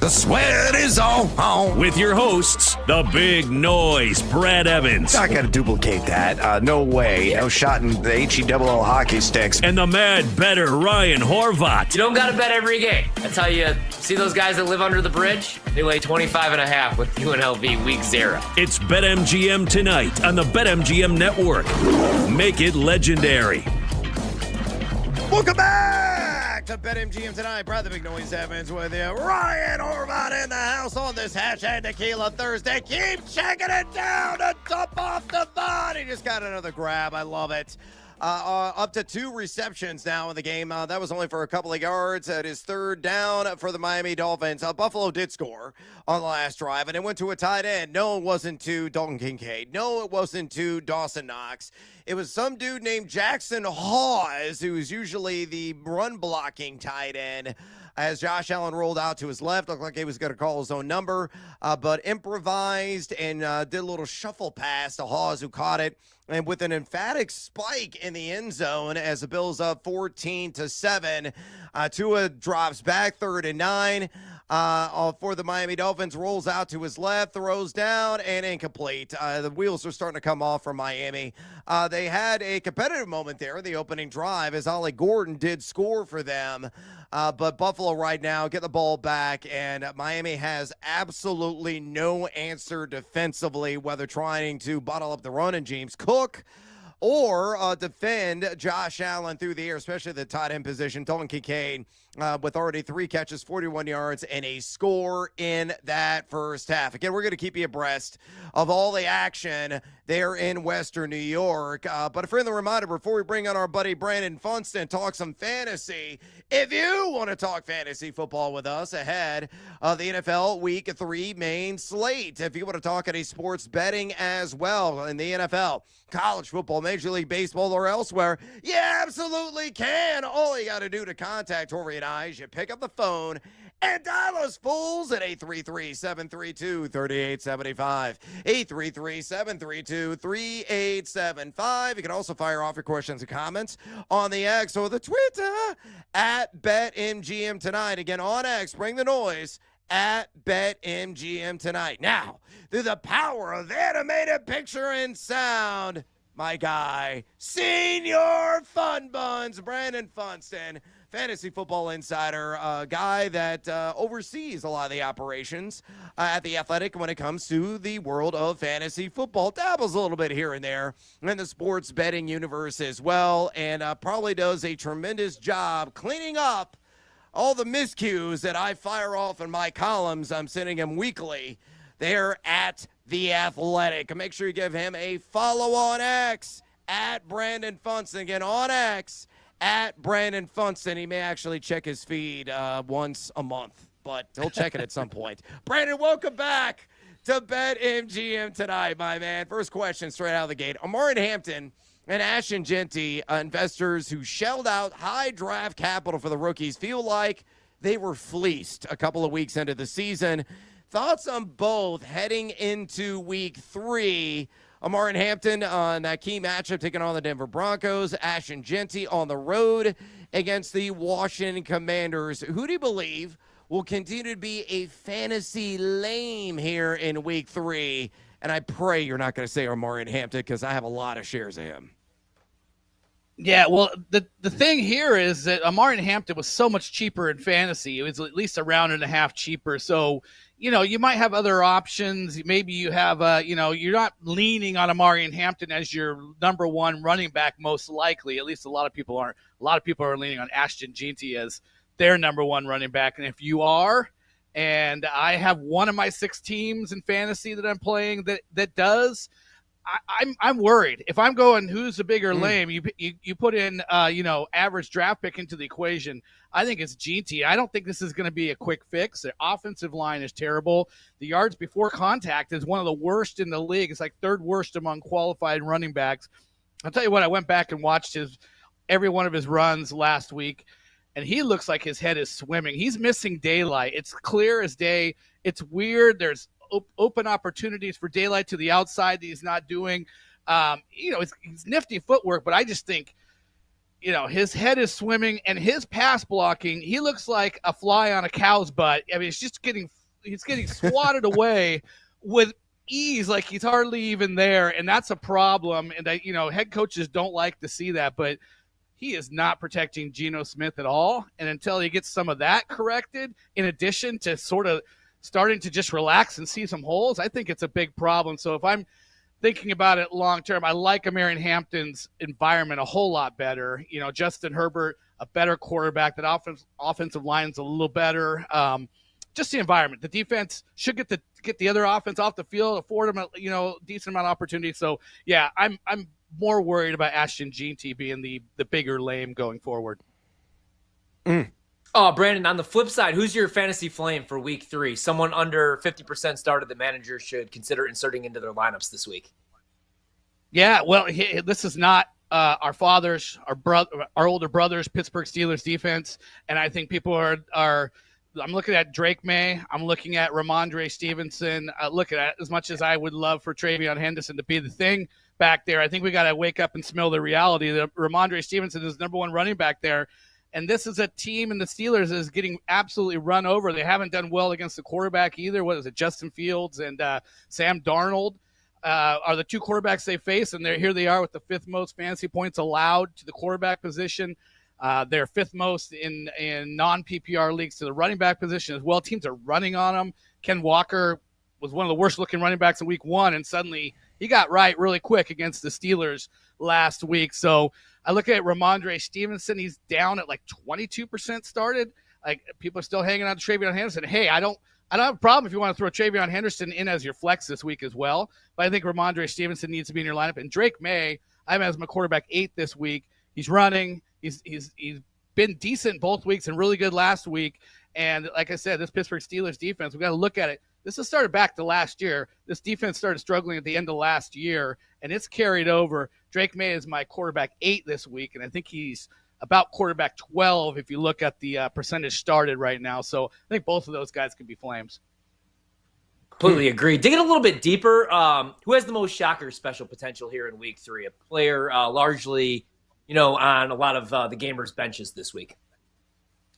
The sweat is on. With your hosts, the big noise, Brad Evans. Not going to duplicate that. No way. No shot in the HE-double-L hockey sticks. And the mad better Ryan Horvat. You don't got to bet every game. That's how you see those guys that live under the bridge? They lay 25.5 with UNLV week 0. It's BetMGM tonight on the BetMGM network. Make it legendary. Welcome back to BetMGM tonight. Brad the Big Noise Evans with you. Ryan Horvat in the house on this Hashtag Tequila Thursday. Keep checking it down to dump off the body. He just got another grab. I love it. Up to 2 receptions now in the game. That was only for a couple of yards. It is 3rd down for the Miami Dolphins. Buffalo did score on the last drive, and it went to a tight end. No, it wasn't to Dalton Kincaid. No, it wasn't to Dawson Knox. It was some dude named Jackson Hawes, who is usually the run-blocking tight end. As Josh Allen rolled out to his left, looked like he was going to call his own number, but improvised and did a little shuffle pass to Hawes, who caught it. And with an emphatic spike in the end zone as the Bills up 14-7, Tua drops back 3rd and 9 for the Miami Dolphins, rolls out to his left, throws down, and incomplete. The wheels are starting to come off for Miami. They had a competitive moment there in the opening drive as Ollie Gordon did score for them. But Buffalo right now get the ball back, and Miami has absolutely no answer defensively, whether trying to bottle up the run and James Cook or defend Josh Allen through the air, especially the tight end position. Dalton Kincaid with already 3 catches, 41 yards, and a score in that first half. Again, we're going to keep you abreast of all the action there in Western New York. But a friendly reminder before we bring on our buddy Brandon Funston, talk some fantasy. If you want to talk fantasy football with us ahead of the NFL Week 3 main slate, if you want to talk any sports betting as well in the NFL, college football, Major League Baseball, or elsewhere, you absolutely can. All you got to do to contact Tori and I is you pick up the phone and dial us fools at 833-732-3875. 833-732-3875. You can also fire off your questions and comments on the X or the Twitter at BetMGM tonight. Again, on X, bring the noise at BetMGM tonight. Now, through the power of animated picture and sound, my guy, Senior Fun Buns, Brandon Funston, fantasy football insider, guy that oversees a lot of the operations at The Athletic when it comes to the world of fantasy football. Dabbles a little bit here and there in the sports betting universe as well, and probably does a tremendous job cleaning up all the miscues that I fire off in my columns. I'm sending him weekly there at The Athletic. Make sure you give him a follow on X at Brandon Funston. Again, on X at Brandon Funston. He may actually check his feed once a month, but he'll check it at some point. Brandon, welcome back to BetMGM tonight, my man. First question straight out of the gate. Amari Hampton and Ashton Genty, investors who shelled out high draft capital for the rookies, feel like they were fleeced a couple of weeks into the season. Thoughts on both heading into week 3? Amari Hampton on that key matchup taking on the Denver Broncos. Ashton Genty on the road against the Washington Commanders. Who do you believe will continue to be a fantasy lame here in week 3? And I pray you're not going to say Amari Hampton because I have a lot of shares of him. Yeah, well, the thing here is that Amari Hampton was so much cheaper in fantasy. It was at least a round and a half cheaper. So, you might have other options. Maybe you have, you're not leaning on Amari Hampton as your number one running back, most likely. At least a lot of people aren't. A lot of people are leaning on Ashton Genty as their number one running back. And if you are, and I have one of my 6 teams in fantasy that I'm playing that does, I'm worried. If I'm going, who's the bigger lame? You put in, average draft pick into the equation. I think it's Genty. I don't think this is going to be a quick fix. The offensive line is terrible. The yards before contact is one of the worst in the league. It's like 3rd worst among qualified running backs. I'll tell you what, I went back and watched every one of his runs last week, and he looks like his head is swimming. He's missing daylight. It's clear as day. It's weird. There's open opportunities for daylight to the outside that he's not doing. It's nifty footwork, but I just think his head is swimming, and his pass blocking, he looks like a fly on a cow's butt. I mean, he's getting swatted away with ease, like he's hardly even there, and that's a problem. And head coaches don't like to see that, but he is not protecting Geno Smith at all. And until he gets some of that corrected, in addition to sort of starting to just relax and see some holes, I think it's a big problem. So if I'm thinking about it long term, I like Marion Hampton's environment a whole lot better. Justin Herbert, a better quarterback. That offensive line's a little better. Just the environment. The defense should get the other offense off the field, afford them a decent amount of opportunity. So yeah, I'm more worried about Ashton Jeanty being the bigger lame going forward. Oh, Brandon, on the flip side, who's your fantasy flame for week 3? Someone under 50% started the manager should consider inserting into their lineups this week. Yeah, well, this is not our older brothers, Pittsburgh Steelers defense. And I think people are I'm looking at Drake May. I'm looking at Ramondre Stevenson. Looking at as much as I would love for Travion Henderson to be the thing back there, I think we got to wake up and smell the reality that Ramondre Stevenson is number one running back there. And this is a team, and the Steelers is getting absolutely run over. They haven't done well against the quarterback either. What is it? Justin Fields and Sam Darnold are the two quarterbacks they face, and here they are with the 5th most fantasy points allowed to the quarterback position. They're 5th most in non-PPR leagues to the running back position as well. Teams are running on them. Ken Walker was one of the worst-looking running backs in week 1, and suddenly he got right really quick against the Steelers last week. So I look at Ramondre Stevenson. He's down at like 22% started. Like, people are still hanging on to Travion Henderson. Hey, I don't have a problem if you want to throw Travion Henderson in as your flex this week as well. But I think Ramondre Stevenson needs to be in your lineup. And Drake May, I have him as my quarterback 8 this week. He's running. He's been decent both weeks and really good last week. And like I said, this Pittsburgh Steelers defense, we've got to look at it. This has started back to last year. This defense started struggling at the end of last year, and it's carried over. Drake May is my quarterback 8 this week, and I think he's about quarterback 12 if you look at the percentage started right now. So I think both of those guys could be flames. Completely agree. Digging a little bit deeper, who has the most shocker special potential here in week 3? A player largely, on a lot of the gamers' benches this week.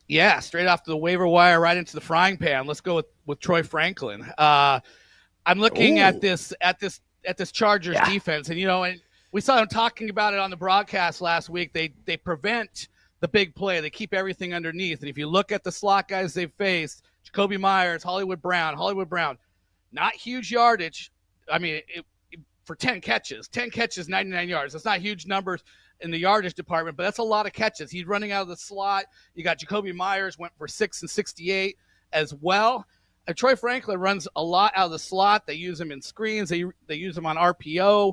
Yeah, straight off the waiver wire, right into the frying pan. Let's go with Troy Franklin. I'm looking at this Chargers defense, and we saw them talking about it on the broadcast last week. They prevent the big play. They keep everything underneath. And if you look at the slot guys they've faced, Jacoby Myers, Hollywood Brown, not huge yardage. I mean, for 10 catches, 99 yards. That's not huge numbers in the yardage department, but that's a lot of catches. He's running out of the slot. You got Jacoby Myers went for 6 and 68 as well. And Troy Franklin runs a lot out of the slot. They use him in screens. They use him on RPO.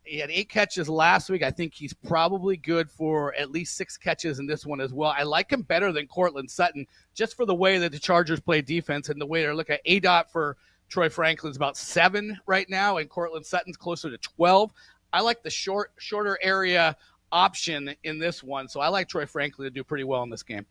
He had 8 catches last week. I think he's probably good for at least 6 catches in this one as well. I like him better than Cortland Sutton just for the way that the Chargers play defense and the way they're looking at ADOT for Troy Franklin's about 7 right now, and Cortland Sutton's closer to 12. I like the shorter area option in this one, so I like Troy Franklin to do pretty well in this game.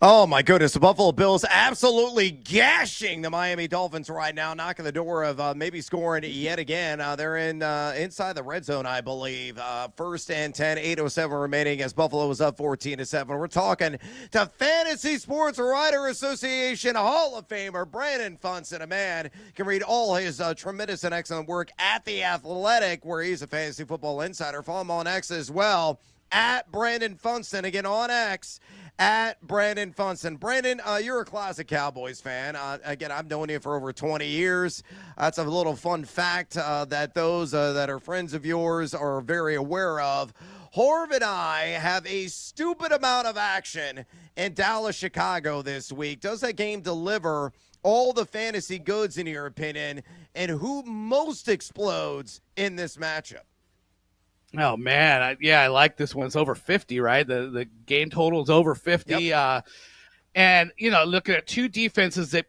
Oh, my goodness. The Buffalo Bills absolutely gashing the Miami Dolphins right now, knocking the door of maybe scoring yet again. They're inside the red zone, I believe. 1st and 10, 8:07 remaining as Buffalo is up 14-7. We're talking to Fantasy Sports Writer Association Hall of Famer Brendan Tobin, a man can read all his tremendous and excellent work at The Athletic, where he's a fantasy football insider. Follow him on X as well, at Brendan Tobin, again on X, at Brendan Tobin. Brendan, you're a classic Cowboys fan. Again, I've known you for over 20 years. That's a little fun fact that those that are friends of yours are very aware of. Horv and I have a stupid amount of action in Dallas, Chicago this week. Does that game deliver all the fantasy goods, in your opinion, and who most explodes in this matchup? Oh, man. I like this one. It's over 50, right? The game total is over 50. Yep. And, looking at two defenses that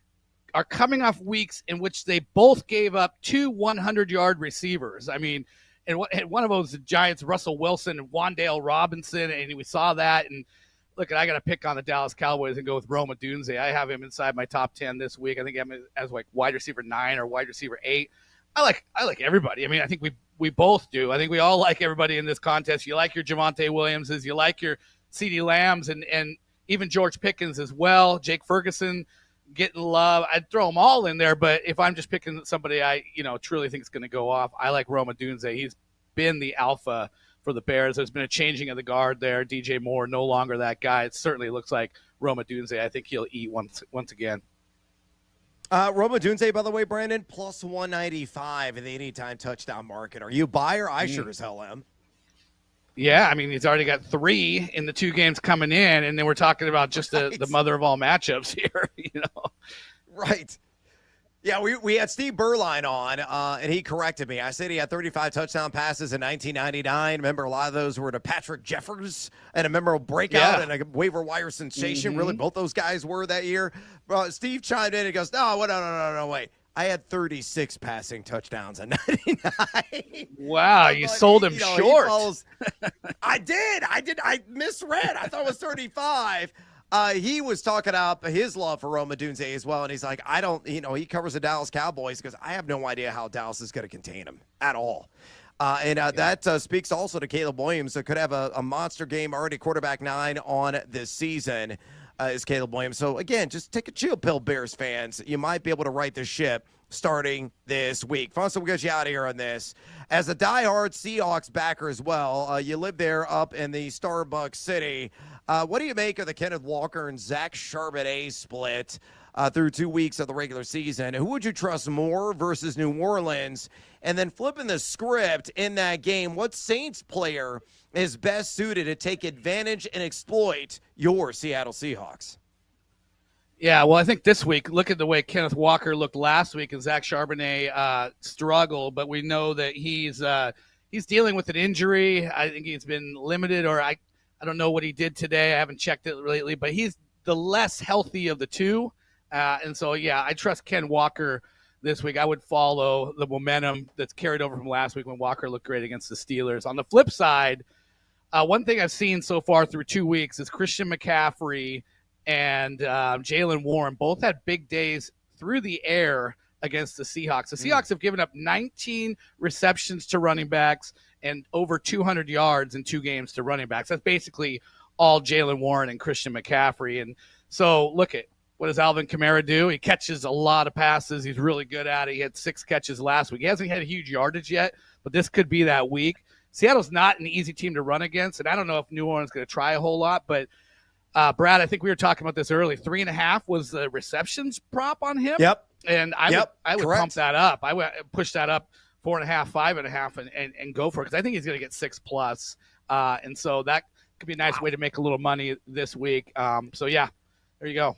are coming off weeks in which they both gave up 2 100-yard receivers. I mean, and one of those, the Giants, Russell Wilson and Wan'Dale Robinson, and we saw that. And, look, I got to pick on the Dallas Cowboys and go with Rome Odunze. I have him inside my top 10 this week. I think I'm as like wide receiver 9 or wide receiver 8. I like everybody. I mean, I think we both do. I think we all like everybody in this contest. You like your Javonte Williamses, you like your CeeDee Lambs, and even George Pickens as well. Jake Ferguson getting love. I'd throw them all in there, but if I'm just picking somebody I truly think is going to go off, I like Roma Dunze. He's been the alpha for the Bears. There's been a changing of the guard there. DJ Moore no longer that guy. It certainly looks like Roma Dunze. I think he'll eat once again. Roma Dunze, by the way, Brandon, plus 195 in the anytime touchdown market. Are you a buyer? I sure as hell am. Yeah, I mean, he's already got 3 in the 2 games coming in, and then we're talking about just the mother of all matchups here, Right. Yeah, we had Steve Berline on, and he corrected me. I said he had 35 touchdown passes in 1999. Remember, a lot of those were to Patrick Jeffers and a memorable breakout and a waiver wire sensation. Mm-hmm. Really, both those guys were that year. Steve chimed in and goes, no, wait. I had 36 passing touchdowns in 99. Wow, you sold him short. I did. I misread. I thought it was 35. He was talking about his love for Roma Dunze as well, and he's like, he covers the Dallas Cowboys because I have no idea how Dallas is going to contain him at all. That speaks also to Caleb Williams, that could have a monster game, already quarterback 9 on this season, is Caleb Williams. So, again, just take a chill pill, Bears fans. You might be able to right the ship starting this week. Fonso, we'll get you out of here on this. As a diehard Seahawks backer as well, you live there up in the Starbucks City. What do you make of the Kenneth Walker and Zach Charbonnet split through 2 weeks of the regular season? Who would you trust more versus New Orleans? And then flipping the script in that game, what Saints player is best suited to take advantage and exploit your Seattle Seahawks? Yeah, well, I think this week, look at the way Kenneth Walker looked last week and Zach Charbonnet struggled, but we know that he's dealing with an injury. I think he's been limited, or I don't know what he did today. I haven't checked it lately, but he's the less healthy of the two. And so, yeah, I trust Ken Walker this week. I would follow the momentum that's carried over from last week when Walker looked great against the Steelers. On the flip side, one thing I've seen so far through 2 weeks is Christian McCaffrey and Jalen Warren both had big days through the air against the Seahawks. The Seahawks have given up 19 receptions to running backs and over 200 yards in 2 games to running backs. That's basically all Jalen Warren and Christian McCaffrey. And so look at, what does Alvin Kamara do? He catches a lot of passes. He's really good at it. He had 6 catches last week. He hasn't had a huge yardage yet, but this could be that week. Seattle's not an easy team to run against, and I don't know if New Orleans is going to try a whole lot, but Brad, I think we were talking about this early. 3.5 was the receptions prop on him. Yep. And I would correct. pump that up. I would push that up 4.5, 5.5, and go for it because I think he's going to get 6+. And so that could be a nice way to make a little money this week. So, yeah, there you go.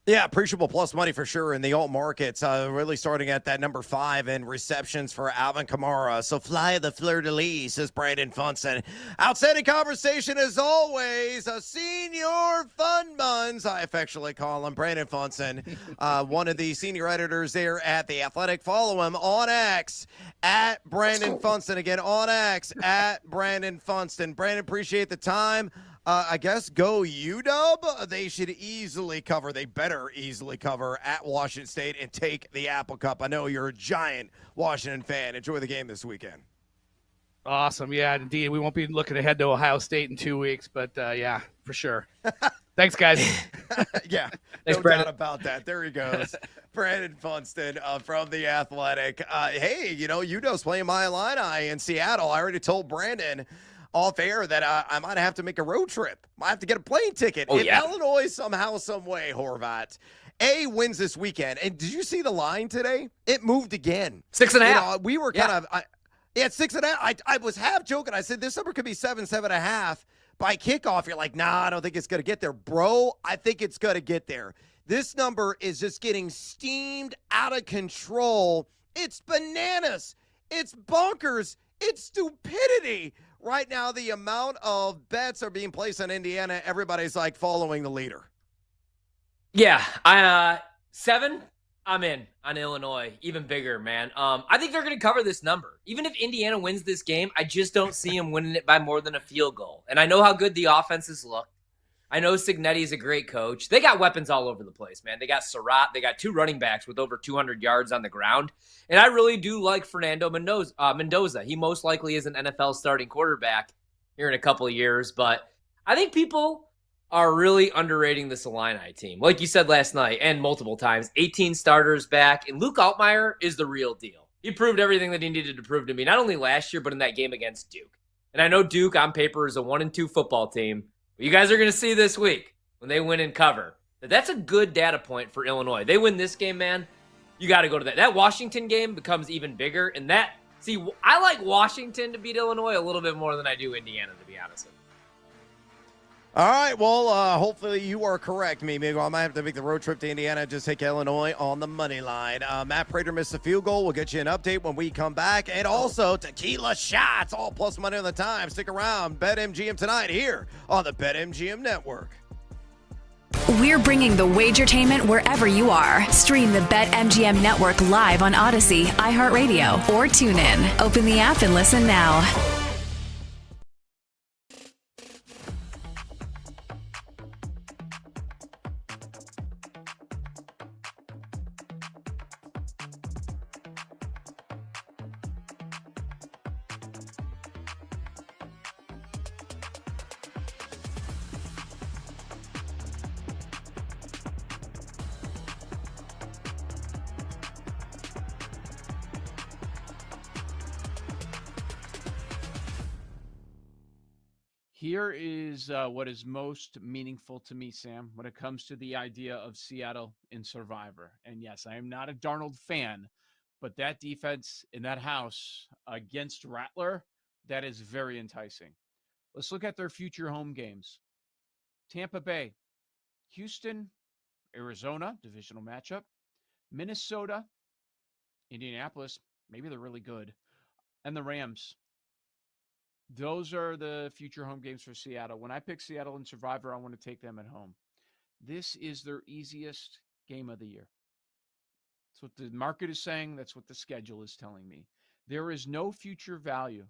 Yeah, appreciable plus money for sure in the alt markets. Really starting at that number 5 in receptions for Alvin Kamara. So fly the fleur-de-lis, says Brandon Funson. Outstanding conversation as always. Senior Fun Buns, I affectionately call him Brandon Funson, one of the senior editors there at The Athletic. Follow him on X at Brandon Funson. Again, on X at Brandon Funston. Brandon, appreciate the time. I guess go UW. They should easily cover. They better easily cover at Washington State and take the Apple Cup. I know you're a giant Washington fan. Enjoy the game this weekend. Awesome. Yeah, indeed. We won't be looking ahead to Ohio State in 2 weeks, but yeah, for sure. Thanks, guys. Yeah, Thanks, no Brandon. doubt about that. There he goes. Brandon Funston from The Athletic. Hey, UW's playing my Illini in Seattle. I already told Brandon off air that I might have to make a road trip. Might have to get a plane ticket. If Illinois somehow, some way, Horvat, wins this weekend. And did you see the line today? It moved again. 6.5. We were kind of it's 6.5. I was half joking. I said this number could be 7.5 by kickoff. You're like, nah, I don't think it's going to get there. Bro, I think it's going to get there. This number is just getting steamed out of control. It's bananas. It's bonkers. It's stupidity. Right now, the amount of bets are being placed on Indiana, everybody's like following the leader. Yeah, 7, I'm in on Illinois. Even bigger, man. I think they're going to cover this number. Even if Indiana wins this game, I just don't see them winning it by more than a field goal. And I know how good the offenses look. I know Signetti's a great coach. They got weapons all over the place, man. They got Surratt. They got 2 running backs with over 200 yards on the ground. And I really do like Fernando Mendoza. He most likely is an NFL starting quarterback here in a couple of years. But I think people are really underrating this Illini team. Like you said last night and multiple times, 18 starters back. And Luke Altmaier is the real deal. He proved everything that he needed to prove to me, not only last year, but in that game against Duke. And I know Duke on paper is a 1-2 football team. But you guys are going to see this week when they win and cover. That's a good data point for Illinois. They win this game, man. You got to go to that. That Washington game becomes even bigger. And I like Washington to beat Illinois a little bit more than I do Indiana, to be honest with you. All right, well, hopefully you are correct, Mimigo. I might have to make the road trip to Indiana and just take Illinois on the money line. Matt Prater missed a field goal. We'll get you an update when we come back. And also, tequila shots, all plus money on the time. Stick around. BetMGM tonight here on the BetMGM Network. We're bringing the Wagertainment wherever you are. Stream the BetMGM Network live on Odyssey, iHeartRadio, or TuneIn. Open the app and listen now. Here is what is most meaningful to me, Sam, when it comes to the idea of Seattle in Survivor. And yes, I am not a Darnold fan, but that defense in that house against Rattler, that is very enticing. Let's look at their future home games. Tampa Bay, Houston, Arizona, divisional matchup, Minnesota, Indianapolis, maybe they're really good, and the Rams. Those are the future home games for Seattle. When I pick Seattle in Survivor, I want to take them at home. This is their easiest game of the year. That's what the market is saying. That's what the schedule is telling me. There is no future value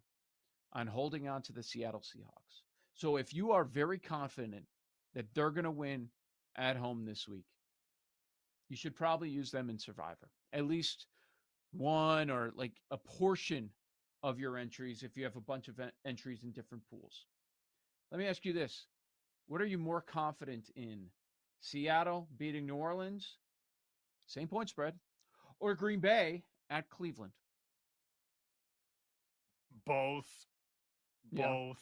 on holding on to the Seattle Seahawks. So if you are very confident that they're going to win at home this week, you should probably use them in Survivor. At least one or like a portion of your entries if you have a bunch of entries in different pools. Let me ask you this. What are you more confident in? Seattle beating New Orleans, same point spread, or Green Bay at Cleveland? Both. Yeah.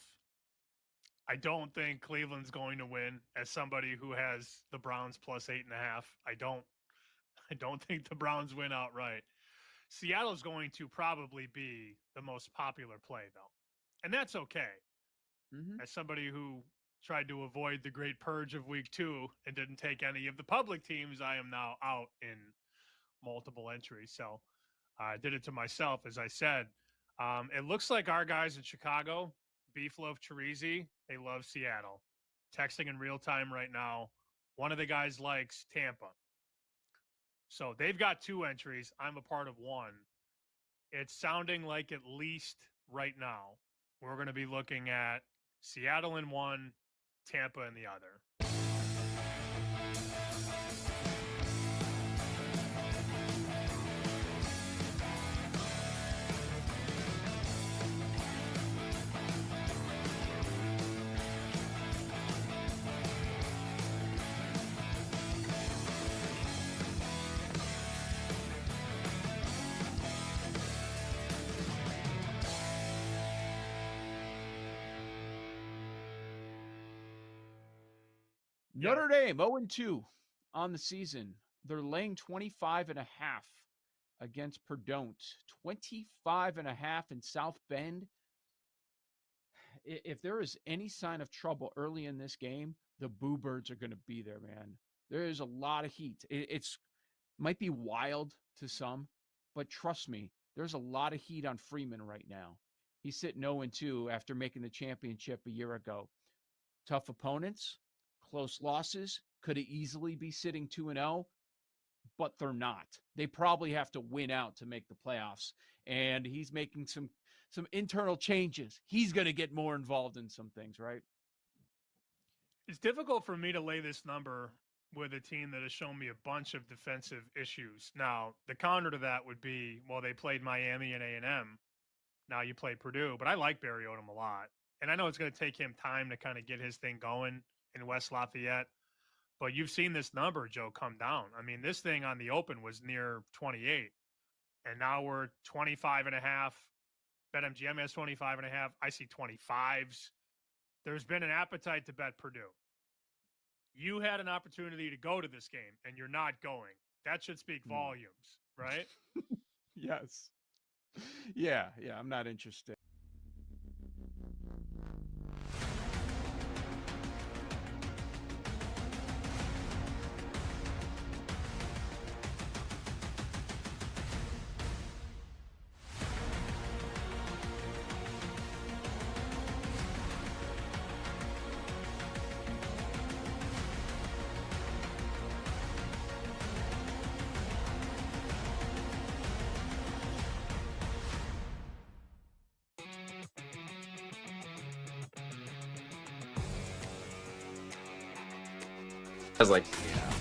I don't think Cleveland's going to win. As somebody who has the Browns plus 8.5, I don't think the Browns win outright. Seattle's going to probably be the most popular play, though. And that's okay. Mm-hmm. As somebody who tried to avoid the great purge of week 2 and didn't take any of the public teams, I am now out in multiple entries. So I did it to myself, as I said. It looks like our guys in Chicago, Beef Loaf Chirizi, they love Seattle. Texting in real time right now. One of the guys likes Tampa. So they've got 2 entries. I'm a part of 1. It's sounding like at least right now we're going to be looking at Seattle in 1, Tampa in the other. Notre Dame 0-2 on the season. They're laying 25.5 against Purdue. 25.5 in South Bend. If there is any sign of trouble early in this game, the Boo Birds are going to be there, man. There is a lot of heat. It's might be wild to some, but trust me, there's a lot of heat on Freeman right now. He's sitting 0-2 after making the championship a year ago. Tough opponents, close losses, could easily be sitting 2-0, but they're not. They probably have to win out to make the playoffs, and he's making some internal changes. He's going to get more involved in some things, right? It's difficult for me to lay this number with a team that has shown me a bunch of defensive issues. Now, the counter to that would be, well, they played Miami and A&M. Now you play Purdue, but I like Barry Odom a lot. And I know it's going to take him time to kind of get his thing going in West Lafayette. But you've seen this number, Joe, come down. I mean, this thing on the open was near 28. And now we're 25.5. BetMGM has 25.5. I see 25s. There's been an appetite to bet Purdue. You had an opportunity to go to this game, and you're not going. That should speak volumes, right? Yes. Yeah, I'm not interested.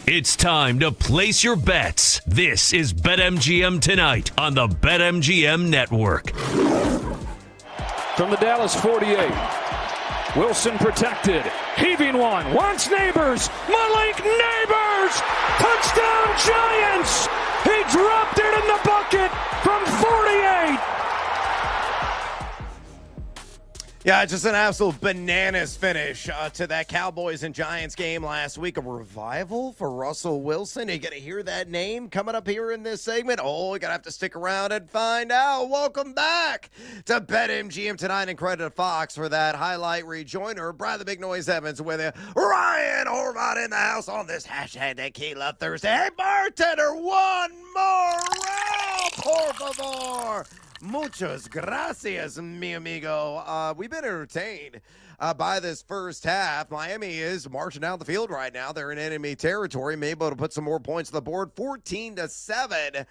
It's time to place your bets. This is BetMGM Tonight on the BetMGM Network. From the Dallas 48, Wilson protected, heaving one, wants Neighbors, Malik Neighbors, touchdown Giants! He dropped it in the bucket from 48. Yeah, just an absolute bananas finish to that Cowboys and Giants game last week. A revival for Russell Wilson. You're going to hear that name coming up here in this segment. Oh, you're going to have to stick around and find out. Welcome back to BetMGM Tonight, and credit to Fox for that highlight rejoinder. Brad the Big Noise Evans with you. Ryan Horvat in the house on this hashtag Tequila Thursday. Hey, bartender, one more round, por favor. Muchas gracias, mi amigo. We've been entertained by this first half. Miami is marching down the field right now. They're in enemy territory, maybe able to put some more points on the board. 14-7.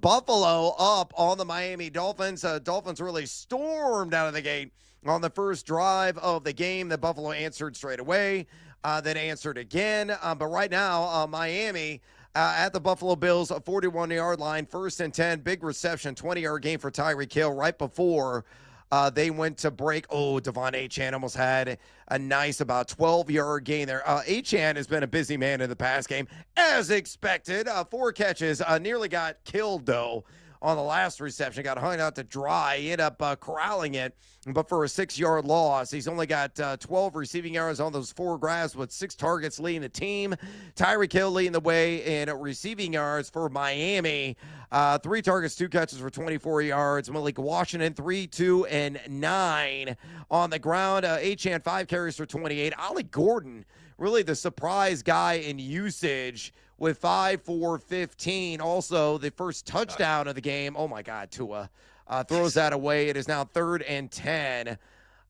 Buffalo up on the Miami Dolphins. Dolphins really stormed out of the gate on the first drive of the game. The Buffalo answered straight away, then answered again. But right now, Miami at the Buffalo Bills, a 41-yard line, 1st and 10, big reception, 20-yard game for Tyreek Hill right before they went to break. Oh, Devon Achane almost had a nice about 12-yard gain there. Achane has been a busy man in the pass game, as expected. 4 catches, nearly got killed, though, on the last reception. Got hung out to dry. He ended up corralling it, but for a 6-yard loss. He's only got 12 receiving yards on those 4 grabs with 6 targets leading the team. Tyreek Hill leading the way in receiving yards for Miami. 3 targets, 2 catches for 24 yards. Malik Washington, 3, 2, and 9 on the ground. Achane, 5 carries for 28. Ollie Gordon, really the surprise guy in usage, with 5 for 15. Also, the first touchdown of the game. Oh, my God, Tua throws that away. It is now 3rd and 10,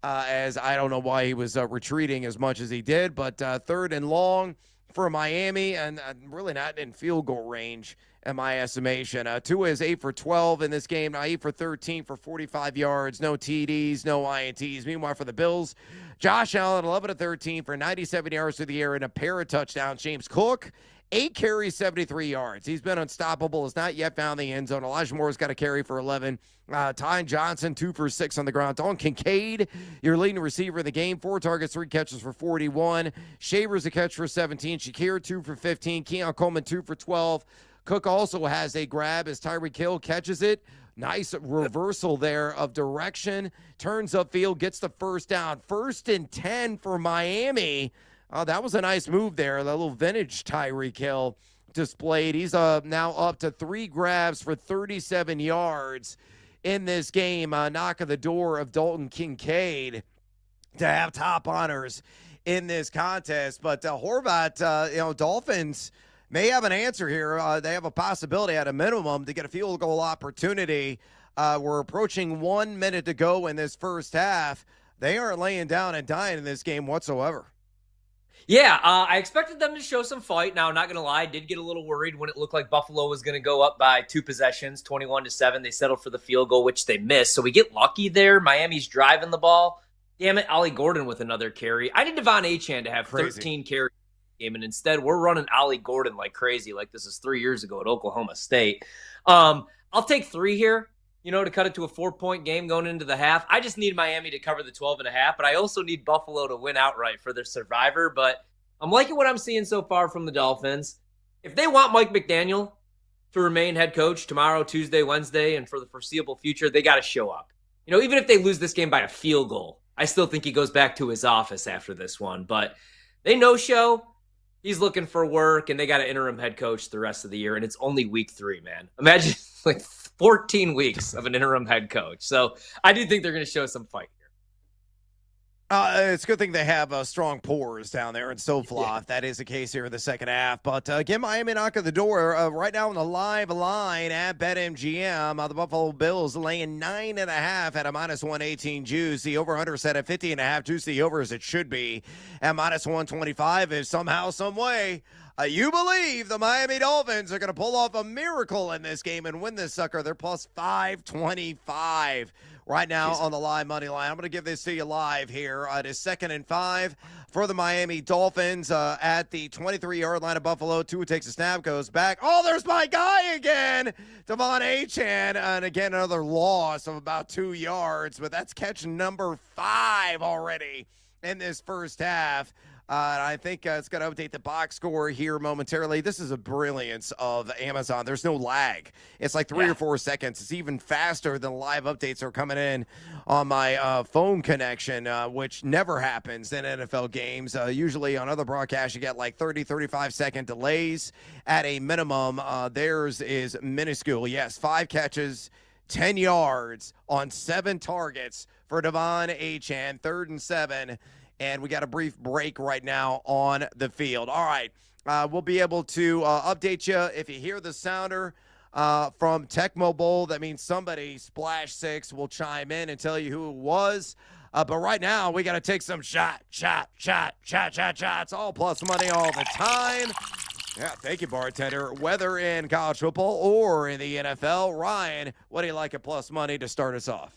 as I don't know why he was retreating as much as he did, but 3rd and long for Miami, and really not in field goal range in my estimation. Tua is 8 for 12 in this game, now 8 for 13 for 45 yards, no TDs, no INTs. Meanwhile, for the Bills, Josh Allen, 11 of 13 for 97 yards through the air and a pair of touchdowns. James Cook, 8 carries, 73 yards. He's been unstoppable. Has not yet found the end zone. Elijah Moore's got a carry for 11. Ty Johnson, 2 for 6 on the ground. Dalton Kincaid, your leading receiver in the game. 4 targets, 3 catches for 41. Shavers a catch for 17. Shakir, 2 for 15. Keon Coleman, 2 for 12. Cook also has a grab as Tyreek Hill catches it. Nice reversal there of direction. Turns upfield, gets the first down. 1st and 10 for Miami. That was a nice move there. That little vintage Tyreek Hill displayed. He's now up to 3 grabs for 37 yards in this game. Knock on the door of Dalton Kincaid to have top honors in this contest. But Horvat, Dolphins may have an answer here. They have a possibility at a minimum to get a field goal opportunity. We're approaching 1 minute to go in this first half. They aren't laying down and dying in this game whatsoever. Yeah, I expected them to show some fight. Now, not going to lie, I did get a little worried when it looked like Buffalo was going to go up by 2 possessions, 21-7. They settled for the field goal, which they missed. So we get lucky there. Miami's driving the ball. Damn it, Ollie Gordon with another carry. I need Devon Achane to have Crazy. 13 carries in the game, and instead we're running Ollie Gordon like crazy, like this is 3 years ago at Oklahoma State. I'll take 3 here, to cut it to a 4-point game going into the half. I just need Miami to cover the 12.5, but I also need Buffalo to win outright for their survivor. But I'm liking what I'm seeing so far from the Dolphins. If they want Mike McDaniel to remain head coach tomorrow, Tuesday, Wednesday, and for the foreseeable future, they got to show up. Even if they lose this game by a field goal, I still think he goes back to his office after this one. But they no-show. He's looking for work, and they got an interim head coach the rest of the year, and it's only week 3, man. Imagine 14 weeks of an interim head coach. So I do think they're going to show some fight. It's a good thing they have strong pours down there in SoFla, if that is the case here in the second half. But again, Miami knocking the door right now on the live line at BetMGM. The Buffalo Bills laying 9.5 at a -118 juice. The over-under set at 50.5 juice. The over as it should be at -125. If somehow, some way, you believe the Miami Dolphins are going to pull off a miracle in this game and win this sucker, they're plus 525 right now on the live money line. I'm going to give this to you live here. It is 2nd and 5 for the Miami Dolphins at the 23-yard line of Buffalo. Tua takes a snap, goes back. Oh, there's my guy again, Devon Achane. And again, another loss of about 2 yards, but that's catch number 5 already in this first half. I think it's going to update the box score here momentarily. This is a brilliance of Amazon. There's no lag. It's like 3 or 4 seconds. It's even faster than live updates are coming in on my phone connection, which never happens in NFL games. Usually on other broadcasts, you get like 30, 35-second delays at a minimum. Theirs is minuscule. Yes, 5 catches, 10 yards on 7 targets for Devon Achane, 3rd and 7. And we got a brief break right now on the field. All right, we'll be able to update you if you hear the sounder from Tecmo Bowl. That means somebody, Splash 6, will chime in and tell you who it was. But right now, we got to take some shots. All plus money all the time. Yeah, thank you, bartender. Whether in college football or in the NFL. Ryan, what do you like at plus money to start us off?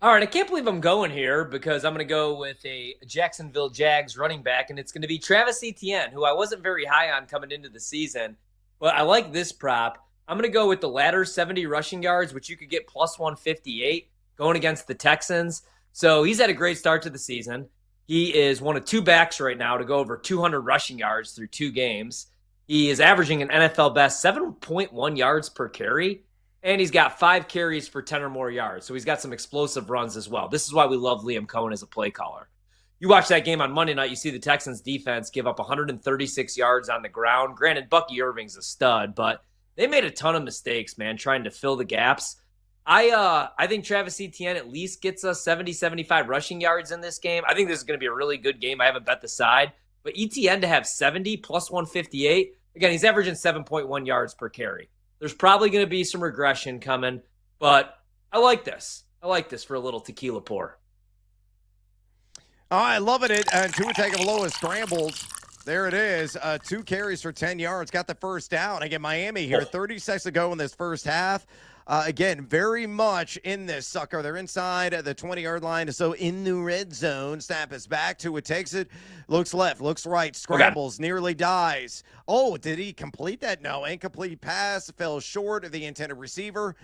All right, I can't believe I'm going here because I'm going to go with a Jacksonville Jags running back, and it's going to be Travis Etienne, who I wasn't very high on coming into the season, but I like this prop. I'm going to go with the latter 70 rushing yards, which you could get plus 158 going against the Texans. So he's had a great start to the season. He is one of 2 backs right now to go over 200 rushing yards through 2 games. He is averaging an NFL best 7.1 yards per carry. And he's got 5 carries for 10 or more yards. So he's got some explosive runs as well. This is why we love Liam Cohen as a play caller. You watch that game on Monday night, you see the Texans defense give up 136 yards on the ground. Granted, Bucky Irving's a stud, but they made a ton of mistakes, man, trying to fill the gaps. I think Travis Etienne at least gets us 70, 75 rushing yards in this game. I think this is going to be a really good game. I haven't bet the side. But Etienne to have 70 plus 158, again, he's averaging 7.1 yards per carry. There's probably going to be some regression coming, but I like this. I like this for a little tequila pour. Oh, I loving it. And Tua Tagovailoa scrambles. There it is. 2 carries for 10 yards. Got the first down. Again, Miami here, 30 seconds to go in this first half. Again, very much in this sucker. They're inside the 20-yard line, so in the red zone. Snap is back. Tua takes it. Looks left, looks right, scrambles, nearly dies. Oh, did he complete that? No, incomplete pass. Fell short of the intended receiver.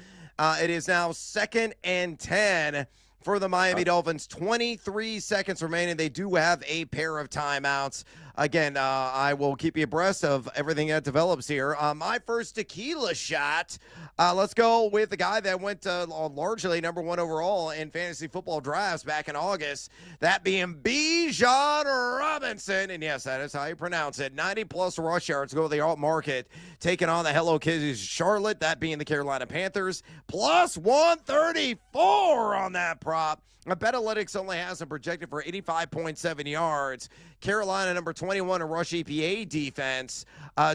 It is now 2nd and 10 for the Miami Dolphins. 23 seconds remaining. They do have a pair of timeouts. Again, I will keep you abreast of everything that develops here. My first tequila shot. Let's go with the guy that went largely number 1 overall in fantasy football drafts back in August. That being Bijan Robinson. And yes, that is how you pronounce it. 90-plus rush yards go to the alt market. Taking on the Hello Kitties Charlotte, that being the Carolina Panthers. Plus 134 on that prop. Betalytics only has him projected for 85.7 yards. Carolina, number 21 in rush EPA defense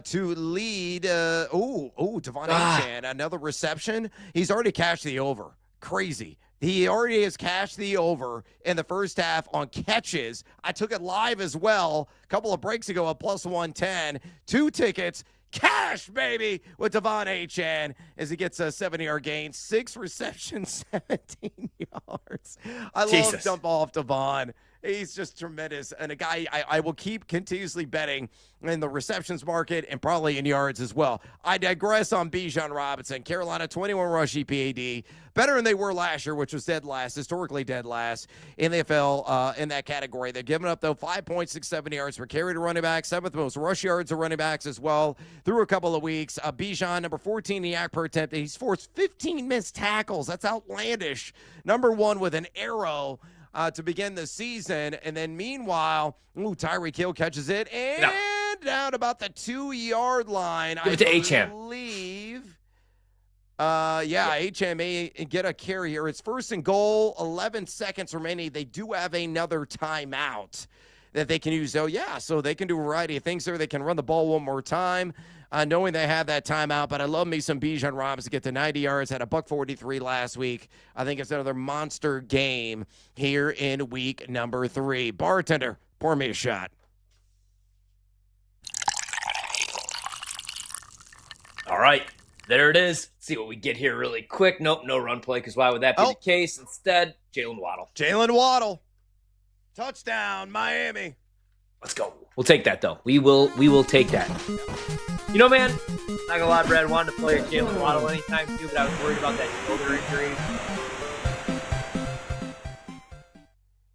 to lead. Devon Achane, another reception. He's already cashed the over. Crazy. He already has cashed the over in the first half on catches. I took it live as well a couple of breaks ago at plus 110. 2 tickets. cash, baby, with Devon Achane as he gets a 70-yard gain, 6 receptions, 17 yards. I love dump off Devon. He's just tremendous. And a guy I will keep continuously betting in the receptions market and probably in yards as well. I digress on Bijan Robinson. Carolina, 21 rush EPAD. Better than they were last year, which was dead last, historically dead last in the NFL in that category. They've given up, though, 5.67 yards per carry to running backs, 7th most rush yards to running backs as well through a couple of weeks. Bijan, number 14 in the yak per attempt. He's forced 15 missed tackles. That's outlandish. Number 1 with an arrow to begin the season. And then meanwhile, Tyreek Hill catches it and down about the 2-yard line. Give it to Achane. Believe. Achane may get a carry here. It's 1st and goal, 11 seconds remaining. They do have another timeout that they can use. So they can do a variety of things there. They can run the ball one more time, knowing they have that timeout. But I love me some Bijan Robinson to get to 90 yards, had a $143 last week. I think it's another monster game here in week number 3. Bartender, pour me a shot. All right, there it is. Let's see what we get here really quick. Nope, no run play, because why would that be the case? Instead, Jalen Waddle. Touchdown, Miami. Let's go. We'll take that, though. We will take that. You know, man, not gonna lie, Brad, I wanted to play Jalen Waddle anytime soon, but I was worried about that shoulder injury.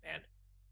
Man.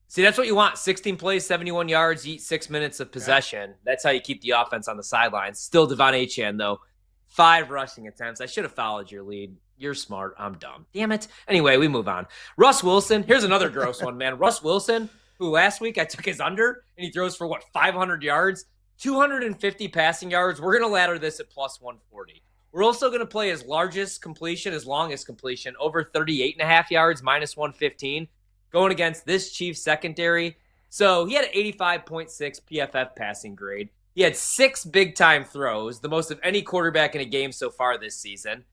See, that's what you want. 16 plays, 71 yards, eat 6 minutes of possession. That's how you keep the offense on the sidelines. Still Devon Achane, though. 5 rushing attempts. I should have followed your lead. You're smart. I'm dumb. Damn it. Anyway, we move on. Russ Wilson. Here's another gross one, man. Russ Wilson, who last week I took his under, and he throws for, 500 yards? 250 passing yards. We're going to ladder this at plus 140. We're also going to play his largest completion, his longest completion, over 38.5 yards, minus 115, going against this Chiefs secondary. So he had an 85.6 PFF passing grade. He had 6 big-time throws, the most of any quarterback in a game so far this season.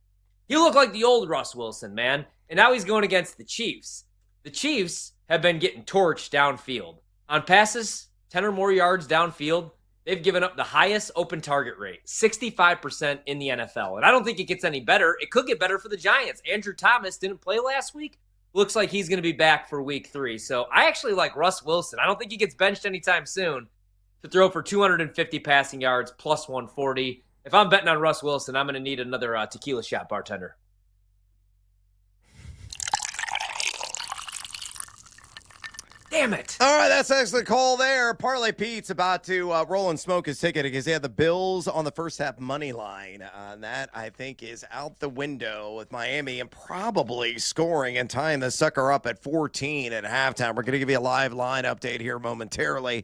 He looked like the old Russ Wilson, man. And now he's going against the Chiefs. The Chiefs have been getting torched downfield. On passes, 10 or more yards downfield, they've given up the highest open target rate, 65% in the NFL. And I don't think it gets any better. It could get better for the Giants. Andrew Thomas didn't play last week. Looks like he's going to be back for week 3. So I actually like Russ Wilson. I don't think he gets benched anytime soon to throw for 250 passing yards, plus 140. If I'm betting on Russ Wilson, I'm going to need another tequila shot, bartender. Damn it. All right, that's actually the call there. Parlay Pete's about to roll and smoke his ticket because he had the Bills on the first half money line. That, I think, is out the window with Miami and probably scoring and tying the sucker up at 14 at halftime. We're going to give you a live line update here momentarily.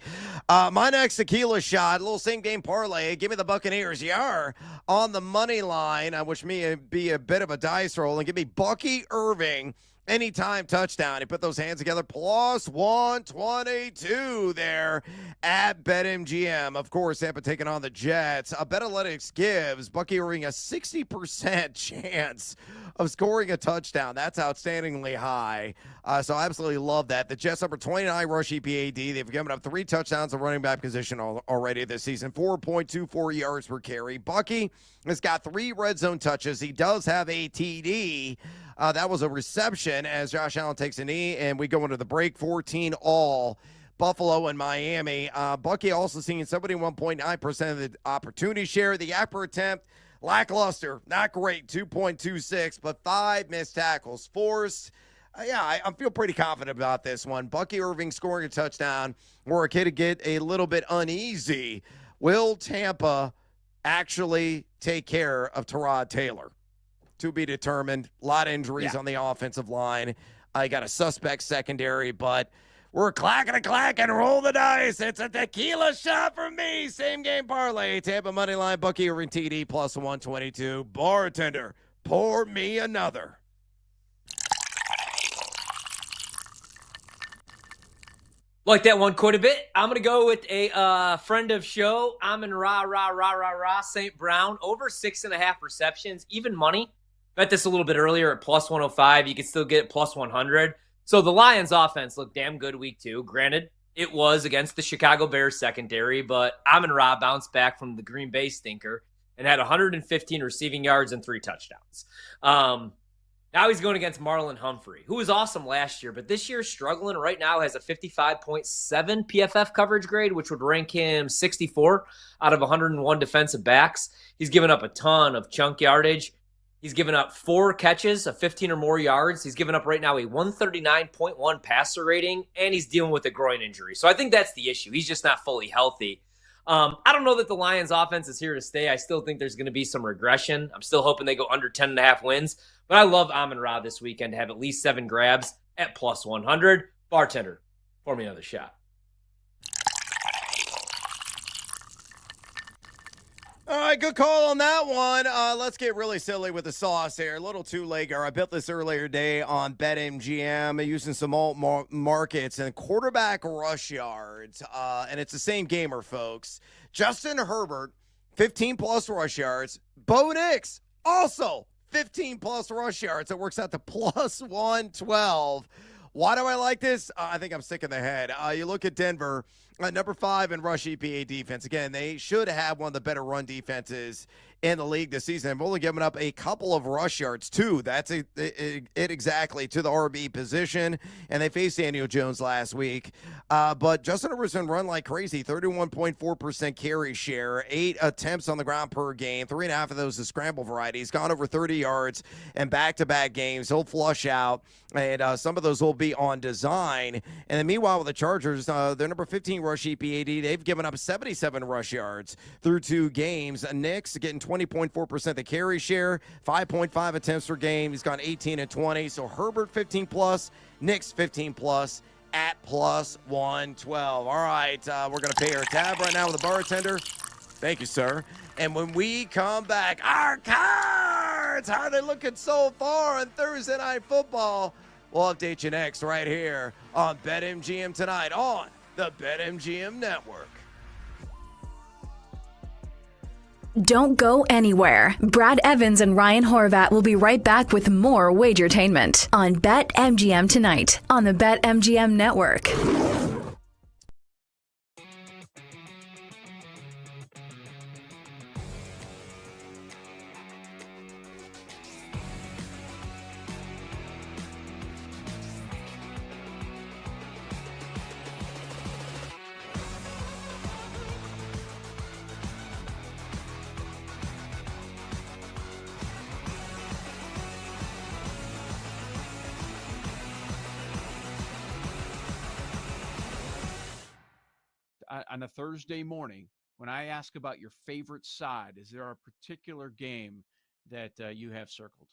My next tequila shot, a little same-game parlay. Give me the Buccaneers. You are on the money line, which may be a bit of a dice roll, and give me Bucky Irving. Anytime touchdown. He put those hands together. Plus 122 there at BetMGM. Of course, Tampa taking on the Jets. BetAlytics gives Bucky Irving a 60% chance of scoring a touchdown. That's outstandingly high. So I absolutely love that. The Jets number 29 rush EPAD. They've given up 3 touchdowns of running back position already this season. 4.24 yards per carry. Bucky has got 3 red zone touches. He does have a TD. That was a reception as Josh Allen takes a knee, and we go into the break. 14 all. Buffalo and Miami. Bucky also seeing 71.9% of the opportunity share. The yak per attempt, lackluster. Not great. 2.26, but 5 missed tackles forced. I feel pretty confident about this one. Bucky Irving scoring a touchdown, or a kid to get a little bit uneasy. Will Tampa actually take care of Tyrod Taylor? To be determined. A lot of injuries on the offensive line. I got a suspect secondary, but we're clacking and roll the dice. It's a tequila shot for me. Same game parlay. Tampa money line, Bucky Irving TD plus 122. Bartender, pour me another. Like that one quite a bit. I'm going to go with a friend of show. I'm in rah, St. Brown. Over 6.5 receptions. Even money. Bet this a little bit earlier at plus 105. You can still get it plus 100. So the Lions offense looked damn good week 2. Granted, it was against the Chicago Bears secondary, but Amon-Ra bounced back from the Green Bay stinker and had 115 receiving yards and 3 touchdowns. Now he's going against Marlon Humphrey, who was awesome last year, but this year struggling. Right now has a 55.7 PFF coverage grade, which would rank him 64 out of 101 defensive backs. He's given up a ton of chunk yardage. He's given up 4 catches of 15 or more yards. He's given up right now a 139.1 passer rating, and he's dealing with a groin injury. So I think that's the issue. He's just not fully healthy. I don't know that the Lions offense is here to stay. I still think there's going to be some regression. I'm still hoping they go under 10.5 wins. But I love Amon-Ra this weekend to have at least 7 grabs at plus 100. Bartender, pour me another shot. All right, good call on that one. Let's get really silly with the sauce here. A little two-legger. I built this earlier today on BetMGM using some alt markets and quarterback rush yards. And it's the same gamer, folks. Justin Herbert, 15-plus rush yards. Bo Nix, also 15-plus rush yards. It works out to plus 112. Why do I like this? I think I'm sick in the head. You look at Denver, number 5 in rush EPA defense. Again, they should have one of the better run defenses in the league this season. They've only given up a couple of rush yards, too. That's it exactly to the RB position. And they faced Daniel Jones last week. But Justin Herbert's been run like crazy. 31.4% carry share, 8 attempts on the ground per game. 3.5 of those is scramble variety. He's gone over 30 yards in back-to-back games. He'll flush out, and some of those will be on design. And then meanwhile, with the Chargers, they're number 15 rush EPAD. They've given up 77 rush yards through 2 games. Knicks getting 20.4% the carry share, 5.5 attempts per game. He's gone 18 and 20. So Herbert 15 plus, Knicks 15 plus at plus 112. All right, we're going to pay our tab right now with the bartender. Thank you, sir. And when we come back, our cards, how are they looking so far on Thursday Night Football? We'll update you next right here on BetMGM tonight on the BetMGM Network. Don't go anywhere. Brad Evans and Ryan Horvat will be right back with more Wagertainment on BetMGM tonight on the BetMGM Network. On a Thursday morning, when I ask about your favorite side, is there a particular game that you have circled?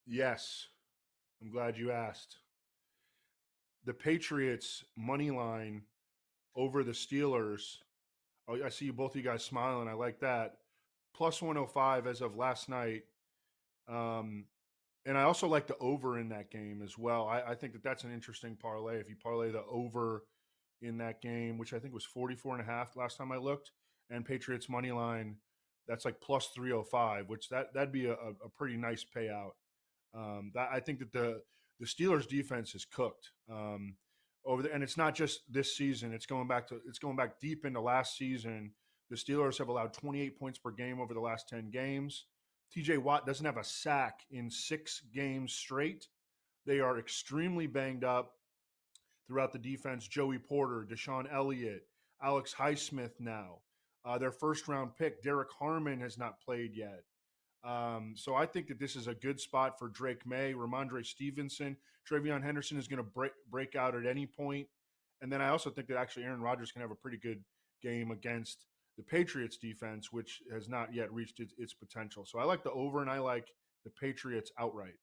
Yes. I'm glad you asked. The Patriots money line over the Steelers. Oh, I see both of you guys smiling. I like that. Plus 105 as of last night. And I also like the over in that game as well. I think that's an interesting parlay. If you parlay the over in that game, which I think was 44.5 last time I looked, and Patriots money line, that's like plus 305, which that'd be a pretty nice payout. I think that the Steelers defense is cooked over there, and it's not just this season. It's going back deep into last season. The Steelers have allowed 28 points per game over the last 10 games. TJ Watt doesn't have a sack in 6 games straight. They are extremely banged up throughout the defense. Joey Porter, Deshaun Elliott, Alex Highsmith now. Their first-round pick, Derek Harmon, has not played yet. So I think that this is a good spot for Drake May, Ramondre Stevenson. Travion Henderson is going to break out at any point. And then I also think that actually Aaron Rodgers can have a pretty good game against the Patriots defense, which has not yet reached its potential. So I like the over, and I like the Patriots outright.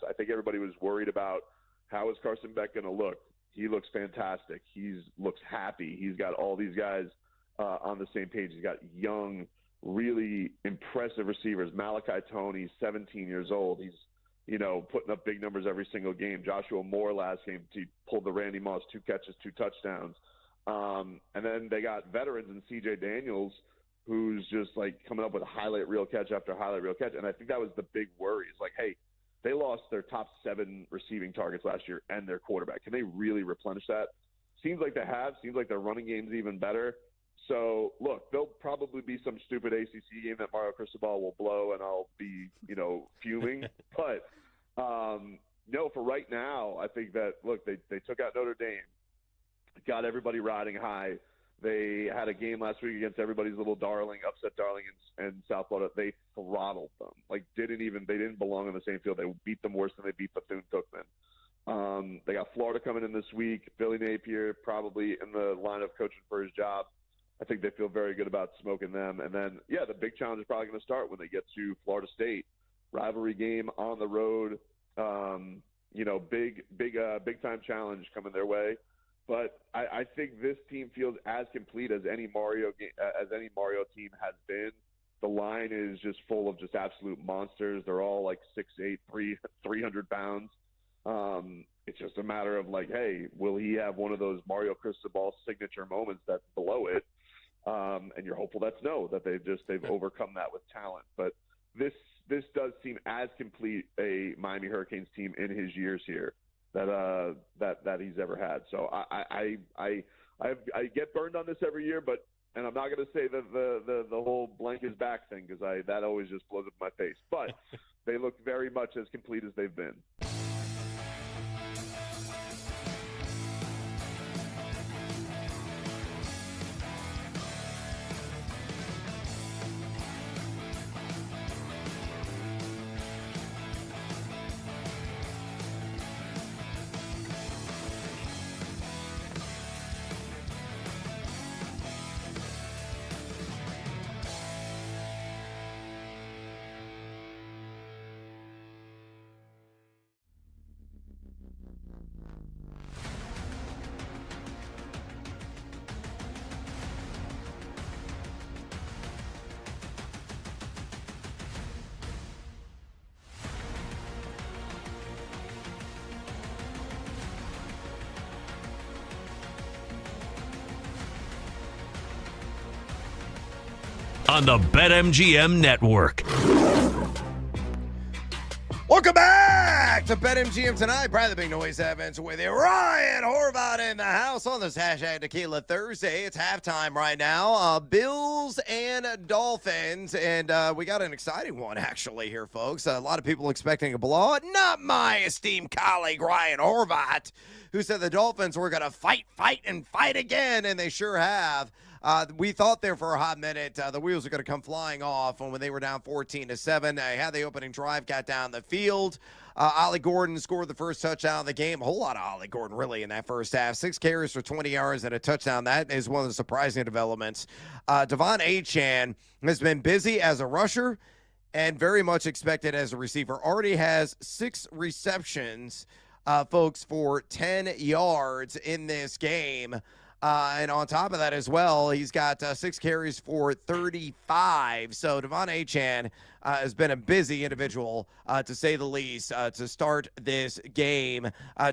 I think everybody was worried about how is Carson Beck going to look. He looks fantastic. He looks happy. He's got all these guys on the same page. He's got young, really impressive receivers. Malachi Toney, 17 years old. He's, putting up big numbers every single game. Joshua Moore last game, he pulled the Randy Moss, 2 catches, 2 touchdowns. And then they got veterans in C.J. Daniels, who's just like coming up with highlight reel catch after highlight reel catch. And I think that was the big worry. It's like, hey, they lost their top 7 receiving targets last year and their quarterback. Can they really replenish that? Seems like they have. Seems like their running game's even better. So, look, there'll probably be some stupid ACC game that Mario Cristobal will blow, and I'll be, fuming. But, no, for right now, I think that, look, they took out Notre Dame, got everybody riding high. They had a game last week against everybody's little darling, upset darling in South Florida. They throttled them. Like, they didn't belong on the same field. They beat them worse than they beat Bethune-Cookman. They got Florida coming in this week. Billy Napier probably in the line of coaching for his job. I think they feel very good about smoking them. And then, the big challenge is probably going to start when they get to Florida State. Rivalry game on the road. Big time challenge coming their way. But I think this team feels as complete as any Mario team has been. The line is just full of just absolute monsters. They're all like 6'8", 300 pounds. It's just a matter of like, hey, will he have one of those Mario Cristobal signature moments that's below it? And you're hopeful that's no, that they've overcome that with talent. But this does seem as complete a Miami Hurricanes team in his years here that he's ever had. So I get burned on this every year, and I'm not going to say that the whole blank is back thing, because that always just blows up my face. But they look very much as complete as they've been. On the BetMGM Network. Welcome back to BetMGM tonight. Brad the Big Noise Evans with you. Ryan Horvath in the house on this hashtag Tequila Thursday. It's halftime right now. Bills and Dolphins. And we got an exciting one, actually, here, folks. A lot of people expecting a blowout. Not my esteemed colleague, Ryan Horvath, who said the Dolphins were going to fight again, and they sure have. We thought there for a hot minute the wheels were going to come flying off when they were down 14-7. They had the opening drive, got down the field. Ollie Gordon scored the first touchdown of the game. A whole lot of Ollie Gordon, really, in that first half. 6 carries for 20 yards and a touchdown. That is one of the surprising developments. Devon Achane has been busy as a rusher and very much expected as a receiver. Already has 6 receptions, folks, for 10 yards in this game. And on top of that as well, he's got 6 carries for 35. So Devon Achane has been a busy individual, to say the least, to start this game.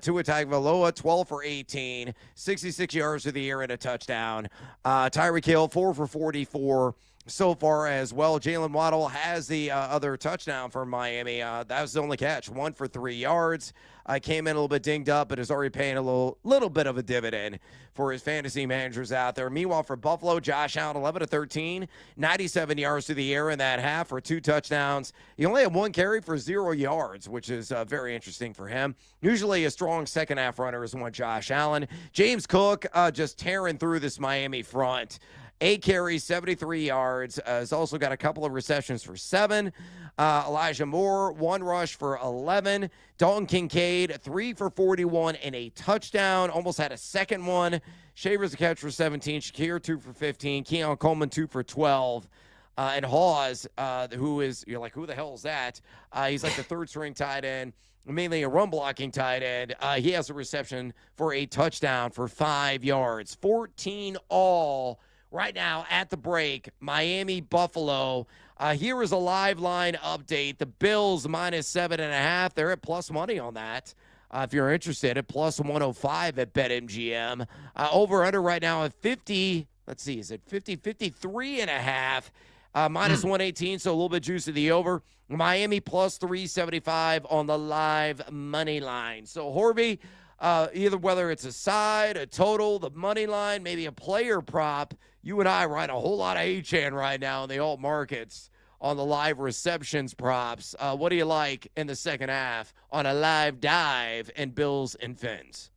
Tua Tagovailoa, 12 for 18, 66 yards through the air and a touchdown. Tyreek Hill, 4 for 44. So far as well. Jalen Waddle has the other touchdown for Miami. That was the only catch, 1 for 3 yards. Came in a little bit dinged up, but is already paying a little bit of a dividend for his fantasy managers out there. Meanwhile, for Buffalo, Josh Allen, 11 of 13, 97 yards through the air in that half for 2 touchdowns. He only had 1 carry for 0 yards, which is very interesting for him. Usually a strong second half runner is one Josh Allen. James Cook just tearing through this Miami front. 8 carries, 73 yards. Has also got a couple of receptions for 7. Elijah Moore, 1 rush for 11. Dalton Kincaid, 3 for 41 and a touchdown. Almost had a second one. Shavers a catch for 17. Shakir, 2 for 15. Keon Coleman, 2 for 12. And Hawes, who is, you're like, who the hell is that? He's like the 3rd string tight end. mainly a run-blocking tight end. He has a reception for a touchdown for 5 yards. 14 all right now at the break. Miami, Buffalo. Here is a live line update. The Bills -7.5. They're at plus money on that. If you're interested, at plus 105 at BetMGM. Over-under right now at 50. Let's see, is it 50? 53.5. -118, so a little bit juicy the over. Miami plus 375 on the live money line. So, Horvey, either whether it's a side, a total, the money line, maybe a player prop, you and I ride a whole lot of H-Chan right now in the alt markets on the live receptions props. What do you like in the second half on a live dive in Bills and Fins?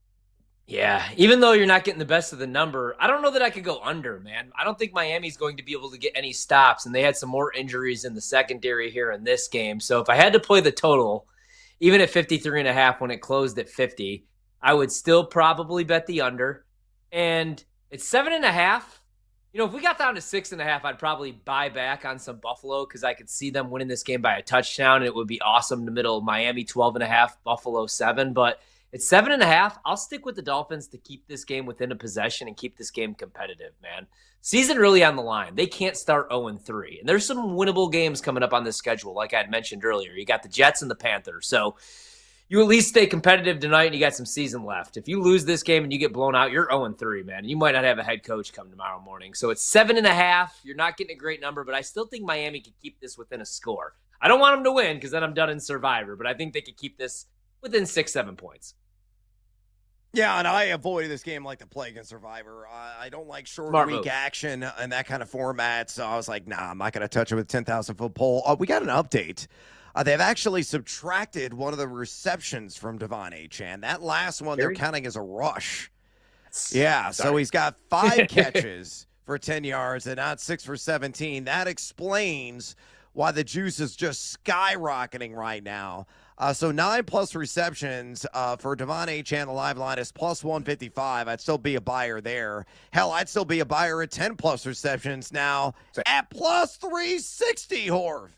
Yeah, even though you're not getting the best of the number, I don't know that I could go under, man. I don't think Miami's going to be able to get any stops, and they had some more injuries in the secondary here in this game. So if I had to play the total, even at 53.5 when it closed at 50, I would still probably bet the under. And it's 7.5. You know, if we got down to 6.5, I'd probably buy back on some Buffalo because I could see them winning this game by a touchdown, and it would be awesome in the middle of Miami 12.5, Buffalo 7. But at 7.5, I'll stick with the Dolphins to keep this game within a possession and keep this game competitive, man. Season really on the line. They can't start 0-3. And there's some winnable games coming up on this schedule, like I had mentioned earlier. You got the Jets and the Panthers. So you at least stay competitive tonight and you got some season left. If you lose this game and you get blown out, you're 0-3, man. You might not have a head coach come tomorrow morning. So it's 7.5. You're not getting a great number, but I still think Miami could keep this within a score. I don't want them to win because then I'm done in Survivor, but I think they could keep this within 6-7 points. Yeah, and I avoided this game like the plague in Survivor. I don't like short Smart week move. action and that kind of format, so I was like, nah, I'm not going to touch it with 10,000-foot pole. We got an update. They've actually subtracted one of the receptions from Devon Achane. That last one they're counting as a rush. Yeah, so he's got 5 catches for 10 yards and not 6 for 17. That explains why the juice is just skyrocketing right now. So 9+ receptions for Devon Achane, the live line is plus 155. I'd still be a buyer there. Hell, I'd still be a buyer at 10+ receptions now at plus 360, Horv.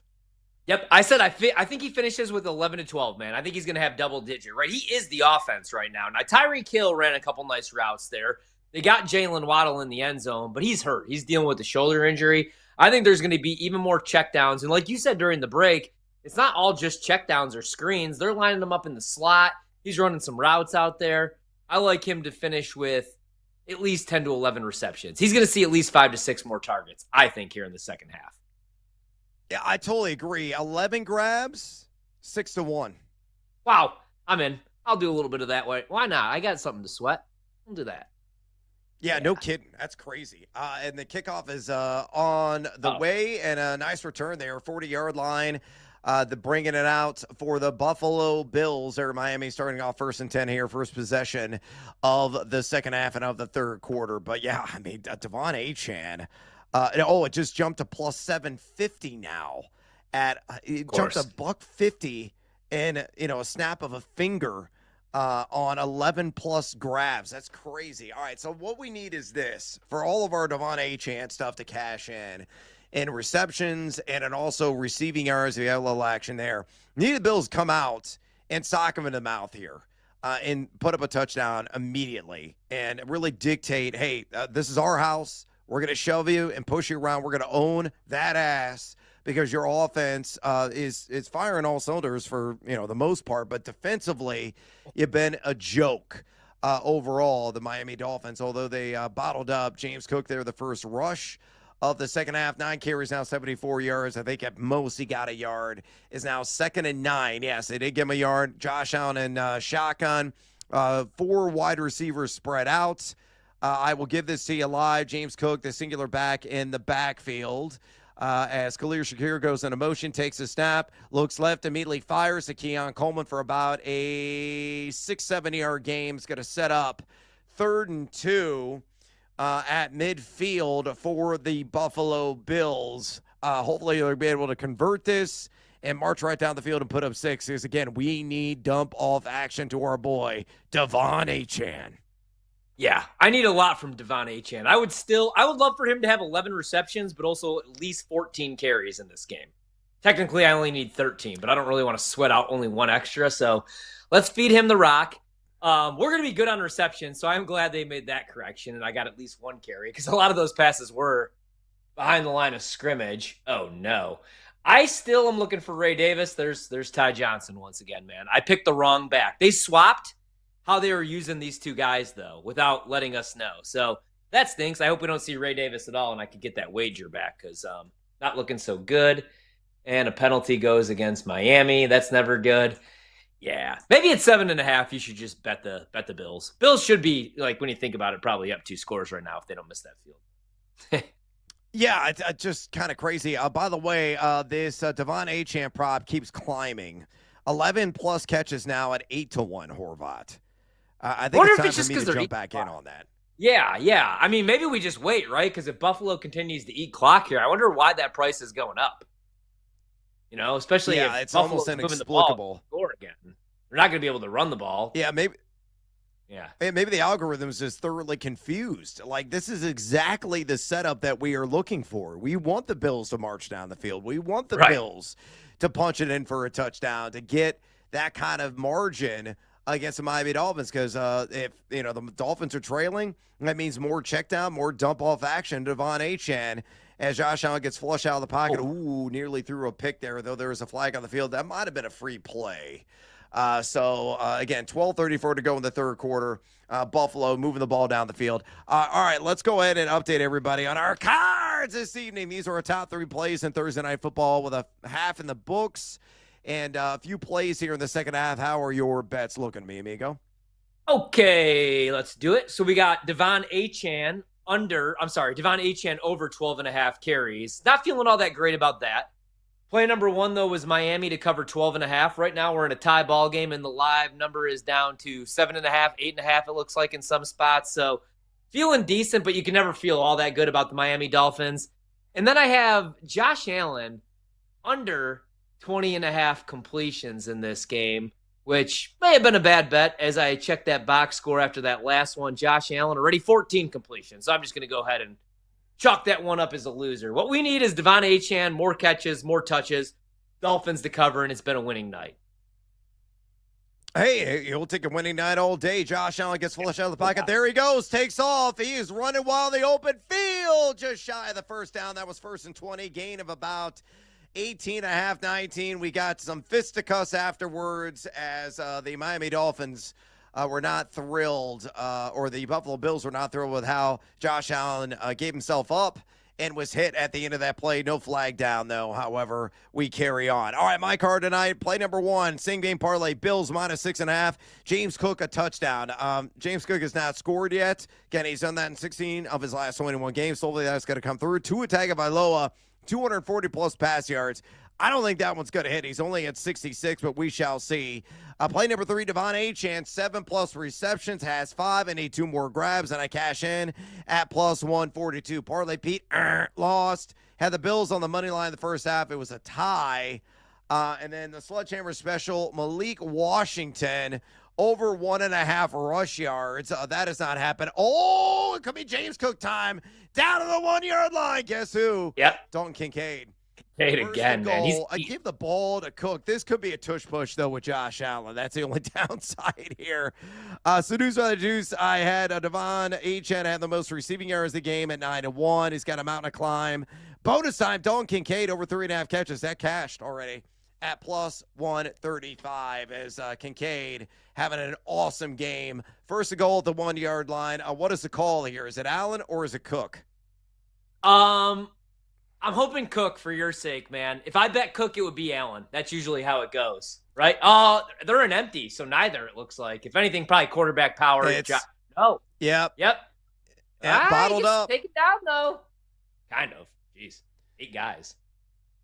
Yep, I said I think he finishes with 11-12, man. I think he's going to have double-digit, right? He is the offense right now. Now, Tyreek Hill ran a couple nice routes there. They got Jalen Waddle in the end zone, but he's hurt. He's dealing with the shoulder injury. I think there's going to be even more checkdowns. And like you said during the break, it's not all just checkdowns or screens. They're lining them up in the slot. He's running some routes out there. I like him to finish with at least 10 to 11 receptions. He's going to see at least 5 to 6 more targets, I think, here in the second half. Yeah, I totally agree. 11 grabs, 6-1. Wow, I'm in. I'll do a little bit of that way. Why not? I got something to sweat. I'll do that. Yeah, no kidding. That's crazy. And the kickoff is on the way, and a nice return there, 40-yard line. The bringing it out for the Buffalo Bills. They're Miami starting off 1st and 10 here, first possession of the second half and of the third quarter. But yeah, I mean, Devon Achane. It just jumped to plus 750 now. It jumped a $150 in a snap of a finger on 11+ grabs. That's crazy. All right, so what we need is this for all of our Devon Achane stuff to cash in receptions and in also receiving yards. We have a little action there. Need the Bills come out and sock him in the mouth here and put up a touchdown immediately and really dictate, hey, this is our house. We're going to shove you and push you around. We're going to own that ass because your offense is firing all cylinders for, the most part. But defensively, you've been a joke overall, the Miami Dolphins, although they bottled up James Cook there, the first rush of the second half. 9 carries, now 74 yards. I think at most he got a yard. Is now 2nd and 9. Yes, they did give him a yard. Josh Allen and shotgun. 4 wide receivers spread out. I will give this to you live. James Cook, the singular back in the backfield. As Khalil Shakir goes into motion, takes a snap, looks left, immediately fires to Keon Coleman for about a 6-7 yard game. It's going to set up 3rd and 2 at midfield for the Buffalo Bills. Hopefully they'll be able to convert this and march right down the field and put up 6. Because, again, we need dump-off action to our boy, Devon Achane. Yeah, I need a lot from Devon Achane. I would love for him to have 11 receptions, but also at least 14 carries in this game. Technically, I only need 13, but I don't really want to sweat out only one extra. So let's feed him the rock. We're going to be good on reception, so I'm glad they made that correction, and I got at least one carry because a lot of those passes were behind the line of scrimmage. Oh, no. I still am looking for Ray Davis. There's Ty Johnson once again, man. I picked the wrong back. They swapped how they were using these two guys, though, without letting us know. So that stinks. I hope we don't see Ray Davis at all, and I could get that wager back because not looking so good. And a penalty goes against Miami. That's never good. Yeah, maybe at 7.5, you should just bet the Bills. Bills should be, like, when you think about it, probably up 2 scores right now if they don't miss that field. Yeah, it's just kind of crazy. By the way, this Devon Achane prop keeps climbing. 11+ catches now at 8-1, Horvat. I think it's time for me to jump back in on that. Yeah. I mean, maybe we just wait, right? Because if Buffalo continues to eat clock here, I wonder why that price is going up. You know, especially if it's Buffalo's almost moving inexplicable. the ball, score again. They're not going to be able to run the ball. Yeah, maybe. Yeah. Maybe the algorithm is just thoroughly confused. Like, this is exactly the setup that we are looking for. We want the Bills to march down the field. We want the Bills to punch it in for a touchdown, to get that kind of margin against the Miami Dolphins. Because if, the Dolphins are trailing, that means more check down, more dump-off action. Devon Achane, as Josh Allen gets flushed out of the pocket. Ooh, nearly threw a pick there, though there was a flag on the field. That might have been a free play. Again, 12:34 to go in the third quarter. Buffalo moving the ball down the field. All right, let's go ahead and update everybody on our cards this evening. These are our top 3 plays in Thursday Night Football with a half in the books and a few plays here in the second half. How are your bets looking, mi amigo? Okay, let's do it. So we got Devon Achane over 12.5 carries. Not feeling all that great about that. Play number 1, though, was Miami to cover 12.5. Right now, we're in a tie ball game, and the live number is down to 7.5, 8.5, it looks like in some spots. So feeling decent, but you can never feel all that good about the Miami Dolphins. And then I have Josh Allen under 20.5 completions in this game, which may have been a bad bet as I checked that box score after that last one. Josh Allen already 14 completions. So I'm just going to go ahead and chalk that one up as a loser. What we need is Devon Achane, more catches, more touches, Dolphins to cover, and it's been a winning night. Hey, he'll take a winning night all day. Josh Allen gets flushed out of the pocket. There he goes, takes off. He is running wild in the open field, just shy of the first down. That was 1st and 20, gain of about 18.5, 19. We got some fisticuffs afterwards as the Miami Dolphins were not thrilled, or the Buffalo Bills were not thrilled with how Josh Allen gave himself up and was hit at the end of that play. No flag down, though. However, we carry on. All right, my card tonight, play number 1, same-game parlay, Bills -6.5. James Cook, a touchdown. James Cook has not scored yet. Again, he's done that in 16 of his last 21 games. Hopefully that's going to come through. Tua Tagovailoa, 240-plus pass yards. I don't think that one's going to hit. He's only at 66, but we shall see. Play number 3, Devon Achane, 7+ receptions, has 5. I need 2 more grabs, and I cash in at +142. Parlay Pete lost. Had the Bills on the money line in the first half. It was a tie. And then the Sledgehammer special, Malik Washington, over 1.5 rush yards. That has not happened. Oh, it could be James Cook time. Down to the 1-yard line. Guess who? Yep. Dalton Kincaid. Again, man. I give the ball to Cook. This could be a tush push, though, with Josh Allen. That's the only downside here. So news by the juice, I had Devon Achane had the most receiving yards of the game at 9-1. He's got a mountain to climb. Bonus time, Dalton Kincaid over 3.5 catches. That cashed already at +135 as Kincaid having an awesome game. First to goal at the 1-yard line. What is the call here? Is it Allen or is it Cook? I'm hoping Cook for your sake, man. If I bet Cook, it would be Allen. That's usually how it goes, right? Oh, they're an empty, so neither, it looks like. If anything, probably quarterback power. Yep. Yep. Bottled up. Take it down, though. Kind of. Jeez. 8 guys.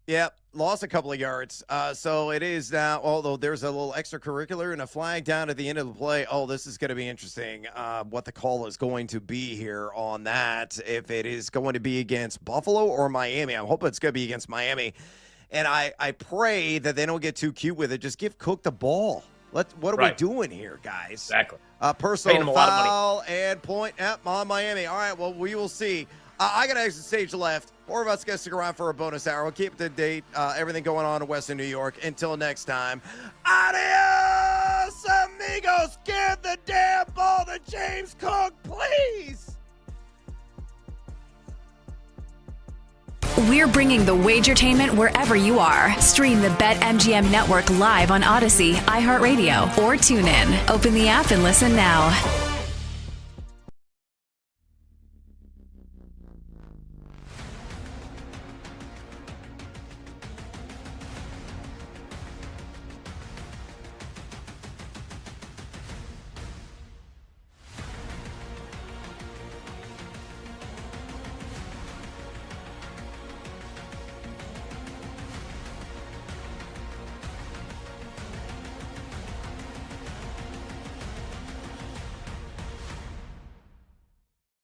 Yep. Lost a couple of yards. So it is now, although there's a little extracurricular and a flag down at the end of the play. Oh, this is going to be interesting what the call is going to be here on that. If it is going to be against Buffalo or Miami. I'm hoping it's going to be against Miami. And I pray that they don't get too cute with it. Just give Cook the ball. What are we doing here, guys? Exactly. Personal foul and point on Miami. All right, well, we will see. I got to exit stage left. More of us going to stick around for a bonus hour. We'll keep the date, everything going on in Western New York. Until next time, adios, amigos. Give the damn ball to James Cook, please. We're bringing the Wagertainment wherever you are. Stream the BetMGM network live on Odyssey, iHeartRadio, or TuneIn. Open the app and listen now.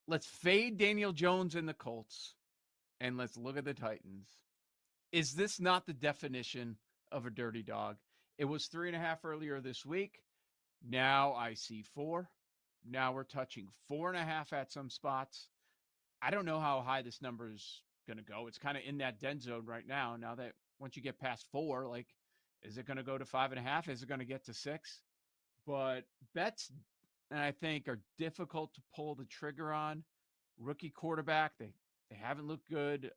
Let's fade Daniel Jones and the Colts, and let's look at the Titans. Is this not the definition of a dirty dog? It was 3.5 earlier this week. Now I see 4. Now we're touching 4.5 at some spots. I don't know how high this number is going to go. It's kind of in that dead zone right now. Now that once you get past 4, like, is it going to go to 5.5? Is it going to get to 6? But bets, and I think, are difficult to pull the trigger on. Rookie quarterback, they haven't looked good,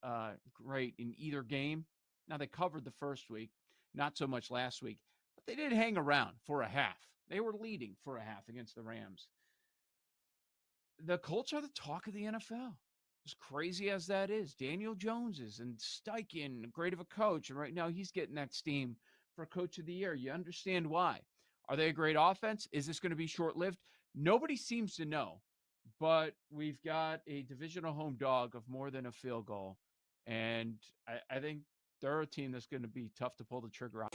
great in either game. Now, they covered the first week, not so much last week, but they did hang around for a half. They were leading for a half against the Rams. The Colts are the talk of the NFL. As crazy as that is, Daniel Jones is, and Steichen, great of a coach, and right now he's getting that steam for Coach of the Year. You understand why. Are they a great offense? Is this going to be short-lived? Nobody seems to know, but we've got a divisional home dog of more than a field goal, and I think they're a team that's going to be tough to pull the trigger on.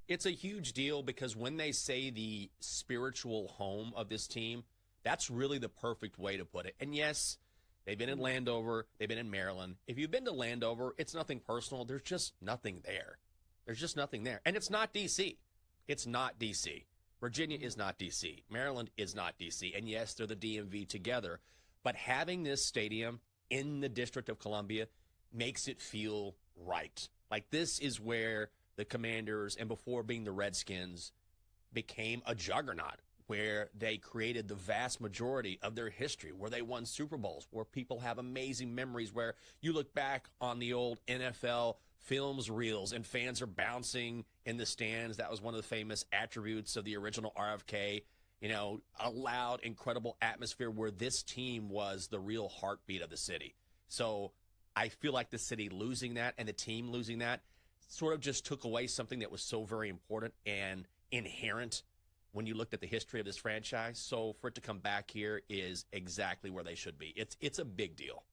It's a huge deal because when they say the spiritual home of this team, that's really the perfect way to put it. And yes, they've been in Landover, they've been in Maryland. If you've been to Landover, it's nothing personal. There's just nothing there. There's just nothing there. And it's not D.C. It's not D.C. Virginia is not D.C. Maryland is not D.C. And yes, they're the DMV together. But having this stadium in the District of Columbia makes it feel right. Like, this is where the Commanders, and before being the Redskins, became a juggernaut, where they created the vast majority of their history, where they won Super Bowls, where people have amazing memories, where you look back on the old NFL films reels and fans are bouncing in the stands. That was one of the famous attributes of the original RFK. You know, a loud, incredible atmosphere where this team was the real heartbeat of the city. So I feel like the city losing that and the team losing that sort of just took away something that was so very important and inherent when you looked at the history of this franchise. So for it to come back here is exactly where they should be. It's a big deal.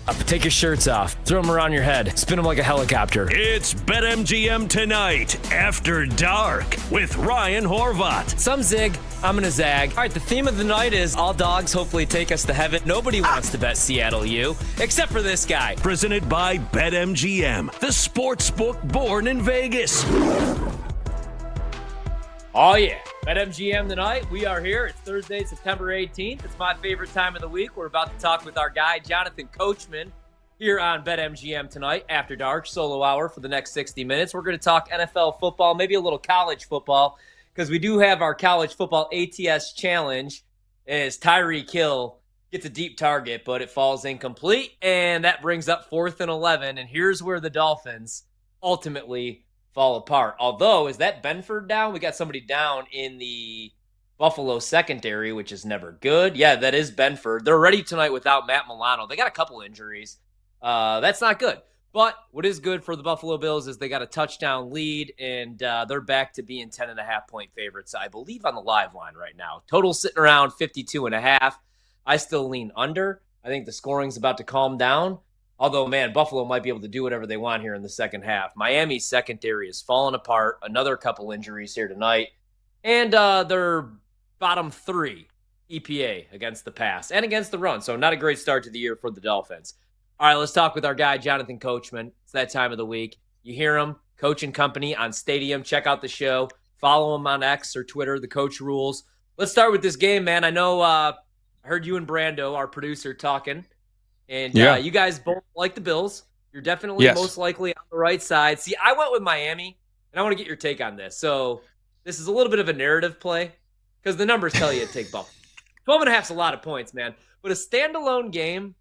Take your shirts off. Throw them around your head. Spin them like a helicopter. It's BetMGM Tonight After Dark with Ryan Horvat. Some zig, I'm going to zag. All right, the theme of the night is all dogs hopefully take us to heaven. Nobody wants to bet Seattle U, except for this guy. Presented by BetMGM, the sports book born in Vegas. Oh, yeah. BetMGM tonight. We are here. It's Thursday, September 18th. It's my favorite time of the week. We're about to talk with our guy, Jonathan Coachman, here on BetMGM tonight, After Dark, solo hour for the next 60 minutes. We're going to talk NFL football, maybe a little college football, because we do have our college football ATS challenge as Tyreek Hill gets a deep target, but it falls incomplete, and that brings up 4th and 11, and here's where the Dolphins ultimately fall apart. Although, is that Benford down? We got somebody down in the Buffalo secondary, which is never good. Yeah, that is Benford. They're ready tonight without Matt Milano. They got a couple injuries. That's not good. But what is good for the Buffalo Bills is they got a touchdown lead, and they're back to being 10.5-point favorites, I believe, on the live line right now. Total sitting around 52.5. I still lean under. I think the scoring's about to calm down. Although, man, Buffalo might be able to do whatever they want here in the second half. Miami's secondary is falling apart. Another couple injuries here tonight. And they're bottom 3 EPA against the pass and against the run. So not a great start to the year for the Dolphins. All right, let's talk with our guy, Jonathan Coachman. It's that time of the week. You hear him, Coach and Company on Stadium. Check out the show. Follow him on X or Twitter, The Coach Rules. Let's start with this game, man. I know I heard you and Brando, our producer, talking. And you guys both like the Bills. You're definitely most likely on the right side. See, I went with Miami, and I want to get your take on this. So this is a little bit of a narrative play because the numbers tell you to take Buffalo. 12.5 is a lot of points, man. But a standalone game,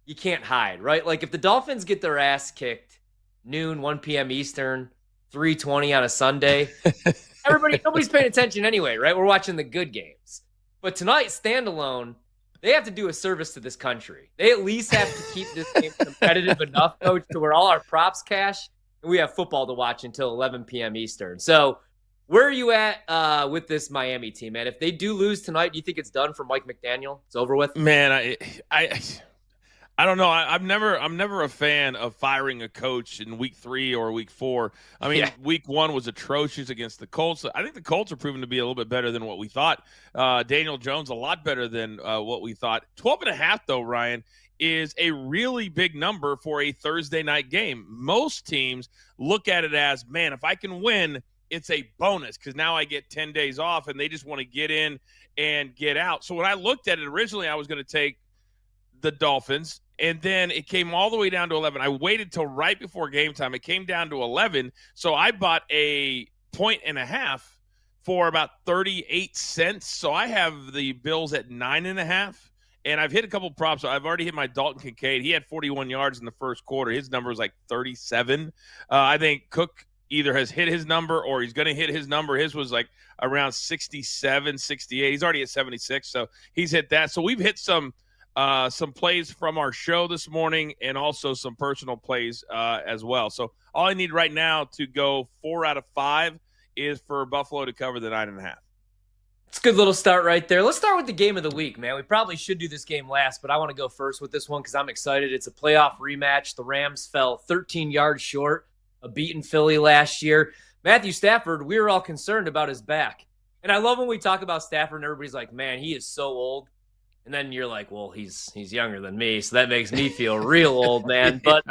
you can't hide, right? Like if the Dolphins get their ass kicked noon, 1 p.m. Eastern, 3:20 on a Sunday, nobody's paying attention anyway, right? We're watching the good games. But tonight, standalone, they have to do a service to this country. They at least have to keep this game competitive enough, Coach, to where all our props cash, and we have football to watch until 11 p.m. Eastern. So where are you at with this Miami team, man? If they do lose tonight, do you think it's done for Mike McDaniel? It's over with? Man, I don't know. I'm never a fan of firing a coach in week 3 or week 4. I mean, week 1 was atrocious against the Colts. I think the Colts are proven to be a little bit better than what we thought. Daniel Jones, a lot better than what we thought. 12.5, though, Ryan, is a really big number for a Thursday night game. Most teams look at it as, man, if I can win, it's a bonus because now I get 10 days off, and they just want to get in and get out. So when I looked at it originally, I was going to take the Dolphins, and then it came all the way down to 11. I waited till right before game time. It came down to 11, so I bought a 1.5 for about 38 cents. So I have the Bills at 9.5, and I've hit a couple props. So I've already hit my Dalton Kincaid. He had 41 yards in the first quarter. His number was like 37. I think Cook either has hit his number or he's going to hit his number. His was like around 67, 68. He's already at 76, so he's hit that. So we've hit some plays from our show this morning and also some personal plays as well. So all I need right now to go 4 out of 5 is for Buffalo to cover the 9.5. It's a good little start right there. Let's start with the game of the week, man. We probably should do this game last, but I want to go first with this one because I'm excited. It's a playoff rematch. The Rams fell 13 yards short of beating Philly last year. Matthew Stafford, we were all concerned about his back. And I love when we talk about Stafford and everybody's like, man, he is so old. And then you're like, well, he's younger than me, so that makes me feel real old, man. But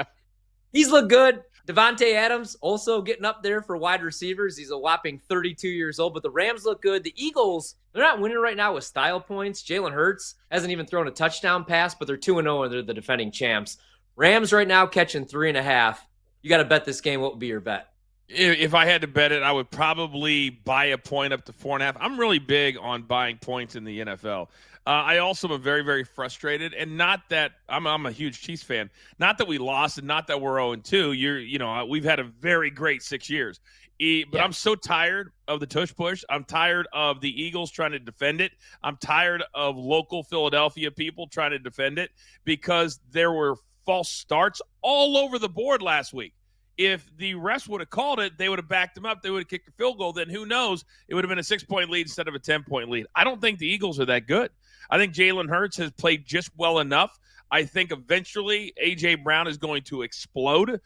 he's looked good. Devontae Adams also getting up there for wide receivers. He's a whopping 32 years old, but the Rams look good. The Eagles, they're not winning right now with style points. Jalen Hurts hasn't even thrown a touchdown pass, but they're 2-0 and they're the defending champs. Rams right now catching 3.5. You got to bet this game. What would be your bet? If I had to bet it, I would probably buy a point up to 4.5. I'm really big on buying points in the NFL. I also am very, very frustrated, and not that I'm a huge Chiefs fan. Not that we lost, and not that we're 0-2. We've had a very great 6 years. But I'm so tired of the tush push. I'm tired of the Eagles trying to defend it. I'm tired of local Philadelphia people trying to defend it because there were false starts all over the board last week. If the refs would have called it, they would have backed them up. They would have kicked a field goal. Then who knows? It would have been a 6-point lead instead of a 10-point lead. I don't think the Eagles are that good. I think Jalen Hurts has played just well enough. I think eventually A.J. Brown is going to explode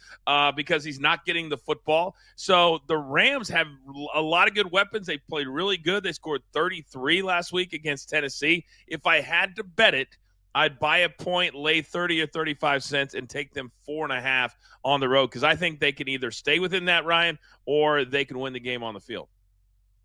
because he's not getting the football. So the Rams have a lot of good weapons. They played really good. They scored 33 last week against Tennessee. If I had to bet it, I'd buy a point, lay 30 or 35 cents, and take them 4.5 on the road because I think they can either stay within that, Ryan, or they can win the game on the field.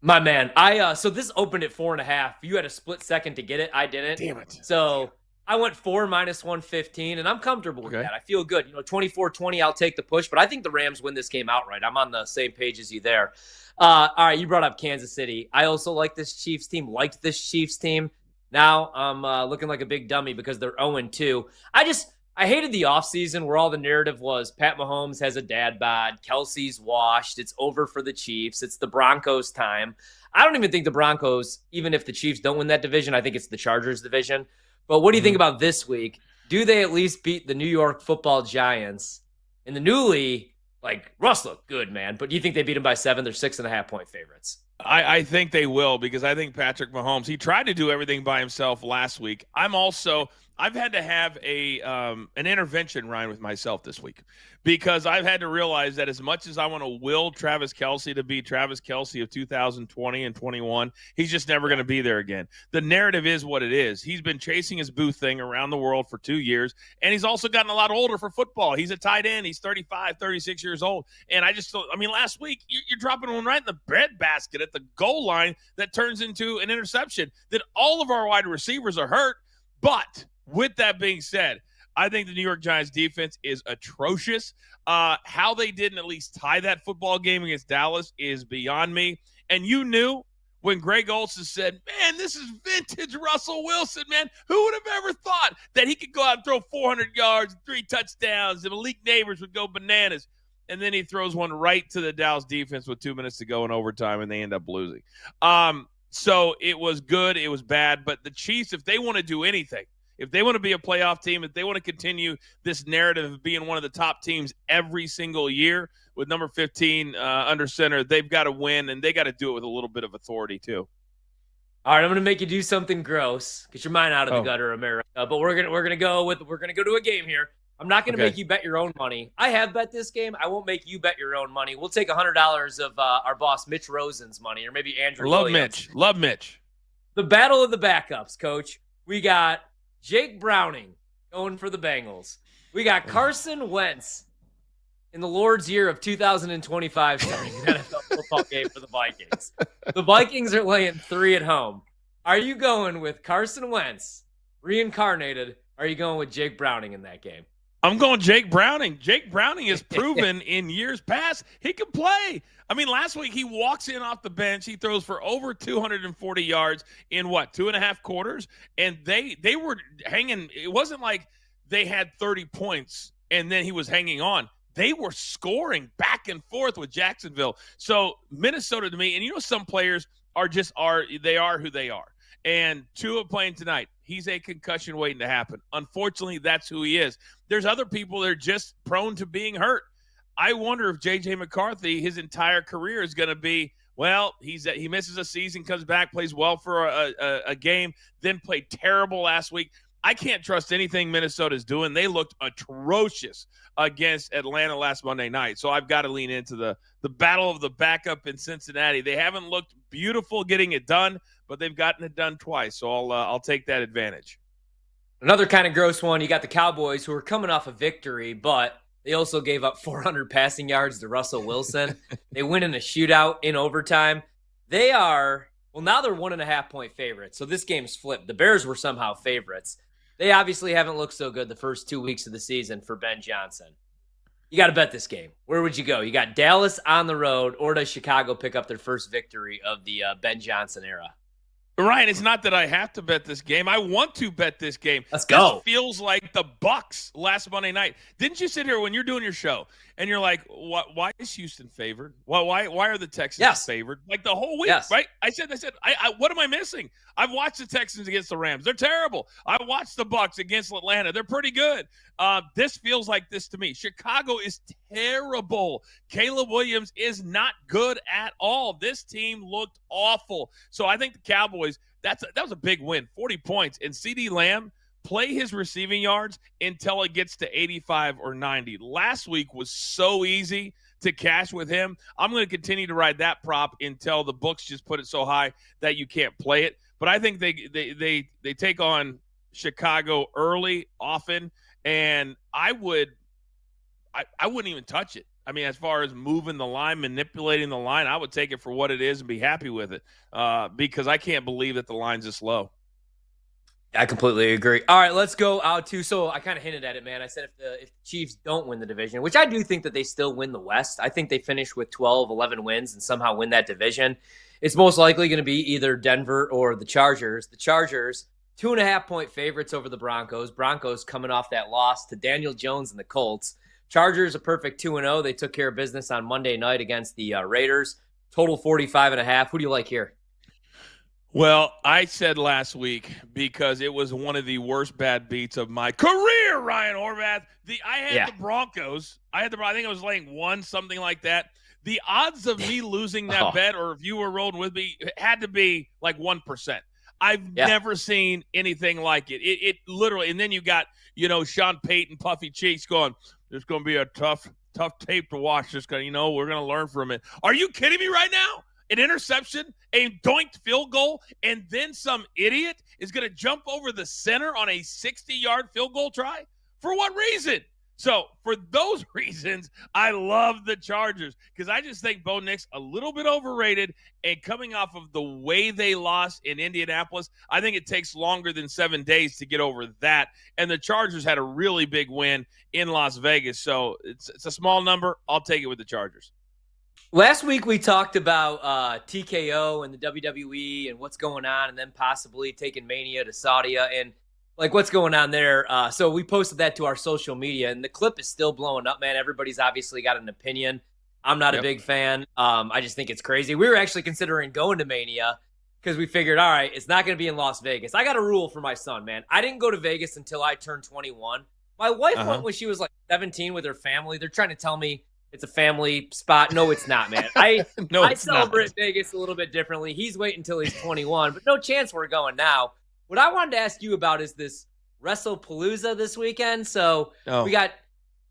My man, so this opened at 4.5. You had a split second to get it. I didn't. Damn it. So I went 4 minus 115, and I'm comfortable with that. I feel good. 24-20, I'll take the push, but I think the Rams win this game outright. I'm on the same page as you there. All right, you brought up Kansas City. I also liked this Chiefs team. Now I'm looking like a big dummy because they're 0-2. I hated the offseason where all the narrative was Pat Mahomes has a dad bod, Kelsey's washed, it's over for the Chiefs, it's the Broncos' time. I don't even think the Broncos, even if the Chiefs don't win that division, I think it's the Chargers division. But what do you think about this week? Do they at least beat the New York Football Giants? In the newly, Russ looked good, man. But do you think they beat them by 7? They're 6.5-point favorites. I think they will because I think Patrick Mahomes, he tried to do everything by himself last week. I've had to have an intervention, Ryan, with myself this week because I've had to realize that as much as I want to will Travis Kelce to be Travis Kelce of 2020 and 21, he's just never going to be there again. The narrative is what it is. He's been chasing his boo thing around the world for 2 years, and he's also gotten a lot older for football. He's a tight end. He's 35, 36 years old. And last week, you're dropping one right in the breadbasket at the goal line that turns into an interception. That all of our wide receivers are hurt, but with that being said, I think the New York Giants defense is atrocious. How they didn't at least tie that football game against Dallas is beyond me. And you knew when Greg Olsen said, man, this is vintage Russell Wilson, man. Who would have ever thought that he could go out and throw 400 yards, 3 touchdowns, and Malik Neighbors would go bananas. And then he throws one right to the Dallas defense with 2 minutes to go in overtime, and they end up losing. So it was good. It was bad. But the Chiefs, if they want to do anything, if they want to be a playoff team, if they want to continue this narrative of being one of the top teams every single year with number 15 under center, they've got to win, and they got to do it with a little bit of authority too. All right, I'm going to make you do something gross. Get your mind out of the gutter, America. But we're gonna go to a game here. I'm not going to make you bet your own money. I have bet this game. I won't make you bet your own money. We'll take $100 of our boss Mitch Rosen's money, or maybe Andrew Williams. Love Mitch. The battle of the backups, Coach. We got Jake Browning going for the Bengals. We got Carson Wentz in the Lord's year of 2025 starting an NFL football game for the Vikings. The Vikings are laying 3 at home. Are you going with Carson Wentz, reincarnated? Or are you going with Jake Browning in that game? I'm going Jake Browning. Jake Browning has proven in years past he can play. Last week he walks in off the bench. He throws for over 240 yards in 2.5 quarters? And they were hanging. It wasn't like they had 30 points and then he was hanging on. They were scoring back and forth with Jacksonville. So Minnesota to me, and some players are who they are. And Tua playing tonight, he's a concussion waiting to happen. Unfortunately, that's who he is. There's other people that are just prone to being hurt. I wonder if J.J. McCarthy, his entire career is going to be, he misses a season, comes back, plays well for a game, then played terrible last week. I can't trust anything Minnesota's doing. They looked atrocious against Atlanta last Monday night. So I've got to lean into the battle of the backup in Cincinnati. They haven't looked beautiful getting it done, but they've gotten it done twice. So I'll take that advantage. Another kind of gross one. You got the Cowboys, who are coming off a victory, but they also gave up 400 passing yards to Russell Wilson. They win in a shootout in overtime. Now they're 1.5-point favorites. So this game's flipped. The Bears were somehow favorites. They obviously haven't looked so good the first 2 weeks of the season for Ben Johnson. You got to bet this game. Where would you go? You got Dallas on the road, or does Chicago pick up their first victory of the Ben Johnson era? Ryan, it's not that I have to bet this game. I want to bet this game. Let's go. This feels like the Bucks last Monday night. Didn't you sit here when you're doing your show and you're like, why is Houston favored? Why are the Texans favored? Like the whole week, right? I said, what am I missing? I've watched the Texans against the Rams. They're terrible. I watched the Bucks against Atlanta. They're pretty good. This feels like this to me. Chicago is terrible. Caleb Williams is not good at all. This team looked awful. So I think the Cowboys, that was a big win, 40 points. And CeeDee Lamb play his receiving yards until it gets to 85 or 90. Last week was so easy to cash with him. I'm going to continue to ride that prop until the books just put it so high that you can't play it. But I think they take on Chicago early, often, and I wouldn't even touch it. I mean, as far as moving the line, manipulating the line, I would take it for what it is and be happy with it because I can't believe that the line's this low. I completely agree. All right, let's go out to, so I kind of hinted at it, man. I said if the Chiefs don't win the division, which I do think that they still win the West. I think they finish with 12, 11 wins and somehow win that division. It's most likely going to be either Denver or the Chargers. The Chargers, 2.5-point favorites over the Broncos. Broncos coming off that loss to Daniel Jones and the Colts. Chargers a perfect 2-0. They took care of business on Monday night against the Raiders. Total 45.5. Who do you like here? Well, I said last week, because it was one of the worst bad beats of my career, Ryan Horvath. I had the Broncos. I think I was laying 1, something like that. The odds of me losing that bet, or if you were rolling with me, had to be like 1%. I've never seen anything like it. It literally, and then you got, Sean Payton, puffy cheeks going, there's going to be a tough tape to watch. We're going to learn from it. Are you kidding me right now? An interception, a doinked field goal, and then some idiot is going to jump over the center on a 60-yard field goal try? For what reason? So for those reasons, I love the Chargers because I just think Bo Nix a little bit overrated, and coming off of the way they lost in Indianapolis, I think it takes longer than 7 days to get over that. And the Chargers had a really big win in Las Vegas. So it's a small number. I'll take it with the Chargers. Last week we talked about TKO and the WWE and what's going on, and then possibly taking Mania to Saudi and like what's going on there. So we posted that to our social media, and the clip is still blowing up, man. Everybody's obviously got an opinion. I'm not a big fan. I just think it's crazy. We were actually considering going to Mania because we figured, all right, it's not going to be in Las Vegas. I got a rule for my son, man. I didn't go to Vegas until I turned 21. My wife went when she was like 17 with her family. They're trying to tell me it's a family spot. No, it's not, man. I celebrate Vegas a little bit differently. He's waiting until he's 21, but no chance we're going now. What I wanted to ask you about is this WrestlePalooza this weekend. So we got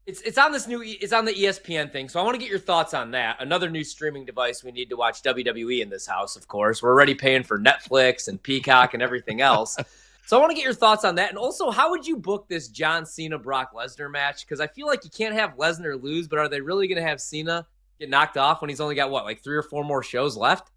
it's on the ESPN thing. So I want to get your thoughts on that. Another new streaming device we need to watch WWE in this house, of course. We're already paying for Netflix and Peacock and everything else. So I want to get your thoughts on that. And also, how would you book this John Cena-Brock Lesnar match? Because I feel like you can't have Lesnar lose, but are they really going to have Cena get knocked off when he's only got, 3 or 4 more shows left?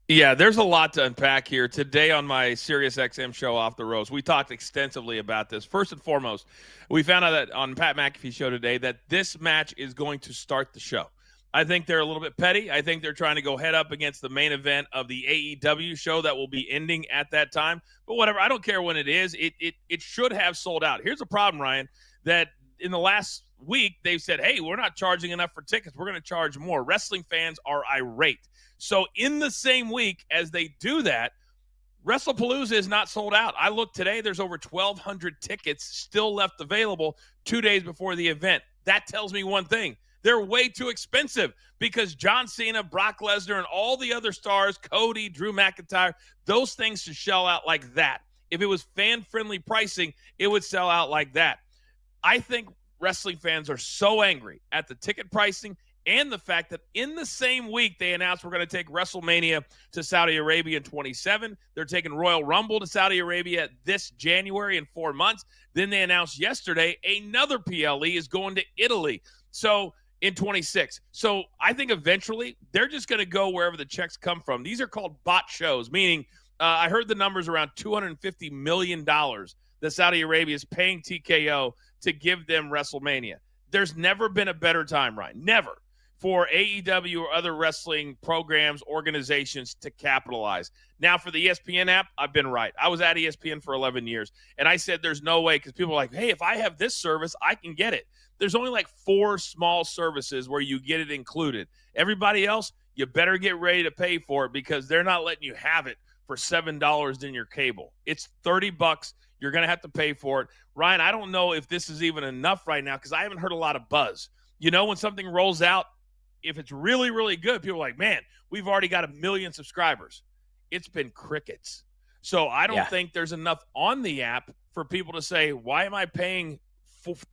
Yeah, there's a lot to unpack here. Today on my SiriusXM show, Off the Roast, we talked extensively about this. First and foremost, we found out that on Pat McAfee's show today that this match is going to start the show. I think they're a little bit petty. I think they're trying to go head up against the main event of the AEW show that will be ending at that time. But whatever, I don't care when it is. It should have sold out. Here's the problem, Ryan, that in the last week they've said, hey, we're not charging enough for tickets. We're going to charge more. Wrestling fans are irate. So in the same week as they do that, WrestlePalooza is not sold out. I looked today, there's over 1,200 tickets still left available 2 days before the event. That tells me one thing. They're way too expensive because John Cena, Brock Lesnar, and all the other stars, Cody, Drew McIntyre, those things should sell out like that. If it was fan-friendly pricing, it would sell out like that. I think wrestling fans are so angry at the ticket pricing and the fact that in the same week they announced we're going to take WrestleMania to Saudi Arabia in 27. They're taking Royal Rumble to Saudi Arabia this January in 4 months. Then they announced yesterday another PLE is going to Italy. So in 26. So I think eventually they're just going to go wherever the checks come from. These are called bot shows, meaning I heard the numbers around $250 million that Saudi Arabia is paying TKO to give them WrestleMania. There's never been a better time, Ryan. Never. For AEW or other wrestling programs, organizations to capitalize. Now, for the ESPN app, I've been right. I was at ESPN for 11 years, and I said there's no way because people are like, hey, if I have this service, I can get it. There's only 4 small services where you get it included. Everybody else, you better get ready to pay for it because they're not letting you have it for $7 in your cable. It's $30. You're going to have to pay for it. Ryan, I don't know if this is even enough right now because I haven't heard a lot of buzz. When something rolls out, if it's really, really good, people are like, man, we've already got 1 million subscribers. It's been crickets. So I don't think there's enough on the app for people to say, why am I paying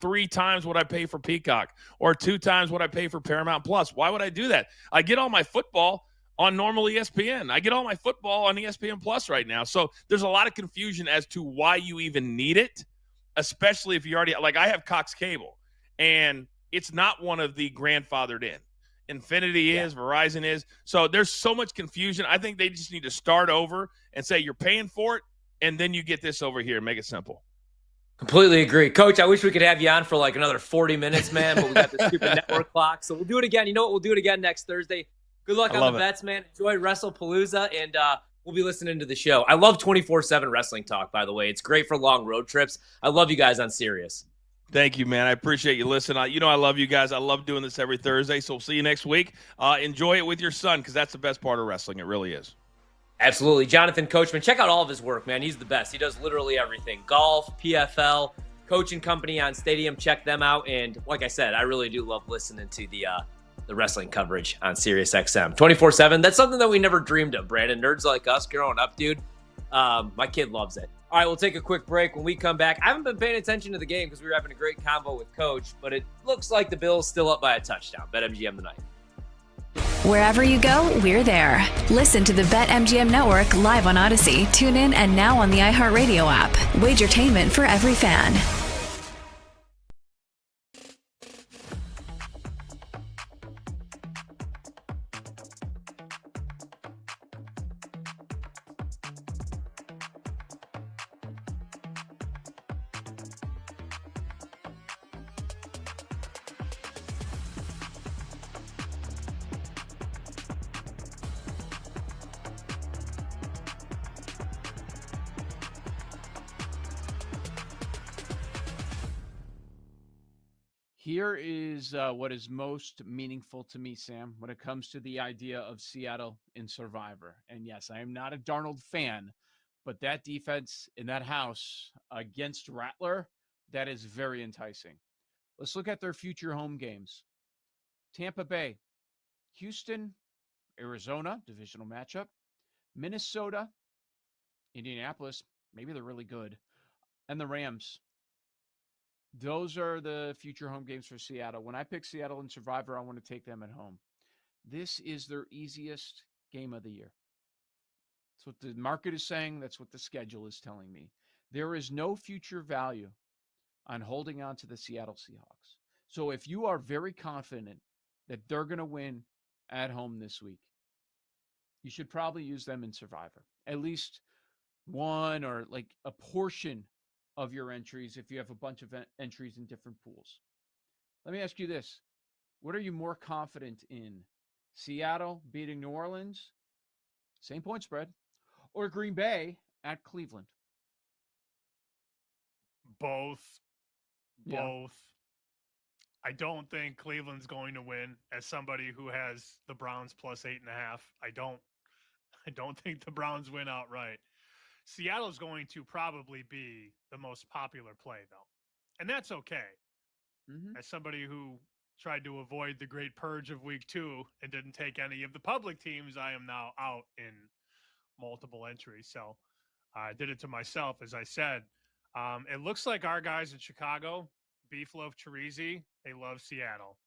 3 times what I pay for Peacock or 2 times what I pay for Paramount Plus? Why would I do that? I get all my football on normal ESPN. I get all my football on ESPN Plus right now. So there's a lot of confusion as to why you even need it, especially if you already, like, I have Cox Cable, and it's not one of the grandfathered in. Infinity is, Verizon is. So there's so much confusion. I think they just need to start over and say you're paying for it, and then you get this over here. Make it simple. Completely agree. Coach, I wish we could have you on for like another 40 minutes, man, but we got the stupid network clock. So we'll do it again. You know what? We'll do it again next Thursday. Good luck on the bets, man. Enjoy WrestlePalooza, and we'll be listening to the show. I love 24/7 wrestling talk, by the way. It's great for long road trips. I love you guys on Sirius. Thank you, man. I appreciate you listening. I love you guys. I love doing this every Thursday, so we'll see you next week. Enjoy it with your son, because that's the best part of wrestling. It really is. Absolutely. Jonathan Coachman, check out all of his work, man. He's the best. He does literally everything. Golf, PFL, coaching company on Stadium. Check them out. And like I said, I really do love listening to the wrestling coverage on SiriusXM 24/7. That's something that we never dreamed of, Brandon. Nerds like us growing up, dude. My kid loves it. All right, we'll take a quick break. When we come back, I haven't been paying attention to the game because we were having a great convo with Coach, but it looks like the Bills still up by a touchdown. BetMGM tonight. Wherever you go, we're there. Listen to the BetMGM Network live on Odyssey. Tune in and now on the iHeartRadio app. Wagertainment for every fan. Here is what is most meaningful to me, Sam, when it comes to the idea of Seattle in Survivor. And yes, I am not a Darnold fan, but that defense in that house against Rattler, that is very enticing. Let's look at their future home games. Tampa Bay, Houston, Arizona, divisional matchup, Minnesota, Indianapolis, maybe they're really good, and the Rams. Those are the future home games for Seattle. When I pick Seattle in Survivor, I want to take them at home. This is their easiest game of the year. That's what the market is saying. That's what the schedule is telling me. There is no future value on holding on to the Seattle Seahawks. So if you are very confident that they're going to win at home this week, you should probably use them in Survivor. At least one or like a portion of your entries if you have a bunch of entries in different pools. Let me ask you this. What are you more confident in? Seattle beating New Orleans, same point spread, or Green Bay at Cleveland? Both. Yeah. I don't think Cleveland's going to win. As somebody who has the Browns plus 8.5, I don't think the Browns win outright. Seattle's going to probably be the most popular play, though. And that's okay. Mm-hmm. As somebody who tried to avoid the great purge of week 2 and didn't take any of the public teams, I am now out in multiple entries. So I did it to myself, as I said. It looks like our guys in Chicago, Beef Loaf Chirizi, they love Seattle.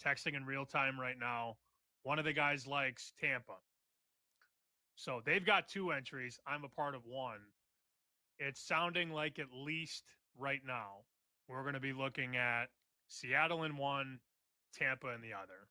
Texting in real time right now. One of the guys likes Tampa. So they've got 2 entries. I'm a part of one. It's sounding like at least right now, we're going to be looking at Seattle in one, Tampa in the other.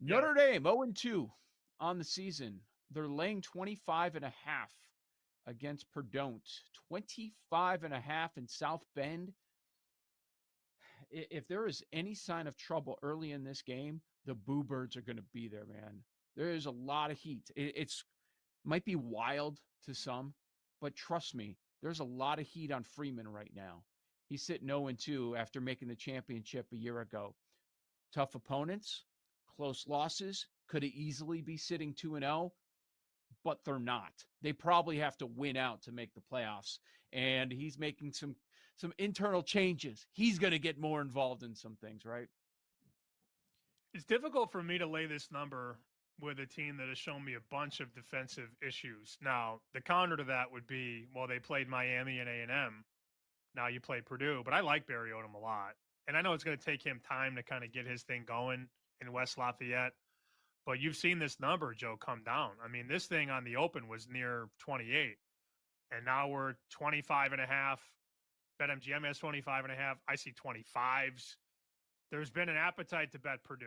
Notre Dame 0-2 on the season. They're laying 25.5 against Purdue. 25.5 in South Bend. If there is any sign of trouble early in this game, the Boo Birds are going to be there, man. There is a lot of heat. It's might be wild to some, but trust me, There's a lot of heat on Freeman right now. He's sitting 0-2 after making the championship a year ago. Tough opponents, close losses, could easily be sitting 2-0, but they're not. They probably have to win out to make the playoffs. And he's making some internal changes. He's going to get more involved in some things, right? It's difficult for me to lay this number with a team that has shown me a bunch of defensive issues. Now, the counter to that would be, well, they played Miami and A&M. Now you play Purdue, but I like Barry Odom a lot. And I know it's going to take him time to kind of get his thing going in West Lafayette. But you've seen this number, Joe, come down. I mean, this thing on the open was near 28. And now we're 25.5. BetMGM has 25.5. I see 25s. There's been an appetite to bet Purdue.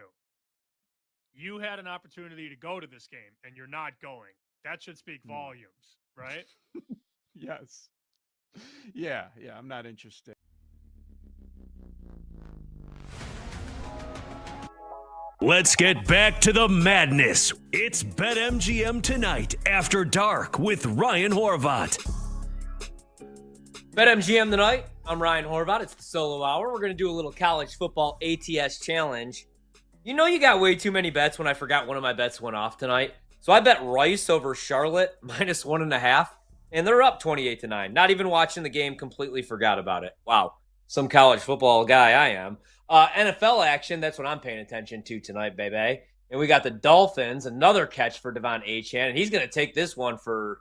You had an opportunity to go to this game, and you're not going. That should speak volumes, right? Yes. Yeah, I'm not interested. Let's get back to the madness. It's BetMGM Tonight After Dark with Ryan Horvat. BetMGM Tonight. I'm Ryan Horvat. It's the solo hour. We're going to do a little college football ATS challenge. You know you got way too many bets when I forgot one of my bets went off tonight. So I bet Rice over Charlotte -1.5, and they're up 28-9. Not even watching the game, completely forgot about it. Wow, some college football guy I am. NFL action, that's what I'm paying attention to tonight, baby. And we got the Dolphins, another catch for Devon Achane, and he's going to take this one for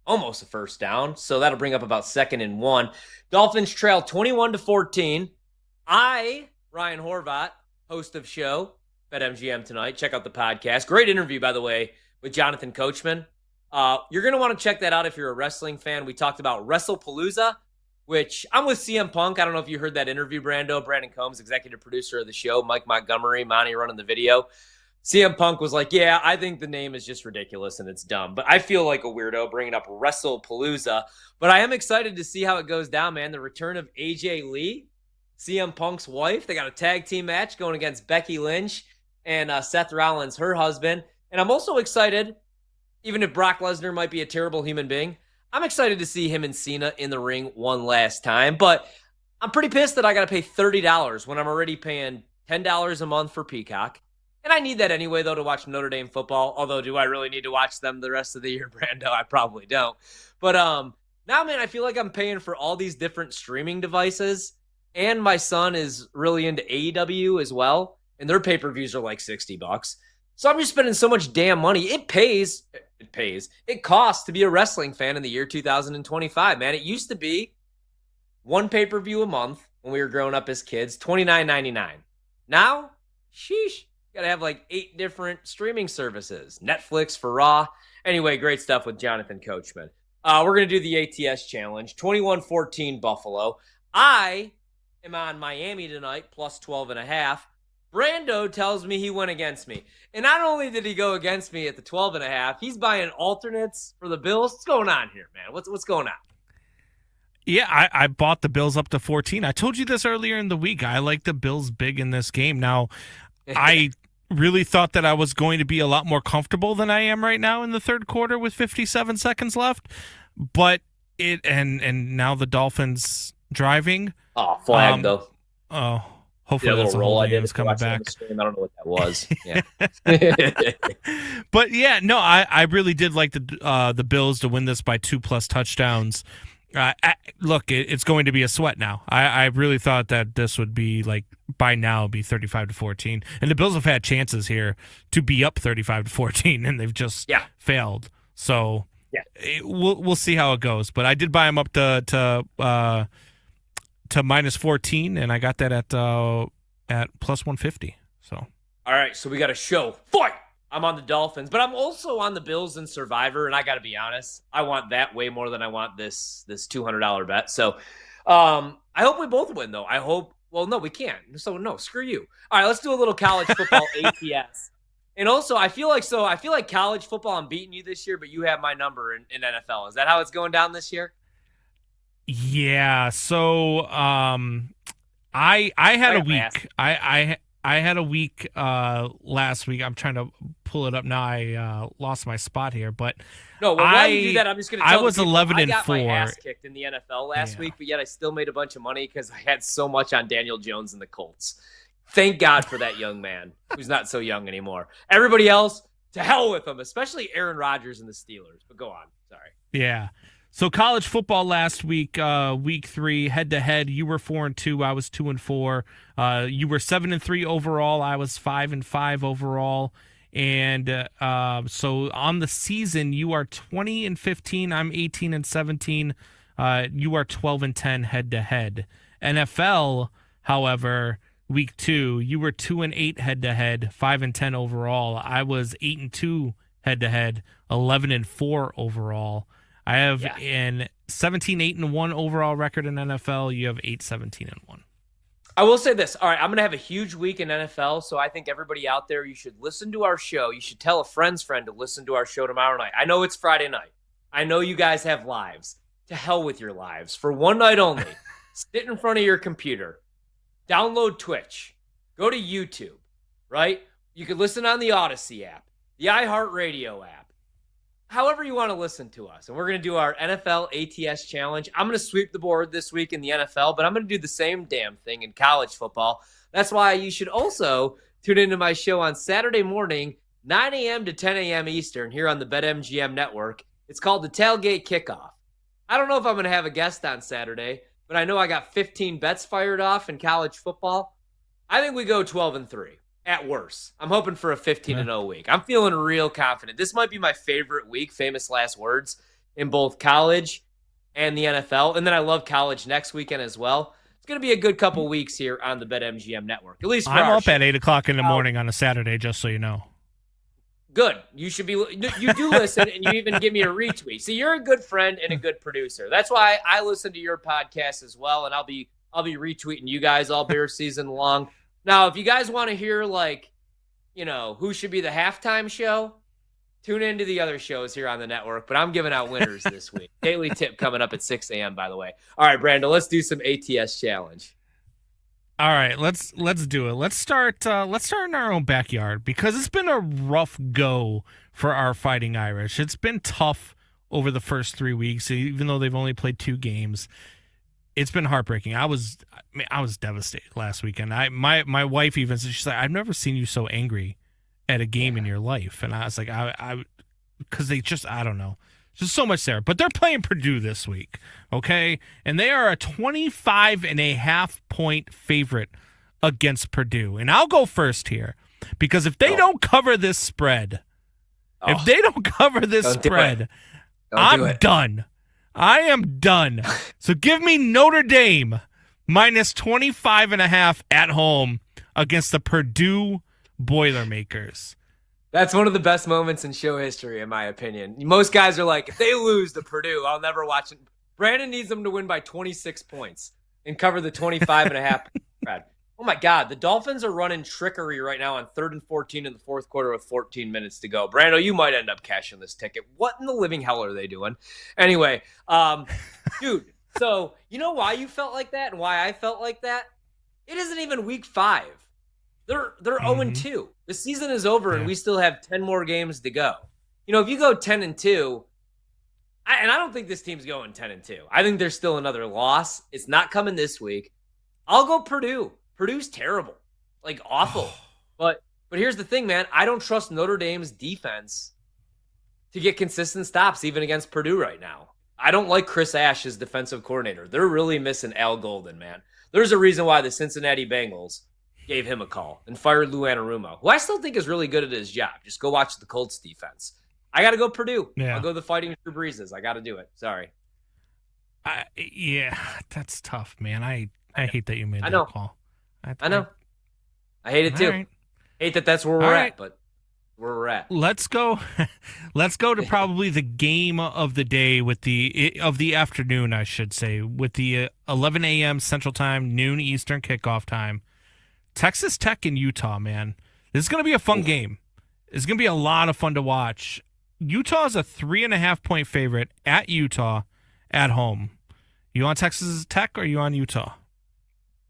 almost a first down. So that'll bring up about 2nd and 1. Dolphins trail 21-14. I, Ryan Horvat, host of show, BetMGM Tonight. Check out the podcast. Great interview, by the way, with Jonathan Coachman. You're going to want to check that out if you're a wrestling fan. We talked about WrestlePalooza, which I'm with CM Punk. I don't know if you heard that interview, Brando. Brandon Combs, executive producer of the show. Mike Montgomery, Monty running the video. CM Punk was like, yeah, I think the name is just ridiculous and it's dumb. But I feel like a weirdo bringing up WrestlePalooza. But I am excited to see how it goes down, man. The return of AJ Lee, CM Punk's wife. They got a tag team match going against Becky Lynch and Seth Rollins, her husband. And I'm also excited, even if Brock Lesnar might be a terrible human being, I'm excited to see him and Cena in the ring one last time. But I'm pretty pissed that I got to pay $30 when I'm already paying $10 a month for Peacock. And I need that anyway, though, to watch Notre Dame football. Although, do I really need to watch them the rest of the year, Brando? I probably don't. But now, man, I feel like I'm paying for all these different streaming devices. And my son is really into AEW as well. And their pay-per-views are like $60. So I'm just spending so much damn money. It pays. It costs to be a wrestling fan in the year 2025, man. It used to be one pay-per-view a month when we were growing up as kids, $29.99. Now, sheesh. Got to have like 8 different streaming services. Netflix for Raw. Anyway, great stuff with Jonathan Coachman. We're going to do the ATS challenge. 21-14 Buffalo. I am on Miami tonight, plus 12.5. Brando tells me he went against me. And not only did he go against me at the 12.5, he's buying alternates for the Bills. What's going on here, man? What's going on? Yeah, I bought the Bills up to 14. I told you this earlier in the week. I like the Bills big in this game. Now, I really thought that I was going to be a lot more comfortable than I am right now in the third quarter with 57 seconds left. But and now the Dolphins driving. Oh, flag though. Oh, hopefully yeah, that's a roll I did is coming back. I don't know what that was. Yeah. But yeah, no, I really did like the Bills to win this by 2+ touchdowns. Look, it's going to be a sweat now. I really thought that this would be like by now be 35-14, and the Bills have had chances here to be up 35-14, and they've just failed. So we'll see how it goes. But I did buy them up to -14, and I got that at +150. So all right, so we got a show fight. I'm on the Dolphins, but I'm also on the Bills and Survivor, and I got to be honest, I want that way more than I want this $200 bet. So I hope we both win, though. I hope – well, no, we can't. So, no, screw you. All right, let's do a little college football ATS. And also, I feel like college football, I'm beating you this year, but you have my number in NFL. Is that how it's going down this year? Yeah, so I had a week. I had a week last week. I'm trying to pull it up now. I lost my spot here, but No, well, while you do that, I'm just going to tell I was the people, 11 I and got 4. my ass kicked in the NFL last week, but yet I still made a bunch of money because I had so much on Daniel Jones and the Colts. Thank God for that young man who's not so young anymore. Everybody else, to hell with them, especially Aaron Rodgers and the Steelers. But go on. Sorry. Yeah. So college football last week, week 3, head to head. You were 4-2. I was 2-4. You were 7-3 overall. I was 5-5 overall. And so on the season, you are 20-15. I'm 18-17. You are 12-10 head to head. NFL, however, week 2, you were 2-8 head to head, 5-10 overall. I was 8-2 head to head, 11-4 overall. I have an 17-8-1 overall record in NFL. You have 8-17-1. I will say this. All right, I'm going to have a huge week in NFL, so I think everybody out there, you should listen to our show. You should tell a friend's friend to listen to our show tomorrow night. I know it's Friday night. I know you guys have lives. To hell with your lives. For one night only, sit in front of your computer. Download Twitch. Go to YouTube, right? You can listen on the Odyssey app, the iHeartRadio app. However you want to listen to us. And we're going to do our NFL ATS challenge. I'm going to sweep the board this week in the NFL, but I'm going to do the same damn thing in college football. That's why you should also tune into my show on Saturday morning, 9 a.m. to 10 a.m. Eastern here on the BetMGM network. It's called the Tailgate Kickoff. I don't know if I'm going to have a guest on Saturday, but I know I got 15 bets fired off in college football. I think we go 12-3. At worst. I'm hoping for a 15-0 week. I'm feeling real confident. This might be my favorite week, famous last words, in both college and the NFL. And then I love college next weekend as well. It's going to be a good couple weeks here on the BetMGM network. At least for I'm our up show. at 8 o'clock in the morning on a Saturday, just so you know. Good. You should be. You do listen, and you even give me a retweet. See, you're a good friend and a good producer. That's why I listen to your podcast as well, and I'll be retweeting you guys all bear season long. Now, if you guys want to hear, who should be the halftime show, tune into the other shows here on the network. But I'm giving out winners this week. Daily tip coming up at 6 a.m., by the way. All right, Brandon, let's do some ATS challenge. All right, let's do it. Let's start in our own backyard because it's been a rough go for our Fighting Irish. It's been tough over the first 3 weeks, even though they've only played 2 games. It's been heartbreaking. I was devastated last weekend. My wife even said, she's like, I've never seen you so angry at a game in your life. And I was like, because they just, I don't know. Just so much there. But they're playing Purdue this week, okay? And they are a 25.5 point favorite against Purdue. And I'll go first here because if they don't cover this spread, I'm done. I am done. So give me Notre Dame minus 25.5 at home against the Purdue Boilermakers. That's one of the best moments in show history, in my opinion. Most guys are like, if they lose to Purdue, I'll never watch it. Brandon needs them to win by 26 points and cover the 25.5 spread. Oh, my God. The Dolphins are running trickery right now on 3rd and 14 in the fourth quarter with 14 minutes to go. Brando, you might end up cashing this ticket. What in the living hell are they doing? Anyway, dude, so you know why you felt like that and why I felt like that? It isn't even week 5. They're 0-2. The season is over, and we still have 10 more games to go. You know, if you go 10-2, and I don't think this team's going 10-2. I think there's still another loss. It's not coming this week. I'll go Purdue. Purdue's terrible, like awful. But here's the thing, man. I don't trust Notre Dame's defense to get consistent stops even against Purdue right now. I don't like Chris Ash as defensive coordinator. They're really missing Al Golden, man. There's a reason why the Cincinnati Bengals gave him a call and fired Lou Anarumo, who I still think is really good at his job. Just go watch the Colts defense. I got to go Purdue. Yeah. I'll go the Fighting Drew Breeses. I got to do it. Sorry. Yeah, that's tough, man. I hate that you made that call. I know. I hate it too. Right. Hate that that's where we're at, but where we're at. Let's go to probably the game of the day of the afternoon, I should say, with the 11 a.m. Central Time, noon Eastern kickoff time. Texas Tech and Utah, man. This is going to be a fun game. It's going to be a lot of fun to watch. Utah is a 3.5 point favorite at Utah at home. You on Texas Tech or you on Utah?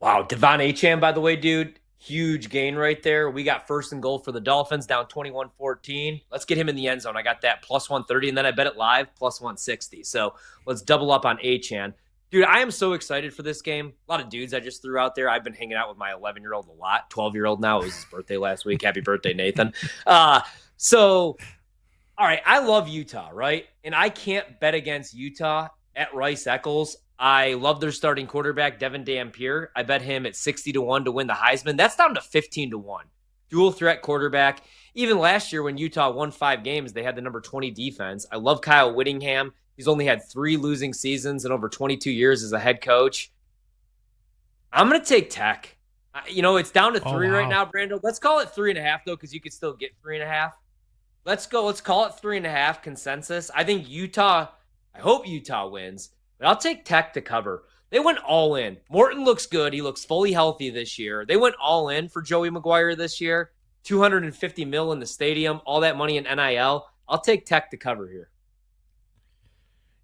Wow, Devon Achane, by the way, dude, Huge gain right there. We got first and goal for the Dolphins, down 21-14. Let's get him in the end zone. I got that plus 130, and then I bet it live plus 160. So let's double up on Achane. Dude, I am so excited for this game. A lot of dudes I just threw out there. I've been hanging out with my 11-year-old a lot. 12-year-old now. It was his birthday last week. Happy birthday, Nathan. So, all right, I love Utah, right? And I can't bet against Utah at Rice-Eccles. I love their starting quarterback, Devin Dampier. I bet him at 60-1 to win the Heisman. That's down to 15-1. Dual threat quarterback. Even last year when Utah won 5 games, they had the number 20 defense. I love Kyle Whittingham. He's only had 3 losing seasons in over 22 years as a head coach. I'm going to take Tech. It's down to 3 right now, Brando. Let's call it 3.5, though, because you could still get 3.5. Let's call it 3.5 consensus. I think I hope Utah wins. But I'll take Tech to cover. They went all in. Morton looks good. He looks fully healthy this year. They went all in for Joey McGuire this year. $250 million in the stadium, all that money in NIL. I'll take Tech to cover here.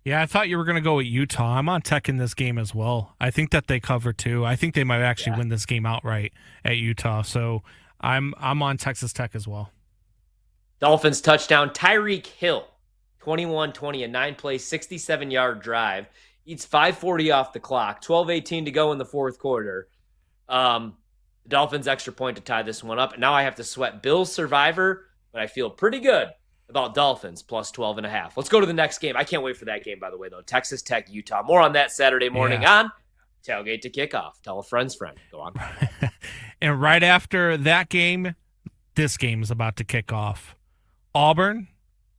Yeah, I thought you were going to go with Utah. I'm on Tech in this game as well. I think that they cover too. I think they might actually win this game outright at Utah. So I'm on Texas Tech as well. Dolphins touchdown. Tyreek Hill, 21-20, a 9-play, 67-yard drive. Eats 5:40 off the clock. 12:18 to go in the fourth quarter. The Dolphins extra point to tie this one up. And now I have to sweat Bills Survivor, but I feel pretty good about Dolphins plus 12.5. Let's go to the next game. I can't wait for that game, by the way, though. Texas Tech, Utah. More on that Saturday morning on Tailgate to Kickoff. Tell a friend's friend. Go on. And right after that game, this game is about to kick off. Auburn,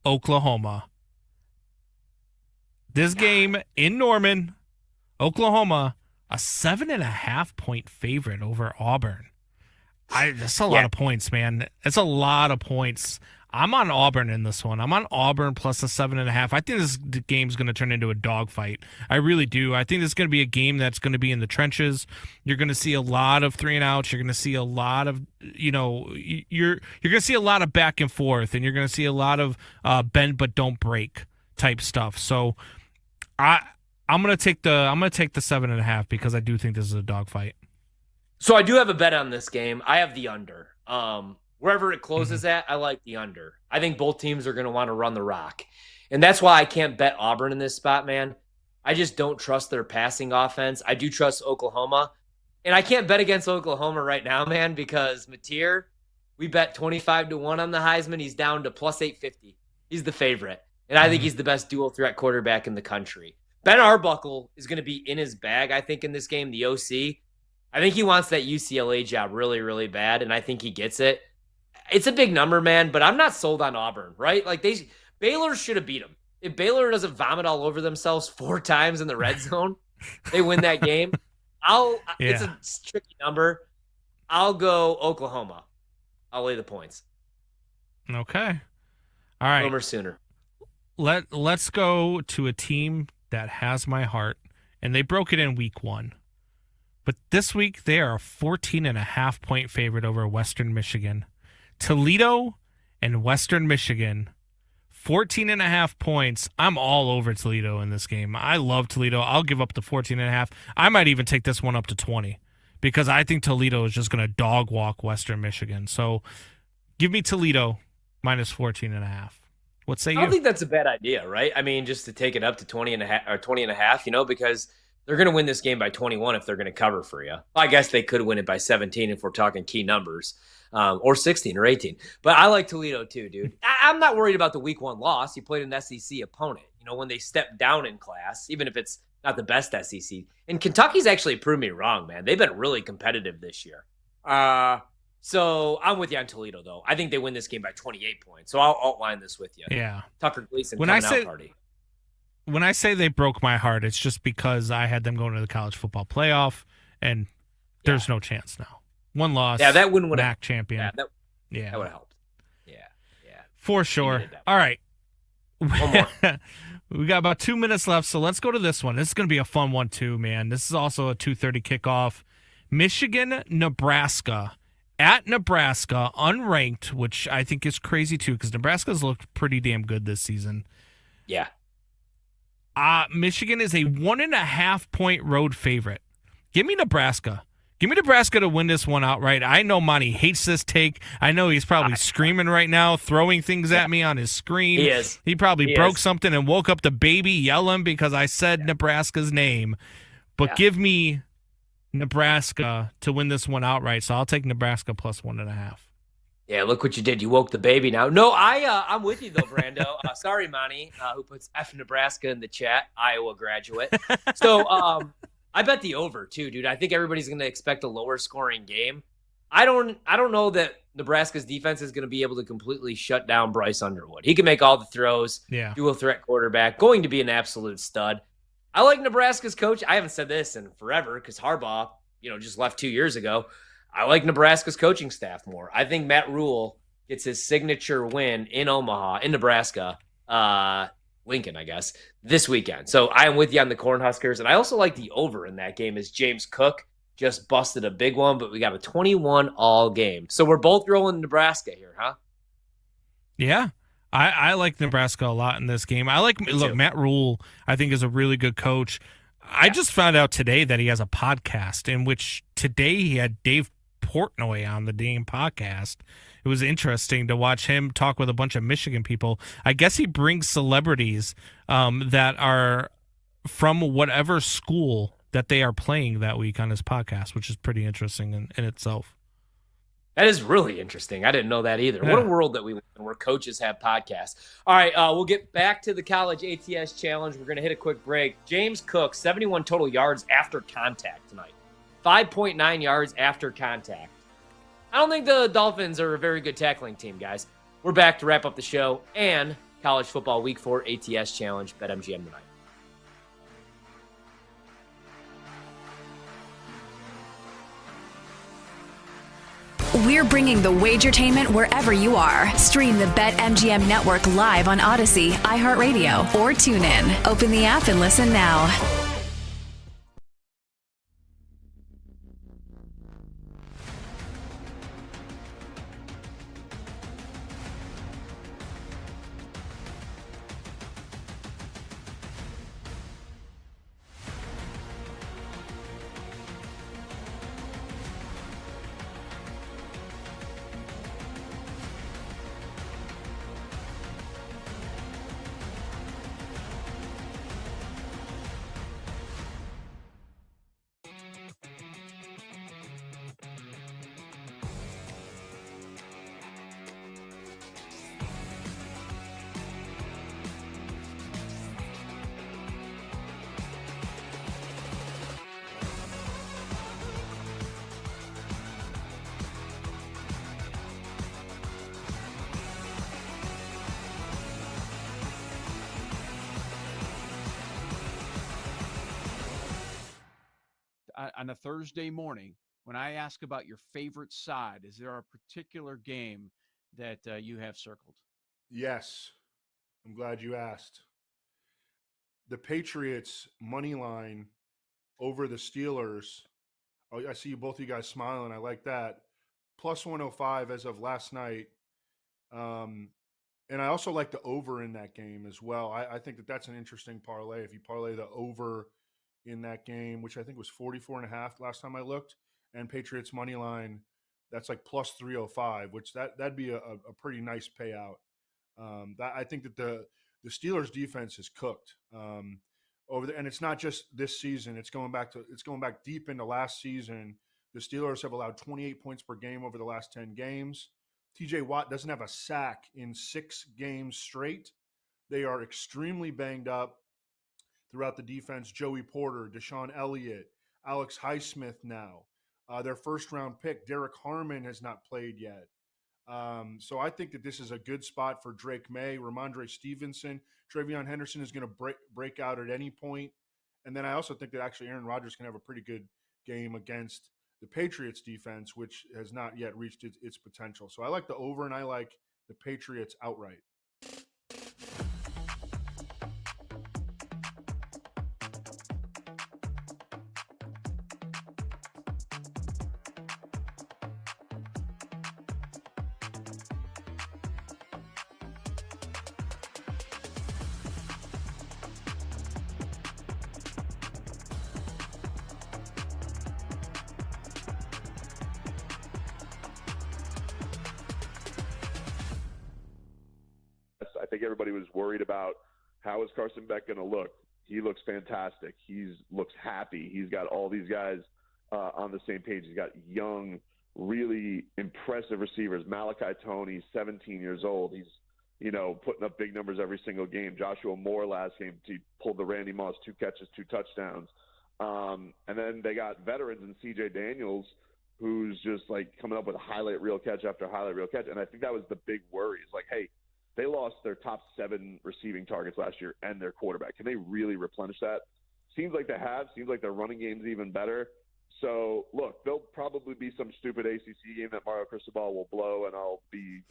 Oklahoma. This game in Norman, Oklahoma, a 7.5-point favorite over Auburn. That's a lot of points, man. It's a lot of points. I'm on Auburn in this one. I'm on Auburn plus a 7.5. I think this game's going to turn into a dogfight. I really do. I think this is going to be a game that's going to be in the trenches. You're going to see a lot of 3-and-outs. You're going to see a lot of, you're going to see a lot of back and forth, and you're going to see a lot of bend but don't break type stuff. So I'm going to take the 7.5 because I do think this is a dogfight. So I do have a bet on this game. I have the under. Wherever it closes at, I like the under. I think both teams are going to want to run the rock. And that's why I can't bet Auburn in this spot, man. I just don't trust their passing offense. I do trust Oklahoma. And I can't bet against Oklahoma right now, man, because Mateer, we bet 25-1 on the Heisman. He's down to plus 850. He's the favorite. And I think he's the best dual threat quarterback in the country. Ben Arbuckle is going to be in his bag, I think, in this game, the OC. I think he wants that UCLA job really, really bad, and I think he gets it. It's a big number, man, but I'm not sold on Auburn, right? Like Baylor should have beat them. If Baylor doesn't vomit all over themselves 4 times in the red zone, they win that game. It's a tricky number. I'll go Oklahoma. I'll lay the points. Okay. All right. Homer Sooner. Let's go to a team that has my heart, and they broke it in week 1. But this week, they are a 14.5-point favorite over Western Michigan. Toledo and Western Michigan, 14.5 points. I'm all over Toledo in this game. I love Toledo. I'll give up the 14.5. I might even take this one up to 20 because I think Toledo is just going to dog walk Western Michigan. So give me Toledo minus 14.5. What say you? I don't think that's a bad idea, right? I mean, just to take it up to 20.5, because they're going to win this game by 21 if they're going to cover for you. Well, I guess they could win it by 17 if we're talking key numbers. Or 16 or 18. But I like Toledo too, dude. I'm not worried about the week 1 loss. You played an SEC opponent. When they step down in class, even if it's not the best SEC. And Kentucky's actually proved me wrong, man. They've been really competitive this year. So I'm with you on Toledo, though. I think they win this game by 28 points. So I'll outline this with you. Yeah. Tucker Gleason coming out party. When I say they broke my heart, it's just because I had them going to the college football playoff, and there's no chance now. 1 loss. Yeah, that wouldn't win. MAC champion. That would have helped. Yeah. For sure. All right. One more. We got about 2 minutes left, so let's go to this one. This is going to be a fun one too, man. This is also a 2:30 kickoff. Michigan, Nebraska. At Nebraska, unranked, which I think is crazy too, because Nebraska's looked pretty damn good this season. Yeah. Michigan is a 1.5-point road favorite. Give me Nebraska. Give me Nebraska to win this one outright. I know Monty hates this take. I know he's probably screaming right now, throwing things at me on his screen. He is. He probably broke something and woke up the baby yelling because I said Nebraska's name. But give me Nebraska to win this one outright, so I'll take Nebraska plus 1.5. Yeah, look what you did. You woke the baby now. No, I'm with you, though, Brando. Sorry, Monty, who puts F Nebraska in the chat, Iowa graduate. So I bet the over, too, dude. I think everybody's going to expect a lower-scoring game. I don't know that Nebraska's defense is going to be able to completely shut down Bryce Underwood. He can make all the throws, dual threat quarterback, going to be an absolute stud. I like Nebraska's coach. I haven't said this in forever because Harbaugh, just left 2 years ago. I like Nebraska's coaching staff more. I think Matt Rule gets his signature win in Omaha, in Nebraska, Lincoln, I guess, this weekend. So I am with you on the Cornhuskers. And I also like the over in that game as James Cook just busted a big one, but we got a 21-all game. So we're both rolling Nebraska here, huh? Yeah. I like Nebraska a lot in this game. Look, Matt Rule, I think, is a really good coach. I just found out today that he has a podcast in which today he had Dave Portnoy on the damn podcast. It was interesting to watch him talk with a bunch of Michigan people. I guess he brings celebrities that are from whatever school that they are playing that week on his podcast, which is pretty interesting in itself. That is really interesting. I didn't know that either. Yeah. What a world that we live in where coaches have podcasts. All right, we'll get back to the college ATS challenge. We're going to hit a quick break. James Cook, 71 total yards after contact tonight. 5.9 yards after contact. I don't think the Dolphins are a very good tackling team, guys. We're back to wrap up the show and college football week 4 ATS challenge. BetMGM tonight. We're bringing the Wagertainment wherever you are. Stream the BetMGM network live on Odyssey, iHeartRadio, or TuneIn. Open the app and listen now. On a Thursday morning, when I ask about your favorite side, is there a particular game that you have circled? Yes. I'm glad you asked. The Patriots money line over the Steelers. Oh, I see both of you guys smiling. I like that. Plus 105 as of last night. And I also like the over in that game as well. I think that's an interesting parlay. If you parlay the over in that game, which I think was 44.5 last time I looked, and Patriots money line, that's like plus 305, which that'd be a pretty nice payout. I think that the Steelers defense is cooked over there, and it's not just this season. It's going back deep into last season. The Steelers have allowed 28 points per game over the last 10 games. TJ Watt doesn't have a sack in 6 games straight. They are extremely banged up throughout the defense. Joey Porter, Deshaun Elliott, Alex Highsmith now. Their first-round pick, Derek Harmon, has not played yet. So I think that this is a good spot for Drake May, Ramondre Stevenson. Travion Henderson is going to break out at any point. And then I also think that actually Aaron Rodgers can have a pretty good game against the Patriots defense, which has not yet reached its potential. So I like the over, and I like the Patriots outright. think everybody was worried about how is Carson Beck going to look. He looks fantastic. Looks happy. He's got all these guys on the same page. He's got young, really impressive receivers. Malachi Toney, 17 years old. He's, putting up big numbers every single game. Joshua Moore last game, he pulled the Randy Moss, 2 catches, 2 touchdowns. And then they got veterans in C.J. Daniels, who's just like coming up with a highlight reel catch after highlight reel catch. And I think that was the big worry. It's like, hey, they lost their top 7 receiving targets last year and their quarterback. Can they really replenish that? Seems like they have. Seems like their running game's even better. So, look, there'll probably be some stupid ACC game that Mario Cristobal will blow, and I'll be,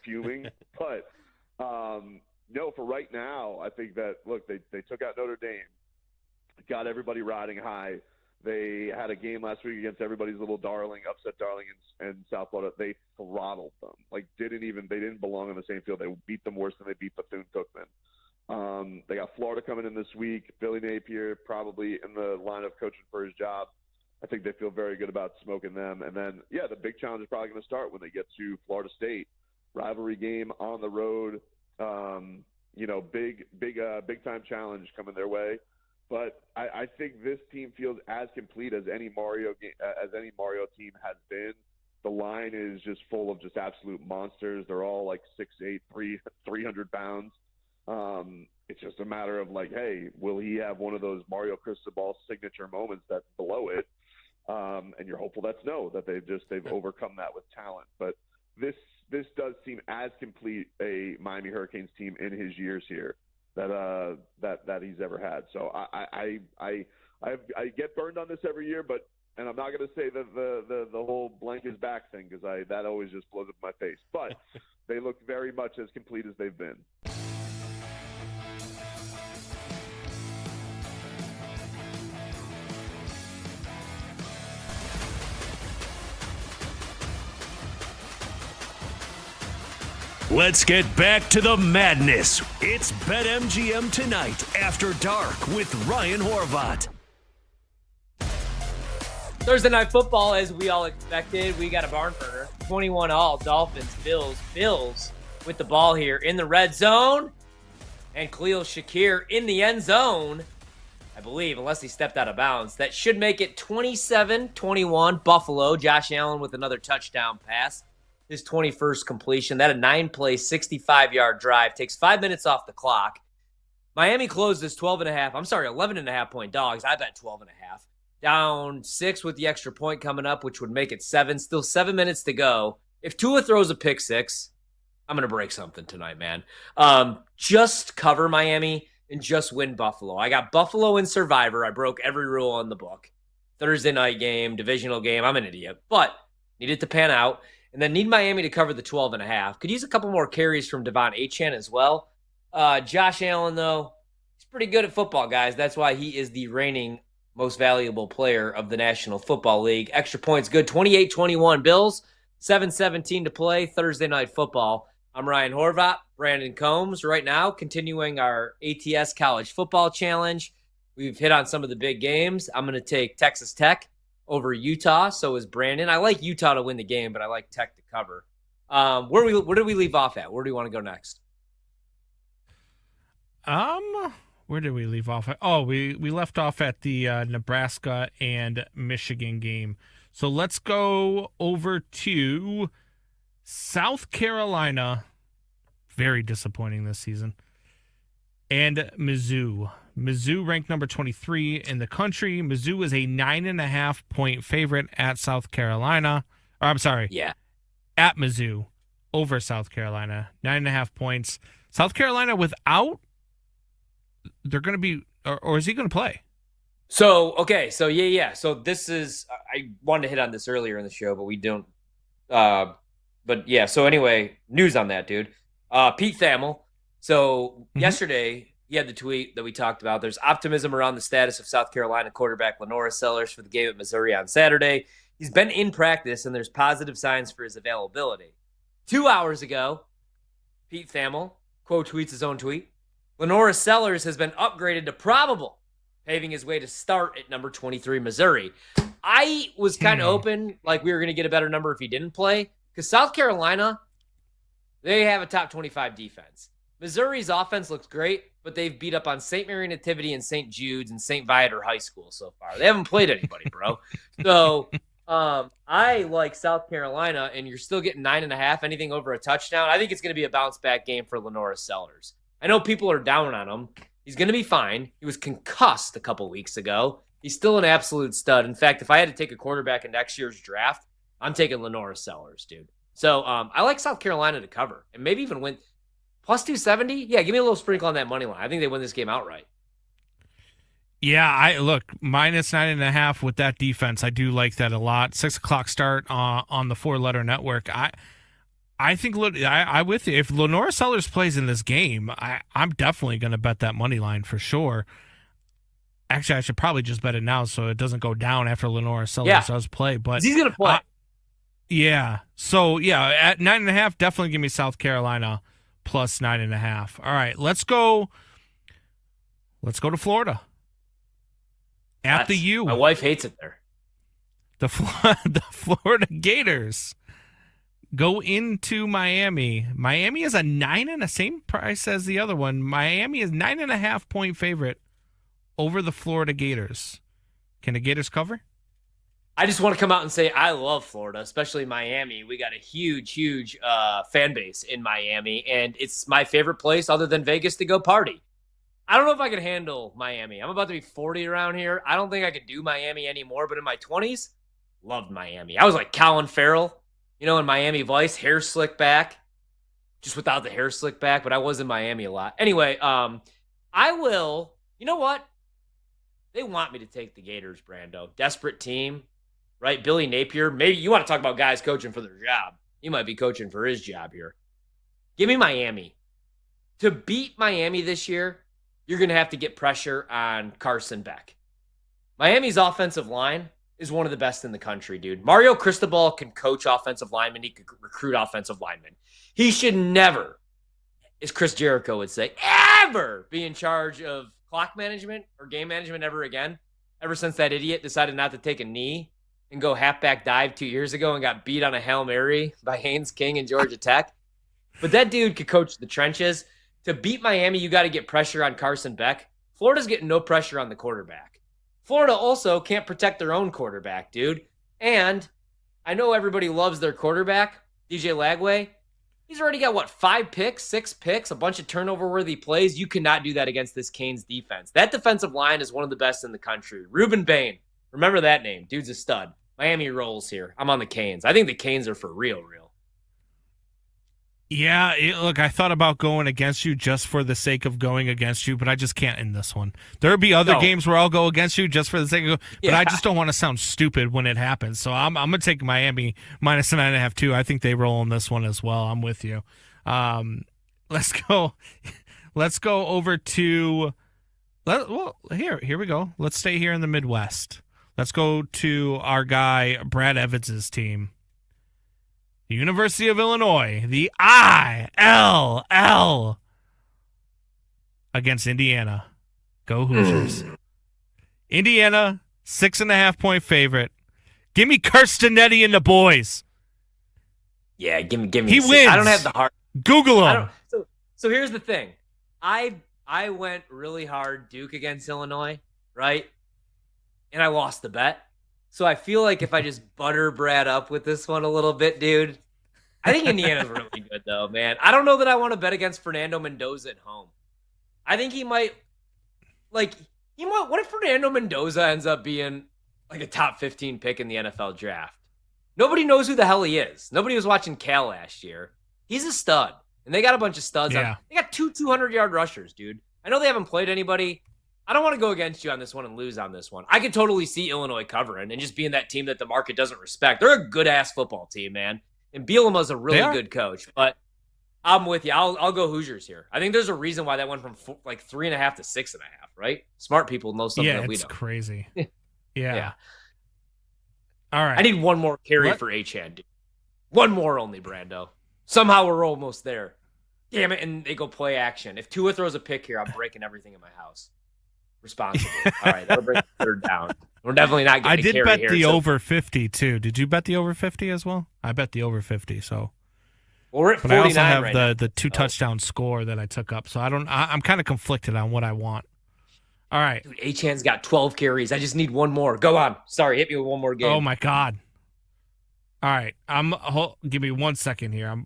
fuming. But, no, for right now, I think that, look, they took out Notre Dame, got everybody riding high. They had a game last week against everybody's little darling, upset darling in South Florida. They throttled them. Like, they didn't belong on the same field. They beat them worse than they beat Bethune-Cookman. They got Florida coming in this week. Billy Napier probably in the line of coaching for his job. I think they feel very good about smoking them. And then, yeah, the big challenge is probably going to start when they get to Florida State. Rivalry game on the road. Big time challenge coming their way. But I think this team feels as complete as any Mario team has been. The line is just full of just absolute monsters. They're all like 6'8", 300 pounds. It's just a matter of like, hey, will he have one of those Mario Cristobal signature moments that's below it? And you're hopeful that's no, that they've overcome that with talent. But this does seem as complete a Miami Hurricanes team in his years here that he's ever had. So I get burned on this every year, and I'm not going to say that the whole blank is back thing, because that always just blows up my face. But they look very much as complete as they've been. Let's get back to the madness. It's BetMGM Tonight After Dark with Ryan Horvat. Thursday Night Football, as we all expected, we got a barn burner. 21-all, Dolphins, Bills. Bills with the ball here in the red zone. And Khalil Shakir in the end zone, I believe, unless he stepped out of bounds. That should make it 27-21 Buffalo. Josh Allen with another touchdown pass. His 21st completion. That a 9-play, 65-yard drive. Takes 5 minutes off the clock. Miami closed as 11.5 point dogs. I bet 12.5. Down 6 with the extra point coming up, which would make it 7. Still 7 minutes to go. If Tua throws a pick 6, I'm going to break something tonight, man. Just cover Miami and just win Buffalo. I got Buffalo in Survivor. I broke every rule in the book. Thursday night game, divisional game. I'm an idiot, but need it to pan out. And then need Miami to cover the 12.5. Could use a couple more carries from Devon Achane as well. Josh Allen, though, he's pretty good at football, guys. That's why he is the reigning most valuable player of the National Football League. Extra points good. 28-21 Bills. 7:17 to play. Thursday Night Football. I'm Ryan Horvat. Brandon Combs right now continuing our ATS College Football Challenge. We've hit on some of the big games. I'm going to take Texas Tech over Utah. So is Brandon. I like Utah to win the game, but I like Tech to cover. Where did we leave off at? Where do you want to go next? Where did we leave off at? Oh, we left off at the Nebraska and Michigan game. So let's go over to South Carolina. Very disappointing this season. And Mizzou. Mizzou ranked number 23 in the country. Mizzou is a 9.5 point favorite at South Carolina. Or I'm sorry. Yeah. At Mizzou over South Carolina. 9.5 points. South Carolina without, they're going to be, or is he going to play? So, okay. So, yeah. So this is, I wanted to hit on this earlier in the show, but we don't. But yeah. So anyway, news on that, dude. Pete Thamel. So yesterday, he had the tweet that we talked about. There's optimism around the status of South Carolina quarterback Lenora Sellers for the game at Missouri on Saturday. He's been in practice, and there's positive signs for his availability. 2 hours ago, Pete Thamel quote tweets his own tweet. Lenora Sellers has been upgraded to probable, paving his way to start at number 23 Missouri. I was kind of open, like we were going to get a better number if he didn't play, because South Carolina, they have a top 25 defense. Missouri's offense looks great, but they've beat up on St. Mary Nativity and St. Jude's and St. Viator High School so far. They haven't played anybody, bro. So I like South Carolina, and you're still getting 9.5, anything over a touchdown. I think it's going to be a bounce-back game for Lenora Sellers. I know people are down on him. He's going to be fine. He was concussed a couple weeks ago. He's still an absolute stud. In fact, if I had to take a quarterback in next year's draft, I'm taking Lenora Sellers, dude. So I like South Carolina to cover and maybe even win. Plus 270? Yeah, give me a little sprinkle on that money line. I think they win this game outright. Yeah, I look, minus 9.5 with that defense. I do like that a lot. 6 o'clock start on the 4-letter network. I think I'm with you. If Lenora Sellers plays in this game, I'm definitely going to bet that money line for sure. Actually, I should probably just bet it now so it doesn't go down after Lenora Sellers does play. But he's going to play. Yeah. So, yeah, at 9.5, definitely give me South Carolina plus 9.5. All right, let's go to Florida. At the U. My wife hates it there. The Florida Gators go into Miami. Miami is a 9 same price as the other one. Miami is 9.5 point favorite over the Florida Gators. Can the Gators cover? I just want to come out and say I love Florida, especially Miami. We got a huge fan base in Miami, and it's my favorite place other than Vegas to go party. I don't know if I can handle Miami. I'm about to be 40 around here. I don't think I could do Miami anymore, but in my 20s, loved Miami. I was like Colin Farrell, in Miami Vice, hair slick back, just without the hair slick back, but I was in Miami a lot. Anyway, I will, you know what? They want me to take the Gators, Brando. Desperate team, right? Billy Napier. Maybe you want to talk about guys coaching for their job. He might be coaching for his job here. Give me Miami. To beat Miami this year, you're going to have to get pressure on Carson Beck. Miami's offensive line is one of the best in the country, dude. Mario Cristobal can coach offensive linemen. He could recruit offensive linemen. He should never, as Chris Jericho would say, ever be in charge of clock management or game management ever again. Ever since that idiot decided not to take a knee and go halfback dive 2 years ago and got beat on a Hail Mary by Haynes King and Georgia Tech. But that dude could coach the trenches. To beat Miami, you got to get pressure on Carson Beck. Florida's getting no pressure on the quarterback. Florida also can't protect their own quarterback, dude. And I know everybody loves their quarterback, DJ Lagway. He's already got, 5 picks, 6 picks, a bunch of turnover-worthy plays. You cannot do that against this Canes defense. That defensive line is one of the best in the country. Ruben Bain, remember that name. Dude's a stud. Miami rolls here. I'm on the Canes. I think the Canes are for real. Yeah, look, I thought about going against you just for the sake of going against you, but I just can't in this one. There'll be other games where I'll go against you just for the sake of, but I just don't want to sound stupid when it happens. So I'm going to take Miami minus 9.5 too. I think they roll in this one as well. I'm with you. Let's go over to, here we go. Let's stay here in the Midwest. Let's go to our guy, Brad Evans's team. The University of Illinois, the ILL against Indiana. Go Hoosiers. Indiana, 6.5 point favorite. Give me Kirstenetti and the boys. Yeah, give me. He wins. I don't have the heart. Google him. So here's the thing. I went really hard Duke against Illinois, right? And I lost the bet. So I feel like if I just butter Brad up with this one a little bit, dude, I think Indiana's really good, though, man. I don't know that I want to bet against Fernando Mendoza at home. I think he might, what if Fernando Mendoza ends up being like a top 15 pick in the NFL draft? Nobody knows who the hell he is. Nobody was watching Cal last year. He's a stud. And they got a bunch of studs. Yeah. They got 2 200-yard rushers, dude. I know they haven't played anybody. I don't want to go against you on this one and lose on this one. I could totally see Illinois covering and just being that team that the market doesn't respect. They're a good-ass football team, man. And Bielema's a really good coach. But I'm with you. I'll go Hoosiers here. I think there's a reason why that went from 3.5 to 6.5, right? Smart people know something that we don't. Yeah, it's crazy. Yeah. Yeah. All right. I need one more carry for H-Hand, dude. One more only, Brando. Somehow we're almost there. Damn it, and they go play action. If Tua throws a pick here, I'm breaking everything in my house. Responsibly. All right, that'll bring the third down. We're definitely not getting I did a carry bet here, the over 50 too. Did you bet the over 50 as well? I bet the over 50. So Well, we're at But I 49 also have right the two touchdown score that I took up, so I'm kind of conflicted on what I want. All right. Dude, Achan's got 12 carries. I just need one more. Go on. Sorry, hit me with one more game. Oh my God. All right. Give me 1 second here.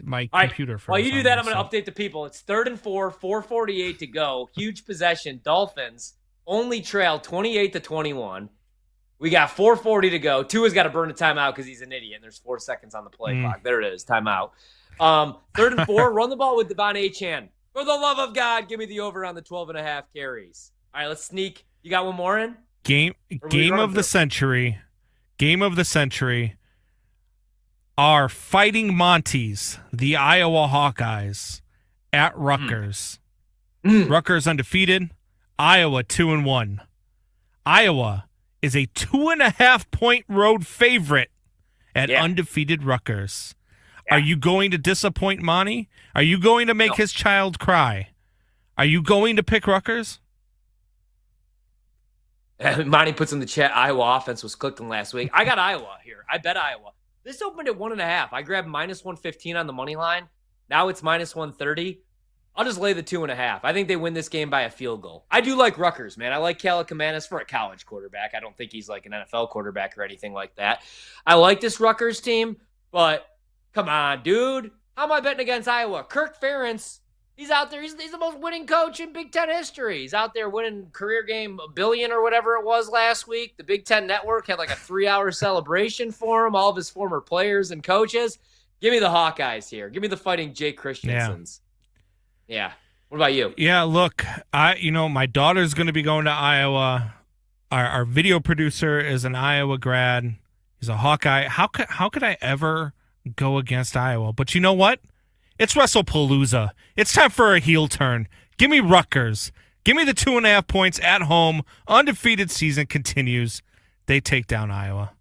My computer froze. While you do on that, me, I'm going to update the people. It's 3rd and 4, 4:48 to go. Huge possession. Dolphins only trail 28-21. We got 4:40 to go. Tua's got to burn a timeout because he's an idiot. And there's 4 seconds on the play clock. There it is. Timeout. 3rd and 4. Run the ball with Devon Achane. For the love of God, give me the over on the 12.5 carries. All right, let's sneak. You got one more in? Game of the century. Game of the century are Fighting Monties, the Iowa Hawkeyes, at Rutgers. Rutgers undefeated. Iowa 2-1. Iowa is a 2.5-point road favorite at undefeated Rutgers. Are you going to disappoint Monty? Are you going to make his child cry? Are you going to pick Rutgers? Monty puts in the chat, Iowa offense was clicking last week. I got Iowa here. I bet Iowa. This opened at 1.5. I grabbed -115 on the money line. Now it's -130. I'll just lay the 2.5. I think they win this game by a field goal. I do like Rutgers, man. I like Kaliakmanis for a college quarterback. I don't think he's like an NFL quarterback or anything like that. I like this Rutgers team, but come on, dude. How am I betting against Iowa? Kirk Ferentz, he's out there. He's the most winning coach in Big Ten history. He's out there winning career game $1 billion or whatever it was last week. The Big Ten Network had like a 3-hour celebration for him, all of his former players and coaches. Give me the Hawkeyes here. Give me the Fighting Jake Christensen's. Yeah. What about you? Yeah, look, my daughter's going to be going to Iowa. Our video producer is an Iowa grad. He's a Hawkeye. How could I ever go against Iowa? But you know what? It's WrestlePalooza. It's time for a heel turn. Give me Rutgers. Give me the 2.5 points at home. Undefeated season continues. They take down Iowa.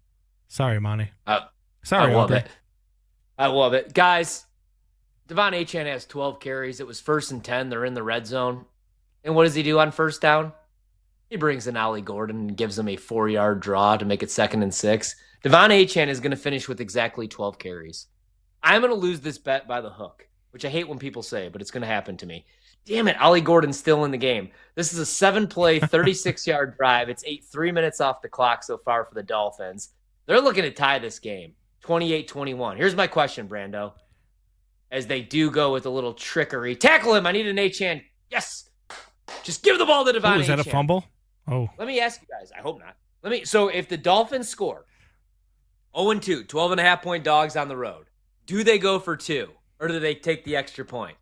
Sorry, Monty. Sorry, I love Aubrey. it. I love it. Guys, Devon Achane has 12 carries. It was 1st and 10. They're in the red zone. And what does he do on first down? He brings in Ollie Gordon and gives him a 4-yard draw to make it 2nd and 6. Devon Achane is going to finish with exactly 12 carries. I'm going to lose this bet by the hook, which I hate when people say, but it's going to happen to me. Damn it, Ollie Gordon's still in the game. This is a 7-play, 36-yard drive. It's 3 minutes off the clock so far for the Dolphins. They're looking to tie this game, 28-21. Here's my question, Brando. As they do go with a little trickery. Tackle him. I need an Achane. Yes. Just give the ball to Devon Achane. Is that a fumble? Oh. Let me ask you guys. I hope not. So if the Dolphins score 0-2, 12.5-point dogs on the road, do they go for 2 or do they take the extra point?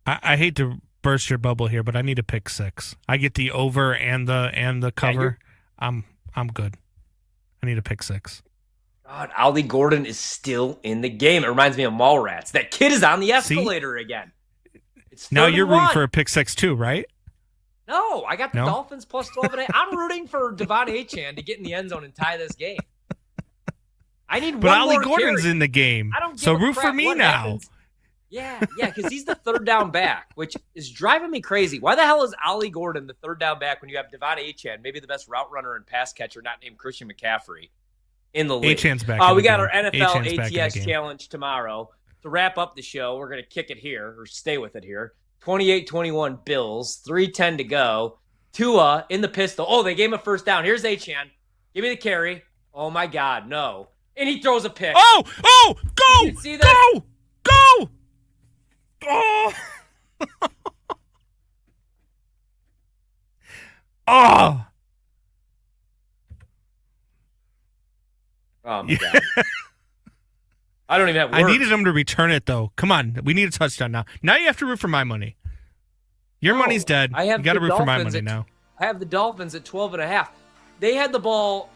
I hate to burst your bubble here, but I need to pick 6. I get the over and the cover. I'm good. I need to pick 6. God, Ollie Gordon is still in the game. It reminds me of Mallrats. That kid is on the escalator again. It's now you're rooting 31. for a pick 6 too, right? No, I got the Dolphins plus 12.5. I'm rooting for Devon Achane to get in the end zone and tie this game. I need But one Ollie more Gordon's carry. in the game. I don't give So a root for crap me what now. happens. Yeah, because he's the 3rd down back, which is driving me crazy. Why the hell is Ollie Gordon the 3rd down back when you have Devon Achane, maybe the best route runner and pass catcher, not named Christian McCaffrey, in the league? Achane's back. We in got the our game. NFL Achane's back in the ATS game. challenge tomorrow. To wrap up the show, we're going to kick it here, or stay with it here. 28-21 Bills, 3:10 to go. Tua in the pistol. Oh, they gave him a 1st down. Here's Achane. Give me the carry. Oh, my God, no. And he throws a pick. Oh, go, you see that? go. Oh. Oh. Oh, my God. I don't even have words. I needed him to return it, though. Come on. We need a touchdown now. Now you have to root for my money. Your money's dead. I have you got to the root for my Dolphins money now. I have the Dolphins at 12.5. They had the ball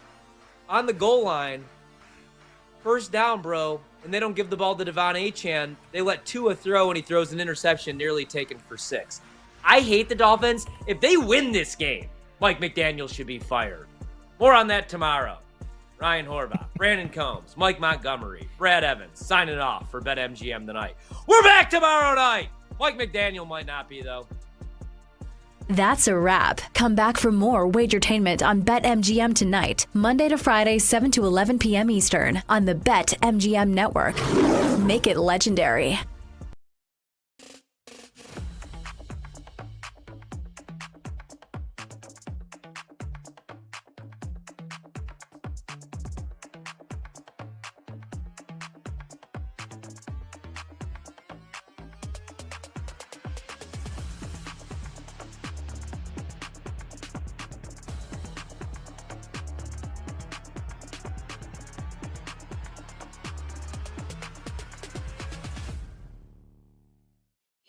on the goal line. 1st down, bro. And they don't give the ball to Devon Achane. They let Tua throw, and he throws an interception nearly taken for 6. I hate the Dolphins. If they win this game, Mike McDaniel should be fired. More on that tomorrow. Ryan Horvath, Brandon Combs, Mike Montgomery, Brad Evans, signing off for BetMGM tonight. We're back tomorrow night. Mike McDaniel might not be, though. That's a wrap. Come back for more Wagertainment on BetMGM tonight, Monday to Friday, 7 to 11 p.m. Eastern on the BetMGM network. Make it legendary.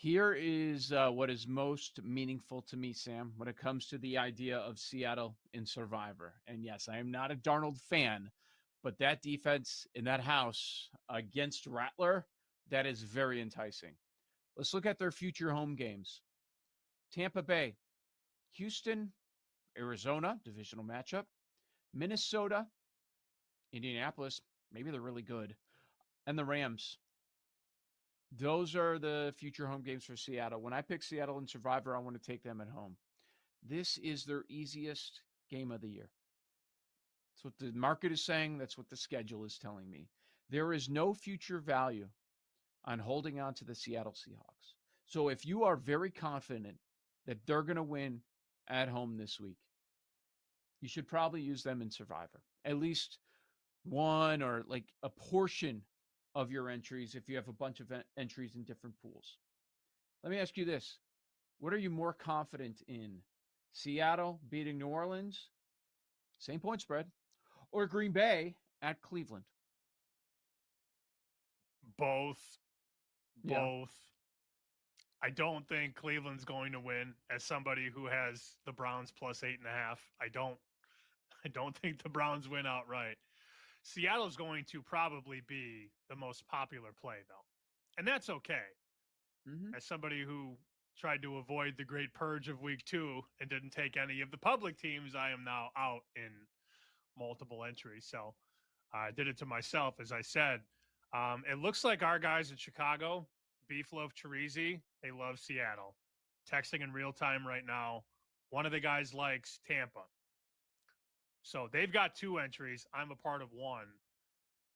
Here is what is most meaningful to me, Sam, when it comes to the idea of Seattle in Survivor. And yes, I am not a Darnold fan, but that defense in that house against Rattler, that is very enticing. Let's look at their future home games. Tampa Bay, Houston, Arizona, divisional matchup, Minnesota, Indianapolis, maybe they're really good, and the Rams. Those are the future home games for Seattle. When I pick Seattle in Survivor, I want to take them at home. This is their easiest game of the year. That's what the market is saying. That's what the schedule is telling me. There is no future value on holding on to the Seattle Seahawks. So if you are very confident that they're going to win at home this week, you should probably use them in Survivor. At least one or like a portion of your entries if you have a bunch of entries in different pools. Let me ask you this. What are you more confident in? Seattle beating New Orleans, same point spread, or Green Bay at Cleveland? Both. Yeah. I don't think Cleveland's going to win. As somebody who has the Browns plus 8.5, I don't think the Browns win outright. Seattle's going to probably be the most popular play, though. And that's okay. As somebody who tried to avoid the great purge of week 2 and didn't take any of the public teams, I am now out in multiple entries. So I did it to myself, as I said. It looks like our guys in Chicago, Beef Loaf Chirizi, they love Seattle. Texting in real time right now. One of the guys likes Tampa. So they've got 2 entries. I'm a part of one.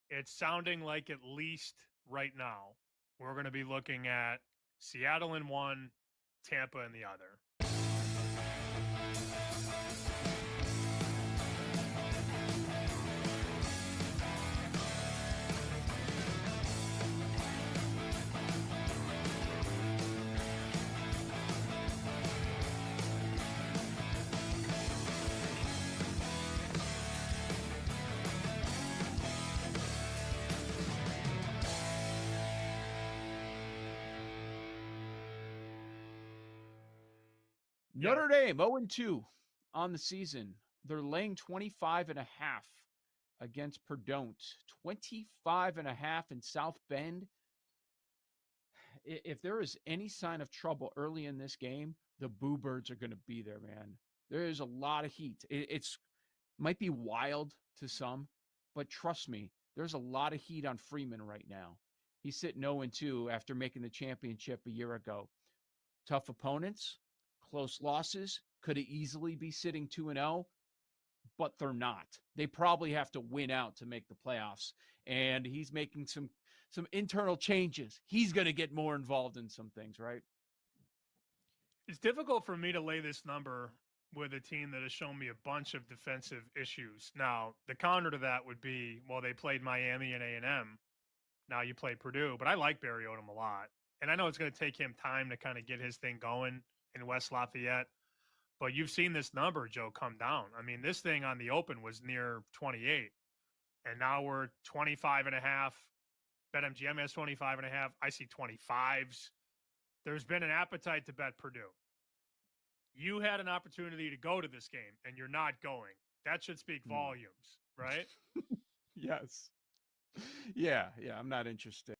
It's sounding like at least right now, we're going to be looking at Seattle in one, Tampa in the other. Notre Dame 0-2 on the season. They're laying 25.5 against Purdue. 25.5 in South Bend. If there is any sign of trouble early in this game, the Boo Birds are going to be there, man. There is a lot of heat. It's might be wild to some, but trust me, there's a lot of heat on Freeman right now. He's sitting 0-2 after making the championship a year ago. Tough opponents, close losses, could easily be sitting 2-0, but they're not. They probably have to win out to make the playoffs, and he's making some internal changes. He's going to get more involved in some things, right? It's difficult for me to lay this number with a team that has shown me a bunch of defensive issues. Now, the counter to that would be, well, they played Miami and A&M. Now you play Purdue, but I like Barry Odom a lot. And I know it's going to take him time to kind of get his thing going in West Lafayette. But you've seen this number, Joe, come down. I mean, this thing on the open was near 28. And now we're 25.5. BetMGM has 25.5. I see 25s. There's been an appetite to bet Purdue. You had an opportunity to go to this game, and you're not going. That should speak volumes, right? Yes. Yeah, I'm not interested.